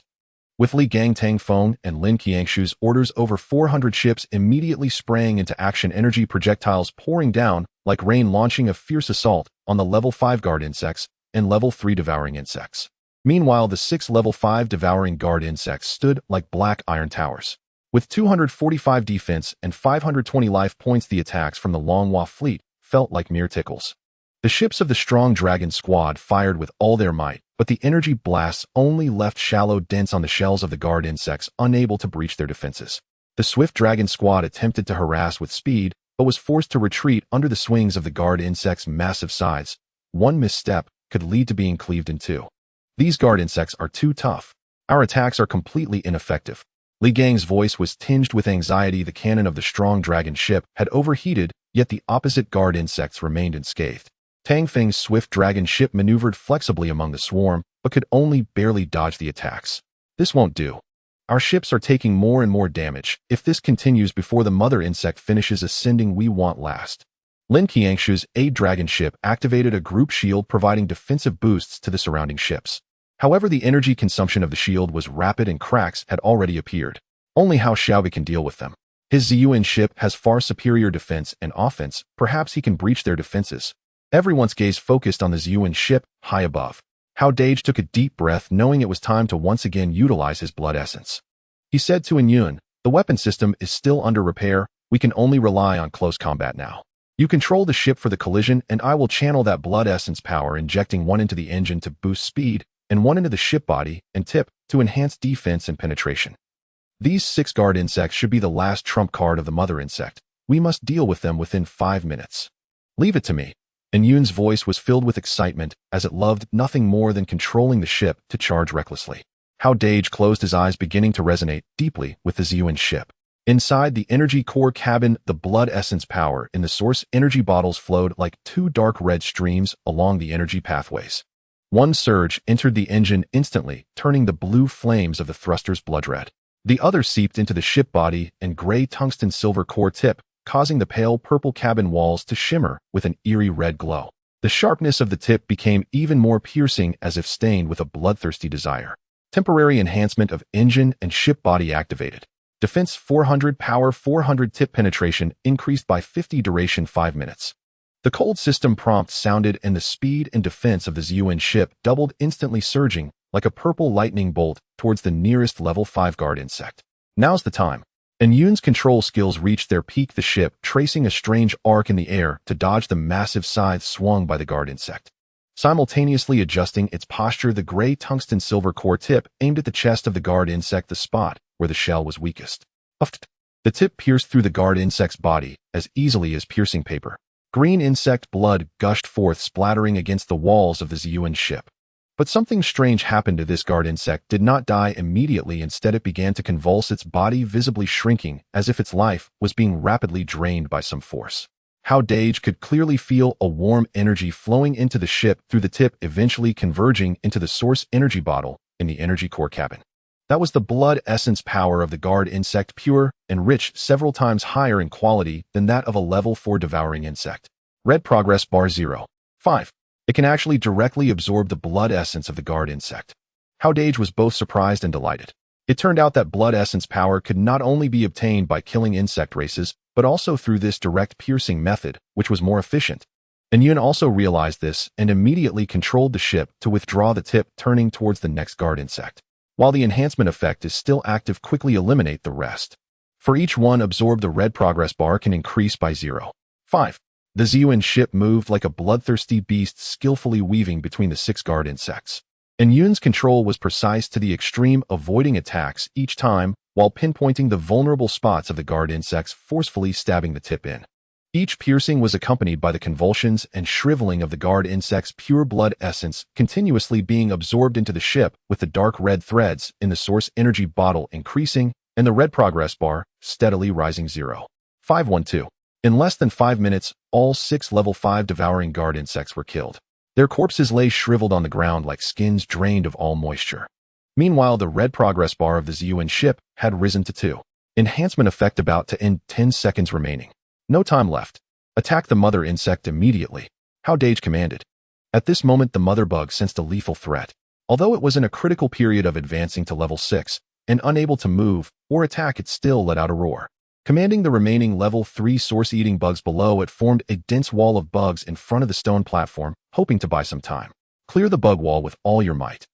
S1: With Li Gangtang phone and Lin Qianxue's orders, over 400 ships immediately sprang into action, energy projectiles pouring down like rain, launching a fierce assault on the level 5 guard insects and level 3 devouring insects. Meanwhile, the 6 level 5 devouring guard insects stood like black iron towers. With 245 defense and 520 life points, the attacks from the Longhua fleet felt like mere tickles. The ships of the strong Dragon Squad fired with all their might, but the energy blasts only left shallow dents on the shells of the guard insects, unable to breach their defenses. The swift Dragon Squad attempted to harass with speed, but was forced to retreat under the swings of the guard insects' massive size. One misstep could lead to being cleaved in two. These guard insects are too tough. Our attacks are completely ineffective. Li Gang's voice was tinged with anxiety. The cannon of the strong dragon ship had overheated, yet the opposite guard insects remained unscathed. Tang Feng's swift dragon ship maneuvered flexibly among the swarm, but could only barely dodge the attacks. This won't do. Our ships are taking more and more damage. If this continues before the mother insect finishes ascending, we won't last. Lin Qiangshu's A-Dragon ship activated a group shield providing defensive boosts to the surrounding ships. However, the energy consumption of the shield was rapid and cracks had already appeared. Only Hao Dageng can deal with them. His Ziyuan ship has far superior defense and offense, perhaps he can breach their defenses. Everyone's gaze focused on the Ziyuan ship, high above. Hao Dageng took a deep breath knowing it was time to once again utilize his blood essence. He said to Yun, "The weapon system is still under repair, we can only rely on close combat now. You control the ship for the collision and I will channel that blood essence power, injecting one into the engine to boost speed and one into the ship body and tip to enhance defense and penetration. These 6 guard insects should be the last trump card of the mother insect. We must deal with them within 5 minutes. Leave it to me." And Yun's voice was filled with excitement as it loved nothing more than controlling the ship to charge recklessly. Hao Dageng closed his eyes, beginning to resonate deeply with the Ziyuan ship. Inside the energy core cabin, the blood essence power in the source energy bottles flowed like 2 dark red streams along the energy pathways. One surge entered the engine instantly, turning the blue flames of the thrusters blood red. The other seeped into the ship body and gray tungsten silver core tip, causing the pale purple cabin walls to shimmer with an eerie red glow. The sharpness of the tip became even more piercing, as if stained with a bloodthirsty desire. Temporary enhancement of engine and ship body activated. Defense 400, power 400, tip penetration increased by 50, duration 5 minutes. The cold system prompt sounded and the speed and defense of the Ziyuan ship doubled, instantly surging like a purple lightning bolt towards the nearest level 5 guard insect. Now's the time. And Yun's control skills reached their peak, the ship tracing a strange arc in the air to dodge the massive scythe swung by the guard insect. Simultaneously adjusting its posture, the gray tungsten silver core tip aimed at the chest of the guard insect, the spot where the shell was weakest. Uffed. The tip pierced through the guard insect's body as easily as piercing paper. Green insect blood gushed forth, splattering against the walls of the Ziyuan ship. But something strange happened to this guard insect. Did not die immediately. Instead, it began to convulse, its body visibly shrinking, as if its life was being rapidly drained by some force. Hao Dageng could clearly feel a warm energy flowing into the ship through the tip, eventually converging into the source energy bottle in the energy core cabin. That was the blood essence power of the guard insect, pure and rich, several times higher in quality than that of a level 4 devouring insect. Red progress bar 0. 5. It can actually directly absorb the blood essence of the guard insect. Hao Dageng was both surprised and delighted. It turned out that blood essence power could not only be obtained by killing insect races, but also through this direct piercing method, which was more efficient. And Yun also realized this and immediately controlled the ship to withdraw the tip, turning towards the next guard insect. While the enhancement effect is still active, quickly eliminate the rest. For each one absorbed, the red progress bar can increase by 0. 5. The Ziyuan ship moved like a bloodthirsty beast, skillfully weaving between the 6 guard insects. And Yun's control was precise to the extreme, avoiding attacks each time while pinpointing the vulnerable spots of the guard insects, forcefully stabbing the tip in. Each piercing was accompanied by the convulsions and shriveling of the guard insect's pure blood essence, continuously being absorbed into the ship, with the dark red threads in the source energy bottle increasing and the red progress bar steadily rising. 0. 512. In less than 5 minutes, all 6 level 5 devouring guard insects were killed. Their corpses lay shriveled on the ground like skins drained of all moisture. Meanwhile, the red progress bar of the Ziyuan ship had risen to 2. Enhancement effect about to end, 10 seconds remaining. No time left. Attack the mother insect immediately, Hao Dageng commanded. At this moment, the mother bug sensed a lethal threat. Although it was in a critical period of advancing to level 6 and unable to move or attack, it still let out a roar. Commanding the remaining level 3 source-eating bugs below, it formed a dense wall of bugs in front of the stone platform, hoping to buy some time. Clear the bug wall with all your might.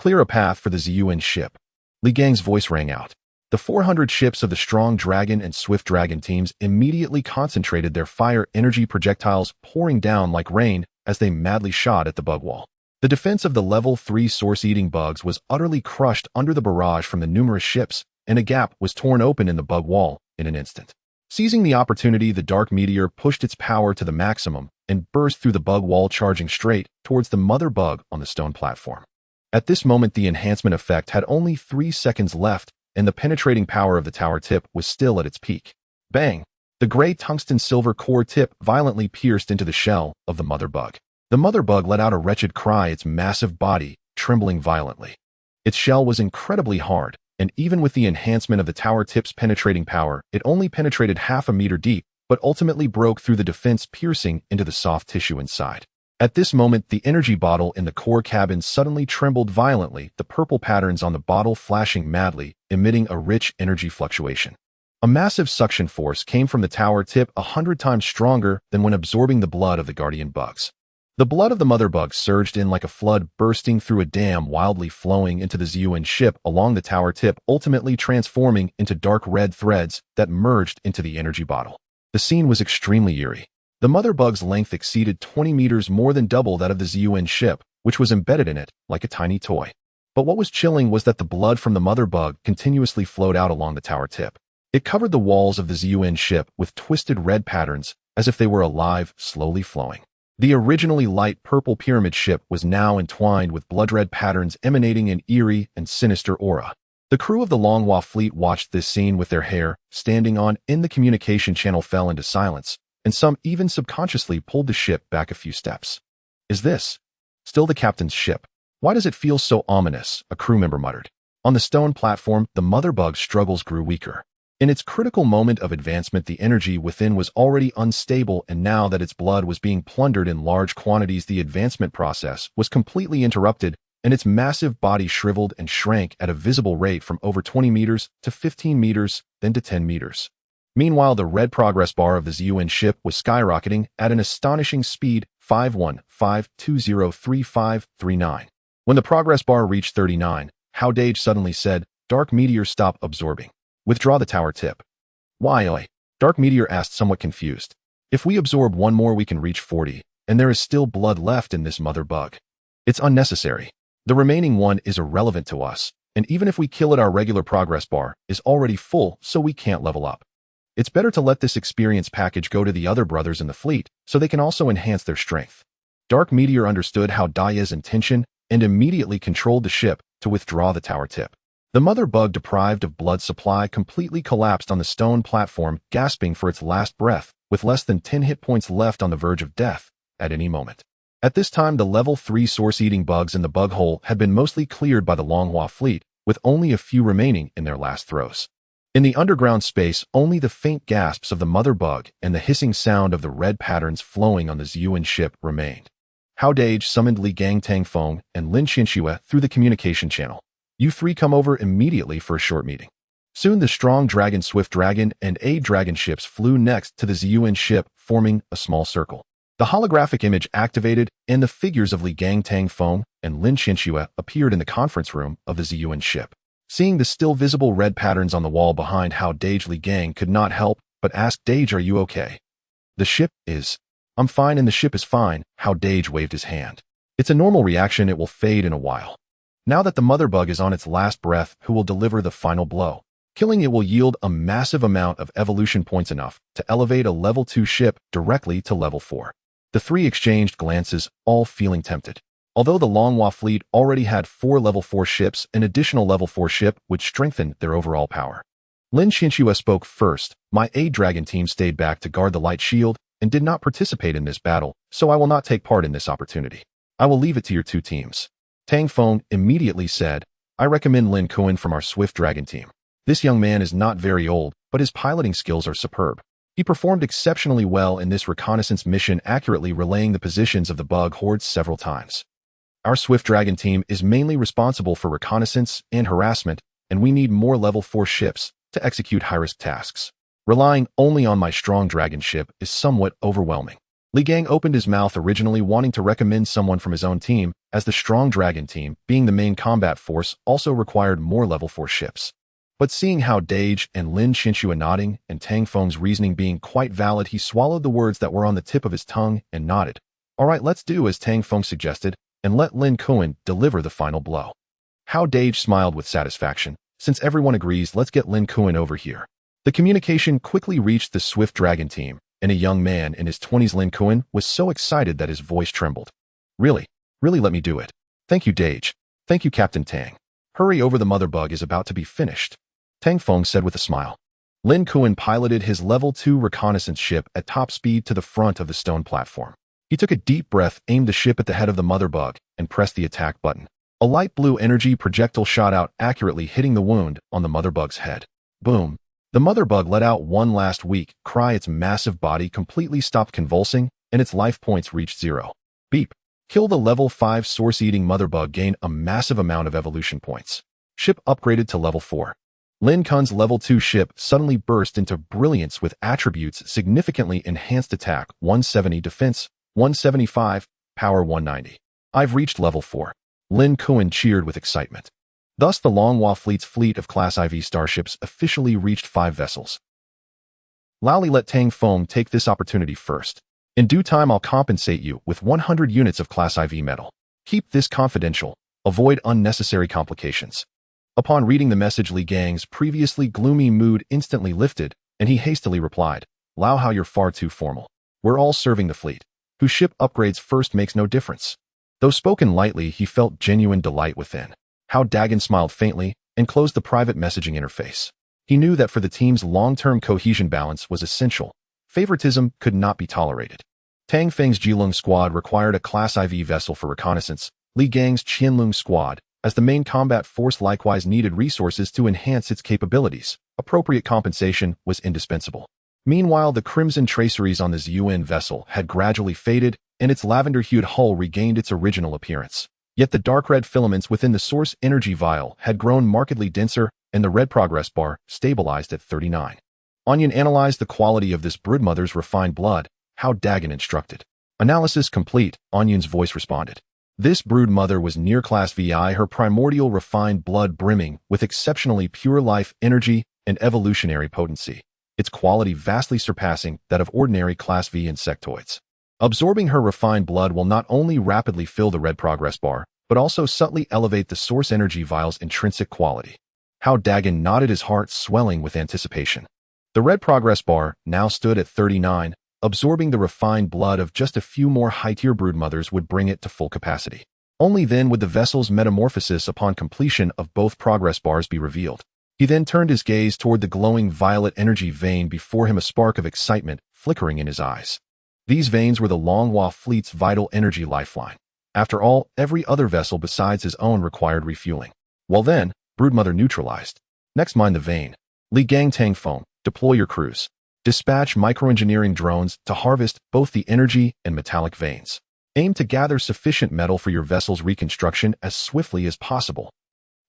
S1: Clear a path for the Ziyuan ship. Li Gang's voice rang out. The 400 ships of the Strong Dragon and Swift Dragon teams immediately concentrated their fire energy projectiles, pouring down like rain as they madly shot at the bug wall. The defense of the level 3 source-eating bugs was utterly crushed under the barrage from the numerous ships, and a gap was torn open in the bug wall in an instant. Seizing the opportunity, the dark meteor pushed its power to the maximum and burst through the bug wall, charging straight towards the mother bug on the stone platform. At this moment, the enhancement effect had only 3 seconds left, and the penetrating power of the tower tip was still at its peak. Bang! The gray tungsten silver core tip violently pierced into the shell of the mother bug. The mother bug let out a wretched cry, its massive body trembling violently. Its shell was incredibly hard, and even with the enhancement of the tower tip's penetrating power, it only penetrated half a meter deep, but ultimately broke through the defense, piercing into the soft tissue inside. At this moment, the energy bottle in the core cabin suddenly trembled violently, the purple patterns on the bottle flashing madly, emitting a rich energy fluctuation. A massive suction force came from the tower tip, 100 times stronger than when absorbing the blood of the guardian bugs. The blood of the mother bug surged in like a flood, bursting through a dam, wildly flowing into the ZUN ship along the tower tip, ultimately transforming into dark red threads that merged into the energy bottle. The scene was extremely eerie. The mother bug's length exceeded 20 meters, more than double that of the ZUN ship, which was embedded in it like a tiny toy. But what was chilling was that the blood from the mother bug continuously flowed out along the tower tip. It covered the walls of the ZUN ship with twisted red patterns, as if they were alive, slowly flowing. The originally light purple pyramid ship was now entwined with blood-red patterns emanating an eerie and sinister aura. The crew of the Longhua fleet watched this scene with their hair standing on end. The communication channel fell into silence, and some even subconsciously pulled the ship back a few steps. "Is this still the captain's ship? Why does it feel so ominous?" a crew member muttered. On the stone platform, the mother bug's struggles grew weaker. In its critical moment of advancement, the energy within was already unstable, and now that its blood was being plundered in large quantities, the advancement process was completely interrupted, and its massive body shriveled and shrank at a visible rate from over 20 meters to 15 meters, then to 10 meters. Meanwhile, the red progress bar of the ZUN ship was skyrocketing at an astonishing speed, 515203539. When the progress bar reached 39, Hao Dageng suddenly said, "Dark meteor, stop absorbing. Withdraw the tower tip." "Why, oi?" Dark meteor asked, somewhat confused. "If we absorb one more, we can reach 40, and there is still blood left in this mother bug. It's unnecessary. The remaining one is irrelevant to us, and even if we kill it, our regular progress bar is already full, so we can't level up. It's better to let this experience package go to the other brothers in the fleet, so they can also enhance their strength." Dark meteor understood Hao Dageng's intention and immediately controlled the ship to withdraw the tower tip. The mother bug, deprived of blood supply, completely collapsed on the stone platform, gasping for its last breath, with less than 10 hit points left, on the verge of death at any moment. At this time, the level 3 source-eating bugs in the bug hole had been mostly cleared by the Longhua fleet, with only a few remaining in their last throes. In the underground space, only the faint gasps of the mother bug and the hissing sound of the red patterns flowing on the ZUN ship remained. Hao Dageng summoned Li Gang, Tang Feng, and Lin Qianxue through the communication channel. "You three come over immediately for a short meeting." Soon the strong dragon, swift dragon, and a dragon ships flew next to the ZUN ship, forming a small circle. The holographic image activated, and the figures of Li Gang, Tang Feng, and Lin Qianxue appeared in the conference room of the ZUN ship. Seeing the still visible red patterns on the wall behind Hao Dageng, Li Gang could not help but ask, "Dageng, are you okay?" "The ship is..." "I'm fine, and the ship is fine." Hao Dageng waved his hand. "It's a normal reaction. It will fade in a while. Now that the mother bug is on its last breath, who will deliver the final blow? Killing it will yield a massive amount of evolution points, enough to elevate a level 2 ship directly to level 4. The three exchanged glances, all feeling tempted. Although the Longhua fleet already had 4 level 4 ships, an additional level 4 ship would strengthen their overall power. Lin Qianxue spoke first. "My A-Dragon team stayed back to guard the light shield and did not participate in this battle, so I will not take part in this opportunity. I will leave it to your 2 teams. Tang Feng immediately said, "I recommend Lin Kuan from our Swift Dragon team. This young man is not very old, but his piloting skills are superb. He performed exceptionally well in this reconnaissance mission, accurately relaying the positions of the bug hordes several times. Our Swift Dragon team is mainly responsible for reconnaissance and harassment, and we need more level 4 ships to execute high-risk tasks. Relying only on my strong dragon ship is somewhat overwhelming." Li Gang opened his mouth, originally wanting to recommend someone from his own team, as the strong dragon team, being the main combat force, also required more level 4 ships. But seeing Hao Dageng and Lin Qianxue nodding, and Tang Feng's reasoning being quite valid, he swallowed the words that were on the tip of his tongue and nodded. "All right, let's do as Tang Feng suggested, and let Lin Kuan deliver the final blow." Hao Dageng smiled with satisfaction. "Since everyone agrees, let's get Lin Kuan over here." The communication quickly reached the Swift Dragon team, and a young man in his 20s, Lin Kuan, was so excited that his voice trembled. Really let me do it. Thank you, Dageng. Thank you, Captain Tang. Hurry over, the mother bug is about to be finished," Tang Feng said with a smile. Lin Kuan piloted his level 2 reconnaissance ship at top speed to the front of the stone platform. He took a deep breath, aimed the ship at the head of the mother bug, and pressed the attack button. A light blue energy projectile shot out, accurately hitting the wound on the mother bug's head. Boom! The mother bug let out one last weak cry. Its massive body completely stopped convulsing, and its life points reached 0. Beep. Kill the level 5 source-eating mother bug. Gain a massive amount of evolution points. Ship upgraded to level 4. Lin Kun's level 2 ship suddenly burst into brilliance with attributes significantly enhanced attack 170, defense 175, power 190. I've reached level 4. Lin Kun cheered with excitement. Thus the Longhua Fleet's fleet of Class IV starships officially reached 5 vessels. Laoli let Tang Feng take this opportunity first. In due time I'll compensate you with 100 units of Class IV metal. Keep this confidential. Avoid unnecessary complications. Upon reading the message, Li Gang's previously gloomy mood instantly lifted, and he hastily replied, Lao Hao, you're far too formal. We're all serving the fleet. Whose ship upgrades first makes no difference. Though spoken lightly, he felt genuine delight within. Hao Dageng smiled faintly and closed the private messaging interface. He knew that for the team's long-term cohesion balance was essential. Favoritism could not be tolerated. Tang Feng's Jilung squad required a Class IV vessel for reconnaissance. Li Gang's Qianlong squad, as the main combat force, likewise needed resources to enhance its capabilities. Appropriate compensation was indispensable. Meanwhile, the crimson traceries on the ZUN vessel had gradually faded, and its lavender-hued hull regained its original appearance. Yet the dark red filaments within the source energy vial had grown markedly denser, and the red progress bar stabilized at 39. Onion analyzed the quality of this broodmother's refined blood. Hao Dageng instructed. Analysis complete, Onion's voice responded. This broodmother was near Class VI, her primordial refined blood brimming with exceptionally pure life energy and evolutionary potency, its quality vastly surpassing that of ordinary Class V insectoids. Absorbing her refined blood will not only rapidly fill the red progress bar, but also subtly elevate the source energy vial's intrinsic quality. Hao Dageng nodded, his heart swelling with anticipation. The red progress bar now stood at 39, absorbing the refined blood of just a few more high-tier broodmothers would bring it to full capacity. Only then would the vessel's metamorphosis upon completion of both progress bars be revealed. He then turned his gaze toward the glowing violet energy vein before him, a spark of excitement flickering in his eyes. These veins were the Longhua Fleet's vital energy lifeline. After all, every other vessel besides his own required refueling. Well then, broodmother neutralized. Next, mine the vein. Li Gang, Tang Feng, deploy your crews. Dispatch microengineering drones to harvest both the energy and metallic veins. Aim to gather sufficient metal for your vessel's reconstruction as swiftly as possible.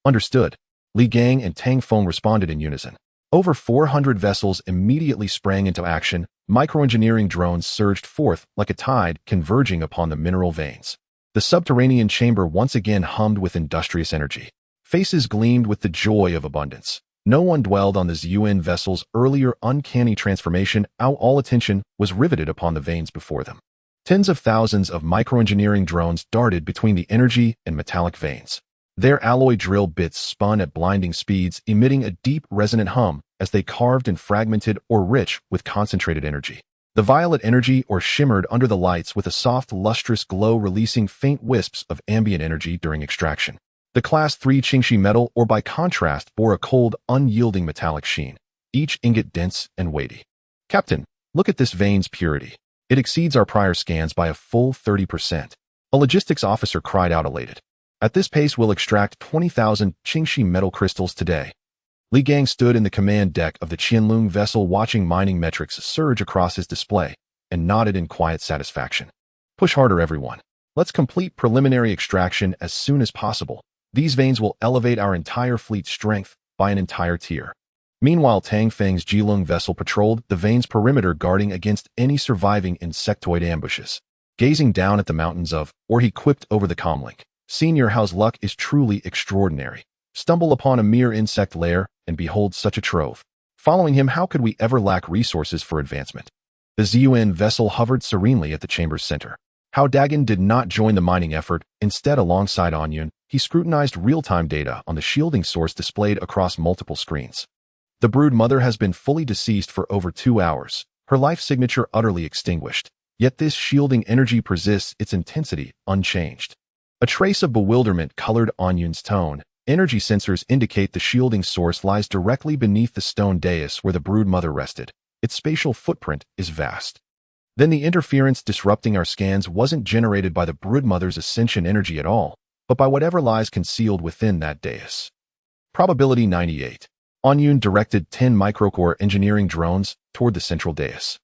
S1: Understood. Li Gang and Tang Feng responded in unison. Over 400 vessels immediately sprang into action. Microengineering drones surged forth like a tide, converging upon the mineral veins. The subterranean chamber once again hummed with industrious energy. Faces gleamed with the joy of abundance. No one dwelled on the ZUN vessel's earlier uncanny transformation. All attention was riveted upon the veins before them. Tens of thousands of microengineering drones darted between the energy and metallic veins. Their alloy drill bits spun at blinding speeds, emitting a deep, resonant hum as they carved and fragmented or rich with concentrated energy. The violet energy or shimmered under the lights with a soft, lustrous glow, releasing faint wisps of ambient energy during extraction. The Class III Qingxi metal, or by contrast, bore a cold, unyielding metallic sheen, each ingot dense and weighty. Captain, look at this vein's purity. It exceeds our prior scans by a full 30%. A logistics officer cried out, elated. At this pace, we'll extract 20,000 Qingxi metal crystals today. Li Gang stood in the command deck of the Qianlong vessel, watching mining metrics surge across his display, and nodded in quiet satisfaction. Push harder, everyone. Let's complete preliminary extraction as soon as possible. These veins will elevate our entire fleet's strength by an entire tier. Meanwhile, Tang Feng's Jilung vessel patrolled the vein's perimeter, guarding against any surviving insectoid ambushes. Gazing down at the mountains of, or he quipped over the comlink, Senior Hao's luck is truly extraordinary. Stumble upon a mere insect lair, and behold such a trove. Following him, how could we ever lack resources for advancement? The ZUN vessel hovered serenely at the chamber's center. Hao Dageng did not join the mining effort. Instead, alongside Onion, he scrutinized real-time data on the shielding source displayed across multiple screens. The brood mother has been fully deceased for over 2 hours, her life signature utterly extinguished. Yet this shielding energy persists, its intensity unchanged. A trace of bewilderment colored Onion's tone. Energy sensors indicate the shielding source lies directly beneath the stone dais where the brood mother rested. Its spatial footprint is vast. Then the interference disrupting our scans wasn't generated by the broodmother's ascension energy at all, but by whatever lies concealed within that dais. Probability 98. Onyun directed 10 microcore engineering drones toward the central dais.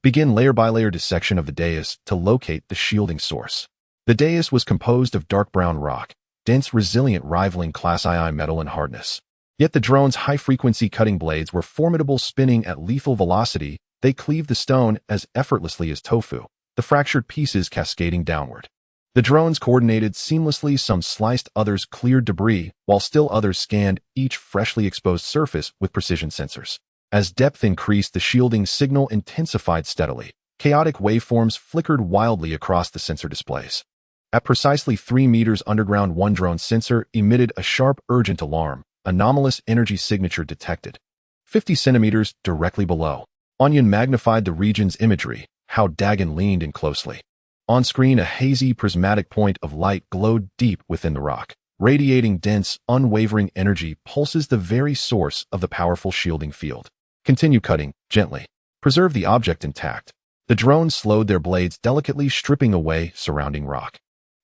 S1: Begin layer-by-layer dissection of the dais to locate the shielding source. The dais was composed of dark brown rock, dense, resilient, rivaling Class II metal in hardness. Yet the drone's high-frequency cutting blades were formidable, spinning at lethal velocity. They cleaved the stone as effortlessly as tofu, the fractured pieces cascading downward. The drones coordinated seamlessly. Some sliced, others cleared debris, while still others scanned each freshly exposed surface with precision sensors. As depth increased, the shielding signal intensified steadily. Chaotic waveforms flickered wildly across the sensor displays. At precisely 3 meters underground, one drone sensor emitted a sharp, urgent alarm. Anomalous energy signature detected. 50 centimeters directly below. Onion magnified the region's imagery. Hao Dageng leaned in closely. On screen, a hazy, prismatic point of light glowed deep within the rock. Radiating dense, unwavering energy, pulses the very source of the powerful shielding field. Continue cutting, gently. Preserve the object intact. The drones slowed their blades, delicately stripping away surrounding rock.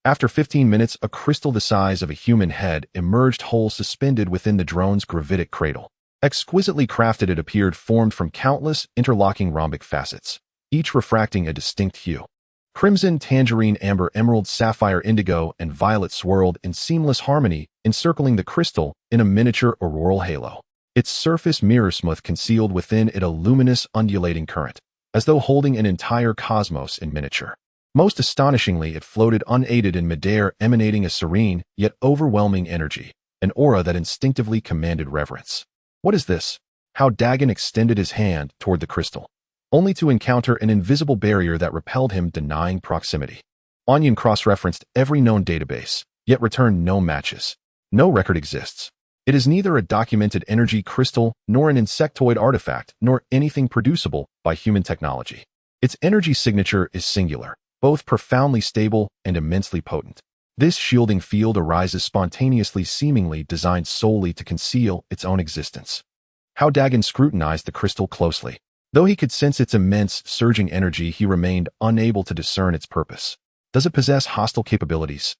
S1: After 15 minutes, a crystal the size of a human head emerged whole, suspended within the drone's gravitic cradle. Exquisitely crafted, it appeared, formed from countless interlocking rhombic facets, each refracting a distinct hue. Crimson, tangerine, amber, emerald, sapphire, indigo, and violet swirled in seamless harmony, encircling the crystal in a miniature auroral halo. Its surface mirror-smooth, concealed within it a luminous, undulating current, as though holding an entire cosmos in miniature. Most astonishingly, it floated unaided in midair, emanating a serene, yet overwhelming energy, an aura that instinctively commanded reverence. What is this? Hao Dageng extended his hand toward the crystal, only to encounter an invisible barrier that repelled him, denying proximity. Onion cross-referenced every known database, yet returned no matches. No record exists. It is neither a documented energy crystal, nor an insectoid artifact, nor anything producible by human technology. Its energy signature is singular, both profoundly stable and immensely potent. This shielding field arises spontaneously, seemingly designed solely to conceal its own existence. Hao Dageng scrutinized the crystal closely. Though he could sense its immense, surging energy, he remained unable to discern its purpose. Does it possess hostile capabilities?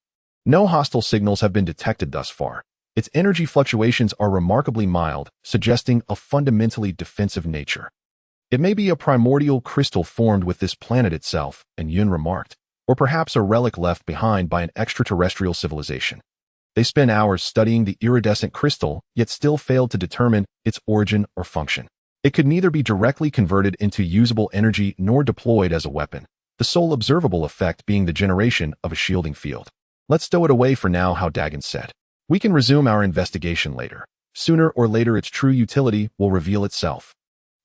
S1: No hostile signals have been detected thus far. Its energy fluctuations are remarkably mild, suggesting a fundamentally defensive nature. It may be a primordial crystal formed with this planet itself, and Yun remarked, or perhaps a relic left behind by an extraterrestrial civilization. They spent hours studying the iridescent crystal, yet still failed to determine its origin or function. It could neither be directly converted into usable energy nor deployed as a weapon, the sole observable effect being the generation of a shielding field. Let's stow it away for now, Hao Dageng said. We can resume our investigation later. Sooner or later, its true utility will reveal itself.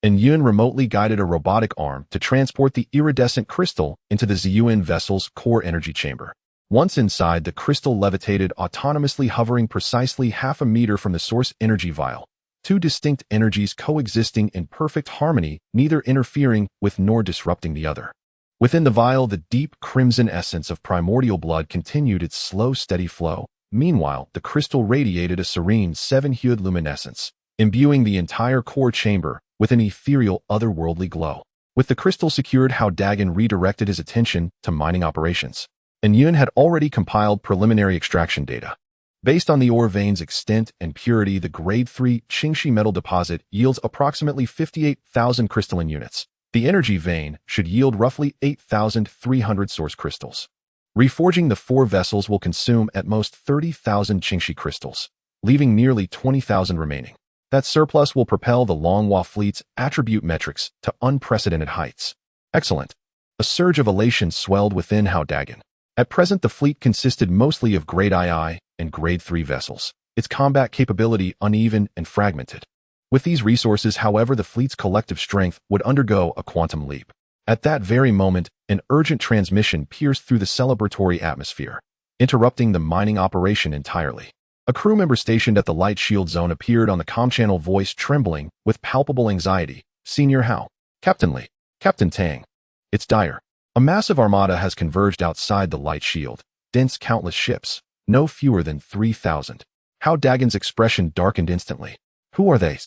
S1: And Yun remotely guided a robotic arm to transport the iridescent crystal into the Ziyuan vessel's core energy chamber. Once inside, the crystal levitated autonomously, hovering precisely half a meter from the source energy vial. Two distinct energies coexisting in perfect harmony, neither interfering with nor disrupting the other. Within the vial, the deep crimson essence of primordial blood continued its slow, steady flow. Meanwhile, the crystal radiated a serene, seven-hued luminescence, imbuing the entire core chamber with an ethereal, otherworldly glow. With the crystal secured, Hao Dageng redirected his attention to mining operations. And Yun had already compiled preliminary extraction data. Based on the ore vein's extent and purity, the Grade 3 Qingxi metal deposit yields approximately 58,000 crystalline units. The energy vein should yield roughly 8,300 source crystals. Reforging the 4 vessels will consume at most 30,000 Qingxi crystals, leaving nearly 20,000 remaining. That surplus will propel the Longhua fleet's attribute metrics to unprecedented heights. Excellent. A surge of elation swelled within Hao Dageng. At present, the fleet consisted mostly of Grade II and Grade 3 vessels, its combat capability uneven and fragmented. With these resources, however, the fleet's collective strength would undergo a quantum leap. At that very moment, an urgent transmission pierced through the celebratory atmosphere, interrupting the mining operation entirely. A crew member stationed at the light shield zone appeared on the comm channel, voice trembling with palpable anxiety. Senior Hao. Captain Li. Captain Tang. It's dire. A massive armada has converged outside the light shield. Dense, countless ships. No fewer than 3,000. Hao Dagen's expression darkened instantly. Who are they?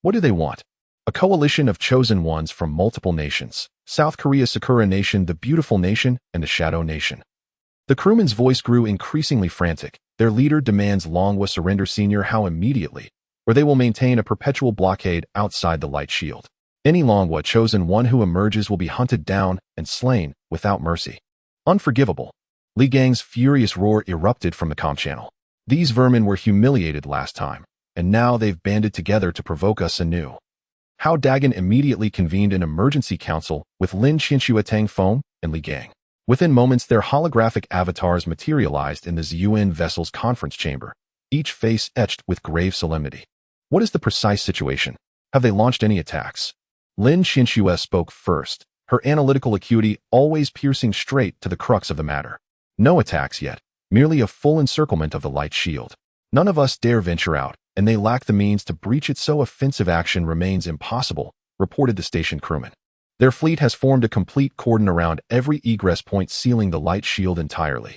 S1: What do they want? A coalition of chosen ones from multiple nations. South Korea, Sakura Nation, the Beautiful Nation, and the Shadow Nation. The crewman's voice grew increasingly frantic. Their leader demands Longhua surrender. Senior Hao immediately. or they will maintain a perpetual blockade outside the light shield. Any Longwa chosen one who emerges will be hunted down and slain without mercy. Unforgivable. Li Gang's furious roar erupted from the comm channel. These vermin were humiliated last time, and now they've banded together to provoke us anew. Hao Dageng immediately convened an emergency council with Lin Qianxue, Tang Feng, and Li Gang. Within moments, their holographic avatars materialized in the Ziyuan vessel's conference chamber, each face etched with grave solemnity. What is the precise situation? Have they launched any attacks? Lin Qianxue spoke first, her analytical acuity always piercing straight to the crux of the matter. No attacks yet, merely a full encirclement of the light shield. None of us dare venture out, and they lack the means to breach it, so offensive action remains impossible, reported the station crewman. Their fleet has formed a complete cordon around every egress point, sealing the light shield entirely.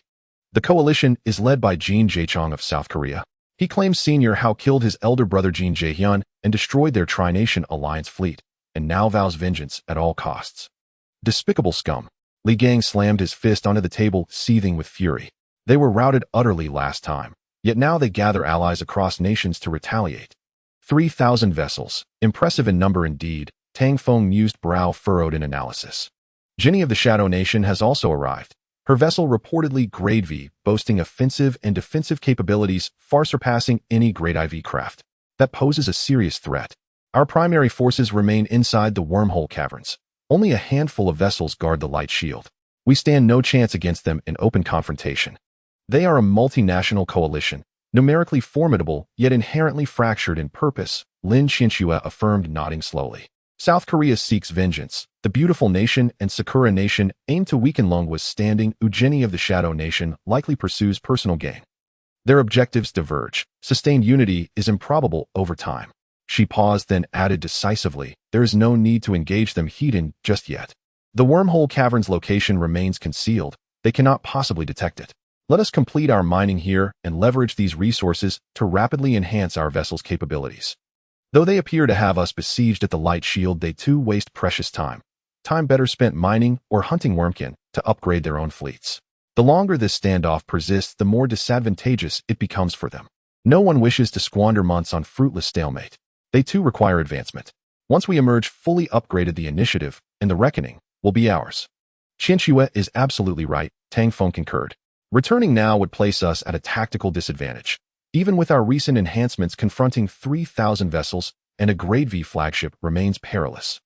S1: The coalition is led by Jin Jaechong of South Korea. He claims Senior Hao killed his elder brother Jin Jaehyun and destroyed their Tri-Nation Alliance fleet, and now vows vengeance at all costs. Despicable scum. Li Gang slammed his fist onto the table, seething with fury. They were routed utterly last time, yet now they gather allies across nations to retaliate. 3,000 vessels, impressive in number indeed, Tang Feng mused, brow furrowed in analysis. Jinny of the Shadow Nation has also arrived. Her vessel reportedly Grade V, boasting offensive and defensive capabilities far surpassing any Grade IV craft. That poses a serious threat. Our primary forces remain inside the wormhole caverns. Only a handful of vessels guard the light shield. We stand no chance against them in open confrontation. They are a multinational coalition, numerically formidable yet inherently fractured in purpose, Lin Qianxue affirmed, nodding slowly. South Korea seeks vengeance. The Beautiful Nation and Sakura Nation aim to weaken Longwa's standing. Ujeni of the Shadow Nation likely pursues personal gain. Their objectives diverge. Sustained unity is improbable over time. She paused, then added decisively, there is no need to engage them heat-in just yet. The wormhole cavern's location remains concealed. They cannot possibly detect it. Let us complete our mining here and leverage these resources to rapidly enhance our vessel's capabilities. Though they appear to have us besieged at the light shield, they too waste precious time. Time better spent mining or hunting wormkin to upgrade their own fleets. The longer this standoff persists, the more disadvantageous it becomes for them. No one wishes to squander months on fruitless stalemate. They too require advancement. Once we emerge fully upgraded, the initiative, and the reckoning, will be ours. Qianxue is absolutely right, Tang Feng concurred. Returning now would place us at a tactical disadvantage. Even with our recent enhancements, confronting 3,000 vessels and a Grade V flagship remains perilous.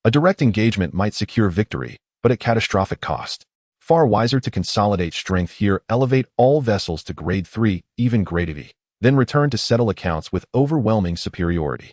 S1: A direct engagement might secure victory, but at catastrophic cost. Far wiser to consolidate strength here, elevate all vessels to Grade 3, even Grade V, then return to settle accounts with overwhelming superiority.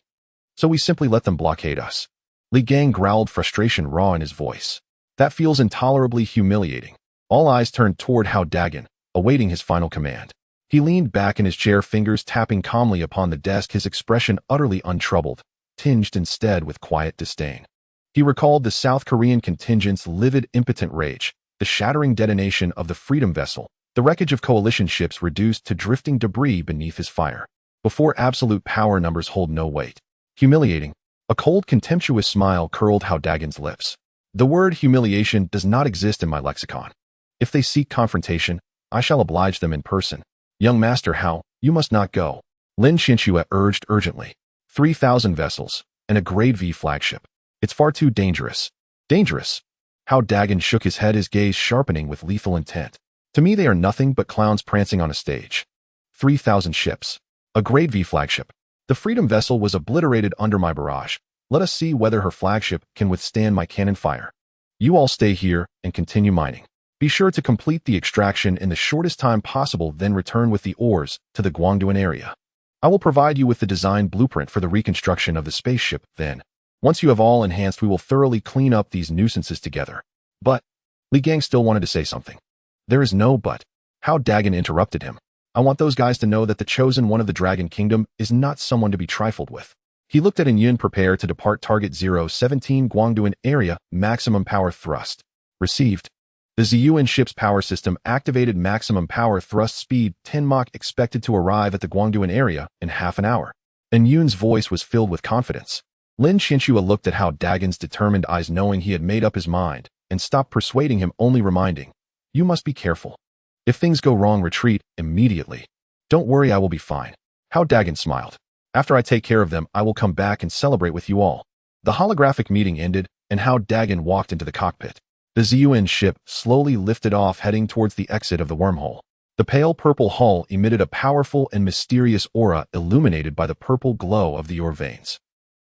S1: So we simply let them blockade us. Li Gang growled, frustration raw in his voice. That feels intolerably humiliating. All eyes turned toward Hao Dageng, awaiting his final command. He leaned back in his chair, fingers tapping calmly upon the desk, his expression utterly untroubled, tinged instead with quiet disdain. He recalled the South Korean contingent's livid, impotent rage, the shattering detonation of the Freedom vessel, the wreckage of coalition ships reduced to drifting debris beneath his fire. Before absolute power, numbers hold no weight. Humiliating. A cold, contemptuous smile curled Hao Dagen's lips. The word humiliation does not exist in my lexicon. If they seek confrontation, I shall oblige them in person. Young Master Hao, you must not go. Lin Qianxue urged urgently. 3,000 vessels, and a Grade V flagship. It's far too dangerous. Dangerous? Hao Dageng shook his head, his gaze sharpening with lethal intent. To me they are nothing but clowns prancing on a stage. 3,000 ships. A Grade V flagship. The Freedom vessel was obliterated under my barrage. Let us see whether her flagship can withstand my cannon fire. You all stay here and continue mining. Be sure to complete the extraction in the shortest time possible, then return with the ores to the Guangdong area. I will provide you with the design blueprint for the reconstruction of the spaceship, then. Once you have all enhanced, we will thoroughly clean up these nuisances together. But, Li Gang still wanted to say something. There is no but. Hao Dageng interrupted him. I want those guys to know that the chosen one of the Dragon Kingdom is not someone to be trifled with. He looked at Yun. Prepare to depart target 017 Guangdong area, maximum power thrust. Received. The Ziyuan ship's power system activated, maximum power thrust speed 10 Mach, expected to arrive at the Guangdong area in half an hour. And Yun's voice was filled with confidence. Lin Qianxue looked at Hao Dagen's determined eyes, knowing he had made up his mind, and stopped persuading him, only reminding, you must be careful. If things go wrong, retreat immediately. Don't worry, I will be fine. Hao Dageng smiled. After I take care of them, I will come back and celebrate with you all. The holographic meeting ended, and Hao Dageng walked into the cockpit. The ZUN ship slowly lifted off, heading towards the exit of the wormhole. The pale purple hull emitted a powerful and mysterious aura illuminated by the purple glow of the ore veins.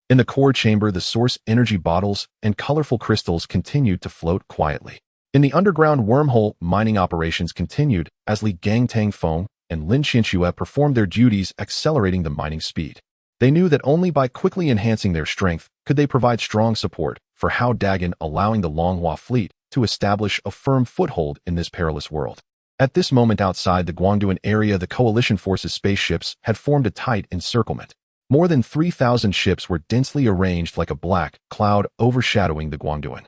S1: In the core chamber, the source energy bottles and colorful crystals continued to float quietly. In the underground wormhole, mining operations continued as Li Gangtang and Lin Xianxue performed their duties, accelerating the mining speed. They knew that only by quickly enhancing their strength could they provide strong support for Hao Dageng, allowing the Longhua fleet to establish a firm foothold in this perilous world. At this moment, outside the Guangduan area, the coalition forces' spaceships had formed a tight encirclement. More than 3,000 ships were densely arranged like a black cloud overshadowing the Guangduan.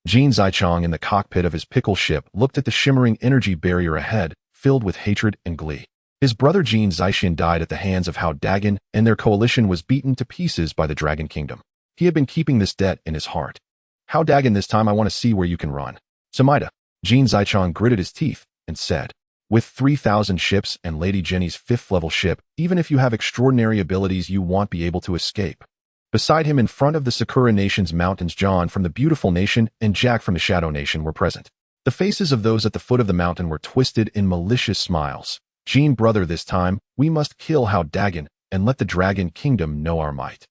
S1: Jin Zaichang, in the cockpit of his pickle ship, looked at the shimmering energy barrier ahead, filled with hatred and glee. His brother Jin Zaixian died at the hands of Hao Dageng, and their coalition was beaten to pieces by the Dragon Kingdom. He had been keeping this debt in his heart. Hao Dageng, this time I want to see where you can run. Samaida. Jin Zaichang gritted his teeth and said, with 3,000 ships and Lady Jenny's 5th-level ship, even if you have extraordinary abilities, you won't be able to escape. Beside him, in front of the Sakura Nation's mountains, John from the Beautiful Nation and Jack from the Shadow Nation were present. The faces of those at the foot of the mountain were twisted in malicious smiles. Jin, brother, this time, we must kill Hao Dageng and let the Dragon Kingdom know our might.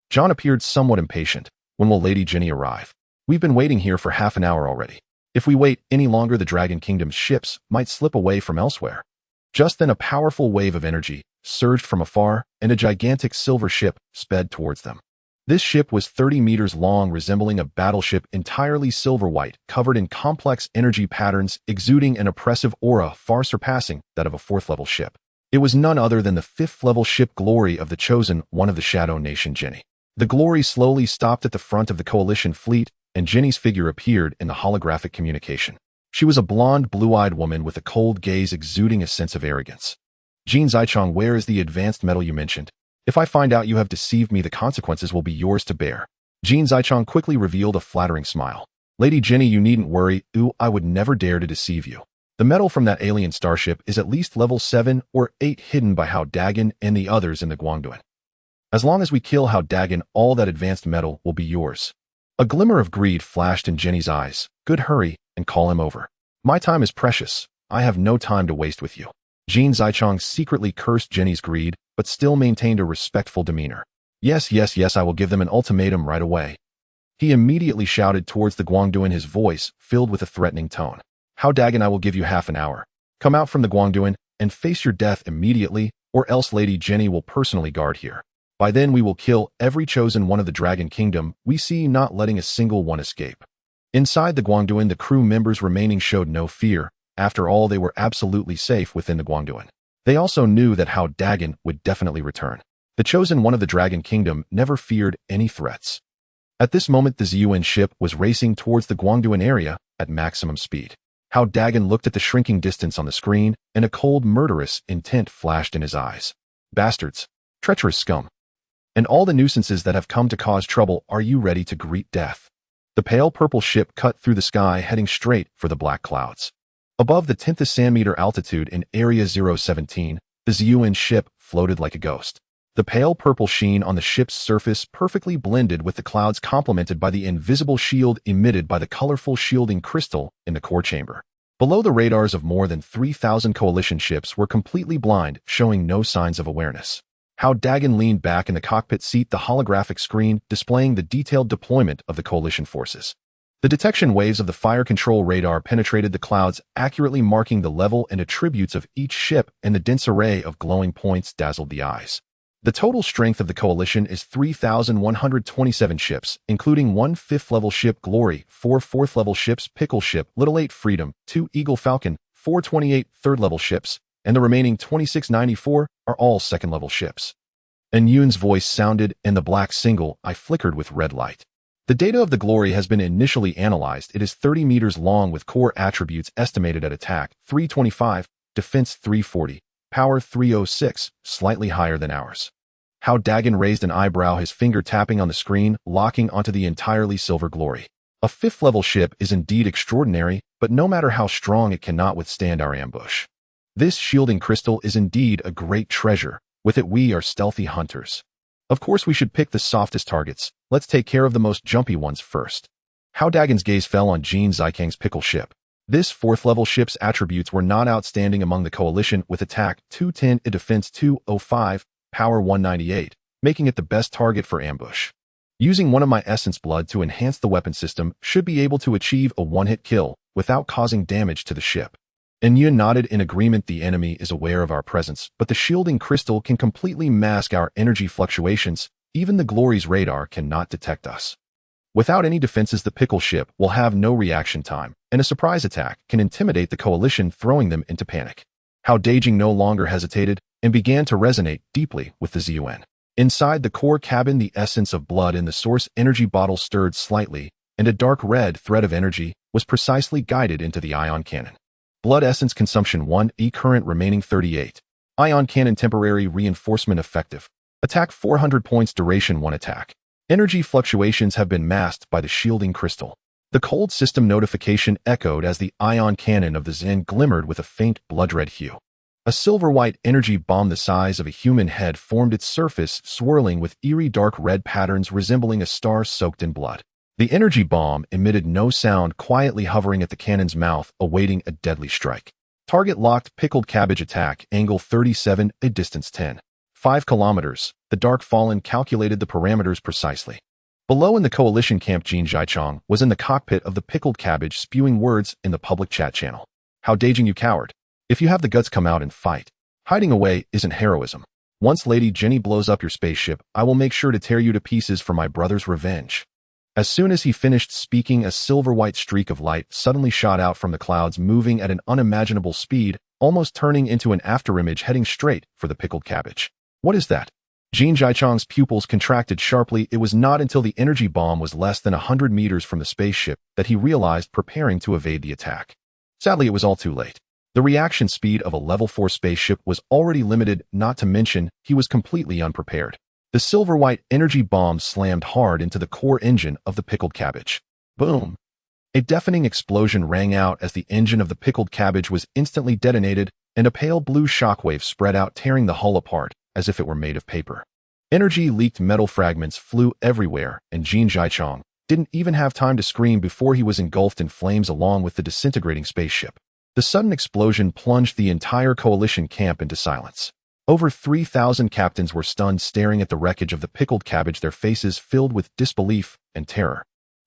S1: John appeared somewhat impatient. When will Lady Jenny arrive? We've been waiting here for half an hour already. If we wait any longer, the Dragon Kingdom's ships might slip away from elsewhere. Just then, a powerful wave of energy surged from afar, and a gigantic silver ship sped towards them. This ship was 30 meters long, resembling a battleship, entirely silver-white, covered in complex energy patterns, exuding an oppressive aura far surpassing that of a 4th-level ship. It was none other than the 5th-level ship Glory of the Chosen One of the Shadow Nation, Jenny. The Glory slowly stopped at the front of the coalition fleet, and Jenny's figure appeared in the holographic communication. She was a blonde, blue-eyed woman with a cold gaze exuding a sense of arrogance. Jin Zaichang, where is the advanced metal you mentioned? If I find out you have deceived me, the consequences will be yours to bear. Jin Zaichang quickly revealed a flattering smile. Lady Jenny, you needn't worry. I would never dare to deceive you. The metal from that alien starship is at least level 7 or 8 hidden by Hao Dageng and the others in the Guangduan. As long as we kill Hao Dageng, all that advanced metal will be yours. A glimmer of greed flashed in Jenny's eyes. Good, hurry and call him over. My time is precious. I have no time to waste with you. Jin Zaichang secretly cursed Jenny's greed, but still maintained a respectful demeanor. Yes, I will give them an ultimatum right away. He immediately shouted towards the Guangduan, his voice filled with a threatening tone. Hao Dageng, I will give you half an hour. Come out from the Guangduan and face your death immediately, or else Lady Jenny will personally guard here. By then we will kill every chosen one of the Dragon Kingdom we see, not letting a single one escape. Inside the Guangduan, the crew members remaining showed no fear. After all, they were absolutely safe within the Guangduan. They also knew that Hao Dageng would definitely return. The chosen one of the Dragon Kingdom never feared any threats. At this moment, the ZUN ship was racing towards the Guangduan area at maximum speed. Hao Dageng looked at the shrinking distance on the screen, and a cold, murderous intent flashed in his eyes. Bastards. Treacherous scum. And all the nuisances that have come to cause trouble, are you ready to greet death? The pale purple ship cut through the sky, heading straight for the black clouds. Above the 10th centimeter altitude in Area 017, the ZUN ship floated like a ghost. The pale purple sheen on the ship's surface perfectly blended with the clouds, complemented by the invisible shield emitted by the colorful shielding crystal in the core chamber. Below, the radars of more than 3,000 coalition ships were completely blind, showing no signs of awareness. Hao Dageng leaned back in the cockpit seat, the holographic screen displaying the detailed deployment of the coalition forces. The detection waves of the fire control radar penetrated the clouds, accurately marking the level and attributes of each ship, and the dense array of glowing points dazzled the eyes. The total strength of the coalition is 3,127 ships, including 1 5th-level ship Glory, 4 4th-level ships Pickle Ship, Little 8 Freedom, 2 Eagle Falcon, 4 28 3rd-level ships, and the remaining 2694 are all 2nd-level ships. And Yun's voice sounded, and the black single eye flickered with red light. The data of the Glory has been initially analyzed. It is 30 meters long with core attributes estimated at attack 325, defense 340, power 306, slightly higher than ours. Hao Dageng raised an eyebrow, his finger tapping on the screen, locking onto the entirely silver Glory. A 5th-level ship is indeed extraordinary, but no matter how strong, it cannot withstand our ambush. This shielding crystal is indeed a great treasure. With it we are stealthy hunters. Of course we should pick the softest targets. Let's take care of the most jumpy ones first. Hao Dagen's gaze fell on Jin Zikang's pickle ship. This 4th-level ship's attributes were not outstanding among the coalition, with attack 210 and defense 205, power 198, making it the best target for ambush. Using one of my essence blood to enhance the weapon system should be able to achieve a one-hit kill without causing damage to the ship. Yun nodded in agreement. The enemy is aware of our presence, but the shielding crystal can completely mask our energy fluctuations. Even the Glory's radar cannot detect us. Without any defenses, the pickle ship will have no reaction time, and a surprise attack can intimidate the coalition, throwing them into panic. Hao Dageng no longer hesitated and began to resonate deeply with the Zun. Inside the core cabin, the essence of blood in the source energy bottle stirred slightly, and a dark red thread of energy was precisely guided into the ion cannon. Blood essence consumption 1, current remaining 38. Ion cannon temporary reinforcement effective. Attack 400 points, duration 1 attack. Energy fluctuations have been masked by the shielding crystal. The cold system notification echoed as the ion cannon of the Zen glimmered with a faint blood-red hue. A silver-white energy bomb the size of a human head formed its surface, swirling with eerie dark red patterns resembling a star soaked in blood. The energy bomb emitted no sound, quietly hovering at the cannon's mouth, awaiting a deadly strike. Target locked. Pickled cabbage attack, angle 37, a distance 10. 5 kilometers. The Dark Fallen calculated the parameters precisely. Below in the coalition camp, Jin Zaichang was in the cockpit of the pickled cabbage, spewing words in the public chat channel. Hao Dageng, you coward. If you have the guts, come out and fight. Hiding away isn't heroism. Once Lady Jenny blows up your spaceship, I will make sure to tear you to pieces for my brother's revenge. As soon as he finished speaking, a silver-white streak of light suddenly shot out from the clouds, moving at an unimaginable speed, almost turning into an afterimage heading straight for the pickled cabbage. What is that? Jin Zaichang's pupils contracted sharply. It was not until the energy bomb was less than 100 meters from the spaceship that he realized, preparing to evade the attack. Sadly, it was all too late. The reaction speed of a level 4 spaceship was already limited, not to mention he was completely unprepared. The silver-white energy bomb slammed hard into the core engine of the pickled cabbage. Boom! A deafening explosion rang out as the engine of the pickled cabbage was instantly detonated, and a pale blue shockwave spread out, tearing the hull apart as if it were made of paper. Energy-leaked metal fragments flew everywhere, and Jin Zaichang didn't even have time to scream before he was engulfed in flames along with the disintegrating spaceship. The sudden explosion plunged the entire coalition camp into silence. Over 3,000 captains were stunned, staring at the wreckage of the pickled cabbage, their faces filled with disbelief and terror.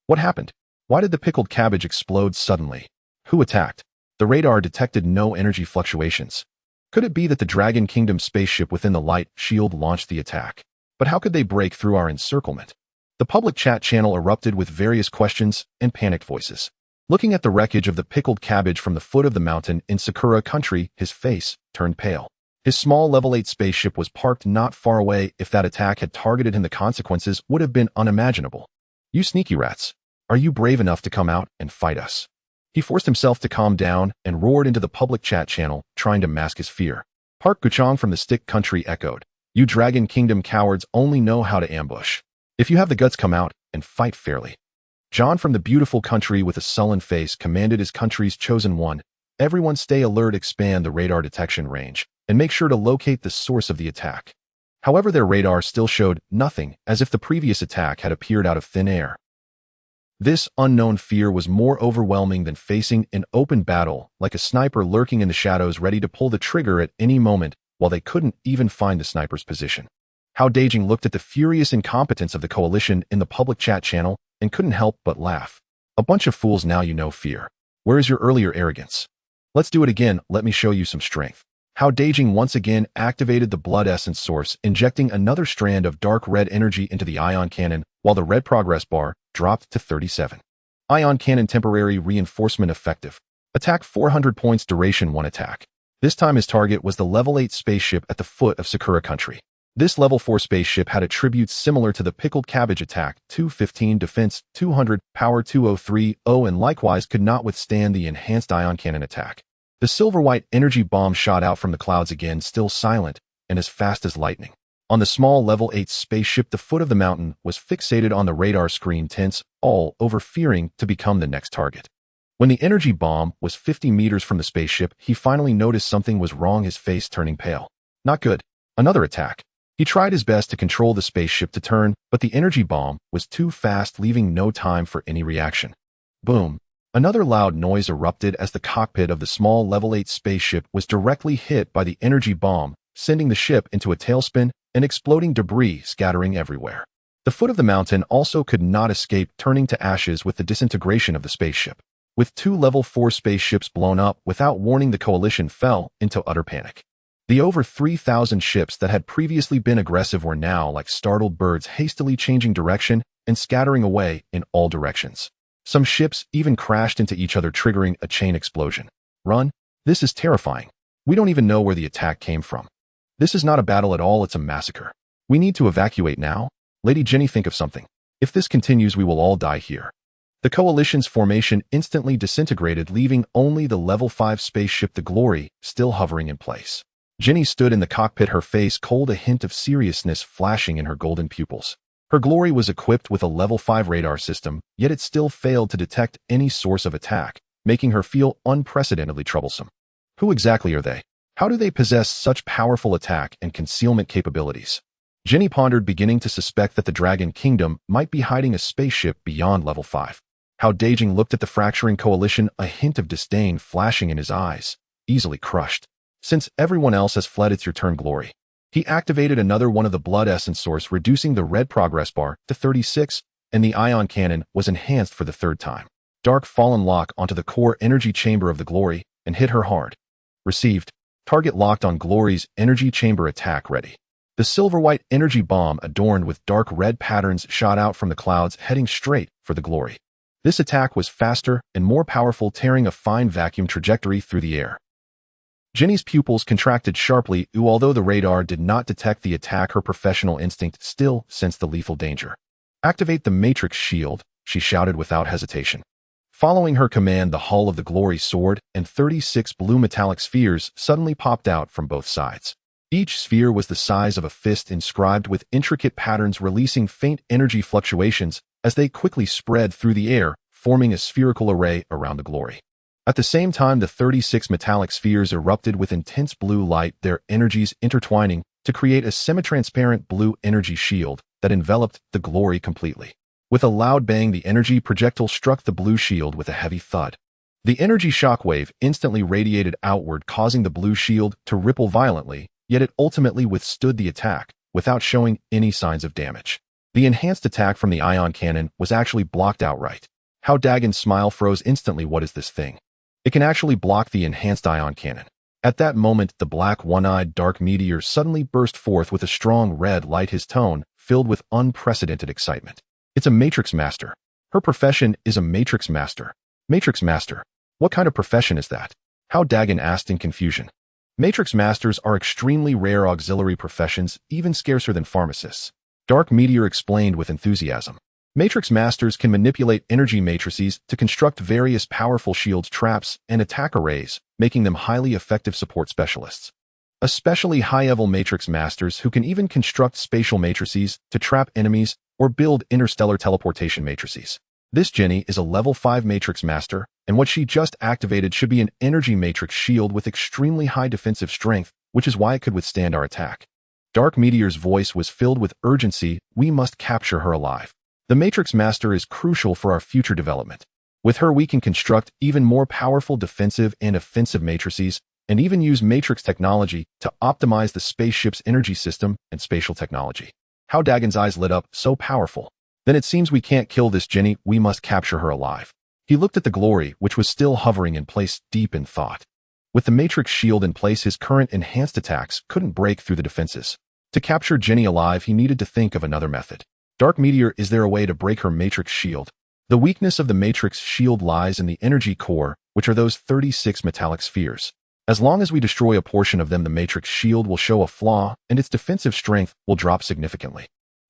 S1: What happened? Why did the pickled cabbage explode suddenly? Who attacked? The radar detected no energy fluctuations. Could it be that the Dragon Kingdom spaceship within the light shield launched the attack? But how could they break through our encirclement? The public chat channel erupted with various questions and panicked voices. Looking at the wreckage of the pickled cabbage from the foot of the mountain in Sakura country, his face turned pale. His small level 8 spaceship was parked not far away. If that attack had targeted him, the consequences would have been unimaginable. You sneaky rats. Are you brave enough to come out and fight us? He forced himself to calm down and roared into the public chat channel, trying to mask his fear. Park Guchong from the Stick Country echoed. You Dragon Kingdom cowards only know how to ambush. If you have the guts, come out and fight fairly. John from the Beautiful Country with a sullen face commanded his country's chosen one. Everyone stay alert, expand the radar detection range, and make sure to locate the source of the attack. However, their radar still showed nothing, as if the previous attack had appeared out of thin air. This unknown fear was more overwhelming than facing an open battle, like a sniper lurking in the shadows ready to pull the trigger at any moment, while they couldn't even find the sniper's position. Hao Dageng looked at the furious incompetence of the coalition in the public chat channel and couldn't help but laugh. A bunch of fools, now you know fear. Where is your earlier arrogance? Let's do it again, let me show you some strength. Hao Dageng once again activated the blood essence source, injecting another strand of dark red energy into the ion cannon, while the red progress bar dropped to 37. Ion cannon temporary reinforcement effective. Attack 400 points, duration 1 attack. This time his target was the level 8 spaceship at the foot of Sakura country. This level 4 spaceship had attributes similar to the pickled cabbage attack, 215 defense, 200, power 2030, and likewise could not withstand the enhanced ion cannon attack. The silver-white energy bomb shot out from the clouds again, still silent and as fast as lightning. On the small level 8 spaceship, the foot of the mountain was fixated on the radar screen, tense, all over fearing to become the next target. When the energy bomb was 50 meters from the spaceship, he finally noticed something was wrong, his face turning pale. Not good. Another attack. He He tried his best to control the spaceship to turn, but the energy bomb was too fast, leaving no time for any reaction. Boom. Another loud noise erupted as the cockpit of the small Level 8 spaceship was directly hit by the energy bomb, sending the ship into a tailspin and exploding debris scattering everywhere. The foot of the mountain also could not escape turning to ashes with the disintegration of the spaceship. With 2 Level 4 spaceships blown up without warning, the coalition fell into utter panic. The over 3,000 ships that had previously been aggressive were now like startled birds, hastily changing direction and scattering away in all directions. Some ships even crashed into each other, triggering a chain explosion. Run. This is terrifying. We don't even know where the attack came from. This is not a battle at all, it's a massacre. We need to evacuate now. Lady Jenny, think of something. If this continues, we will all die here. The coalition's formation instantly disintegrated, leaving only the Level 5 spaceship, the Glory, still hovering in place. Jenny stood in the cockpit, her face cold, a hint of seriousness flashing in her golden pupils. Her Glory was equipped with a Level 5 radar system, yet it still failed to detect any source of attack, making her feel unprecedentedly troublesome. Who exactly are they? How do they possess such powerful attack and concealment capabilities? Jenny pondered, beginning to suspect that the Dragon Kingdom might be hiding a spaceship beyond Level 5. Hao Dageng looked at the fracturing coalition, a hint of disdain flashing in his eyes. Easily crushed. Since everyone else has fled, it's your turn, Glory. He activated another one of the blood essence source, reducing the red progress bar to 36, and the ion cannon was enhanced for the 3rd time. Dark Fallen lock onto the core energy chamber of the Glory and hit her hard. Received. Target locked on Glory's energy chamber, attack ready. The silver-white energy bomb adorned with dark red patterns shot out from the clouds, heading straight for the Glory. This attack was faster and more powerful, tearing a fine vacuum trajectory through the air. Jenny's pupils contracted sharply, although the radar did not detect the attack. Her professional instinct still sensed the lethal danger. Activate the Matrix shield, she shouted without hesitation. Following her command, the hull of the Glory soared, and 36 blue metallic spheres suddenly popped out from both sides. Each sphere was the size of a fist, inscribed with intricate patterns, releasing faint energy fluctuations as they quickly spread through the air, forming a spherical array around the Glory. At the same time, the 36 metallic spheres erupted with intense blue light, their energies intertwining to create a semi-transparent blue energy shield that enveloped the Glory completely. With a loud bang, the energy projectile struck the blue shield with a heavy thud. The energy shockwave instantly radiated outward, causing the blue shield to ripple violently, yet it ultimately withstood the attack without showing any signs of damage. The enhanced attack from the ion cannon was actually blocked outright. Hao Dagen's smile froze instantly. What is this thing? It can actually block the enhanced ion cannon. At that moment, the black one-eyed dark meteor suddenly burst forth with a strong red light, his tone filled with unprecedented excitement. It's a Matrix Master. Her profession is a Matrix Master. Matrix Master? What kind of profession is that? Hao Dageng asked in confusion. Matrix Masters are extremely rare auxiliary professions, even scarcer than pharmacists. Dark Meteor explained with enthusiasm. Matrix Masters can manipulate energy matrices to construct various powerful shields, traps, and attack arrays, making them highly effective support specialists. Especially high-level Matrix Masters who can even construct spatial matrices to trap enemies or build interstellar teleportation matrices. This Jenny is a level 5 Matrix Master, and what she just activated should be an energy matrix shield with extremely high defensive strength, which is why it could withstand our attack. Dark Meteor's voice was filled with urgency. We must capture her alive. The Matrix Master is crucial for our future development. With her, we can construct even more powerful defensive and offensive matrices, and even use Matrix technology to optimize the spaceship's energy system and spatial technology. Hao Dagen's eyes lit up. So powerful. Then it seems we can't kill this Jenny. We must capture her alive. He looked at the Glory, which was still hovering in place, deep in thought. With the Matrix shield in place, his current enhanced attacks couldn't break through the defenses. To capture Jenny alive, he needed to think of another method. Dark Meteor, is there a way to break her Matrix shield? The weakness of the Matrix shield lies in the energy core, which are those 36 metallic spheres. As long as we destroy a portion of them, the Matrix shield will show a flaw, and its defensive strength will drop significantly.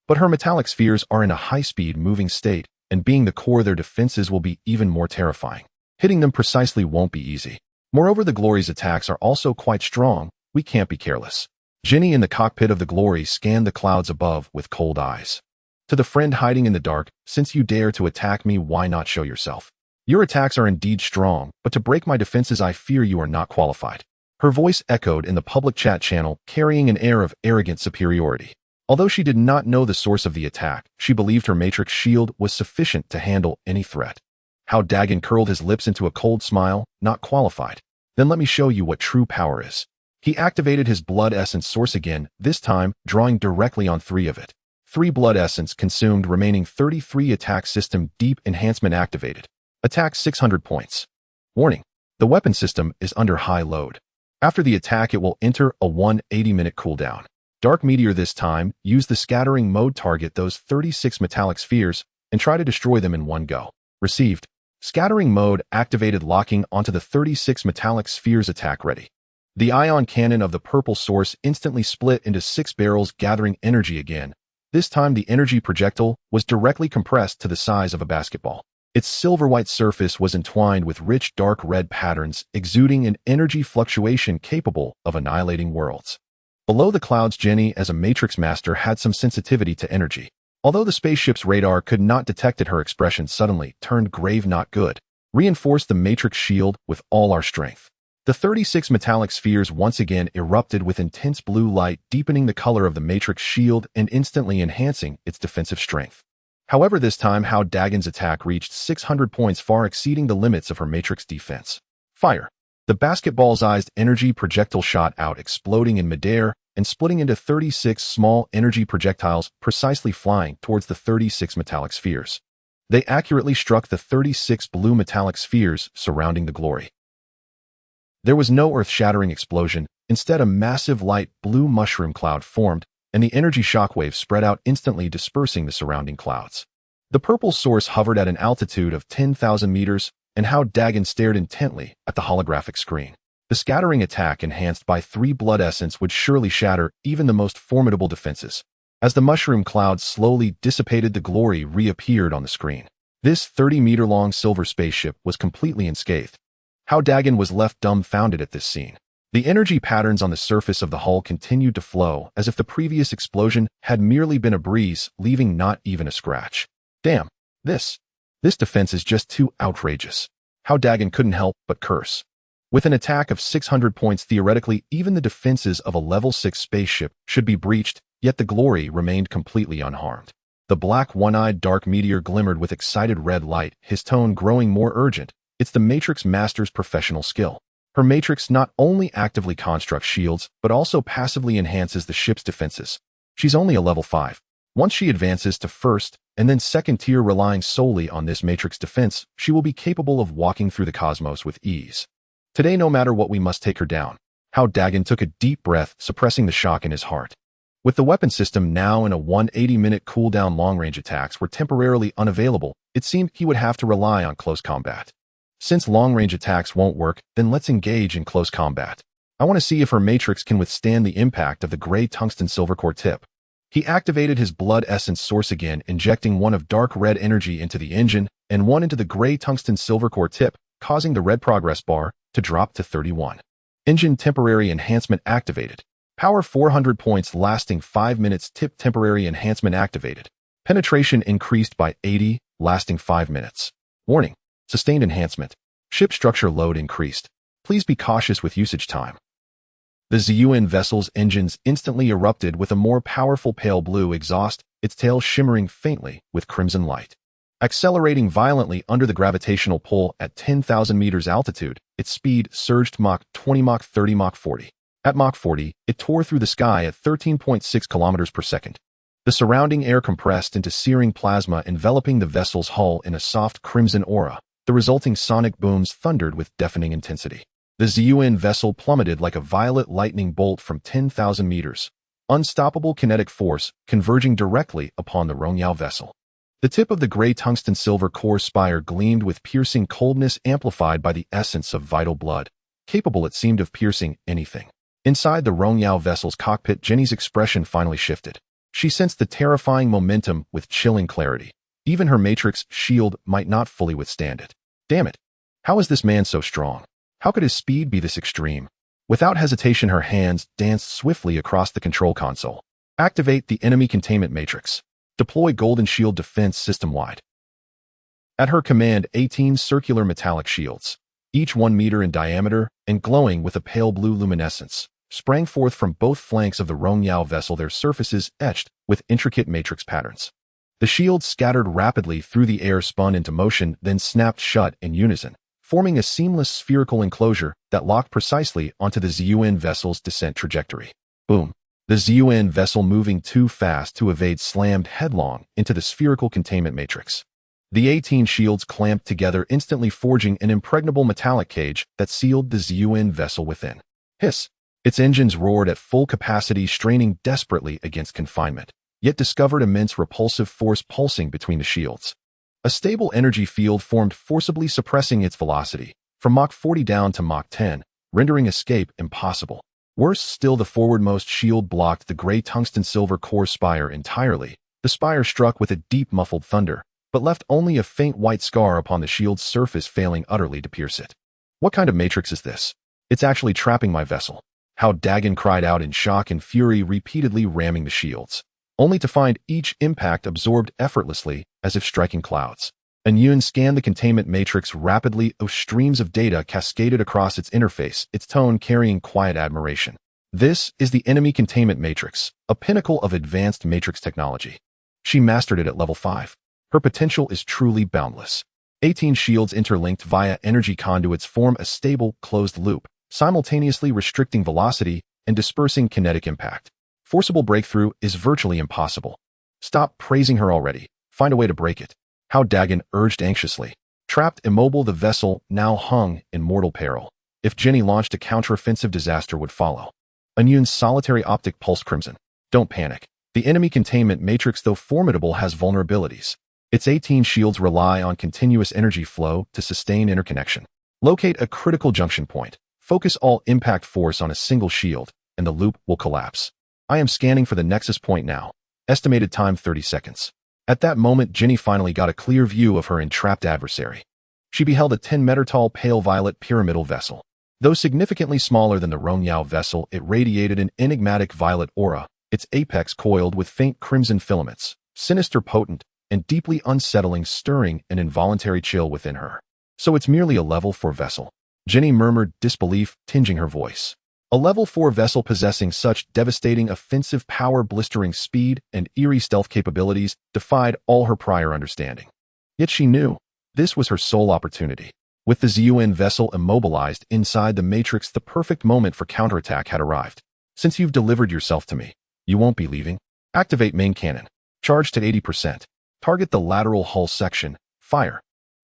S1: But her metallic spheres are in a high-speed moving state, and being the core, their defenses will be even more terrifying. Hitting them precisely won't be easy. Moreover, the Glory's attacks are also quite strong. We can't be careless. Jenny in the cockpit of the Glory scanned the clouds above with cold eyes. To the friend hiding in the dark, since you dare to attack me, why not show yourself? Your attacks are indeed strong, but to break my defenses, I fear you are not qualified. Her voice echoed in the public chat channel, carrying an air of arrogant superiority. Although she did not know the source of the attack, she believed her matrix shield was sufficient to handle any threat. Hao Dageng curled his lips into a cold smile, not qualified. Then let me show you what true power is. He activated his blood essence source again, this time drawing directly on 3 of it. 3 blood essence consumed, remaining 33 attack system deep enhancement activated. Attack 600 points. Warning. The weapon system is under high load. After the attack, it will enter a 180-minute cooldown. Dark Meteor this time, use the scattering mode, target those 36 metallic spheres and try to destroy them in one go. Received. Scattering mode activated, locking onto the 36 metallic spheres. Attack ready. The ion cannon of the purple source instantly split into 6 barrels, gathering energy again. This time the energy projectile was directly compressed to the size of a basketball. Its silver-white surface was entwined with rich dark red patterns, exuding an energy fluctuation capable of annihilating worlds. Below the clouds, Jenny, as a Matrix Master, had some sensitivity to energy. Although the spaceship's radar could not detect it, her expression suddenly turned grave. Not good. Reinforce the Matrix shield with all our strength. The 36 metallic spheres once again erupted with intense blue light, deepening the color of the Matrix shield and instantly enhancing its defensive strength. However, this time Hao Dagen's attack reached 600 points, far exceeding the limits of her Matrix defense. Fire. The basketball-sized energy projectile shot out, exploding in midair and splitting into 36 small energy projectiles, precisely flying towards the 36 metallic spheres. They accurately struck the 36 blue metallic spheres surrounding the glory. There was no earth-shattering explosion. Instead, a massive light blue mushroom cloud formed, and the energy shockwave spread out, instantly dispersing the surrounding clouds. The purple source hovered at an altitude of 10,000 meters, and Hao Dageng stared intently at the holographic screen. The scattering attack, enhanced by 3 blood essence, would surely shatter even the most formidable defenses. As the mushroom cloud slowly dissipated, the glory reappeared on the screen. This 30-meter-long silver spaceship was completely unscathed. Hao Dageng was left dumbfounded at this scene. The energy patterns on the surface of the hull continued to flow, as if the previous explosion had merely been a breeze, leaving not even a scratch. Damn, this defense is just too outrageous. Hao Dageng couldn't help but curse. With an attack of 600 points, theoretically, even the defenses of a level 6 spaceship should be breached, yet the glory remained completely unharmed. The black one-eyed Dark Meteor glimmered with excited red light, his tone growing more urgent. It's the Matrix Master's professional skill. Her Matrix not only actively constructs shields, but also passively enhances the ship's defenses. She's only a level 5. Once she advances to first and then second tier, relying solely on this Matrix defense, she will be capable of walking through the cosmos with ease. Today, no matter what, we must take her down. Hao Dageng took a deep breath, suppressing the shock in his heart. With the weapon system now in a 180-minute cooldown, long-range attacks were temporarily unavailable. It seemed he would have to rely on close combat. Since long-range attacks won't work, then let's engage in close combat. I want to see if her Matrix can withstand the impact of the gray tungsten silver core tip. He activated his blood essence source again, injecting 1 of dark red energy into the engine and 1 into the gray tungsten silver core tip, causing the red progress bar to drop to 31. Engine temporary enhancement activated. Power 400 points, lasting 5 minutes. Tip temporary enhancement activated. Penetration increased by 80, lasting 5 minutes. Warning. Sustained enhancement. Ship structure load increased. Please be cautious with usage time. The ZUN vessel's engines instantly erupted with a more powerful pale blue exhaust, its tail shimmering faintly with crimson light. Accelerating violently under the gravitational pull at 10,000 meters altitude, its speed surged Mach 20, Mach 30, Mach 40. At Mach 40, it tore through the sky at 13.6 kilometers per second. The surrounding air compressed into searing plasma, enveloping the vessel's hull in a soft crimson aura. The resulting sonic booms thundered with deafening intensity. The ZUN vessel plummeted like a violet lightning bolt from 10,000 meters. Unstoppable kinetic force converging directly upon the Rongyao vessel. The tip of the gray tungsten silver core spire gleamed with piercing coldness, amplified by the essence of vital blood, capable, it seemed, of piercing anything. Inside the Rongyao vessel's cockpit, Jenny's expression finally shifted. She sensed the terrifying momentum with chilling clarity. Even her Matrix shield might not fully withstand it. Damn it! How is this man so strong? How could his speed be this extreme? Without hesitation, her hands danced swiftly across the control console. Activate the enemy containment matrix. Deploy Golden Shield defense system-wide. At her command, 18 circular metallic shields, each 1 meter in diameter and glowing with a pale blue luminescence, sprang forth from both flanks of the Rongyao vessel, their surfaces etched with intricate matrix patterns. The shields scattered rapidly through the air, spun into motion, then snapped shut in unison, forming a seamless spherical enclosure that locked precisely onto the Zun vessel's descent trajectory. Boom! The Zun vessel, moving too fast to evade, slammed headlong into the spherical containment matrix. The 18 shields clamped together, instantly forging an impregnable metallic cage that sealed the Zun vessel within. Hiss! Its engines roared at full capacity, straining desperately against confinement, yet discovered immense repulsive force pulsing between the shields. A stable energy field formed, forcibly suppressing its velocity, from Mach 40 down to Mach 10, rendering escape impossible. Worse still, the forwardmost shield blocked the gray tungsten-silver core spire entirely. The spire struck with a deep muffled thunder, but left only a faint white scar upon the shield's surface, failing utterly to pierce it. What kind of matrix is this? It's actually trapping my vessel. Hao Dageng cried out in shock and fury, repeatedly ramming the shields, only to find each impact absorbed effortlessly as if striking clouds. Yun scanned the containment matrix rapidly. Streams of data cascaded across its interface, its tone carrying quiet admiration. This is the enemy containment matrix, a pinnacle of advanced matrix technology. She mastered it at level 5. Her potential is truly boundless. 18 shields interlinked via energy conduits form a stable, closed loop, simultaneously restricting velocity and dispersing kinetic impact. Forcible breakthrough is virtually impossible. Stop praising her already. Find a way to break it. Hao Dageng urged anxiously. Trapped immobile, the vessel now hung in mortal peril. If Jenny launched a counteroffensive, disaster would follow. Yun's solitary optic pulsed crimson. Don't panic. The enemy containment matrix, though formidable, has vulnerabilities. Its 18 shields rely on continuous energy flow to sustain interconnection. Locate a critical junction point. Focus all impact force on a single shield, and the loop will collapse. I am scanning for the nexus point now. Estimated time 30 seconds. At that moment, Jenny finally got a clear view of her entrapped adversary. She beheld a 10-meter-tall pale violet pyramidal vessel. Though significantly smaller than the Rongyao vessel, it radiated an enigmatic violet aura, its apex coiled with faint crimson filaments, sinister, potent, and deeply unsettling, stirring an involuntary chill within her. So it's merely a level 4 vessel. Jenny murmured, disbelief tinging her voice. A level 4 vessel possessing such devastating offensive power, blistering speed, and eerie stealth capabilities defied all her prior understanding. Yet she knew this was her sole opportunity. With the Zun vessel immobilized inside the matrix, the perfect moment for counterattack had arrived. Since you've delivered yourself to me, you won't be leaving. Activate main cannon. Charged at 80%. Target the lateral hull section. Fire.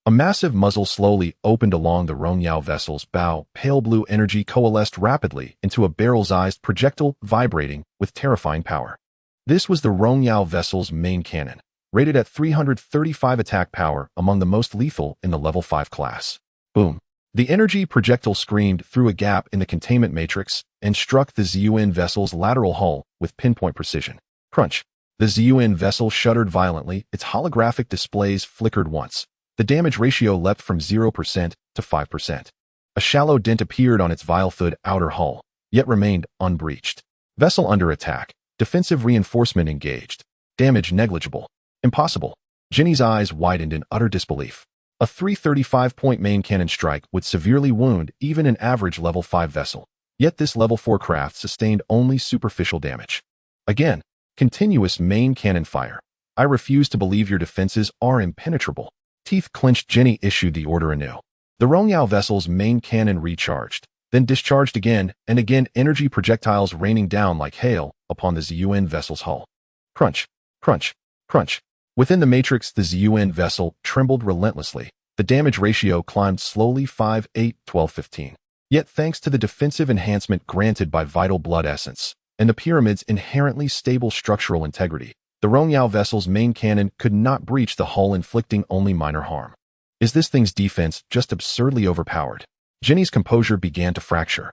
S1: A massive muzzle slowly opened along the Rongyao vessel's bow. Pale blue energy coalesced rapidly into a barrel-sized projectile, vibrating with terrifying power. This was the Rongyao vessel's main cannon, rated at 335 attack power, among the most lethal in the level 5 class. Boom. The energy projectile screamed through a gap in the containment matrix and struck the Zun vessel's lateral hull with pinpoint precision. Crunch. The Zun vessel shuddered violently. Its holographic displays flickered once. The damage ratio leapt from 0% to 5%. A shallow dent appeared on its vile-thud outer hull, yet remained unbreached. Vessel under attack. Defensive reinforcement engaged. Damage negligible. Impossible. Jenny's eyes widened in utter disbelief. A 335-point main cannon strike would severely wound even an average level 5 vessel. Yet this level 4 craft sustained only superficial damage. Again, continuous main cannon fire. I refuse to believe your defenses are impenetrable. Teeth clenched, Jenny issued the order anew. The Rongyao vessel's main cannon recharged, then discharged again and again, energy projectiles raining down like hail upon the Zun vessel's hull. Crunch, crunch, crunch. Within the matrix, the Zun vessel trembled relentlessly. The damage ratio climbed slowly 5, 8, 12, 15. Yet thanks to the defensive enhancement granted by vital blood essence and the pyramid's inherently stable structural integrity, the Rongyao vessel's main cannon could not breach the hull, inflicting only minor harm. Is this thing's defense just absurdly overpowered? Jenny's composure began to fracture.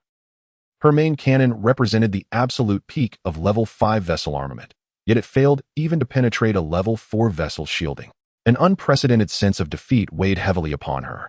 S1: Her main cannon represented the absolute peak of level 5 vessel armament, yet it failed even to penetrate a level 4 vessel's shielding. An unprecedented sense of defeat weighed heavily upon her.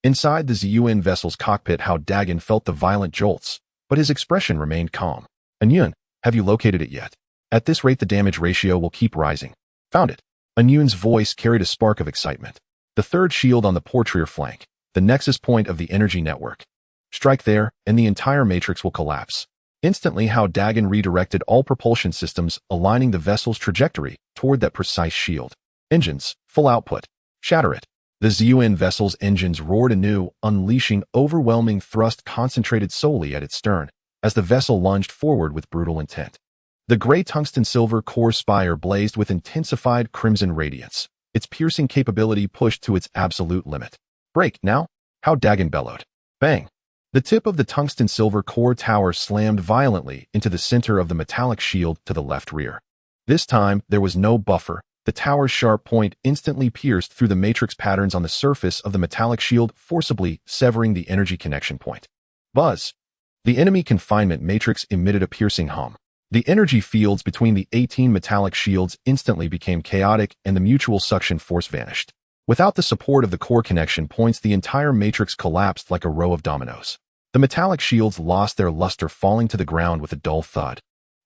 S1: Inside the Zun vessel's cockpit, Hao Dageng felt the violent jolts, but his expression remained calm. Yun, have you located it yet? At this rate, the damage ratio will keep rising. Found it. Yun's voice carried a spark of excitement. The third shield on the portreer flank, the nexus point of the energy network. Strike there, and the entire matrix will collapse. Instantly, Hao Dageng redirected all propulsion systems, aligning the vessel's trajectory toward that precise shield. Engines, full output. Shatter it. The Zun vessel's engines roared anew, unleashing overwhelming thrust concentrated solely at its stern, as the vessel lunged forward with brutal intent. The gray tungsten-silver core spire blazed with intensified crimson radiance, its piercing capability pushed to its absolute limit. "Break, now!" Hao Dageng bellowed. Bang! The tip of the tungsten-silver core tower slammed violently into the center of the metallic shield to the left rear. This time, there was no buffer. The tower's sharp point instantly pierced through the matrix patterns on the surface of the metallic shield, forcibly severing the energy connection point. Buzz! The enemy confinement matrix emitted a piercing hum. The energy fields between the 18 metallic shields instantly became chaotic, and the mutual suction force vanished. Without the support of the core connection points, the entire matrix collapsed like a row of dominoes. The metallic shields lost their luster, falling to the ground with a dull thud.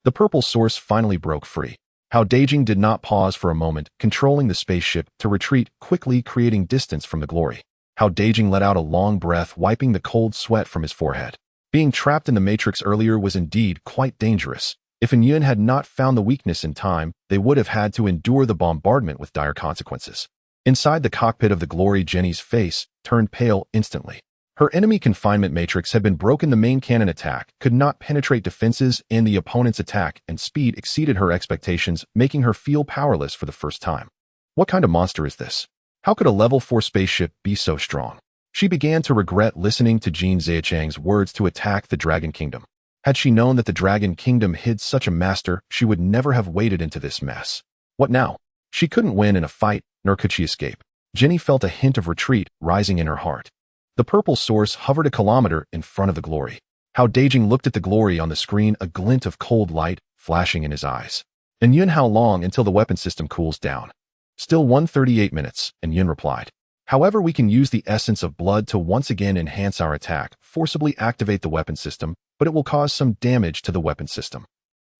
S1: The purple source finally broke free. Hao Dageng did not pause for a moment, controlling the spaceship to retreat, quickly creating distance from the glory. Hao Dageng let out a long breath, wiping the cold sweat from his forehead. Being trapped in the matrix earlier was indeed quite dangerous. If Yun had not found the weakness in time, they would have had to endure the bombardment with dire consequences. Inside the cockpit of the glory, Jenny's face turned pale instantly. Her enemy confinement matrix had been broken. The main cannon attack could not penetrate defenses, and the opponent's attack and speed exceeded her expectations, making her feel powerless for the first time. What kind of monster is this? How could a level 4 spaceship be so strong? She began to regret listening to Jin Zhejiang's words to attack the Dragon Kingdom. Had she known that the Dragon Kingdom hid such a master, she would never have waded into this mess. What now? She couldn't win in a fight, nor could she escape. Jenny felt a hint of retreat rising in her heart. The purple source hovered a kilometer in front of the glory. Hao Dageng looked at the glory on the screen, a glint of cold light flashing in his eyes. "And Yun, how long until the weapon system cools down?" "Still 138 minutes, and Yun replied. "However, we can use the essence of blood to once again enhance our attack, forcibly activate the weapon system, but it will cause some damage to the weapon system."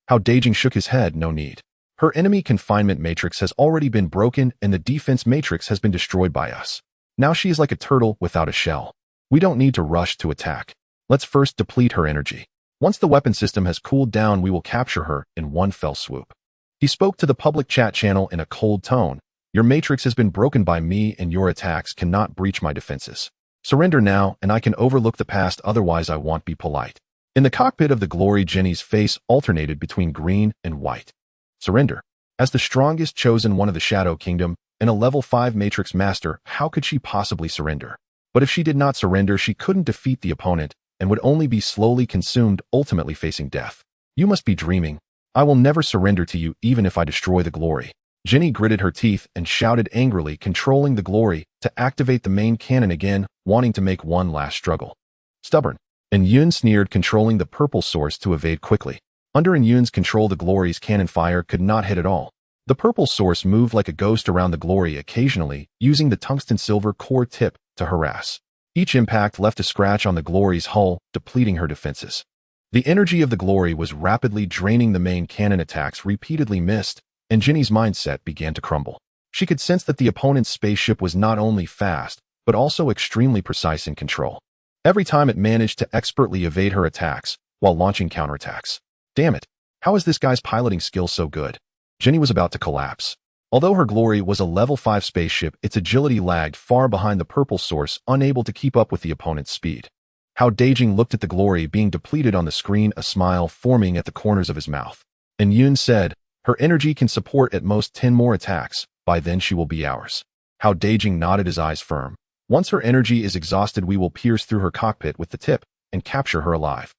S1: Hao Dageng shook his head. "No need. Her enemy confinement matrix has already been broken, and the defense matrix has been destroyed by us. Now she is like a turtle without a shell. We don't need to rush to attack. Let's first deplete her energy. Once the weapon system has cooled down, we will capture her in one fell swoop." He spoke to the public chat channel in a cold tone. "Your matrix has been broken by me, and your attacks cannot breach my defenses. Surrender now, and I can overlook the past, otherwise I won't be polite." In the cockpit of the glory, Jenny's face alternated between green and white. Surrender. As the strongest chosen one of the Shadow Kingdom, and a level 5 matrix master, how could she possibly surrender? But if she did not surrender, she couldn't defeat the opponent, and would only be slowly consumed, ultimately facing death. "You must be dreaming. I will never surrender to you, even if I destroy the glory." Jenny gritted her teeth and shouted angrily, controlling the glory to activate the main cannon again, wanting to make one last struggle. "Stubborn." And Yun sneered, controlling the purple source to evade quickly. Under Yun's control, the glory's cannon fire could not hit at all. The purple source moved like a ghost around the glory, occasionally using the tungsten-silver core tip to harass. Each impact left a scratch on the glory's hull, depleting her defenses. The energy of the glory was rapidly draining. The main cannon attacks repeatedly missed, and Jenny's mindset began to crumble. She could sense that the opponent's spaceship was not only fast, but also extremely precise in control. Every time it managed to expertly evade her attacks while launching counterattacks. Damn it, how is this guy's piloting skill so good? Jenny was about to collapse. Although her glory was a level 5 spaceship, its agility lagged far behind the purple source, unable to keep up with the opponent's speed. Hao Dageng looked at the glory being depleted on the screen, a smile forming at the corners of his mouth. And Yun said, "Her energy can support at most 10 more attacks. By then she will be ours." Hao Dageng nodded, his eyes firm. "Once her energy is exhausted, we will pierce through her cockpit with the tip and capture her alive.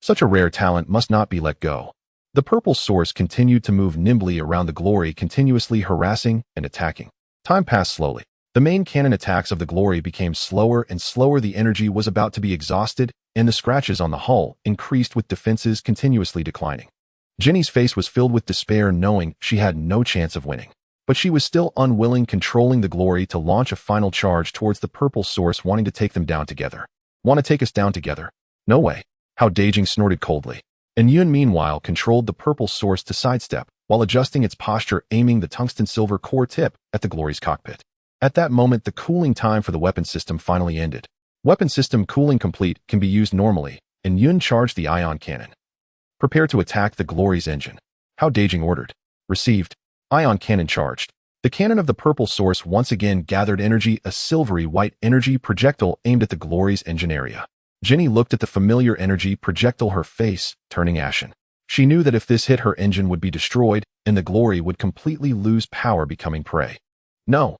S1: Such a rare talent must not be let go." The purple source continued to move nimbly around the glory, continuously harassing and attacking. Time passed slowly. The main cannon attacks of the glory became slower and slower. The energy was about to be exhausted, and the scratches on the hull increased with defenses continuously declining. Jenny's face was filled with despair, knowing she had no chance of winning. But she was still unwilling, controlling the glory to launch a final charge towards the purple source, wanting to take them down together. "Want to take us down together? No way." Hao Dageng snorted coldly. And Yun, meanwhile, controlled the purple source to sidestep, while adjusting its posture, aiming the tungsten-silver core tip at the glory's cockpit. At that moment, the cooling time for the weapon system finally ended. Weapon system cooling complete, can be used normally, and Yun charged the ion cannon. Prepare to attack the Glory's engine. Hao Dageng ordered. Received. Ion cannon charged. The cannon of the purple source once again gathered energy, a silvery white energy projectile aimed at the Glory's engine area. Jenny looked at the familiar energy projectile, her face turning ashen. She knew that if this hit, her engine would be destroyed, and the Glory would completely lose power, becoming prey. No.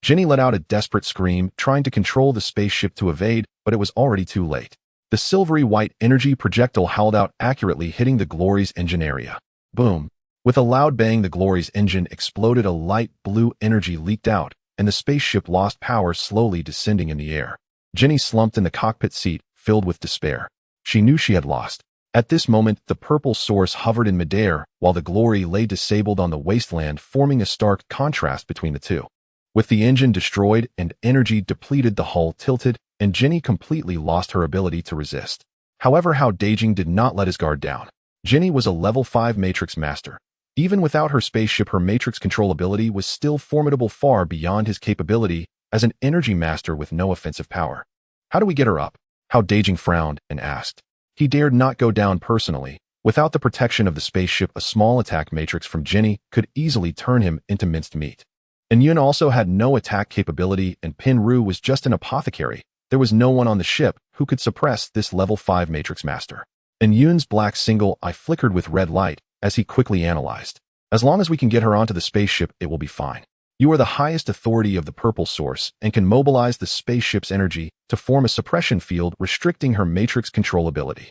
S1: Jenny let out a desperate scream, trying to control the spaceship to evade, but it was already too late. The silvery white energy projectile howled out, accurately hitting the Glory's engine area. Boom. With a loud bang, the Glory's engine exploded, a light blue energy leaked out, and the spaceship lost power, slowly descending in the air. Jenny slumped in the cockpit seat, filled with despair. She knew she had lost. At this moment, the purple source hovered in midair, while the Glory lay disabled on the wasteland, forming a stark contrast between the two. With the engine destroyed and energy depleted, the hull tilted, and Jenny completely lost her ability to resist. However, Hao Dageng did not let his guard down. Jenny was a level 5 Matrix Master. Even without her spaceship, her Matrix control ability was still formidable, far beyond his capability as an energy master with no offensive power. How do we get her up? Hao Dageng frowned and asked. He dared not go down personally. Without the protection of the spaceship, a small attack matrix from Jenny could easily turn him into minced meat. And Yun also had no attack capability, and Pinru was just an apothecary. There was no one on the ship who could suppress this level 5 Matrix Master. And Yun's black single eye flickered with red light as he quickly analyzed. As long as we can get her onto the spaceship, it will be fine. You are the highest authority of the purple source and can mobilize the spaceship's energy to form a suppression field restricting her matrix control ability.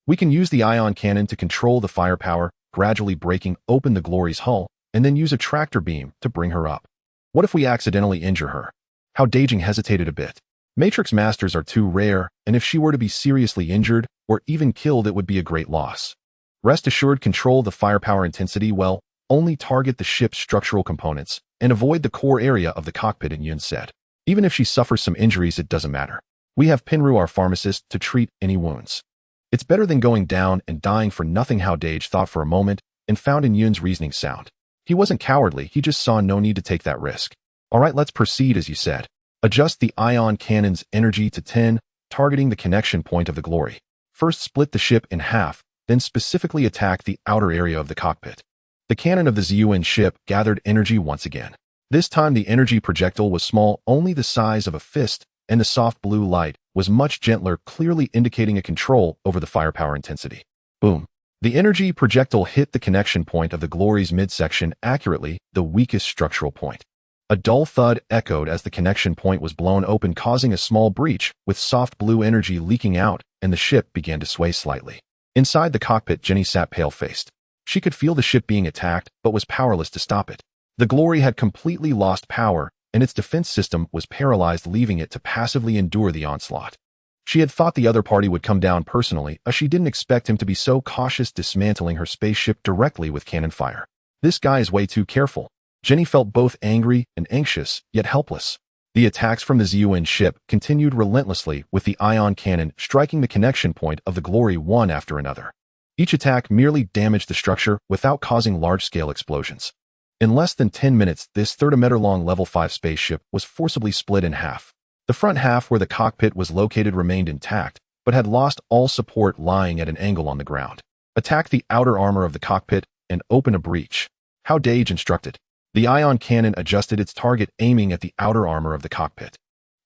S1: We can use the ion cannon to control the firepower, gradually breaking open the Glory's hull, and then use a tractor beam to bring her up. What if we accidentally injure her? Hao Dageng hesitated a bit. Matrix Masters are too rare, and if she were to be seriously injured or even killed, it would be a great loss. Rest assured, control the firepower intensity well, only target the ship's structural components, and avoid the core area of the cockpit, and Yun said. Even if she suffers some injuries, it doesn't matter. We have Pinru, our pharmacist, to treat any wounds. It's better than going down and dying for nothing. Hao Dageng thought for a moment and found in Yun's reasoning sound. He wasn't cowardly, he just saw no need to take that risk. Alright, let's proceed as you said. Adjust the ion cannon's energy to 10, targeting the connection point of the Glory. First, split the ship in half, then specifically attack the outer area of the cockpit. The cannon of the ZUN ship gathered energy once again. This time the energy projectile was small, only the size of a fist, and the soft blue light was much gentler, clearly indicating a control over the firepower intensity. Boom. The energy projectile hit the connection point of the Glory's midsection, accurately the weakest structural point. A dull thud echoed as the connection point was blown open, causing a small breach, with soft blue energy leaking out, and the ship began to sway slightly. Inside the cockpit, Jenny sat pale-faced. She could feel the ship being attacked, but was powerless to stop it. The Glory had completely lost power, and its defense system was paralyzed, leaving it to passively endure the onslaught. She had thought the other party would come down personally, as she didn't expect him to be so cautious, dismantling her spaceship directly with cannon fire. This guy is way too careful. Jenny felt both angry and anxious, yet helpless. The attacks from the ZUN ship continued relentlessly, with the ion cannon striking the connection point of the Glory one after another. Each attack merely damaged the structure without causing large-scale explosions. In less than 10 minutes, this 30-meter-long level 5 spaceship was forcibly split in half. The front half, where the cockpit was located, remained intact, but had lost all support, lying at an angle on the ground. Attack the outer armor of the cockpit and open a breach. Hao Dageng instructed. The ion cannon adjusted its target, aiming at the outer armor of the cockpit.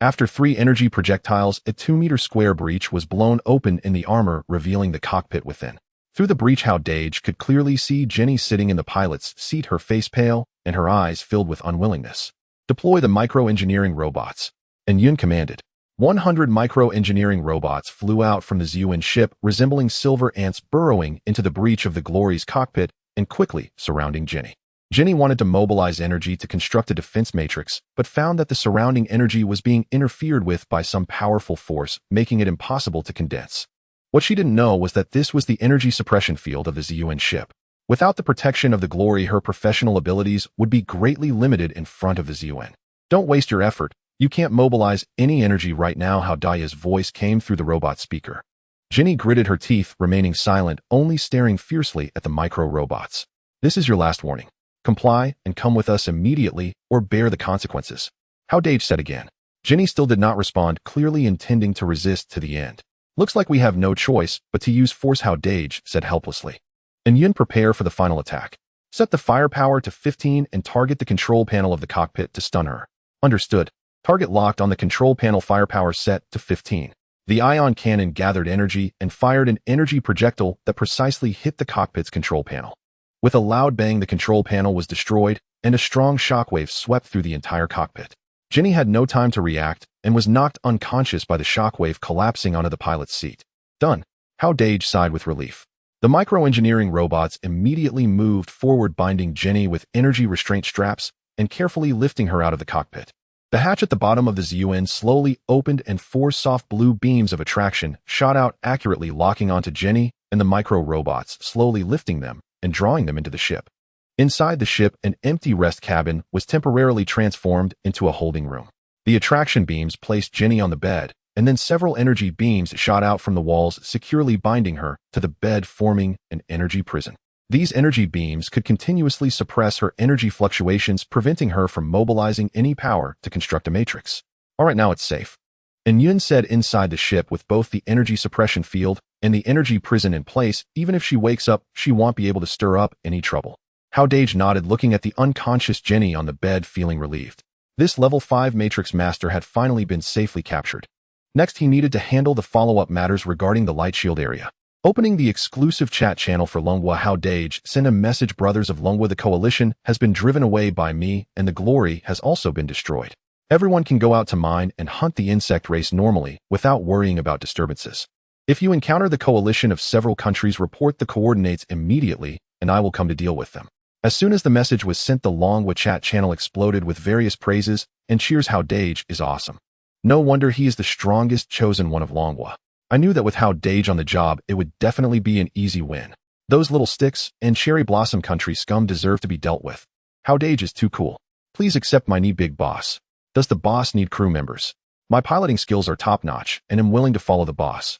S1: After 3 energy projectiles, a 2-meter square breach was blown open in the armor, revealing the cockpit within. Through the breach, Hao Dageng could clearly see Jenny sitting in the pilot's seat, her face pale and her eyes filled with unwillingness. Deploy the micro-engineering robots. And Yun commanded. 100 micro-engineering robots flew out from the ZUN ship, resembling silver ants burrowing into the breach of the Glory's cockpit and quickly surrounding Jenny. Jenny wanted to mobilize energy to construct a defense matrix, but found that the surrounding energy was being interfered with by some powerful force, making it impossible to condense. What she didn't know was that this was the energy suppression field of the ZUN ship. Without the protection of the Glory, her professional abilities would be greatly limited in front of the ZUN. Don't waste your effort. You can't mobilize any energy right now. Hao Dageng's voice came through the robot speaker. Jenny gritted her teeth, remaining silent, only staring fiercely at the micro-robots. This is your last warning. Comply and come with us immediately, or bear the consequences. Hao Dageng said again. Jenny still did not respond, clearly intending to resist to the end. Looks like we have no choice but to use force, Hao Dageng said helplessly. And Yun, prepare for the final attack. Set the firepower to 15 and target the control panel of the cockpit to stun her. Understood. Target locked on the control panel, firepower set to 15. The ion cannon gathered energy and fired an energy projectile that precisely hit the cockpit's control panel. With a loud bang, the control panel was destroyed, and a strong shockwave swept through the entire cockpit. Jenny had no time to react and was knocked unconscious by the shockwave collapsing onto the pilot's seat. Done. Hao Dageng sighed with relief. The microengineering robots immediately moved forward, binding Jenny with energy restraint straps and carefully lifting her out of the cockpit. The hatch at the bottom of the ZUN slowly opened and 4 soft blue beams of attraction shot out, accurately locking onto Jenny and the micro-robots, slowly lifting them and drawing them into the ship. Inside the ship, an empty rest cabin was temporarily transformed into a holding room. The attraction beams placed Jenny on the bed, and then several energy beams shot out from the walls, securely binding her to the bed, forming an energy prison. These energy beams could continuously suppress her energy fluctuations, preventing her from mobilizing any power to construct a matrix. All right, now it's safe. And Yun said, inside the ship, with both the energy suppression field and the energy prison in place, even if she wakes up, she won't be able to stir up any trouble. Hao Dageng nodded, looking at the unconscious Jenny on the bed, feeling relieved. This level 5 Matrix Master had finally been safely captured. Next, he needed to handle the follow-up matters regarding the light shield area. Opening the exclusive chat channel for Longhua, Hao Dageng sent a message: Brothers of Longhua, the coalition has been driven away by me, and the glory has also been destroyed. Everyone can go out to mine and hunt the insect race normally without worrying about disturbances. If you encounter the coalition of several countries, report the coordinates immediately, and I will come to deal with them. As soon as the message was sent, the Longhua chat channel exploded with various praises and cheers. Hao Dageng is awesome. No wonder he is the strongest chosen one of Longhua. I knew that with Hao Dageng on the job, it would definitely be an easy win. Those little sticks and cherry blossom country scum deserve to be dealt with. Hao Dageng is too cool. Please accept my need, big boss. Does the boss need crew members? My piloting skills are top-notch, and am willing to follow the boss.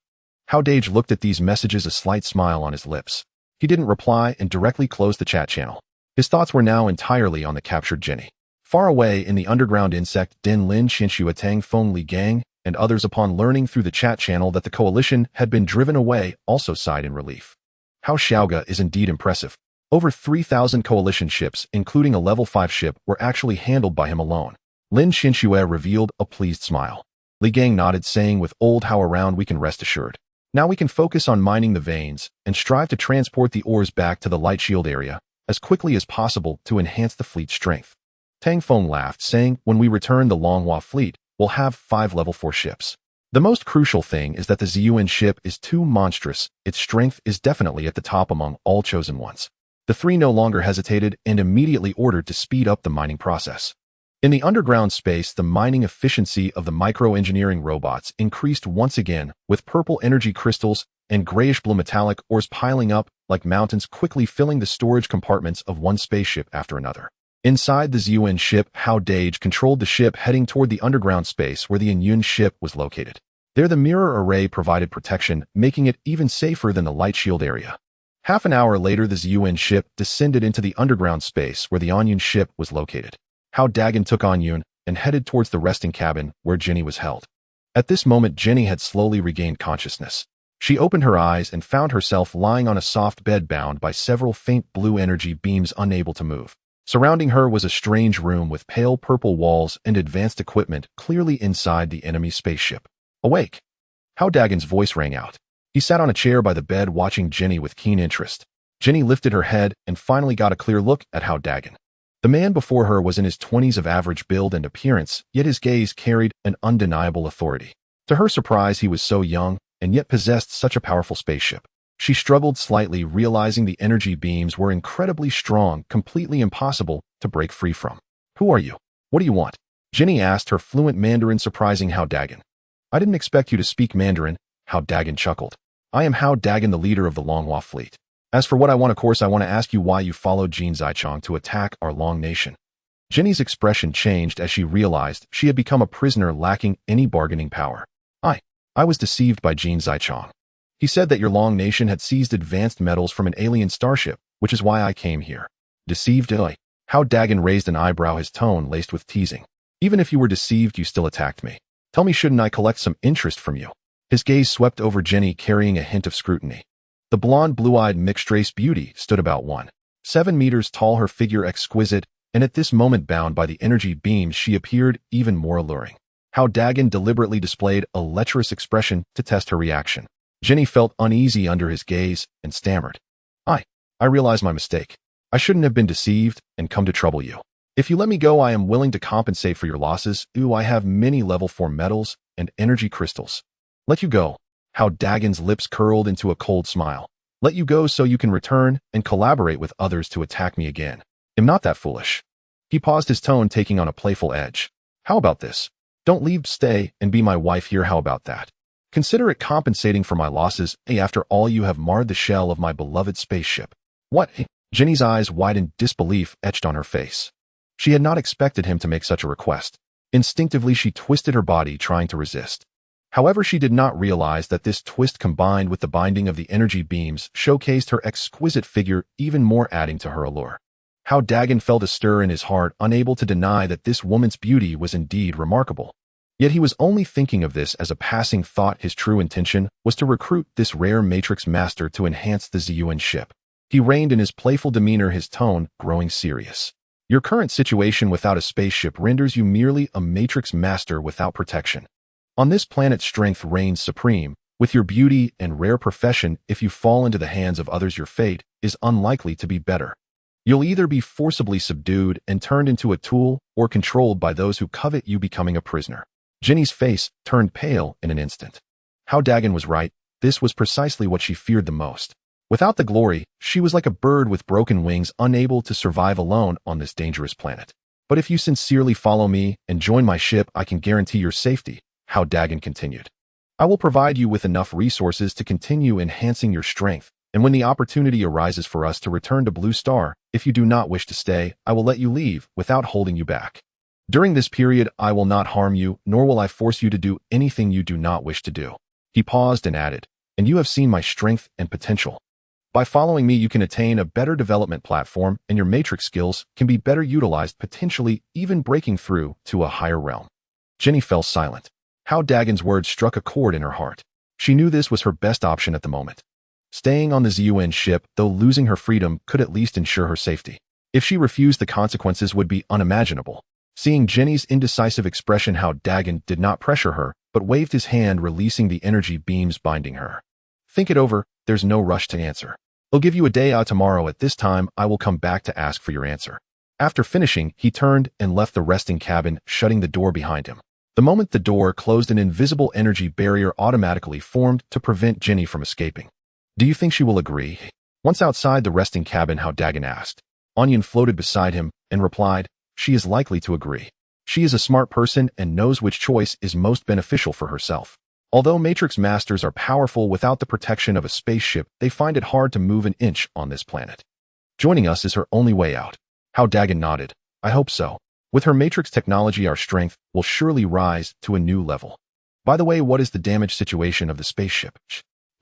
S1: Hao Dageng looked at these messages, a slight smile on his lips. He didn't reply and directly closed the chat channel. His thoughts were now entirely on the captured Jenny. Far away in the underground insect den, Lin Xianxue, Tang Feng, Li Gang, and others, upon learning through the chat channel that the coalition had been driven away, also sighed in relief. Hao Xiaoga is indeed impressive. Over 3,000 coalition ships, including a level 5 ship, were actually handled by him alone. Lin Xianxue revealed a pleased smile. Li Gang nodded, saying, with old Hao around, we can rest assured. Now we can focus on mining the veins and strive to transport the ores back to the light shield area as quickly as possible to enhance the fleet's strength. Tang Feng laughed, saying, when we return the Longhua fleet, we'll have 5 level 4 ships. The most crucial thing is that the ZUN ship is too monstrous. Its strength is definitely at the top among all chosen ones. The 3 no longer hesitated and immediately ordered to speed up the mining process. In the underground space, the mining efficiency of the microengineering robots increased once again, with purple energy crystals and grayish-blue metallic ores piling up like mountains, quickly filling the storage compartments of one spaceship after another. Inside the ZUN ship, Hao Dageng controlled the ship, heading toward the underground space where the Inyun ship was located. There, the mirror array provided protection, making it even safer than the light shield area. Half an hour later, the ZUN ship descended into the underground space where the Onyun ship was located. Hao Dageng took Onyun and headed towards the resting cabin where Jenny was held. At this moment, Jenny had slowly regained consciousness. She opened her eyes and found herself lying on a soft bed, bound by several faint blue energy beams, unable to move. Surrounding her was a strange room with pale purple walls and advanced equipment, clearly inside the enemy spaceship. Awake! Hao Dagen's voice rang out. He sat on a chair by the bed, watching Jenny with keen interest. Jenny lifted her head and finally got a clear look at Hao Dageng. The man before her was in his 20s, of average build and appearance, yet his gaze carried an undeniable authority. To her surprise, he was so young and yet possessed such a powerful spaceship. She struggled slightly, realizing the energy beams were incredibly strong, completely impossible to break free from. Who are you? What do you want? Jenny asked, her fluent Mandarin surprising Hao Dageng. I didn't expect you to speak Mandarin, Hao Dageng chuckled. I am Hao Dageng, the leader of the Longhua fleet. As for what I want, of course, I want to ask you why you followed Jin Zaichang to attack our Long nation. Jenny's expression changed as she realized she had become a prisoner lacking any bargaining power. I was deceived by Jin Zaichang. He said that your Long nation had seized advanced metals from an alien starship, which is why I came here. Deceived? Hao Dageng raised an eyebrow, his tone laced with teasing. Even if you were deceived, you still attacked me. Tell me, shouldn't I collect some interest from you? His gaze swept over Jenny, carrying a hint of scrutiny. The blonde, blue-eyed mixed-race beauty stood about 1.7 meters tall, her figure exquisite, and at this moment bound by the energy beams she appeared even more alluring. Hao Dageng deliberately displayed a lecherous expression to test her reaction. Jenny felt uneasy under his gaze and stammered. I realize my mistake. I shouldn't have been deceived and come to trouble you. If you let me go, I am willing to compensate for your losses. I have many level 4 metals and energy crystals. Let you go. Hao Dageng's lips curled into a cold smile. Let you go so you can return and collaborate with others to attack me again. I'm not that foolish. He paused, his tone taking on a playful edge. How about this? Don't leave, stay, and be my wife here. How about that? Consider it compensating for my losses. After all, you have marred the shell of my beloved spaceship. What? Jenny's eyes widened, disbelief etched on her face. She had not expected him to make such a request. Instinctively, she twisted her body, trying to resist. However, she did not realize that this twist, combined with the binding of the energy beams, showcased her exquisite figure even more, adding to her allure. Hao Dageng felt a stir in his heart, unable to deny that this woman's beauty was indeed remarkable. Yet he was only thinking of this as a passing thought. His true intention was to recruit this rare Matrix master to enhance the ZUN ship. He reined in his playful demeanor, his tone growing serious. Your current situation without a spaceship renders you merely a Matrix master without protection. On this planet, strength reigns supreme. With your beauty and rare profession, if you fall into the hands of others, your fate is unlikely to be better. You'll either be forcibly subdued and turned into a tool, or controlled by those who covet you, becoming a prisoner. Jenny's face turned pale in an instant. Hao Dageng was right. This was precisely what she feared the most. Without the glory, she was like a bird with broken wings, unable to survive alone on this dangerous planet. But if you sincerely follow me and join my ship, I can guarantee your safety, Hao Dageng continued. I will provide you with enough resources to continue enhancing your strength, and when the opportunity arises for us to return to Blue Star, if you do not wish to stay, I will let you leave without holding you back. During this period, I will not harm you, nor will I force you to do anything you do not wish to do. He paused and added, and you have seen my strength and potential. By following me, you can attain a better development platform, and your matrix skills can be better utilized, potentially even breaking through to a higher realm. Jenny fell silent. Hao Dageng's words struck a chord in her heart. She knew this was her best option at the moment. Staying on the ZUN ship, though losing her freedom, could at least ensure her safety. If she refused, the consequences would be unimaginable. Seeing Jenny's indecisive expression, Hao Dageng did not pressure her, but waved his hand, releasing the energy beams binding her. Think it over. There's no rush to answer. I'll give you a day out tomorrow. At this time, I will come back to ask for your answer. After finishing, he turned and left the resting cabin, shutting the door behind him. The moment the door closed, an invisible energy barrier automatically formed to prevent Jenny from escaping. Do you think she will agree? Once outside the resting cabin, Hao Dageng asked. Onion floated beside him and replied, she is likely to agree. She is a smart person and knows which choice is most beneficial for herself. Although Matrix Masters are powerful, without the protection of a spaceship, they find it hard to move an inch on this planet. Joining us is her only way out. Hao Dageng nodded. I hope so. With her Matrix technology, our strength will surely rise to a new level. By the way, what is the damage situation of the spaceship?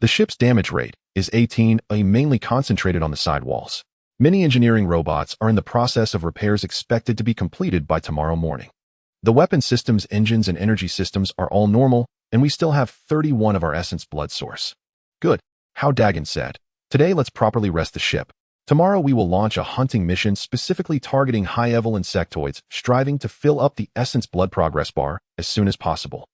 S1: The ship's damage rate is 18, mainly concentrated on the sidewalls. Many engineering robots are in the process of repairs, expected to be completed by tomorrow morning. The weapon systems, engines, and energy systems are all normal, and we still have 31 of our essence blood source. Good, Hao Dageng said. Today, let's properly rest the ship. Tomorrow we will launch a hunting mission specifically targeting high-level insectoids, striving to fill up the essence blood progress bar as soon as possible.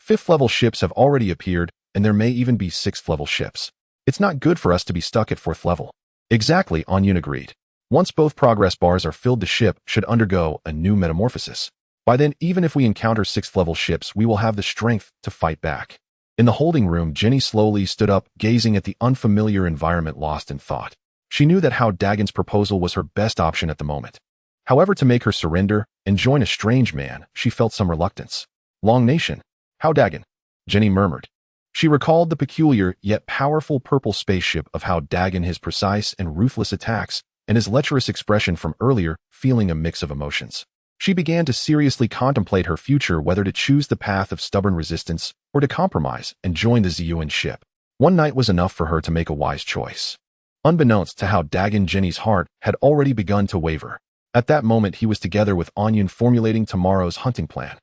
S1: 5th-level ships have already appeared, and there may even be 6th-level ships. It's not good for us to be stuck at 4th level. Exactly, Onion agreed. Once both progress bars are filled, the ship should undergo a new metamorphosis. By then, even if we encounter 6th-level ships, we will have the strength to fight back. In the holding room, Jenny slowly stood up, gazing at the unfamiliar environment, lost in thought. She knew that Hao Dageng's proposal was her best option at the moment. However, to make her surrender and join a strange man, she felt some reluctance. Long Nation. Hao Dageng, Jenny murmured. She recalled the peculiar yet powerful purple spaceship of Hao Dageng, his precise and ruthless attacks, and his lecherous expression from earlier, feeling a mix of emotions. She began to seriously contemplate her future, whether to choose the path of stubborn resistance or to compromise and join the ZUN ship. One night was enough for her to make a wise choice. Unbeknownst to Hao Dageng, Jenny's heart had already begun to waver. At that moment, he was together with Onion, formulating tomorrow's hunting plan.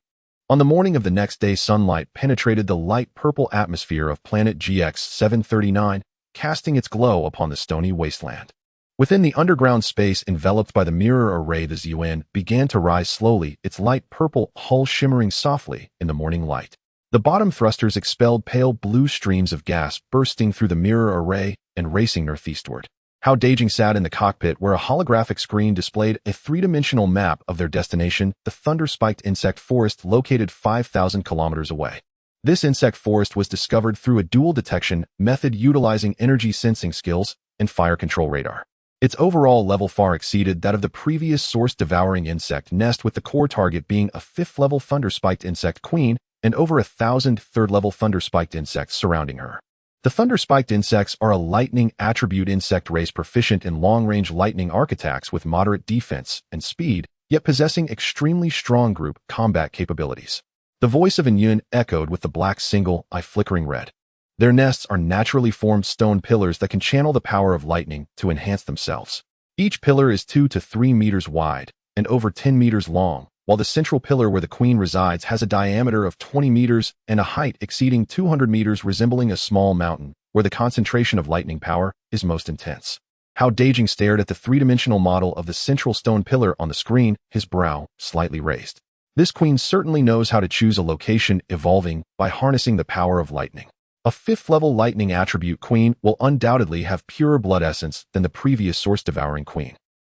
S1: On the morning of the next day, sunlight penetrated the light purple atmosphere of planet GX-739, casting its glow upon the stony wasteland. Within the underground space enveloped by the mirror array, the ZUN began to rise slowly, its light purple hull shimmering softly in the morning light. The bottom thrusters expelled pale blue streams of gas bursting through the mirror array and racing northeastward. Hao Dageng sat in the cockpit where a holographic screen displayed a three-dimensional map of their destination, the thunder-spiked insect forest located 5,000 kilometers away. This insect forest was discovered through a dual detection method utilizing energy sensing skills and fire control radar. Its overall level far exceeded that of the previous source-devouring insect nest, with the core target being a 5th-level thunder-spiked insect queen and over 1,000 3rd-level thunder-spiked insects surrounding her. The thunder-spiked insects are a lightning attribute insect race proficient in long-range lightning arc attacks with moderate defense and speed, yet possessing extremely strong group combat capabilities. The voice of Inyun echoed with the black single-eye flickering red. Their nests are naturally formed stone pillars that can channel the power of lightning to enhance themselves. Each pillar is 2 to 3 meters wide and over 10 meters long, while the central pillar where the queen resides has a diameter of 20 meters and a height exceeding 200 meters, resembling a small mountain, where the concentration of lightning power is most intense. Hao Dageng stared at the three-dimensional model of the central stone pillar on the screen, his brow slightly raised. This queen certainly knows how to choose a location, evolving by harnessing the power of lightning. A 5th-level lightning attribute queen will undoubtedly have purer blood essence than the previous source-devouring queen.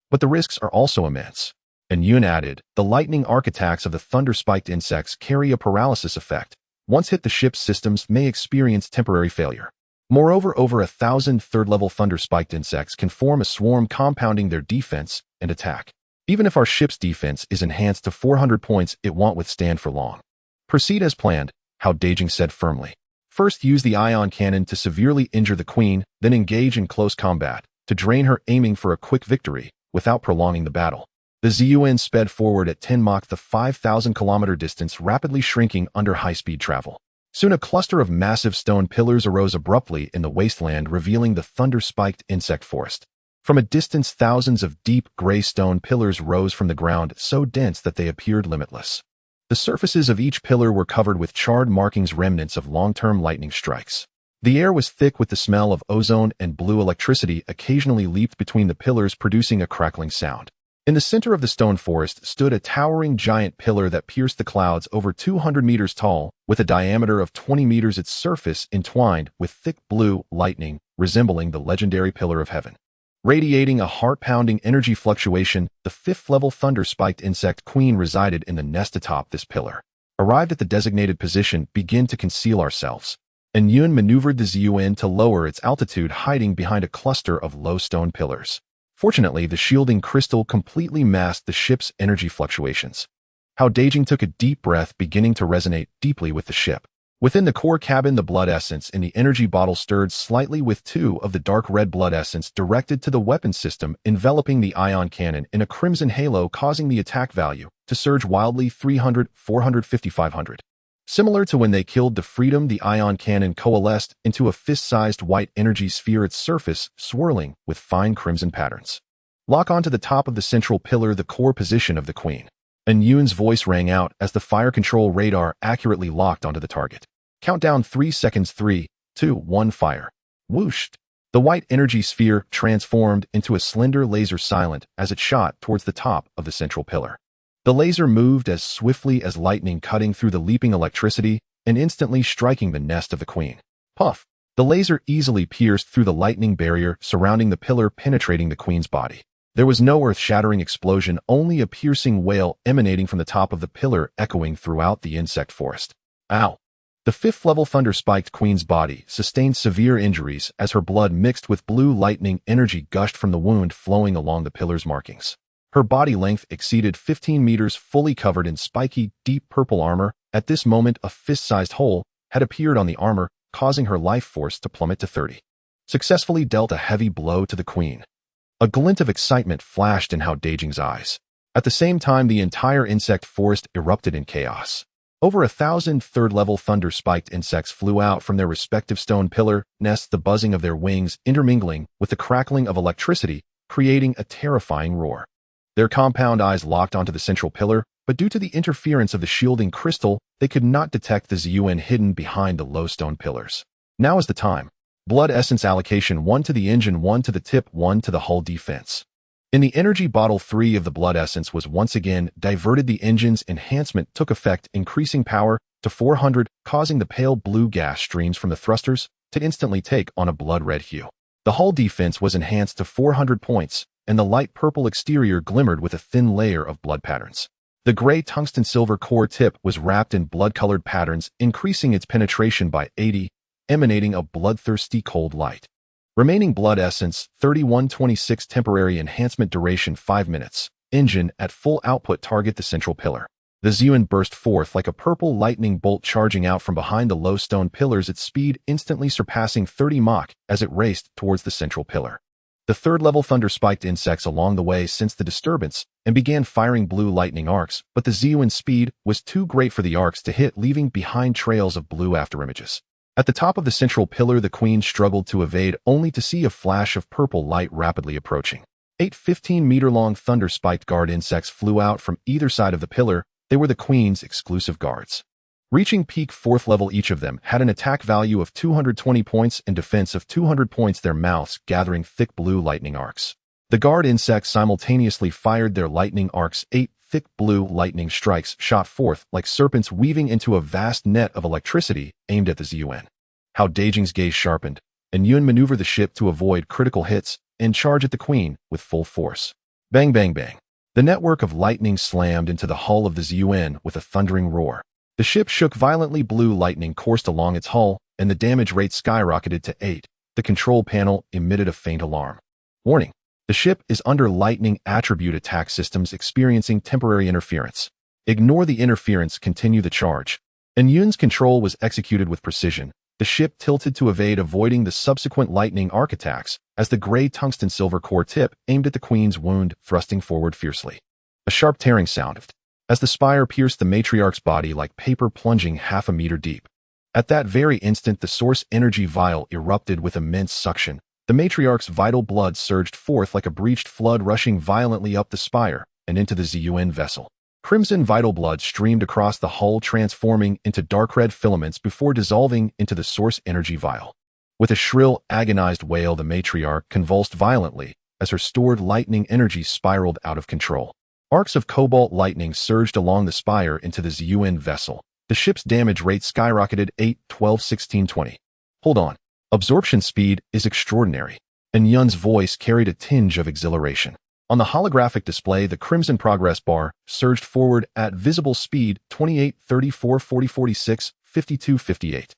S1: But the risks are also immense. And Yun added, the lightning arc attacks of the thunder-spiked insects carry a paralysis effect. Once hit, the ship's systems may experience temporary failure. Moreover, over 1,000 3rd-level thunder-spiked insects can form a swarm, compounding their defense and attack. Even if our ship's defense is enhanced to 400 points, it won't withstand for long. Proceed as planned, Hao Dageng said firmly. First, use the ion cannon to severely injure the queen, then engage in close combat to drain her, aiming for a quick victory without prolonging the battle. The ZUN sped forward at 10 Mach, the 5,000-kilometer distance rapidly shrinking under high-speed travel. Soon a cluster of massive stone pillars arose abruptly in the wasteland, revealing the thunder-spiked insect forest. From a distance, thousands of deep gray stone pillars rose from the ground, so dense that they appeared limitless. The surfaces of each pillar were covered with charred markings, remnants of long-term lightning strikes. The air was thick with the smell of ozone, and blue electricity occasionally leaped between the pillars, producing a crackling sound. In the center of the stone forest stood a towering giant pillar that pierced the clouds, over 200 meters tall, with a diameter of 20 meters, its surface entwined with thick blue lightning, resembling the legendary Pillar of Heaven. Radiating a heart-pounding energy fluctuation, the 5th-level thunder-spiked insect queen resided in the nest atop this pillar. Arrived at the designated position, begin to conceal ourselves. And Yun maneuvered the ZUN to lower its altitude, hiding behind a cluster of low stone pillars. Fortunately, the shielding crystal completely masked the ship's energy fluctuations. Hao Dageng took a deep breath, beginning to resonate deeply with the ship. Within the core cabin, the blood essence in the energy bottle stirred slightly, with 2 of the dark red blood essence directed to the weapon system, enveloping the ion cannon in a crimson halo, causing the attack value to surge wildly: 300, 450, 500. Similar to when they killed the Freedom, the ion cannon coalesced into a fist-sized white energy sphere, its surface swirling with fine crimson patterns. Lock onto the top of the central pillar, the core position of the queen. And Yun's voice rang out as the fire control radar accurately locked onto the target. Countdown: 3 seconds, 3, 2, 1, fire. Whooshed. The white energy sphere transformed into a slender laser, silent as it shot towards the top of the central pillar. The laser moved as swiftly as lightning, cutting through the leaping electricity and instantly striking the nest of the queen. Puff! The laser easily pierced through the lightning barrier surrounding the pillar, penetrating the queen's body. There was no earth-shattering explosion, only a piercing wail emanating from the top of the pillar, echoing throughout the insect forest. Ow! The 5th-level thunder-spiked queen's body sustained severe injuries as her blood mixed with blue lightning energy gushed from the wound, flowing along the pillar's markings. Her body length exceeded 15 meters, fully covered in spiky, deep purple armor. At this moment, a fist-sized hole had appeared on the armor, causing her life force to plummet to 30. Successfully dealt a heavy blow to the queen. A glint of excitement flashed in Hao Dageng's eyes. At the same time, the entire insect forest erupted in chaos. Over 1,000 3rd-level thunder-spiked insects flew out from their respective stone pillar nests, the buzzing of their wings intermingling with the crackling of electricity, creating a terrifying roar. Their compound eyes locked onto the central pillar, but due to the interference of the shielding crystal, they could not detect the ZUN hidden behind the low stone pillars. Now is the time. Blood essence allocation: 1 to the engine, 1 to the tip, 1 to the hull defense. In the energy bottle, 3 of the blood essence was once again diverted. The engine's enhancement took effect, increasing power to 400, causing the pale blue gas streams from the thrusters to instantly take on a blood-red hue. The hull defense was enhanced to 400 points, and the light purple exterior glimmered with a thin layer of blood patterns. The gray tungsten silver core tip was wrapped in blood-colored patterns, increasing its penetration by 80, emanating a bloodthirsty cold light. Remaining blood essence: 3126, temporary enhancement duration 5 minutes. Engine at full output, target the central pillar. The ZUN burst forth like a purple lightning bolt, charging out from behind the low stone pillars, its speed instantly surpassing 30 Mach as it raced towards the central pillar. The third-level thunder spiked insects along the way since the disturbance and began firing blue lightning arcs, but the ZUN's speed was too great for the arcs to hit, leaving behind trails of blue afterimages. At the top of the central pillar, the Queen struggled to evade, only to see a flash of purple light rapidly approaching. 8 15-meter-long thunder-spiked guard insects flew out from either side of the pillar. They were the Queen's exclusive guards. Reaching peak 4th level, each of them had an attack value of 220 points and defense of 200 points, their mouths gathering thick blue lightning arcs. The guard insects simultaneously fired their lightning arcs. 8 thick blue lightning strikes shot forth like serpents, weaving into a vast net of electricity aimed at the ZUN. Hao Dageng's gaze sharpened, and Yun maneuvered the ship to avoid critical hits and charge at the Queen with full force. Bang, bang, bang. The network of lightning slammed into the hull of the ZUN with a thundering roar. The ship shook violently, blue lightning coursed along its hull, and the damage rate skyrocketed to 8. The control panel emitted a faint alarm. Warning. The ship is under lightning attribute attack systems, experiencing temporary interference. Ignore the interference, continue the charge. And Yun's control was executed with precision. The ship tilted to evade, avoiding the subsequent lightning arc attacks, as the gray tungsten silver core tip aimed at the Queen's wound, thrusting forward fiercely. A sharp tearing sounded as the spire pierced the matriarch's body like paper, plunging half a meter deep. At that very instant, the source energy vial erupted with immense suction. The matriarch's vital blood surged forth like a breached flood, rushing violently up the spire and into the ZUN vessel. Crimson vital blood streamed across the hull, transforming into dark red filaments before dissolving into the source energy vial. With a shrill, agonized wail, the matriarch convulsed violently as her stored lightning energy spiraled out of control. Arcs of cobalt lightning surged along the spire into the ZUN vessel. The ship's damage rate skyrocketed. 8, 12, 16, 20. Hold on. Absorption speed is extraordinary. And Yun's voice carried a tinge of exhilaration. On the holographic display, the crimson progress bar surged forward at visible speed: 28, 34, 40, 46, 52, 58.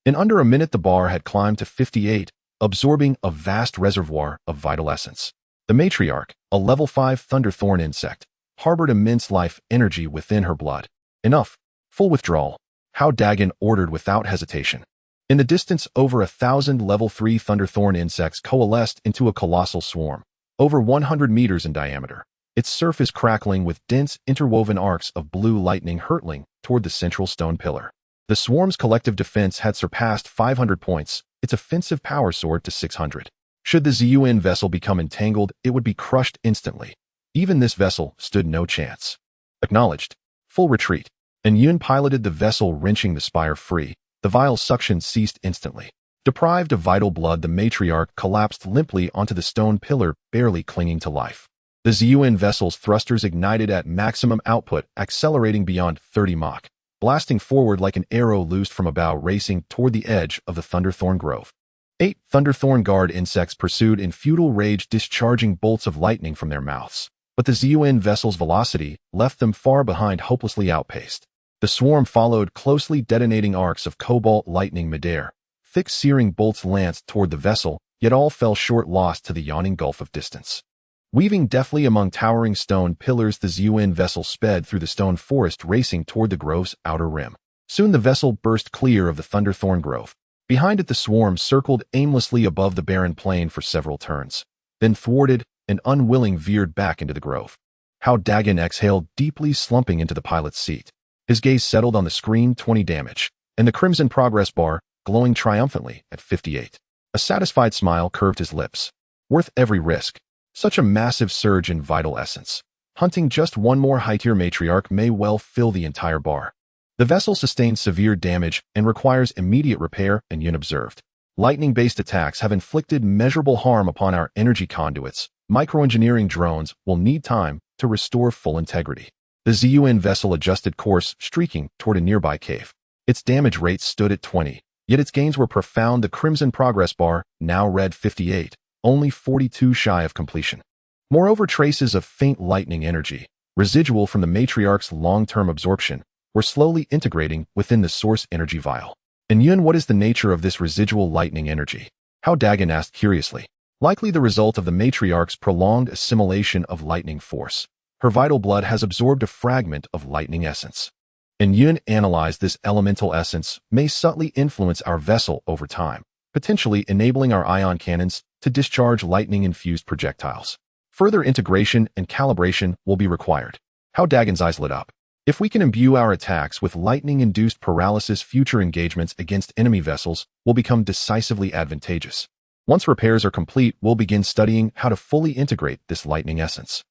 S1: In under a minute, the bar had climbed to 58, absorbing a vast reservoir of vital essence. The matriarch, a level 5 thunderthorn insect, harbored immense life energy within her blood. Enough. Full withdrawal. Hao Dageng ordered without hesitation. In the distance, over 1,000 level 3 thunderthorn insects coalesced into a colossal swarm, over 100 meters in diameter, its surface crackling with dense interwoven arcs of blue lightning hurtling toward the central stone pillar. The swarm's collective defense had surpassed 500 points, its offensive power soared to 600. Should the ZUN vessel become entangled, it would be crushed instantly. Even this vessel stood no chance. Acknowledged. Full retreat. And Yun piloted the vessel, wrenching the spire free. The vial suction ceased instantly. Deprived of vital blood, the matriarch collapsed limply onto the stone pillar, barely clinging to life. The ZUN vessel's thrusters ignited at maximum output, accelerating beyond 30 Mach, blasting forward like an arrow loosed from a bow, racing toward the edge of the thunderthorn grove. 8 thunderthorn guard insects pursued in futile rage, discharging bolts of lightning from their mouths. But the ZUN vessel's velocity left them far behind, hopelessly outpaced. The swarm followed closely, detonating arcs of cobalt lightning midair. Thick, searing bolts lanced toward the vessel, yet all fell short, lost to the yawning gulf of distance. Weaving deftly among towering stone pillars, the ZUN vessel sped through the stone forest, racing toward the grove's outer rim. Soon the vessel burst clear of the thunderthorn grove. Behind it, the swarm circled aimlessly above the barren plain for several turns, then thwarted and unwilling veered back into the grove. Hao Dageng exhaled deeply, slumping into the pilot's seat. His gaze settled on the screen. 20 damage, and the crimson progress bar glowing triumphantly at 58. A satisfied smile curved his lips. Worth every risk. Such a massive surge in vital essence. Hunting just one more high-tier matriarch may well fill the entire bar. The vessel sustained severe damage and requires immediate repair, and Yun observed. Lightning-based attacks have inflicted measurable harm upon our energy conduits. Microengineering drones will need time to restore full integrity. The ZUN vessel adjusted course, streaking toward a nearby cave. Its damage rate stood at 20, yet its gains were profound. The crimson progress bar now read 58, only 42 shy of completion. Moreover, traces of faint lightning energy, residual from the matriarch's long-term absorption, were slowly integrating within the source energy vial. And Yun, what is the nature of this residual lightning energy? Hao Dageng asked curiously. Likely the result of the matriarch's prolonged assimilation of lightning force. Her vital blood has absorbed a fragment of lightning essence. And Yun analyzed this elemental essence may subtly influence our vessel over time, potentially enabling our ion cannons to discharge lightning-infused projectiles. Further integration and calibration will be required. Hao Dagen's eyes lit up. If we can imbue our attacks with lightning-induced paralysis, future engagements against enemy vessels will become decisively advantageous. Once repairs are complete, we'll begin studying how to fully integrate this lightning essence.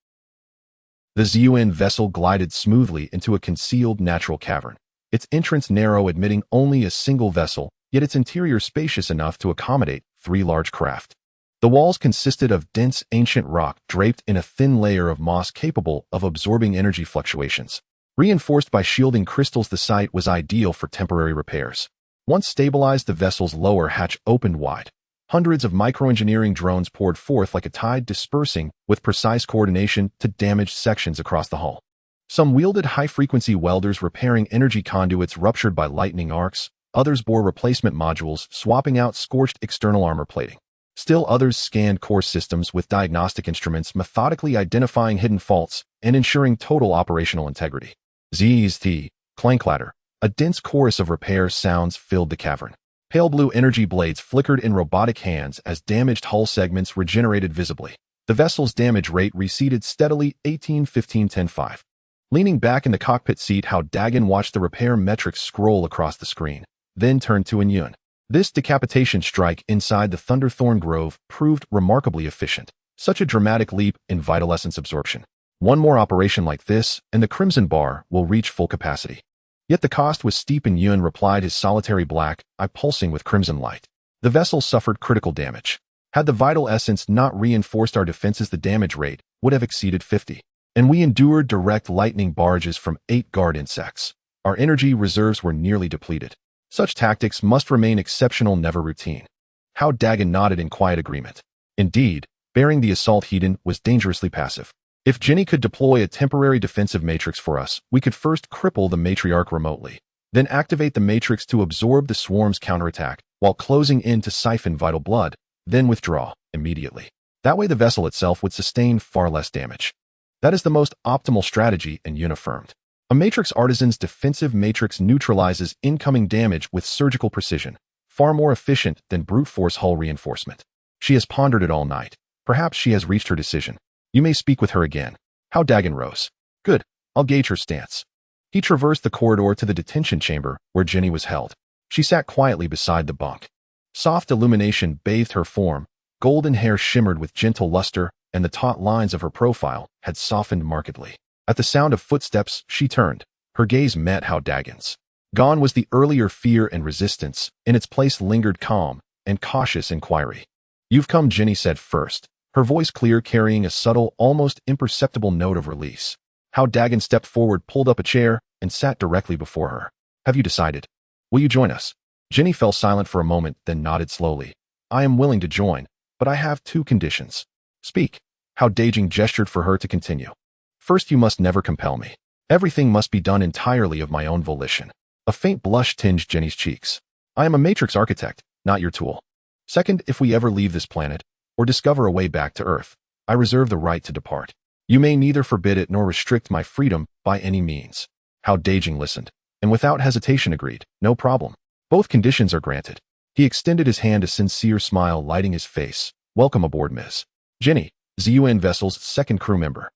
S1: The ZUN vessel glided smoothly into a concealed natural cavern. Its entrance narrow, admitting only a single vessel, yet its interior spacious enough to accommodate 3 large craft. The walls consisted of dense ancient rock draped in a thin layer of moss capable of absorbing energy fluctuations. Reinforced by shielding crystals, the site was ideal for temporary repairs. Once stabilized, the vessel's lower hatch opened wide. Hundreds of microengineering drones poured forth like a tide, dispersing with precise coordination to damaged sections across the hull. Some wielded high-frequency welders repairing energy conduits ruptured by lightning arcs. Others bore replacement modules, swapping out scorched external armor plating. Still others scanned core systems with diagnostic instruments, methodically identifying hidden faults and ensuring total operational integrity. Zzz, clang clatter. A dense chorus of repair sounds filled the cavern. Pale blue energy blades flickered in robotic hands as damaged hull segments regenerated visibly. The vessel's damage rate receded steadily, 18, 15, 10, 5. Leaning back in the cockpit seat, Hao Dageng watched the repair metrics scroll across the screen, then turned to Yun. This decapitation strike inside the Thunderthorn Grove proved remarkably efficient. Such a dramatic leap in vital essence absorption. One more operation like this, and the Crimson Bar will reach full capacity. Yet the cost was steep, and Yun replied, his solitary black eye pulsing with crimson light. The vessel suffered critical damage. Had the vital essence not reinforced our defenses, the damage rate would have exceeded 50. And we endured direct lightning barrages from 8 guard insects. Our energy reserves were nearly depleted. Such tactics must remain exceptional, never routine. Hao Dageng nodded in quiet agreement. Indeed, bearing the assault Hedon was dangerously passive. If Jenny could deploy a temporary defensive matrix for us, we could first cripple the matriarch remotely, then activate the matrix to absorb the swarm's counterattack, while closing in to siphon vital blood, then withdraw immediately. That way the vessel itself would sustain far less damage. That is the most optimal strategy, and Yun affirmed. A matrix artisan's defensive matrix neutralizes incoming damage with surgical precision, far more efficient than brute force hull reinforcement. She has pondered it all night. Perhaps she has reached her decision. You may speak with her again. Hao Dageng rose. Good. I'll gauge her stance. He traversed the corridor to the detention chamber where Jenny was held. She sat quietly beside the bunk. Soft illumination bathed her form. Golden hair shimmered with gentle luster, and the taut lines of her profile had softened markedly. At the sound of footsteps, she turned. Her gaze met Hao Dagen's. Gone was the earlier fear and resistance. In its place lingered calm and cautious inquiry. You've come, Jenny said first, her voice clear, carrying a subtle, almost imperceptible note of release. Hao Dageng stepped forward, pulled up a chair, and sat directly before her. Have you decided? Will you join us? Jenny fell silent for a moment, then nodded slowly. I am willing to join, but I have 2 conditions. Speak. Hao Dageng gestured for her to continue. First, you must never compel me. Everything must be done entirely of my own volition. A faint blush tinged Jenny's cheeks. I am a matrix architect, not your tool. Second, if we ever leave this planet, or discover a way back to Earth, I reserve the right to depart. You may neither forbid it nor restrict my freedom by any means. Hao Dageng listened, and without hesitation agreed. No problem. Both conditions are granted. He extended his hand, a sincere smile lighting his face. Welcome aboard, Ms. Jenny, ZUN vessel's 2nd crew member.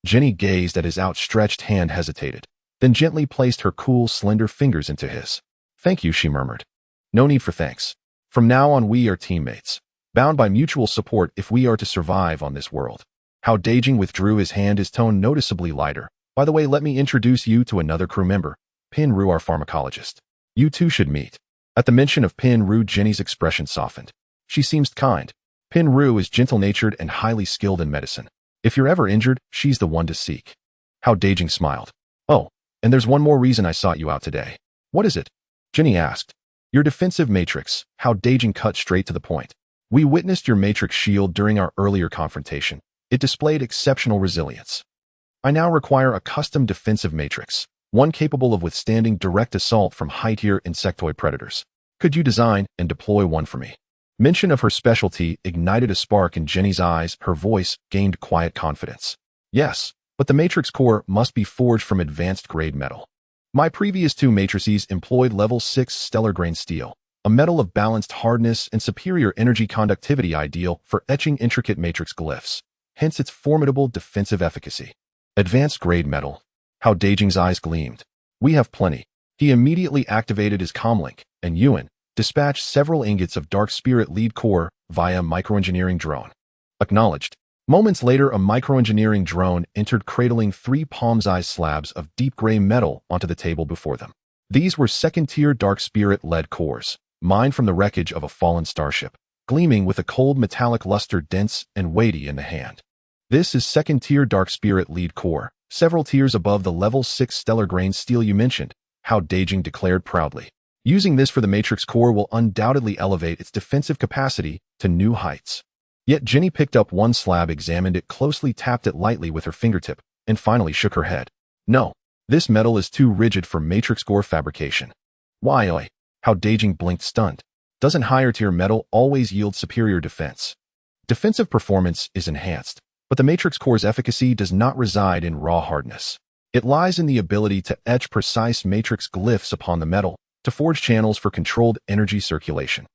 S1: Jenny gazed at his outstretched hand, hesitated, then gently placed her cool, slender fingers into his. Thank you, she murmured. No need for thanks. From now on we are teammates, bound by mutual support if we are to survive on this world. Hao Dageng withdrew his hand, his tone noticeably lighter. By the way, let me introduce you to another crew member, Pin Ru, our pharmacologist. You two should meet. At the mention of Pin Ru, Jenny's expression softened. She seems kind. Pin Ru is gentle-natured and highly skilled in medicine. If you're ever injured, she's the one to seek. Hao Dageng smiled. Oh, and there's one more reason I sought you out today. What is it? Jenny asked. Your defensive matrix. Hao Dageng cut straight to the point. We witnessed your matrix shield during our earlier confrontation. It displayed exceptional resilience. I now require a custom defensive matrix, one capable of withstanding direct assault from high-tier insectoid predators. Could you design and deploy one for me? Mention of her specialty ignited a spark in Jenny's eyes. Her voice gained quiet confidence. Yes, but the matrix core must be forged from advanced-grade metal. My previous two matrices employed level 6 stellar grain steel, a metal of balanced hardness and superior energy conductivity ideal for etching intricate matrix glyphs, hence its formidable defensive efficacy. Advanced-grade metal. Hao Dageng's eyes gleamed. We have plenty. He immediately activated his comlink, and Yuan dispatched several ingots of Dark Spirit lead core via microengineering drone. Acknowledged. Moments later, a microengineering drone entered, cradling 3 palm-sized slabs of deep gray metal onto the table before them. These were second-tier Dark Spirit lead cores, mined from the wreckage of a fallen starship, gleaming with a cold metallic luster, dense and weighty in the hand. This is second-tier Dark Spirit lead core, several tiers above the level 6 stellar grain steel you mentioned, Hao Dageng declared proudly. Using this for the matrix core will undoubtedly elevate its defensive capacity to new heights. Yet Jenny picked up one slab, examined it closely, tapped it lightly with her fingertip, and finally shook her head. No, this metal is too rigid for matrix core fabrication. Why, oi? Hao Dageng blinked, stunned. Doesn't higher-tier metal always yield superior defense? Defensive performance is enhanced, but the matrix core's efficacy does not reside in raw hardness. It lies in the ability to etch precise matrix glyphs upon the metal, to forge channels for controlled energy circulation.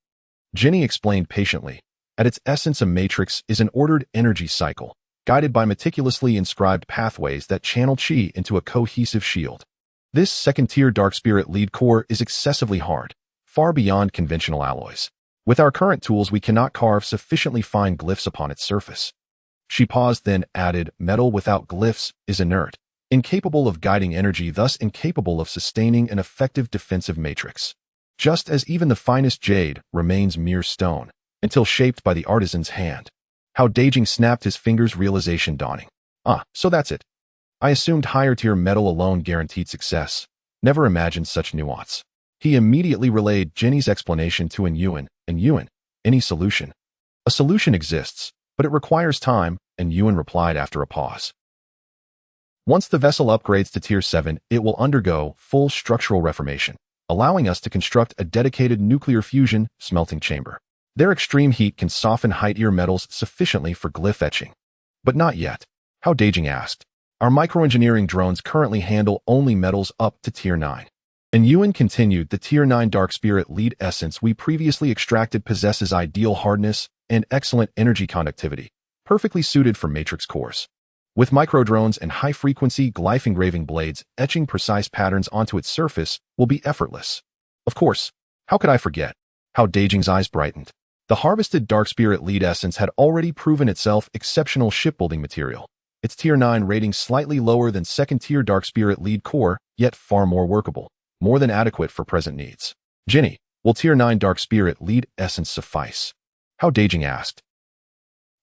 S1: Jenny explained patiently. At its essence, a matrix is an ordered energy cycle, guided by meticulously inscribed pathways that channel chi into a cohesive shield. This second-tier Dark Spirit lead core is excessively hard, far beyond conventional alloys. With our current tools, we cannot carve sufficiently fine glyphs upon its surface. She paused, then added, metal without glyphs is inert, incapable of guiding energy, thus incapable of sustaining an effective defensive matrix. Just as even the finest jade remains mere stone, until shaped by the artisan's hand. Hao Dageng snapped his fingers, realization dawning. So that's it. I assumed higher-tier metal alone guaranteed success. Never imagined such nuance. He immediately relayed Jenny's explanation to Yuan. Yuan, any solution? A solution exists, but it requires time, and Yuan replied after a pause. Once the vessel upgrades to Tier 7, it will undergo full structural reformation, allowing us to construct a dedicated nuclear fusion smelting chamber. Their extreme heat can soften high-tier metals sufficiently for glyph etching. But not yet. Hao Dageng asked. Our microengineering drones currently handle only metals up to Tier 9. And Yuan continued, the Tier 9 Dark Spirit lead essence we previously extracted possesses ideal hardness and excellent energy conductivity, perfectly suited for matrix cores. With microdrones and high-frequency glyph engraving blades, etching precise patterns onto its surface will be effortless. Of course, how could I forget? Hao Dageng's eyes brightened. The harvested Dark Spirit lead essence had already proven itself exceptional shipbuilding material. Its Tier 9 rating slightly lower than second-tier Dark Spirit lead core, yet far more workable, more than adequate for present needs. Jenny, will Tier 9 Dark Spirit lead essence suffice? Hao Dageng asked.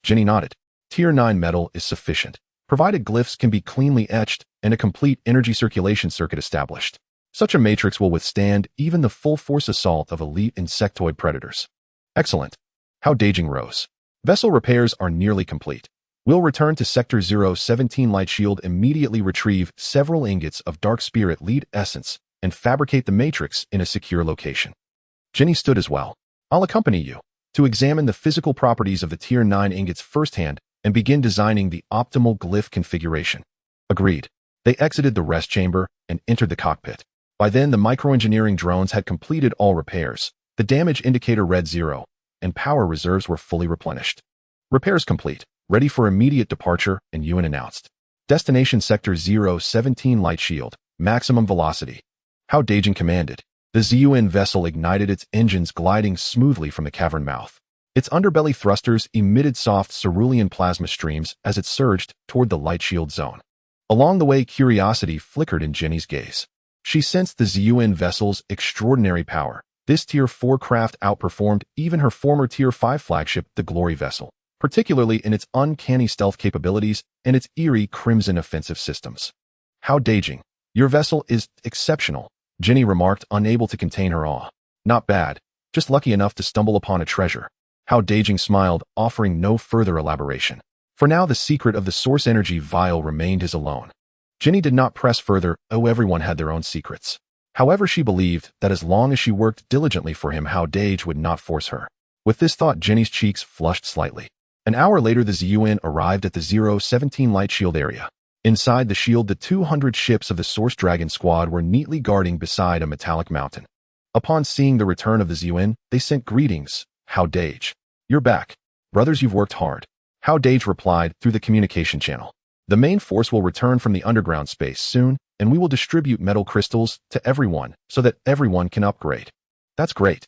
S1: Jenny nodded. Tier 9 metal is sufficient, provided glyphs can be cleanly etched and a complete energy circulation circuit established. Such a matrix will withstand even the full-force assault of elite insectoid predators. Excellent. Hao Dageng rose. Vessel repairs are nearly complete. We'll return to Sector 017 Light Shield, immediately retrieve several ingots of Dark Spirit lead essence, and fabricate the matrix in a secure location. Jenny stood as well. I'll accompany you to examine the physical properties of the Tier 9 ingots firsthand and begin designing the optimal glyph configuration. Agreed. They exited the rest chamber and entered the cockpit. By then, the microengineering drones had completed all repairs. The damage indicator read 0, and power reserves were fully replenished. Repairs complete, ready for immediate departure, and Yuan announced. Destination Sector 017 Light Shield, maximum velocity. Hao Dageng commanded. The ZUN vessel ignited its engines, gliding smoothly from the cavern mouth. Its underbelly thrusters emitted soft cerulean plasma streams as it surged toward the light shield zone. Along the way, curiosity flickered in Jenny's gaze. She sensed the ZUN vessel's extraordinary power. This Tier 4 craft outperformed even her former Tier 5 flagship, the Glory vessel, particularly in its uncanny stealth capabilities and its eerie crimson offensive systems. Hao Dageng, your vessel is exceptional, Jenny remarked, unable to contain her awe. Not bad, just lucky enough to stumble upon a treasure. Hao Dageng smiled, offering no further elaboration. For now, the secret of the source energy vial remained his alone. Jenny did not press further, everyone had their own secrets. However, she believed that as long as she worked diligently for him, Hao Dageng would not force her. With this thought, Jenny's cheeks flushed slightly. An hour later, the ZUN arrived at the 017 light shield area. Inside the shield, the 200 ships of the Source Dragon squad were neatly guarding beside a metallic mountain. Upon seeing the return of the ZUN, they sent greetings. Hao Dageng, you're back. Brothers, you've worked hard. Hao Dageng replied through the communication channel. The main force will return from the underground space soon, and we will distribute metal crystals to everyone so that everyone can upgrade. That's great.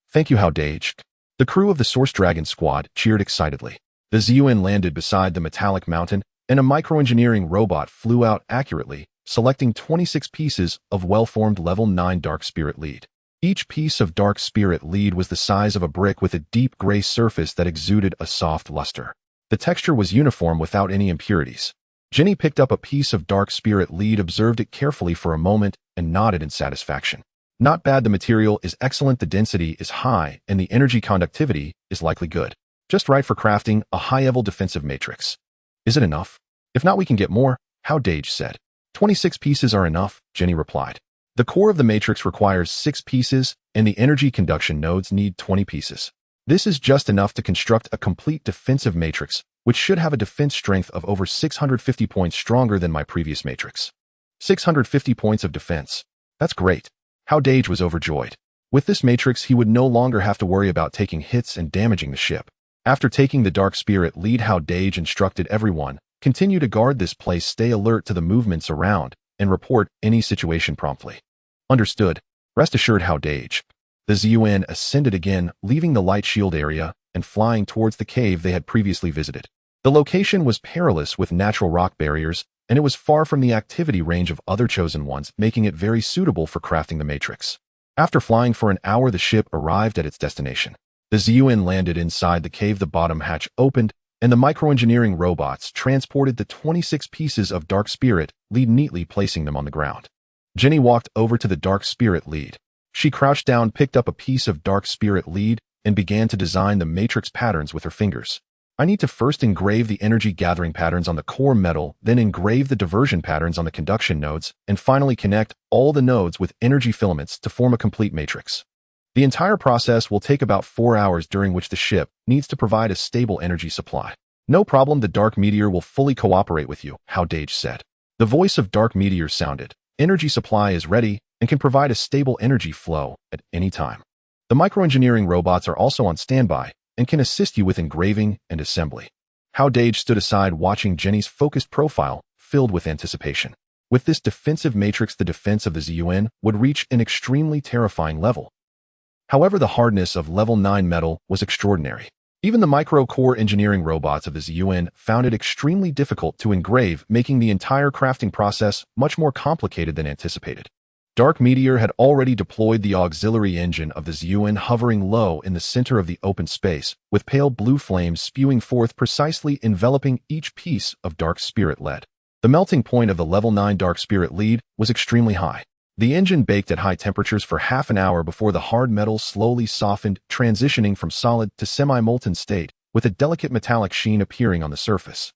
S1: Thank you, Hao Dageng. The crew of the Source Dragon squad cheered excitedly. The ZUN landed beside the metallic mountain, and a microengineering robot flew out accurately, selecting 26 pieces of well-formed level 9 Dark Spirit lead. Each piece of Dark Spirit lead was the size of a brick with a deep gray surface that exuded a soft luster. The texture was uniform without any impurities. Jenny picked up a piece of Dark Spirit lead, observed it carefully for a moment, and nodded in satisfaction. Not bad, the material is excellent, the density is high, and the energy conductivity is likely good. Just right for crafting a high-level defensive matrix. Is it enough? If not, we can get more, Hao Dageng said. 26 pieces are enough, Jenny replied. The core of the matrix requires 6 pieces, and the energy conduction nodes need 20 pieces. This is just enough to construct a complete defensive matrix, which should have a defense strength of over 650 points stronger than my previous matrix. 650 points of defense. That's great. Hao Dageng was overjoyed. With this matrix, he would no longer have to worry about taking hits and damaging the ship. After taking the Dark Spirit lead, Hao Dageng instructed everyone, continue to guard this place, stay alert to the movements around, and report any situation promptly. Understood. Rest assured, Hao Dageng. The ZUN ascended again, leaving the light shield area and flying towards the cave they had previously visited. The location was perilous with natural rock barriers, and it was far from the activity range of other chosen ones, making it very suitable for crafting the matrix. After flying for an hour, the ship arrived at its destination. The ZUN landed inside the cave, the bottom hatch opened, and the microengineering robots transported the 26 pieces of Dark Spirit lead, neatly placing them on the ground. Jenny walked over to the Dark Spirit lead. She crouched down, picked up a piece of Dark Spirit lead, and began to design the matrix patterns with her fingers. I need to first engrave the energy gathering patterns on the core metal, then engrave the diversion patterns on the conduction nodes, and finally connect all the nodes with energy filaments to form a complete matrix. The entire process will take about 4 hours, during which the ship needs to provide a stable energy supply. No problem, the Dark Meteor will fully cooperate with you, Hao Dageng said. The voice of Dark Meteor sounded. Energy supply is ready and can provide a stable energy flow at any time. The microengineering robots are also on standby and can assist you with engraving and assembly. Hao Dageng stood aside, watching Jenny's focused profile, filled with anticipation. With this defensive matrix, the defense of the ZUN would reach an extremely terrifying level. However, the hardness of level 9 metal was extraordinary. Even the micro-core engineering robots of the ZUN found it extremely difficult to engrave, making the entire crafting process much more complicated than anticipated. Dark Meteor had already deployed the auxiliary engine of the ZUN, hovering low in the center of the open space, with pale blue flames spewing forth, precisely enveloping each piece of Dark Spirit lead. The melting point of the level 9 Dark Spirit lead was extremely high. The engine baked at high temperatures for half an hour before the hard metal slowly softened, transitioning from solid to semi-molten state, with a delicate metallic sheen appearing on the surface.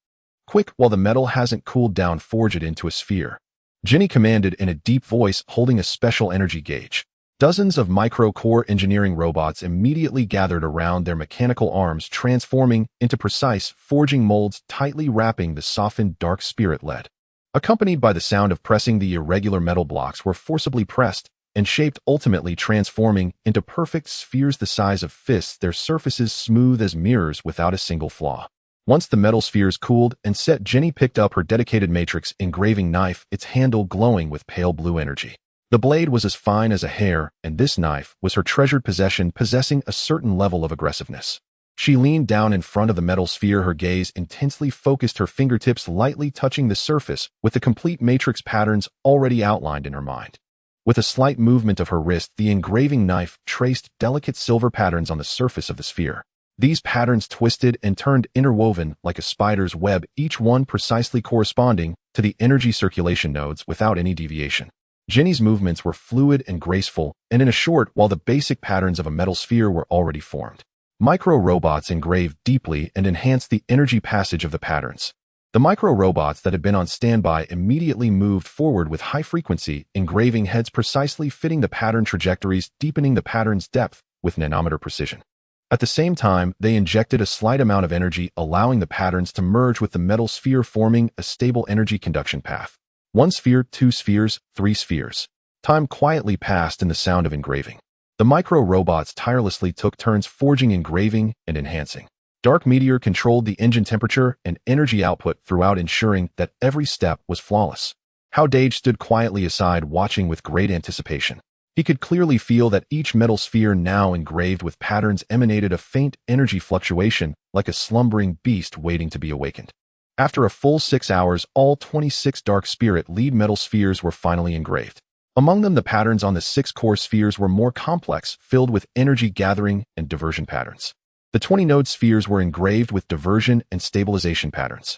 S1: Quick, while the metal hasn't cooled down, forge it into a sphere, Jenny commanded in a deep voice, holding a special energy gauge. Dozens of micro-core engineering robots immediately gathered around their mechanical arms, transforming into precise forging molds, tightly wrapping the softened Dark Spirit lead. Accompanied by the sound of pressing, the irregular metal blocks were forcibly pressed and shaped, ultimately transforming into perfect spheres the size of fists, their surfaces smooth as mirrors without a single flaw. Once the metal spheres cooled and set, Jenny picked up her dedicated matrix engraving knife, its handle glowing with pale blue energy. The blade was as fine as a hair, and this knife was her treasured possession, possessing a certain level of aggressiveness. She leaned down in front of the metal sphere, her gaze intensely focused, her fingertips lightly touching the surface with the complete matrix patterns already outlined in her mind. With a slight movement of her wrist, the engraving knife traced delicate silver patterns on the surface of the sphere. These patterns twisted and turned, interwoven like a spider's web, each one precisely corresponding to the energy circulation nodes without any deviation. Jenny's movements were fluid and graceful, and in a short while the basic patterns of a metal sphere were already formed. Micro-robots engraved deeply and enhanced the energy passage of the patterns. The micro-robots that had been on standby immediately moved forward with high-frequency engraving heads precisely fitting the pattern trajectories, deepening the pattern's depth with nanometer precision. At the same time, they injected a slight amount of energy, allowing the patterns to merge with the metal sphere, forming a stable energy conduction path. 1 sphere, 2 spheres, 3 spheres. Time quietly passed in the sound of engraving. The micro-robots tirelessly took turns forging, engraving, and enhancing. Dark Meteor controlled the engine temperature and energy output throughout, ensuring that every step was flawless. Hao Dageng stood quietly aside, watching with great anticipation. He could clearly feel that each metal sphere now engraved with patterns emanated a faint energy fluctuation, like a slumbering beast waiting to be awakened. After a full 6 hours, all 26 dark spirit lead metal spheres were finally engraved. Among them, the patterns on the 6 core spheres were more complex, filled with energy gathering and diversion patterns. The 20 node spheres were engraved with diversion and stabilization patterns.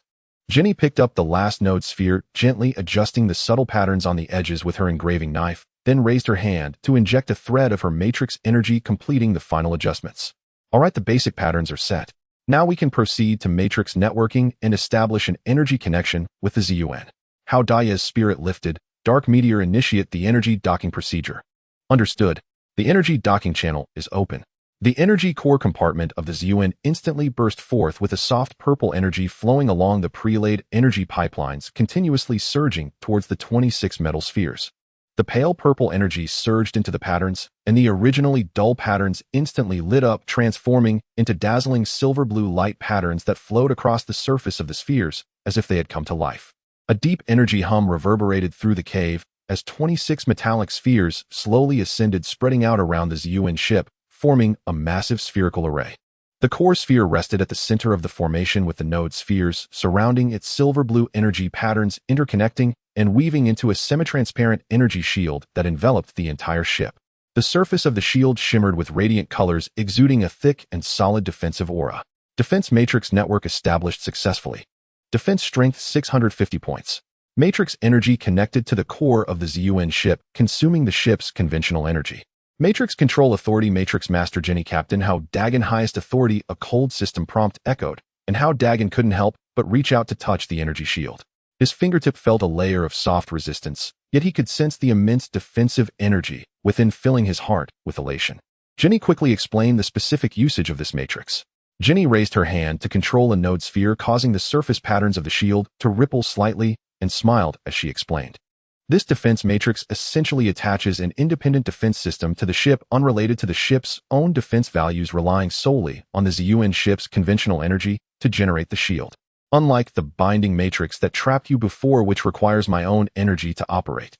S1: Jenny picked up the last node sphere, gently adjusting the subtle patterns on the edges with her engraving knife, then raised her hand to inject a thread of her matrix energy, completing the final adjustments. All right, the basic patterns are set. Now we can proceed to matrix networking and establish an energy connection with the ZUN. Hao Dageng's spirit lifted. Dark Meteor, initiate the energy docking procedure. Understood. The energy docking channel is open. The energy core compartment of the ZUN instantly burst forth with a soft purple energy flowing along the prelayed energy pipelines, continuously surging towards the 26 metal spheres. The pale purple energy surged into the patterns, and the originally dull patterns instantly lit up, transforming into dazzling silver-blue light patterns that flowed across the surface of the spheres as if they had come to life. A deep energy hum reverberated through the cave as 26 metallic spheres slowly ascended, spreading out around the ZUN ship, forming a massive spherical array. The core sphere rested at the center of the formation, with the node spheres surrounding its silver-blue energy patterns, interconnecting and weaving into a semi-transparent energy shield that enveloped the entire ship. The surface of the shield shimmered with radiant colors, exuding a thick and solid defensive aura. Defense matrix network established successfully. Defense strength 650 points. Matrix energy connected to the core of the ZUN ship, consuming the ship's conventional energy. Matrix control authority. Matrix Master Jenny, Captain Hao Dageng, highest authority. A cold system prompt echoed, and Hao Dageng couldn't help but reach out to touch the energy shield. His fingertip felt a layer of soft resistance, yet he could sense the immense defensive energy within, filling his heart with elation. Jenny quickly explained the specific usage of this matrix. Jenny raised her hand to control a node sphere, causing the surface patterns of the shield to ripple slightly, and smiled as she explained. This defense matrix essentially attaches an independent defense system to the ship, unrelated to the ship's own defense values, relying solely on the ZUN ship's conventional energy to generate the shield. Unlike the binding matrix that trapped you before, which requires my own energy to operate.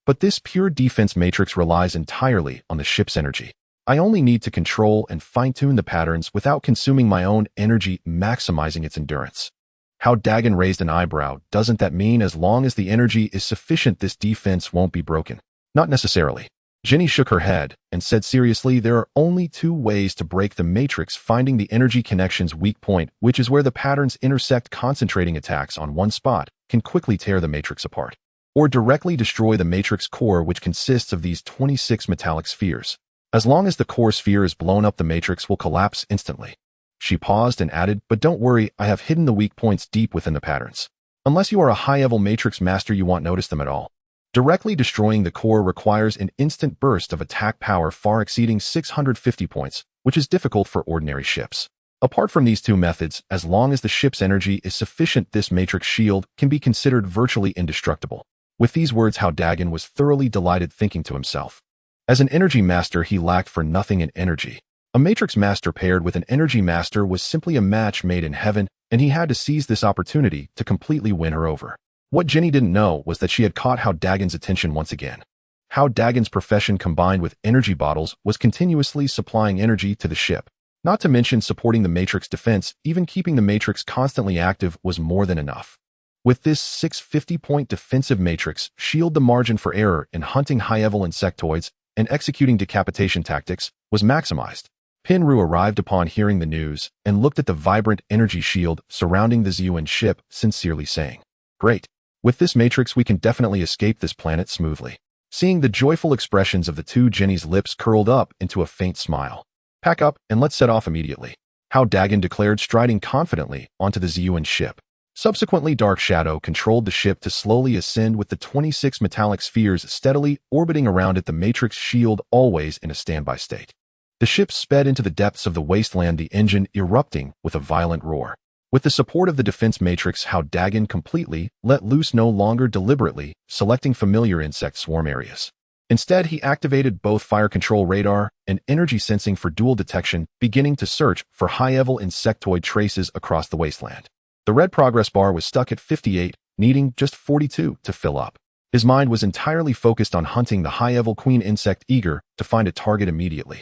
S1: But this pure defense matrix relies entirely on the ship's energy. I only need to control and fine-tune the patterns without consuming my own energy, maximizing its endurance. Hao Dageng raised an eyebrow. Doesn't that mean as long as the energy is sufficient, this defense won't be broken? Not necessarily. Jenny shook her head and said seriously, there are only 2 ways to break the matrix: finding the energy connection's weak point, which is where the patterns intersect. Concentrating attacks on one spot can quickly tear the matrix apart, or directly destroy the matrix core, which consists of these 26 metallic spheres. As long as the core sphere is blown up, the matrix will collapse instantly. She paused and added, but don't worry, I have hidden the weak points deep within the patterns. Unless you are a high-level matrix master, you won't notice them at all. Directly destroying the core requires an instant burst of attack power far exceeding 650 points, which is difficult for ordinary ships. Apart from these 2 methods, as long as the ship's energy is sufficient, this matrix shield can be considered virtually indestructible. With these words, Hao Dageng was thoroughly delighted, thinking to himself. As an energy master, he lacked for nothing in energy. A matrix master paired with an energy master was simply a match made in heaven, and he had to seize this opportunity to completely win her over. What Jenny didn't know was that she had caught Hao Dagen's attention once again. Hao Dagen's profession, combined with energy bottles, was continuously supplying energy to the ship. Not to mention supporting the Matrix defense, even keeping the Matrix constantly active was more than enough. With this 650-point defensive Matrix, shield the margin for error in hunting high-level insectoids and executing decapitation tactics was maximized. Pinru arrived upon hearing the news and looked at the vibrant energy shield surrounding the Ziyuan ship, sincerely saying, "Great. With this Matrix we can definitely escape this planet smoothly." Seeing the joyful expressions of the two, Jenny's lips curled up into a faint smile. "Pack up and let's set off immediately," Hao Dageng declared, striding confidently onto the Ziyuan ship. Subsequently, Dark Shadow controlled the ship to slowly ascend with the 26 metallic spheres steadily orbiting around it, the Matrix shield always in a standby state. The ship sped into the depths of the wasteland, the engine erupting with a violent roar. With the support of the defense Matrix, Hao Dageng completely let loose, no longer deliberately selecting familiar insect swarm areas. Instead, he activated both fire control radar and energy sensing for dual detection, beginning to search for high-level insectoid traces across the wasteland. The red progress bar was stuck at 58, needing just 42 to fill up. His mind was entirely focused on hunting the high-level queen insect, eager to find a target immediately.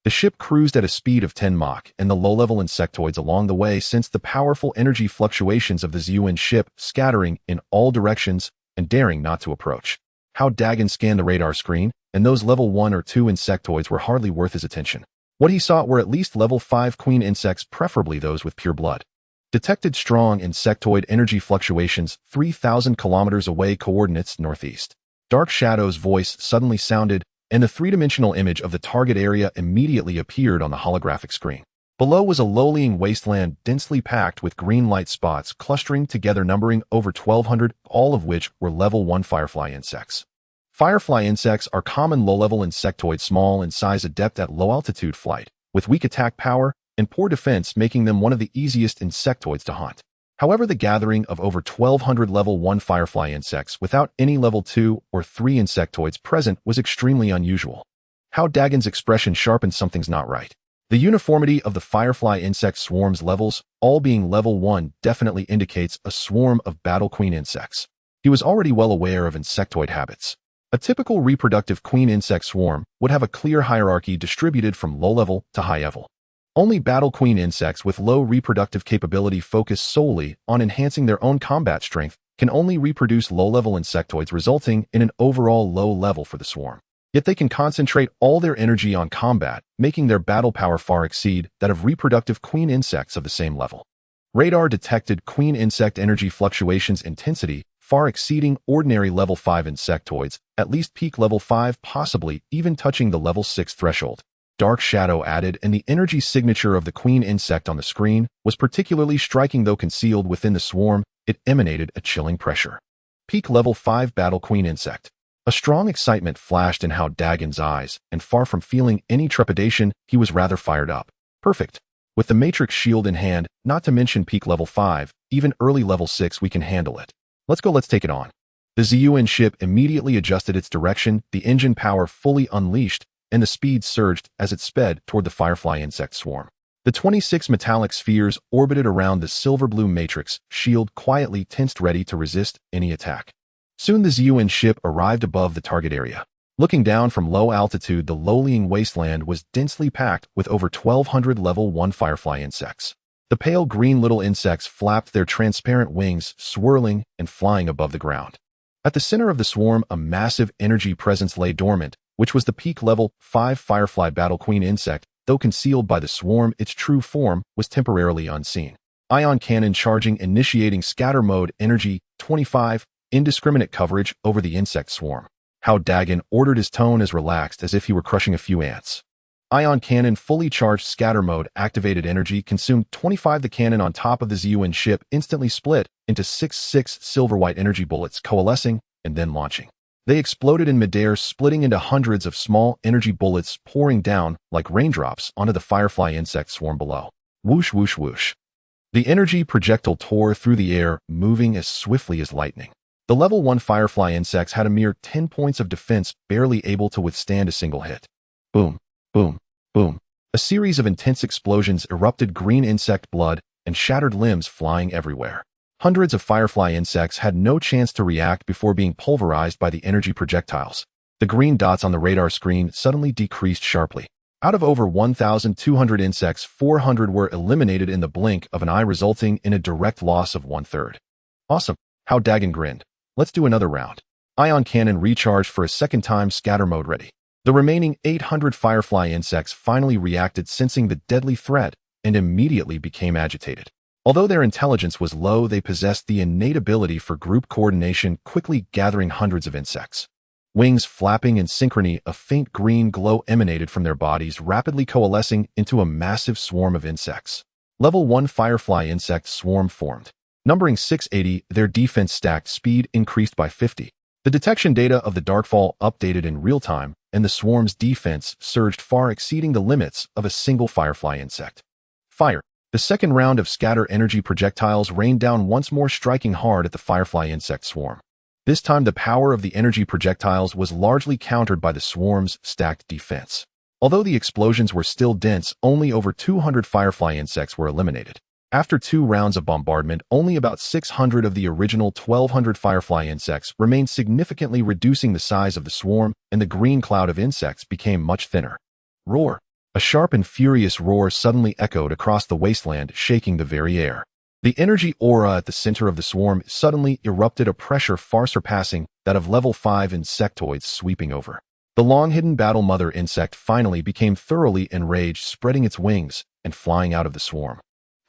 S1: The ship cruised at a speed of 10 Mach, and the low-level insectoids along the way sensed the powerful energy fluctuations of the Ziyuan ship, scattering in all directions and daring not to approach. Hao Dageng scanned the radar screen, and those level 1 or 2 insectoids were hardly worth his attention. What he sought were at least level 5 queen insects, preferably those with pure blood. Detected strong insectoid energy fluctuations 3,000 kilometers away, coordinates northeast. Dark Shadow's voice suddenly sounded, and the three-dimensional image of the target area immediately appeared on the holographic screen. Below was a lowlying wasteland densely packed with green light spots clustering together, numbering over 1,200, all of which were level 1 firefly insects. Firefly insects are common low-level insectoids, small in size, adept at low-altitude flight, with weak attack power and poor defense, making them one of the easiest insectoids to hunt. However, the gathering of over 1,200 level 1 firefly insects without any level 2 or 3 insectoids present was extremely unusual. Hao Dagen's expression sharpened. Something's not right. The uniformity of the firefly insect swarm's levels, all being level 1, definitely indicates a swarm of battle queen insects. He was already well aware of insectoid habits. A typical reproductive queen insect swarm would have a clear hierarchy distributed from low level to high level. Only battle queen insects with low reproductive capability, focused solely on enhancing their own combat strength, can only reproduce low-level insectoids, resulting in an overall low level for the swarm. Yet they can concentrate all their energy on combat, making their battle power far exceed that of reproductive queen insects of the same level. Radar detected queen insect energy fluctuations intensity far exceeding ordinary level 5 insectoids, at least peak level 5, possibly even touching the level 6 threshold. Dark Shadow added, and the energy signature of the queen insect on the screen was particularly striking. Though concealed within the swarm, it emanated a chilling pressure. Peak level 5 battle queen insect. A strong excitement flashed in Hao Dagen's eyes, and far from feeling any trepidation, he was rather fired up. Perfect. With the Matrix shield in hand, not to mention peak level 5, even early level 6, we can handle it. Let's go, let's take it on. The Ziyuan ship immediately adjusted its direction, the engine power fully unleashed, and the speed surged as it sped toward the firefly insect swarm. The 26 metallic spheres orbited around the silver-blue Matrix shield, quietly tensed, ready to resist any attack. Soon the Ziyuan ship arrived above the target area. Looking down from low altitude, the lowlying wasteland was densely packed with over 1,200 level 1 firefly insects. The pale green little insects flapped their transparent wings, swirling and flying above the ground. At the center of the swarm, a massive energy presence lay dormant, which was the peak level 5 firefly battle queen insect. Though concealed by the swarm, its true form was temporarily unseen. Ion cannon charging, initiating scatter mode, energy 25, indiscriminate coverage over the insect swarm. Hao Dageng ordered, his tone as relaxed as if he were crushing a few ants. Ion cannon fully charged, scatter mode activated, energy consumed 25. The cannon on top of the Ziyuan ship instantly split into 6 silver-white energy bullets, coalescing and then launching. They exploded in midair, splitting into hundreds of small energy bullets, pouring down like raindrops onto the firefly insect swarm below. Whoosh, whoosh, whoosh. The energy projectile tore through the air, moving as swiftly as lightning. The level 1 firefly insects had a mere 10 points of defense, barely able to withstand a single hit. Boom, boom, boom. A series of intense explosions erupted, green insect blood and shattered limbs flying everywhere. Hundreds of firefly insects had no chance to react before being pulverized by the energy projectiles. The green dots on the radar screen suddenly decreased sharply. Out of over 1,200 insects, 400 were eliminated in the blink of an eye, resulting in a direct loss of 1/3. Awesome. Hao Dageng grinned. Let's do another round. Ion cannon recharged for a second time, scatter mode ready. The remaining 800 firefly insects finally reacted, sensing the deadly threat, and immediately became agitated. Although their intelligence was low, they possessed the innate ability for group coordination, quickly gathering hundreds of insects. Wings flapping in synchrony, a faint green glow emanated from their bodies, rapidly coalescing into a massive swarm of insects. Level 1 firefly insect swarm formed. Numbering 680, their defense stacked speed increased by 50. The detection data of the Darkfall updated in real time, and the swarm's defense surged, far exceeding the limits of a single firefly insect. Fire. The second round of scatter energy projectiles rained down once more, striking hard at the firefly insect swarm. This time, the power of the energy projectiles was largely countered by the swarm's stacked defense. Although the explosions were still dense, only over 200 firefly insects were eliminated. After 2 rounds of bombardment, only about 600 of the original 1,200 firefly insects remained, significantly reducing the size of the swarm, and the green cloud of insects became much thinner. Roar. A sharp and furious roar suddenly echoed across the wasteland, shaking the very air. The energy aura at the center of the swarm suddenly erupted, a pressure far surpassing that of level 5 insectoids sweeping over. The long-hidden battle mother insect finally became thoroughly enraged, spreading its wings and flying out of the swarm.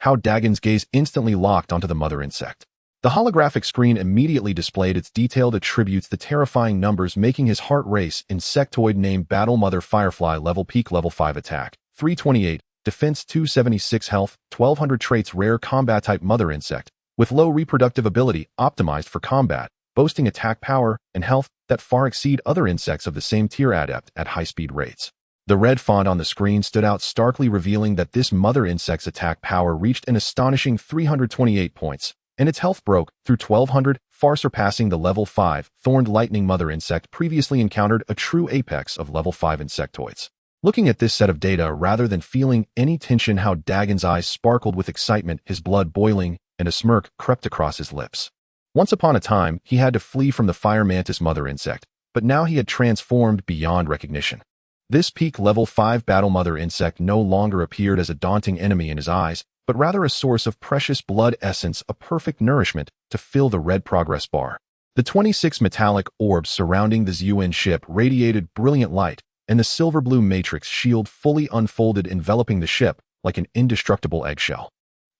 S1: Hao Dageng's gaze instantly locked onto the mother insect. The holographic screen immediately displayed its detailed attributes, the terrifying numbers making his heart race. Insectoid name: Battle Mother Firefly. Level: Peak Level 5 Attack 328, Defense 276, Health 1200. Traits: Rare Combat Type Mother Insect, with low reproductive ability, optimized for combat, boasting attack power and health that far exceed other insects of the same tier, adept at high-speed rates. The red font on the screen stood out starkly, revealing that this mother insect's attack power reached an astonishing 328 points, and its health broke through 1,200, far surpassing the level 5 thorned lightning mother insect previously encountered, a true apex of level 5 insectoids. Looking at this set of data rather than feeling any tension, Hao Dagen's eyes sparkled with excitement, his blood boiling, and a smirk crept across his lips. Once upon a time, he had to flee from the fire mantis mother insect, but now he had transformed beyond recognition. This peak level 5 battle mother insect no longer appeared as a daunting enemy in his eyes, but rather a source of precious blood essence, a perfect nourishment to fill the red progress bar. The 26 metallic orbs surrounding the ZUN ship radiated brilliant light, and the silver-blue matrix shield fully unfolded, enveloping the ship like an indestructible eggshell.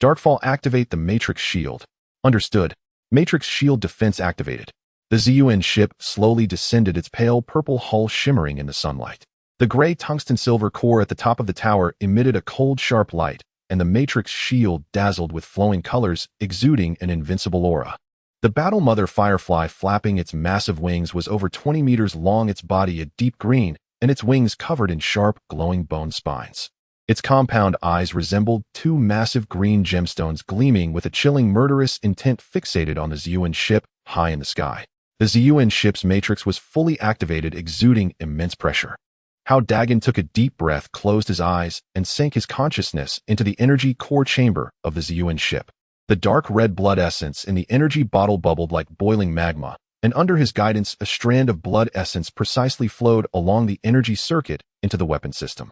S1: Darkfall: activate the matrix shield. Understood. Matrix shield defense activated. The ZUN ship slowly descended, its pale purple hull shimmering in the sunlight. The gray tungsten silver core at the top of the tower emitted a cold, sharp light, and the matrix shield dazzled with flowing colors, exuding an invincible aura. The battle mother firefly, flapping its massive wings, was over 20 meters long, its body a deep green, and its wings covered in sharp, glowing bone spines. Its compound eyes resembled 2 massive green gemstones, gleaming with a chilling, murderous intent fixated on the ZUN ship high in the sky. The ZUN ship's matrix was fully activated, exuding immense pressure. Hao Dageng took a deep breath, closed his eyes, and sank his consciousness into the energy core chamber of the ZUN ship. The dark red blood essence in the energy bottle bubbled like boiling magma, and under his guidance, a strand of blood essence precisely flowed along the energy circuit into the weapon system.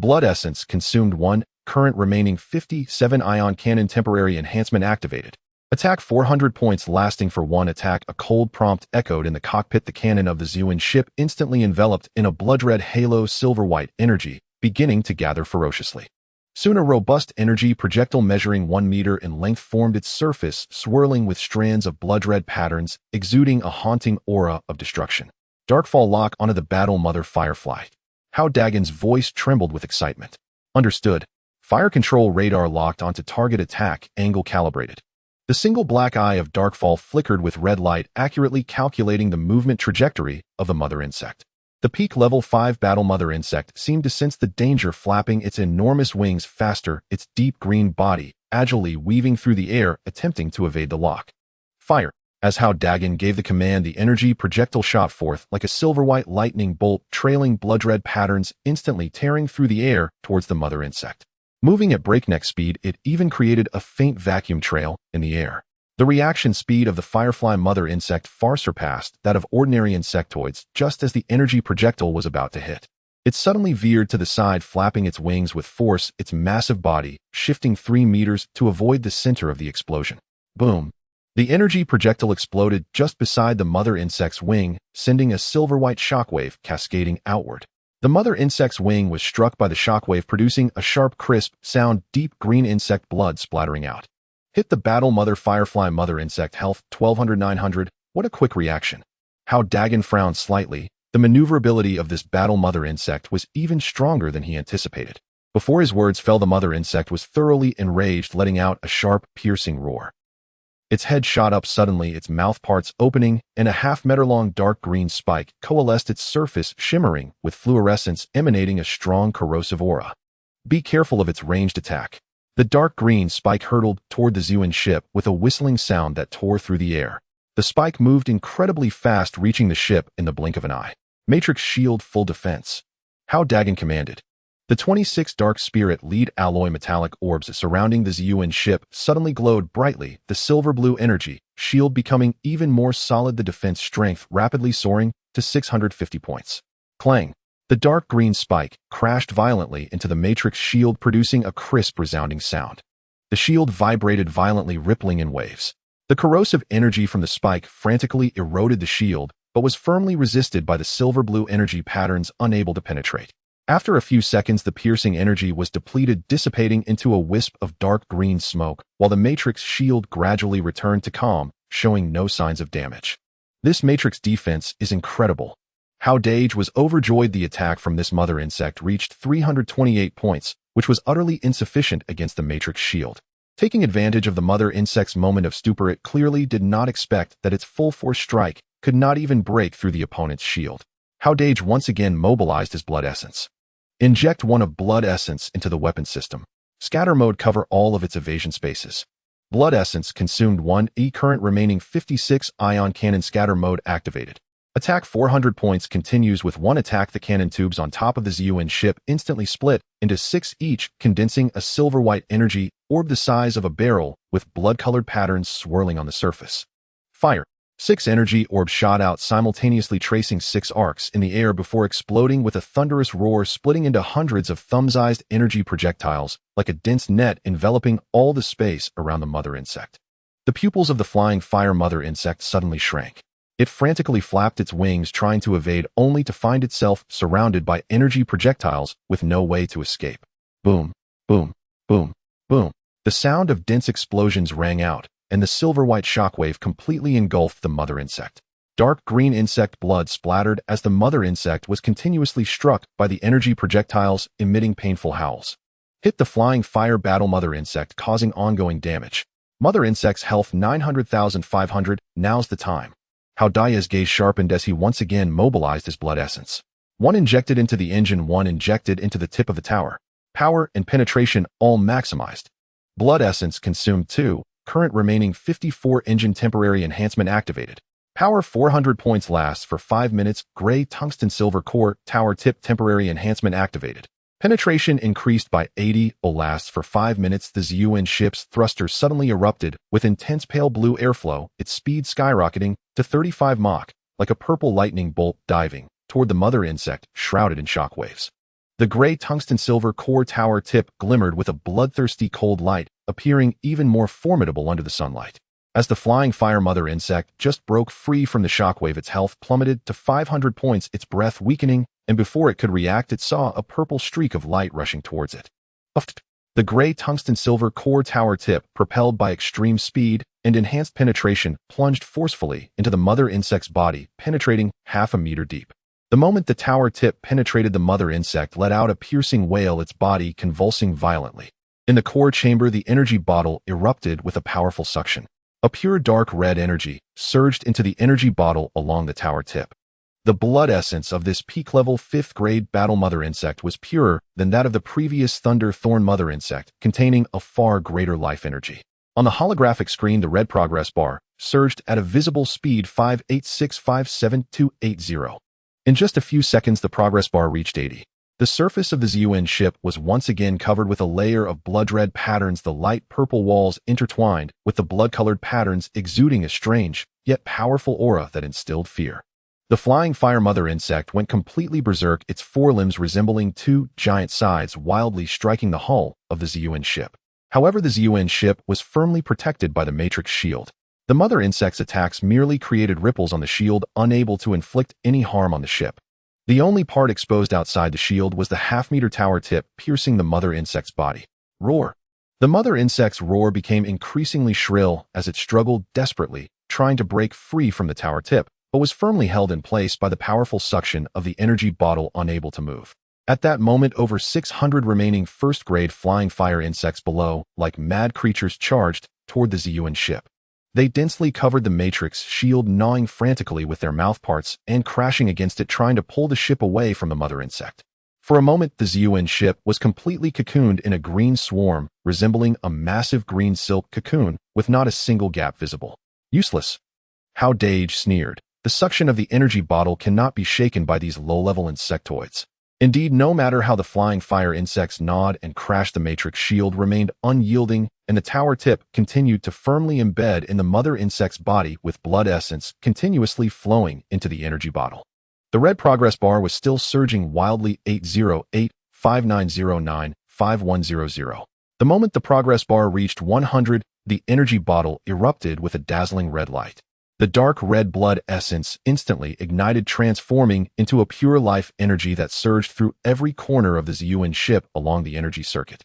S1: Blood essence consumed 1, current remaining 57. Ion cannon temporary enhancement activated. Attack 400 points, lasting for 1 attack. A cold prompt echoed in the cockpit. The cannon of the ZUN ship instantly enveloped in a blood-red halo, silver-white energy, beginning to gather ferociously. Soon a robust energy projectile measuring 1 meter in length formed its surface, swirling with strands of blood-red patterns, exuding a haunting aura of destruction. Darkfall: lock onto the battle mother firefly. Hao Dagen's voice trembled with excitement. Understood. Fire control radar locked onto target, attack angle calibrated. The single black eye of Darkfall flickered with red light, accurately calculating the movement trajectory of the mother insect. The peak level 5 battle mother insect seemed to sense the danger, flapping its enormous wings faster, its deep green body agilely weaving through the air, attempting to evade the lock. Fire. As Hao Dageng gave the command, the energy projectile shot forth like a silver-white lightning bolt, trailing blood-red patterns, instantly tearing through the air towards the mother insect. Moving at breakneck speed, it even created a faint vacuum trail in the air. The reaction speed of the firefly mother insect far surpassed that of ordinary insectoids just as the energy projectile was about to hit. It suddenly veered to the side, flapping its wings with force, its massive body shifting 3 meters to avoid the center of the explosion. Boom! The energy projectile exploded just beside the mother insect's wing, sending a silver-white shockwave cascading outward. The mother insect's wing was struck by the shockwave, producing a sharp, crisp sound, deep green insect blood splattering out. Hit the battle mother firefly mother insect health 1200-900. What a quick reaction. Hao Dageng frowned slightly. The maneuverability of this battle mother insect was even stronger than he anticipated. Before his words fell, the mother insect was thoroughly enraged, letting out a sharp, piercing roar. Its head shot up suddenly, its mouth parts opening, and a half-meter-long dark green spike coalesced, its surface shimmering with fluorescence, emanating a strong corrosive aura. Be careful of its ranged attack. The dark green spike hurtled toward the Zhuan ship with a whistling sound that tore through the air. The spike moved incredibly fast, reaching the ship in the blink of an eye. Matrix shield full defense. Hao Dageng commanded. The 26 dark spirit lead alloy metallic orbs surrounding the Zhuan ship suddenly glowed brightly, the silver-blue energy shield becoming even more solid, the defense strength rapidly soaring to 650 points. Clang! The dark green spike crashed violently into the matrix shield, producing a crisp, resounding sound. The shield vibrated violently, rippling in waves. The corrosive energy from the spike frantically eroded the shield, but was firmly resisted by the silver-blue energy patterns, unable to penetrate. After a few seconds, the piercing energy was depleted, dissipating into a wisp of dark green smoke, while the matrix shield gradually returned to calm, showing no signs of damage. This matrix defense is incredible. Hao Dageng was overjoyed. The attack from this mother insect reached 328 points, which was utterly insufficient against the matrix shield. Taking advantage of the mother insect's moment of stupor, it clearly did not expect that its full-force strike could not even break through the opponent's shield. Hao Dageng once again mobilized his blood essence. Inject 1 of blood essence into the weapon system. Scatter mode cover all of its evasion spaces. Blood essence consumed 1 E. Current remaining 56 ion cannon scatter mode activated. Attack 400 points continues with 1 attack. The cannon tubes on top of the Zhuan ship instantly split into 6 each, condensing a silver-white energy orb the size of a barrel with blood-colored patterns swirling on the surface. Fire! 6 energy orbs shot out simultaneously, tracing 6 arcs in the air before exploding with a thunderous roar, splitting into hundreds of thumb-sized energy projectiles like a dense net enveloping all the space around the mother insect. The pupils of the flying fire mother insect suddenly shrank. It frantically flapped its wings, trying to evade, only to find itself surrounded by energy projectiles with no way to escape. Boom, boom, boom, boom. The sound of dense explosions rang out, and the silver-white shockwave completely engulfed the mother insect. Dark green insect blood splattered as the mother insect was continuously struck by the energy projectiles, emitting painful howls. Hit the flying fire battle mother insect, causing ongoing damage. Mother insect's health 900,500. Now's the time. Hao Dagen's gaze sharpened as he once again mobilized his blood essence. 1 injected into the engine, 1 injected into the tip of the tower. Power and penetration all maximized. Blood essence consumed 2. Current remaining 54. Engine temporary enhancement activated. Power 400 points, lasts for 5 minutes. Gray tungsten silver core tower tip temporary enhancement activated. Penetration increased by 80. Lasts for 5 minutes. The Zhuan ship's thruster suddenly erupted with intense pale blue airflow, its speed skyrocketing to 35 Mach, like a purple lightning bolt diving toward the mother insect, shrouded in shockwaves. The gray tungsten silver core tower tip glimmered with a bloodthirsty cold light, appearing even more formidable under the sunlight. As the flying fire mother insect just broke free from the shockwave, its health plummeted to 500 points, its breath weakening, and before it could react, it saw a purple streak of light rushing towards it. The gray tungsten silver core tower tip, propelled by extreme speed and enhanced penetration, plunged forcefully into the mother insect's body, penetrating half a meter deep. The moment the tower tip penetrated, the mother insect let out a piercing wail, its body convulsing violently. In the core chamber, the energy bottle erupted with a powerful suction. A pure dark red energy surged into the energy bottle along the tower tip. The blood essence of this peak-level 5th grade battle mother insect was purer than that of the previous thunder thorn mother insect, containing a far greater life energy. On the holographic screen, the red progress bar surged at a visible speed 58657,280. In just a few seconds, the progress bar reached 80. The surface of the Zhuan ship was once again covered with a layer of blood-red patterns, the light purple walls intertwined with the blood-colored patterns, exuding a strange, yet powerful aura that instilled fear. The flying fire mother insect went completely berserk, its forelimbs resembling two giant scythes wildly striking the hull of the Zun ship. However, the Zun ship was firmly protected by the Matrix shield. The mother insect's attacks merely created ripples on the shield, unable to inflict any harm on the ship. The only part exposed outside the shield was the half-meter tower tip piercing the mother insect's body. Roar. The mother insect's roar became increasingly shrill as it struggled desperately, trying to break free from the tower tip, but was firmly held in place by the powerful suction of the energy bottle, unable to move. At that moment, over 600 remaining first-grade flying fire insects below, like mad creatures, charged toward the Zun ship. They densely covered the Matrix shield, gnawing frantically with their mouthparts and crashing against it, trying to pull the ship away from the mother insect. For a moment, the Zun ship was completely cocooned in a green swarm, resembling a massive green silk cocoon, with not a single gap visible. Useless. Hao Dageng sneered. The suction of the energy bottle cannot be shaken by these low-level insectoids. Indeed, no matter how the flying fire insects gnawed and crashed, the Matrix shield remained unyielding, and the tower tip continued to firmly embed in the mother insect's body, with blood essence continuously flowing into the energy bottle. The red progress bar was still surging wildly. 808-5909-5100. The moment the progress bar reached 100, the energy bottle erupted with a dazzling red light. The dark red blood essence instantly ignited, transforming into a pure life energy that surged through every corner of the Zun ship along the energy circuit.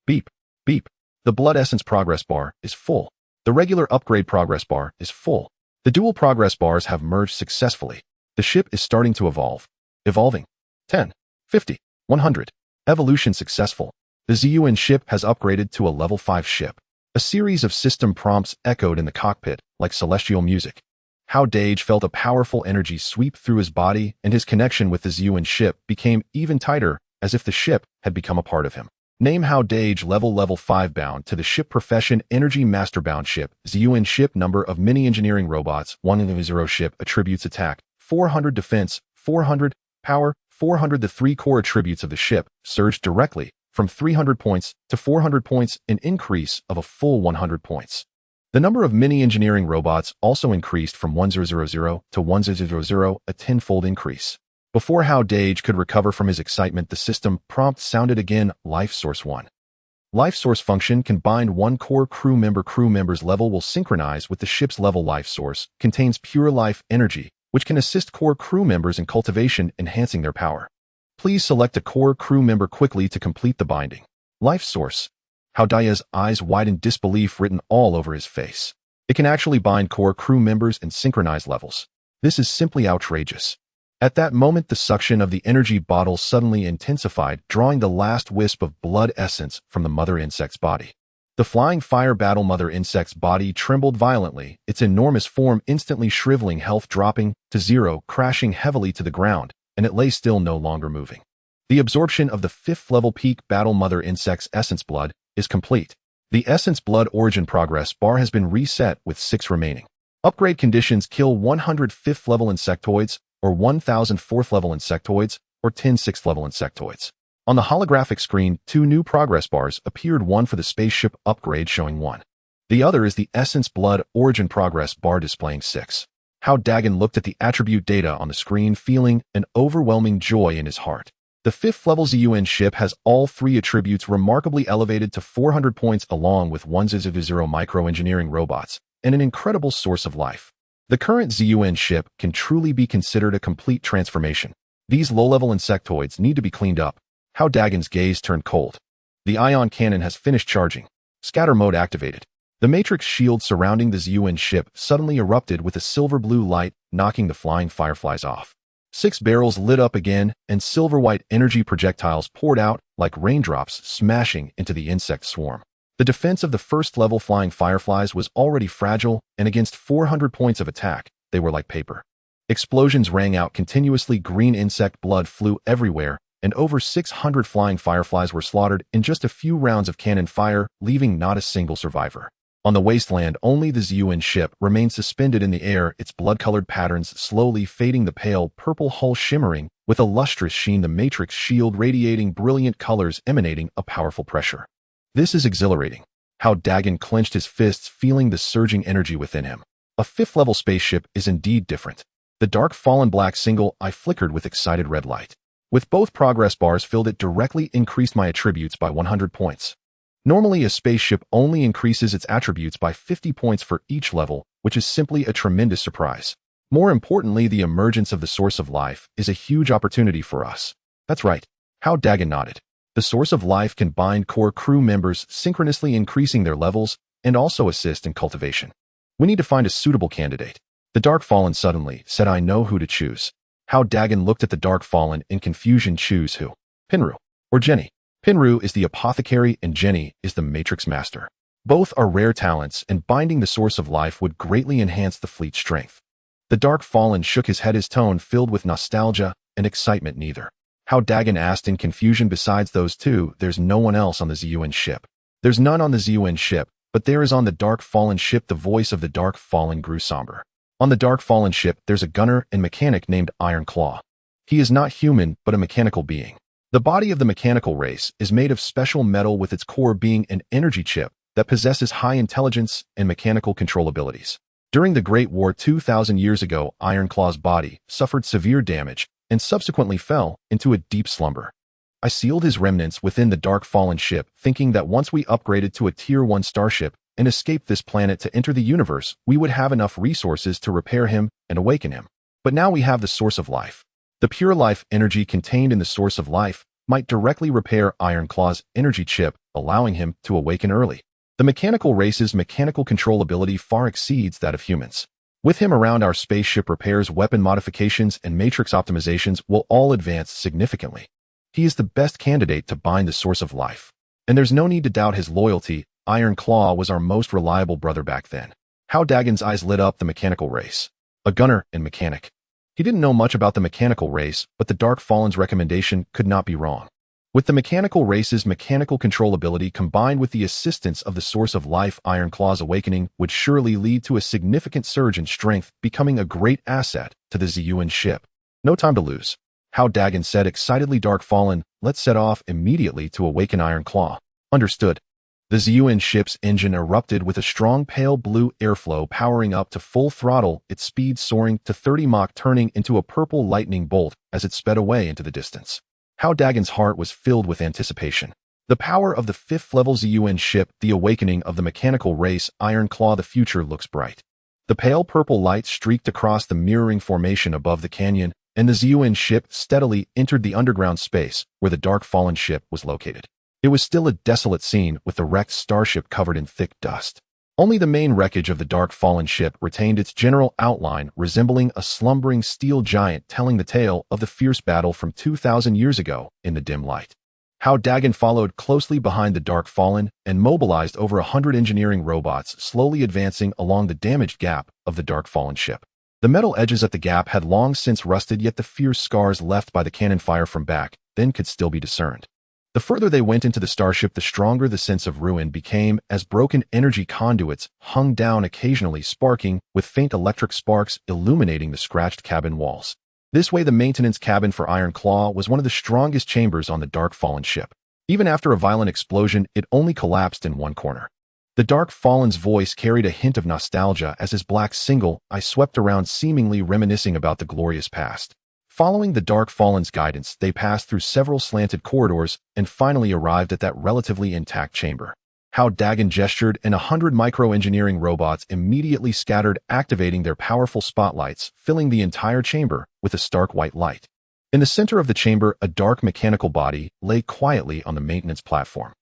S1: Beep, beep. The blood essence progress bar is full. The regular upgrade progress bar is full. The dual progress bars have merged successfully. The ship is starting to evolve. Evolving. 10, 50, 100. Evolution successful. The Zun ship has upgraded to a level 5 ship. A series of system prompts echoed in the cockpit, like celestial music. Hao Dageng felt a powerful energy sweep through his body, and his connection with the Zun ship became even tighter, as if the ship had become a part of him. Name: Hao Dageng, level 5 bound to the ship. Profession: Energy Master bound ship. Zun ship. Number of mini engineering robots 100. Ship attributes: attack 400, defense 400, power 400. The three core attributes of the ship surged directly from 300 points to 400 points, an increase of a full 100 points. The number of mini engineering robots also increased from 1000 to 1000, a tenfold increase. Before Hao Dageng could recover from his excitement, the system prompt sounded again. Life Source 1. Life Source function can bind one core crew member. Crew member's level will synchronize with the ship's level. Life Source contains pure life energy, which can assist core crew members in cultivation, enhancing their power. Please select a core crew member quickly to complete the binding. Life Source. Hao Dageng's eyes widened, disbelief written all over his face. It can actually bind core crew members and synchronize levels. This is simply outrageous. At that moment, the suction of the energy bottle suddenly intensified, drawing the last wisp of blood essence from the mother insect's body. The flying fire battle mother insect's body trembled violently, its enormous form instantly shriveling, health dropping to 0, crashing heavily to the ground, and it lay still, no longer moving. The absorption of the 5th level peak battle mother insect's essence blood is complete. The essence blood origin progress bar has been reset with 6 remaining. Upgrade conditions: kill 100 5th level insectoids, or 1000 4th level insectoids, or 10 6th level insectoids. On the holographic screen, 2 new progress bars appeared, one for the spaceship upgrade showing 1. The other is the essence blood origin progress bar displaying 6. Hao Dageng looked at the attribute data on the screen, feeling an overwhelming joy in his heart. The 5th level Zun ship has all 3 attributes remarkably elevated to 400 points, along with 100 micro-engineering robots, and an incredible source of life. The current Zun ship can truly be considered a complete transformation. These low-level insectoids need to be cleaned up. Hao Dageng's gaze turned cold. The ion cannon has finished charging. Scatter mode activated. The matrix shield surrounding the Zun ship suddenly erupted with a silver-blue light, knocking the flying fireflies off. 6 barrels lit up again, and silver-white energy projectiles poured out like raindrops, smashing into the insect swarm. The defense of the first-level flying fireflies was already fragile, and against 400 points of attack, they were like paper. Explosions rang out continuously, green insect blood flew everywhere, and over 600 flying fireflies were slaughtered in just a few rounds of cannon fire, leaving not a single survivor. On the wasteland, only the Zun ship remained suspended in the air, its blood-colored patterns slowly fading, the pale purple hull shimmering with a lustrous sheen, the matrix shield radiating brilliant colors, emanating a powerful pressure. This is exhilarating. Hao Dageng clenched his fists, feeling the surging energy within him. A 5th-level spaceship is indeed different. The dark fallen black single eye flickered with excited red light. With both progress bars filled, it directly increased my attributes by 100 points. Normally, a spaceship only increases its attributes by 50 points for each level, which is simply a tremendous surprise. More importantly, the emergence of the source of life is a huge opportunity for us. That's right. Hao Dageng nodded. The source of life can bind core crew members, synchronously increasing their levels, and also assist in cultivation. We need to find a suitable candidate. The Dark Fallen suddenly said, I know who to choose. Hao Dageng looked at the Dark Fallen in confusion. Choose who? Pinru or Jenny? Pinru is the apothecary and Jenny is the Matrix Master. Both are rare talents, and binding the source of life would greatly enhance the fleet's strength. The Dark Fallen shook his head, his tone filled with nostalgia and excitement. Neither. Hao Dageng asked in confusion. Besides those two, there's no one else on the ZUN ship. There's none on the ZUN ship, but there is on the Dark Fallen ship. The voice of the Dark Fallen grew somber. On the Dark Fallen ship, there's a gunner and mechanic named Iron Claw. He is not human, but a mechanical being. The body of the mechanical race is made of special metal, with its core being an energy chip that possesses high intelligence and mechanical control abilities. During the Great War 2,000 years ago, Iron Claw's body suffered severe damage and subsequently fell into a deep slumber. I sealed his remnants within the Dark Fallen ship, thinking that once we upgraded to a Tier 1 starship and escaped this planet to enter the universe, we would have enough resources to repair him and awaken him. But now we have the source of life. The pure life energy contained in the source of life might directly repair Iron Claw's energy chip, allowing him to awaken early. The mechanical race's mechanical control ability far exceeds that of humans. With him around, our spaceship repairs, weapon modifications, and matrix optimizations will all advance significantly. He is the best candidate to bind the source of life. And there's no need to doubt his loyalty. Iron Claw was our most reliable brother back then. Hao Dagen's eyes lit up. The mechanical race. A gunner and mechanic. He didn't know much about the mechanical race, but the Dark Fallen's recommendation could not be wrong. With the mechanical race's mechanical control ability combined with the assistance of the source of life, Iron Claw's awakening would surely lead to a significant surge in strength, becoming a great asset to the ZUN ship. No time to lose. Hao Dageng said excitedly. Dark Fallen, let's set off immediately to awaken Iron Claw. Understood. The ZUN ship's engine erupted with a strong pale blue airflow powering up to full throttle, its speed soaring to 30 Mach, turning into a purple lightning bolt as it sped away into the distance. Hao Dagen's heart was filled with anticipation. The power of the 5th level ZUN ship, the awakening of the mechanical race, Iron Claw. The future looks bright. The pale purple light streaked across the mirroring formation above the canyon, and the ZUN ship steadily entered the underground space where the Dark Fallen ship was located. It was still a desolate scene, with the wrecked starship covered in thick dust. Only the main wreckage of the Dark Fallen ship retained its general outline, resembling a slumbering steel giant telling the tale of the fierce battle from 2,000 years ago in the dim light. Hao Dageng followed closely behind the Dark Fallen and mobilized over 100 engineering robots, slowly advancing along the damaged gap of the Dark Fallen ship. The metal edges at the gap had long since rusted, yet the fierce scars left by the cannon fire from back then could still be discerned. The further they went into the starship, the stronger the sense of ruin became, as broken energy conduits hung down, occasionally sparking, with faint electric sparks illuminating the scratched cabin walls. This way, the maintenance cabin for Iron Claw was one of the strongest chambers on the Dark Fallen ship. Even after a violent explosion, it only collapsed in one corner. The Dark Fallen's voice carried a hint of nostalgia as his black single eye swept around, seemingly reminiscing about the glorious past. Following the Dark Fallen's guidance, they passed through several slanted corridors and finally arrived at that relatively intact chamber. Hao Dageng gestured, and 100 micro-engineering robots immediately scattered, activating their powerful spotlights, filling the entire chamber with a stark white light. In the center of the chamber, a dark mechanical body lay quietly on the maintenance platform.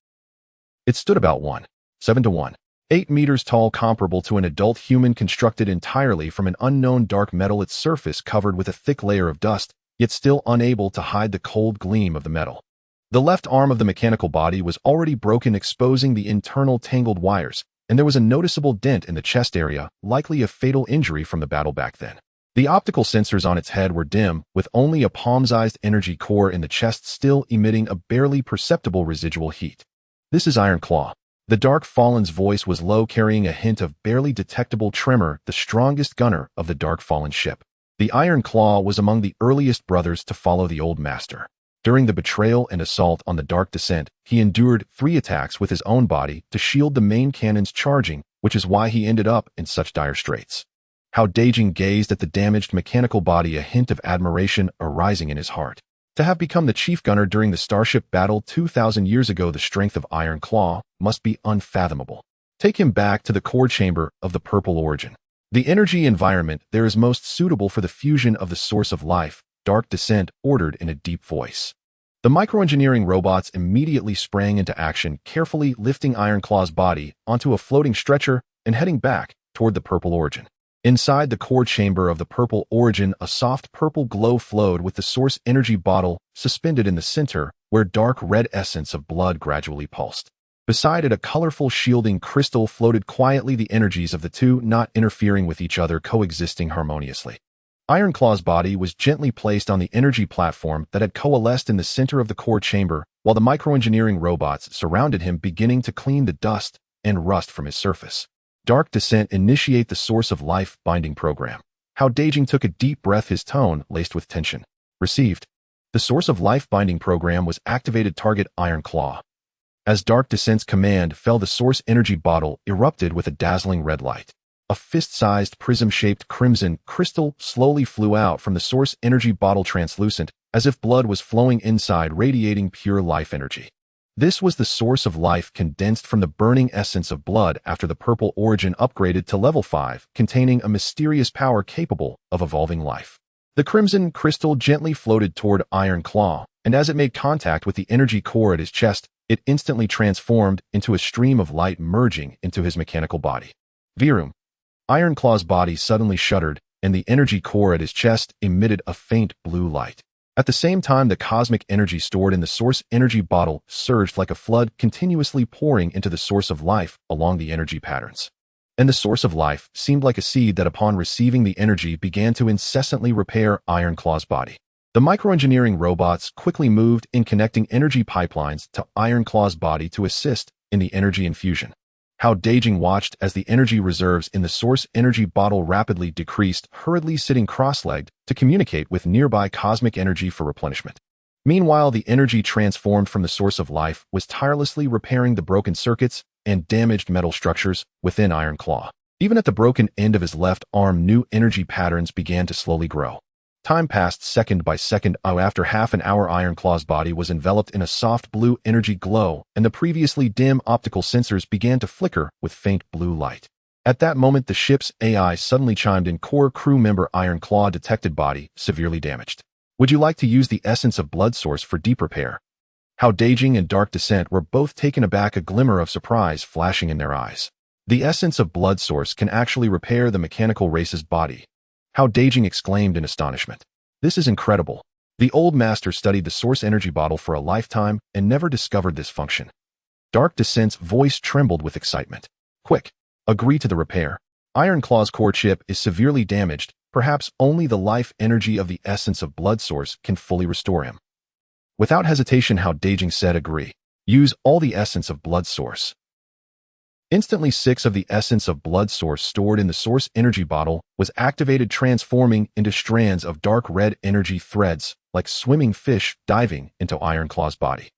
S1: It stood about 1.7 to 1.8 meters tall, comparable to an adult human, constructed entirely from an unknown dark metal, its surface covered with a thick layer of dust, yet still unable to hide the cold gleam of the metal. The left arm of the mechanical body was already broken, exposing the internal tangled wires, and there was a noticeable dent in the chest area, likely a fatal injury from the battle back then. The optical sensors on its head were dim, with only a palm-sized energy core in the chest still emitting a barely perceptible residual heat. This is Iron Claw. The Dark Fallen's voice was low, carrying a hint of barely detectable tremor, the strongest gunner of the Dark Fallen ship. The Iron Claw was among the earliest brothers to follow the Old Master. During the betrayal and assault on the Dark Descent, he endured 3 attacks with his own body to shield the main cannons charging, which is why he ended up in such dire straits. Hao Dageng gazed at the damaged mechanical body, a hint of admiration arising in his heart. To have become the chief gunner during the Starship battle 2,000 years ago, the strength of Iron Claw must be unfathomable. Take him back to the core chamber of the Purple Origin. The energy environment there is most suitable for the fusion of the source of life, Dark Descent ordered in a deep voice. The microengineering robots immediately sprang into action, carefully lifting Iron Claw's body onto a floating stretcher and heading back toward the Purple Origin. Inside the core chamber of the Purple Origin, a soft purple glow flowed with the source energy bottle suspended in the center, where dark red essence of blood gradually pulsed. Beside it, a colorful shielding crystal floated quietly, the energies of the two not interfering with each other, coexisting harmoniously. Iron Claw's body was gently placed on the energy platform that had coalesced in the center of the core chamber, while the microengineering robots surrounded him, beginning to clean the dust and rust from his surface. Dark Descent, initiate the source of life binding program. Hao Dageng took a deep breath, his tone laced with tension. Received. The source of life binding program was activated. Target Iron Claw. As Dark Descent's command fell, the source energy bottle erupted with a dazzling red light. A fist-sized prism-shaped crimson crystal slowly flew out from the source energy bottle, translucent, as if blood was flowing inside, radiating pure life energy. This was the source of life condensed from the burning essence of blood after the Purple Origin upgraded to level 5, containing a mysterious power capable of evolving life. The crimson crystal gently floated toward Iron Claw, and as it made contact with the energy core at his chest, it instantly transformed into a stream of light, merging into his mechanical body. Virum. Iron Claw's body suddenly shuddered, and the energy core at his chest emitted a faint blue light. At the same time, the cosmic energy stored in the source energy bottle surged like a flood, continuously pouring into the source of life along the energy patterns. And the source of life seemed like a seed that, upon receiving the energy, began to incessantly repair Iron Claw's body. The microengineering robots quickly moved in, connecting energy pipelines to Iron Claw's body to assist in the energy infusion. Hao Dageng watched as the energy reserves in the source energy bottle rapidly decreased, hurriedly sitting cross-legged to communicate with nearby cosmic energy for replenishment. Meanwhile, the energy transformed from the source of life was tirelessly repairing the broken circuits and damaged metal structures within Iron Claw. Even at the broken end of his left arm, new energy patterns began to slowly grow. Time passed second by second. After half an hour, Iron Claw's body was enveloped in a soft blue energy glow, and the previously dim optical sensors began to flicker with faint blue light. At that moment, the ship's AI suddenly chimed in. Core crew member Iron Claw detected, body severely damaged. Would you like to use the essence of blood source for deep repair? Hao Dageng and Dark Descent were both taken aback, a glimmer of surprise flashing in their eyes. The essence of blood source can actually repair the mechanical race's body. Hao Dageng exclaimed in astonishment. This is incredible. The old master studied the source energy bottle for a lifetime and never discovered this function. Dark Descent's voice trembled with excitement. Quick, agree to the repair. Iron Claw's core chip is severely damaged. Perhaps only the life energy of the essence of blood source can fully restore him. Without hesitation, Hao Dageng said, agree. Use all the essence of blood source. Instantly, 6 of the essence of blood source stored in the source energy bottle was activated, transforming into strands of dark red energy threads, like swimming fish diving into Iron Claw's body.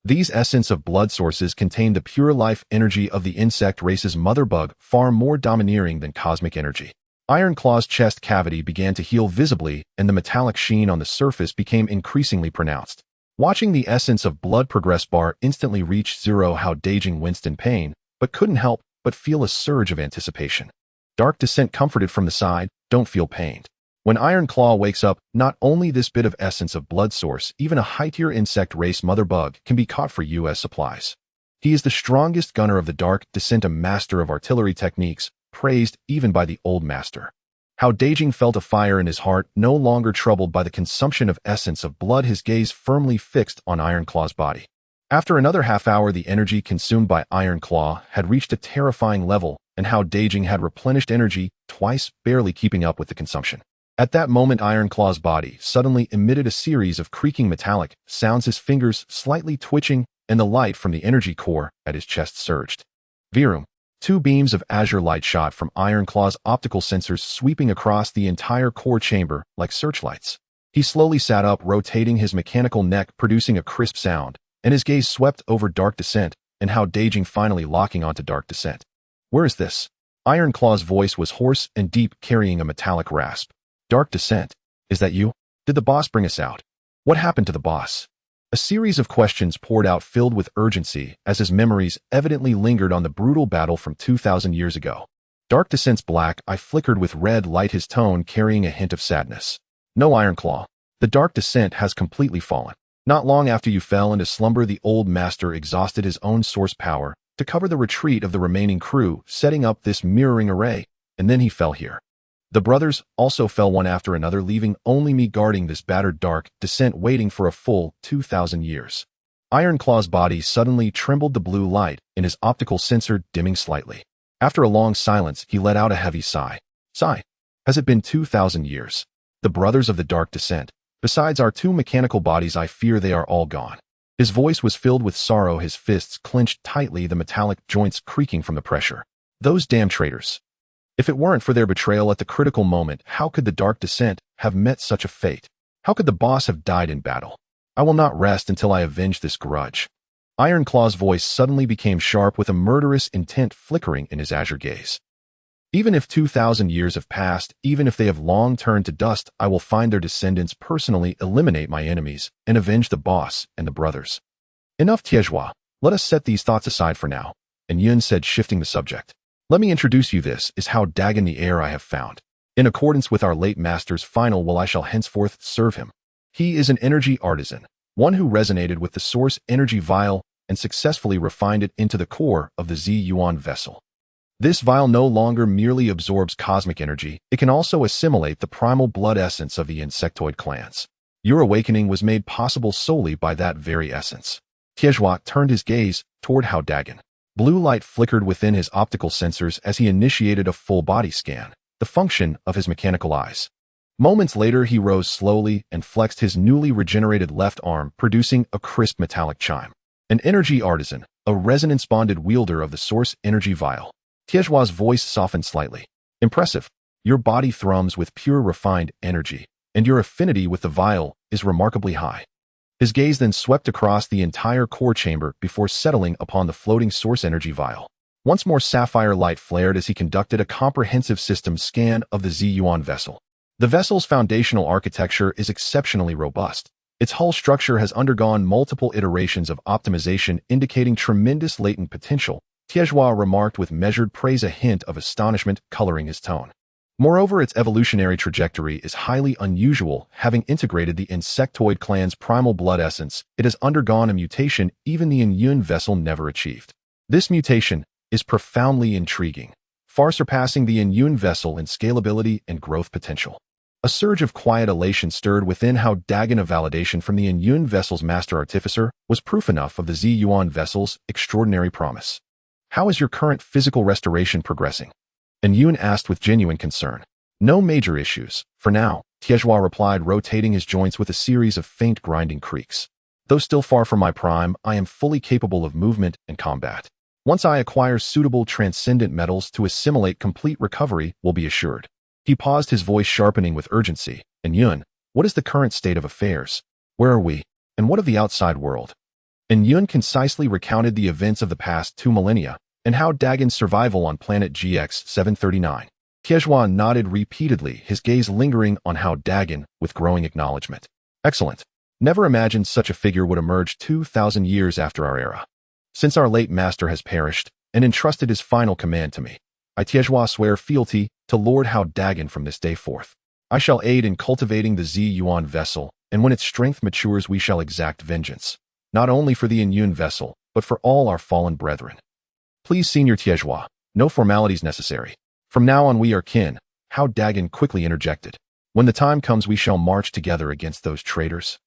S1: These essence of blood sources contained the pure life energy of the insect race's mother bug, far more domineering than cosmic energy. Iron Claw's chest cavity began to heal visibly, and the metallic sheen on the surface became increasingly pronounced. Watching the essence of blood progress bar instantly reach 0, Hao Dageng winced in pain, but couldn't help but feel a surge of anticipation. Dark Descent comforted from the side, don't feel pained. When Iron Claw wakes up, not only this bit of essence of blood source, even a high-tier insect race mother bug can be caught for U.S. supplies. He is the strongest gunner of the Dark Descent, a master of artillery techniques, praised even by the old master. Hao Dageng felt a fire in his heart, no longer troubled by the consumption of essence of blood, his gaze firmly fixed on Iron Claw's body. After another half hour, the energy consumed by Iron Claw had reached a terrifying level, and Hao Dageng had replenished energy twice, barely keeping up with the consumption. At that moment, Iron Claw's body suddenly emitted a series of creaking metallic sounds, his fingers slightly twitching, and the light from the energy core at his chest surged. Virum. 2 beams of azure light shot from Iron Claw's optical sensors, sweeping across the entire core chamber like searchlights. He slowly sat up, rotating his mechanical neck, producing a crisp sound, and his gaze swept over Dark Descent, and Hao Dageng finally locking onto Dark Descent. Where is this? Iron Claw's voice was hoarse and deep, carrying a metallic rasp. Dark Descent. Is that you? Did the boss bring us out? What happened to the boss? A series of questions poured out, filled with urgency, as his memories evidently lingered on the brutal battle from 2,000 years ago. Dark Descent's black eye flickered with red light, his tone carrying a hint of sadness. No, Ironclaw. The Dark Descent has completely fallen. Not long after you fell into slumber, the old master exhausted his own source power to cover the retreat of the remaining crew, setting up this mirroring array, and then he fell here. The brothers also fell one after another, leaving only me guarding this battered Dark Descent, waiting for a full 2,000 years. Ironclaw's body suddenly trembled, the blue light in his optical sensor dimming slightly. After a long silence, he let out a heavy sigh. Sigh. Has it been 2,000 years? The brothers of the Dark Descent. Besides our two mechanical bodies, I fear they are all gone. His voice was filled with sorrow, his fists clenched tightly, the metallic joints creaking from the pressure. Those damn traitors. If it weren't for their betrayal at the critical moment, how could the Dark Descent have met such a fate? How could the boss have died in battle? I will not rest until I avenge this grudge. Ironclaw's voice suddenly became sharp, with a murderous intent flickering in his azure gaze. Even if 2,000 years have passed, even if they have long turned to dust, I will find their descendants, personally eliminate my enemies, and avenge the boss and the brothers. Enough, Tiezhua. Let us set these thoughts aside for now, and Yun said, shifting the subject. Let me introduce you. This is Hao Dageng, the heir I have found. In accordance with our late master's final will, I shall henceforth serve him. He is an energy artisan, one who resonated with the source energy vial and successfully refined it into the core of the Z-Yuan vessel. This vial no longer merely absorbs cosmic energy, it can also assimilate the primal blood essence of the insectoid clans. Your awakening was made possible solely by that very essence. Tiezhua turned his gaze toward Hao Dageng. Blue light flickered within his optical sensors as he initiated a full-body scan, the function of his mechanical eyes. Moments later, he rose slowly and flexed his newly regenerated left arm, producing a crisp metallic chime. An energy artisan, a resonance-bonded wielder of the source energy vial. Tiezhua's voice softened slightly. Impressive. Your body thrums with pure refined energy, and your affinity with the vial is remarkably high. His gaze then swept across the entire core chamber before settling upon the floating source energy vial. Once more, sapphire light flared as he conducted a comprehensive system scan of the Z-Yuan vessel. The vessel's foundational architecture is exceptionally robust. Its hull structure has undergone multiple iterations of optimization, indicating tremendous latent potential. Tiezhua remarked with measured praise, a hint of astonishment coloring his tone. Moreover, its evolutionary trajectory is highly unusual. Having integrated the insectoid clan's primal blood essence, it has undergone a mutation even the Yun vessel never achieved. This mutation is profoundly intriguing, far surpassing the Yun vessel in scalability and growth potential. A surge of quiet elation stirred within Hao Dageng. A validation from the Yun vessel's master artificer was proof enough of the Z-Yuan vessel's extraordinary promise. How is your current physical restoration progressing? And Yun asked with genuine concern. No major issues, for now, Tiezhua replied, rotating his joints with a series of faint grinding creaks. Though still far from my prime, I am fully capable of movement and combat. Once I acquire suitable transcendent metals to assimilate, complete recovery will be assured. He paused, his voice sharpening with urgency. And Yun, what is the current state of affairs? Where are we? And what of the outside world? And Yun concisely recounted the events of the past 2 millennia, and Hao Dagen's survival on planet GX-739. Tiezhua nodded repeatedly, his gaze lingering on Hao Dageng with growing acknowledgement. Excellent. Never imagined such a figure would emerge 2,000 years after our era. Since our late master has perished and entrusted his final command to me, I Tiezhua swear fealty to Lord Hao Dageng from this day forth. I shall aid in cultivating the Z-Yuan vessel, and when its strength matures we shall exact vengeance. Not only for the Yun vessel, but for all our fallen brethren. Please, Senior Tiezhua, no formalities necessary. From now on we are kin, Hao Dageng quickly interjected. When the time comes we shall march together against those traitors.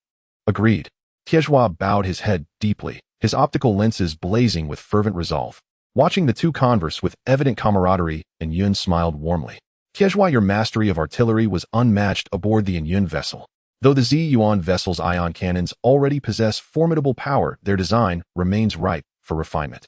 S1: Agreed. Tiezhua bowed his head deeply, his optical lenses blazing with fervent resolve. Watching the two converse with evident camaraderie, Yun smiled warmly. Tiezhua, your mastery of artillery was unmatched aboard the Yun vessel. Though the Z-Yuan vessel's ion cannons already possess formidable power, their design remains ripe for refinement.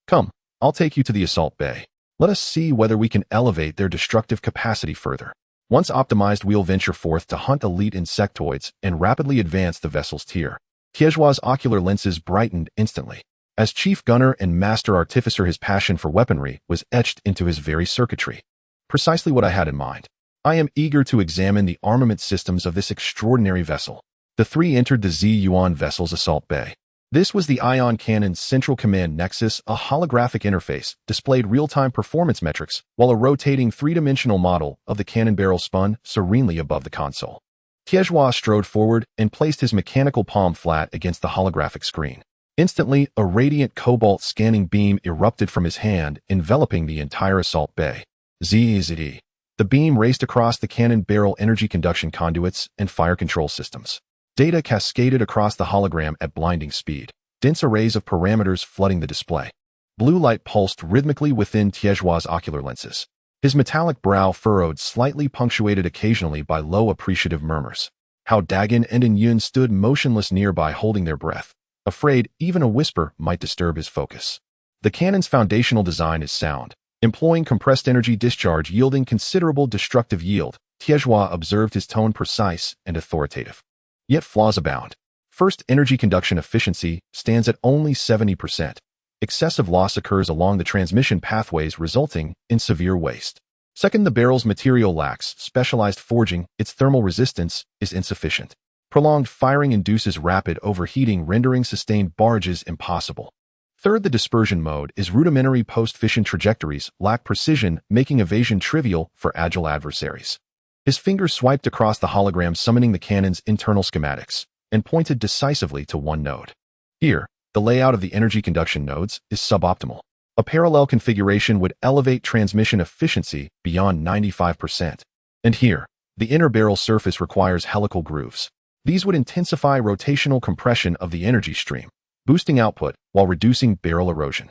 S1: Come, I'll take you to the assault bay. Let us see whether we can elevate their destructive capacity further. Once optimized, we'll venture forth to hunt elite insectoids and rapidly advance the vessel's tier. Tiezhua's ocular lenses brightened instantly. As chief gunner and master artificer, his passion for weaponry was etched into his very circuitry. Precisely what I had in mind. I am eager to examine the armament systems of this extraordinary vessel. The three entered the Z-Yuan vessel's assault bay. This was the Ion Cannon's central command nexus. A holographic interface displayed real-time performance metrics, while a rotating three-dimensional model of the cannon barrel spun serenely above the console. Tiezhua strode forward and placed his mechanical palm flat against the holographic screen. Instantly, a radiant cobalt scanning beam erupted from his hand, enveloping the entire assault bay. ZZD. The beam raced across the cannon barrel energy conduction conduits and fire control systems. Data cascaded across the hologram at blinding speed, dense arrays of parameters flooding the display. Blue light pulsed rhythmically within Tiezhua's ocular lenses. His metallic brow furrowed, slightly punctuated occasionally by low appreciative murmurs. Hao Dageng and Yun stood motionless nearby, holding their breath, afraid even a whisper might disturb his focus. The cannon's foundational design is sound, employing compressed energy discharge yielding considerable destructive yield. Tiezhua observed, his tone precise and authoritative. Yet flaws abound. First, energy conduction efficiency stands at only 70%. Excessive loss occurs along the transmission pathways, resulting in severe waste. Second, the barrel's material lacks specialized forging. Its thermal resistance is insufficient. Prolonged firing induces rapid overheating, rendering sustained barrages impossible. Third, the dispersion mode is rudimentary. Post-fission trajectories lack precision, making evasion trivial for agile adversaries. His fingers swiped across the hologram, summoning the cannon's internal schematics, and pointed decisively to one node. Here, the layout of the energy conduction nodes is suboptimal. A parallel configuration would elevate transmission efficiency beyond 95%. And here, the inner barrel surface requires helical grooves. These would intensify rotational compression of the energy stream, boosting output while reducing barrel erosion.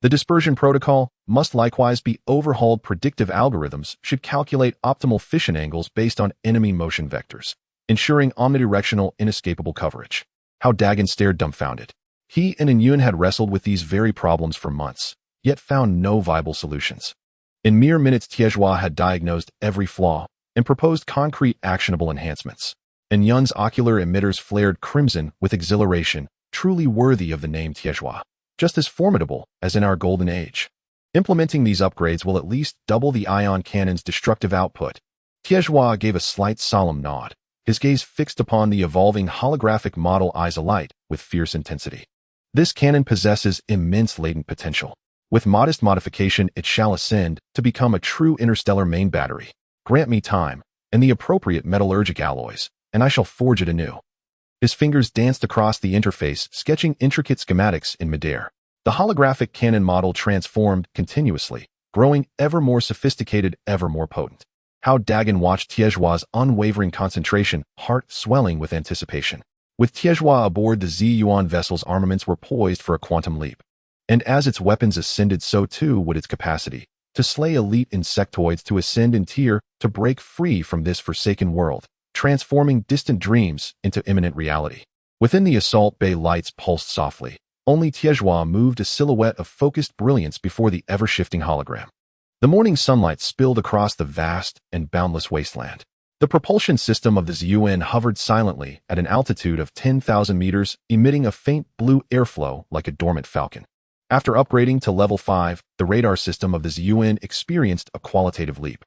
S1: The dispersion protocol must likewise be overhauled. Predictive algorithms should calculate optimal fission angles based on enemy motion vectors, ensuring omnidirectional, inescapable coverage. Hao Dageng stared dumbfounded. He and Yun had wrestled with these very problems for months, yet found no viable solutions. In mere minutes, Tiezhua had diagnosed every flaw and proposed concrete, actionable enhancements. And Yun's ocular emitters flared crimson with exhilaration, truly worthy of the name Tiezhua. Just as formidable as in our golden age. Implementing these upgrades will at least double the ion cannon's destructive output. Tiezhua gave a slight solemn nod, his gaze fixed upon the evolving holographic model, eyes alight with fierce intensity. This cannon possesses immense latent potential. With modest modification, it shall ascend to become a true interstellar main battery. Grant me time and the appropriate metallurgic alloys, and I shall forge it anew. His fingers danced across the interface, sketching intricate schematics in midair. The holographic cannon model transformed continuously, growing ever more sophisticated, ever more potent. Hao Dageng watched Tiezhua's unwavering concentration, heart swelling with anticipation. With Tiezhua aboard, the Z-Yuan vessel's armaments were poised for a quantum leap. And as its weapons ascended, so too would its capacity to slay elite insectoids, to ascend in tier, to break free from this forsaken world, transforming distant dreams into imminent reality. Within the assault bay, lights pulsed softly. Only Tiezhua moved, a silhouette of focused brilliance before the ever-shifting hologram. The morning sunlight spilled across the vast and boundless wasteland. The propulsion system of the ZUN hovered silently at an altitude of 10,000 meters, emitting a faint blue airflow like a dormant falcon. After upgrading to level 5, the radar system of the ZUN experienced a qualitative leap.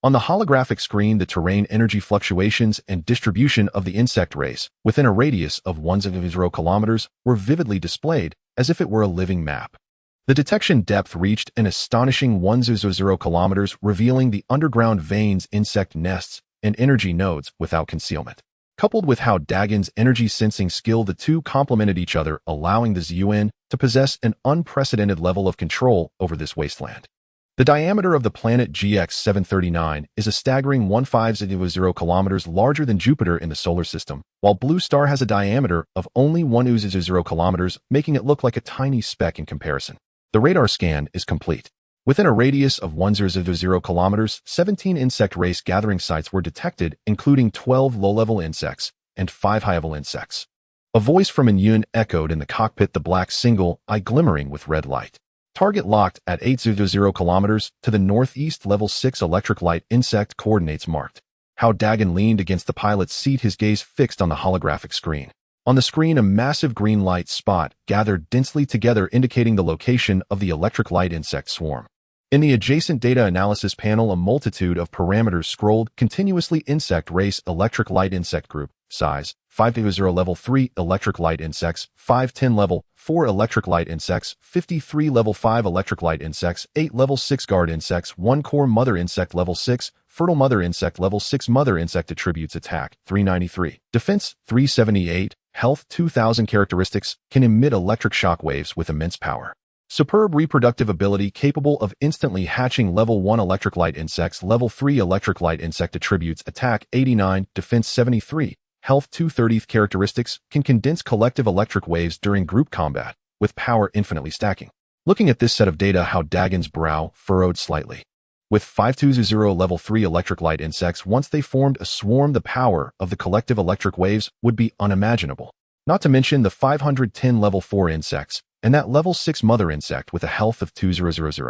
S1: On the holographic screen, the terrain, energy fluctuations, and distribution of the insect race within a radius of 100 kilometers were vividly displayed as if it were a living map. The detection depth reached an astonishing 100 kilometers, revealing the underground veins, insect nests, and energy nodes without concealment. Coupled with Hao Dageng's energy sensing skill, the two complemented each other, allowing the ZUN to possess an unprecedented level of control over this wasteland. The diameter of the planet GX-739 is a staggering 1500 kilometers, larger than Jupiter in the solar system, while Blue Star has a diameter of only 10 kilometers, making it look like a tiny speck in comparison. The radar scan is complete. Within a radius of 10 kilometers, 17 insect race gathering sites were detected, including 12 low-level insects and 5 high-level insects. A voice from Yun echoed in the cockpit, the black single eye glimmering with red light. Target locked at 80 kilometers to the northeast, level 6 electric light, insect coordinates marked. Hao Dageng leaned against the pilot's seat, his gaze fixed on the holographic screen. On the screen, a massive green light spot gathered densely together, indicating the location of the electric light insect swarm. In the adjacent data analysis panel, a multitude of parameters scrolled continuously: insect race, electric light insect group, size, 500 level 3 electric light insects, 510 level 4 electric light insects, 53 level 5 electric light insects, 8 level 6 guard insects, 1 core mother insect level 6, fertile mother insect level 6, mother insect attributes: attack 393, defense 378, health 2000, characteristics can emit electric shock waves with immense power. Superb reproductive ability, capable of instantly hatching level 1 electric light insects, level 3 electric light insect attributes: attack 89, defense 73, health 230, characteristics can condense collective electric waves during group combat, with power infinitely stacking. Looking at this set of data, Hao Dagen's brow furrowed slightly. With 520 level 3 electric light insects, once they formed a swarm, the power of the collective electric waves would be unimaginable. Not to mention the 510 level 4 insects, and that level 6 mother insect with a health of 2000.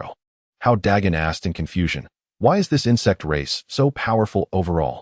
S1: Hao Dageng asked in confusion, why is this insect race so powerful overall?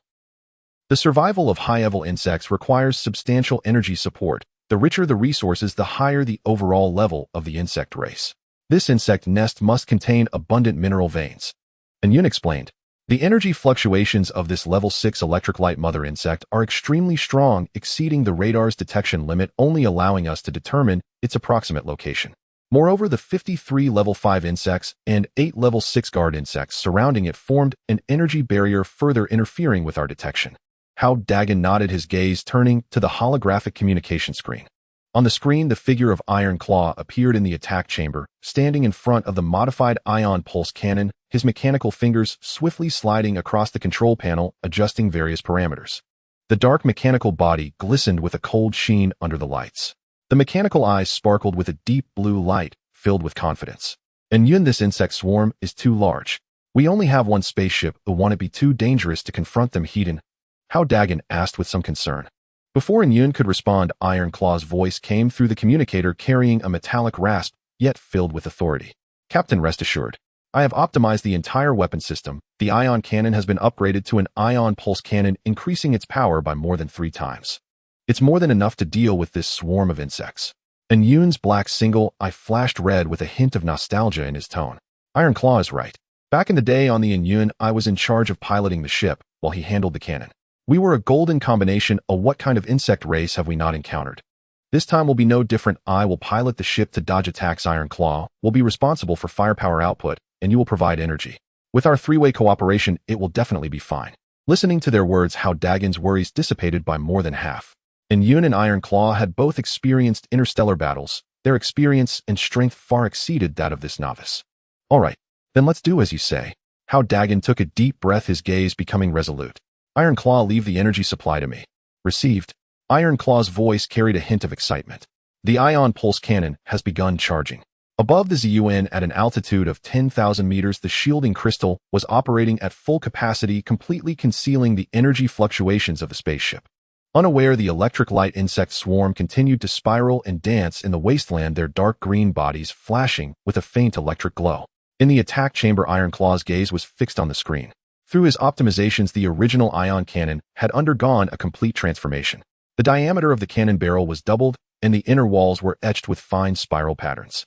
S1: The survival of high-level insects requires substantial energy support. The richer the resources, the higher the overall level of the insect race. This insect nest must contain abundant mineral veins. And Yun explained, the energy fluctuations of this level 6 electric light mother insect are extremely strong, exceeding the radar's detection limit, only allowing us to determine its approximate location. Moreover, the 53 level 5 insects and 8 level 6 guard insects surrounding it formed an energy barrier, further interfering with our detection. Hao Dageng nodded, his gaze turning to the holographic communication screen. On the screen, the figure of Iron Claw appeared in the attack chamber, standing in front of the modified ion pulse cannon, his mechanical fingers swiftly sliding across the control panel, adjusting various parameters. The dark mechanical body glistened with a cold sheen under the lights. The mechanical eyes sparkled with a deep blue light, filled with confidence. And Yun, this insect swarm is too large. We only have one spaceship. Won't it be too dangerous to confront them, Heaton? Hao Dageng asked with some concern. Before Yun could respond, Iron Claw's voice came through the communicator, carrying a metallic rasp, yet filled with authority. Captain, rest assured. I have optimized the entire weapon system. The ion cannon has been upgraded to an ion pulse cannon, increasing its power by more than 3 times. It's more than enough to deal with this swarm of insects. And Yun's black single eye flashed red with a hint of nostalgia in his tone. Iron Claw is right. Back in the day on the Yun, I was in charge of piloting the ship, while he handled the cannon. We were a golden combination. What kind of insect race have we not encountered? This time will be no different. I will pilot the ship to dodge attacks. Iron Claw will be responsible for firepower output, and you will provide energy. With our 3-way cooperation, it will definitely be fine. Listening to their words, Hao Dagen's worries dissipated by more than half. And Yun and Iron Claw had both experienced interstellar battles. Their experience and strength far exceeded that of this novice. All right, then let's do as you say. Hao Dageng took a deep breath, his gaze becoming resolute. Iron Claw, leave the energy supply to me. Received. Iron Claw's voice carried a hint of excitement. The ion pulse cannon has begun charging. Above the ZUN at an altitude of 10,000 meters, the shielding crystal was operating at full capacity, completely concealing the energy fluctuations of the spaceship. Unaware, the electric light insect swarm continued to spiral and dance in the wasteland, their dark green bodies flashing with a faint electric glow. In the attack chamber, Iron Claw's gaze was fixed on the screen. Through his optimizations, the original ion cannon had undergone a complete transformation. The diameter of the cannon barrel was doubled, and the inner walls were etched with fine spiral patterns.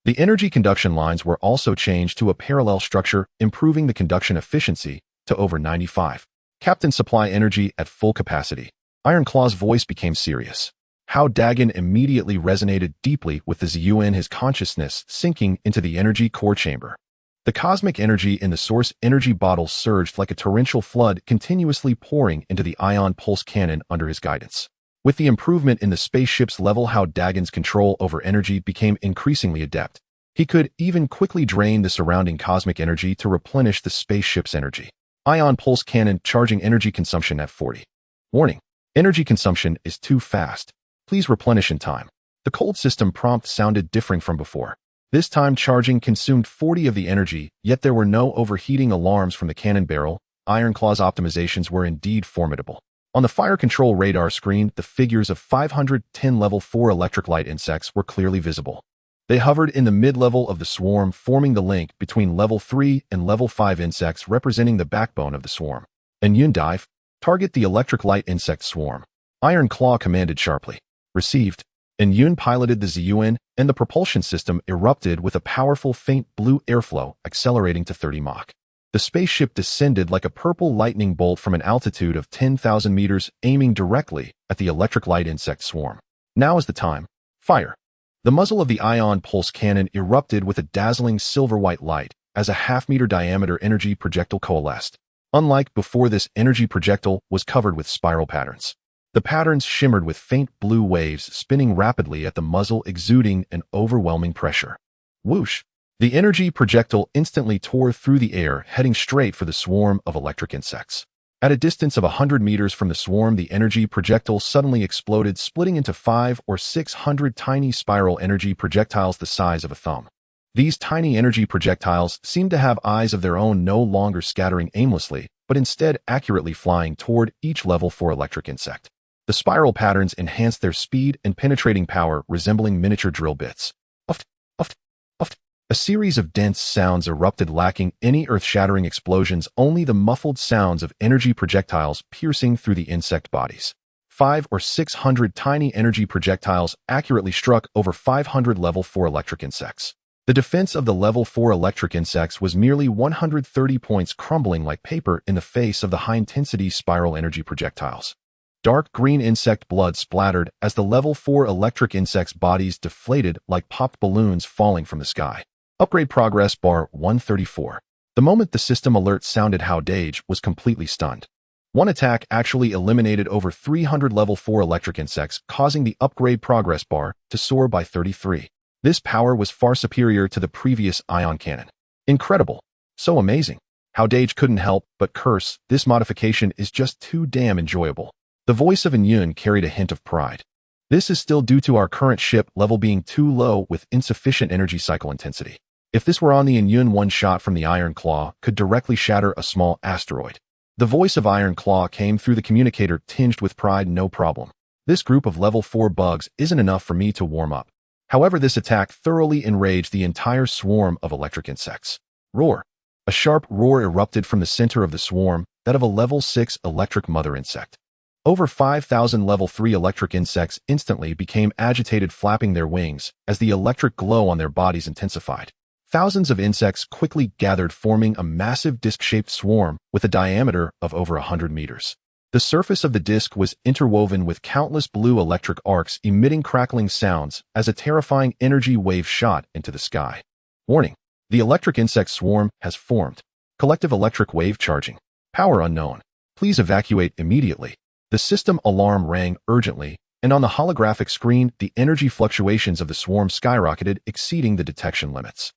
S1: The energy conduction lines were also changed to a parallel structure, improving the conduction efficiency to over 95. Captain, supply energy at full capacity. Iron Claw's voice became serious. Hao Dageng immediately resonated deeply with the ZUN, his consciousness sinking into the energy core chamber. The cosmic energy in the source energy bottle surged like a torrential flood, continuously pouring into the ion pulse cannon under his guidance. With the improvement in the spaceship's level, Hao Dagen's control over energy became increasingly adept. He could even quickly drain the surrounding cosmic energy to replenish the spaceship's energy. Ion pulse cannon charging, energy consumption at 40. Warning. Energy consumption is too fast. Please replenish in time. The cold system prompt sounded differing from before. This time charging consumed 40 of the energy, yet there were no overheating alarms from the cannon barrel. Iron Claw's optimizations were indeed formidable. On the fire control radar screen, the figures of 510 level 4 electric light insects were clearly visible. They hovered in the mid-level of the swarm, forming the link between level 3 and level 5 insects, representing the backbone of the swarm. And Yun, dive, target the electric light insect swarm. Iron Claw commanded sharply. Received. And Yun piloted the ZUN, and the propulsion system erupted with a powerful faint blue airflow, accelerating to 30 Mach. The spaceship descended like a purple lightning bolt from an altitude of 10,000 meters, aiming directly at the electric light insect swarm. Now is the time. Fire. The muzzle of the ion pulse cannon erupted with a dazzling silver-white light as a half-meter diameter energy projectile coalesced. Unlike before, this energy projectile was covered with spiral patterns. The patterns shimmered with faint blue waves spinning rapidly at the muzzle, exuding an overwhelming pressure. Whoosh! The energy projectile instantly tore through the air, heading straight for the swarm of electric insects. At a distance of 100 meters from the swarm, the energy projectile suddenly exploded, splitting into 500 or 600 tiny spiral energy projectiles the size of a thumb. These tiny energy projectiles seemed to have eyes of their own, no longer scattering aimlessly, but instead accurately flying toward each level 4 electric insect. The spiral patterns enhanced their speed and penetrating power, resembling miniature drill bits. Uft, uft, uft. A series of dense sounds erupted, lacking any earth-shattering explosions, only the muffled sounds of energy projectiles piercing through the insect bodies. 500 or 600 tiny energy projectiles accurately struck over 500 level 4 electric insects. The defense of the level 4 electric insects was merely 130 points, crumbling like paper in the face of the high-intensity spiral energy projectiles. Dark green insect blood splattered as the level 4 electric insects' bodies deflated like popped balloons falling from the sky. Upgrade progress bar 134. The moment the system alert sounded, Hao Dageng was completely stunned. One attack actually eliminated over 300 level 4 electric insects, causing the upgrade progress bar to soar by 33. This power was far superior to the previous ion cannon. Incredible. So amazing. Hao Dageng couldn't help but curse. This modification is just too damn enjoyable. The voice of Yun carried a hint of pride. This is still due to our current ship level being too low with insufficient energy cycle intensity. If this were on the Yun, one shot from the Iron Claw could directly shatter a small asteroid. The voice of Iron Claw came through the communicator, tinged with pride. No problem. This group of level 4 bugs isn't enough for me to warm up. However, this attack thoroughly enraged the entire swarm of electric insects. Roar. A sharp roar erupted from the center of the swarm, that of a level 6 electric mother insect. Over 5,000 level 3 electric insects instantly became agitated, flapping their wings as the electric glow on their bodies intensified. Thousands of insects quickly gathered, forming a massive disc-shaped swarm with a diameter of over 100 meters. The surface of the disc was interwoven with countless blue electric arcs, emitting crackling sounds as a terrifying energy wave shot into the sky. Warning. The electric insect swarm has formed. Collective electric wave charging. Power unknown. Please evacuate immediately. The system alarm rang urgently, and on the holographic screen, the energy fluctuations of the swarm skyrocketed, exceeding the detection limits.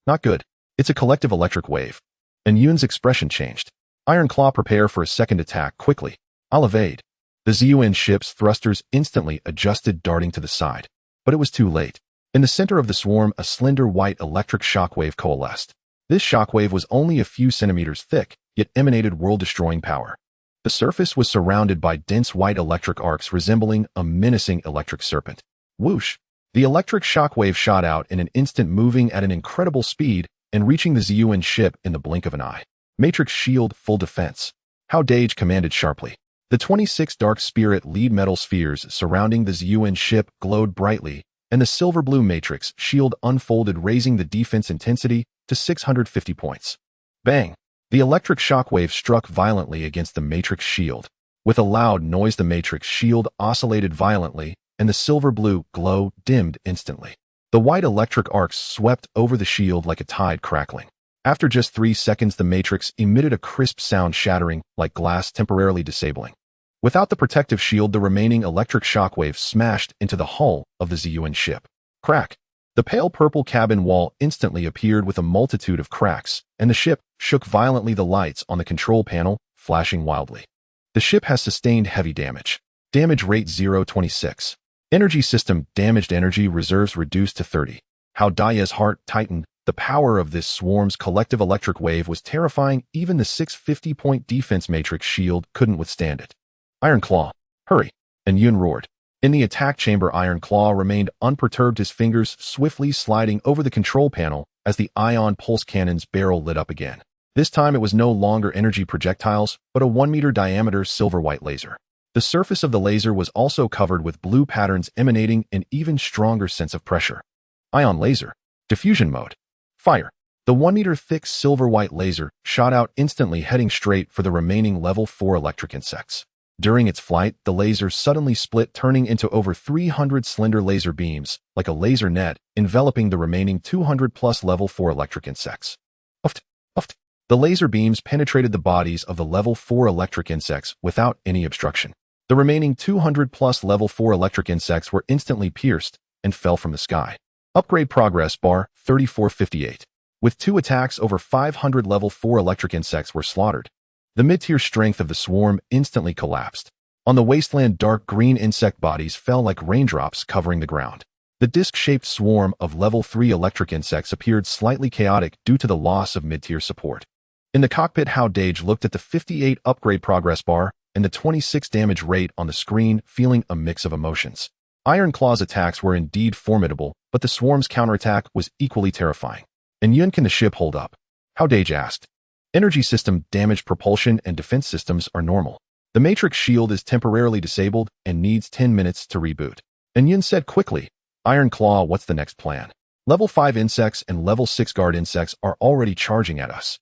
S1: Not good. It's a collective electric wave. And Yun's expression changed. Iron Claw, prepare for a second attack quickly. I'll evade. The ZUN ship's thrusters instantly adjusted, darting to the side. But it was too late. In the center of the swarm, a slender white electric shockwave coalesced. This shockwave was only a few centimeters thick, yet emanated world-destroying power. The surface was surrounded by dense white electric arcs resembling a menacing electric serpent. Whoosh! The electric shockwave shot out in an instant, moving at an incredible speed and reaching the ZUN ship in the blink of an eye. Matrix shield, full defense. Hao Dageng commanded sharply. The 26 dark spirit lead metal spheres surrounding the ZUN ship glowed brightly, and the silver-blue matrix shield unfolded, raising the defense intensity to 650 points. Bang! The electric shockwave struck violently against the matrix shield. With a loud noise, the matrix shield oscillated violently, and the silver-blue glow dimmed instantly. The white electric arcs swept over the shield like a tide, crackling. After just 3 seconds, the matrix emitted a crisp sound, shattering like glass, temporarily disabling. Without the protective shield, the remaining electric shockwave smashed into the hull of the ZUN ship. Crack! The pale purple cabin wall instantly appeared with a multitude of cracks, and the ship shook violently, the lights on the control panel flashing wildly. The ship has sustained heavy damage. Damage rate 0.26. Energy system damaged, energy reserves reduced to 30. Hao Dageng's heart tightened. The power of this swarm's collective electric wave was terrifying. Even the 650-point defense matrix shield couldn't withstand it. Iron Claw, hurry! And Yun roared. In the attack chamber, Iron Claw remained unperturbed, his fingers swiftly sliding over the control panel as the ion pulse cannon's barrel lit up again. This time it was no longer energy projectiles, but a 1-meter diameter silver-white laser. The surface of the laser was also covered with blue patterns emanating an even stronger sense of pressure. Ion laser. Diffusion mode. Fire. The 1-meter-thick silver-white laser shot out instantly, heading straight for the remaining level 4 electric insects. During its flight, the laser suddenly split, turning into over 300 slender laser beams, like a laser net, enveloping the remaining 200-plus level 4 electric insects. Uft, uft. The laser beams penetrated the bodies of the level 4 electric insects without any obstruction. The remaining 200-plus level 4 electric insects were instantly pierced and fell from the sky. Upgrade progress bar 3458. With 2 attacks, over 500 level 4 electric insects were slaughtered. The mid-tier strength of the swarm instantly collapsed. On the wasteland, dark green insect bodies fell like raindrops covering the ground. The disc-shaped swarm of level 3 electric insects appeared slightly chaotic due to the loss of mid-tier support. In the cockpit, Hao Dageng looked at the 58 upgrade progress bar and the 26 damage rate on the screen, feeling a mix of emotions. Iron Claw's attacks were indeed formidable, but the swarm's counterattack was equally terrifying. And Yun, can the ship hold up? Hao Dageng asked. Energy system damaged, propulsion and defense systems are normal. The matrix shield is temporarily disabled and needs 10 minutes to reboot. And Yun said quickly, Iron Claw, what's the next plan? Level 5 insects and level 6 guard insects are already charging at us.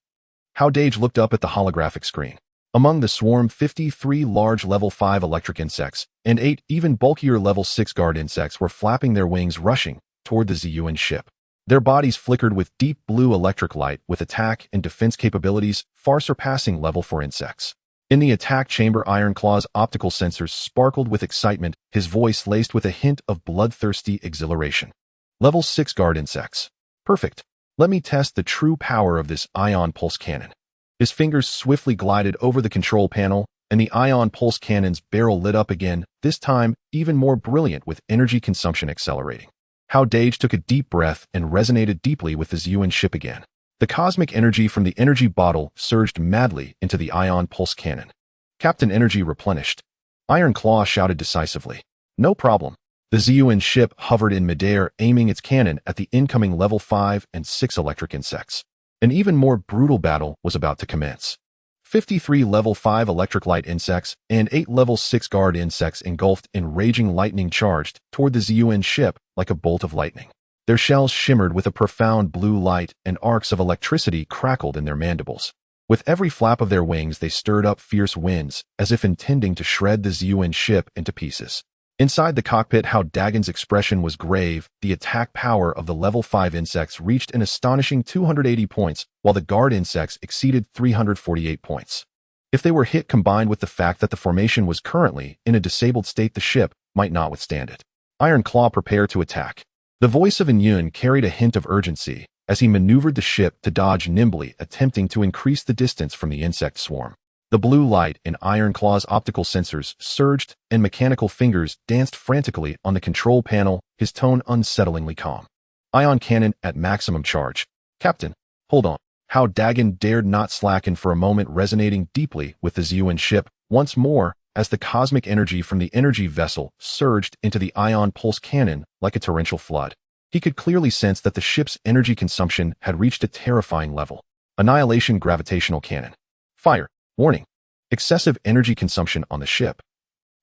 S1: Hao Dageng looked up at the holographic screen. Among the swarm, 53 large level 5 electric insects and 8 even bulkier level 6 guard insects were flapping their wings, rushing toward the Ziyuan ship. Their bodies flickered with deep blue electric light, with attack and defense capabilities far surpassing level 4 insects. In the attack chamber, Iron Claw's optical sensors sparkled with excitement, his voice laced with a hint of bloodthirsty exhilaration. Level 6 guard insects. Perfect. Let me test the true power of this ion pulse cannon. His fingers swiftly glided over the control panel, and the ion pulse cannon's barrel lit up again, this time even more brilliant, with energy consumption accelerating. Hao Dageng took a deep breath and resonated deeply with the Ziyuan ship again. The cosmic energy from the energy bottle surged madly into the ion pulse cannon. Captain, energy replenished. Iron Claw shouted decisively. No problem. The Ziyuan ship hovered in midair, aiming its cannon at the incoming level 5 and 6 electric insects. An even more brutal battle was about to commence. 53 level 5 electric light insects and 8 level 6 guard insects engulfed in raging lightning charged toward the Ziyuan ship like a bolt of lightning. Their shells shimmered with a profound blue light, and arcs of electricity crackled in their mandibles. With every flap of their wings, they stirred up fierce winds, as if intending to shred the Ziyuan ship into pieces. Inside the cockpit, Hao Dageng's expression was grave. The attack power of the level 5 insects reached an astonishing 280 points, while the guard insects exceeded 348 points. If they were hit, combined with the fact that the formation was currently in a disabled state, the ship might not withstand it. Iron Claw, prepare to attack. The voice of Yun carried a hint of urgency as he maneuvered the ship to dodge nimbly, attempting to increase the distance from the insect swarm. The blue light in Iron Claw's optical sensors surged, and mechanical fingers danced frantically on the control panel, his tone unsettlingly calm. Ion cannon at maximum charge. Captain, hold on. Hao Dageng dared not slacken for a moment, resonating deeply with the Ziyuan ship once more as the cosmic energy from the energy vessel surged into the ion pulse cannon like a torrential flood. He could clearly sense that the ship's energy consumption had reached a terrifying level. Annihilation gravitational cannon. Fire. Warning. Excessive energy consumption on the ship.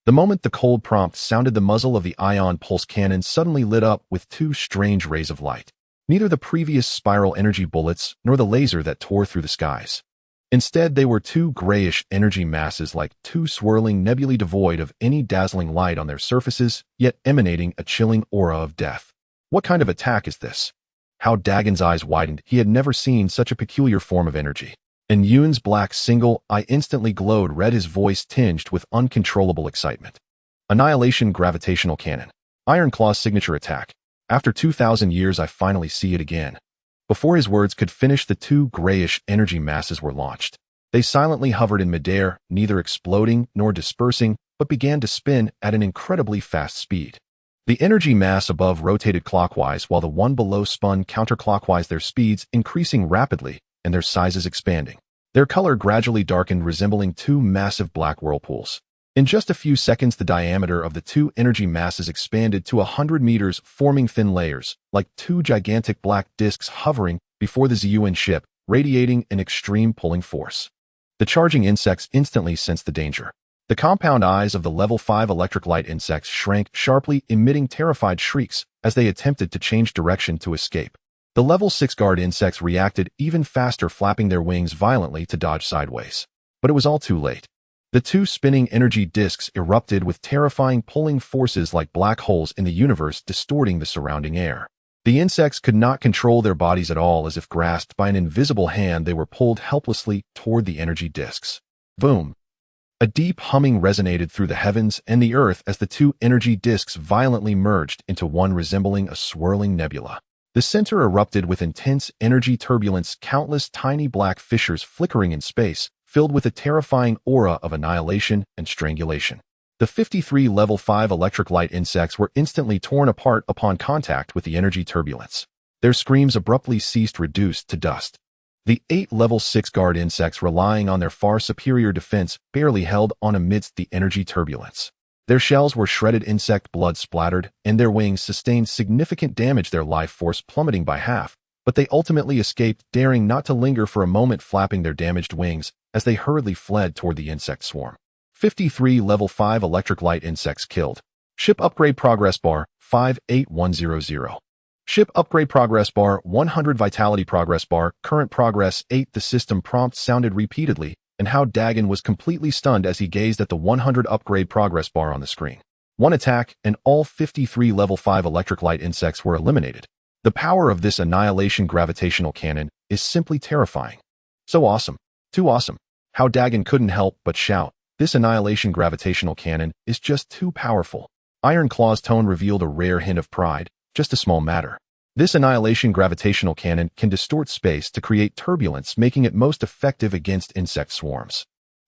S1: The moment the cold prompt sounded, the muzzle of the ion pulse cannon suddenly lit up with 2 strange rays of light. Neither the previous spiral energy bullets nor the laser that tore through the skies. Instead, they were 2 grayish energy masses, like 2 swirling nebulae, devoid of any dazzling light on their surfaces, yet emanating a chilling aura of death. What kind of attack is this? Hao Dagen's eyes widened. He had never seen such a peculiar form of energy. And Yun's black single eye instantly glowed red, his voice tinged with uncontrollable excitement. Annihilation gravitational cannon. Iron Claw's signature attack. After 2,000 years, I finally see it again. Before his words could finish, the 2 grayish energy masses were launched. They silently hovered in midair, neither exploding nor dispersing, but began to spin at an incredibly fast speed. The energy mass above rotated clockwise, while the one below spun counterclockwise, their speeds increasing rapidly and their sizes expanding. Their color gradually darkened, resembling 2 massive black whirlpools. In just a few seconds, the diameter of the 2 energy masses expanded to 100 meters, forming thin layers, like 2 gigantic black discs hovering before the Ziyuan ship, radiating an extreme pulling force. The charging insects instantly sensed the danger. The compound eyes of the level 5 electric light insects shrank sharply, emitting terrified shrieks as they attempted to change direction to escape. The level 6 guard insects reacted even faster, flapping their wings violently to dodge sideways. But it was all too late. The two spinning energy disks erupted with terrifying pulling forces like black holes in the universe, distorting the surrounding air. The insects could not control their bodies at all. As if grasped by an invisible hand, they were pulled helplessly toward the energy disks. Boom! A deep humming resonated through the heavens and the earth as the two energy disks violently merged into one, resembling a swirling nebula. The center erupted with intense energy turbulence, countless tiny black fissures flickering in space, filled with a terrifying aura of annihilation and strangulation. The 53 level 5 electric light insects were instantly torn apart upon contact with the energy turbulence. Their screams abruptly ceased, reduced to dust. The 8 level 6 guard insects, relying on their far superior defense, barely held on amidst the energy turbulence. Their shells were shredded, insect blood splattered, and their wings sustained significant damage, their life force plummeting by half, but they ultimately escaped, daring not to linger for a moment, flapping their damaged wings as they hurriedly fled toward the insect swarm. 53 level 5 electric light insects killed. Ship upgrade progress bar 58100. Ship upgrade progress bar 100. Vitality progress bar current progress 8. The system prompt sounded repeatedly, and Hao Dageng was completely stunned as he gazed at the 100 upgrade progress bar on the screen. One attack, and all 53 level 5 electric light insects were eliminated. The power of this annihilation gravitational cannon is simply terrifying. So awesome. Too awesome. Hao Dageng couldn't help but shout. This annihilation gravitational cannon is just too powerful. Iron Claw's tone revealed a rare hint of pride. Just a small matter. This annihilation gravitational cannon can distort space to create turbulence, making it most effective against insect swarms.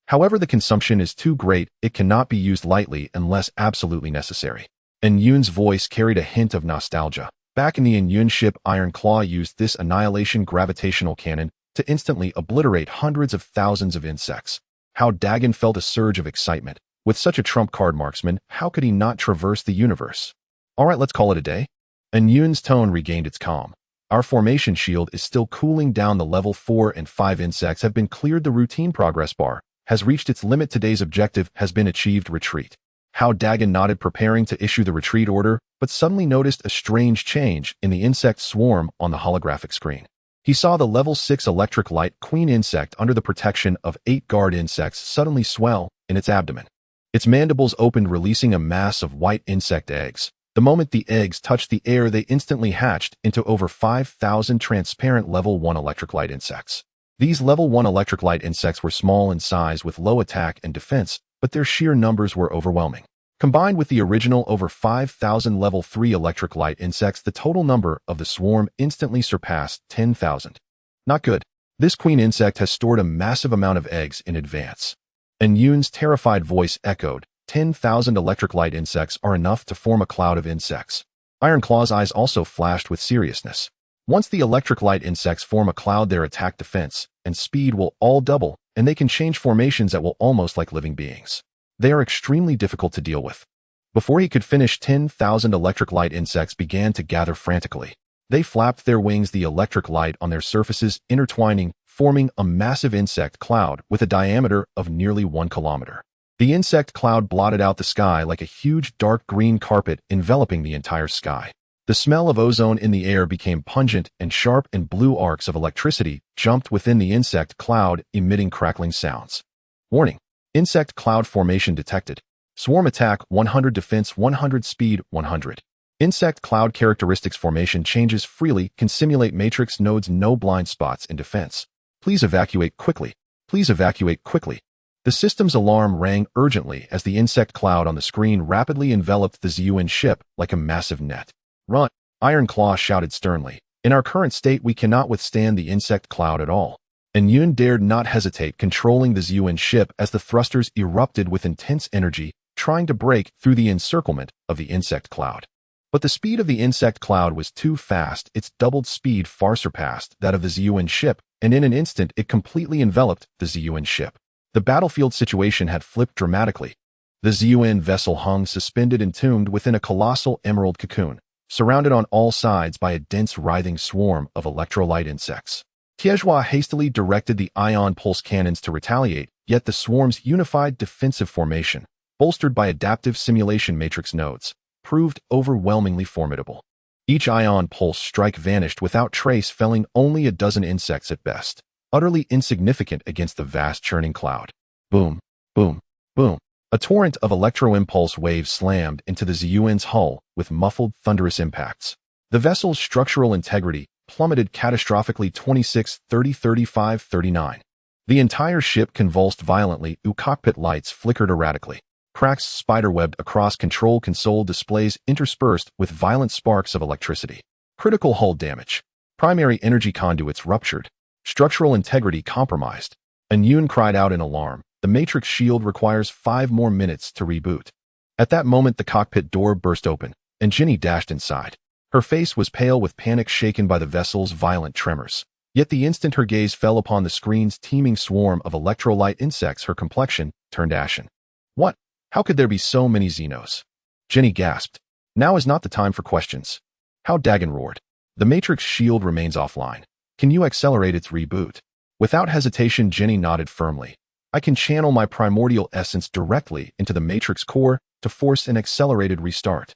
S1: However, the consumption is too great. It cannot be used lightly unless absolutely necessary. Yun's voice carried a hint of nostalgia. Back in the Yun ship, Iron Claw used this annihilation gravitational cannon to instantly obliterate hundreds of thousands of insects. Hao Dageng felt a surge of excitement. With such a trump card marksman, how could he not traverse the universe? Alright, let's call it a day. Yun's tone regained its calm. Our formation shield is still cooling down. The level 4 and 5 insects have been cleared. The routine progress bar has reached its limit. Today's objective has been achieved. Retreat. Hao Dageng nodded, preparing to issue the retreat order, but suddenly noticed a strange change in the insect swarm on the holographic screen. He saw the level 6 electric light queen insect under the protection of 8 guard insects suddenly swell in its abdomen. Its mandibles opened, releasing a mass of white insect eggs. The moment the eggs touched the air, they instantly hatched into over 5,000 transparent level 1 electric light insects. These level 1 electric light insects were small in size with low attack and defense, but their sheer numbers were overwhelming. Combined with the original over 5,000 level 3 electric light insects, the total number of the swarm instantly surpassed 10,000. Not good. This queen insect has stored a massive amount of eggs in advance. Yun's terrified voice echoed. 10,000 electric light insects are enough to form a cloud of insects. Iron Claw's eyes also flashed with seriousness. Once the electric light insects form a cloud, their attack, defense, and speed will all double, and they can change formations that will almost like living beings. They are extremely difficult to deal with. Before he could finish, 10,000 electric light insects began to gather frantically. They flapped their wings, the electric light on their surfaces intertwining, forming a massive insect cloud with a diameter of nearly 1 kilometer. The insect cloud blotted out the sky like a huge dark green carpet, enveloping the entire sky. The smell of ozone in the air became pungent, and sharp and blue arcs of electricity jumped within the insect cloud, emitting crackling sounds. Warning. Insect cloud formation detected. Swarm attack 100, defense 100, speed 100. Insect cloud characteristics: formation changes freely, can simulate matrix nodes, no blind spots in defense. Please evacuate quickly. Please evacuate quickly. The system's alarm rang urgently as the insect cloud on the screen rapidly enveloped the Zun ship like a massive net. Run! Iron Claw shouted sternly. In our current state, we cannot withstand the insect cloud at all. Yun dared not hesitate, controlling the Zun ship as the thrusters erupted with intense energy, trying to break through the encirclement of the insect cloud. But the speed of the insect cloud was too fast. Its doubled speed far surpassed that of the Zun ship, and in an instant it completely enveloped the Zun ship. The battlefield situation had flipped dramatically. The Zun vessel hung suspended, entombed within a colossal emerald cocoon, surrounded on all sides by a dense writhing swarm of electrolyte insects. Tiezhua hastily directed the ion pulse cannons to retaliate, yet the swarm's unified defensive formation, bolstered by adaptive simulation matrix nodes, proved overwhelmingly formidable. Each ion pulse strike vanished without trace, felling only a dozen insects at best, utterly insignificant against the vast churning cloud. Boom, boom, boom. A torrent of electro-impulse waves slammed into the Ziyuan's hull with muffled, thunderous impacts. The vessel's structural integrity plummeted catastrophically 26, 30, 35, 39. The entire ship convulsed violently, cockpit lights flickered erratically. Cracks spiderwebbed across control console displays interspersed with violent sparks of electricity. Critical hull damage. Primary energy conduits ruptured. Structural integrity compromised. Yun cried out in alarm. The matrix shield requires 5 more minutes to reboot. At that moment, the cockpit door burst open, and Ginny dashed inside. Her face was pale with panic, shaken by the vessel's violent tremors. Yet the instant her gaze fell upon the screen's teeming swarm of electrolyte insects, her complexion turned ashen. What? How could there be so many Xenos? Ginny gasped. Now is not the time for questions. Hao Dageng roared. The matrix shield remains offline. Can you accelerate its reboot? Without hesitation, Ginny nodded firmly. I can channel my primordial essence directly into the matrix core to force an accelerated restart.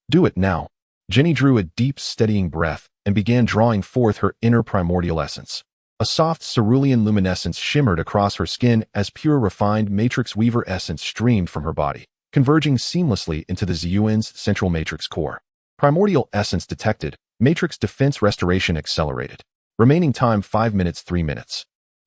S1: Do it now. Ginny drew a deep, steadying breath and began drawing forth her inner primordial essence. A soft cerulean luminescence shimmered across her skin as pure, refined matrix weaver essence streamed from her body, converging seamlessly into the Ziyuan's central matrix core. Primordial essence detected. Matrix defense restoration accelerated. Remaining time 5 minutes, 3 minutes.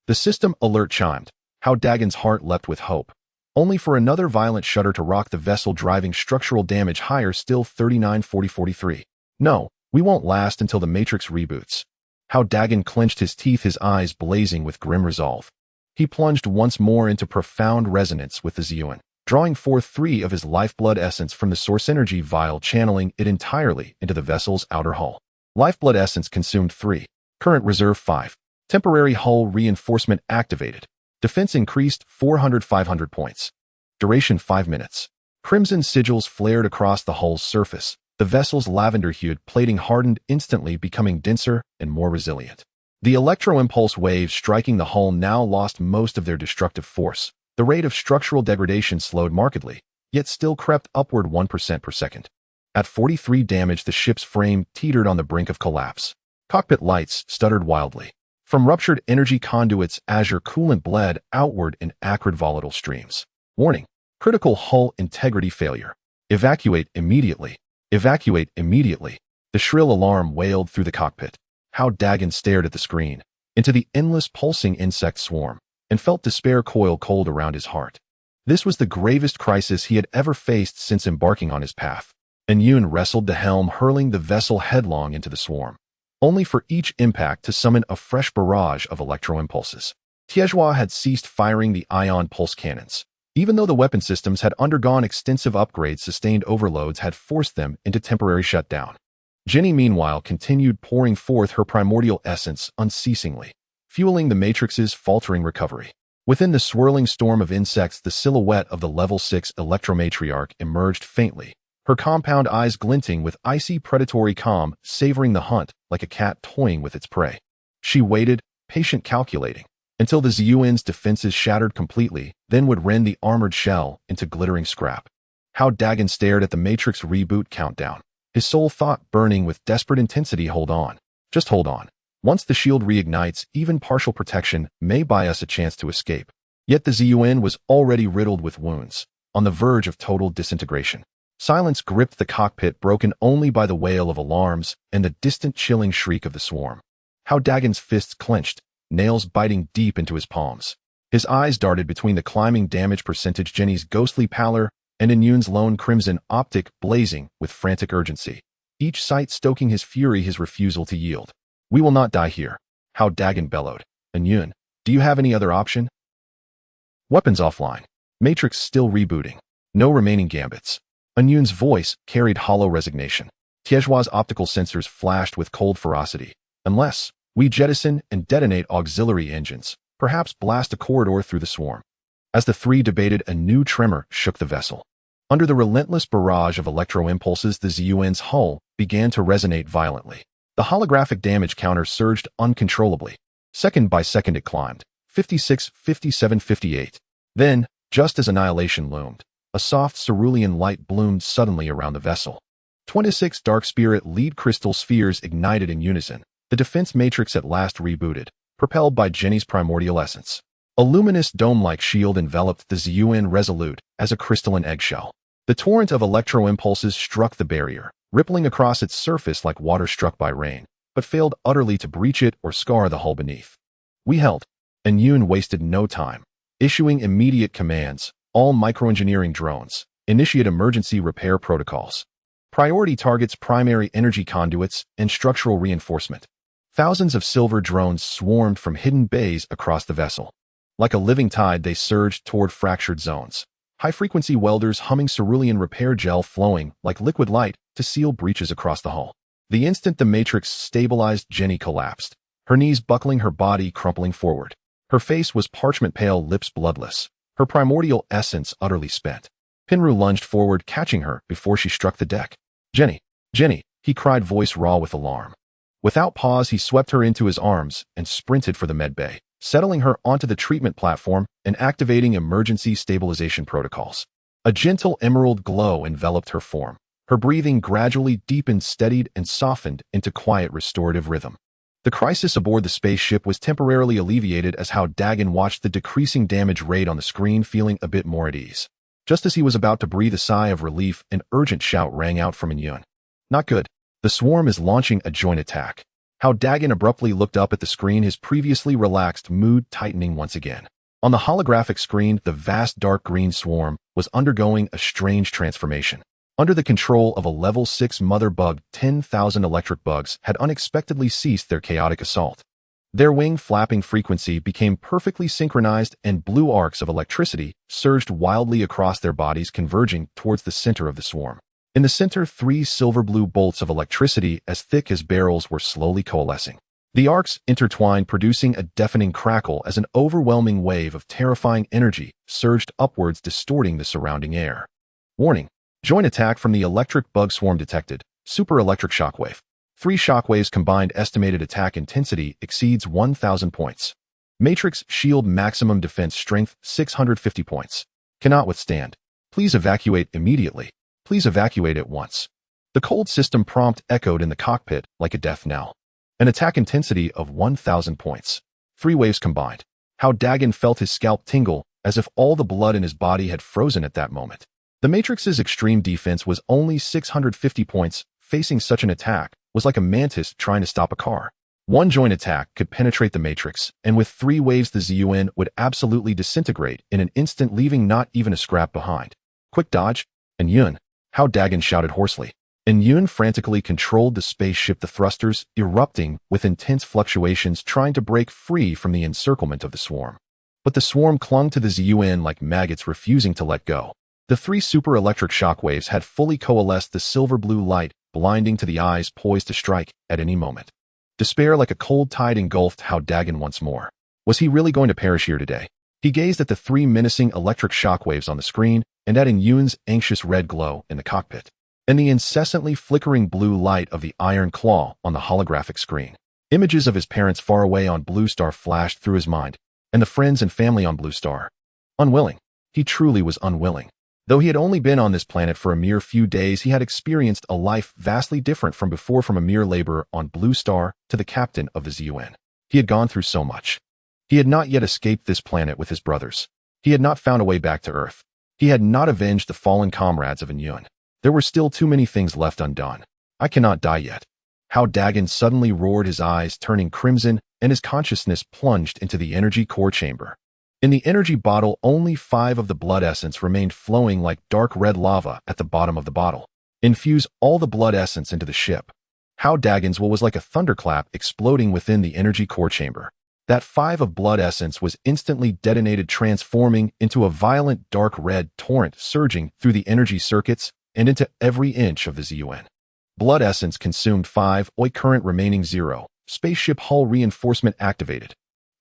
S1: The system alert chimed. Hao Dageng's heart leapt with hope. Only for another violent shudder to rock the vessel, driving structural damage higher still. 39, 40, 43. No, we won't last until the matrix reboots. Hao Dageng clenched his teeth, his eyes blazing with grim resolve. He plunged once more into profound resonance with the Ziyuan, drawing forth 3 of his lifeblood essence from the source energy vial, channeling it entirely into the vessel's outer hull. Lifeblood essence consumed 3. Current reserve 5. Temporary hull reinforcement activated. Defense increased 400-500 points. Duration 5 minutes. Crimson sigils flared across the hull's surface. The vessel's lavender-hued plating hardened instantly, becoming denser and more resilient. The electro-impulse waves striking the hull now lost most of their destructive force. The rate of structural degradation slowed markedly, yet still crept upward 1% per second. At 43 damage, the ship's frame teetered on the brink of collapse. Cockpit lights stuttered wildly. From ruptured energy conduits, azure coolant bled outward in acrid volatile streams. Warning: critical hull integrity failure. Evacuate immediately. Evacuate immediately. The shrill alarm wailed through the cockpit. Hao Dageng stared at the screen, into the endless pulsing insect swarm, and felt despair coil cold around his heart. This was the gravest crisis he had ever faced since embarking on his path. Yun wrestled the helm, hurling the vessel headlong into the swarm, only for each impact to summon a fresh barrage of electro-impulses. Tiezhua had ceased firing the ion pulse cannons. Even though the weapon systems had undergone extensive upgrades, sustained overloads had forced them into temporary shutdown. Ginny, meanwhile, continued pouring forth her primordial essence unceasingly, fueling the Matrix's faltering recovery. Within the swirling storm of insects, the silhouette of the Level 6 Electromatriarch emerged faintly, her compound eyes glinting with icy predatory calm, savoring the hunt like a cat toying with its prey. She waited, patient, calculating, until the Ziyuan's defenses shattered completely, then would rend the armored shell into glittering scrap. Hao Dageng stared at the Matrix reboot countdown, his sole thought burning with desperate intensity. Hold on. Just hold on. Once the shield reignites, even partial protection may buy us a chance to escape. Yet the Ziyuan was already riddled with wounds, on the verge of total disintegration. Silence gripped the cockpit, broken only by the wail of alarms and the distant chilling shriek of the swarm. Hao Dageng's fists clenched, nails biting deep into his palms. His eyes darted between the climbing damage percentage, Jenny's ghostly pallor, and Yun's lone crimson optic blazing with frantic urgency, each sight stoking his fury, his refusal to yield. We will not die here, Hao Dageng bellowed. Yun, do you have any other option? Weapons offline. Matrix still rebooting. No remaining gambits. Yun's voice carried hollow resignation. Tiezhua's optical sensors flashed with cold ferocity. Unless we jettison and detonate auxiliary engines, perhaps blast a corridor through the swarm. As the 3 debated, a new tremor shook the vessel. Under the relentless barrage of electro-impulses, the Ziyuan's hull began to resonate violently. The holographic damage counter surged uncontrollably. Second by second it climbed. 56, 57, 58. Then, just as annihilation loomed, a soft cerulean light bloomed suddenly around the vessel. 26 dark spirit lead crystal spheres ignited in unison. The defense matrix at last rebooted, propelled by Jenny's primordial essence. A luminous dome-like shield enveloped the ZUN Resolute as a crystalline eggshell. The torrent of electro-impulses struck the barrier, rippling across its surface like water struck by rain, but failed utterly to breach it or scar the hull beneath. We held, and Yoon wasted no time, issuing immediate commands. All microengineering drones, initiate emergency repair protocols. Priority targets primary energy conduits and structural reinforcement. Thousands of silver drones swarmed from hidden bays across the vessel. Like a living tide, they surged toward fractured zones. High-frequency welders humming cerulean repair gel flowing like liquid light to seal breaches across the hull. The instant the matrix stabilized, Jenny collapsed, her knees buckling, her body crumpling forward. Her face was parchment pale, lips bloodless, her primordial essence utterly spent. Pinru lunged forward, catching her before she struck the deck. Jenny! Jenny! He cried, voice raw with alarm. Without pause, he swept her into his arms and sprinted for the medbay, settling her onto the treatment platform and activating emergency stabilization protocols. A gentle emerald glow enveloped her form. Her breathing gradually deepened, steadied, and softened into quiet restorative rhythm. The crisis aboard the spaceship was temporarily alleviated as Hao Dageng watched the decreasing damage rate on the screen, feeling a bit more at ease. Just as he was about to breathe a sigh of relief, an urgent shout rang out from Yoon. Not good. The swarm is launching a joint attack. Hao Dageng abruptly looked up at the screen, his previously relaxed mood tightening once again. On the holographic screen, the vast dark green swarm was undergoing a strange transformation. Under the control of a level 6 mother bug, 10,000 electric bugs had unexpectedly ceased their chaotic assault. Their wing flapping frequency became perfectly synchronized, and blue arcs of electricity surged wildly across their bodies, converging towards the center of the swarm. In the center, 3 silver-blue bolts of electricity as thick as barrels were slowly coalescing. The arcs intertwined, producing a deafening crackle as an overwhelming wave of terrifying energy surged upwards, distorting the surrounding air. Warning. Joint attack from the electric bug swarm detected. Super electric shockwave. 3 shockwaves combined. Estimated attack intensity exceeds 1,000 points. Matrix shield maximum defense strength 650 points. Cannot withstand. Please evacuate immediately. Please evacuate at once. The cold system prompt echoed in the cockpit like a death knell. An attack intensity of 1,000 points. 3 waves combined. Hao Dageng felt his scalp tingle, as if all the blood in his body had frozen at that moment. The Matrix's extreme defense was only 650 points. Facing such an attack was like a mantis trying to stop a car. One joint attack could penetrate the Matrix, and with 3 waves the ZUN would absolutely disintegrate in an instant, leaving not even a scrap behind. Quick dodge, and Yoon! Hao Dageng shouted hoarsely. And Yoon frantically controlled the spaceship, the thrusters erupting with intense fluctuations, trying to break free from the encirclement of the swarm. But the swarm clung to the ZUN like maggots, refusing to let go. The 3 super electric shockwaves had fully coalesced, the silver-blue light blinding to the eyes, poised to strike at any moment. Despair like a cold tide engulfed Hao Dageng once more. Was he really going to perish here today? He gazed at the 3 menacing electric shockwaves on the screen and at Yoon's anxious red glow in the cockpit, and the incessantly flickering blue light of the iron claw on the holographic screen. Images of his parents far away on Blue Star flashed through his mind, and the friends and family on Blue Star. Unwilling. He truly was unwilling. Though he had only been on this planet for a mere few days, he had experienced a life vastly different from before, from a mere laborer on Blue Star to the captain of the ZUN. He had gone through so much. He had not yet escaped this planet with his brothers. He had not found a way back to Earth. He had not avenged the fallen comrades of Yoon. There were still too many things left undone. I cannot die yet. Hao Dageng suddenly roared, his eyes turning crimson, and his consciousness plunged into the energy core chamber. In the energy bottle, only 5 of the blood essence remained, flowing like dark red lava at the bottom of the bottle. Infuse all the blood essence into the ship. Hao Dagen's will was like a thunderclap exploding within the energy core chamber. That 5 of blood essence was instantly detonated, transforming into a violent dark red torrent surging through the energy circuits and into every inch of the ZUN. Blood essence consumed 5, OI current remaining 0, spaceship hull reinforcement activated.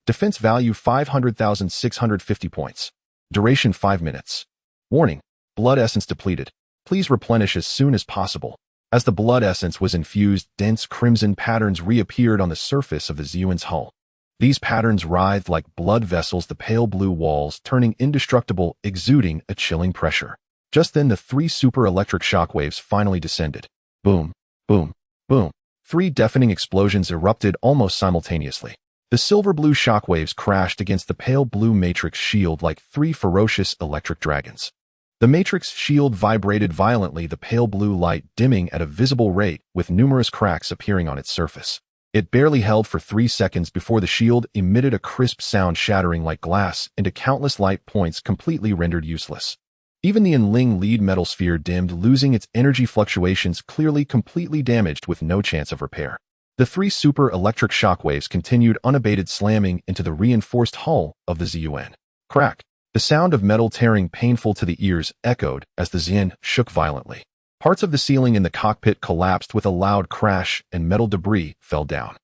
S1: Defense value 500,650 points. Duration 5 minutes. Warning, blood essence depleted. Please replenish as soon as possible. As the blood essence was infused, dense crimson patterns reappeared on the surface of the ZUN's hull. These patterns writhed like blood vessels, the pale blue walls turning indestructible, exuding a chilling pressure. Just then the 3 super electric shockwaves finally descended. Boom, boom, boom. 3 deafening explosions erupted almost simultaneously. The silver-blue shockwaves crashed against the pale blue matrix shield like 3 ferocious electric dragons. The matrix shield vibrated violently, the pale blue light dimming at a visible rate with numerous cracks appearing on its surface. It barely held for 3 seconds before the shield emitted a crisp sound, shattering like glass into countless light points, completely rendered useless. Even the Enling lead metal sphere dimmed, losing its energy fluctuations, clearly completely damaged with no chance of repair. The 3 super electric shockwaves continued unabated, slamming into the reinforced hull of the ZUN. Crack! The sound of metal tearing, painful to the ears, echoed as the ZUN shook violently. Parts of the ceiling in the cockpit collapsed with a loud crash, and metal debris fell down.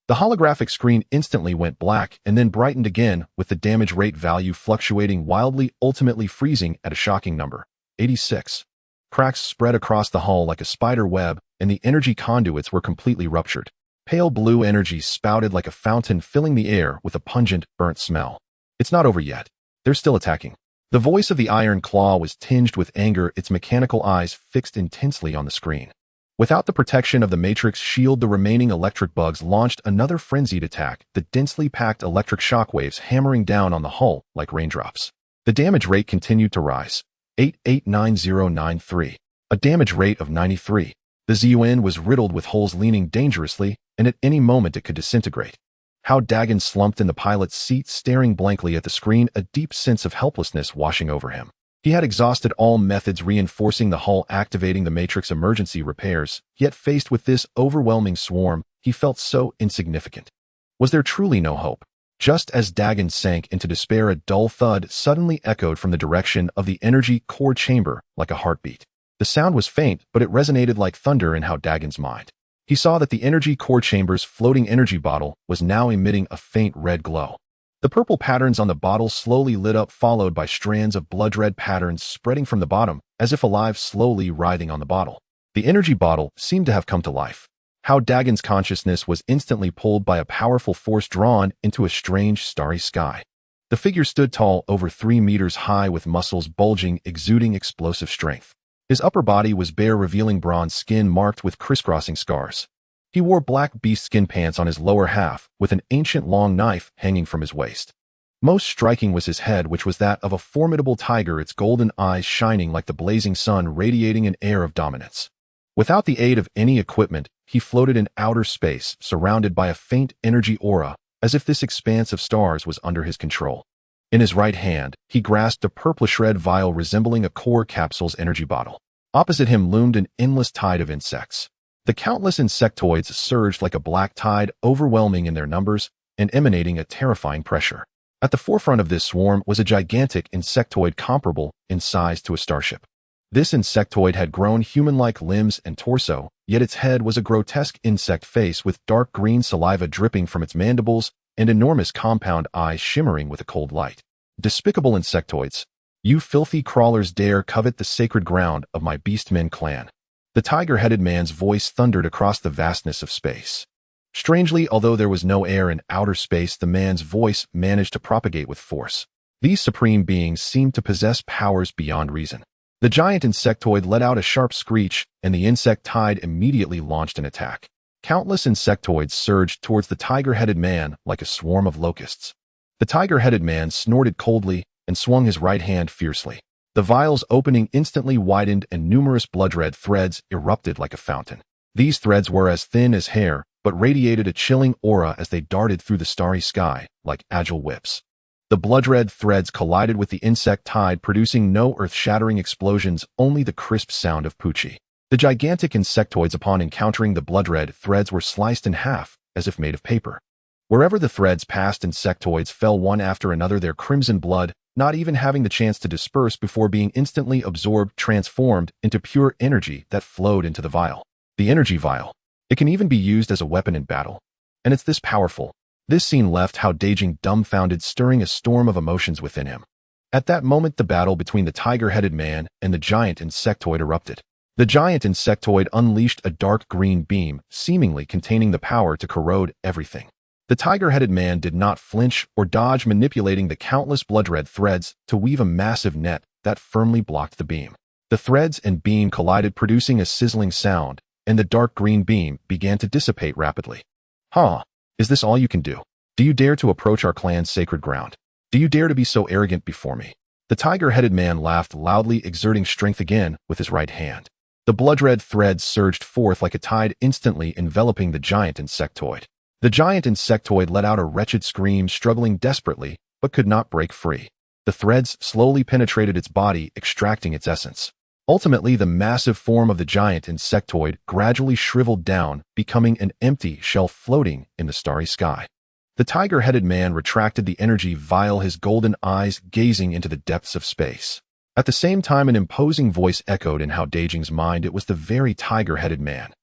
S1: The holographic screen instantly went black and then brightened again, with the damage rate value fluctuating wildly, ultimately freezing at a shocking number, 86. Cracks spread across the hull like a spider web, and the energy conduits were completely ruptured. Pale blue energy spouted like a fountain, filling the air with a pungent, burnt smell. It's not over yet. They're still attacking. The voice of the Iron Claw was tinged with anger, its mechanical eyes fixed intensely on the screen. Without the protection of the matrix shield, the remaining electric bugs launched another frenzied attack, the densely packed electric shockwaves hammering down on the hull like raindrops. The damage rate continued to rise. 889093. A damage rate of 93. The ZUN was riddled with holes leaning dangerously, and at any moment it could disintegrate. Hao Dageng slumped in the pilot's seat, staring blankly at the screen, a deep sense of helplessness washing over him. He had exhausted all methods, reinforcing the hull, activating the matrix emergency repairs, yet faced with this overwhelming swarm, he felt so insignificant. Was there truly no hope? Just as Dageng sank into despair, a dull thud suddenly echoed from the direction of the energy core chamber like a heartbeat. The sound was faint, but it resonated like thunder in Hao Dagen's mind. He saw that the energy core chamber's floating energy bottle was now emitting a faint red glow. The purple patterns on the bottle slowly lit up, followed by strands of blood-red patterns spreading from the bottom, as if alive, slowly writhing on the bottle. The energy bottle seemed to have come to life. Hao Dagen's consciousness was instantly pulled by a powerful force, drawn into a strange, starry sky. The figure stood tall, over 3 meters high, with muscles bulging, exuding explosive strength. His upper body was bare, revealing bronze skin marked with crisscrossing scars. He wore black beast-skin pants on his lower half, with an ancient long knife hanging from his waist. Most striking was his head, which was that of a formidable tiger, its golden eyes shining like the blazing sun, radiating an air of dominance. Without the aid of any equipment, he floated in outer space, surrounded by a faint energy aura, as if this expanse of stars was under his control. In his right hand, he grasped a purplish red vial resembling a core capsule's energy bottle. Opposite him loomed an endless tide of insects. The countless insectoids surged like a black tide, overwhelming in their numbers and emanating a terrifying pressure. At the forefront of this swarm was a gigantic insectoid comparable in size to a starship. This insectoid had grown human-like limbs and torso, yet its head was a grotesque insect face with dark green saliva dripping from its mandibles and enormous compound eyes shimmering with a cold light. Despicable insectoids! You filthy crawlers dare covet the sacred ground of my beastmen clan. The tiger-headed man's voice thundered across the vastness of space. Strangely, although there was no air in outer space, the man's voice managed to propagate with force. These supreme beings seemed to possess powers beyond reason. The giant insectoid let out a sharp screech, and the insect tide immediately launched an attack. Countless insectoids surged towards the tiger-headed man like a swarm of locusts. The tiger-headed man snorted coldly and swung his right hand fiercely. The vial's opening instantly widened, and numerous blood-red threads erupted like a fountain. These threads were as thin as hair, but radiated a chilling aura as they darted through the starry sky like agile whips. The blood-red threads collided with the insect tide, producing no earth-shattering explosions, only the crisp sound of poochie. The gigantic insectoids, upon encountering the blood-red threads, were sliced in half, as if made of paper. Wherever the threads passed, insectoids fell one after another, their crimson blood not even having the chance to disperse before being instantly absorbed, transformed into pure energy that flowed into the vial. The energy vial. It can even be used as a weapon in battle. And it's this powerful. This scene left Hao Dageng dumbfounded, stirring a storm of emotions within him. At that moment, the battle between the tiger-headed man and the giant insectoid erupted. The giant insectoid unleashed a dark green beam, seemingly containing the power to corrode everything. The tiger-headed man did not flinch or dodge, manipulating the countless blood-red threads to weave a massive net that firmly blocked the beam. The threads and beam collided, producing a sizzling sound, and the dark green beam began to dissipate rapidly. "Huh? Is this all you can do? Do you dare to approach our clan's sacred ground? Do you dare to be so arrogant before me?" The tiger-headed man laughed loudly, exerting strength again with his right hand. The blood-red threads surged forth like a tide, instantly enveloping the giant insectoid. The giant insectoid let out a wretched scream, struggling desperately, but could not break free. The threads slowly penetrated its body, extracting its essence. Ultimately, the massive form of the giant insectoid gradually shriveled down, becoming an empty shell floating in the starry sky. The tiger-headed man retracted the energy vial, his golden eyes gazing into the depths of space. At the same time, an imposing voice echoed in Hao Dageng's mind. It was the very tiger-headed man.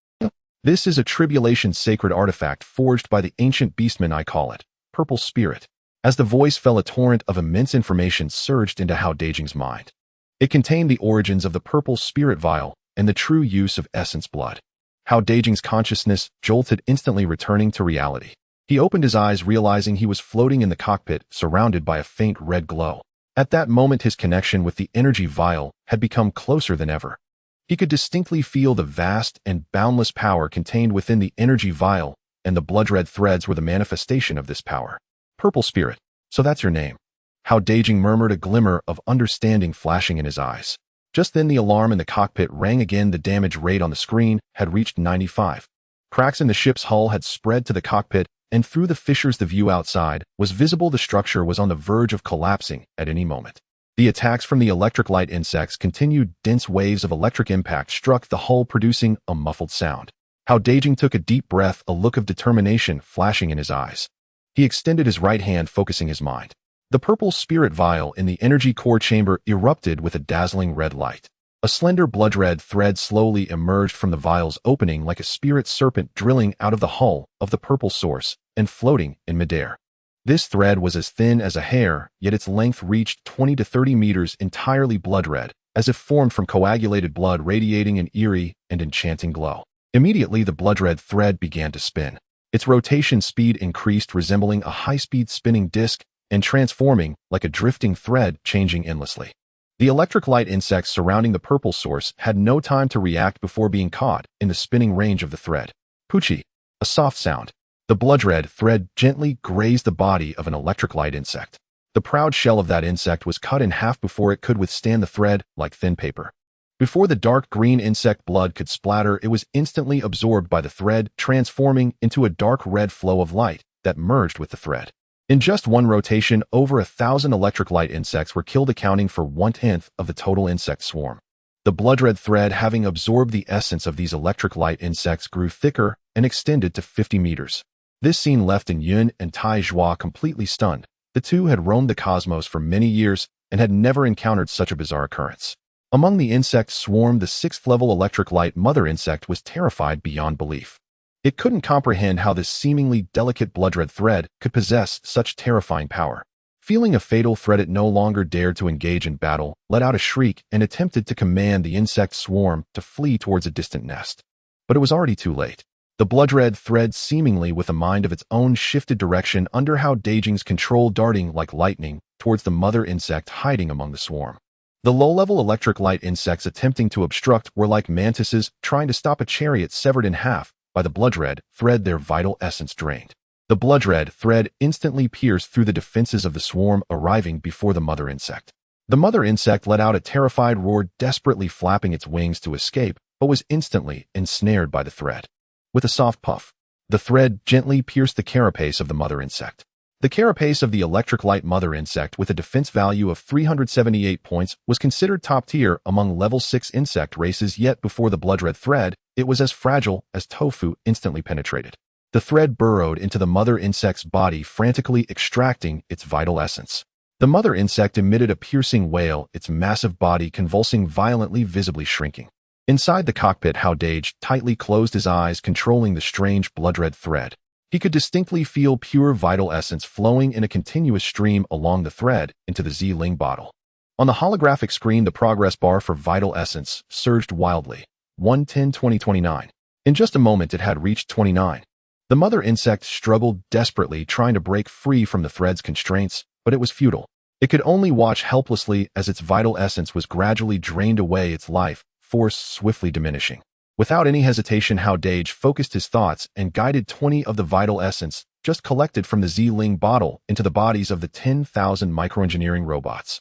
S1: "This is a tribulation sacred artifact forged by the ancient beastmen. I call it Purple Spirit." As the voice fell, a torrent of immense information surged into Hao Dageng's mind. It contained the origins of the Purple Spirit vial and the true use of essence blood. Hao Dageng's consciousness jolted, instantly returning to reality. He opened his eyes, realizing he was floating in the cockpit, surrounded by a faint red glow. At that moment, his connection with the energy vial had become closer than ever. He could distinctly feel the vast and boundless power contained within the energy vial, and the blood-red threads were the manifestation of this power. "Purple Spirit, so that's your name," Hao Dageng murmured, a glimmer of understanding flashing in his eyes. Just then, the alarm in the cockpit rang again. The damage rate on the screen had reached 95. Cracks in the ship's hull had spread to the cockpit, and through the fissures the view outside was visible. The structure was on the verge of collapsing at any moment. The attacks from the electric light insects continued. Dense waves of electric impact struck the hull, producing a muffled sound. Hao Dageng took a deep breath, a look of determination flashing in his eyes. He extended his right hand, focusing his mind. The purple spirit vial in the energy core chamber erupted with a dazzling red light. A slender blood-red thread slowly emerged from the vial's opening, like a spirit serpent drilling out of the hull of the purple source and floating in midair. This thread was as thin as a hair, yet its length reached 20 to 30 meters, entirely blood-red, as if formed from coagulated blood, radiating an eerie and enchanting glow. Immediately, the blood-red thread began to spin. Its rotation speed increased, resembling a high-speed spinning disc, and transforming like a drifting thread, changing endlessly. The electric light insects surrounding the purple source had no time to react before being caught in the spinning range of the thread. Poochie, a soft sound. The blood-red thread gently grazed the body of an electric light insect. The proud shell of that insect was cut in half before it could withstand the thread, like thin paper. Before the dark green insect blood could splatter, it was instantly absorbed by the thread, transforming into a dark red flow of light that merged with the thread. In just one rotation, over 1,000 electric light insects were killed, accounting for 1/10 of the total insect swarm. The blood-red thread, having absorbed the essence of these electric light insects, grew thicker and extended to 50 meters. This scene left Yun and Tai Zhua completely stunned. The two had roamed the cosmos for many years and had never encountered such a bizarre occurrence. Among the insect swarm, the 6th-level electric light mother insect was terrified beyond belief. It couldn't comprehend how this seemingly delicate blood-red thread could possess such terrifying power. Feeling a fatal threat, it no longer dared to engage in battle, let out a shriek, and attempted to command the insect swarm to flee towards a distant nest. But it was already too late. The blood-red thread, seemingly with a mind of its own, shifted direction under Hao Dageng's control, darting like lightning towards the mother insect hiding among the swarm. The low-level electric light insects attempting to obstruct were like mantises trying to stop a chariot severed in half by the blood-red thread, their vital essence drained. The blood-red thread instantly pierced through the defenses of the swarm, arriving before the mother insect. The mother insect let out a terrified roar, desperately flapping its wings to escape, but was instantly ensnared by the thread. With a soft puff, the thread gently pierced the carapace of the mother insect. The carapace of the electric light mother insect, with a defense value of 378 points, was considered top tier among level 6 insect races, yet before the blood-red thread, it was as fragile as tofu, instantly penetrated. The thread burrowed into the mother insect's body, frantically extracting its vital essence. The mother insect emitted a piercing wail, its massive body convulsing violently, visibly shrinking. Inside the cockpit, Hao Dageng tightly closed his eyes, controlling the strange blood-red thread. He could distinctly feel pure vital essence flowing in a continuous stream along the thread into the Z-Ling bottle. On the holographic screen, the progress bar for vital essence surged wildly. 110/2029. In just a moment, it had reached 29. The mother insect struggled desperately, trying to break free from the thread's constraints, but it was futile. It could only watch helplessly as its vital essence was gradually drained away, its life force swiftly diminishing. Without any hesitation, Hao Dageng focused his thoughts and guided 20 of the vital essence just collected from the Z-Ling bottle into the bodies of the 10,000 microengineering robots.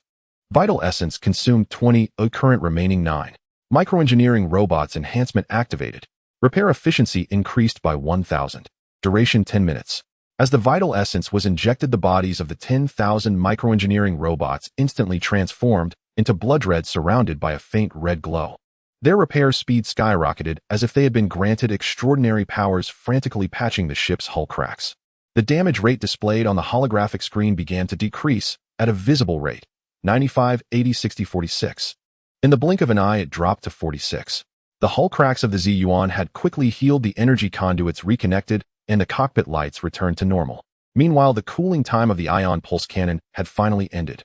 S1: Vital essence consumed 20, current remaining 9. Microengineering robots enhancement activated. Repair efficiency increased by 1,000. Duration 10 minutes. As the vital essence was injected, the bodies of the 10,000 microengineering robots instantly transformed into blood red, surrounded by a faint red glow. Their repair speed skyrocketed as if they had been granted extraordinary powers, frantically patching the ship's hull cracks. The damage rate displayed on the holographic screen began to decrease at a visible rate. 95, 80, 60, 46. In the blink of an eye, it dropped to 46. The hull cracks of the Z-Yuan had quickly healed, the energy conduits reconnected, and the cockpit lights returned to normal. Meanwhile, the cooling time of the ion pulse cannon had finally ended.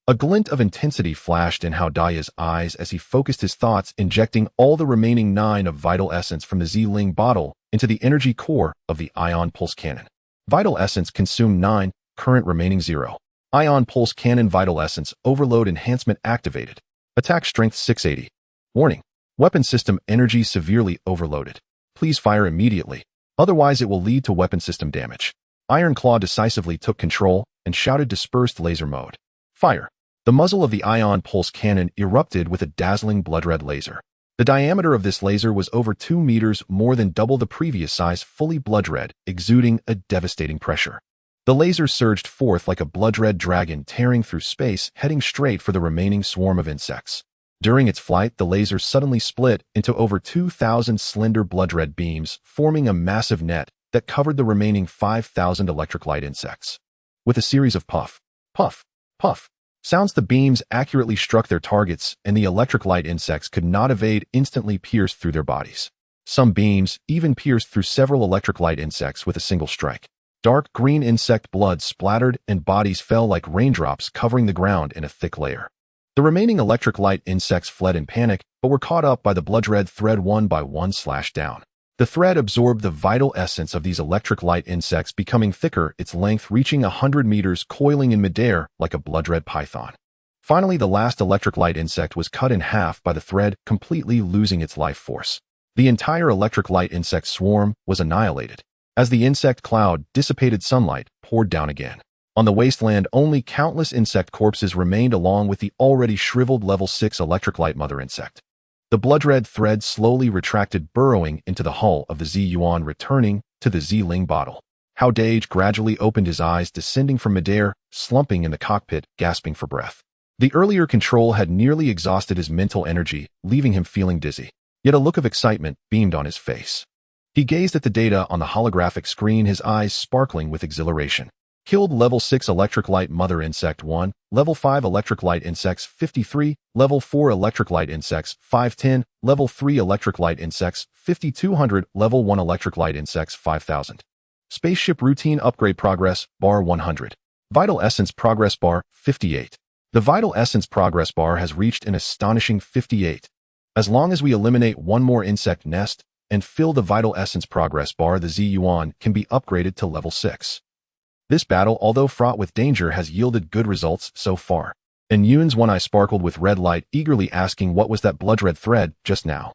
S1: A glint of intensity flashed in Hao Dageng's eyes as he focused his thoughts, injecting all the remaining 9 of vital essence from the Z-Ling bottle into the energy core of the ion pulse cannon. Vital essence consumed 9, current remaining 0. Ion pulse cannon vital essence overload enhancement activated. Attack strength 680. Warning. Weapon system energy severely overloaded. Please fire immediately. Otherwise, it will lead to weapon system damage. Iron Claw decisively took control and shouted dispersed laser mode. Fire. The muzzle of the ion pulse cannon erupted with a dazzling blood-red laser. The diameter of this laser was over 2 meters, more than double the previous size, fully blood-red, exuding a devastating pressure. The laser surged forth like a blood-red dragon tearing through space, heading straight for the remaining swarm of insects. During its flight, the laser suddenly split into over 2,000 slender blood-red beams, forming a massive net that covered the remaining 5,000 electric light insects. With a series of puff, puff, puff sounds, the beams accurately struck their targets, and the electric light insects could not evade, instantly pierced through their bodies. Some beams even pierced through several electric light insects with a single strike. Dark green insect blood splattered and bodies fell like raindrops, covering the ground in a thick layer. The remaining electric light insects fled in panic, but were caught up by the blood-red thread one by one, slashed down. The thread absorbed the vital essence of these electric light insects, becoming thicker, its length reaching 100 meters, coiling in midair like a blood-red python. Finally, the last electric light insect was cut in half by the thread, completely losing its life force. The entire electric light insect swarm was annihilated. As the insect cloud dissipated, sunlight poured down again. On the wasteland, only countless insect corpses remained, along with the already shriveled level 6 electric light mother insect. The blood-red thread slowly retracted, burrowing into the hull of the Z-Yuan, returning to the Z-Ling bottle. Hao Dageng gradually opened his eyes, descending from midair, slumping in the cockpit, gasping for breath. The earlier control had nearly exhausted his mental energy, leaving him feeling dizzy. Yet a look of excitement beamed on his face. He gazed at the data on the holographic screen, his eyes sparkling with exhilaration. Killed level 6 electric light mother insect 1, level 5 electric light insects 53, level 4 electric light insects 510, level 3 electric light insects 5200, level 1 electric light insects 5000. Spaceship routine upgrade progress bar 100. Vital essence progress bar 58. The vital essence progress bar has reached an astonishing 58. As long as we eliminate one more insect nest and fill the vital essence progress bar, the Z-Yuan can be upgraded to level 6. This battle, although fraught with danger, has yielded good results so far. And Yun's one eye sparkled with red light, eagerly asking what was that blood-red thread just now.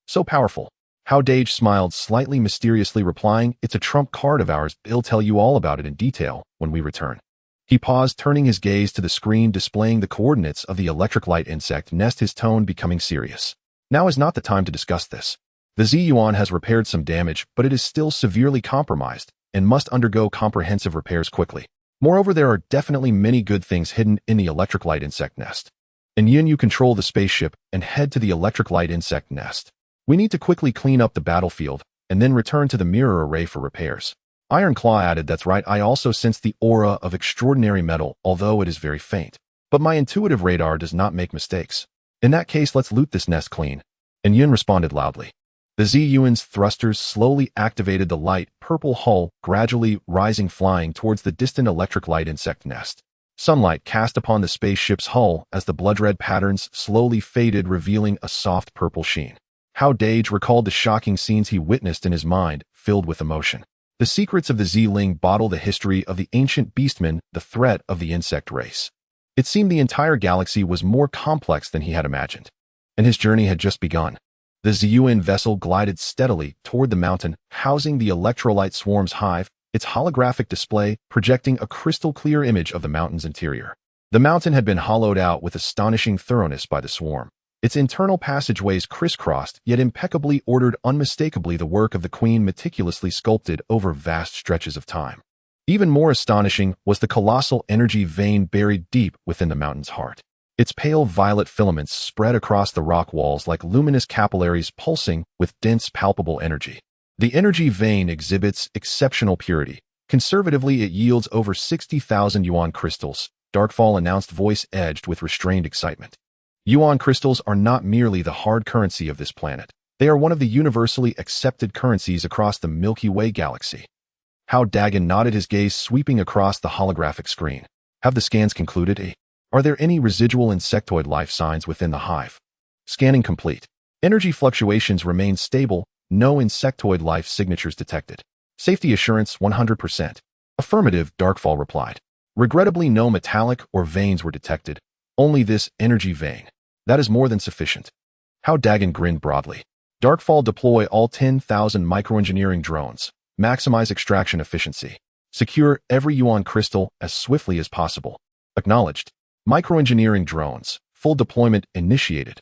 S1: So powerful. Hao Dageng smiled slightly mysteriously, replying, "It's a trump card of ours. He'll tell you all about it in detail when we return." He paused, turning his gaze to the screen displaying the coordinates of the electric light insect nest, his tone becoming serious. Now is not the time to discuss this. The Z-Yuan has repaired some damage, but it is still severely compromised and must undergo comprehensive repairs quickly. Moreover, there are definitely many good things hidden in the electric light insect nest. And Yin, you control the spaceship and head to the electric light insect nest. We need to quickly clean up the battlefield and then return to the mirror array for repairs. Iron Claw added, "That's right, I also sense the aura of extraordinary metal, although it is very faint. But my intuitive radar does not make mistakes. In that case, let's loot this nest clean." And Yin responded loudly. The Z-Yuan's thrusters slowly activated the light purple hull, gradually rising, flying towards the distant electric light insect nest. Sunlight cast upon the spaceship's hull as the blood-red patterns slowly faded, revealing a soft purple sheen. Hao Dageng recalled the shocking scenes he witnessed in his mind, filled with emotion. The secrets of the Z-Ling bottle the history of the ancient beastmen, the threat of the insect race. It seemed the entire galaxy was more complex than he had imagined, and his journey had just begun. The Ziyuan vessel glided steadily toward the mountain, housing the electrolyte swarm's hive, its holographic display projecting a crystal-clear image of the mountain's interior. The mountain had been hollowed out with astonishing thoroughness by the swarm. Its internal passageways crisscrossed, yet impeccably ordered, unmistakably the work of the queen, meticulously sculpted over vast stretches of time. Even more astonishing was the colossal energy vein buried deep within the mountain's heart. Its pale violet filaments spread across the rock walls like luminous capillaries pulsing with dense, palpable energy. The energy vein exhibits exceptional purity. Conservatively, it yields over 60,000 yuan crystals, Darkfall announced, voice edged with restrained excitement. Yuan crystals are not merely the hard currency of this planet. They are one of the universally accepted currencies across the Milky Way galaxy. Hao Dageng nodded, his gaze sweeping across the holographic screen. Have the scans concluded? Are there any residual insectoid life signs within the hive? Scanning complete. Energy fluctuations remain stable, no insectoid life signatures detected. Safety assurance 100%. Affirmative, Darkfall replied. Regrettably, no metallic or veins were detected. Only this energy vein. That is more than sufficient. Hao Dageng grinned broadly. Darkfall, deploy all 10,000 microengineering drones. Maximize extraction efficiency. Secure every yuan crystal as swiftly as possible. Acknowledged. Microengineering drones. Full deployment initiated.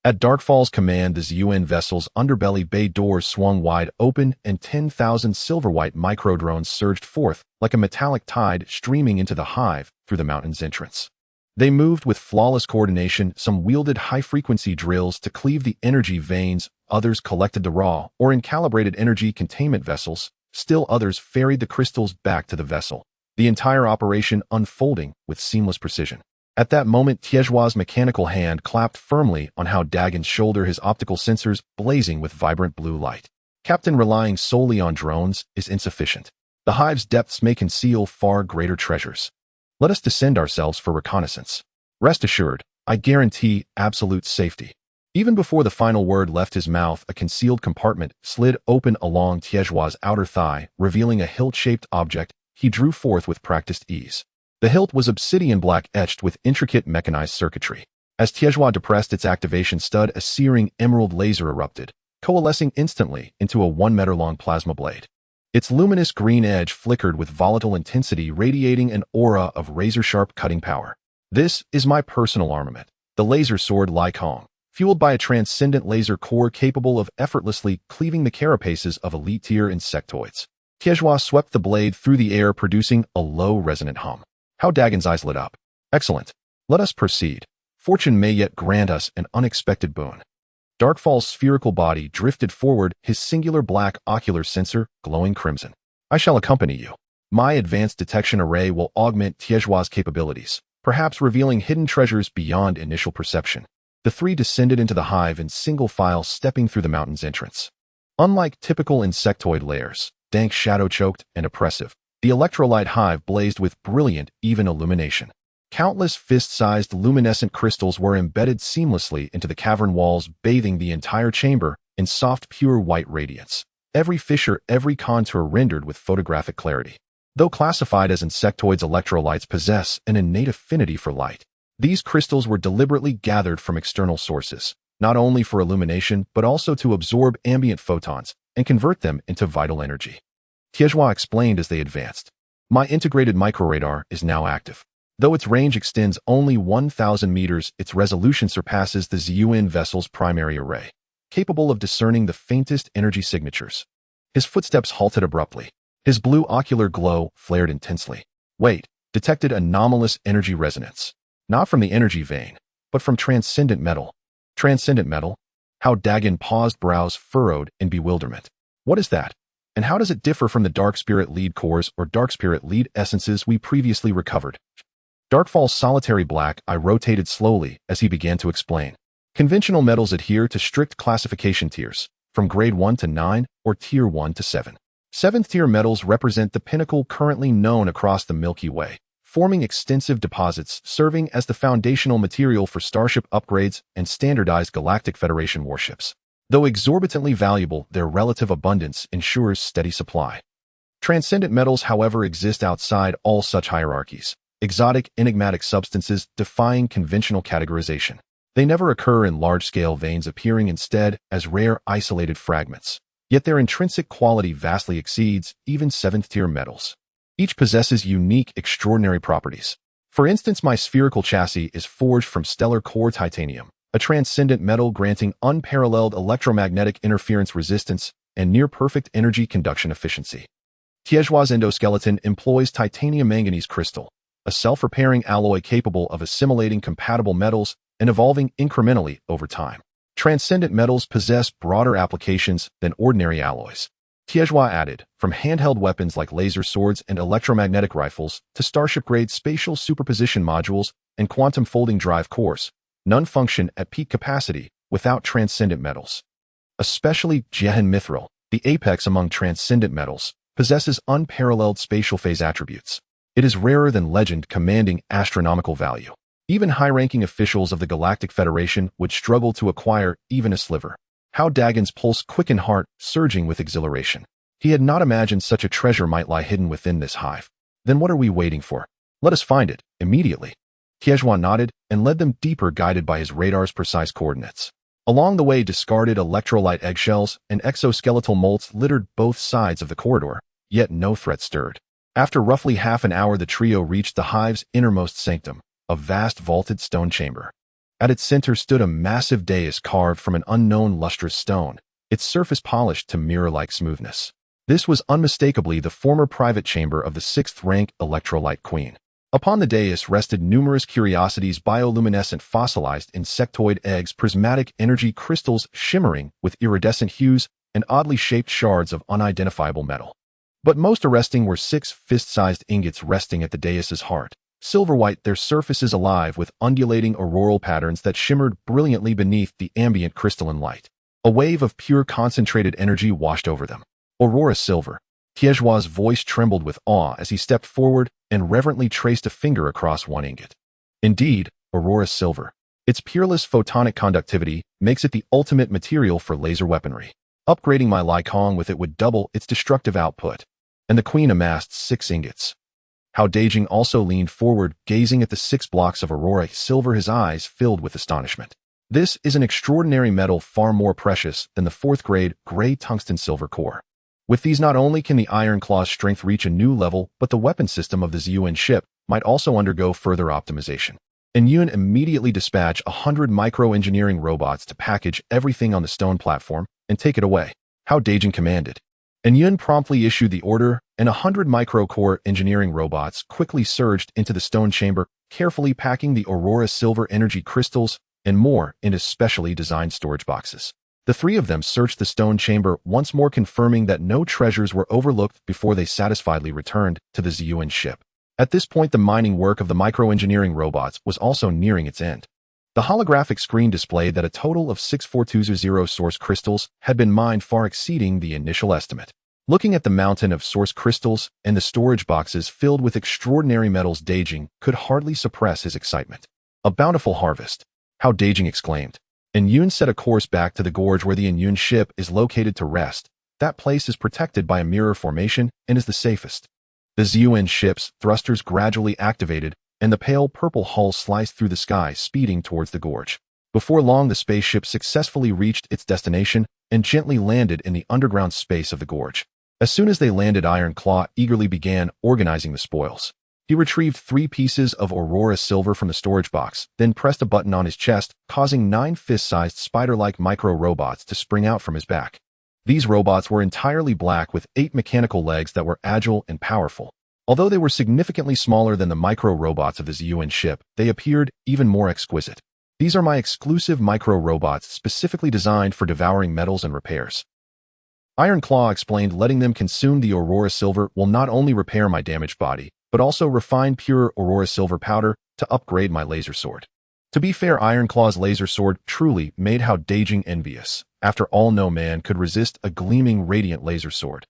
S1: At Darkfall's command, the Ziyuan vessel's underbelly bay doors swung wide open and 10,000 silver-white microdrones surged forth like a metallic tide, streaming into the hive through the mountain's entrance. They moved with flawless coordination. Some wielded high-frequency drills to cleave the energy veins, others collected the raw or in calibrated energy containment vessels, still others ferried the crystals back to the vessel, the entire operation unfolding with seamless precision. At that moment, Tiejua's mechanical hand clapped firmly on Hao Dagen's shoulder, his optical sensors blazing with vibrant blue light. Captain, relying solely on drones is insufficient. The hive's depths may conceal far greater treasures. Let us descend ourselves for reconnaissance. Rest assured, I guarantee absolute safety. Even before the final word left his mouth, a concealed compartment slid open along Tiejua's outer thigh, revealing a hilt-shaped object he drew forth with practiced ease. The hilt was obsidian black, etched with intricate mechanized circuitry. As Tiejua depressed its activation stud, a searing emerald laser erupted, coalescing instantly into a 1-meter-long plasma blade. Its luminous green edge flickered with volatile intensity, radiating an aura of razor-sharp cutting power. This is my personal armament, the laser sword Lai Kong, fueled by a transcendent laser core capable of effortlessly cleaving the carapaces of elite-tier insectoids. Tiejua swept the blade through the air, producing a low, resonant hum. Hao Dagen's eyes lit up. Excellent. Let us proceed. Fortune may yet grant us an unexpected boon. Darkfall's spherical body drifted forward, his singular black ocular sensor glowing crimson. I shall accompany you. My advanced detection array will augment Tiejua's capabilities, perhaps revealing hidden treasures beyond initial perception. The three descended into the hive in single file, stepping through the mountain's entrance. Unlike typical insectoid layers, dank, shadow-choked, and oppressive, the electrolyte hive blazed with brilliant, even illumination. Countless fist-sized luminescent crystals were embedded seamlessly into the cavern walls, bathing the entire chamber in soft, pure white radiance. Every fissure, every contour rendered with photographic clarity. Though classified as insectoids, electrolytes possess an innate affinity for light. These crystals were deliberately gathered from external sources, not only for illumination but also to absorb ambient photons and convert them into vital energy. Tiejua explained as they advanced. My integrated microradar is now active. Though its range extends only 1,000 meters, its resolution surpasses the Ziyuan vessel's primary array, capable of discerning the faintest energy signatures. His footsteps halted abruptly. His blue ocular glow flared intensely. Wait, detected anomalous energy resonance. Not from the energy vein, but from transcendent metal. Transcendent metal? Hao Dageng paused, brows furrowed in bewilderment. What is that? And how does it differ from the dark spirit lead cores or dark spirit lead essences we previously recovered? Darkfall's solitary black eye rotated slowly as he began to explain. Conventional metals adhere to strict classification tiers, from grade 1 to 9 or tier 1 to 7. 7th-tier metals represent the pinnacle currently known across the Milky Way, forming extensive deposits serving as the foundational material for Starship upgrades and standardized Galactic Federation warships. Though exorbitantly valuable, their relative abundance ensures steady supply. Transcendent metals, however, exist outside all such hierarchies. Exotic, enigmatic substances defying conventional categorization. They never occur in large-scale veins, appearing instead as rare, isolated fragments. Yet their intrinsic quality vastly exceeds even seventh-tier metals. Each possesses unique, extraordinary properties. For instance, my spherical chassis is forged from stellar core titanium, a transcendent metal granting unparalleled electromagnetic interference resistance and near-perfect energy conduction efficiency. Tiejua's endoskeleton employs titanium manganese crystal, a self-repairing alloy capable of assimilating compatible metals and evolving incrementally over time. Transcendent metals possess broader applications than ordinary alloys. Tiejua added, from handheld weapons like laser swords and electromagnetic rifles to Starship-grade spatial superposition modules and quantum folding drive cores, none function at peak capacity without transcendent metals. Especially Jehen Mithril, the apex among transcendent metals, possesses unparalleled spatial phase attributes. It is rarer than legend, commanding astronomical value. Even high-ranking officials of the Galactic Federation would struggle to acquire even a sliver. Hao Dageng's pulse quickened, heart surging with exhilaration. He had not imagined such a treasure might lie hidden within this hive. Then what are we waiting for? Let us find it, immediately. Tiejua nodded and led them deeper, guided by his radar's precise coordinates. Along the way, discarded electrolyte eggshells and exoskeletal molds littered both sides of the corridor, yet no threat stirred. After roughly half an hour, the trio reached the hive's innermost sanctum, a vast vaulted stone chamber. At its center stood a massive dais carved from an unknown lustrous stone, its surface polished to mirror-like smoothness. This was unmistakably the former private chamber of the sixth-rank electrolyte queen. Upon the dais rested numerous curiosities, bioluminescent fossilized insectoid eggs, prismatic energy crystals shimmering with iridescent hues, and oddly shaped shards of unidentifiable metal. But most arresting were 6 fist-sized ingots resting at the dais's heart. Silver-white, their surfaces alive with undulating auroral patterns that shimmered brilliantly beneath the ambient crystalline light. A wave of pure concentrated energy washed over them. Aurora silver. Tiejua's voice trembled with awe as he stepped forward and reverently traced a finger across one ingot. Indeed, Aurora silver. Its peerless photonic conductivity makes it the ultimate material for laser weaponry. Upgrading my Lycong with it would double its destructive output. And the queen amassed 6 ingots. Hao Dageng also leaned forward, gazing at the 6 blocks of Aurora silver, his eyes filled with astonishment. This is an extraordinary metal far more precious than the 4th-grade gray tungsten silver core. With these, not only can the Iron Claw's strength reach a new level, but the weapon system of the Ziyuan ship might also undergo further optimization. Yun immediately dispatched 100 micro-engineering robots to package everything on the stone platform and take it away. Hao Dageng commanded. Yun promptly issued the order, and 100 micro-core engineering robots quickly surged into the stone chamber, carefully packing the Aurora silver energy crystals and more into specially designed storage boxes. The 3 of them searched the stone chamber, once more confirming that no treasures were overlooked before they satisfiedly returned to the Ziyuan ship. At this point, the mining work of the micro-engineering robots was also nearing its end. The holographic screen displayed that a total of 64200 source crystals had been mined, far exceeding the initial estimate. Looking at the mountain of source crystals and the storage boxes filled with extraordinary metals, Dageng could hardly suppress his excitement. A bountiful harvest, Hao Dageng exclaimed. Yun set a course back to the gorge where the Yun ship is located to rest. That place is protected by a mirror formation and is the safest. The Ziyuan ship's thrusters gradually activated, and the pale purple hull sliced through the sky, speeding towards the gorge. Before long, the spaceship successfully reached its destination and gently landed in the underground space of the gorge. As soon as they landed, Iron Claw eagerly began organizing the spoils. He retrieved 3 pieces of Aurora silver from the storage box, then pressed a button on his chest, causing 9 fist-sized spider-like micro-robots to spring out from his back. These robots were entirely black with 8 mechanical legs that were agile and powerful. Although they were significantly smaller than the micro-robots of the Ziyuan ship, they appeared even more exquisite. These are my exclusive micro-robots specifically designed for devouring metals and repairs. Iron Claw explained, letting them consume the Aurora silver will not only repair my damaged body, but also refine pure Aurora silver powder to upgrade my laser sword. To be fair, Iron Claw's laser sword truly made Hao Dageng envious. After all, no man could resist a gleaming, radiant laser sword.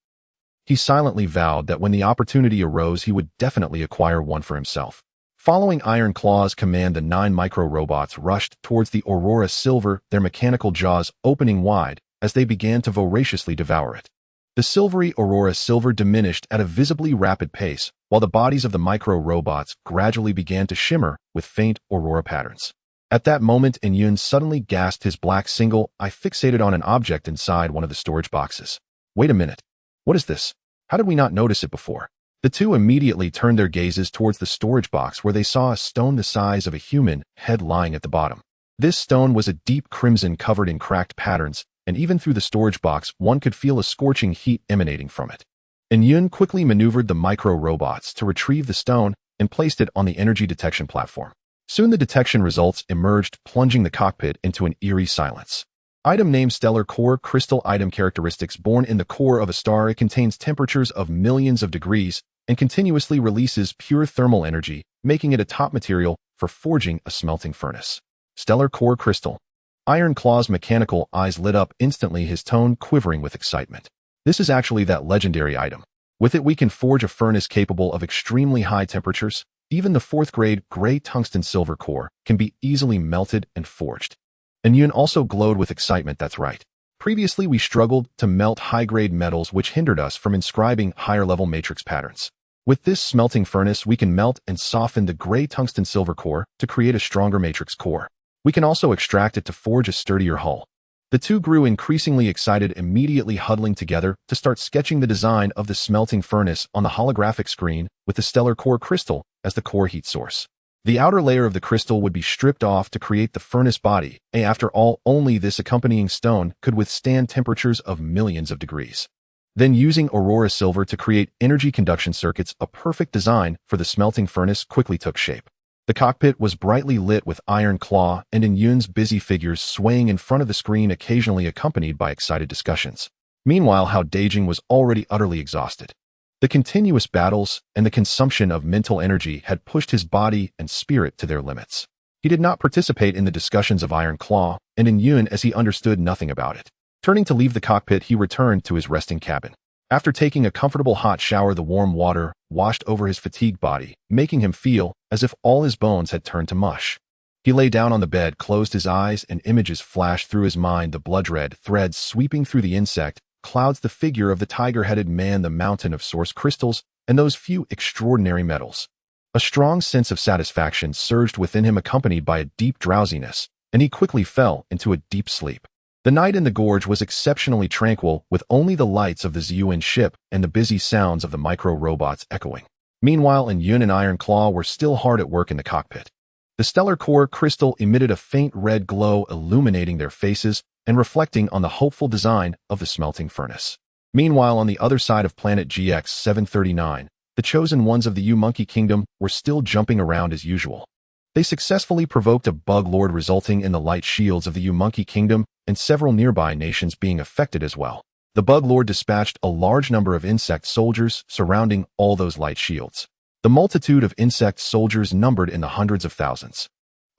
S1: He silently vowed that when the opportunity arose, he would definitely acquire one for himself. Following Iron Claw's command, the 9 micro-robots rushed towards the Aurora silver, their mechanical jaws opening wide as they began to voraciously devour it. The silvery aurora silver diminished at a visibly rapid pace, while the bodies of the micro-robots gradually began to shimmer with faint aurora patterns. At that moment, Yun suddenly gasped his black single-eye fixated on an object inside one of the storage boxes. Wait a minute. What is this? How did we not notice it before? The two immediately turned their gazes towards the storage box where they saw a stone the size of a human head lying at the bottom. This stone was a deep crimson covered in cracked patterns, and even through the storage box one could feel a scorching heat emanating from it. Yun quickly maneuvered the micro-robots to retrieve the stone and placed it on the energy detection platform. Soon the detection results emerged, plunging the cockpit into an eerie silence. Item name Stellar Core Crystal Item Characteristics Born in the core of a star, it contains temperatures of millions of degrees and continuously releases pure thermal energy, making it a top material for forging a smelting furnace. Stellar Core Crystal. Iron Claw's mechanical eyes lit up instantly, his tone quivering with excitement. This is actually that legendary item. With it we can forge a furnace capable of extremely high temperatures. Even the 4th-grade gray tungsten silver core can be easily melted and forged. Yun also glowed with excitement. That's right. Previously we struggled to melt high-grade metals which hindered us from inscribing higher-level matrix patterns. With this smelting furnace we can melt and soften the gray tungsten silver core to create a stronger matrix core. We can also extract it to forge a sturdier hull. The two grew increasingly excited, immediately huddling together to start sketching the design of the smelting furnace on the holographic screen with the stellar core crystal as the core heat source. The outer layer of the crystal would be stripped off to create the furnace body, and after all, only this accompanying stone could withstand temperatures of millions of degrees. Then using aurora silver to create energy conduction circuits, a perfect design for the smelting furnace quickly took shape. The cockpit was brightly lit with Iron Claw and Yun's busy figures swaying in front of the screen, occasionally accompanied by excited discussions. Meanwhile, Hao Dageng was already utterly exhausted. The continuous battles and the consumption of mental energy had pushed his body and spirit to their limits. He did not participate in the discussions of Iron Claw and Yun as he understood nothing about it. Turning to leave the cockpit, he returned to his resting cabin. After taking a comfortable hot shower, the warm water washed over his fatigued body, making him feel as if all his bones had turned to mush. He lay down on the bed, closed his eyes, and images flashed through his mind, the blood-red threads sweeping through the insect, clouds, the figure of the tiger-headed man, the mountain of source crystals, and those few extraordinary metals. A strong sense of satisfaction surged within him, accompanied by a deep drowsiness, and he quickly fell into a deep sleep. The night in the gorge was exceptionally tranquil, with only the lights of the Zun ship and the busy sounds of the micro-robots echoing. Meanwhile, Yun and Iron Claw were still hard at work in the cockpit. The stellar core crystal emitted a faint red glow, illuminating their faces and reflecting on the hopeful design of the smelting furnace. Meanwhile, on the other side of planet GX-739, the chosen ones of the Monkey Kingdom were still jumping around as usual. They successfully provoked a bug lord, resulting in the light shields of the Monkey Kingdom and several nearby nations being affected as well. The bug lord dispatched a large number of insect soldiers surrounding all those light shields. The multitude of insect soldiers numbered in the hundreds of thousands.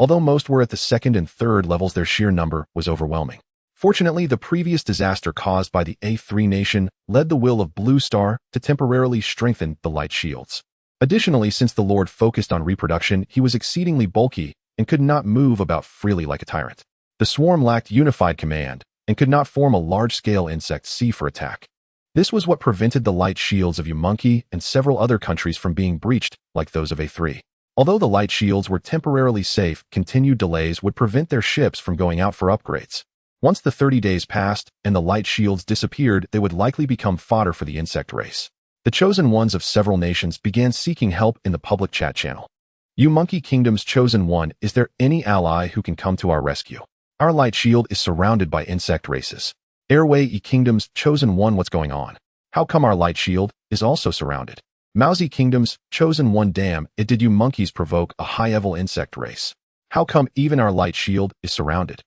S1: Although most were at the 2nd and 3rd levels, their sheer number was overwhelming. Fortunately, the previous disaster caused by the A3 nation led the will of Blue Star to temporarily strengthen the light shields. Additionally, since the Lord focused on reproduction, he was exceedingly bulky and could not move about freely like a tyrant. The swarm lacked unified command and could not form a large-scale insect sea for attack. This was what prevented the light shields of Monkey and several other countries from being breached like those of A3. Although the light shields were temporarily safe, continued delays would prevent their ships from going out for upgrades. Once the 30 days passed and the light shields disappeared, they would likely become fodder for the insect race. The chosen ones of several nations began seeking help in the public chat channel. Monkey Kingdom's chosen one, is there any ally who can come to our rescue? Our light shield is surrounded by insect races. Airway Kingdom's chosen one, what's going on? How come our light shield is also surrounded? Mousy Kingdom's chosen one, damn it, did you monkeys provoke a high-level insect race? How come even our light shield is surrounded?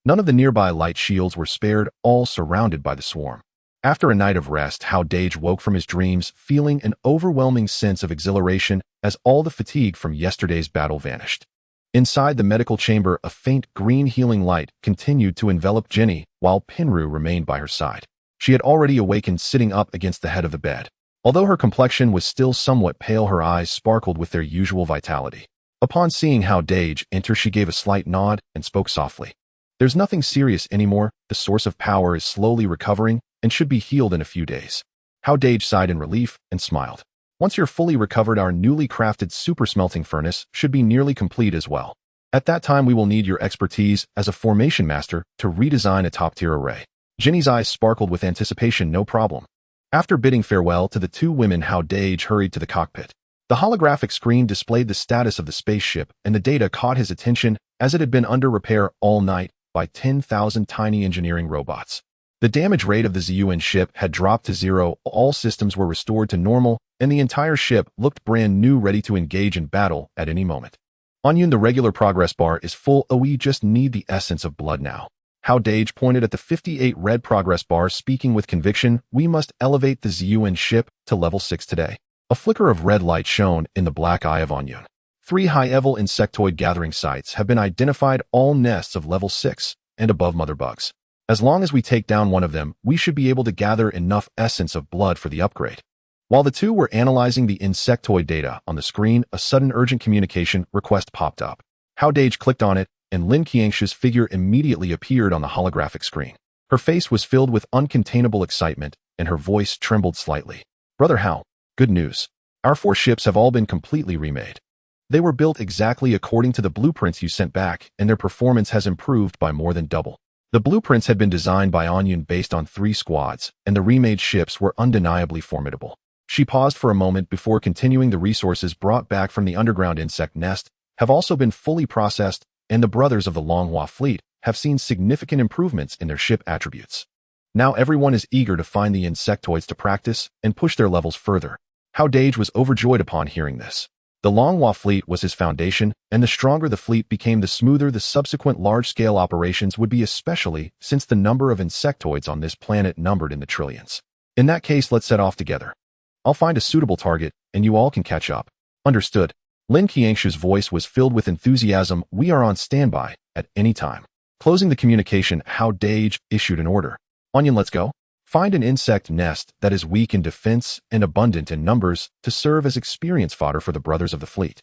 S1: None of the nearby light shields were spared, all surrounded by the swarm. After a night of rest, Hao Dageng woke from his dreams, feeling an overwhelming sense of exhilaration as all the fatigue from yesterday's battle vanished. Inside the medical chamber, a faint green healing light continued to envelop Jenny, while Pinru remained by her side. She had already awakened, sitting up against the head of the bed. Although her complexion was still somewhat pale, her eyes sparkled with their usual vitality. Upon seeing Hao Dageng enter, she gave a slight nod and spoke softly. There's nothing serious anymore. The source of power is slowly recovering and should be healed in a few days. Hao Dageng sighed in relief and smiled. Once you're fully recovered, our newly crafted super smelting furnace should be nearly complete as well. At that time, we will need your expertise as a formation master to redesign a top-tier array. Jenny's eyes sparkled with anticipation. No problem. After bidding farewell to the two women, Hao Dageng hurried to the cockpit. The holographic screen displayed the status of the spaceship, and the data caught his attention as it had been under repair all night by 10,000 tiny engineering robots. The damage rate of the ZUN ship had dropped to 0, all systems were restored to normal, and the entire ship looked brand new, ready to engage in battle at any moment. Onion, the regular progress bar is full. Oh, we just need the essence of blood now. Hao Dageng pointed at the 58 red progress bar, speaking with conviction. We must elevate the ZUN ship to level 6 today. A flicker of red light shone in the black eye of Onion. 3 high-level insectoid gathering sites have been identified, all nests of level 6 and above mother bugs. As long as we take down one of them, we should be able to gather enough essence of blood for the upgrade. While the two were analyzing the insectoid data on the screen, a sudden urgent communication request popped up. Hao Dageng clicked on it, and Lin Qiangshu's figure immediately appeared on the holographic screen. Her face was filled with uncontainable excitement, and her voice trembled slightly. Brother Hao, good news. Our 4 ships have all been completely remade. They were built exactly according to the blueprints you sent back, and their performance has improved by more than double. The blueprints had been designed by Onion based on 3 squads, and the remade ships were undeniably formidable. She paused for a moment before continuing. The resources brought back from the underground insect nest have also been fully processed, and the brothers of the Longhua fleet have seen significant improvements in their ship attributes. Now everyone is eager to find the insectoids to practice and push their levels further. Hao Dageng was overjoyed upon hearing this. The Longhua fleet was his foundation, and the stronger the fleet became, the smoother the subsequent large-scale operations would be, especially since the number of insectoids on this planet numbered in the trillions. In that case, let's set off together. I'll find a suitable target, and you all can catch up. Understood. Lin Qiangshu's voice was filled with enthusiasm. We are on standby at any time. Closing the communication, Hao Dageng issued an order. Onion, let's go. Find an insect nest that is weak in defense and abundant in numbers to serve as experience fodder for the brothers of the fleet.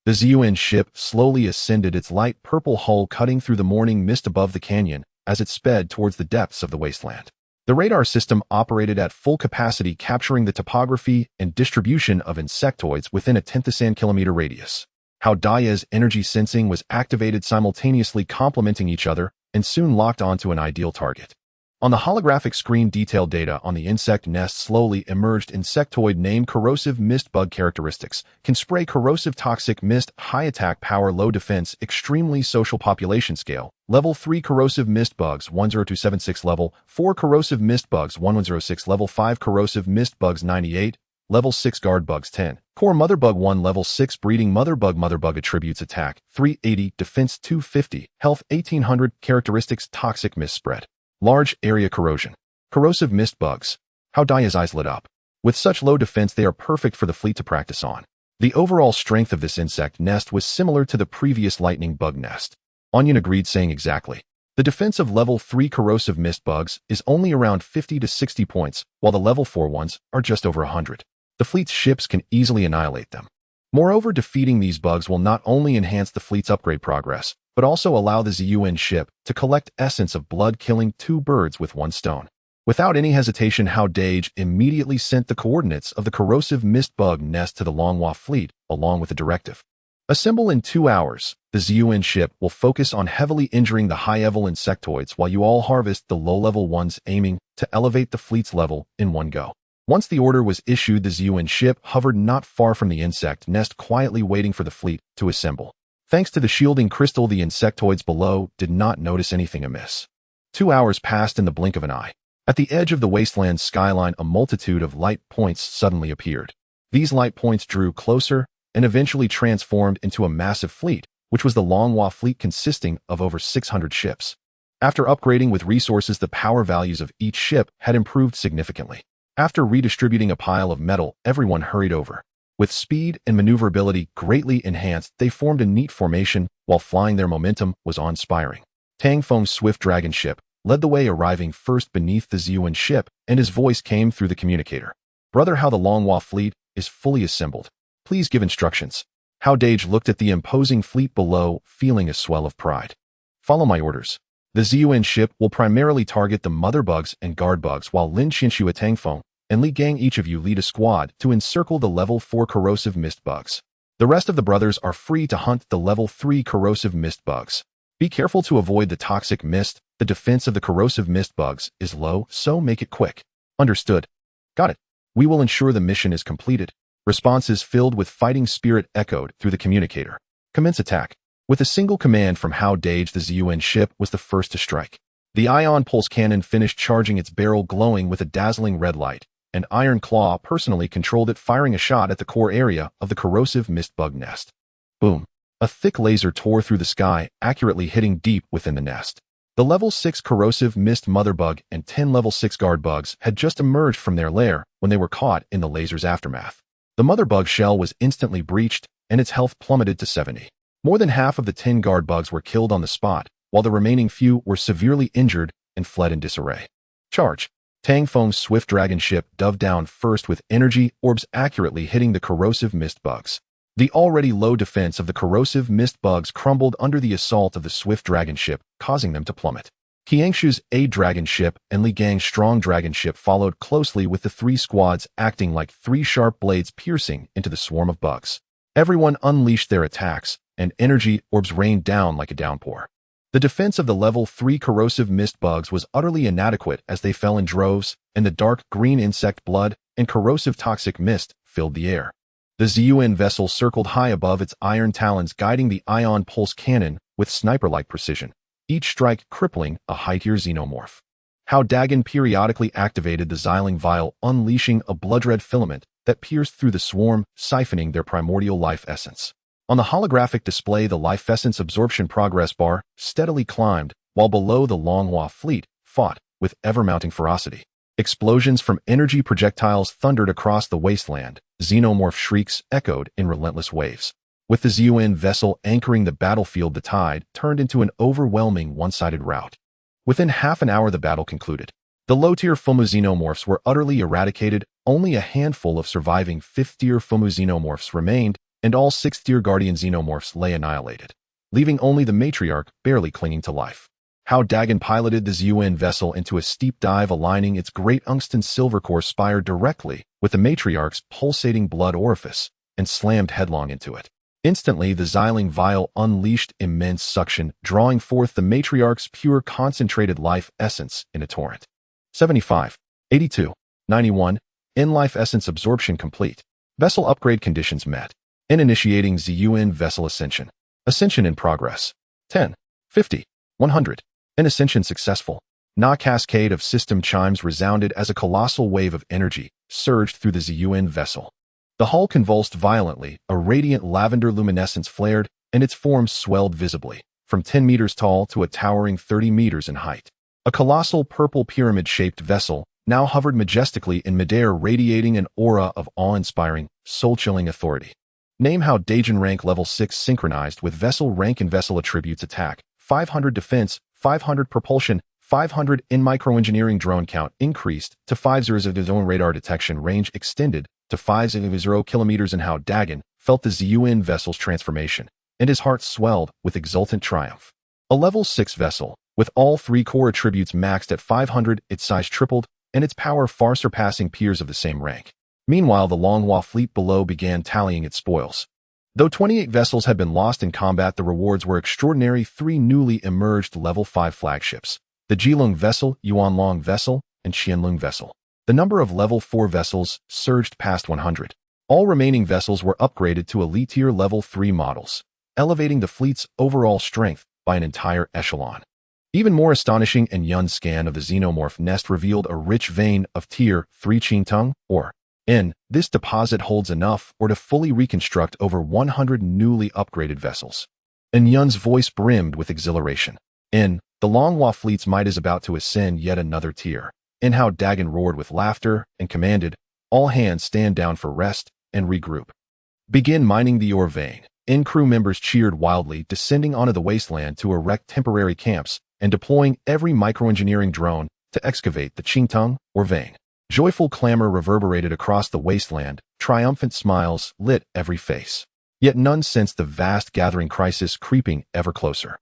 S1: The ZUN ship slowly ascended, its light purple hull cutting through the morning mist above the canyon as it sped towards the depths of the wasteland. The radar system operated at full capacity, capturing the topography and distribution of insectoids within a 10,000-kilometer radius. Hao Dagen's energy sensing was activated, simultaneously complementing each other, and soon locked onto an ideal target. On the holographic screen, detailed data on the insect nest slowly emerged. Insectoid named corrosive mist bug. Characteristics: can spray corrosive toxic mist, high attack power, low defense, extremely social. Population scale: level 3 corrosive mist bugs 10276, level 4 corrosive mist bugs 1106, level 5 corrosive mist bugs 98, level 6 guard bugs 10, core mother bug 1, level 6 breeding mother bug. Mother bug attributes: attack 380, defense 250, health 1800. Characteristics: toxic mist spread, large area corrosion. Corrosive mist bugs. Hao Dagen's eyes lit up. With such low defense, they are perfect for the fleet to practice on. The overall strength of this insect nest was similar to the previous lightning bug nest. Onion agreed, saying exactly. The defense of level 3 corrosive mist bugs is only around 50 to 60 points, while the level 4 ones are just over 100. The fleet's ships can easily annihilate them. Moreover, defeating these bugs will not only enhance the fleet's upgrade progress, but also allow the ZUN ship to collect essence of blood, killing 2 birds with 1 stone. Without any hesitation, Hao Dageng immediately sent the coordinates of the corrosive mist bug nest to the Longhua fleet, along with a directive. Assemble in 2 hours. The ZUN ship will focus on heavily injuring the high-level insectoids while you all harvest the low-level ones, aiming to elevate the fleet's level in one go. Once the order was issued, the ZUN ship hovered not far from the insect nest, quietly waiting for the fleet to assemble. Thanks to the shielding crystal, the insectoids below did not notice anything amiss. 2 hours passed in the blink of an eye. At the edge of the wasteland skyline, a multitude of light points suddenly appeared. These light points drew closer and eventually transformed into a massive fleet, which was the Longhua fleet, consisting of over 600 ships. After upgrading with resources, the power values of each ship had improved significantly. After redistributing a pile of metal, everyone hurried over. With speed and maneuverability greatly enhanced, they formed a neat formation while flying. Their momentum was awe-inspiring. Tang Feng's swift dragon ship led the way, arriving first beneath the ZUN ship, and his voice came through the communicator. Brother Hao, the Longhua fleet is fully assembled. Please give instructions. Hao Dageng looked at the imposing fleet below, feeling a swell of pride. Follow my orders. The ZUN ship will primarily target the mother bugs and guard bugs, while Lin Xinshu Tangfeng and Li Gang, each of you lead a squad to encircle the level 4 corrosive mist bugs. The rest of the brothers are free to hunt the level 3 corrosive mist bugs. Be careful to avoid the toxic mist. The defense of the corrosive mist bugs is low, so make it quick. Understood. Got it. We will ensure the mission is completed. Responses filled with fighting spirit echoed through the communicator. Commence attack. With a single command from Hao Dageng, the ZUN ship was the first to strike. The ion pulse cannon finished charging its barrel, glowing with a dazzling red light, and Iron Claw personally controlled it, firing a shot at the core area of the corrosive mist bug nest. Boom. A thick laser tore through the sky, accurately hitting deep within the nest. The level 6 corrosive mist mother bug and 10 level 6 guard bugs had just emerged from their lair when they were caught in the laser's aftermath. The mother bug shell was instantly breached, and its health plummeted to 70. More than half of the 10 guard bugs were killed on the spot, while the remaining few were severely injured and fled in disarray. Charge. Tang Feng's swift dragon ship dove down first with energy orbs accurately hitting the corrosive mist bugs. The already low defense of the corrosive mist bugs crumbled under the assault of the swift dragon ship, causing them to plummet. Qiangshu's A dragon ship and Li Gang's strong dragon ship followed closely, with the 3 squads acting like 3 sharp blades piercing into the swarm of bugs. Everyone unleashed their attacks, and energy orbs rained down like a downpour. The defense of the level 3 corrosive mist bugs was utterly inadequate as they fell in droves, and the dark green insect blood and corrosive toxic mist filled the air. The ZUN vessel circled high above, its iron talons guiding the ion pulse cannon with sniper-like precision, each strike crippling a high-tier xenomorph. Hao Dageng periodically activated the Xiling vial, unleashing a blood-red filament that pierced through the swarm, siphoning their primordial life essence. On the holographic display, the life essence absorption progress bar steadily climbed, while below the Longhua fleet fought with ever-mounting ferocity. Explosions from energy projectiles thundered across the wasteland. Xenomorph shrieks echoed in relentless waves. With the ZUN vessel anchoring the battlefield, the tide turned into an overwhelming one-sided rout. Within half an hour, the battle concluded. The low-tier Fumu xenomorphs were utterly eradicated. Only a handful of surviving 5th-tier Fumu xenomorphs remained, and all 6th-tier Guardian xenomorphs lay annihilated, leaving only the matriarch barely clinging to life. Hao Dageng piloted the ZUN vessel into a steep dive, aligning its great Ungston silver core spire directly with the matriarch's pulsating blood orifice, and slammed headlong into it. Instantly, the Xiling vial unleashed immense suction, drawing forth the matriarch's pure concentrated life essence in a torrent. 75, 82, 91, in-life essence absorption complete. Vessel upgrade conditions met. In initiating ZUN vessel ascension. Ascension in progress. 10, 50, 100. In ascension successful. Na cascade of system chimes resounded as a colossal wave of energy surged through the ZUN vessel. The hull convulsed violently, a radiant lavender luminescence flared, and its form swelled visibly, from 10 meters tall to a towering 30 meters in height. A colossal purple pyramid-shaped vessel now hovered majestically in midair, radiating an aura of awe-inspiring, soul-chilling authority. Name: Hao Dageng, rank level 6, synchronized with vessel rank and vessel attributes: attack 500, defense 500, propulsion 500. In microengineering, drone count increased to 50. Zone radar detection range extended to 50 kilometers. And Hao Dageng felt the ZUN vessel's transformation, and his heart swelled with exultant triumph. A level 6 vessel, with all 3 core attributes maxed at 500, its size tripled, and its power far surpassing peers of the same rank. Meanwhile, the Longhua fleet below began tallying its spoils. Though 28 vessels had been lost in combat, the rewards were extraordinary. 3 newly emerged level 5 flagships: the Jilong vessel, Yuanlong vessel, and Qianlong vessel. The number of level 4 vessels surged past 100. All remaining vessels were upgraded to elite tier level 3 models, elevating the fleet's overall strength by an entire echelon. Even more astonishing, an Yun's scan of the xenomorph nest revealed a rich vein of tier 3 Qingtung, or N. This deposit holds enough ore to fully reconstruct over 100 newly upgraded vessels. And Yun's voice brimmed with exhilaration. N. The Longhua fleet's might is about to ascend yet another tier. And Hao Dageng roared with laughter and commanded, all hands stand down for rest and regroup. Begin mining the ore vein. N. Crew members cheered wildly, descending onto the wasteland to erect temporary camps and deploying every microengineering drone to excavate the Qingtung, or vein. Joyful clamor reverberated across the wasteland, triumphant smiles lit every face. Yet none sensed the vast gathering crisis creeping ever closer.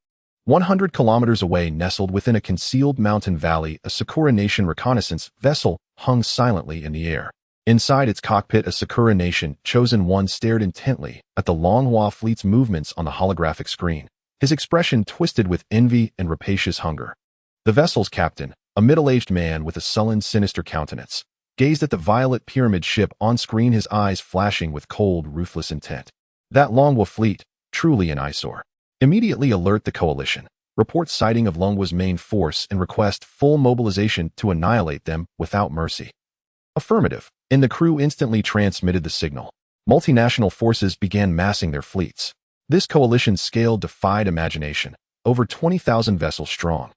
S1: 100 kilometers away, nestled within a concealed mountain valley, a Sakura Nation reconnaissance vessel hung silently in the air. Inside its cockpit, a Sakura Nation chosen one stared intently at the Longhua fleet's movements on the holographic screen, his expression twisted with envy and rapacious hunger. The vessel's captain, a middle-aged man with a sullen, sinister countenance, gazed at the violet pyramid ship on screen, his eyes flashing with cold, ruthless intent. That Longhua fleet, truly an eyesore. Immediately alert the coalition. Report sighting of Longwa's main force and request full mobilization to annihilate them without mercy. Affirmative. And the crew instantly transmitted the signal. Multinational forces began massing their fleets. This coalition's scale defied imagination. Over 20,000 vessels strong.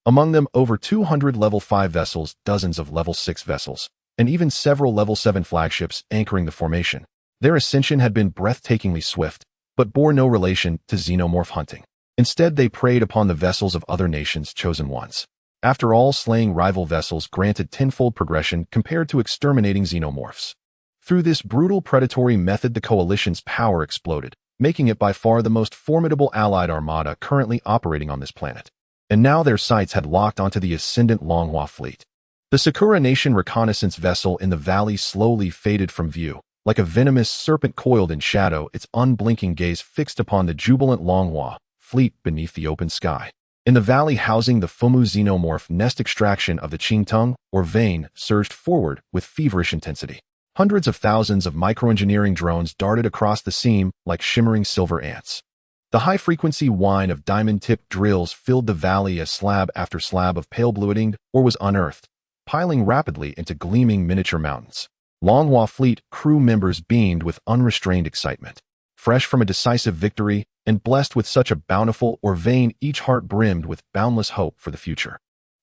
S1: Among them, over 200 Level 5 vessels, dozens of Level 6 vessels, and even several Level 7 flagships anchoring the formation. Their ascension had been breathtakingly swift, but bore no relation to xenomorph hunting. Instead, they preyed upon the vessels of other nations, chosen ones. After all, slaying rival vessels granted tenfold progression compared to exterminating xenomorphs. Through this brutal predatory method, the coalition's power exploded, making it by far the most formidable allied armada currently operating on this planet. And now their sights had locked onto the ascendant Longhua fleet. The Sakura Nation reconnaissance vessel in the valley slowly faded from view. Like a venomous serpent coiled in shadow, its unblinking gaze fixed upon the jubilant Longhua fleet beneath the open sky. In the valley housing the Fumu xenomorph, nest extraction of the Qingtung, or vein, surged forward with feverish intensity. Hundreds of thousands of microengineering drones darted across the seam like shimmering silver ants. The high-frequency whine of diamond-tipped drills filled the valley as slab after slab of pale bluitinged ore was unearthed, piling rapidly into gleaming miniature mountains. Longhua fleet crew members beamed with unrestrained excitement. Fresh from a decisive victory and blessed with such a bountiful ore vein, each heart brimmed with boundless hope for the future.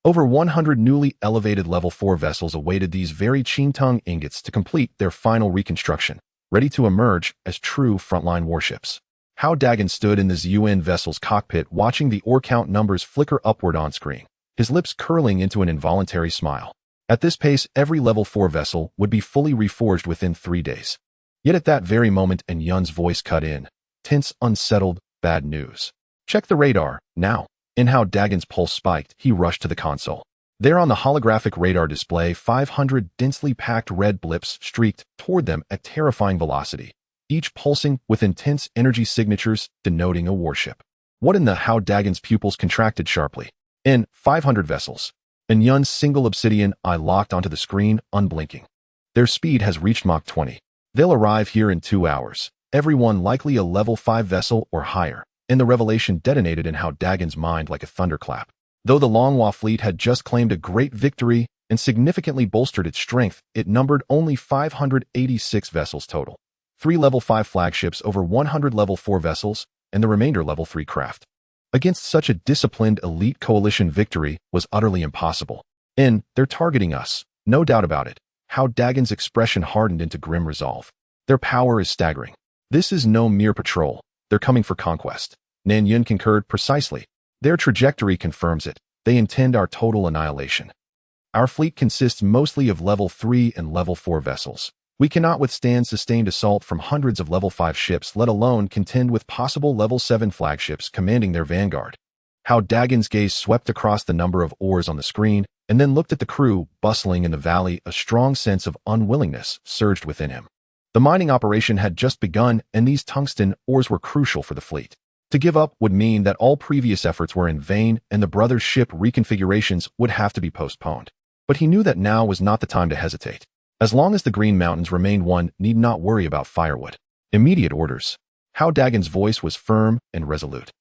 S1: Over 100 newly elevated Level 4 vessels awaited these very Qingtung ingots to complete their final reconstruction, ready to emerge as true frontline warships. Hao Dageng stood in the ZUN vessel's cockpit, watching the ore count numbers flicker upward on screen, his lips curling into an involuntary smile. At this pace, every Level 4 vessel would be fully reforged within 3 days. Yet at that very moment, and Yun's voice cut in. Tense, unsettled, bad news. Check the radar, now. In Hao Dageng's pulse spiked, he rushed to the console. There on the holographic radar display, 500 densely packed red blips streaked toward them at terrifying velocity, each pulsing with intense energy signatures denoting a warship. What in the— Hao Dageng's pupils contracted sharply. In 500 vessels. And Yun's single obsidian eye locked onto the screen, unblinking. Their speed has reached Mach 20. They'll arrive here in 2 hours. Everyone likely a Level 5 vessel or higher. And the revelation detonated in Hao Dageng's mind like a thunderclap. Though the Longhua fleet had just claimed a great victory and significantly bolstered its strength, it numbered only 586 vessels total. 3 Level 5 flagships, over 100 Level 4 vessels, and the remainder Level 3 craft. Against such a disciplined elite coalition, victory was utterly impossible. And they're targeting us, no doubt about it. Hao Dageng's expression hardened into grim resolve. Their power is staggering. This is no mere patrol. They're coming for conquest. Nan Yun concurred. Precisely. Their trajectory confirms it. They intend our total annihilation. Our fleet consists mostly of Level 3 and Level 4 vessels. We cannot withstand sustained assault from hundreds of Level 5 ships, let alone contend with possible Level 7 flagships commanding their vanguard. Hao Dageng's gaze swept across the number of oars on the screen, and then looked at the crew bustling in the valley. A strong sense of unwillingness surged within him. The mining operation had just begun, and these tungsten ores were crucial for the fleet. To give up would mean that all previous efforts were in vain, and the brothers' ship reconfigurations would have to be postponed. But he knew that now was not the time to hesitate. As long as the Green Mountains remained, one need not worry about firewood. Immediate orders. Hao Dageng's voice was firm and resolute.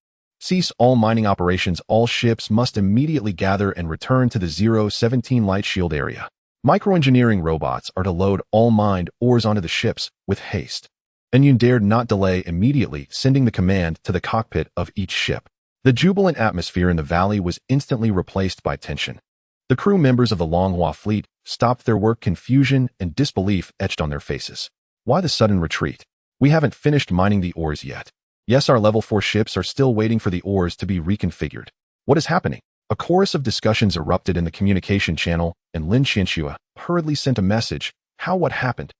S1: Cease all mining operations. All ships must immediately gather and return to the 017 light shield area. Microengineering robots are to load all mined ores onto the ships with haste. And Yun dared not delay, immediately sending the command to the cockpit of each ship. The jubilant atmosphere in the valley was instantly replaced by tension. The crew members of the Longhua fleet stopped their work, confusion and disbelief etched on their faces. Why the sudden retreat? We haven't finished mining the ores yet. Yes, our Level 4 ships are still waiting for the ores to be reconfigured. What is happening? A chorus of discussions erupted in the communication channel, and Lin Qianxua hurriedly sent a message. How? What happened?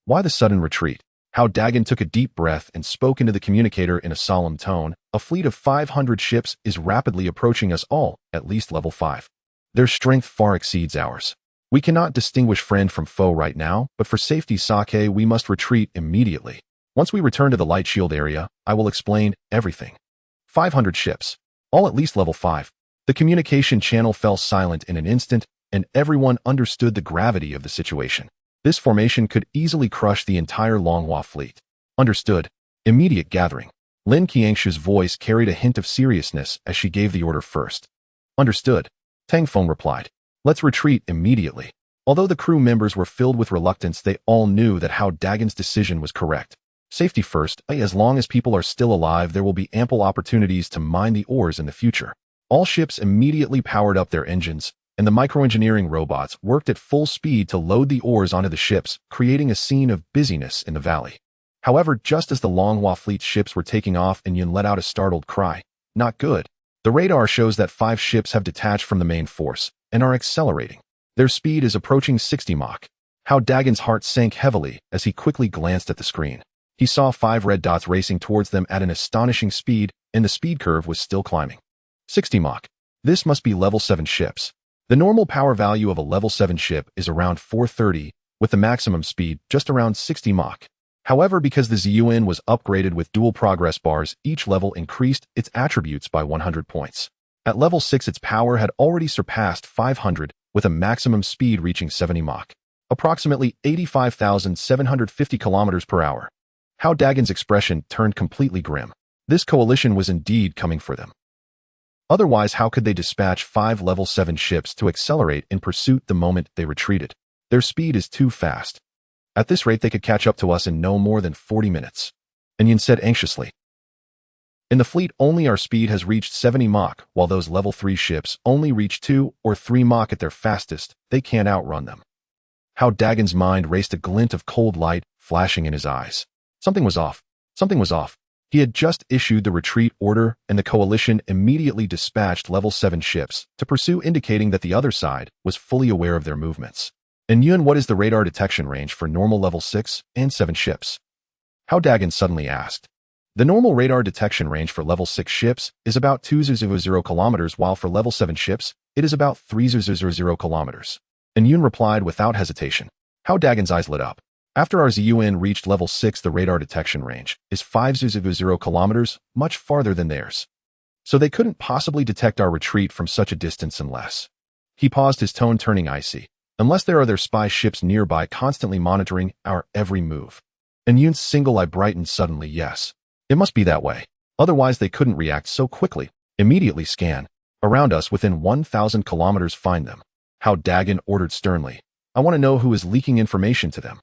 S1: Why the sudden retreat? Hao Dageng took a deep breath and spoke into the communicator in a solemn tone. A fleet of 500 ships is rapidly approaching us all, at least level 5. Their strength far exceeds ours. We cannot distinguish friend from foe right now, but for safety's sake we must retreat immediately. Once we return to the light shield area, I will explain everything. 500 ships, all at least level 5. The communication channel fell silent in an instant, and everyone understood the gravity of the situation. This formation could easily crush the entire Longhua fleet. Understood. Immediate gathering. Lin Qiangshu's voice carried a hint of seriousness as she gave the order first. Understood. Tang Feng replied. Let's retreat immediately. Although the crew members were filled with reluctance, they all knew that Hao Dagen's decision was correct. Safety first. As long as people are still alive, there will be ample opportunities to mine the ores in the future. All ships immediately powered up their engines, and the microengineering robots worked at full speed to load the ores onto the ships, creating a scene of busyness in the valley. However, just as the Longhua fleet's ships were taking off, Yun let out a startled cry. Not good. The radar shows that 5 ships have detached from the main force and are accelerating. Their speed is approaching 60 Mach. Hao Dagen's heart sank heavily as he quickly glanced at the screen. He saw 5 red dots racing towards them at an astonishing speed, and the speed curve was still climbing. 60 Mach. This must be level 7 ships. The normal power value of a level 7 ship is around 430, with the maximum speed just around 60 Mach. However, because the Ziyuan was upgraded with dual progress bars, each level increased its attributes by 100 points. At level 6, its power had already surpassed 500, with a maximum speed reaching 70 Mach, approximately 85,750 kilometers per hour. Hao Dagen's expression turned completely grim. This coalition was indeed coming for them. Otherwise, how could they dispatch 5 level 7 ships to accelerate in pursuit the moment they retreated? Their speed is too fast. At this rate, they could catch up to us in no more than 40 minutes. Yun said anxiously. In the fleet, only our speed has reached 70 Mach, while those level 3 ships only reach 2 or 3 Mach at their fastest. They can't outrun them. Hao Dagen's mind raced, a glint of cold light flashing in his eyes. Something was off. Something was off. He had just issued the retreat order, and the coalition immediately dispatched level 7 ships to pursue, indicating that the other side was fully aware of their movements. Yun, what is the radar detection range for normal level 6 and 7 ships? Hao Dagen suddenly asked. The normal radar detection range for level 6 ships is about 200 kilometers, while for level 7 ships, it is about 300 kilometers. Yun replied without hesitation. Hao Dagen's eyes lit up. After our Ziyuan reached level 6, the radar detection range is 500 kilometers, much farther than theirs. So they couldn't possibly detect our retreat from such a distance unless... He paused, his tone turning icy. Unless there are their spy ships nearby constantly monitoring our every move. Yun's single eye brightened suddenly. Yes. It must be that way. Otherwise they couldn't react so quickly. Immediately scan. Around us within 1,000 kilometers, find them. Hao Dagen ordered sternly. I want to know who is leaking information to them.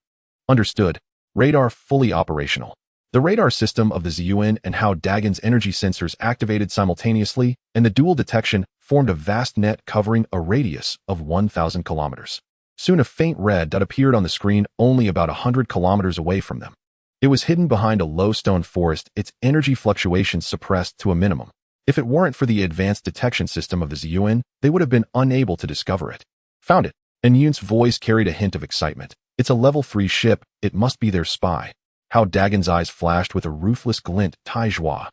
S1: Understood. Radar fully operational. The radar system of the Ziyuan and Hao Dagen's energy sensors activated simultaneously, and the dual detection formed a vast net covering a radius of 1,000 kilometers. Soon a faint red dot appeared on the screen only about 100 kilometers away from them. It was hidden behind a low stone forest, its energy fluctuations suppressed to a minimum. If it weren't for the advanced detection system of the Ziyuan, they would have been unable to discover it. Found it. Yun's voice carried a hint of excitement. It's a level 3 ship, it must be their spy. Hao Dagen's eyes flashed with a ruthless glint. Taizhua.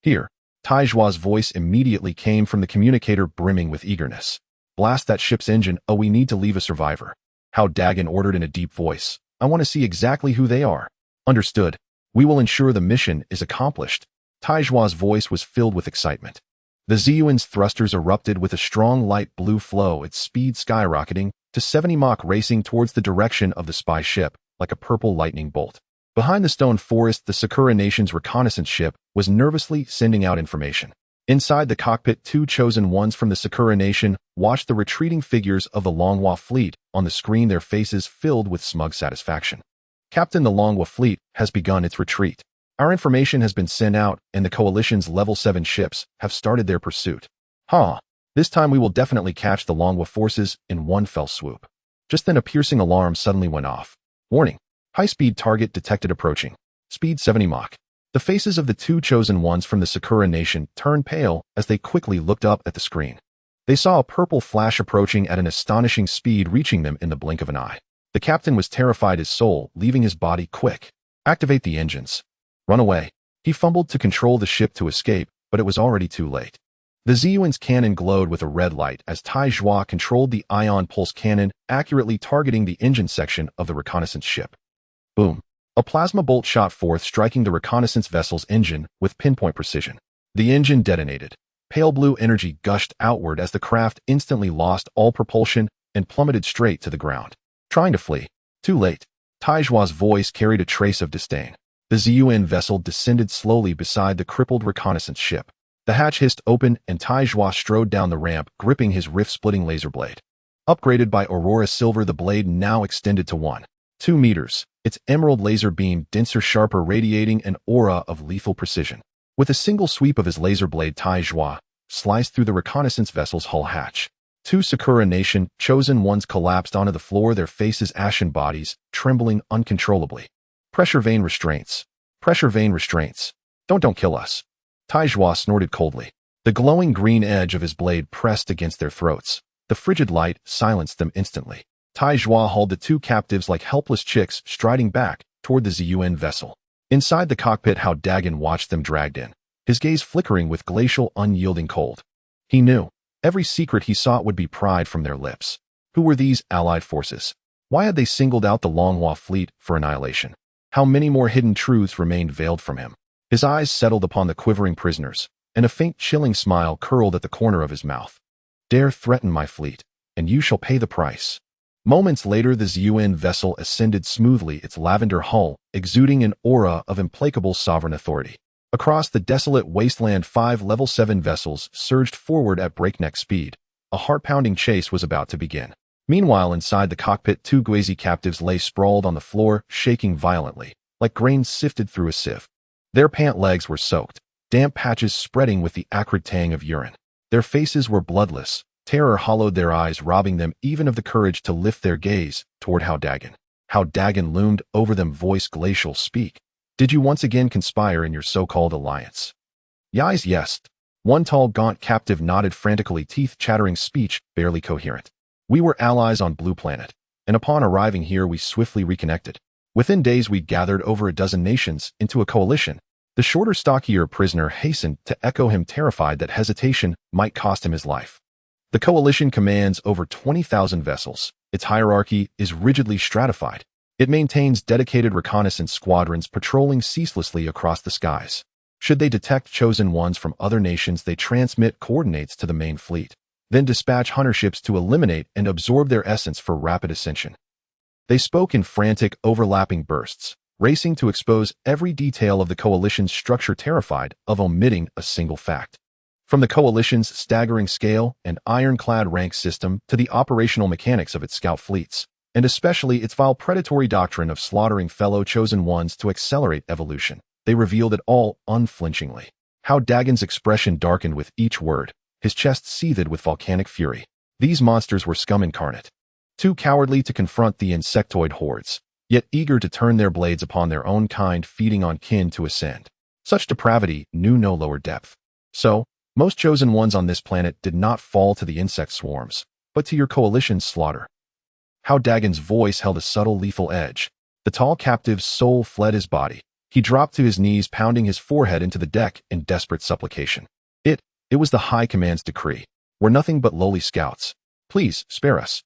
S1: Here. Taizhua's voice immediately came from the communicator, brimming with eagerness. Blast that ship's engine. Oh, we need to leave a survivor. Hao Dagen ordered in a deep voice. I want to see exactly who they are. Understood. We will ensure the mission is accomplished. Taizhua's voice was filled with excitement. The Ziyuan's thrusters erupted with a strong light blue flow, its speed skyrocketing to 70 Mach, racing towards the direction of the spy ship like a purple lightning bolt. Behind the stone forest, the Sakura Nation's reconnaissance ship was nervously sending out information. Inside the cockpit, 2 chosen ones from the Sakura Nation watched the retreating figures of the Longhua fleet on the screen, their faces filled with smug satisfaction. Captain, the Longhua fleet has begun its retreat. Our information has been sent out, and the coalition's level 7 ships have started their pursuit. This time we will definitely catch the Longhua forces in one fell swoop. Just then a piercing alarm suddenly went off. Warning. High-speed target detected approaching. Speed 70 Mach. The faces of the 2 chosen ones from the Sakura Nation turned pale as they quickly looked up at the screen. They saw a purple flash approaching at an astonishing speed, reaching them in the blink of an eye. The captain was terrified as soul, leaving his body quick. Activate the engines. Run away. He fumbled to control the ship to escape, but it was already too late. The Ziyuan's cannon glowed with a red light as Tai Zhua controlled the ion pulse cannon, accurately targeting the engine section of the reconnaissance ship. Boom. A plasma bolt shot forth, striking the reconnaissance vessel's engine with pinpoint precision. The engine detonated. Pale blue energy gushed outward as the craft instantly lost all propulsion and plummeted straight to the ground. Trying to flee. Too late. Tai Zhua's voice carried a trace of disdain. The Ziyuan vessel descended slowly beside the crippled reconnaissance ship. The hatch hissed open and Tai Zhua strode down the ramp, gripping his rift-splitting laser blade. Upgraded by Aurora Silver, the blade now extended to 1.2 meters, its emerald laser beam denser, sharper, radiating an aura of lethal precision. With a single sweep of his laser blade, Tai Zhua sliced through the reconnaissance vessel's hull hatch. 2 Sakura Nation chosen ones collapsed onto the floor, their faces ashen, bodies trembling uncontrollably. Pressure vein restraints. Pressure vein restraints. Don't kill us. Tai Zhua snorted coldly. The glowing green edge of his blade pressed against their throats. The frigid light silenced them instantly. Tai Zhua hauled the 2 captives like helpless chicks, striding back toward the Ziyuan vessel. Inside the cockpit, Hao Dageng watched them dragged in, his gaze flickering with glacial, unyielding cold. He knew every secret he sought would be pried from their lips. Who were these allied forces? Why had they singled out the Longhua fleet for annihilation? How many more hidden truths remained veiled from him? His eyes settled upon the quivering prisoners, and a faint, chilling smile curled at the corner of his mouth. Dare threaten my fleet, and you shall pay the price. Moments later, the Ziyuan vessel ascended smoothly, its lavender hull exuding an aura of implacable sovereign authority. Across the desolate wasteland, 5 Level 7 vessels surged forward at breakneck speed. A heart-pounding chase was about to begin. Meanwhile, inside the cockpit, 2 Gwazi captives lay sprawled on the floor, shaking violently, like grains sifted through a sieve. Their pant legs were soaked, damp patches spreading with the acrid tang of urine. Their faces were bloodless. Terror hollowed their eyes, robbing them even of the courage to lift their gaze toward Hao Dageng. Hao Dageng loomed over them, voice glacial. Speak. Did you once again conspire in your so-called alliance? Yes. One tall, gaunt captive nodded frantically, teeth chattering, speech barely coherent. We were allies on Blue Planet, and upon arriving here we swiftly reconnected. Within days we gathered over a dozen nations into a coalition. The shorter, stockier prisoner hastened to echo him, terrified that hesitation might cost him his life. The coalition commands over 20,000 vessels. Its hierarchy is rigidly stratified. It maintains dedicated reconnaissance squadrons patrolling ceaselessly across the skies. Should they detect chosen ones from other nations, they transmit coordinates to the main fleet, then dispatch hunter ships to eliminate and absorb their essence for rapid ascension. They spoke in frantic, overlapping bursts, racing to expose every detail of the coalition's structure, terrified of omitting a single fact. From the coalition's staggering scale and ironclad rank system to the operational mechanics of its scout fleets, and especially its vile predatory doctrine of slaughtering fellow chosen ones to accelerate evolution, they revealed it all unflinchingly. Hao Dagen's expression darkened with each word, his chest seethed with volcanic fury. These monsters were scum incarnate, too cowardly to confront the insectoid hordes, yet eager to turn their blades upon their own kind, feeding on kin to ascend. Such depravity knew no lower depth. So, most chosen ones on this planet did not fall to the insect swarms, but to your coalition's slaughter. Hao Dagen's voice held a subtle, lethal edge. The tall captive's soul fled his body. He dropped to his knees, pounding his forehead into the deck in desperate supplication. It was the High Command's decree. We're nothing but lowly scouts. Please, spare us.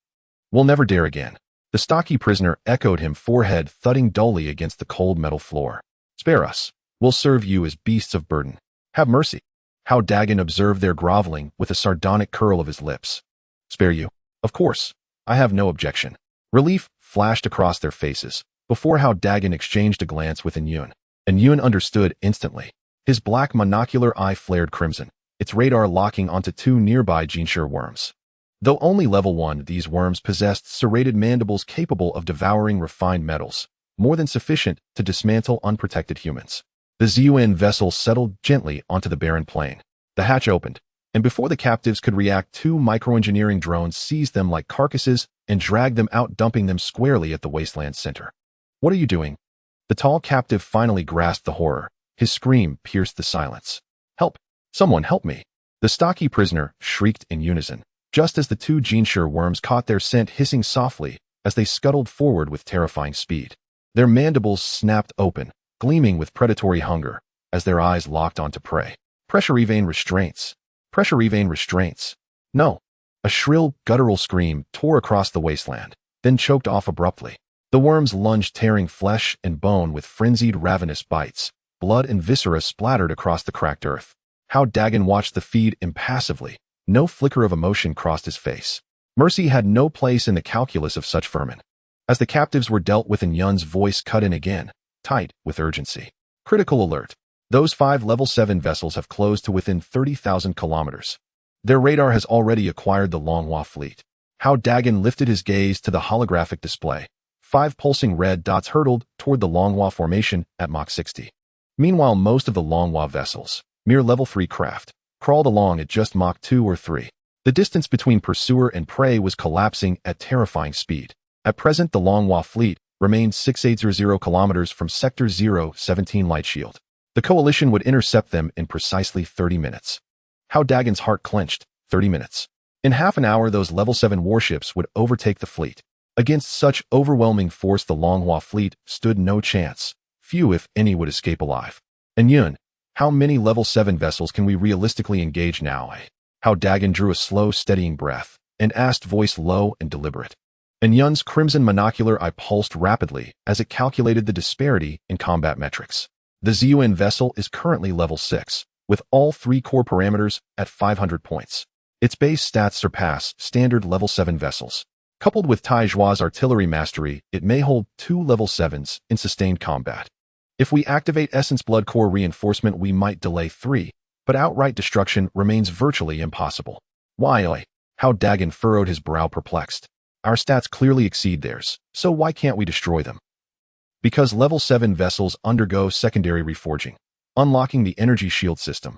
S1: We'll never dare again. The stocky prisoner echoed him, forehead thudding dully against the cold metal floor. Spare us. We'll serve you as beasts of burden. Have mercy. Hao Dageng observed their groveling with a sardonic curl of his lips. Spare you? Of course. I have no objection. Relief flashed across their faces before Hao Dageng exchanged a glance with Yun. And Yun understood instantly. His black monocular eye flared crimson, its radar locking onto 2 nearby geneshire worms. Though only level 1, these worms possessed serrated mandibles capable of devouring refined metals, more than sufficient to dismantle unprotected humans. The Ziyuan vessel settled gently onto the barren plain. The hatch opened, and before the captives could react, 2 microengineering drones seized them like carcasses and dragged them out, dumping them squarely at the wasteland's center. What are you doing? The tall captive finally grasped the horror. His scream pierced the silence. Help! Someone help me! The stocky prisoner shrieked in unison, just as the 2 geneshire worms caught their scent, hissing softly as they scuttled forward with terrifying speed. Their mandibles snapped open, gleaming with predatory hunger, as their eyes locked onto prey. Pressure evane restraints. Pressure evane restraints. No. A shrill, guttural scream tore across the wasteland, then choked off abruptly. The worms lunged, tearing flesh and bone with frenzied, ravenous bites. Blood and viscera splattered across the cracked earth. Hao Dageng watched the feed impassively. No flicker of emotion crossed his face. Mercy had no place in the calculus of such vermin. As the captives were dealt with, Yun's voice cut in again, tight with urgency. Critical alert. Those 5 level 7 vessels have closed to within 30,000 kilometers. Their radar has already acquired the Longhua fleet. Hao Dageng lifted his gaze to the holographic display. 5 pulsing red dots hurtled toward the Longhua formation at Mach 60. Meanwhile, most of the Longhua vessels, mere level 3 craft, crawled along at just Mach 2 or 3. The distance between pursuer and prey was collapsing at terrifying speed. At present, the Longhua fleet remained 6,800 kilometers from Sector 017 light shield. The coalition would intercept them in precisely 30 minutes. Hao Dagen's heart clenched. 30 minutes. In half an hour, those level 7 warships would overtake the fleet. Against such overwhelming force, the Longhua fleet stood no chance. Few, if any, would escape alive. And Yun, how many level 7 vessels can we realistically engage now? Hao Dageng drew a slow, steadying breath and asked, voice low and deliberate. And Yun's crimson monocular eye pulsed rapidly as it calculated the disparity in combat metrics. The ZUN vessel is currently level 6, with all 3 core parameters at 500 points. Its base stats surpass standard level 7 vessels. Coupled with Tai Zhua's artillery mastery, it may hold 2 level 7s in sustained combat. If we activate Essence Blood Core reinforcement, we might delay 3, but outright destruction remains virtually impossible. Why? Hao Dageng furrowed his brow, perplexed. Our stats clearly exceed theirs, so why can't we destroy them? Because level 7 vessels undergo secondary reforging, unlocking the energy shield system.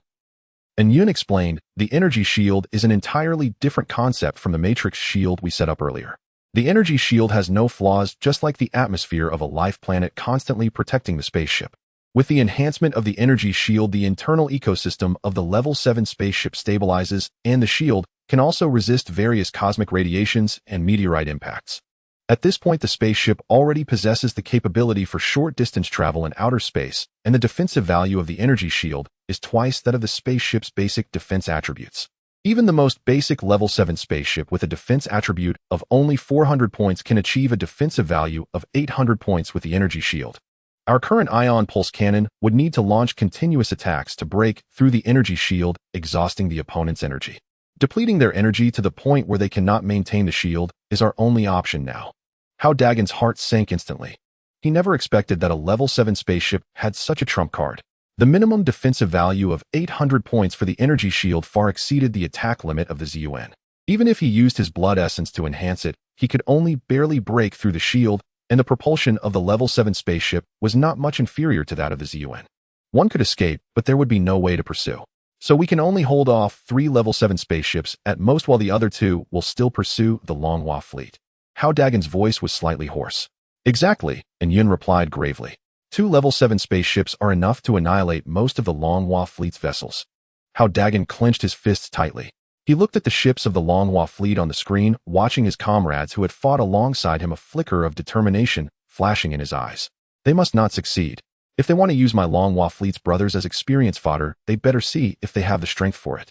S1: And Yun explained, the energy shield is an entirely different concept from the matrix shield we set up earlier. The energy shield has no flaws, just like the atmosphere of a life planet constantly protecting the spaceship. With the enhancement of the energy shield, the internal ecosystem of the level 7 spaceship stabilizes, and the shield can also resist various cosmic radiations and meteorite impacts. At this point, the spaceship already possesses the capability for short-distance travel in outer space, and the defensive value of the energy shield is twice that of the spaceship's basic defense attributes. Even the most basic level 7 spaceship with a defense attribute of only 400 points can achieve a defensive value of 800 points with the energy shield. Our current ion pulse cannon would need to launch continuous attacks to break through the energy shield, exhausting the opponent's energy. Depleting their energy to the point where they cannot maintain the shield is our only option now. Hao Dagen's heart sank instantly. He never expected that a level 7 spaceship had such a trump card. The minimum defensive value of 800 points for the energy shield far exceeded the attack limit of the ZUN. Even if he used his blood essence to enhance it, he could only barely break through the shield, and the propulsion of the level 7 spaceship was not much inferior to that of the ZUN. One could escape, but there would be no way to pursue. So we can only hold off 3 level 7 spaceships at most, while the other 2 will still pursue the Longhua fleet. Hao Dagen's voice was slightly hoarse. Exactly, and Yun replied gravely. 2 level 7 spaceships are enough to annihilate most of the Longhua fleet's vessels. Hao Dageng clenched his fists tightly. He looked at the ships of the Longhua fleet on the screen, watching his comrades who had fought alongside him, a flicker of determination flashing in his eyes. They must not succeed. If they want to use my Longhua fleet's brothers as experience fodder, they better see if they have the strength for it.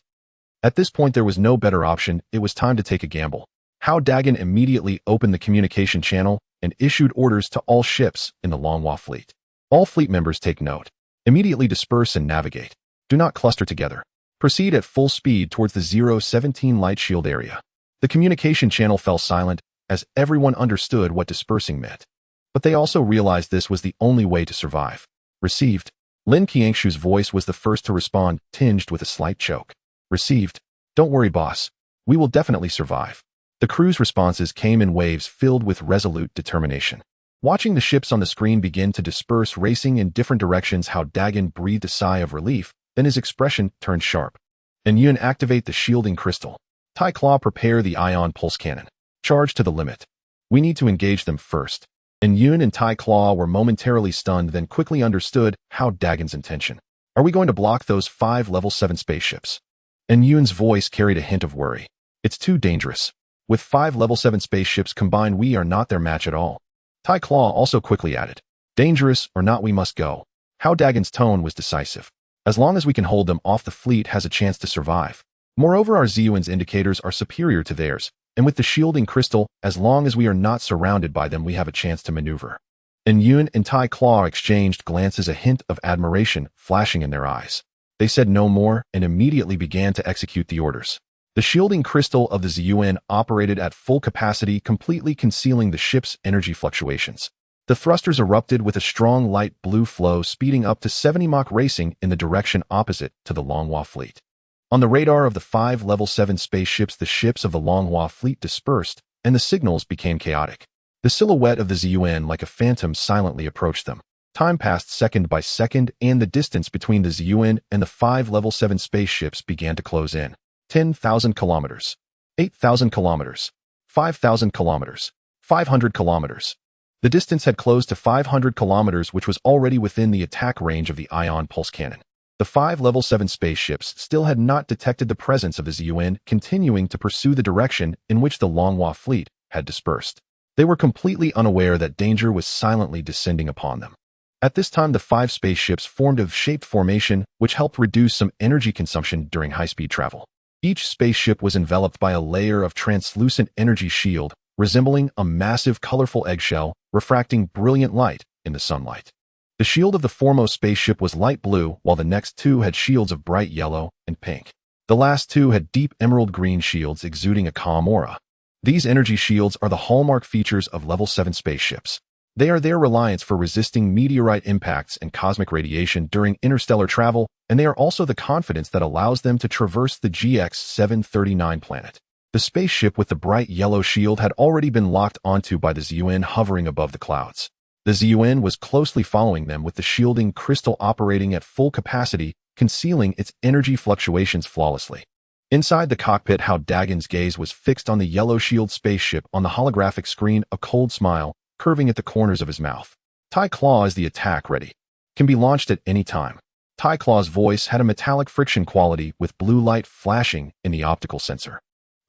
S1: At this point, there was no better option. It was time to take a gamble. Hao Dageng immediately opened the communication channel and issued orders to all ships in the Longhua fleet. All fleet members take note. Immediately disperse and navigate. Do not cluster together. Proceed at full speed towards the 017 light shield area. The communication channel fell silent as everyone understood what dispersing meant. But they also realized this was the only way to survive. Received. Lin Qiangshu's voice was the first to respond, tinged with a slight choke. Received. Don't worry, boss. We will definitely survive. The crew's responses came in waves filled with resolute determination. Watching the ships on the screen begin to disperse, racing in different directions, Hao Dageng breathed a sigh of relief, then his expression turned sharp. And Yun, activate the shielding crystal. Tai Claw, prepare the ion pulse cannon. Charge to the limit. We need to engage them first. And Yun and Tai Claw were momentarily stunned, then quickly understood Hao Dagen's intention. Are we going to block those 5 level 7 spaceships? And Yun's voice carried a hint of worry. It's too dangerous. With 5 level 7 spaceships combined, we are not their match at all. Tai Claw also quickly added. Dangerous or not, we must go. Hao Dageng's tone was decisive. As long as we can hold them off, the fleet has a chance to survive. Moreover, our Ziyuan's indicators are superior to theirs, and with the shielding crystal, as long as we are not surrounded by them, we have a chance to maneuver. And Yun and Tai Claw exchanged glances, a hint of admiration flashing in their eyes. They said no more and immediately began to execute the orders. The shielding crystal of the Ziyuan operated at full capacity, completely concealing the ship's energy fluctuations. The thrusters erupted with a strong light blue flow, speeding up to 70 Mach, racing in the direction opposite to the Longhua fleet. On the radar of the 5 Level 7 spaceships, the ships of the Longhua fleet dispersed, and the signals became chaotic. The silhouette of the Ziyuan like a phantom silently approached them. Time passed second by second, and the distance between the Ziyuan and the 5 Level 7 spaceships began to close in. 10,000 kilometers, 8,000 kilometers, 5,000 kilometers, 500 kilometers. The distance had closed to 500 kilometers, which was already within the attack range of the ion pulse cannon. The 5 Level 7 spaceships still had not detected the presence of the Ziyuan, continuing to pursue the direction in which the Longhua fleet had dispersed. They were completely unaware that danger was silently descending upon them. At this time, the 5 spaceships formed a shaped formation, which helped reduce some energy consumption during high-speed travel. Each spaceship was enveloped by a layer of translucent energy shield, resembling a massive colorful eggshell, refracting brilliant light in the sunlight. The shield of the foremost spaceship was light blue, while the next 2 had shields of bright yellow and pink. The last 2 had deep emerald green shields exuding a calm aura. These energy shields are the hallmark features of Level 7 spaceships. They are their reliance for resisting meteorite impacts and cosmic radiation during interstellar travel, and they are also the confidence that allows them to traverse the GX-739 planet. The spaceship with the bright yellow shield had already been locked onto by the Ziyuan hovering above the clouds. The Ziyuan was closely following them, with the shielding crystal operating at full capacity, concealing its energy fluctuations flawlessly. Inside the cockpit, Hao Dageng's gaze was fixed on the yellow shield spaceship. On the holographic screen, a cold smile curving at the corners of his mouth. Tai Claw is the attack ready. Can be launched at any time. Tai Claw's voice had a metallic friction quality, with blue light flashing in the optical sensor.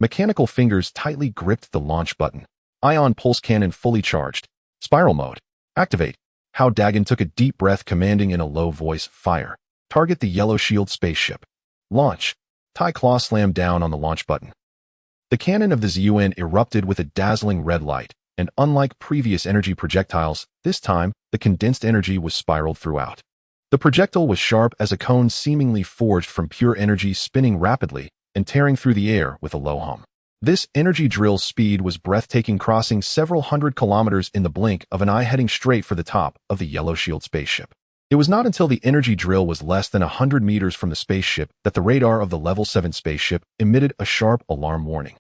S1: Mechanical fingers tightly gripped the launch button. Ion pulse cannon fully charged. Spiral mode. Activate. Hao Dageng took a deep breath, commanding in a low voice, fire. Target the yellow shield spaceship. Launch. Tai Claw slammed down on the launch button. The cannon of the Ziyuan erupted with a dazzling red light, and unlike previous energy projectiles, this time, the condensed energy was spiraled throughout. The projectile was sharp as a cone, seemingly forged from pure energy, spinning rapidly and tearing through the air with a low hum. This energy drill's speed was breathtaking, crossing several hundred kilometers in the blink of an eye, heading straight for the top of the yellow shield spaceship. It was not until the energy drill was less than 100 meters from the spaceship that the radar of the Level 7 spaceship emitted a sharp alarm warning.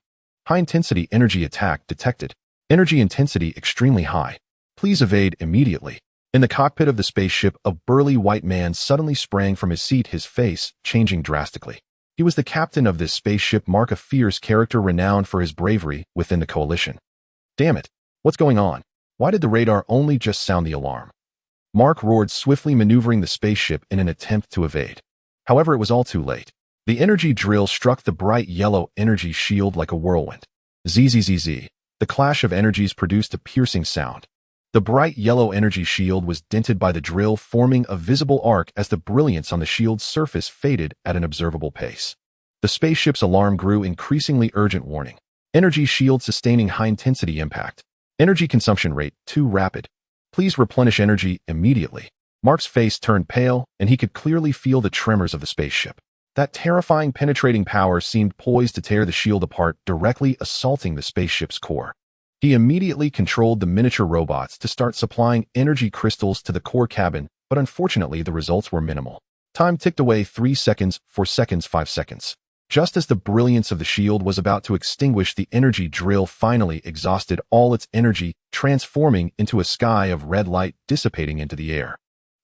S1: High-intensity energy attack detected. Energy intensity extremely high. Please evade immediately. In the cockpit of the spaceship, a burly white man suddenly sprang from his seat, his face changing drastically. He was the captain of this spaceship, Mark, a fierce character renowned for his bravery within the coalition. Damn it! What's going on? Why did the radar only just sound the alarm? Mark roared, swiftly maneuvering the spaceship in an attempt to evade. However, it was all too late. The energy drill struck the bright yellow energy shield like a whirlwind. Zzz. The clash of energies produced a piercing sound. The bright yellow energy shield was dented by the drill, forming a visible arc as the brilliance on the shield's surface faded at an observable pace. The spaceship's alarm grew increasingly urgent. Warning. Energy shield sustaining high-intensity impact. Energy consumption rate too rapid. Please replenish energy immediately. Mark's face turned pale, and he could clearly feel the tremors of the spaceship. That terrifying penetrating power seemed poised to tear the shield apart, directly assaulting the spaceship's core. He immediately controlled the miniature robots to start supplying energy crystals to the core cabin, but unfortunately the results were minimal. Time ticked away. 3 seconds, 4 seconds, 5 seconds. Just as the brilliance of the shield was about to extinguish, the energy drill finally exhausted all its energy, transforming into a sky of red light dissipating into the air.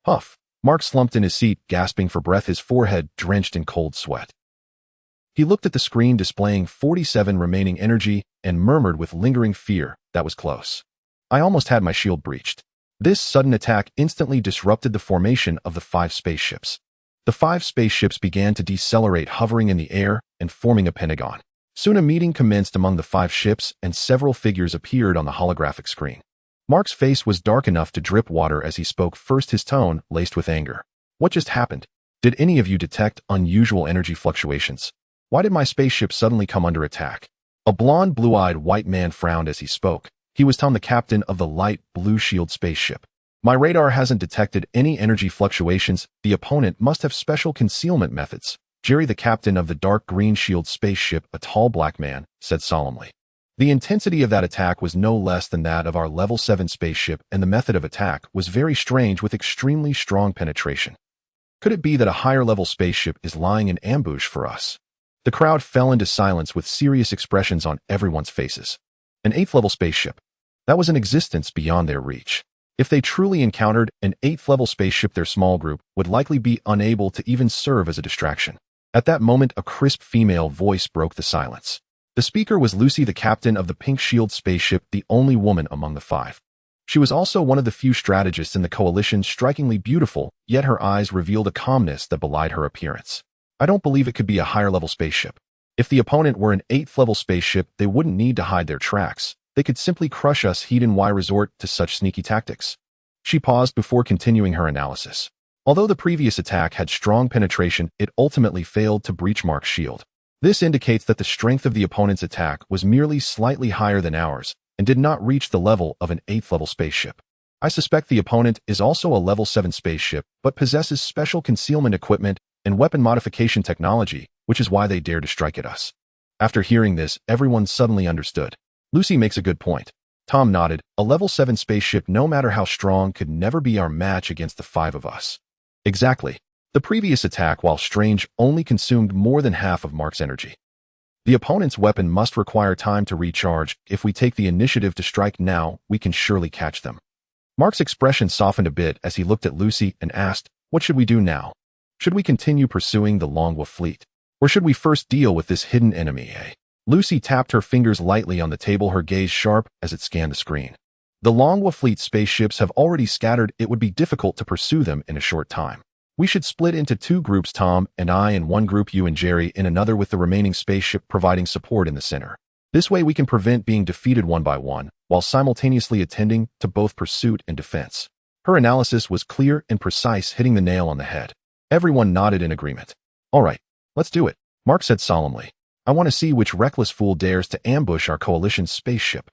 S1: Huff! Mark slumped in his seat, gasping for breath, his forehead drenched in cold sweat. He looked at the screen displaying 47 remaining energy and murmured with lingering fear, that was close. I almost had my shield breached. This sudden attack instantly disrupted the formation of the 5 spaceships. The 5 spaceships began to decelerate, hovering in the air and forming a pentagon. Soon a meeting commenced among the 5 ships, and several figures appeared on the holographic screen. Mark's face was dark enough to drip water as he spoke, first his tone laced with anger. What just happened? Did any of you detect unusual energy fluctuations? Why did my spaceship suddenly come under attack? A blond, blue-eyed white man frowned as he spoke. He was Tom, the captain of the light blue shield spaceship. My radar hasn't detected any energy fluctuations. The opponent must have special concealment methods. Jerry, the captain of the dark green shield spaceship, a tall black man, said solemnly. The intensity of that attack was no less than that of our level 7 spaceship, and the method of attack was very strange with extremely strong penetration. Could it be that a higher-level spaceship is lying in ambush for us? The crowd fell into silence with serious expressions on everyone's faces. An 8th-level spaceship. That was an existence beyond their reach. If they truly encountered an 8th-level spaceship, their small group would likely be unable to even serve as a distraction. At that moment, a crisp female voice broke the silence. The speaker was Lucy, the captain of the pink shield spaceship, the only woman among the 5. She was also one of the few strategists in the coalition, strikingly beautiful, yet her eyes revealed a calmness that belied her appearance. I don't believe it could be a higher-level spaceship. If the opponent were an 8th-level spaceship, they wouldn't need to hide their tracks. They could simply crush us. Why resort to such sneaky tactics? She paused before continuing her analysis. Although the previous attack had strong penetration, it ultimately failed to breach Mark's shield. This indicates that the strength of the opponent's attack was merely slightly higher than ours and did not reach the level of an 8th-level spaceship. I suspect the opponent is also a level 7 spaceship, but possesses special concealment equipment and weapon modification technology, which is why they dare to strike at us. After hearing this, everyone suddenly understood. Lucy makes a good point. Tom nodded. A level 7 spaceship, no matter how strong, could never be our match against the 5 of us. Exactly. The previous attack, while strange, only consumed more than half of Mark's energy. The opponent's weapon must require time to recharge. If we take the initiative to strike now, we can surely catch them. Mark's expression softened a bit as he looked at Lucy and asked, what should we do now? Should we continue pursuing the Longwa fleet? Or should we first deal with this hidden enemy, Lucy tapped her fingers lightly on the table, her gaze sharp as it scanned the screen. The Longwa fleet spaceships have already scattered. It would be difficult to pursue them in a short time. We should split into 2 groups, Tom and I in one group, you and Jerry in another, with the remaining spaceship providing support in the center. This way we can prevent being defeated one by one, while simultaneously attending to both pursuit and defense. Her analysis was clear and precise, hitting the nail on the head. Everyone nodded in agreement. All right, let's do it, Mark said solemnly. I want to see which reckless fool dares to ambush our coalition's spaceship.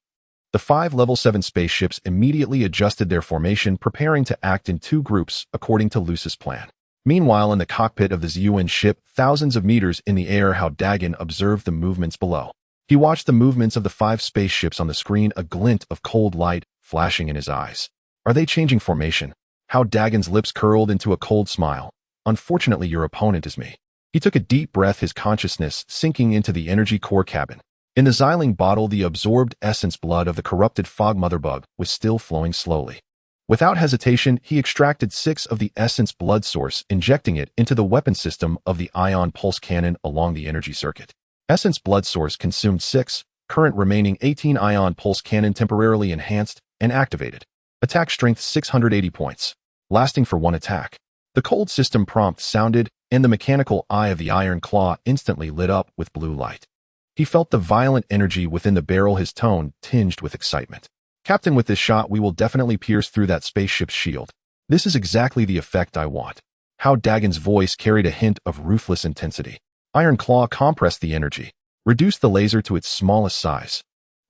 S1: The 5 level 7 spaceships immediately adjusted their formation, preparing to act in 2 groups according to Luce's plan. Meanwhile, in the cockpit of the ZUN ship, thousands of meters in the air, Hao Dageng observed the movements below. He watched the movements of the 5 spaceships on the screen, a glint of cold light flashing in his eyes. Are they changing formation? Hao Dagen's lips curled into a cold smile. Unfortunately, your opponent is me. He took a deep breath, his consciousness sinking into the energy core cabin. In the xylene bottle, the absorbed essence blood of the corrupted fog motherbug was still flowing slowly. Without hesitation, he extracted 6 of the essence blood source, injecting it into the weapon system of the ion pulse cannon along the energy circuit. Essence blood source consumed 6, current remaining 18 ion pulse cannon temporarily enhanced and activated. Attack strength 680 points, lasting for 1 attack. The cold system prompt sounded, and the mechanical eye of the iron claw instantly lit up with blue light. He felt the violent energy within the barrel, his tone tinged with excitement. Captain, with this shot, we will definitely pierce through that spaceship's shield. This is exactly the effect I want. Hao Dagen's voice carried a hint of ruthless intensity. Iron Claw compressed the energy, reduced the laser to its smallest size.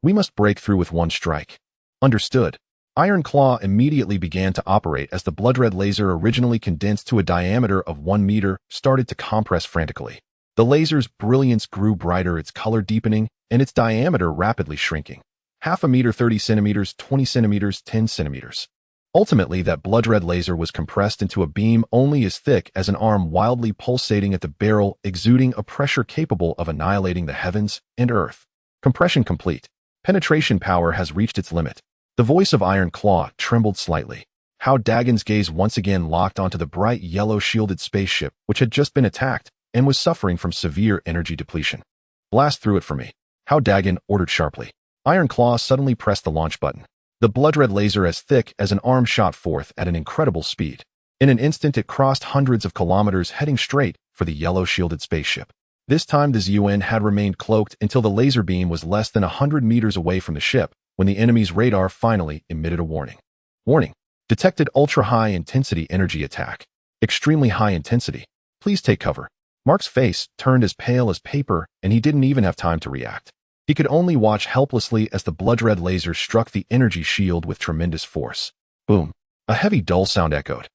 S1: We must break through with 1 strike. Understood. Iron Claw immediately began to operate as the blood-red laser, originally condensed to a diameter of 1 meter, started to compress frantically. The laser's brilliance grew brighter, its color deepening, and its diameter rapidly shrinking. Half a meter, 30 centimeters, 20 centimeters, 10 centimeters. Ultimately, that blood-red laser was compressed into a beam only as thick as an arm, wildly pulsating at the barrel, exuding a pressure capable of annihilating the heavens and earth. Compression complete. Penetration power has reached its limit. The voice of Iron Claw trembled slightly. Hao Dagen's gaze once again locked onto the bright yellow shielded spaceship, which had just been attacked and was suffering from severe energy depletion. Blast through it for me, Hao Dageng ordered sharply. Iron Claw suddenly pressed the launch button. The blood-red laser, as thick as an arm, shot forth at an incredible speed. In an instant, it crossed hundreds of kilometers, heading straight for the yellow shielded spaceship. This time, the ZUN had remained cloaked until the laser beam was less than 100 meters away from the ship, when the enemy's radar finally emitted a warning. Warning. Detected ultra-high-intensity energy attack. Extremely high intensity. Please take cover. Mark's face turned as pale as paper, and he didn't even have time to react. He could only watch helplessly as the blood-red laser struck the energy shield with tremendous force. Boom. A heavy, dull sound echoed.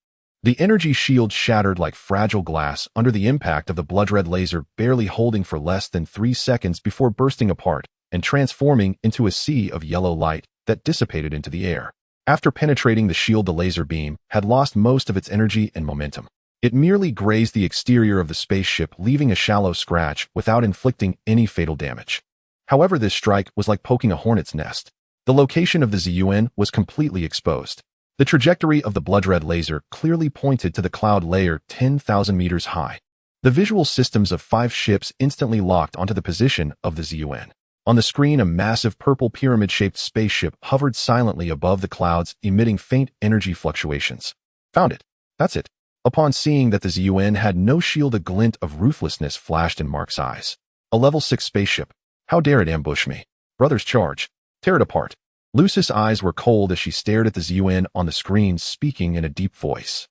S1: The energy shield shattered like fragile glass under the impact of the blood-red laser, barely holding for less than 3 seconds before bursting apart and transforming into a sea of yellow light that dissipated into the air. After penetrating the shield, the laser beam had lost most of its energy and momentum. It merely grazed the exterior of the spaceship, leaving a shallow scratch without inflicting any fatal damage. However, this strike was like poking a hornet's nest. The location of the ZUN was completely exposed. The trajectory of the blood-red laser clearly pointed to the cloud layer 10,000 meters high. The visual systems of 5 ships instantly locked onto the position of the ZUN. On the screen, a massive purple pyramid-shaped spaceship hovered silently above the clouds, emitting faint energy fluctuations. Found it. That's it. Upon seeing that the ZUN had no shield, a glint of ruthlessness flashed in Mark's eyes. A level 6 spaceship. How dare it ambush me? Brothers, charge. Tear it apart. Lucy's eyes were cold as she stared at the ZUN on the screen, speaking in a deep voice.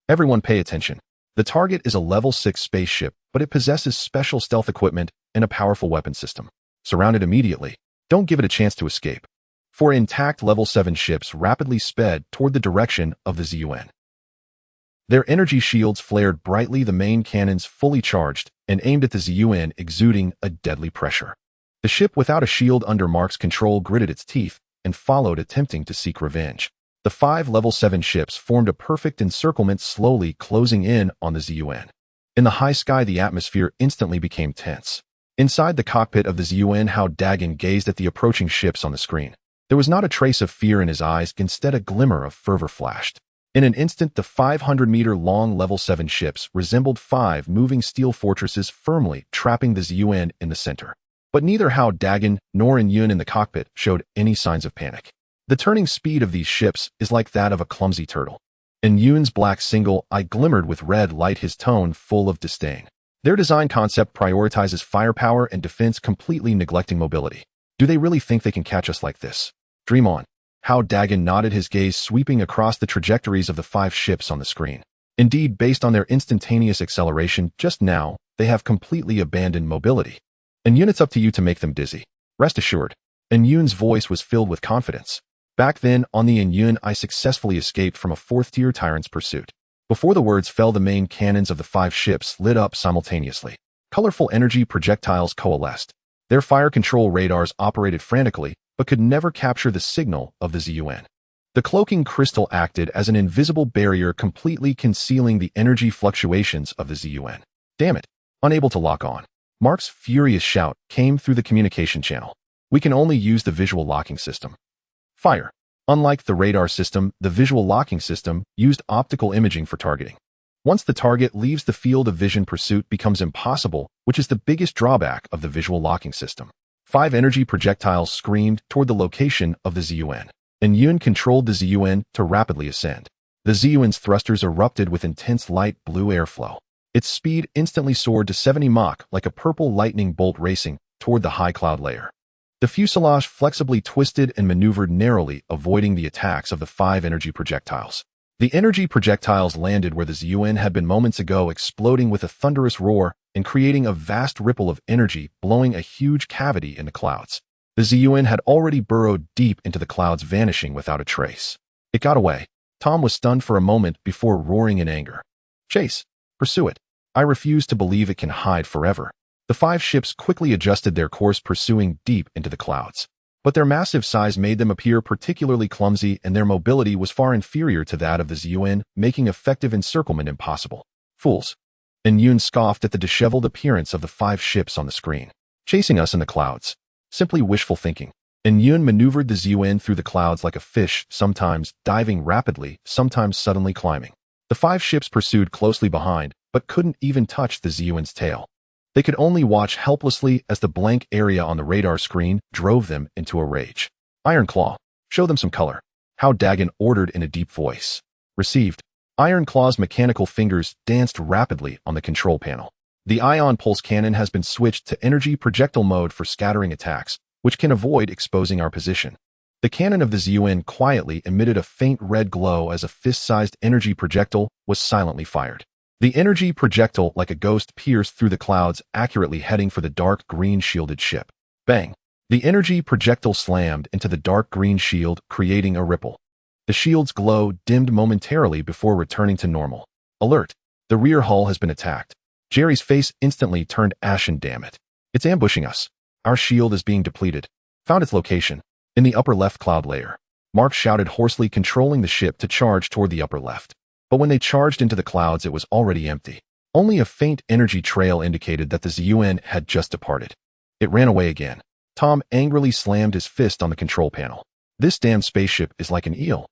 S1: Everyone pay attention. The target is a level 6 spaceship, but it possesses special stealth equipment and a powerful weapon system. Surround it immediately. Don't give it a chance to escape. 4 intact level 7 ships rapidly sped toward the direction of the ZUN. Their energy shields flared brightly, the main cannons fully charged and aimed at the ZUN, exuding a deadly pressure. The ship without a shield under Mark's control gritted its teeth and followed, attempting to seek revenge. The 5 level 7 ships formed a perfect encirclement, slowly closing in on the ZUN. In the high sky, the atmosphere instantly became tense. Inside the cockpit of the ZUN, Hao Dageng gazed at the approaching ships on the screen. There was not a trace of fear in his eyes, instead a glimmer of fervor flashed. In an instant, the 500-meter-long level 7 ships resembled 5 moving steel fortresses, firmly trapping the ZUN in the center. But neither Hao Dageng nor Yun in the cockpit showed any signs of panic. The turning speed of these ships is like that of a clumsy turtle. Yun's black single eye glimmered with red light, his tone full of disdain. Their design concept prioritizes firepower and defense, completely neglecting mobility. Do they really think they can catch us like this? Dream on. Hao Dageng nodded, his gaze sweeping across the trajectories of the 5 ships on the screen. Indeed, based on their instantaneous acceleration just now, they have completely abandoned mobility. Yun, it's up to you to make them dizzy. Rest assured. Yun's voice was filled with confidence. Back then, on the Yun, I successfully escaped from a 4th-tier tyrant's pursuit. Before the words fell, the main cannons of the 5 ships lit up simultaneously. Colorful energy projectiles coalesced. Their fire control radars operated frantically, but could never capture the signal of the ZUN. The cloaking crystal acted as an invisible barrier, completely concealing the energy fluctuations of the ZUN. Damn it! Unable to lock on. Mark's furious shout came through the communication channel. We can only use the visual locking system. Fire. Unlike the radar system, the visual locking system used optical imaging for targeting. Once the target leaves the field of vision, pursuit becomes impossible, which is the biggest drawback of the visual locking system. 5 energy projectiles screamed toward the location of the ZUN. Yun controlled the ZUN to rapidly ascend. The ZUN's thrusters erupted with intense light blue airflow. Its speed instantly soared to 70 Mach, like a purple lightning bolt racing toward the high cloud layer. The fuselage flexibly twisted and maneuvered narrowly, avoiding the attacks of the 5 energy projectiles. The energy projectiles landed where the ZUN had been moments ago, exploding with a thunderous roar and creating a vast ripple of energy, blowing a huge cavity in the clouds. The ZUN had already burrowed deep into the clouds, vanishing without a trace. It got away. Tom was stunned for a moment before roaring in anger. Chase. Pursue it. I refuse to believe it can hide forever. The 5 ships quickly adjusted their course, pursuing deep into the clouds. But their massive size made them appear particularly clumsy, and their mobility was far inferior to that of the ZUN, making effective encirclement impossible. Fools. Yun scoffed at the disheveled appearance of the 5 ships on the screen. Chasing us in the clouds. Simply wishful thinking. Yun maneuvered the ZUN through the clouds like a fish, sometimes diving rapidly, sometimes suddenly climbing. The 5 ships pursued closely behind, but couldn't even touch the ZUN's tail. They could only watch helplessly as the blank area on the radar screen drove them into a rage. Iron Claw, show them some color. Hao Dageng ordered in a deep voice. Received. Iron Claw's mechanical fingers danced rapidly on the control panel. The ion pulse cannon has been switched to energy projectile mode for scattering attacks, which can avoid exposing our position. The cannon of the ZUN quietly emitted a faint red glow as a fist-sized energy projectile was silently fired. The energy projectile, like a ghost, pierced through the clouds, accurately heading for the dark green shielded ship. Bang! The energy projectile slammed into the dark green shield, creating a ripple. The shield's glow dimmed momentarily before returning to normal. Alert! The rear hull has been attacked. Jerry's face instantly turned ashen. Damn it. It's ambushing us. Our shield is being depleted. Found its location. In the upper left cloud layer. Mark shouted hoarsely, controlling the ship to charge toward the upper left. But when they charged into the clouds, it was already empty. Only a faint energy trail indicated that the ZUN had just departed. It ran away again. Tom angrily slammed his fist on the control panel. This damn spaceship is like an eel.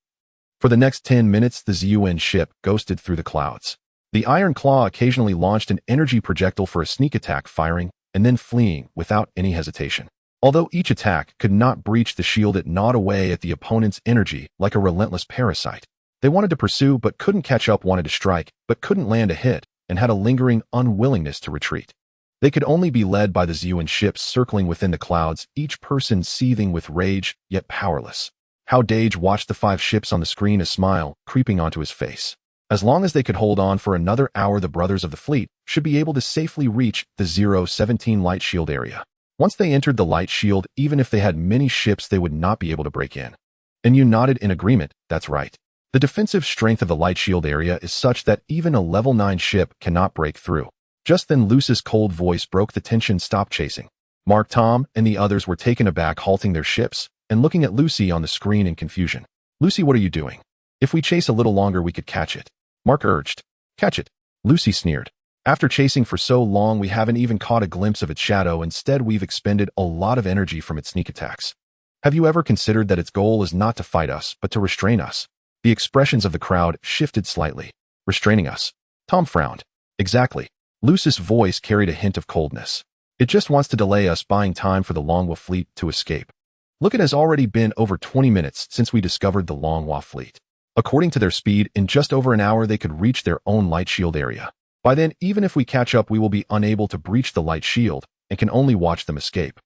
S1: For the next 10 minutes, the ZUN ship ghosted through the clouds. The Iron Claw occasionally launched an energy projectile for a sneak attack, firing and then fleeing without any hesitation. Although each attack could not breach the shield, it gnawed away at the opponent's energy like a relentless parasite. They wanted to pursue but couldn't catch up, wanted to strike but couldn't land a hit, and had a lingering unwillingness to retreat. They could only be led by the ZUN ships circling within the clouds, each person seething with rage, yet powerless. Hao Dageng watched the 5 ships on the screen, a smile creeping onto his face. As long as they could hold on for another hour, the brothers of the fleet should be able to safely reach the 017 light shield area. Once they entered the light shield, even if they had many ships, they would not be able to break in. And you nodded in agreement. That's right. The defensive strength of the light shield area is such that even a level 9 ship cannot break through. Just then Lucy's cold voice broke the tension. Stop chasing. Mark, Tom, and the others were taken aback, halting their ships and looking at Lucy on the screen in confusion. Lucy, what are you doing? If we chase a little longer, we could catch it. Mark urged. Catch it. Lucy sneered. After chasing for so long, we haven't even caught a glimpse of its shadow. Instead, we've expended a lot of energy from its sneak attacks. Have you ever considered that its goal is not to fight us, but to restrain us? The expressions of the crowd shifted slightly. Restraining us. Tom frowned. Exactly. Lucy's voice carried a hint of coldness. It just wants to delay us, buying time for the Longhua fleet to escape. Look, it has already been over 20 minutes since we discovered the Longhua fleet. According to their speed, in just over an hour they could reach their own light shield area. By then, even if we catch up, we will be unable to breach the light shield and can only watch them escape.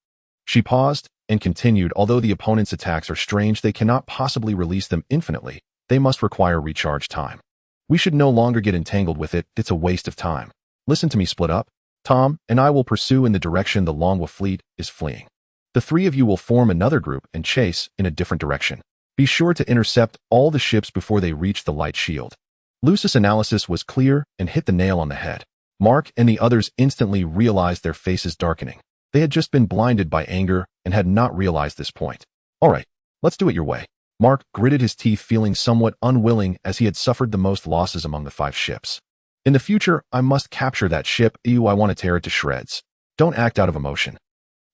S1: She paused and continued, although the opponent's attacks are strange, they cannot possibly release them infinitely. They must require recharge time. We should no longer get entangled with it. It's a waste of time. Listen to me, split up. Tom and I will pursue in the direction the Longhua fleet is fleeing. The 3 of you will form another group and chase in a different direction. Be sure to intercept all the ships before they reach the light shield. Lucy's analysis was clear and hit the nail on the head. Mark and the others instantly realized, their faces darkening. They had just been blinded by anger and had not realized this point. All right, let's do it your way. Mark gritted his teeth, feeling somewhat unwilling as he had suffered the most losses among the 5 ships. In the future, I must capture that ship. I want to tear it to shreds. Don't act out of emotion.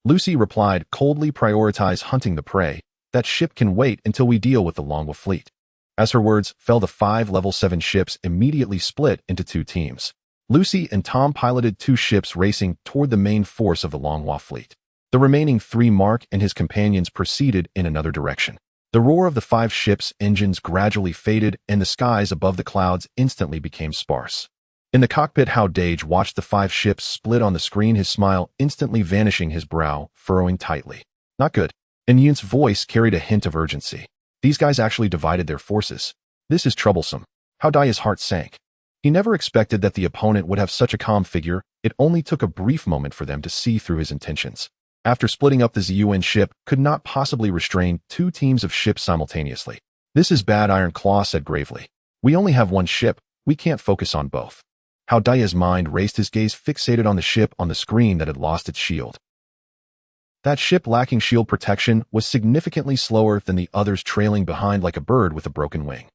S1: Lucy replied coldly, prioritize hunting the prey. That ship can wait until we deal with the Longhua fleet. As her words fell, the 5 level 7 ships immediately split into 2 teams. Lucy and Tom piloted 2 ships racing toward the main force of the Longhua fleet. The remaining 3, Mark and his companions, proceeded in another direction. The roar of the 5 ships' engines gradually faded, and the skies above the clouds instantly became sparse. In the cockpit, Hao Dageng watched the 5 ships split on the screen, his smile instantly vanishing, his brow furrowing tightly. Not good. And Yun's voice carried a hint of urgency. These guys actually divided their forces. This is troublesome. Hao Dage's heart sank. He never expected that the opponent would have such a calm figure. It only took a brief moment for them to see through his intentions. After splitting up, the ZUN ship could not possibly restrain 2 teams of ships simultaneously. This is bad, Iron Claw said gravely. We only have 1 ship. We can't focus on both. Hao Dage's mind raced, his gaze fixated on the ship on the screen that had lost its shield. That ship, lacking shield protection, was significantly slower than the others, trailing behind like a bird with a broken wing.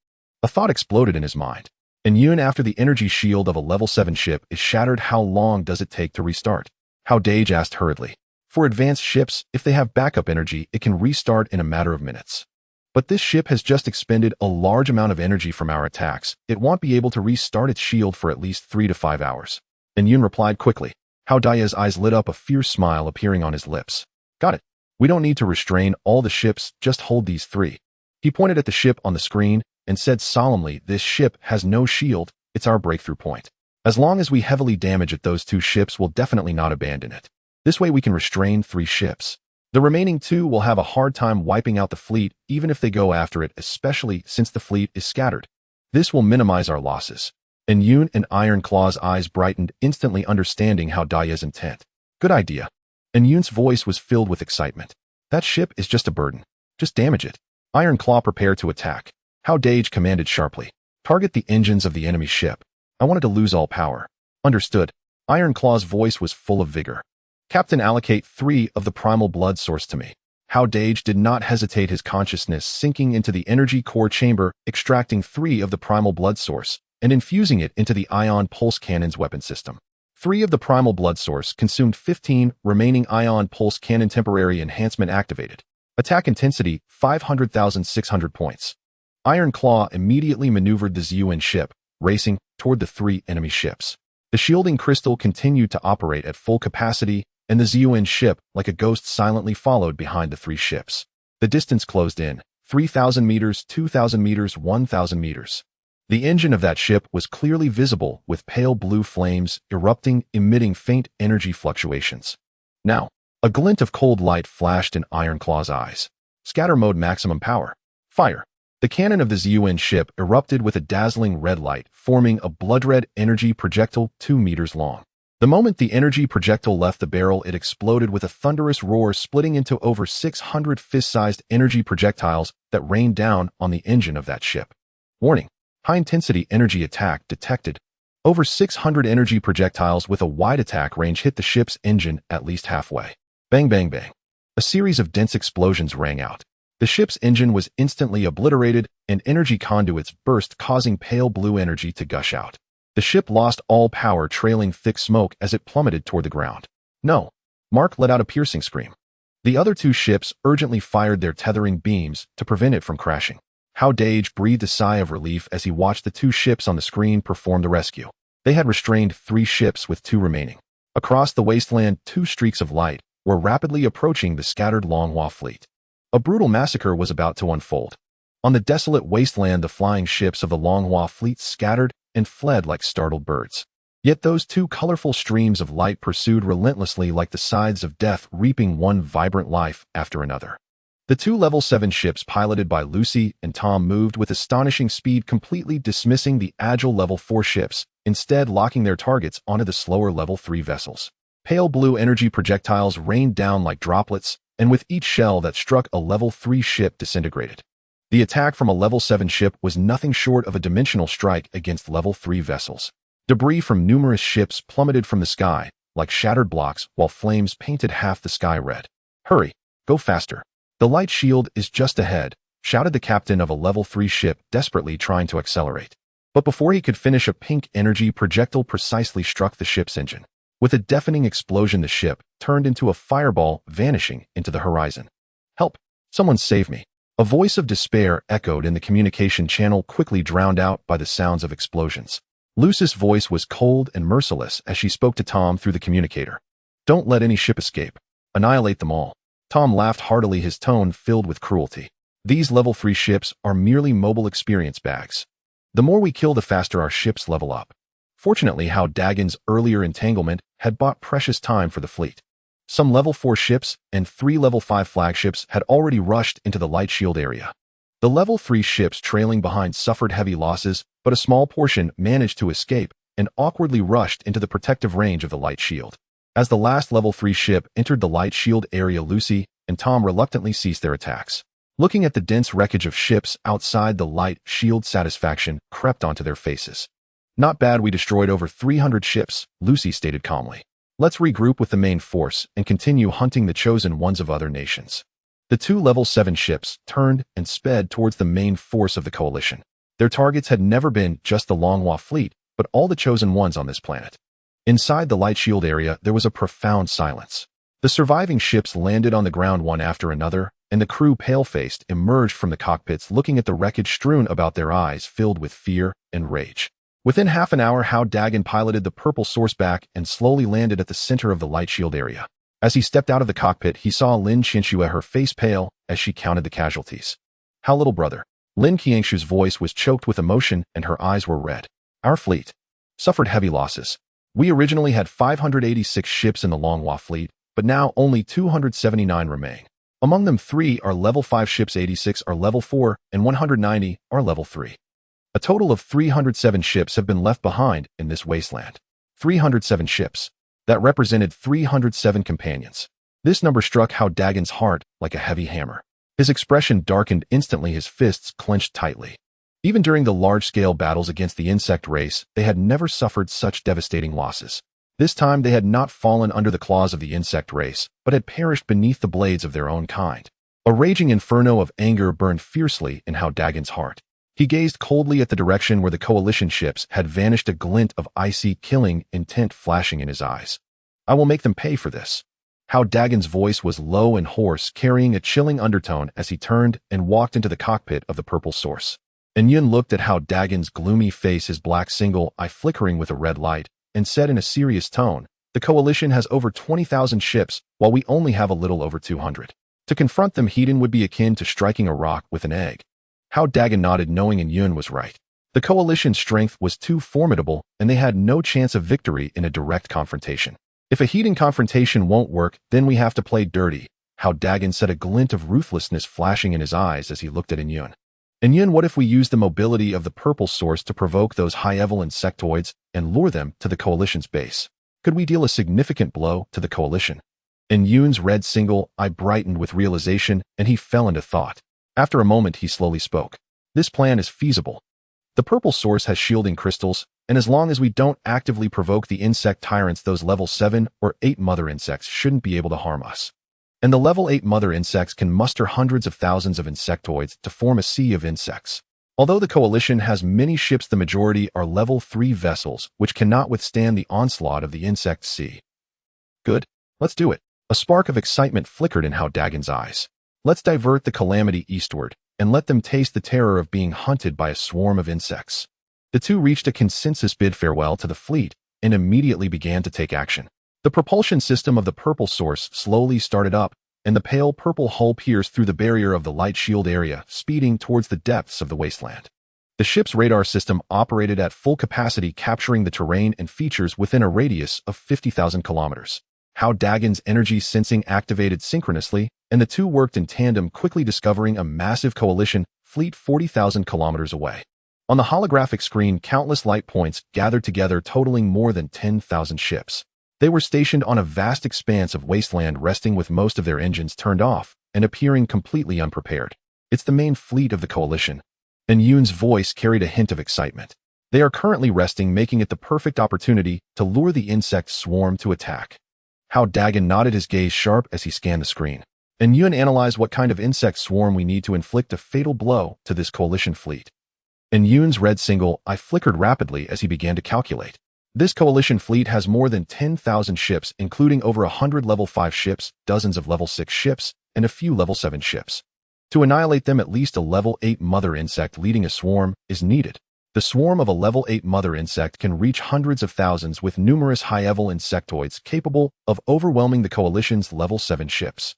S1: A thought exploded in his mind. And Yun, after the energy shield of a level 7 ship is shattered, how long does it take to restart? Hao Dageng asked hurriedly. For advanced ships, if they have backup energy, it can restart in a matter of minutes. But this ship has just expended a large amount of energy from our attacks. It won't be able to restart its shield for at least 3 to 5 hours. And Yun replied quickly. Hao Dage's eyes lit up, a fierce smile appearing on his lips. Got it. We don't need to restrain all the ships, just hold these 3. He pointed at the ship on the screen and said solemnly, this ship has no shield. It's our breakthrough point. As long as we heavily damage it, those 2 ships will definitely not abandon it. This way we can restrain 3 ships. The remaining two will have a hard time wiping out the fleet even if they go after it, especially since the fleet is scattered. This will minimize our losses. And Yoon and Ironclaw's eyes brightened, instantly understanding Hao Dageng's intent. Good idea. And Yoon's voice was filled with excitement. That ship is just a burden. Just damage it. Ironclaw prepared to attack. Hao Dageng commanded sharply. Target the engines of the enemy ship. I wanted to lose all power. Understood. Ironclaw's voice was full of vigor. Captain, allocate 3 of the primal blood source to me. Hao Dageng did not hesitate, his consciousness sinking into the energy core chamber, extracting 3 of the primal blood source, and infusing it into the ion pulse cannon's weapon system. 3 of the primal blood source consumed 15 remaining ion pulse cannon, temporary enhancement activated. Attack intensity, 500,600 points. Ironclaw immediately maneuvered the ZUN ship, racing toward the 3 enemy ships. The shielding crystal continued to operate at full capacity, and the ZUN ship, like a ghost, silently followed behind the 3 ships. The distance closed in, 3,000 meters, 2,000 meters, 1,000 meters. The engine of that ship was clearly visible, with pale blue flames erupting, emitting faint energy fluctuations. Now, a glint of cold light flashed in Ironclaw's eyes. Scatter mode, maximum power. Fire. The cannon of the ZUN ship erupted with a dazzling red light, forming a blood-red energy projectile 2 meters long. The moment the energy projectile left the barrel, it exploded with a thunderous roar, splitting into over 600 fist-sized energy projectiles that rained down on the engine of that ship. Warning. High-intensity energy attack detected. Over 600 energy projectiles with a wide attack range hit the ship's engine at least halfway. Bang, bang, bang. A series of dense explosions rang out. The ship's engine was instantly obliterated, and energy conduits burst, causing pale blue energy to gush out. The ship lost all power, trailing thick smoke as it plummeted toward the ground. No. Mark let out a piercing scream. The other 2 ships urgently fired their tethering beams to prevent it from crashing. Hao Dageng breathed a sigh of relief as he watched the 2 ships on the screen perform the rescue. They had restrained 3 ships with 2 remaining. Across the wasteland, 2 streaks of light were rapidly approaching the scattered Longhua fleet. A brutal massacre was about to unfold. On the desolate wasteland, the flying ships of the Longhua fleet scattered and fled like startled birds. Yet those 2 colorful streams of light pursued relentlessly like the scythes of death, reaping one vibrant life after another. The 2 level 7 ships piloted by Lucy and Tom moved with astonishing speed, completely dismissing the agile level 4 ships, instead locking their targets onto the slower level 3 vessels. Pale blue energy projectiles rained down like droplets, and with each shell that struck a level 3 ship disintegrated. The attack from a level 7 ship was nothing short of a dimensional strike against level 3 vessels. Debris from numerous ships plummeted from the sky, like shattered blocks, while flames painted half the sky red. Hurry, go faster. The light shield is just ahead, shouted the captain of a level 3 ship, desperately trying to accelerate. But before he could finish, a pink energy projectile precisely struck the ship's engine. With a deafening explosion, the ship turned into a fireball, vanishing into the horizon. Help! Someone save me! A voice of despair echoed in the communication channel, quickly drowned out by the sounds of explosions. Lucy's voice was cold and merciless as she spoke to Tom through the communicator. Don't let any ship escape. Annihilate them all. Tom laughed heartily, his tone filled with cruelty. These level 3 ships are merely mobile experience bags. The more we kill, the faster our ships level up. Fortunately, Hao Dageng's earlier entanglement had bought precious time for the fleet. Some level 4 ships and 3 level 5 flagships had already rushed into the light shield area. The level 3 ships trailing behind suffered heavy losses, but a small portion managed to escape and awkwardly rushed into the protective range of the light shield. As the last level 3 ship entered the light shield area, Lucy and Tom reluctantly ceased their attacks. Looking at the dense wreckage of ships outside the light shield, satisfaction crept onto their faces. Not bad, we destroyed over 300 ships, Lucy stated calmly. Let's regroup with the main force and continue hunting the chosen ones of other nations. The 2 level 7 ships turned and sped towards the main force of the coalition. Their targets had never been just the Longhua fleet, but all the chosen ones on this planet. Inside the light shield area, there was a profound silence. The surviving ships landed on the ground one after another, and the crew, pale-faced, emerged from the cockpits, looking at the wreckage, strewn about, their eyes filled with fear and rage. Within half an hour, Hao Dageng piloted the purple source back and slowly landed at the center of the light shield area. As he stepped out of the cockpit, he saw Lin Qianshu, her face pale as she counted the casualties. How, little brother? Lin Qianshu's voice was choked with emotion and her eyes were red. Our fleet suffered heavy losses. We originally had 586 ships in the Longhua fleet, but now only 279 remain. Among them, 3 are level 5 ships, 86 are level 4, and 190 are level 3. A total of 307 ships have been left behind in this wasteland. 307 ships. That represented 307 companions. This number struck Hao Dagen's heart like a heavy hammer. His expression darkened instantly, his fists clenched tightly. Even during the large-scale battles against the insect race, they had never suffered such devastating losses. This time they had not fallen under the claws of the insect race, but had perished beneath the blades of their own kind. A raging inferno of anger burned fiercely in Hao Dagen's heart. He gazed coldly at the direction where the coalition ships had vanished, a glint of icy, killing intent flashing in his eyes. I will make them pay for this. Hao Dagen's voice was low and hoarse, carrying a chilling undertone as he turned and walked into the cockpit of the Purple Source. And Yun looked at Hao Dagen's gloomy face, his black single eye flickering with a red light, and said in a serious tone, "The coalition has over 20,000 ships, while we only have a little over 200. To confront them head-on would be akin to striking a rock with an egg." Hao Dageng nodded, knowing Yun was right. The coalition's strength was too formidable, and they had no chance of victory in a direct confrontation. If a head-on confrontation won't work, then we have to play dirty. Hao Dageng said, a glint of ruthlessness flashing in his eyes as he looked at Yun. And Yun, what if we use the mobility of the Purple Source to provoke those high-level insectoids and lure them to the coalition's base? Could we deal a significant blow to the coalition? And Yun's red single eye brightened with realization, and he fell into thought. After a moment, he slowly spoke. This plan is feasible. The Purple Source has shielding crystals, and as long as we don't actively provoke the insect tyrants, those level 7 or 8 mother insects shouldn't be able to harm us. And the level 8 mother insects can muster hundreds of thousands of insectoids to form a sea of insects. Although the coalition has many ships, the majority are level 3 vessels, which cannot withstand the onslaught of the insect sea. Good. Let's do it. A spark of excitement flickered in Hao Dagen's eyes. Let's divert the calamity eastward, and let them taste the terror of being hunted by a swarm of insects. The two reached a consensus, bid farewell to the fleet, and immediately began to take action. The propulsion system of the Purple Source slowly started up, and the pale purple hull pierced through the barrier of the light shield area, speeding towards the depths of the wasteland. The ship's radar system operated at full capacity, capturing the terrain and features within a radius of 50,000 kilometers. Hao Dagen's energy sensing activated synchronously, and the two worked in tandem, quickly discovering a massive coalition fleet 40,000 kilometers away. On the holographic screen, countless light points gathered together, totaling more than 10,000 ships. They were stationed on a vast expanse of wasteland, resting with most of their engines turned off and appearing completely unprepared. It's the main fleet of the coalition. And Yun's voice carried a hint of excitement. They are currently resting, making it the perfect opportunity to lure the insect swarm to attack. Hao Dageng nodded, his gaze sharp as he scanned the screen. And Yun analyzed what kind of insect swarm we need to inflict a fatal blow to this coalition fleet. And Yun's red single eye flickered rapidly as he began to calculate. This coalition fleet has more than 10,000 ships, including over 100 level 5 ships, dozens of level 6 ships, and a few level 7 ships. To annihilate them, at least a level 8 mother insect leading a swarm is needed. The swarm of a level 8 mother insect can reach hundreds of thousands, with numerous high-level insectoids capable of overwhelming the coalition's level 7 ships.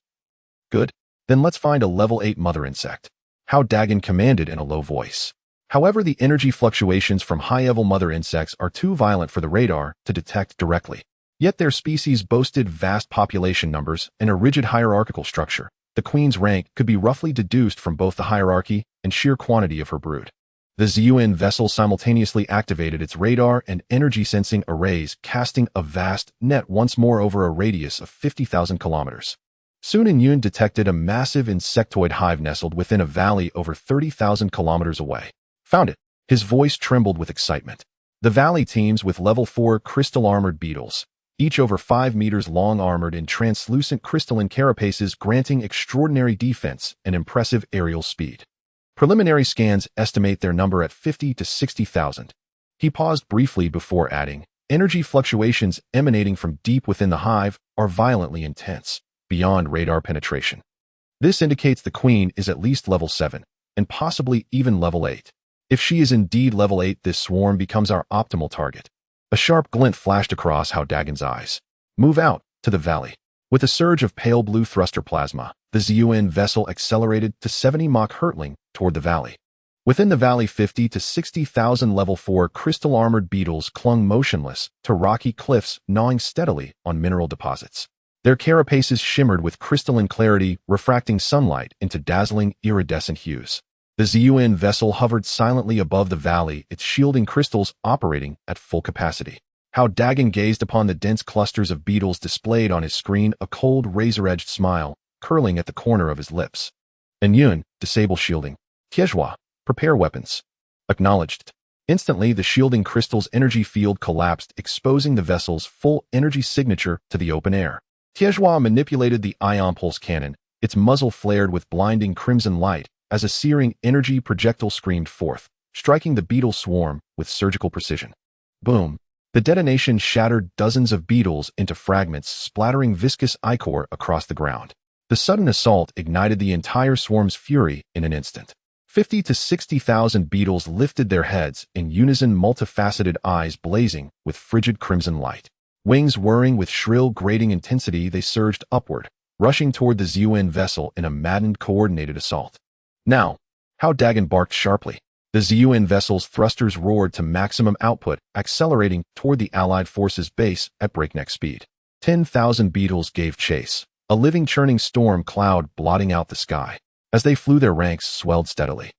S1: Good. Then let's find a level 8 mother insect. Hao Dageng commanded in a low voice. However, the energy fluctuations from high-level mother insects are too violent for the radar to detect directly. Yet their species boasted vast population numbers and a rigid hierarchical structure. The queen's rank could be roughly deduced from both the hierarchy and sheer quantity of her brood. The Zun vessel simultaneously activated its radar and energy sensing arrays, casting a vast net once more over a radius of 50,000 kilometers. Soon Yun detected a massive insectoid hive nestled within a valley over 30,000 kilometers away. Found it. His voice trembled with excitement. The valley teems with level 4 crystal-armored beetles, each over 5 meters long, armored in translucent crystalline carapaces, granting extraordinary defense and impressive aerial speed. Preliminary scans estimate their number at 50 to 60,000. He paused briefly before adding, energy fluctuations emanating from deep within the hive are violently intense, beyond radar penetration. This indicates the queen is at least level 7, and possibly even level 8. If she is indeed level 8, this swarm becomes our optimal target. A sharp glint flashed across Hao Dagen's eyes. Move out to the valley. With a surge of pale blue thruster plasma, the Zun vessel accelerated to 70 Mach hurtling toward the valley. Within the valley, 50 to 60,000 level 4 crystal-armored beetles clung motionless to rocky cliffs, gnawing steadily on mineral deposits. Their carapaces shimmered with crystalline clarity, refracting sunlight into dazzling, iridescent hues. The ZUN vessel hovered silently above the valley, its shielding crystals operating at full capacity. Hao Dageng gazed upon the dense clusters of beetles displayed on his screen, a cold, razor-edged smile curling at the corner of his lips. And Yun, disable shielding. Tiezhua, prepare weapons. Acknowledged. Instantly, the shielding crystal's energy field collapsed, exposing the vessel's full energy signature to the open air. Tiezhua manipulated the ion pulse cannon, its muzzle flared with blinding crimson light as a searing energy projectile screamed forth, striking the beetle swarm with surgical precision. Boom! The detonation shattered dozens of beetles into fragments, splattering viscous ichor across the ground. The sudden assault ignited the entire swarm's fury in an instant. 50 to 60,000 beetles lifted their heads in unison, multifaceted eyes blazing with frigid crimson light. Wings whirring with shrill, grating intensity, they surged upward, rushing toward the ZUN vessel in a maddened, coordinated assault. Now, Hao Dageng barked sharply. The ZUN vessel's thrusters roared to maximum output, accelerating toward the Allied forces' base at breakneck speed. 10,000 beetles gave chase, a living churning storm cloud blotting out the sky. As they flew, their ranks swelled steadily.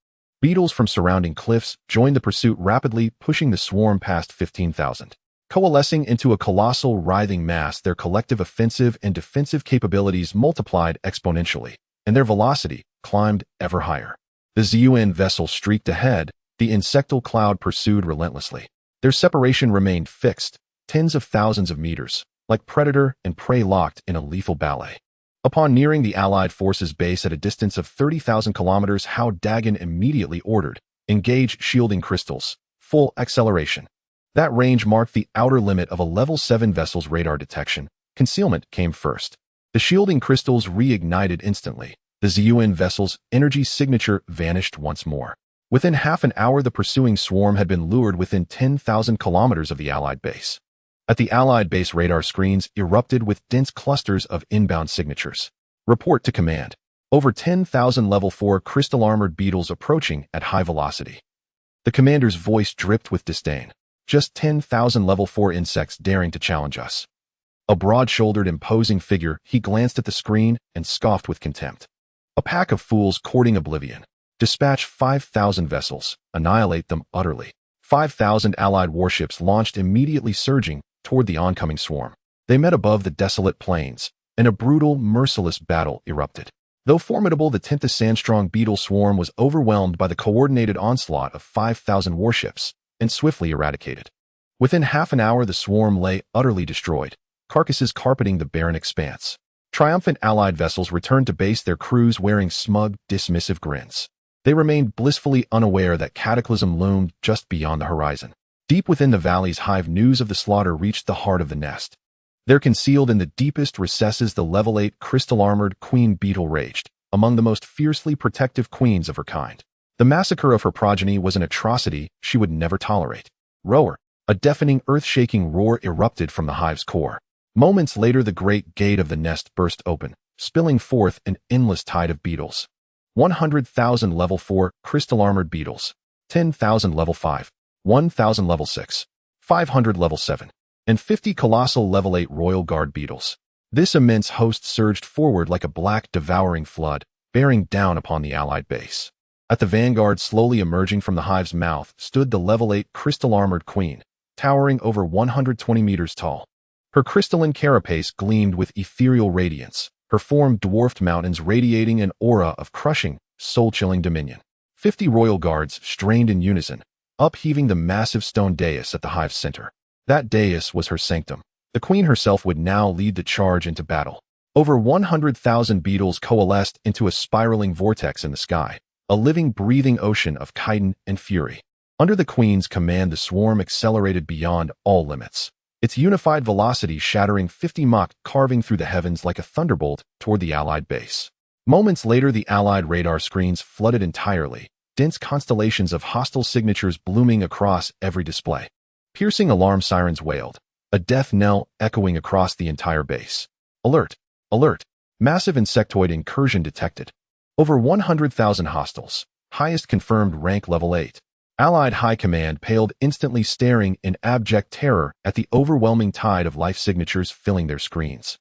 S1: Beetles from surrounding cliffs joined the pursuit, rapidly pushing the swarm past 15,000. Coalescing into a colossal, writhing mass, their collective offensive and defensive capabilities multiplied exponentially, and their velocity climbed ever higher. The ZUN vessel streaked ahead, the insectal cloud pursued relentlessly. Their separation remained fixed, tens of thousands of meters, like predator and prey locked in a lethal ballet. Upon nearing the Allied forces' base at a distance of 30,000 kilometers, Hao Dageng immediately ordered, engage shielding crystals, full acceleration. That range marked the outer limit of a Level 7 vessel's radar detection. Concealment came first. The shielding crystals reignited instantly. The ZUN vessel's energy signature vanished once more. Within half an hour, the pursuing swarm had been lured within 10,000 kilometers of the Allied base. At the Allied base, radar screens erupted with dense clusters of inbound signatures. Report to command. Over 10,000 Level 4 crystal-armored beetles approaching at high velocity. The commander's voice dripped with disdain. Just 10,000 Level 4 insects daring to challenge us. A broad-shouldered, imposing figure, he glanced at the screen and scoffed with contempt. A pack of fools courting oblivion. Dispatch 5,000 vessels. Annihilate them utterly. 5,000 Allied warships launched, immediately surging toward the oncoming swarm. They met above the desolate plains, and a brutal, merciless battle erupted. Though formidable, the 10th sand-strong beetle swarm was overwhelmed by the coordinated onslaught of 5,000 warships and swiftly eradicated. Within half an hour, the swarm lay utterly destroyed, carcasses carpeting the barren expanse. Triumphant Allied vessels returned to base, their crews wearing smug, dismissive grins. They remained blissfully unaware that cataclysm loomed just beyond the horizon. Deep within the valley's hive, news of the slaughter reached the heart of the nest. There, concealed in the deepest recesses, the Level 8 crystal-armored queen beetle raged, among the most fiercely protective queens of her kind. The massacre of her progeny was an atrocity she would never tolerate. Roar! A deafening, earth-shaking roar erupted from the hive's core. Moments later, the great gate of the nest burst open, spilling forth an endless tide of beetles. 100,000 Level 4 crystal-armored beetles, 10,000 Level 5, 1,000 Level 6, 500 Level 7, and 50 colossal Level 8 Royal Guard beetles. This immense host surged forward like a black, devouring flood, bearing down upon the Allied base. At the vanguard, slowly emerging from the hive's mouth, stood the Level 8 crystal-armored queen, towering over 120 meters tall. Her crystalline carapace gleamed with ethereal radiance, her form dwarfed mountains, radiating an aura of crushing, soul-chilling dominion. 50 royal guards strained in unison, upheaving the massive stone dais at the hive's center. That dais was her sanctum. The queen herself would now lead the charge into battle. Over 100,000 beetles coalesced into a spiraling vortex in the sky, a living, breathing ocean of chitin and fury. Under the queen's command, the swarm accelerated beyond all limits, its unified velocity shattering 50 Mach, carving through the heavens like a thunderbolt toward the Allied base. Moments later, the Allied radar screens flooded entirely, dense constellations of hostile signatures blooming across every display. Piercing alarm sirens wailed, a death knell echoing across the entire base. Alert! Alert! Massive insectoid incursion detected. Over 100,000 hostiles, highest confirmed rank Level 8. Allied High Command paled, instantly staring in abject terror at the overwhelming tide of life signatures filling their screens.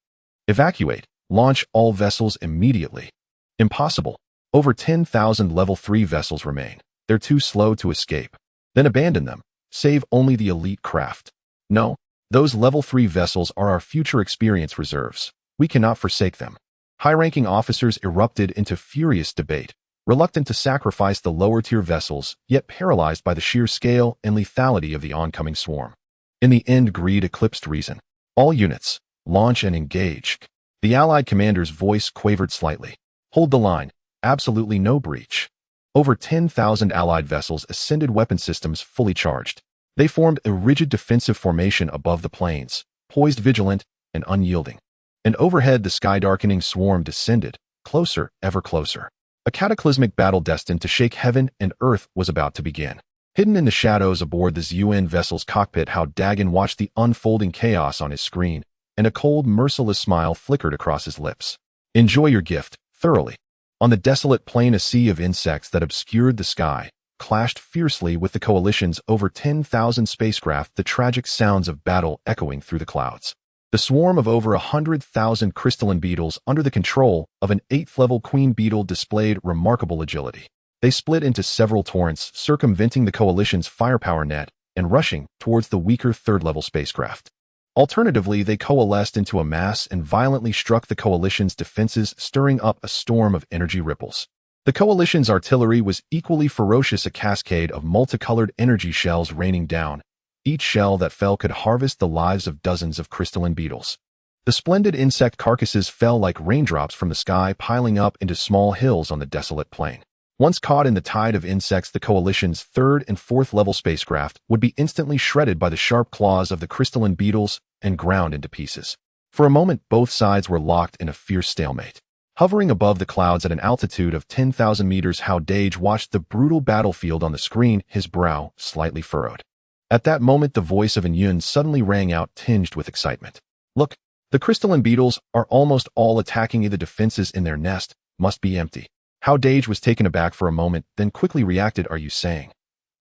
S1: Evacuate. Launch all vessels immediately. Impossible. Over 10,000 level 3 vessels remain. They're too slow to escape. Then abandon them. Save only the elite craft. No, those level 3 vessels are our future experience reserves. We cannot forsake them. High-ranking officers erupted into furious debate, reluctant to sacrifice the lower-tier vessels, yet paralyzed by the sheer scale and lethality of the oncoming swarm. In the end, greed eclipsed reason. All units, launch and engage. The Allied commander's voice quavered slightly. Hold the line. Absolutely no breach. Over 10,000 Allied vessels ascended, weapon systems fully charged. They formed a rigid defensive formation above the plains, poised vigilant and unyielding. And overhead the sky-darkening swarm descended, closer, ever closer. A cataclysmic battle destined to shake heaven and earth was about to begin. Hidden in the shadows aboard the ZUN vessel's cockpit, Hao Dageng watched the unfolding chaos on his screen, and a cold, merciless smile flickered across his lips. Enjoy your gift, thoroughly. On the desolate plain, a sea of insects that obscured the sky clashed fiercely with the Coalition's over 10,000 spacecraft, the tragic sounds of battle echoing through the clouds. The swarm of over 100,000 crystalline beetles under the control of an 8th-level queen beetle displayed remarkable agility. They split into several torrents, circumventing the Coalition's firepower net and rushing towards the weaker 3rd-level spacecraft. Alternatively, they coalesced into a mass and violently struck the Coalition's defenses, stirring up a storm of energy ripples. The Coalition's artillery was equally ferocious, a cascade of multicolored energy shells raining down. Each shell that fell could harvest the lives of dozens of crystalline beetles. The splendid insect carcasses fell like raindrops from the sky, piling up into small hills on the desolate plain. Once caught in the tide of insects, the Coalition's 3rd and 4th-level spacecraft would be instantly shredded by the sharp claws of the crystalline beetles and ground into pieces. For a moment, both sides were locked in a fierce stalemate. Hovering above the clouds at an altitude of 10,000 meters, Hao Dageng watched the brutal battlefield on the screen, his brow slightly furrowed. At that moment, the voice of Yun suddenly rang out, tinged with excitement. Look, the crystalline beetles are almost all attacking. The defenses in their nest must be empty. Hao Dageng was taken aback for a moment, then quickly reacted. Are you saying?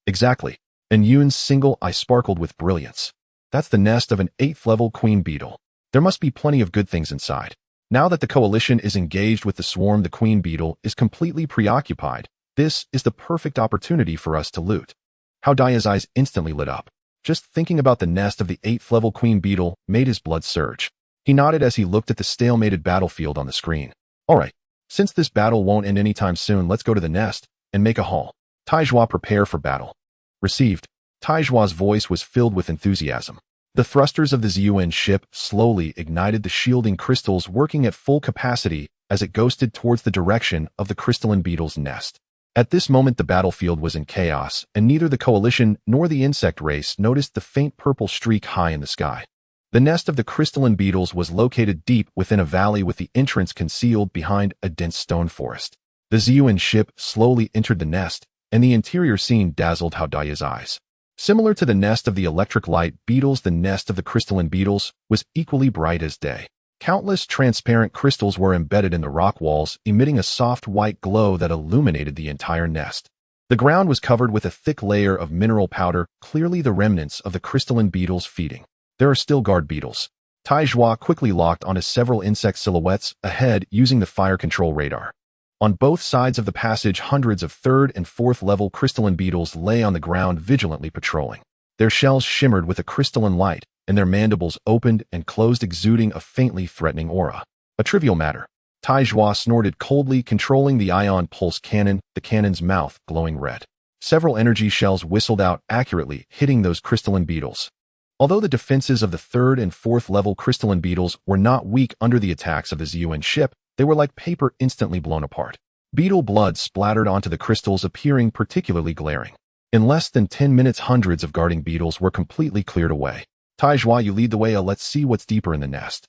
S1: Exactly. And Yun's single eye sparkled with brilliance. That's the nest of an 8th-level queen beetle. There must be plenty of good things inside. Now that the Coalition is engaged with the swarm, the queen beetle is completely preoccupied. This is the perfect opportunity for us to loot. Hao Dagen's eyes instantly lit up. Just thinking about the nest of the 8th-level queen beetle made his blood surge. He nodded as he looked at the stalemated battlefield on the screen. All right, since this battle won't end anytime soon, let's go to the nest and make a haul. Taizhua, prepare for battle. Received. Taizhua's voice was filled with enthusiasm. The thrusters of the ZUN ship slowly ignited the shielding crystals, working at full capacity as it ghosted towards the direction of the crystalline beetle's nest. At this moment, the battlefield was in chaos, and neither the Coalition nor the insect race noticed the faint purple streak high in the sky. The nest of the crystalline beetles was located deep within a valley, with the entrance concealed behind a dense stone forest. The ZUN ship slowly entered the nest, and the interior scene dazzled Hao Dagen's eyes. Similar to the nest of the electric light beetles, the nest of the crystalline beetles was equally bright as day. Countless transparent crystals were embedded in the rock walls, emitting a soft white glow that illuminated the entire nest. The ground was covered with a thick layer of mineral powder, clearly the remnants of the crystalline beetles feeding. There are still guard beetles. Taizhua quickly locked onto several insect silhouettes ahead using the fire control radar. On both sides of the passage, hundreds of 3rd and 4th-level crystalline beetles lay on the ground, vigilantly patrolling. Their shells shimmered with a crystalline light, and their mandibles opened and closed, exuding a faintly threatening aura. A trivial matter. Taizhua snorted coldly, controlling the ion pulse cannon, the cannon's mouth glowing red. Several energy shells whistled out, accurately hitting those crystalline beetles. Although the defenses of the 3rd and 4th-level crystalline beetles were not weak under the attacks of the ZUN ship, they were like paper instantly blown apart. Beetle blood splattered onto the crystals, appearing particularly glaring. In less than 10 minutes, hundreds of guarding beetles were completely cleared away. Taizhua, you lead the way. Let's see what's deeper in the nest.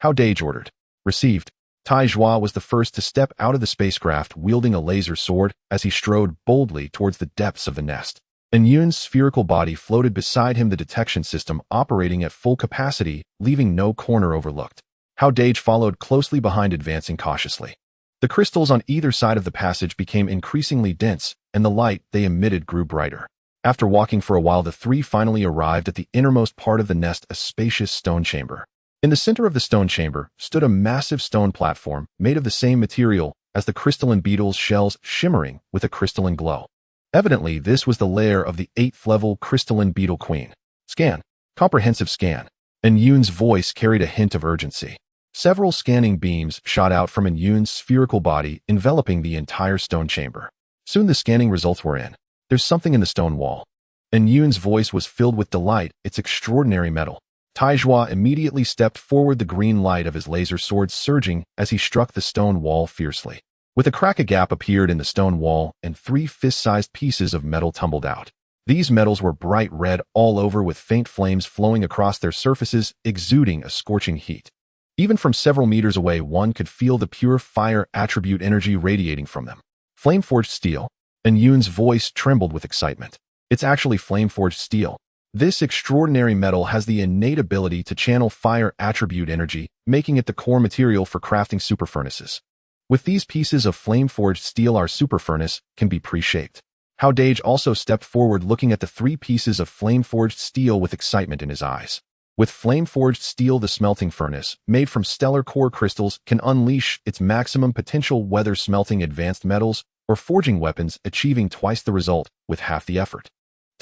S1: Hao Dageng ordered. Received. Taizhua was the first to step out of the spacecraft, wielding a laser sword, as he strode boldly towards the depths of the nest. Yun's spherical body floated beside him, the detection system operating at full capacity, leaving no corner overlooked. Hao Dageng followed closely behind, advancing cautiously. The crystals on either side of the passage became increasingly dense, and the light they emitted grew brighter. After walking for a while, the three finally arrived at the innermost part of the nest, a spacious stone chamber. In the center of the stone chamber stood a massive stone platform made of the same material as the crystalline beetle's shells, shimmering with a crystalline glow. Evidently, this was the lair of the 8th-level crystalline beetle queen. Scan. Comprehensive scan. Yun's voice carried a hint of urgency. Several scanning beams shot out from Yun's spherical body, enveloping the entire stone chamber. Soon the scanning results were in. There's something in the stone wall. Yun's voice was filled with delight. It's extraordinary metal. Taizhua immediately stepped forward, the green light of his laser sword surging as he struck the stone wall fiercely. With a crack, a gap appeared in the stone wall, and 3 fist-sized pieces of metal tumbled out. These metals were bright red all over, with faint flames flowing across their surfaces, exuding a scorching heat. Even from several meters away, one could feel the pure fire attribute energy radiating from them. Flame-forged steel. Yun's voice trembled with excitement. It's actually flame-forged steel. This extraordinary metal has the innate ability to channel fire attribute energy, making it the core material for crafting super furnaces. With these pieces of flame-forged steel, our super furnace can be pre-shaped. Hao Dageng also stepped forward, looking at the 3 pieces of flame-forged steel with excitement in his eyes. With flame-forged steel, the smelting furnace, made from stellar core crystals, can unleash its maximum potential, whether smelting advanced metals or forging weapons, achieving twice the result with half the effort.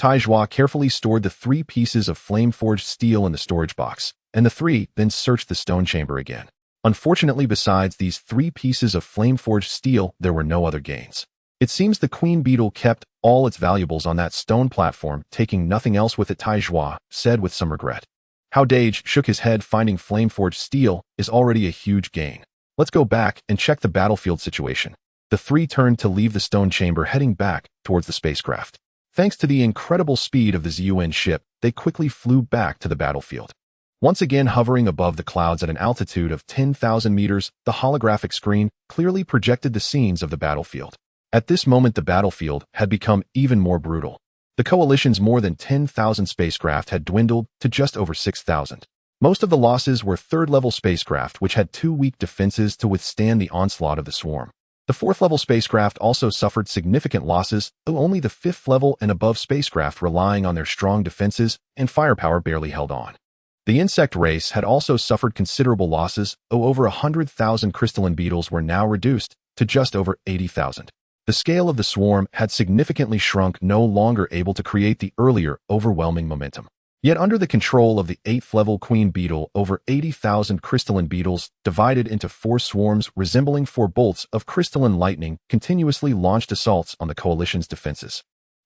S1: Taizhua carefully stored the 3 pieces of flame-forged steel in the storage box, and the 3 then searched the stone chamber again. Unfortunately, besides these 3 pieces of flame-forged steel, there were no other gains. It seems the queen beetle kept all its valuables on that stone platform, taking nothing else with it, Taizhua said with some regret. Hao Dageng shook his head. Finding flame-forged steel is already a huge gain. Let's go back and check the battlefield situation. The 3 turned to leave the stone chamber, heading back towards the spacecraft. Thanks to the incredible speed of the ZUN ship, they quickly flew back to the battlefield. Once again hovering above the clouds at an altitude of 10,000 meters, the holographic screen clearly projected the scenes of the battlefield. At this moment, the battlefield had become even more brutal. The Coalition's more than 10,000 spacecraft had dwindled to just over 6,000. Most of the losses were 3rd-level spacecraft, which had too weak defenses to withstand the onslaught of the swarm. The 4th-level spacecraft also suffered significant losses, though only the 5th-level and above spacecraft, relying on their strong defenses and firepower, barely held on. The insect race had also suffered considerable losses, though over 100,000 crystalline beetles were now reduced to just over 80,000. The scale of the swarm had significantly shrunk, no longer able to create the earlier overwhelming momentum. Yet under the control of the 8th-level queen beetle, over 80,000 crystalline beetles, divided into 4 swarms resembling 4 bolts of crystalline lightning, continuously launched assaults on the Coalition's defenses.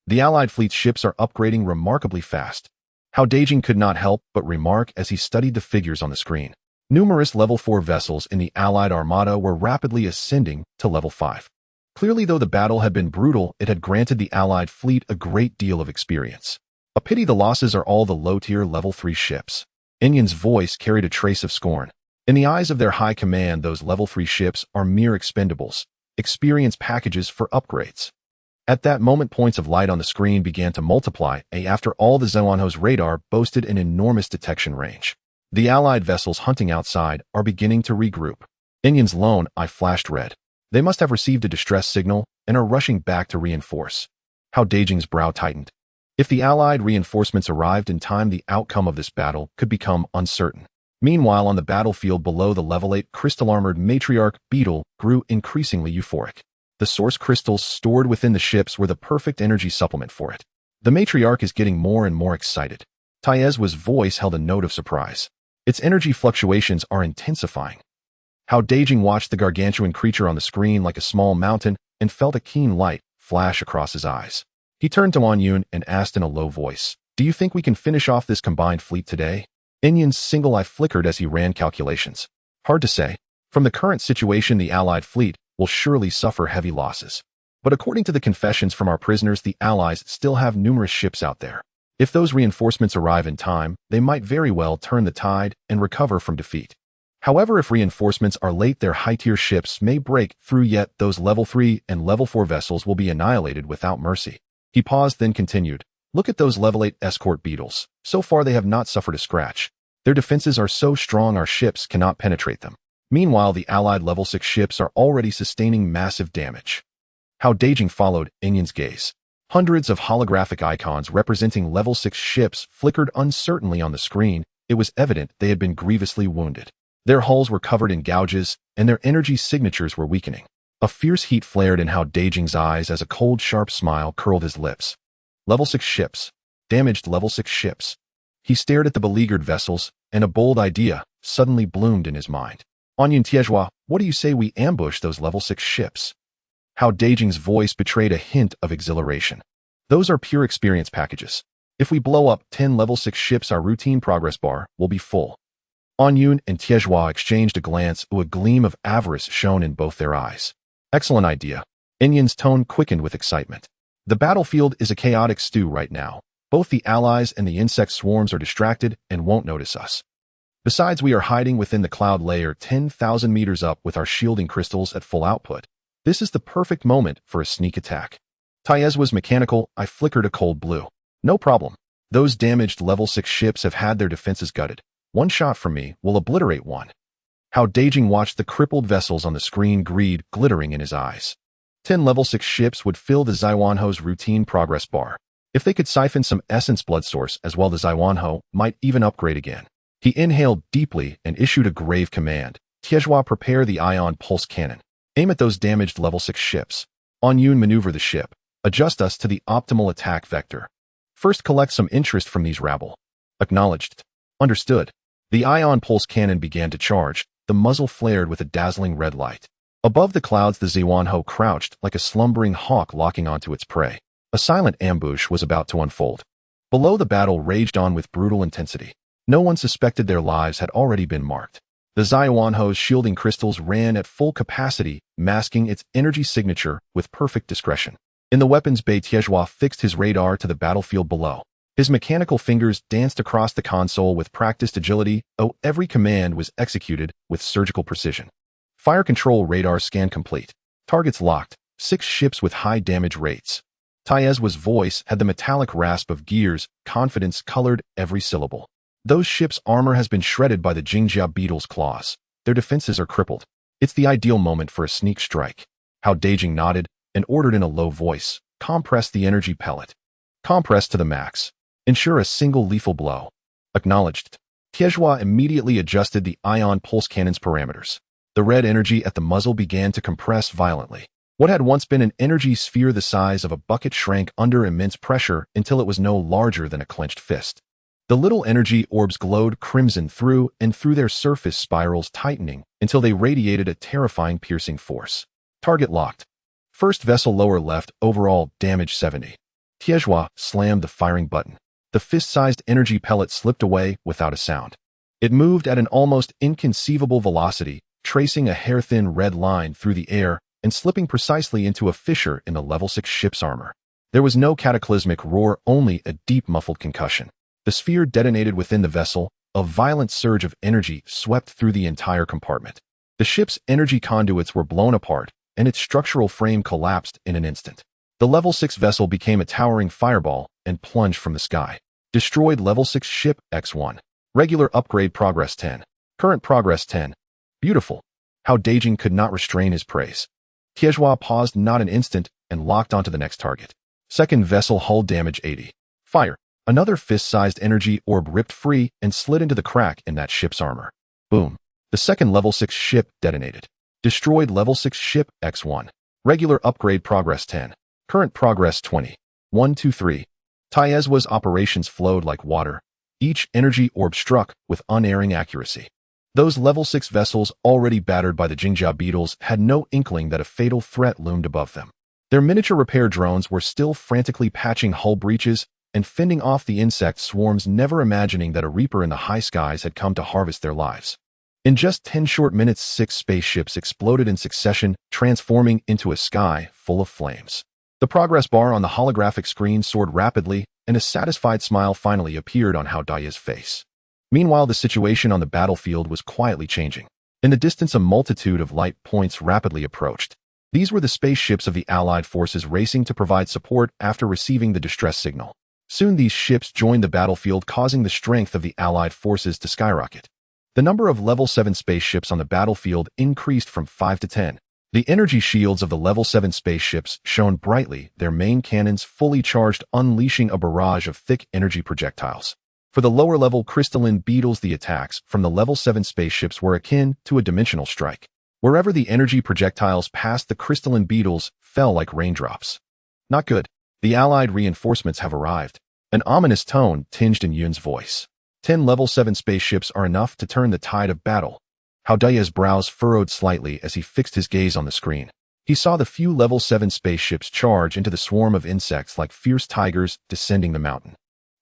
S1: The Allied fleet's ships are upgrading remarkably fast. Hao Dageng could not help but remark as he studied the figures on the screen. Numerous level 4 vessels in the Allied armada were rapidly ascending to level 5. Clearly, though the battle had been brutal, it had granted the Allied fleet a great deal of experience. A pity the losses are all the low-tier level 3 ships. Yun's voice carried a trace of scorn. In the eyes of their high command, those level 3 ships are mere expendables, experience packages for upgrades. At that moment, points of light on the screen began to multiply. After all, the Zhuanho's radar boasted an enormous detection range. The Allied vessels hunting outside are beginning to regroup. Yun's lone eye flashed red. They must have received a distress signal and are rushing back to reinforce. Hao Dageng's brow tightened. If the Allied reinforcements arrived in time, the outcome of this battle could become uncertain. Meanwhile, on the battlefield below, the level 8 crystal-armored matriarch beetle grew increasingly euphoric. The source crystals stored within the ships were the perfect energy supplement for it. The matriarch is getting more and more excited. Taizhua's voice held a note of surprise. Its energy fluctuations are intensifying. Hao Dageng watched the gargantuan creature on the screen like a small mountain and felt a keen light flash across his eyes. He turned to Yun and asked in a low voice, "Do you think we can finish off this combined fleet today?" Yun's single eye flickered as he ran calculations. Hard to say. From the current situation, the Allied fleet will surely suffer heavy losses. But according to the confessions from our prisoners, the Allies still have numerous ships out there. If those reinforcements arrive in time, they might very well turn the tide and recover from defeat. However, if reinforcements are late, their high-tier ships may break through, yet those level 3 and level 4 vessels will be annihilated without mercy. He paused, then continued, "Look at those level 8 escort beetles. So far they have not suffered a scratch. Their defenses are so strong our ships cannot penetrate them. Meanwhile, the Allied level 6 ships are already sustaining massive damage." Hao Dageng followed Yun's gaze. Hundreds of holographic icons representing level 6 ships flickered uncertainly on the screen, it was evident they had been grievously wounded. Their hulls were covered in gouges, and their energy signatures were weakening. A fierce heat flared in Hao Dageng's eyes as a cold, sharp smile curled his lips. Level 6 ships. Damaged level 6 ships. He stared at the beleaguered vessels, and a bold idea suddenly bloomed in his mind. Onion Tiezhua, what do you say we ambush those level 6 ships? Hao Dageng's voice betrayed a hint of exhilaration. Those are pure experience packages. If we blow up 10 level 6 ships, our routine progress bar will be full. Onion and Tiezhua exchanged a glance, a gleam of avarice shone in both their eyes. Excellent idea. Onion's tone quickened with excitement. The battlefield is a chaotic stew right now. Both the allies and the insect swarms are distracted and won't notice us. Besides, we are hiding within the cloud layer 10,000 meters up with our shielding crystals at full output. This is the perfect moment for a sneak attack. Taez was mechanical. I flickered a cold blue. No problem. Those damaged level 6 ships have had their defenses gutted. One shot from me will obliterate one. Hao Dageng watched the crippled vessels on the screen, greed glittering in his eyes. 10 level 6 ships would fill the Zaiwanho's routine progress bar. If they could siphon some essence blood source as well, the Zaiwanho might even upgrade again. He inhaled deeply and issued a grave command. Tiezhua, prepare the ion pulse cannon. Aim at those damaged level 6 ships. Onyun, maneuver the ship. Adjust us to the optimal attack vector. First, collect some interest from these rabble. Acknowledged. Understood. The ion pulse cannon began to charge. The muzzle flared with a dazzling red light. Above the clouds, the Zaiwanho crouched like a slumbering hawk locking onto its prey. A silent ambush was about to unfold. Below, the battle raged on with brutal intensity. No one suspected their lives had already been marked. The Zaiwanho's shielding crystals ran at full capacity, masking its energy signature with perfect discretion. In the weapons bay, Tiezhua fixed his radar to the battlefield below. His mechanical fingers danced across the console with practiced agility. Every command was executed with surgical precision. Fire control radar scan complete. Targets locked. 6 ships with high damage rates. Taez's voice had the metallic rasp of gears. Confidence colored every syllable. Those ships' armor has been shredded by the Jingjia beetle's claws. Their defenses are crippled. It's the ideal moment for a sneak strike. Hao Dageng nodded and ordered in a low voice, compress the energy pellet. Compress to the max. Ensure a single lethal blow. Acknowledged. Tiezhua immediately adjusted the ion pulse cannon's parameters. The red energy at the muzzle began to compress violently. What had once been an energy sphere the size of a bucket shrank under immense pressure until it was no larger than a clenched fist. The little energy orbs glowed crimson through and through, their surface spirals tightening until they radiated a terrifying piercing force. Target locked. First vessel lower left, overall damage 70. Tiezhua slammed the firing button. The fist-sized energy pellet slipped away without a sound. It moved at an almost inconceivable velocity, tracing a hair-thin red line through the air and slipping precisely into a fissure in the level 6 ship's armor. There was no cataclysmic roar, only a deep muffled concussion. The sphere detonated within the vessel. A violent surge of energy swept through the entire compartment. The ship's energy conduits were blown apart, and its structural frame collapsed in an instant. The level 6 vessel became a towering fireball and plunged from the sky. Destroyed level 6 ship X1. Regular upgrade progress 10. Current progress 10. Beautiful. Hao Dageng could not restrain his praise. Tiezhua paused not an instant and locked onto the next target. Second vessel hull damage 80. Fire. Another fist-sized energy orb ripped free and slid into the crack in that ship's armor. Boom. The second level 6 ship detonated. Destroyed level 6 ship X1. Regular upgrade progress 10. Current progress 20. 1, 2, 3. Taez's operations flowed like water. Each energy orb struck with unerring accuracy. Those level 6 vessels, already battered by the Jingjia beetles, had no inkling that a fatal threat loomed above them. Their miniature repair drones were still frantically patching hull breaches and fending off the insect swarms, never imagining that a reaper in the high skies had come to harvest their lives. In just 10 short minutes, 6 spaceships exploded in succession, transforming into a sky full of flames. The progress bar on the holographic screen soared rapidly, and a satisfied smile finally appeared on Hao Dageng's face. Meanwhile, the situation on the battlefield was quietly changing. In the distance, a multitude of light points rapidly approached. These were the spaceships of the Allied forces racing to provide support after receiving the distress signal. Soon these ships joined the battlefield, causing the strength of the Allied forces to skyrocket. The number of level 7 spaceships on the battlefield increased from 5 to 10. The energy shields of the level 7 spaceships shone brightly, their main cannons fully charged, unleashing a barrage of thick energy projectiles. For the lower-level crystalline beetles, the attacks from the level 7 spaceships were akin to a dimensional strike. Wherever the energy projectiles passed, the crystalline beetles fell like raindrops. Not good. The Allied reinforcements have arrived. An ominous tone tinged in Yun's voice. 10 level 7 spaceships are enough to turn the tide of battle. Hao Dageng's brows furrowed slightly as he fixed his gaze on the screen. He saw the few level 7 spaceships charge into the swarm of insects like fierce tigers descending the mountain.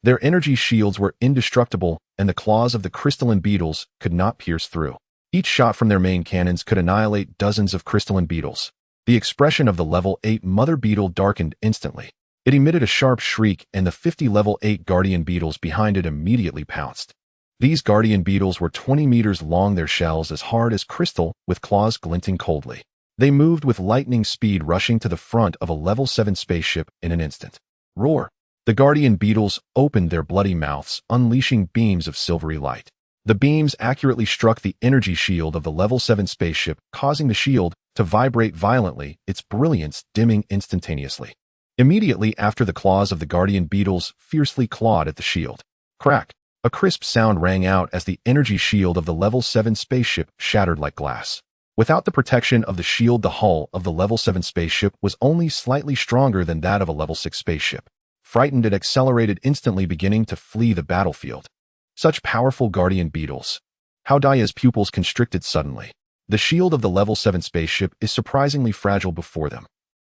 S1: Their energy shields were indestructible, and the claws of the crystalline beetles could not pierce through. Each shot from their main cannons could annihilate dozens of crystalline beetles. The expression of the level 8 mother beetle darkened instantly. It emitted a sharp shriek, and the 50 level 8 guardian beetles behind it immediately pounced. These guardian beetles were 20 meters long, their shells as hard as crystal, with claws glinting coldly. They moved with lightning speed, rushing to the front of a level 7 spaceship in an instant. Roar! The guardian beetles opened their bloody mouths, unleashing beams of silvery light. The beams accurately struck the energy shield of the level 7 spaceship, causing the shield to vibrate violently, its brilliance dimming instantaneously. Immediately after, the claws of the guardian beetles fiercely clawed at the shield. Crack! A crisp sound rang out as the energy shield of the level 7 spaceship shattered like glass. Without the protection of the shield, the hull of the level 7 spaceship was only slightly stronger than that of a level 6 spaceship. Frightened, it accelerated instantly, beginning to flee the battlefield. Such powerful guardian beetles. Hao Dageng's pupils constricted suddenly. The shield of the level 7 spaceship is surprisingly fragile before them.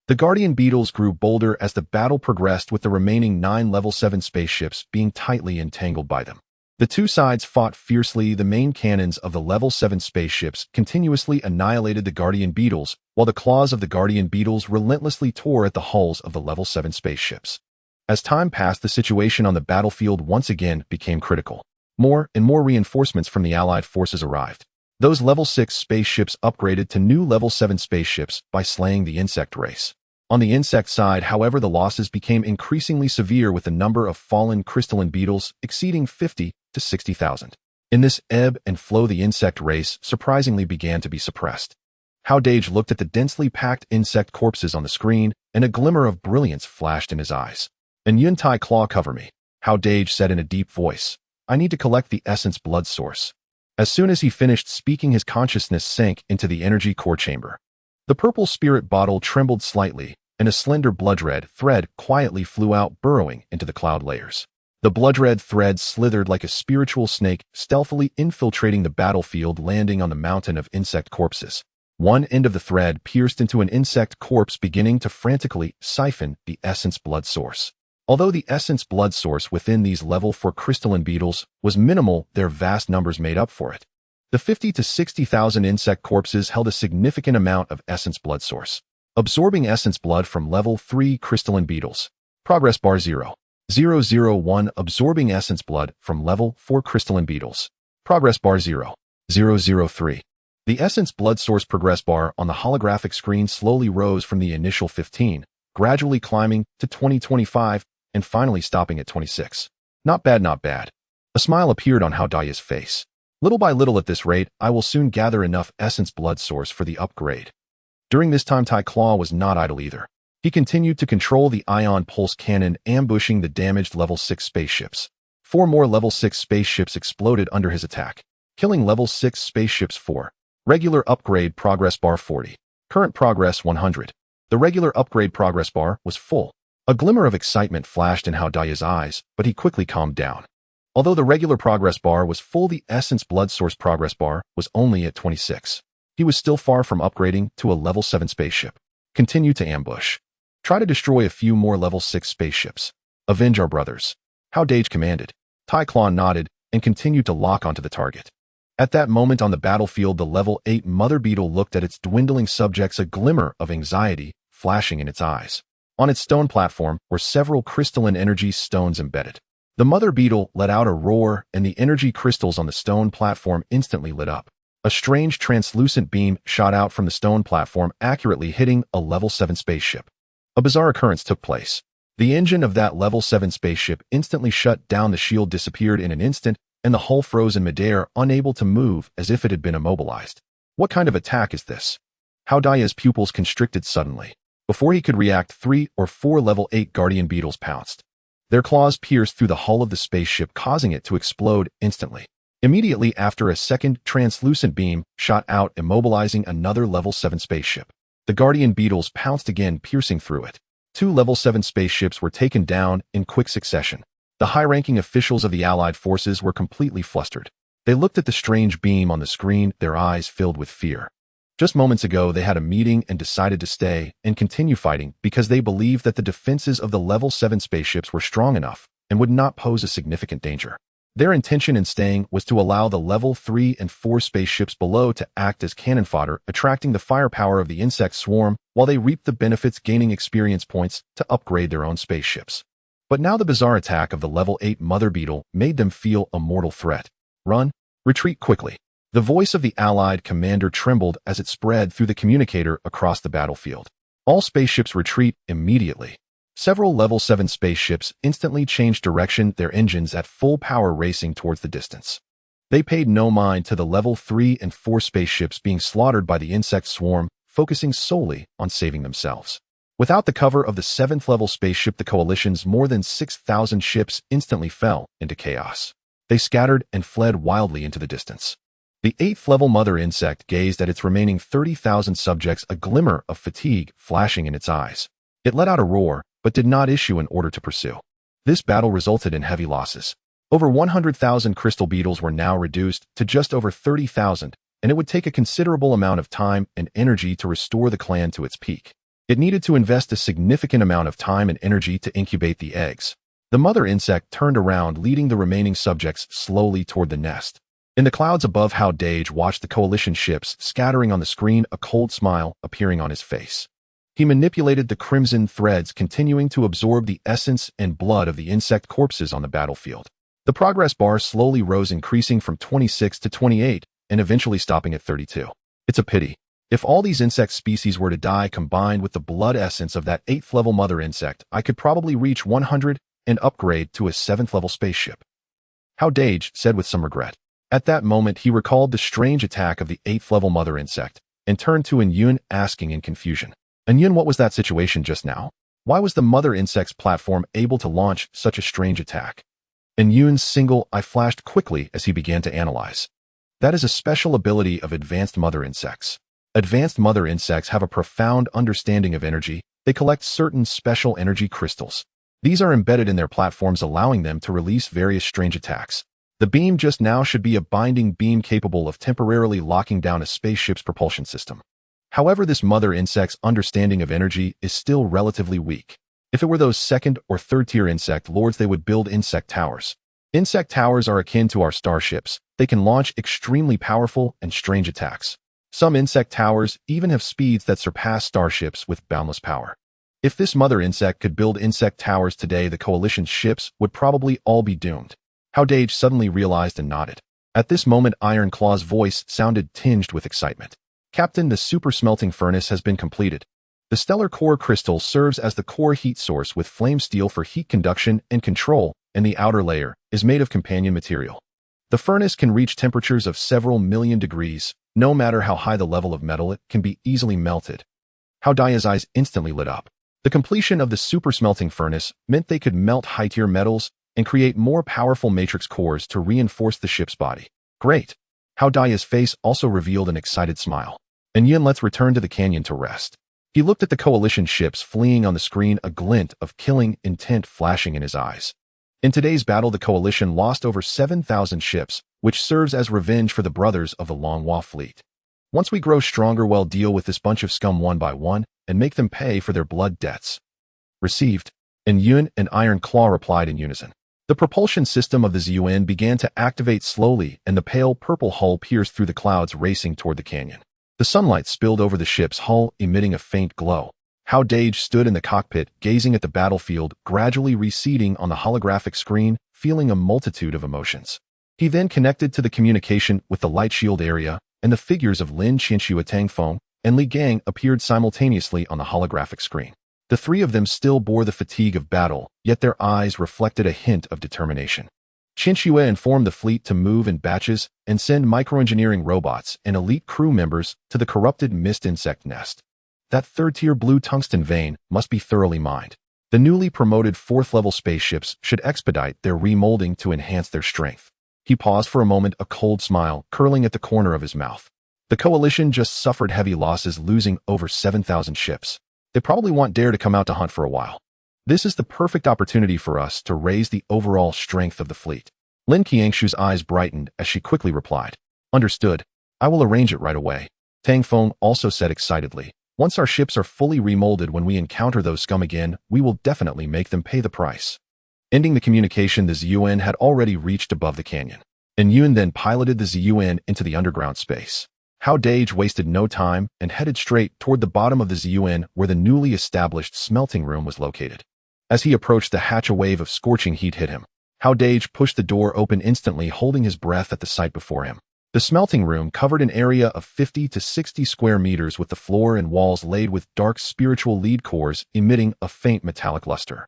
S1: The guardian beetles grew bolder as the battle progressed, with the remaining 9 level 7 spaceships being tightly entangled by them. The two sides fought fiercely. The main cannons of the level 7 spaceships continuously annihilated the guardian beetles, while the claws of the guardian beetles relentlessly tore at the hulls of the level 7 spaceships. As time passed, the situation on the battlefield once again became critical. More and more reinforcements from the Allied forces arrived. Those level 6 spaceships upgraded to new level 7 spaceships by slaying the insect race. On the insect side, however, the losses became increasingly severe, with the number of fallen crystalline beetles exceeding 50 to 60,000. In this ebb and flow, the insect race surprisingly began to be suppressed. Hao Dageng looked at the densely packed insect corpses on the screen, and a glimmer of brilliance flashed in his eyes. "And Yun Tai Claw, cover me," Hao Dageng said in a deep voice. "I need to collect the essence blood source." As soon as he finished speaking, his consciousness sank into the energy core chamber. The purple spirit bottle trembled slightly, and a slender blood-red thread quietly flew out, burrowing into the cloud layers. The blood-red thread slithered like a spiritual snake, stealthily infiltrating the battlefield, landing on the mountain of insect corpses. One end of the thread pierced into an insect corpse, beginning to frantically siphon the essence blood source. Although the essence blood source within these level 4 crystalline beetles was minimal, their vast numbers made up for it. The 50 to 60,000 insect corpses held a significant amount of essence blood source. Absorbing essence blood from level 3 crystalline beetles. Progress bar 0. 001. Absorbing essence blood from level 4 crystalline beetles. Progress bar 0. 003. The essence blood source progress bar on the holographic screen slowly rose from the initial 15, gradually climbing to 2025, and finally stopping at 26. Not bad, not bad. A smile appeared on Hao Dageng's face. Little by little, at this rate, I will soon gather enough essence blood source for the upgrade. During this time, Tai Claw was not idle either. He continued to control the ion pulse cannon, ambushing the damaged level 6 spaceships. 4 more level 6 spaceships exploded under his attack, killing level 6 spaceships 4. Regular upgrade progress bar 40. Current progress 100. The regular upgrade progress bar was full. A glimmer of excitement flashed in Hao Dageng's eyes, but he quickly calmed down. Although the regular progress bar was full, the essence blood source progress bar was only at 26. He was still far from upgrading to a level 7 spaceship. Continue to ambush. Try to destroy a few more level 6 spaceships. Avenge our brothers, Hao Dageng commanded. Tai Claw nodded and continued to lock onto the target. At that moment on the battlefield, the level 8 mother beetle looked at its dwindling subjects, a glimmer of anxiety flashing in its eyes. On its stone platform were several crystalline energy stones embedded. The mother beetle let out a roar, and the energy crystals on the stone platform instantly lit up. A strange translucent beam shot out from the stone platform, accurately hitting a level 7 spaceship. A bizarre occurrence took place. The engine of that level 7 spaceship instantly shut down, the shield disappeared in an instant, and the hull froze in midair, unable to move, as if it had been immobilized. What kind of attack is this? Hao Dageng's pupils constricted suddenly. Before he could react, 3 or 4 level 8 guardian beetles pounced. Their claws pierced through the hull of the spaceship, causing it to explode instantly. Immediately after, a second translucent beam shot out, immobilizing another Level 7 spaceship. The Guardian beetles pounced again, piercing through it. 2 Level 7 spaceships were taken down in quick succession. The high-ranking officials of the Allied forces were completely flustered. They looked at the strange beam on the screen, their eyes filled with fear. Just moments ago, they had a meeting and decided to stay and continue fighting because they believed that the defenses of the Level 7 spaceships were strong enough and would not pose a significant danger. Their intention in staying was to allow the Level 3 and 4 spaceships below to act as cannon fodder, attracting the firepower of the insect swarm while they reaped the benefits, gaining experience points to upgrade their own spaceships. But now the bizarre attack of the Level 8 mother beetle made them feel a mortal threat. Run! Retreat quickly! The voice of the Allied commander trembled as it spread through the communicator across the battlefield. All spaceships retreat immediately. Several Level 7 spaceships instantly changed direction, their engines at full power racing towards the distance. They paid no mind to the Level 3 and 4 spaceships being slaughtered by the insect swarm, focusing solely on saving themselves. Without the cover of the 7th level spaceship, the Coalition's more than 6,000 ships instantly fell into chaos. They scattered and fled wildly into the distance. The 8th level mother insect gazed at its remaining 30,000 subjects, a glimmer of fatigue flashing in its eyes. It let out a roar, but did not issue an order to pursue. This battle resulted in heavy losses. Over 100,000 crystal beetles were now reduced to just over 30,000, and it would take a considerable amount of time and energy to restore the clan to its peak. It needed to invest a significant amount of time and energy to incubate the eggs. The mother insect turned around, leading the remaining subjects slowly toward the nest. In the clouds above, Hao Dageng watched the Coalition ships scattering on the screen, a cold smile appearing on his face. He manipulated the crimson threads, continuing to absorb the essence and blood of the insect corpses on the battlefield. The progress bar slowly rose, increasing from 26 to 28, and eventually stopping at 32. It's a pity. If all these insect species were to die, combined with the blood essence of that 8th level mother insect, I could probably reach 100 and upgrade to a 7th level spaceship. Hao Dageng said with some regret. At that moment, he recalled the strange attack of the 8th level mother insect and turned to Yun, asking in confusion. Yun, what was that situation just now? Why was the mother insect's platform able to launch such a strange attack? Yun's single eye flashed quickly as he began to analyze. That is a special ability of advanced mother insects. Advanced mother insects have a profound understanding of energy. They collect certain special energy crystals. These are embedded in their platforms, allowing them to release various strange attacks. The beam just now should be a binding beam capable of temporarily locking down a spaceship's propulsion system. However, this mother insect's understanding of energy is still relatively weak. If it were those 2nd or 3rd tier insect lords, they would build insect towers. Insect towers are akin to our starships. They can launch extremely powerful and strange attacks. Some insect towers even have speeds that surpass starships with boundless power. If this mother insect could build insect towers today, the Coalition's ships would probably all be doomed. Hao Dageng suddenly realized and nodded. At this moment, Iron Claw's voice sounded tinged with excitement. Captain, the super smelting furnace has been completed. The stellar core crystal serves as the core heat source with flame steel for heat conduction and control, and the outer layer is made of companion material. The furnace can reach temperatures of several million degrees. No matter how high the level of metal, it can be easily melted. Hao Dageng's eyes instantly lit up. The completion of the super smelting furnace meant they could melt high-tier metals and create more powerful matrix cores to reinforce the ship's body. Great! Hao Dageng's face also revealed an excited smile. Yun, let's return to the canyon to rest. He looked at the Coalition ships fleeing on the screen, a glint of killing intent flashing in his eyes. In today's battle, the Coalition lost over 7,000 ships, which serves as revenge for the brothers of the Longhua fleet. Once we grow stronger, we'll deal with this bunch of scum one by one and make them pay for their blood debts. Received. Yun and Iron Claw replied in unison. The propulsion system of the ZUN began to activate slowly, and the pale purple hull pierced through the clouds, racing toward the canyon. The sunlight spilled over the ship's hull, emitting a faint glow. Hao Dageng stood in the cockpit, gazing at the battlefield, gradually receding on the holographic screen, feeling a multitude of emotions. He then connected to the communication with the light shield area, and the figures of Lin Qianxue, Tang Feng, and Li Gang appeared simultaneously on the holographic screen. The three of them still bore the fatigue of battle, yet their eyes reflected a hint of determination. Qianxue informed the fleet to move in batches and send microengineering robots and elite crew members to the corrupted mist insect nest. That 3rd-tier blue tungsten vein must be thoroughly mined. The newly promoted 4th-level spaceships should expedite their remolding to enhance their strength. He paused for a moment, a cold smile curling at the corner of his mouth. The coalition just suffered heavy losses, losing over 7,000 ships. They probably want Dare to come out to hunt for a while. This is the perfect opportunity for us to raise the overall strength of the fleet. Lin Qiangshu's eyes brightened as she quickly replied, "Understood. I will arrange it right away." Tang Feng also said excitedly, "Once our ships are fully remolded, when we encounter those scum again, we will definitely make them pay the price." Ending the communication, the Ziyuan had already reached above the canyon, and Yun then piloted the Ziyuan into the underground space. Hao Dageng wasted no time and headed straight toward the bottom of the Ziyuan, where the newly established smelting room was located. As he approached the hatch, a wave of scorching heat hit him. Hao Dageng pushed the door open instantly, holding his breath at the sight before him. The smelting room covered an area of 50 to 60 square meters, with the floor and walls laid with dark spiritual lead cores emitting a faint metallic luster.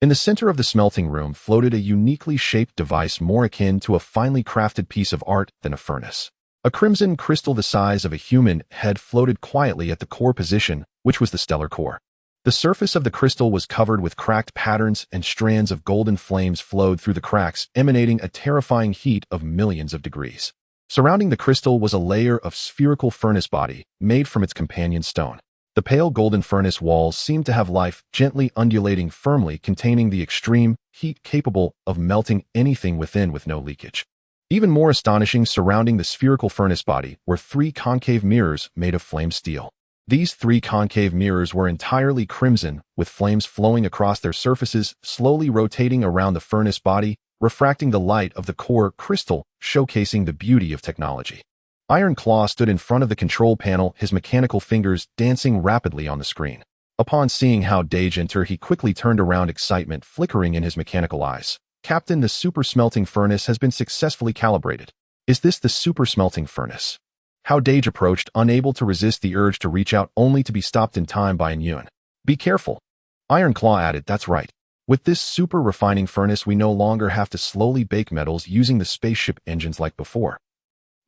S1: In the center of the smelting room floated a uniquely shaped device more akin to a finely crafted piece of art than a furnace. A crimson crystal the size of a human head floated quietly at the core position, which was the stellar core. The surface of the crystal was covered with cracked patterns, and strands of golden flames flowed through the cracks, emanating a terrifying heat of millions of degrees. Surrounding the crystal was a layer of spherical furnace body, made from its companion stone. The pale golden furnace walls seemed to have life, gently undulating firmly, containing the extreme heat capable of melting anything within with no leakage. Even more astonishing, surrounding the spherical furnace body were 3 concave mirrors made of flame steel. These 3 concave mirrors were entirely crimson, with flames flowing across their surfaces, slowly rotating around the furnace body, refracting the light of the core crystal, showcasing the beauty of technology. Iron Claw stood in front of the control panel, his mechanical fingers dancing rapidly on the screen. Upon seeing Hao Dageng enter, he quickly turned around, excitement flickering in his mechanical eyes. "Captain, the super smelting furnace has been successfully calibrated." "Is this the super smelting furnace?" Hao Dageng approached, unable to resist the urge to reach out, only to be stopped in time by Yun. "Be careful." Iron Claw added, "That's right. With this super refining furnace, we no longer have to slowly bake metals using the spaceship engines like before.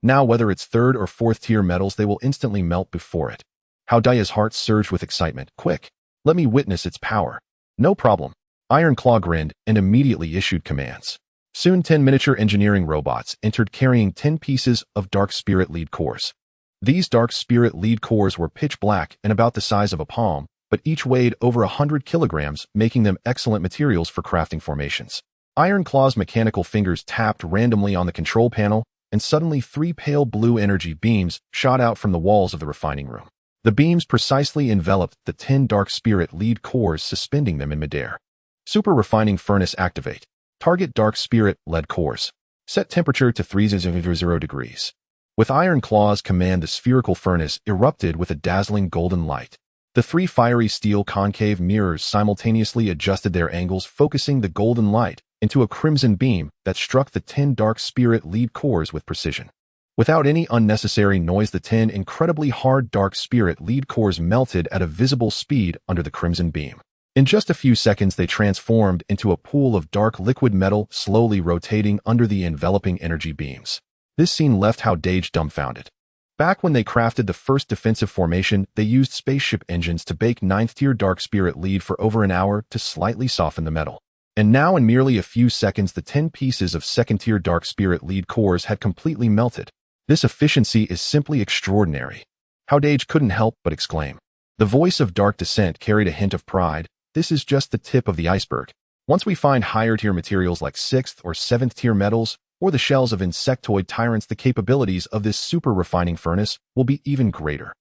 S1: Now, whether it's 3rd or 4th tier metals, they will instantly melt before it." Hao Daya's heart surged with excitement. "Quick, let me witness its power." "No problem." Iron Claw grinned and immediately issued commands. Soon 10 miniature engineering robots entered, carrying 10 pieces of dark spirit lead cores. These dark spirit lead cores were pitch black and about the size of a palm, but each weighed over 100 kilograms, making them excellent materials for crafting formations. Iron Claw's mechanical fingers tapped randomly on the control panel, and suddenly 3 pale blue energy beams shot out from the walls of the refining room. The beams precisely enveloped the 10 dark spirit lead cores, suspending them in midair. Super refining furnace activate. Target dark spirit lead cores. Set temperature to 300 degrees. With Iron Claw's command, the spherical furnace erupted with a dazzling golden light. The 3 fiery steel concave mirrors simultaneously adjusted their angles, focusing the golden light into a crimson beam that struck the 10 dark spirit lead cores with precision. Without any unnecessary noise, the 10 incredibly hard dark spirit lead cores melted at a visible speed under the crimson beam. In just a few seconds, they transformed into a pool of dark liquid metal, slowly rotating under the enveloping energy beams. This scene left Hao Dageng dumbfounded. Back when they crafted the first defensive formation, they used spaceship engines to bake 9th-tier dark spirit lead for over an hour to slightly soften the metal. And now, in merely a few seconds, the 10 pieces of 2nd-tier dark spirit lead cores had completely melted. This efficiency is simply extraordinary. Hao Dageng couldn't help but exclaim. The voice of Dark Descent carried a hint of pride. "This is just the tip of the iceberg. Once we find higher-tier materials like 6th or 7th-tier metals, or the shells of insectoid tyrants, the capabilities of this super refining furnace will be even greater."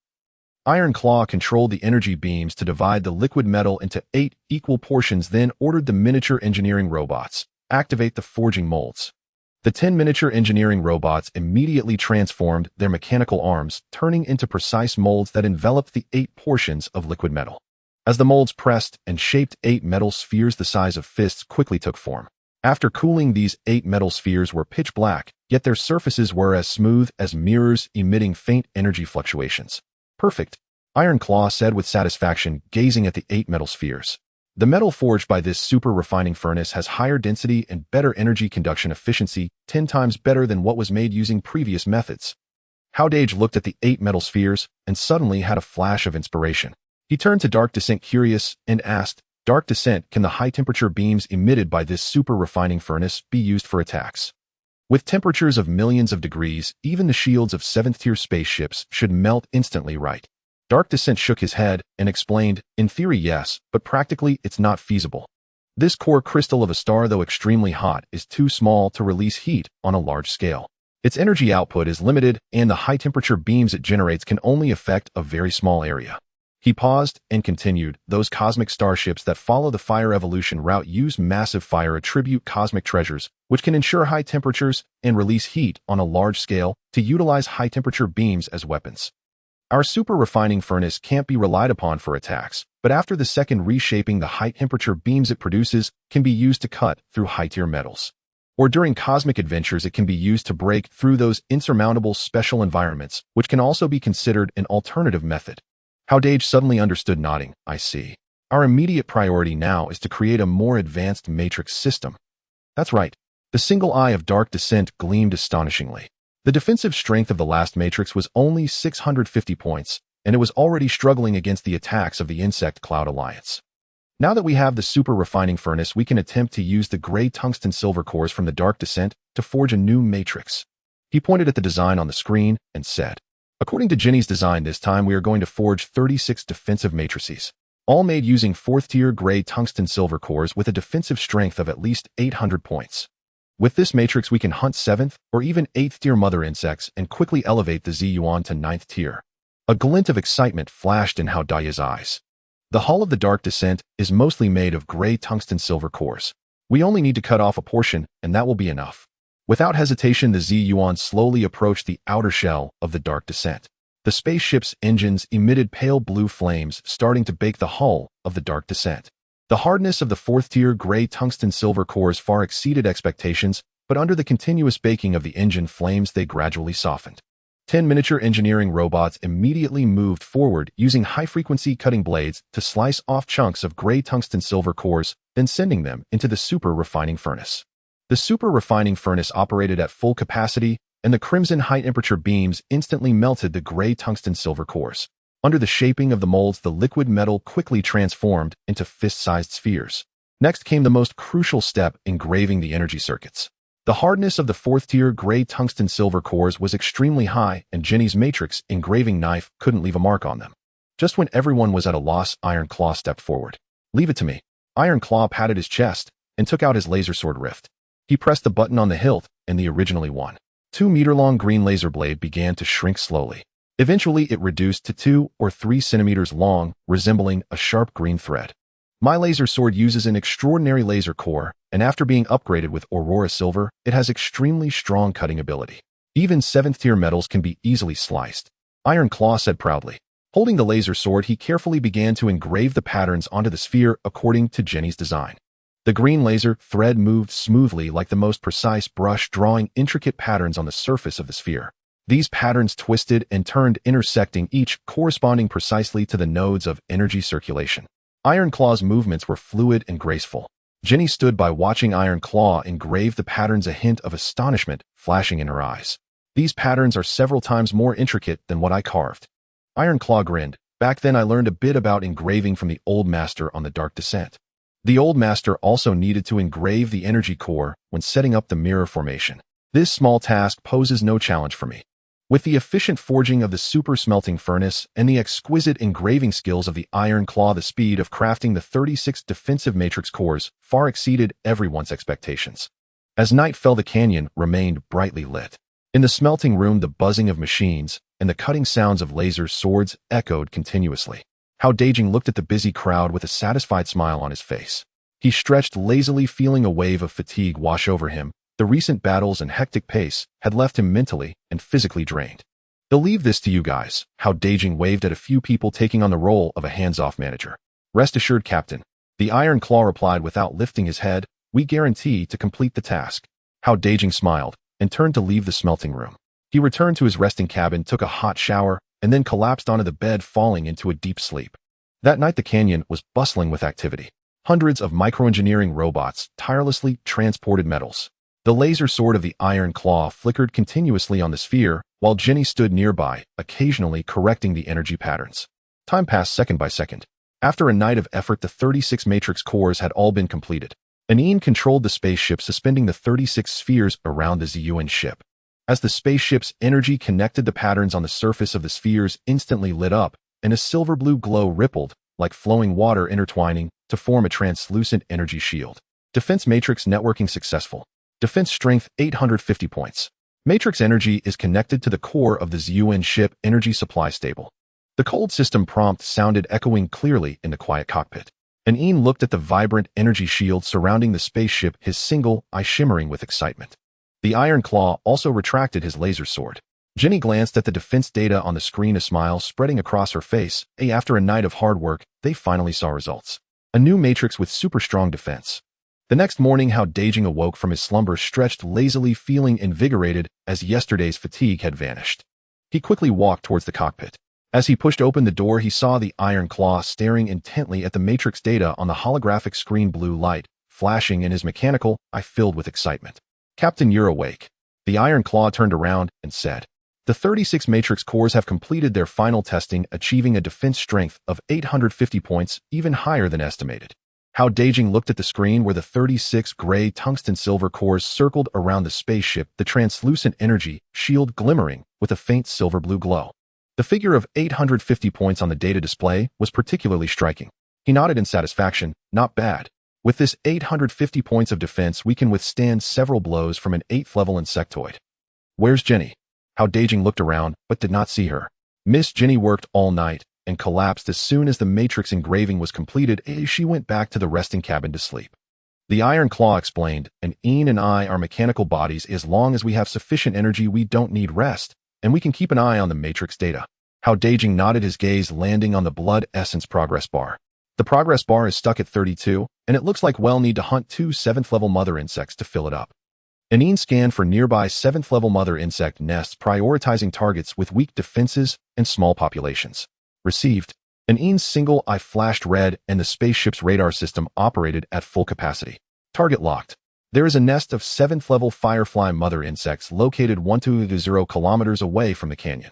S1: Iron Claw controlled the energy beams to divide the liquid metal into 8 equal portions, then ordered the miniature engineering robots, "Activate the forging molds." The 10 miniature engineering robots immediately transformed their mechanical arms, turning into precise molds that enveloped the 8 portions of liquid metal. As the molds pressed and shaped, 8 metal spheres the size of fists quickly took form. After cooling, these 8 metal spheres were pitch black, yet their surfaces were as smooth as mirrors, emitting faint energy fluctuations. "Perfect," Iron Claw said with satisfaction, gazing at the 8 metal spheres. The metal forged by this super refining furnace has higher density and better energy conduction efficiency, 10 times better than what was made using previous methods. Hao Dageng looked at the 8 metal spheres and suddenly had a flash of inspiration. He turned to Dark Descent, curious, and asked, Dark descent. Can the high-temperature beams emitted by this super-refining furnace be used for attacks? With temperatures of millions of degrees, even the shields of 7th-tier spaceships should melt instantly, right? Dark descent shook his head and explained, in theory yes, but practically it's not feasible. This core crystal of a star, though extremely hot, is too small to release heat on a large scale. Its energy output is limited, and the high-temperature beams it generates can only affect a very small area. He paused and continued, those cosmic starships that follow the fire evolution route use massive fire attribute cosmic treasures, which can ensure high temperatures and release heat on a large scale to utilize high-temperature beams as weapons. Our super-refining furnace can't be relied upon for attacks, but after the second reshaping, the high-temperature beams it produces can be used to cut through high-tier metals. Or during cosmic adventures, it can be used to break through those insurmountable special environments, which can also be considered an alternative method. Hao Dageng suddenly understood, nodding, I see. Our immediate priority now is to create a more advanced matrix system. That's right. The single eye of Dark Descent gleamed astonishingly. The defensive strength of the last matrix was only 650 points, and it was already struggling against the attacks of the Insect Cloud Alliance. Now that we have the super refining furnace, we can attempt to use the gray tungsten silver cores from the Dark Descent to forge a new matrix. He pointed at the design on the screen and said, according to Jenny's design, this time we are going to forge 36 defensive matrices, all made using 4th-tier gray tungsten silver cores with a defensive strength of at least 800 points. With this matrix, we can hunt 7th or even 8th-tier mother insects and quickly elevate the Z-Yuan to 9th tier. A glint of excitement flashed in Hao Dageng's eyes. The hull of the Dark Descent is mostly made of gray tungsten silver cores. We only need to cut off a portion, and that will be enough. Without hesitation, the Z-Yuan slowly approached the outer shell of the Dark Descent. The spaceship's engines emitted pale blue flames, starting to bake the hull of the Dark Descent. The hardness of the 4th-tier gray tungsten silver cores far exceeded expectations, but under the continuous baking of the engine flames, they gradually softened. 10 miniature engineering robots immediately moved forward using high-frequency cutting blades to slice off chunks of gray tungsten silver cores, then sending them into the super refining furnace. The super refining furnace operated at full capacity, and the crimson high-temperature beams instantly melted the gray tungsten silver cores. Under the shaping of the molds, the liquid metal quickly transformed into fist-sized spheres. Next came the most crucial step, engraving the energy circuits. The hardness of the 4th-tier gray tungsten silver cores was extremely high, and Jenny's matrix engraving knife couldn't leave a mark on them. Just when everyone was at a loss, Iron Claw stepped forward. Leave it to me. Iron Claw patted his chest and took out his laser sword rift. He pressed the button on the hilt, and the originally 2-meter-long green laser blade began to shrink slowly. Eventually, it reduced to 2 or 3 centimeters long, resembling a sharp green thread. My laser sword uses an extraordinary laser core, and after being upgraded with Aurora Silver, it has extremely strong cutting ability. Even 7th-tier metals can be easily sliced. Iron Claw said proudly. Holding the laser sword, he carefully began to engrave the patterns onto the sphere according to Jenny's design. The green laser thread moved smoothly like the most precise brush, drawing intricate patterns on the surface of the sphere. These patterns twisted and turned, intersecting, each corresponding precisely to the nodes of energy circulation. Iron Claw's movements were fluid and graceful. Jenny stood by watching Iron Claw engrave the patterns, a hint of astonishment flashing in her eyes. These patterns are several times more intricate than what I carved. Iron Claw grinned. Back then I learned a bit about engraving from the old master on the Dark Descent. The old master also needed to engrave the energy core when setting up the mirror formation. This small task poses no challenge for me. With the efficient forging of the super smelting furnace and the exquisite engraving skills of the Iron Claw, the speed of crafting the 36 defensive matrix cores far exceeded everyone's expectations. As night fell, the canyon remained brightly lit. In the smelting room, the buzzing of machines and the cutting sounds of laser swords echoed continuously. Hao Dageng looked at the busy crowd with a satisfied smile on his face. He stretched lazily, feeling a wave of fatigue wash over him. The recent battles and hectic pace had left him mentally and physically drained. They'll leave this to you guys. Hao Dageng waved at a few people taking on the role of a hands-off manager. Rest assured, Captain. The Iron Claw replied without lifting his head. We guarantee to complete the task. Hao Dageng smiled and turned to leave the smelting room. He returned to his resting cabin, took a hot shower, and then collapsed onto the bed, falling into a deep sleep. That night the canyon was bustling with activity. Hundreds of microengineering robots tirelessly transported metals. The laser sword of the Iron Claw flickered continuously on the sphere, while Jenny stood nearby, occasionally correcting the energy patterns. Time passed second by second. After a night of effort, the 36 matrix cores had all been completed. Anine controlled the spaceship, suspending the 36 spheres around the ZUN ship. As the spaceship's energy connected, the patterns on the surface of the spheres instantly lit up, and a silver-blue glow rippled, like flowing water intertwining, to form a translucent energy shield. Defense matrix networking successful. Defense strength 850 points. Matrix energy is connected to the core of the ZUN ship energy supply stable. The cold system prompt sounded echoing clearly in the quiet cockpit. Anine looked at the vibrant energy shield surrounding the spaceship, his single eye shimmering with excitement. The Iron Claw also retracted his laser sword. Jenny glanced at the defense data on the screen, a smile spreading across her face. After a night of hard work, they finally saw results. A new matrix with super strong defense. The next morning, Hao Dageng awoke from his slumber, stretched lazily, feeling invigorated as yesterday's fatigue had vanished. He quickly walked towards the cockpit. As he pushed open the door, he saw the Iron Claw staring intently at the matrix data on the holographic screen, blue light flashing in his mechanical eye filled with excitement. "Captain, you're awake." The Iron Claw turned around and said, "The 36 matrix cores have completed their final testing, achieving a defense strength of 850 points, even higher than estimated." Hao Dageng looked at the screen where the 36 gray tungsten silver cores circled around the spaceship, the translucent energy shield glimmering with a faint silver blue glow. The figure of 850 points on the data display was particularly striking. He nodded in satisfaction. "Not bad. With this 850 points of defense, we can withstand several blows from an 8th level insectoid." "Where's Jenny?" Hao Dageng looked around, but did not see her. Miss Jenny worked all night and collapsed as soon as the matrix engraving was completed. She went back to the resting cabin to sleep. The Iron Claw explained, "Anine and I are mechanical bodies. As long as we have sufficient energy, we don't need rest, and we can keep an eye on the matrix data." Hao Dageng nodded, his gaze landing on the blood essence progress bar. The progress bar is stuck at 32, and it looks like we'll need to hunt 2 7th-level mother insects to fill it up. Anine scanned for nearby 7th-level mother insect nests, prioritizing targets with weak defenses and small populations. Received. Anine's single eye flashed red, and the spaceship's radar system operated at full capacity. Target locked. There is a nest of 7th-level firefly mother insects located 120 kilometers away from the canyon.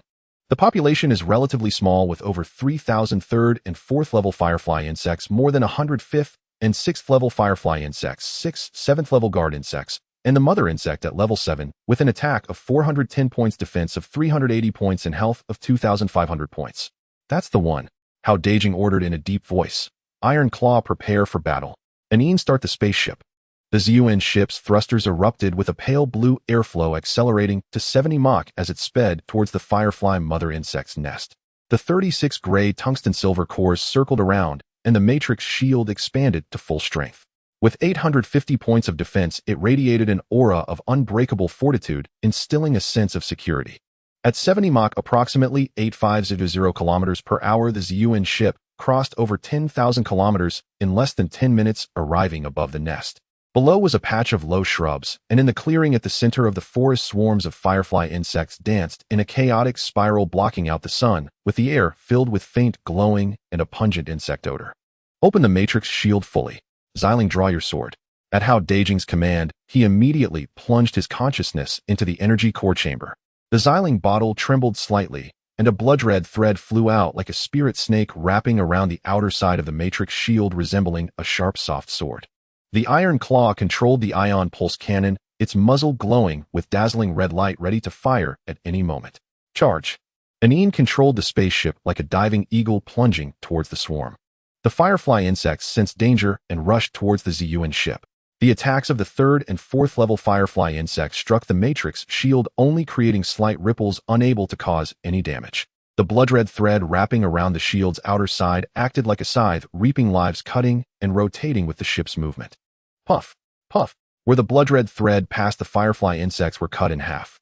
S1: The population is relatively small, with over 3,000 3rd and 4th level firefly insects, more than 100 5th and 6th level firefly insects, 6th, 7th level guard insects, and the mother insect at level 7, with an attack of 410 points, defense of 380 points, and health of 2,500 points. "That's the one," Hao Dageng ordered in a deep voice. "Iron Claw, prepare for battle. Anine, start the spaceship." The ZUN ship's thrusters erupted with a pale blue airflow, accelerating to 70 Mach as it sped towards the firefly mother insect's nest. The 36 gray tungsten silver cores circled around, and the matrix shield expanded to full strength. With 850 points of defense, it radiated an aura of unbreakable fortitude, instilling a sense of security. At 70 Mach, approximately 850 kilometers per hour, the ZUN ship crossed over 10,000 kilometers in less than 10 minutes, arriving above the nest. Below was a patch of low shrubs, and in the clearing at the center of the forest, swarms of firefly insects danced in a chaotic spiral, blocking out the sun, with the air filled with faint glowing and a pungent insect odor. "Open the matrix shield fully. Xiling, draw your sword." At Hao Dageng's command, he immediately plunged his consciousness into the energy core chamber. The Xiling bottle trembled slightly, and a blood-red thread flew out like a spirit snake, wrapping around the outer side of the matrix shield, resembling a sharp, soft sword. The Iron Claw controlled the ion pulse cannon, its muzzle glowing with dazzling red light, ready to fire at any moment. "Charge." Anine controlled the spaceship like a diving eagle, plunging towards the swarm. The firefly insects sensed danger and rushed towards the ZUN ship. The attacks of the 3rd and 4th level firefly insects struck the matrix shield, only creating slight ripples, unable to cause any damage. The blood-red thread wrapping around the shield's outer side acted like a scythe, reaping lives, cutting and rotating with the ship's movement. Puff, puff. Where the blood-red thread passed, the firefly insects were cut in half.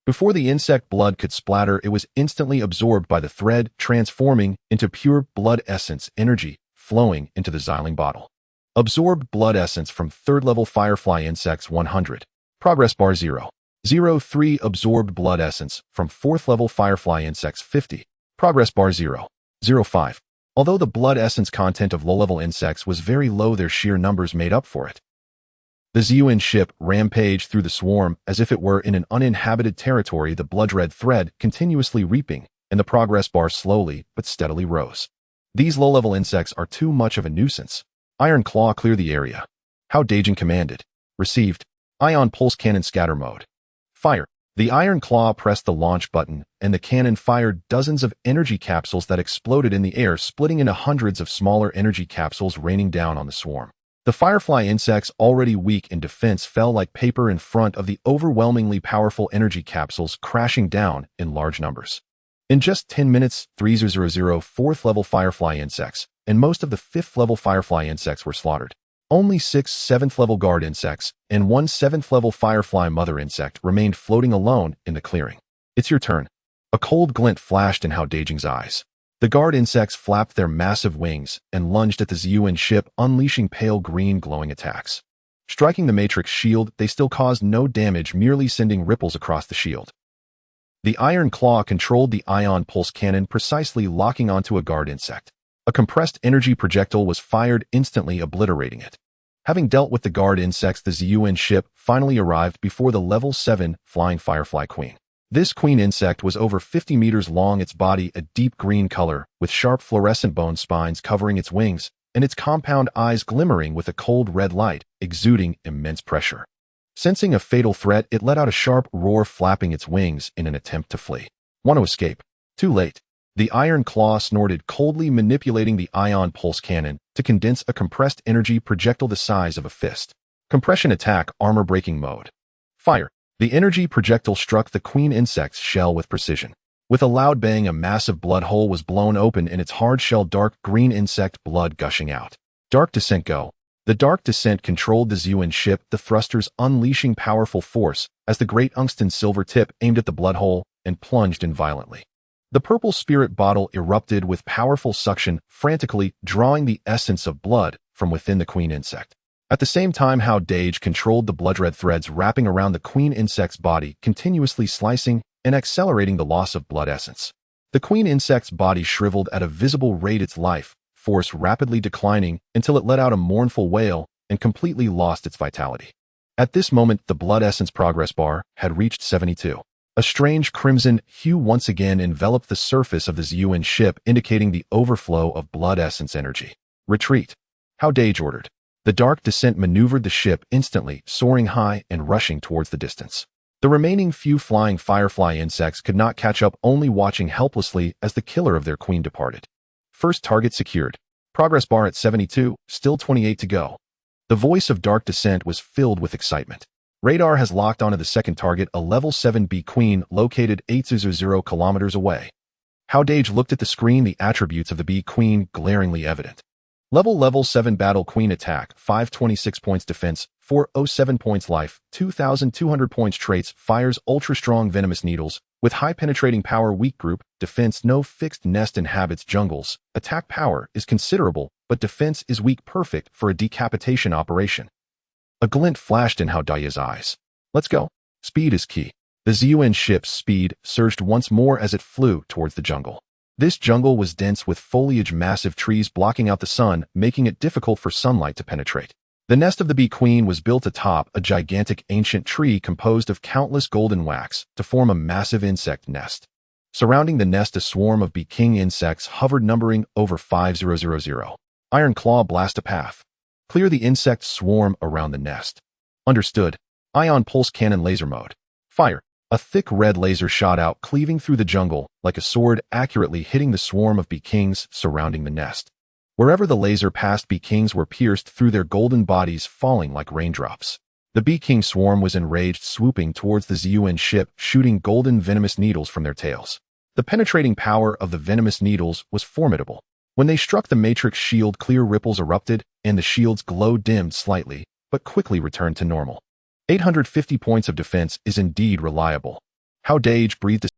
S1: Before the insect blood could splatter, it was instantly absorbed by the thread, transforming into pure blood essence energy, flowing into the Xiling bottle. Absorbed blood essence from 3rd level firefly insects 100. Progress bar 0. 03. Absorbed blood essence from 4th level firefly insects 50. Progress bar 0. 05. Although the blood essence content of low-level insects was very low, their sheer numbers made up for it. The ZUN ship rampaged through the swarm as if it were in an uninhabited territory, the blood-red thread continuously reaping, and the progress bar slowly but steadily rose. These low-level insects are too much of a nuisance. Iron Claw, clear the area. Hao Dageng commanded. Received. Ion Pulse Cannon Scatter Mode. Fire. The Iron Claw pressed the launch button, and the cannon fired dozens of energy capsules that exploded in the air, splitting into hundreds of smaller energy capsules raining down on the swarm. The firefly insects, already weak in defense, fell like paper in front of the overwhelmingly powerful energy capsules, crashing down in large numbers. In just 10 minutes, 3000 4th-level firefly insects and most of the 5th-level firefly insects were slaughtered. Only 6 7th-level guard insects and 1 7th-level firefly mother insect remained floating alone in the clearing. It's your turn. A cold glint flashed in Hao Dageng's eyes. The guard insects flapped their massive wings and lunged at the ZUN ship, unleashing pale green glowing attacks. Striking the matrix shield, they still caused no damage, merely sending ripples across the shield. The Iron Claw controlled the ion pulse cannon, precisely locking onto a guard insect. A compressed energy projectile was fired, instantly obliterating it. Having dealt with the guard insects, the ZUN ship finally arrived before the Level 7 Flying Firefly Queen. This queen insect was over 50 meters long, its body a deep green color, with sharp fluorescent bone spines covering its wings, and its compound eyes glimmering with a cold red light, exuding immense pressure. Sensing a fatal threat, it let out a sharp roar, flapping its wings in an attempt to flee. Want to escape? Too late. The Iron Claw snorted coldly, manipulating the ion pulse cannon to condense a compressed energy projectile the size of a fist. Compression attack, armor-breaking mode. Fire. The energy projectile struck the queen insect's shell with precision. With a loud bang, a massive blood hole was blown open in its hard shell, dark green insect blood gushing out. Dark Descent, go. The Dark Descent controlled the ZUN ship, the thrusters unleashing powerful force as the great Ungston silver tip aimed at the blood hole and plunged in violently. The purple spirit bottle erupted with powerful suction, frantically drawing the essence of blood from within the queen insect. At the same time, Hao Dageng controlled the blood-red threads wrapping around the queen insect's body, continuously slicing and accelerating the loss of blood essence. The queen insect's body shriveled at a visible rate, its life force rapidly declining until it let out a mournful wail and completely lost its vitality. At this moment, the blood essence progress bar had reached 72. A strange crimson hue once again enveloped the surface of the ZUN ship, indicating the overflow of blood essence energy. Retreat. Hao Dageng ordered. The Dark Descent maneuvered the ship instantly, soaring high and rushing towards the distance. The remaining few flying firefly insects could not catch up, only watching helplessly as the killer of their queen departed. First target secured. Progress bar at 72, still 28 to go. The voice of Dark Descent was filled with excitement. Radar has locked onto the second target, a Level 7 B Queen located 800 kilometers away. Hao Dageng looked at the screen, the attributes of the B Queen glaringly evident. Level 7 Battle Queen attack, 526 points defense, 407 points life, 2,200 points traits, fires ultra-strong venomous needles, with high penetrating power, weak group, defense, no fixed nest, inhabits jungles, attack power is considerable, but defense is weak, perfect for a decapitation operation. A glint flashed in Hao Dageng's eyes. Let's go. Speed is key. The ZUN ship's speed surged once more as it flew towards the jungle. This jungle was dense with foliage, massive trees blocking out the sun, making it difficult for sunlight to penetrate. The nest of the Bee Queen was built atop a gigantic ancient tree composed of countless golden wax to form a massive insect nest. Surrounding the nest, a swarm of Bee King insects hovered, numbering over 5,000. Iron Claw, blast a path. Clear the insect swarm around the nest. Understood. Ion Pulse Cannon Laser Mode. Fire. A thick red laser shot out, cleaving through the jungle like a sword, accurately hitting the swarm of Bee Kings surrounding the nest. Wherever the laser passed, Bee Kings were pierced through their golden bodies, falling like raindrops. The Bee King swarm was enraged, swooping towards the ZUN ship, shooting golden venomous needles from their tails. The penetrating power of the venomous needles was formidable. When they struck the matrix shield, clear ripples erupted, and the shield's glow dimmed slightly, but quickly returned to normal. 850 points of defense is indeed reliable. Hao Dageng breathed a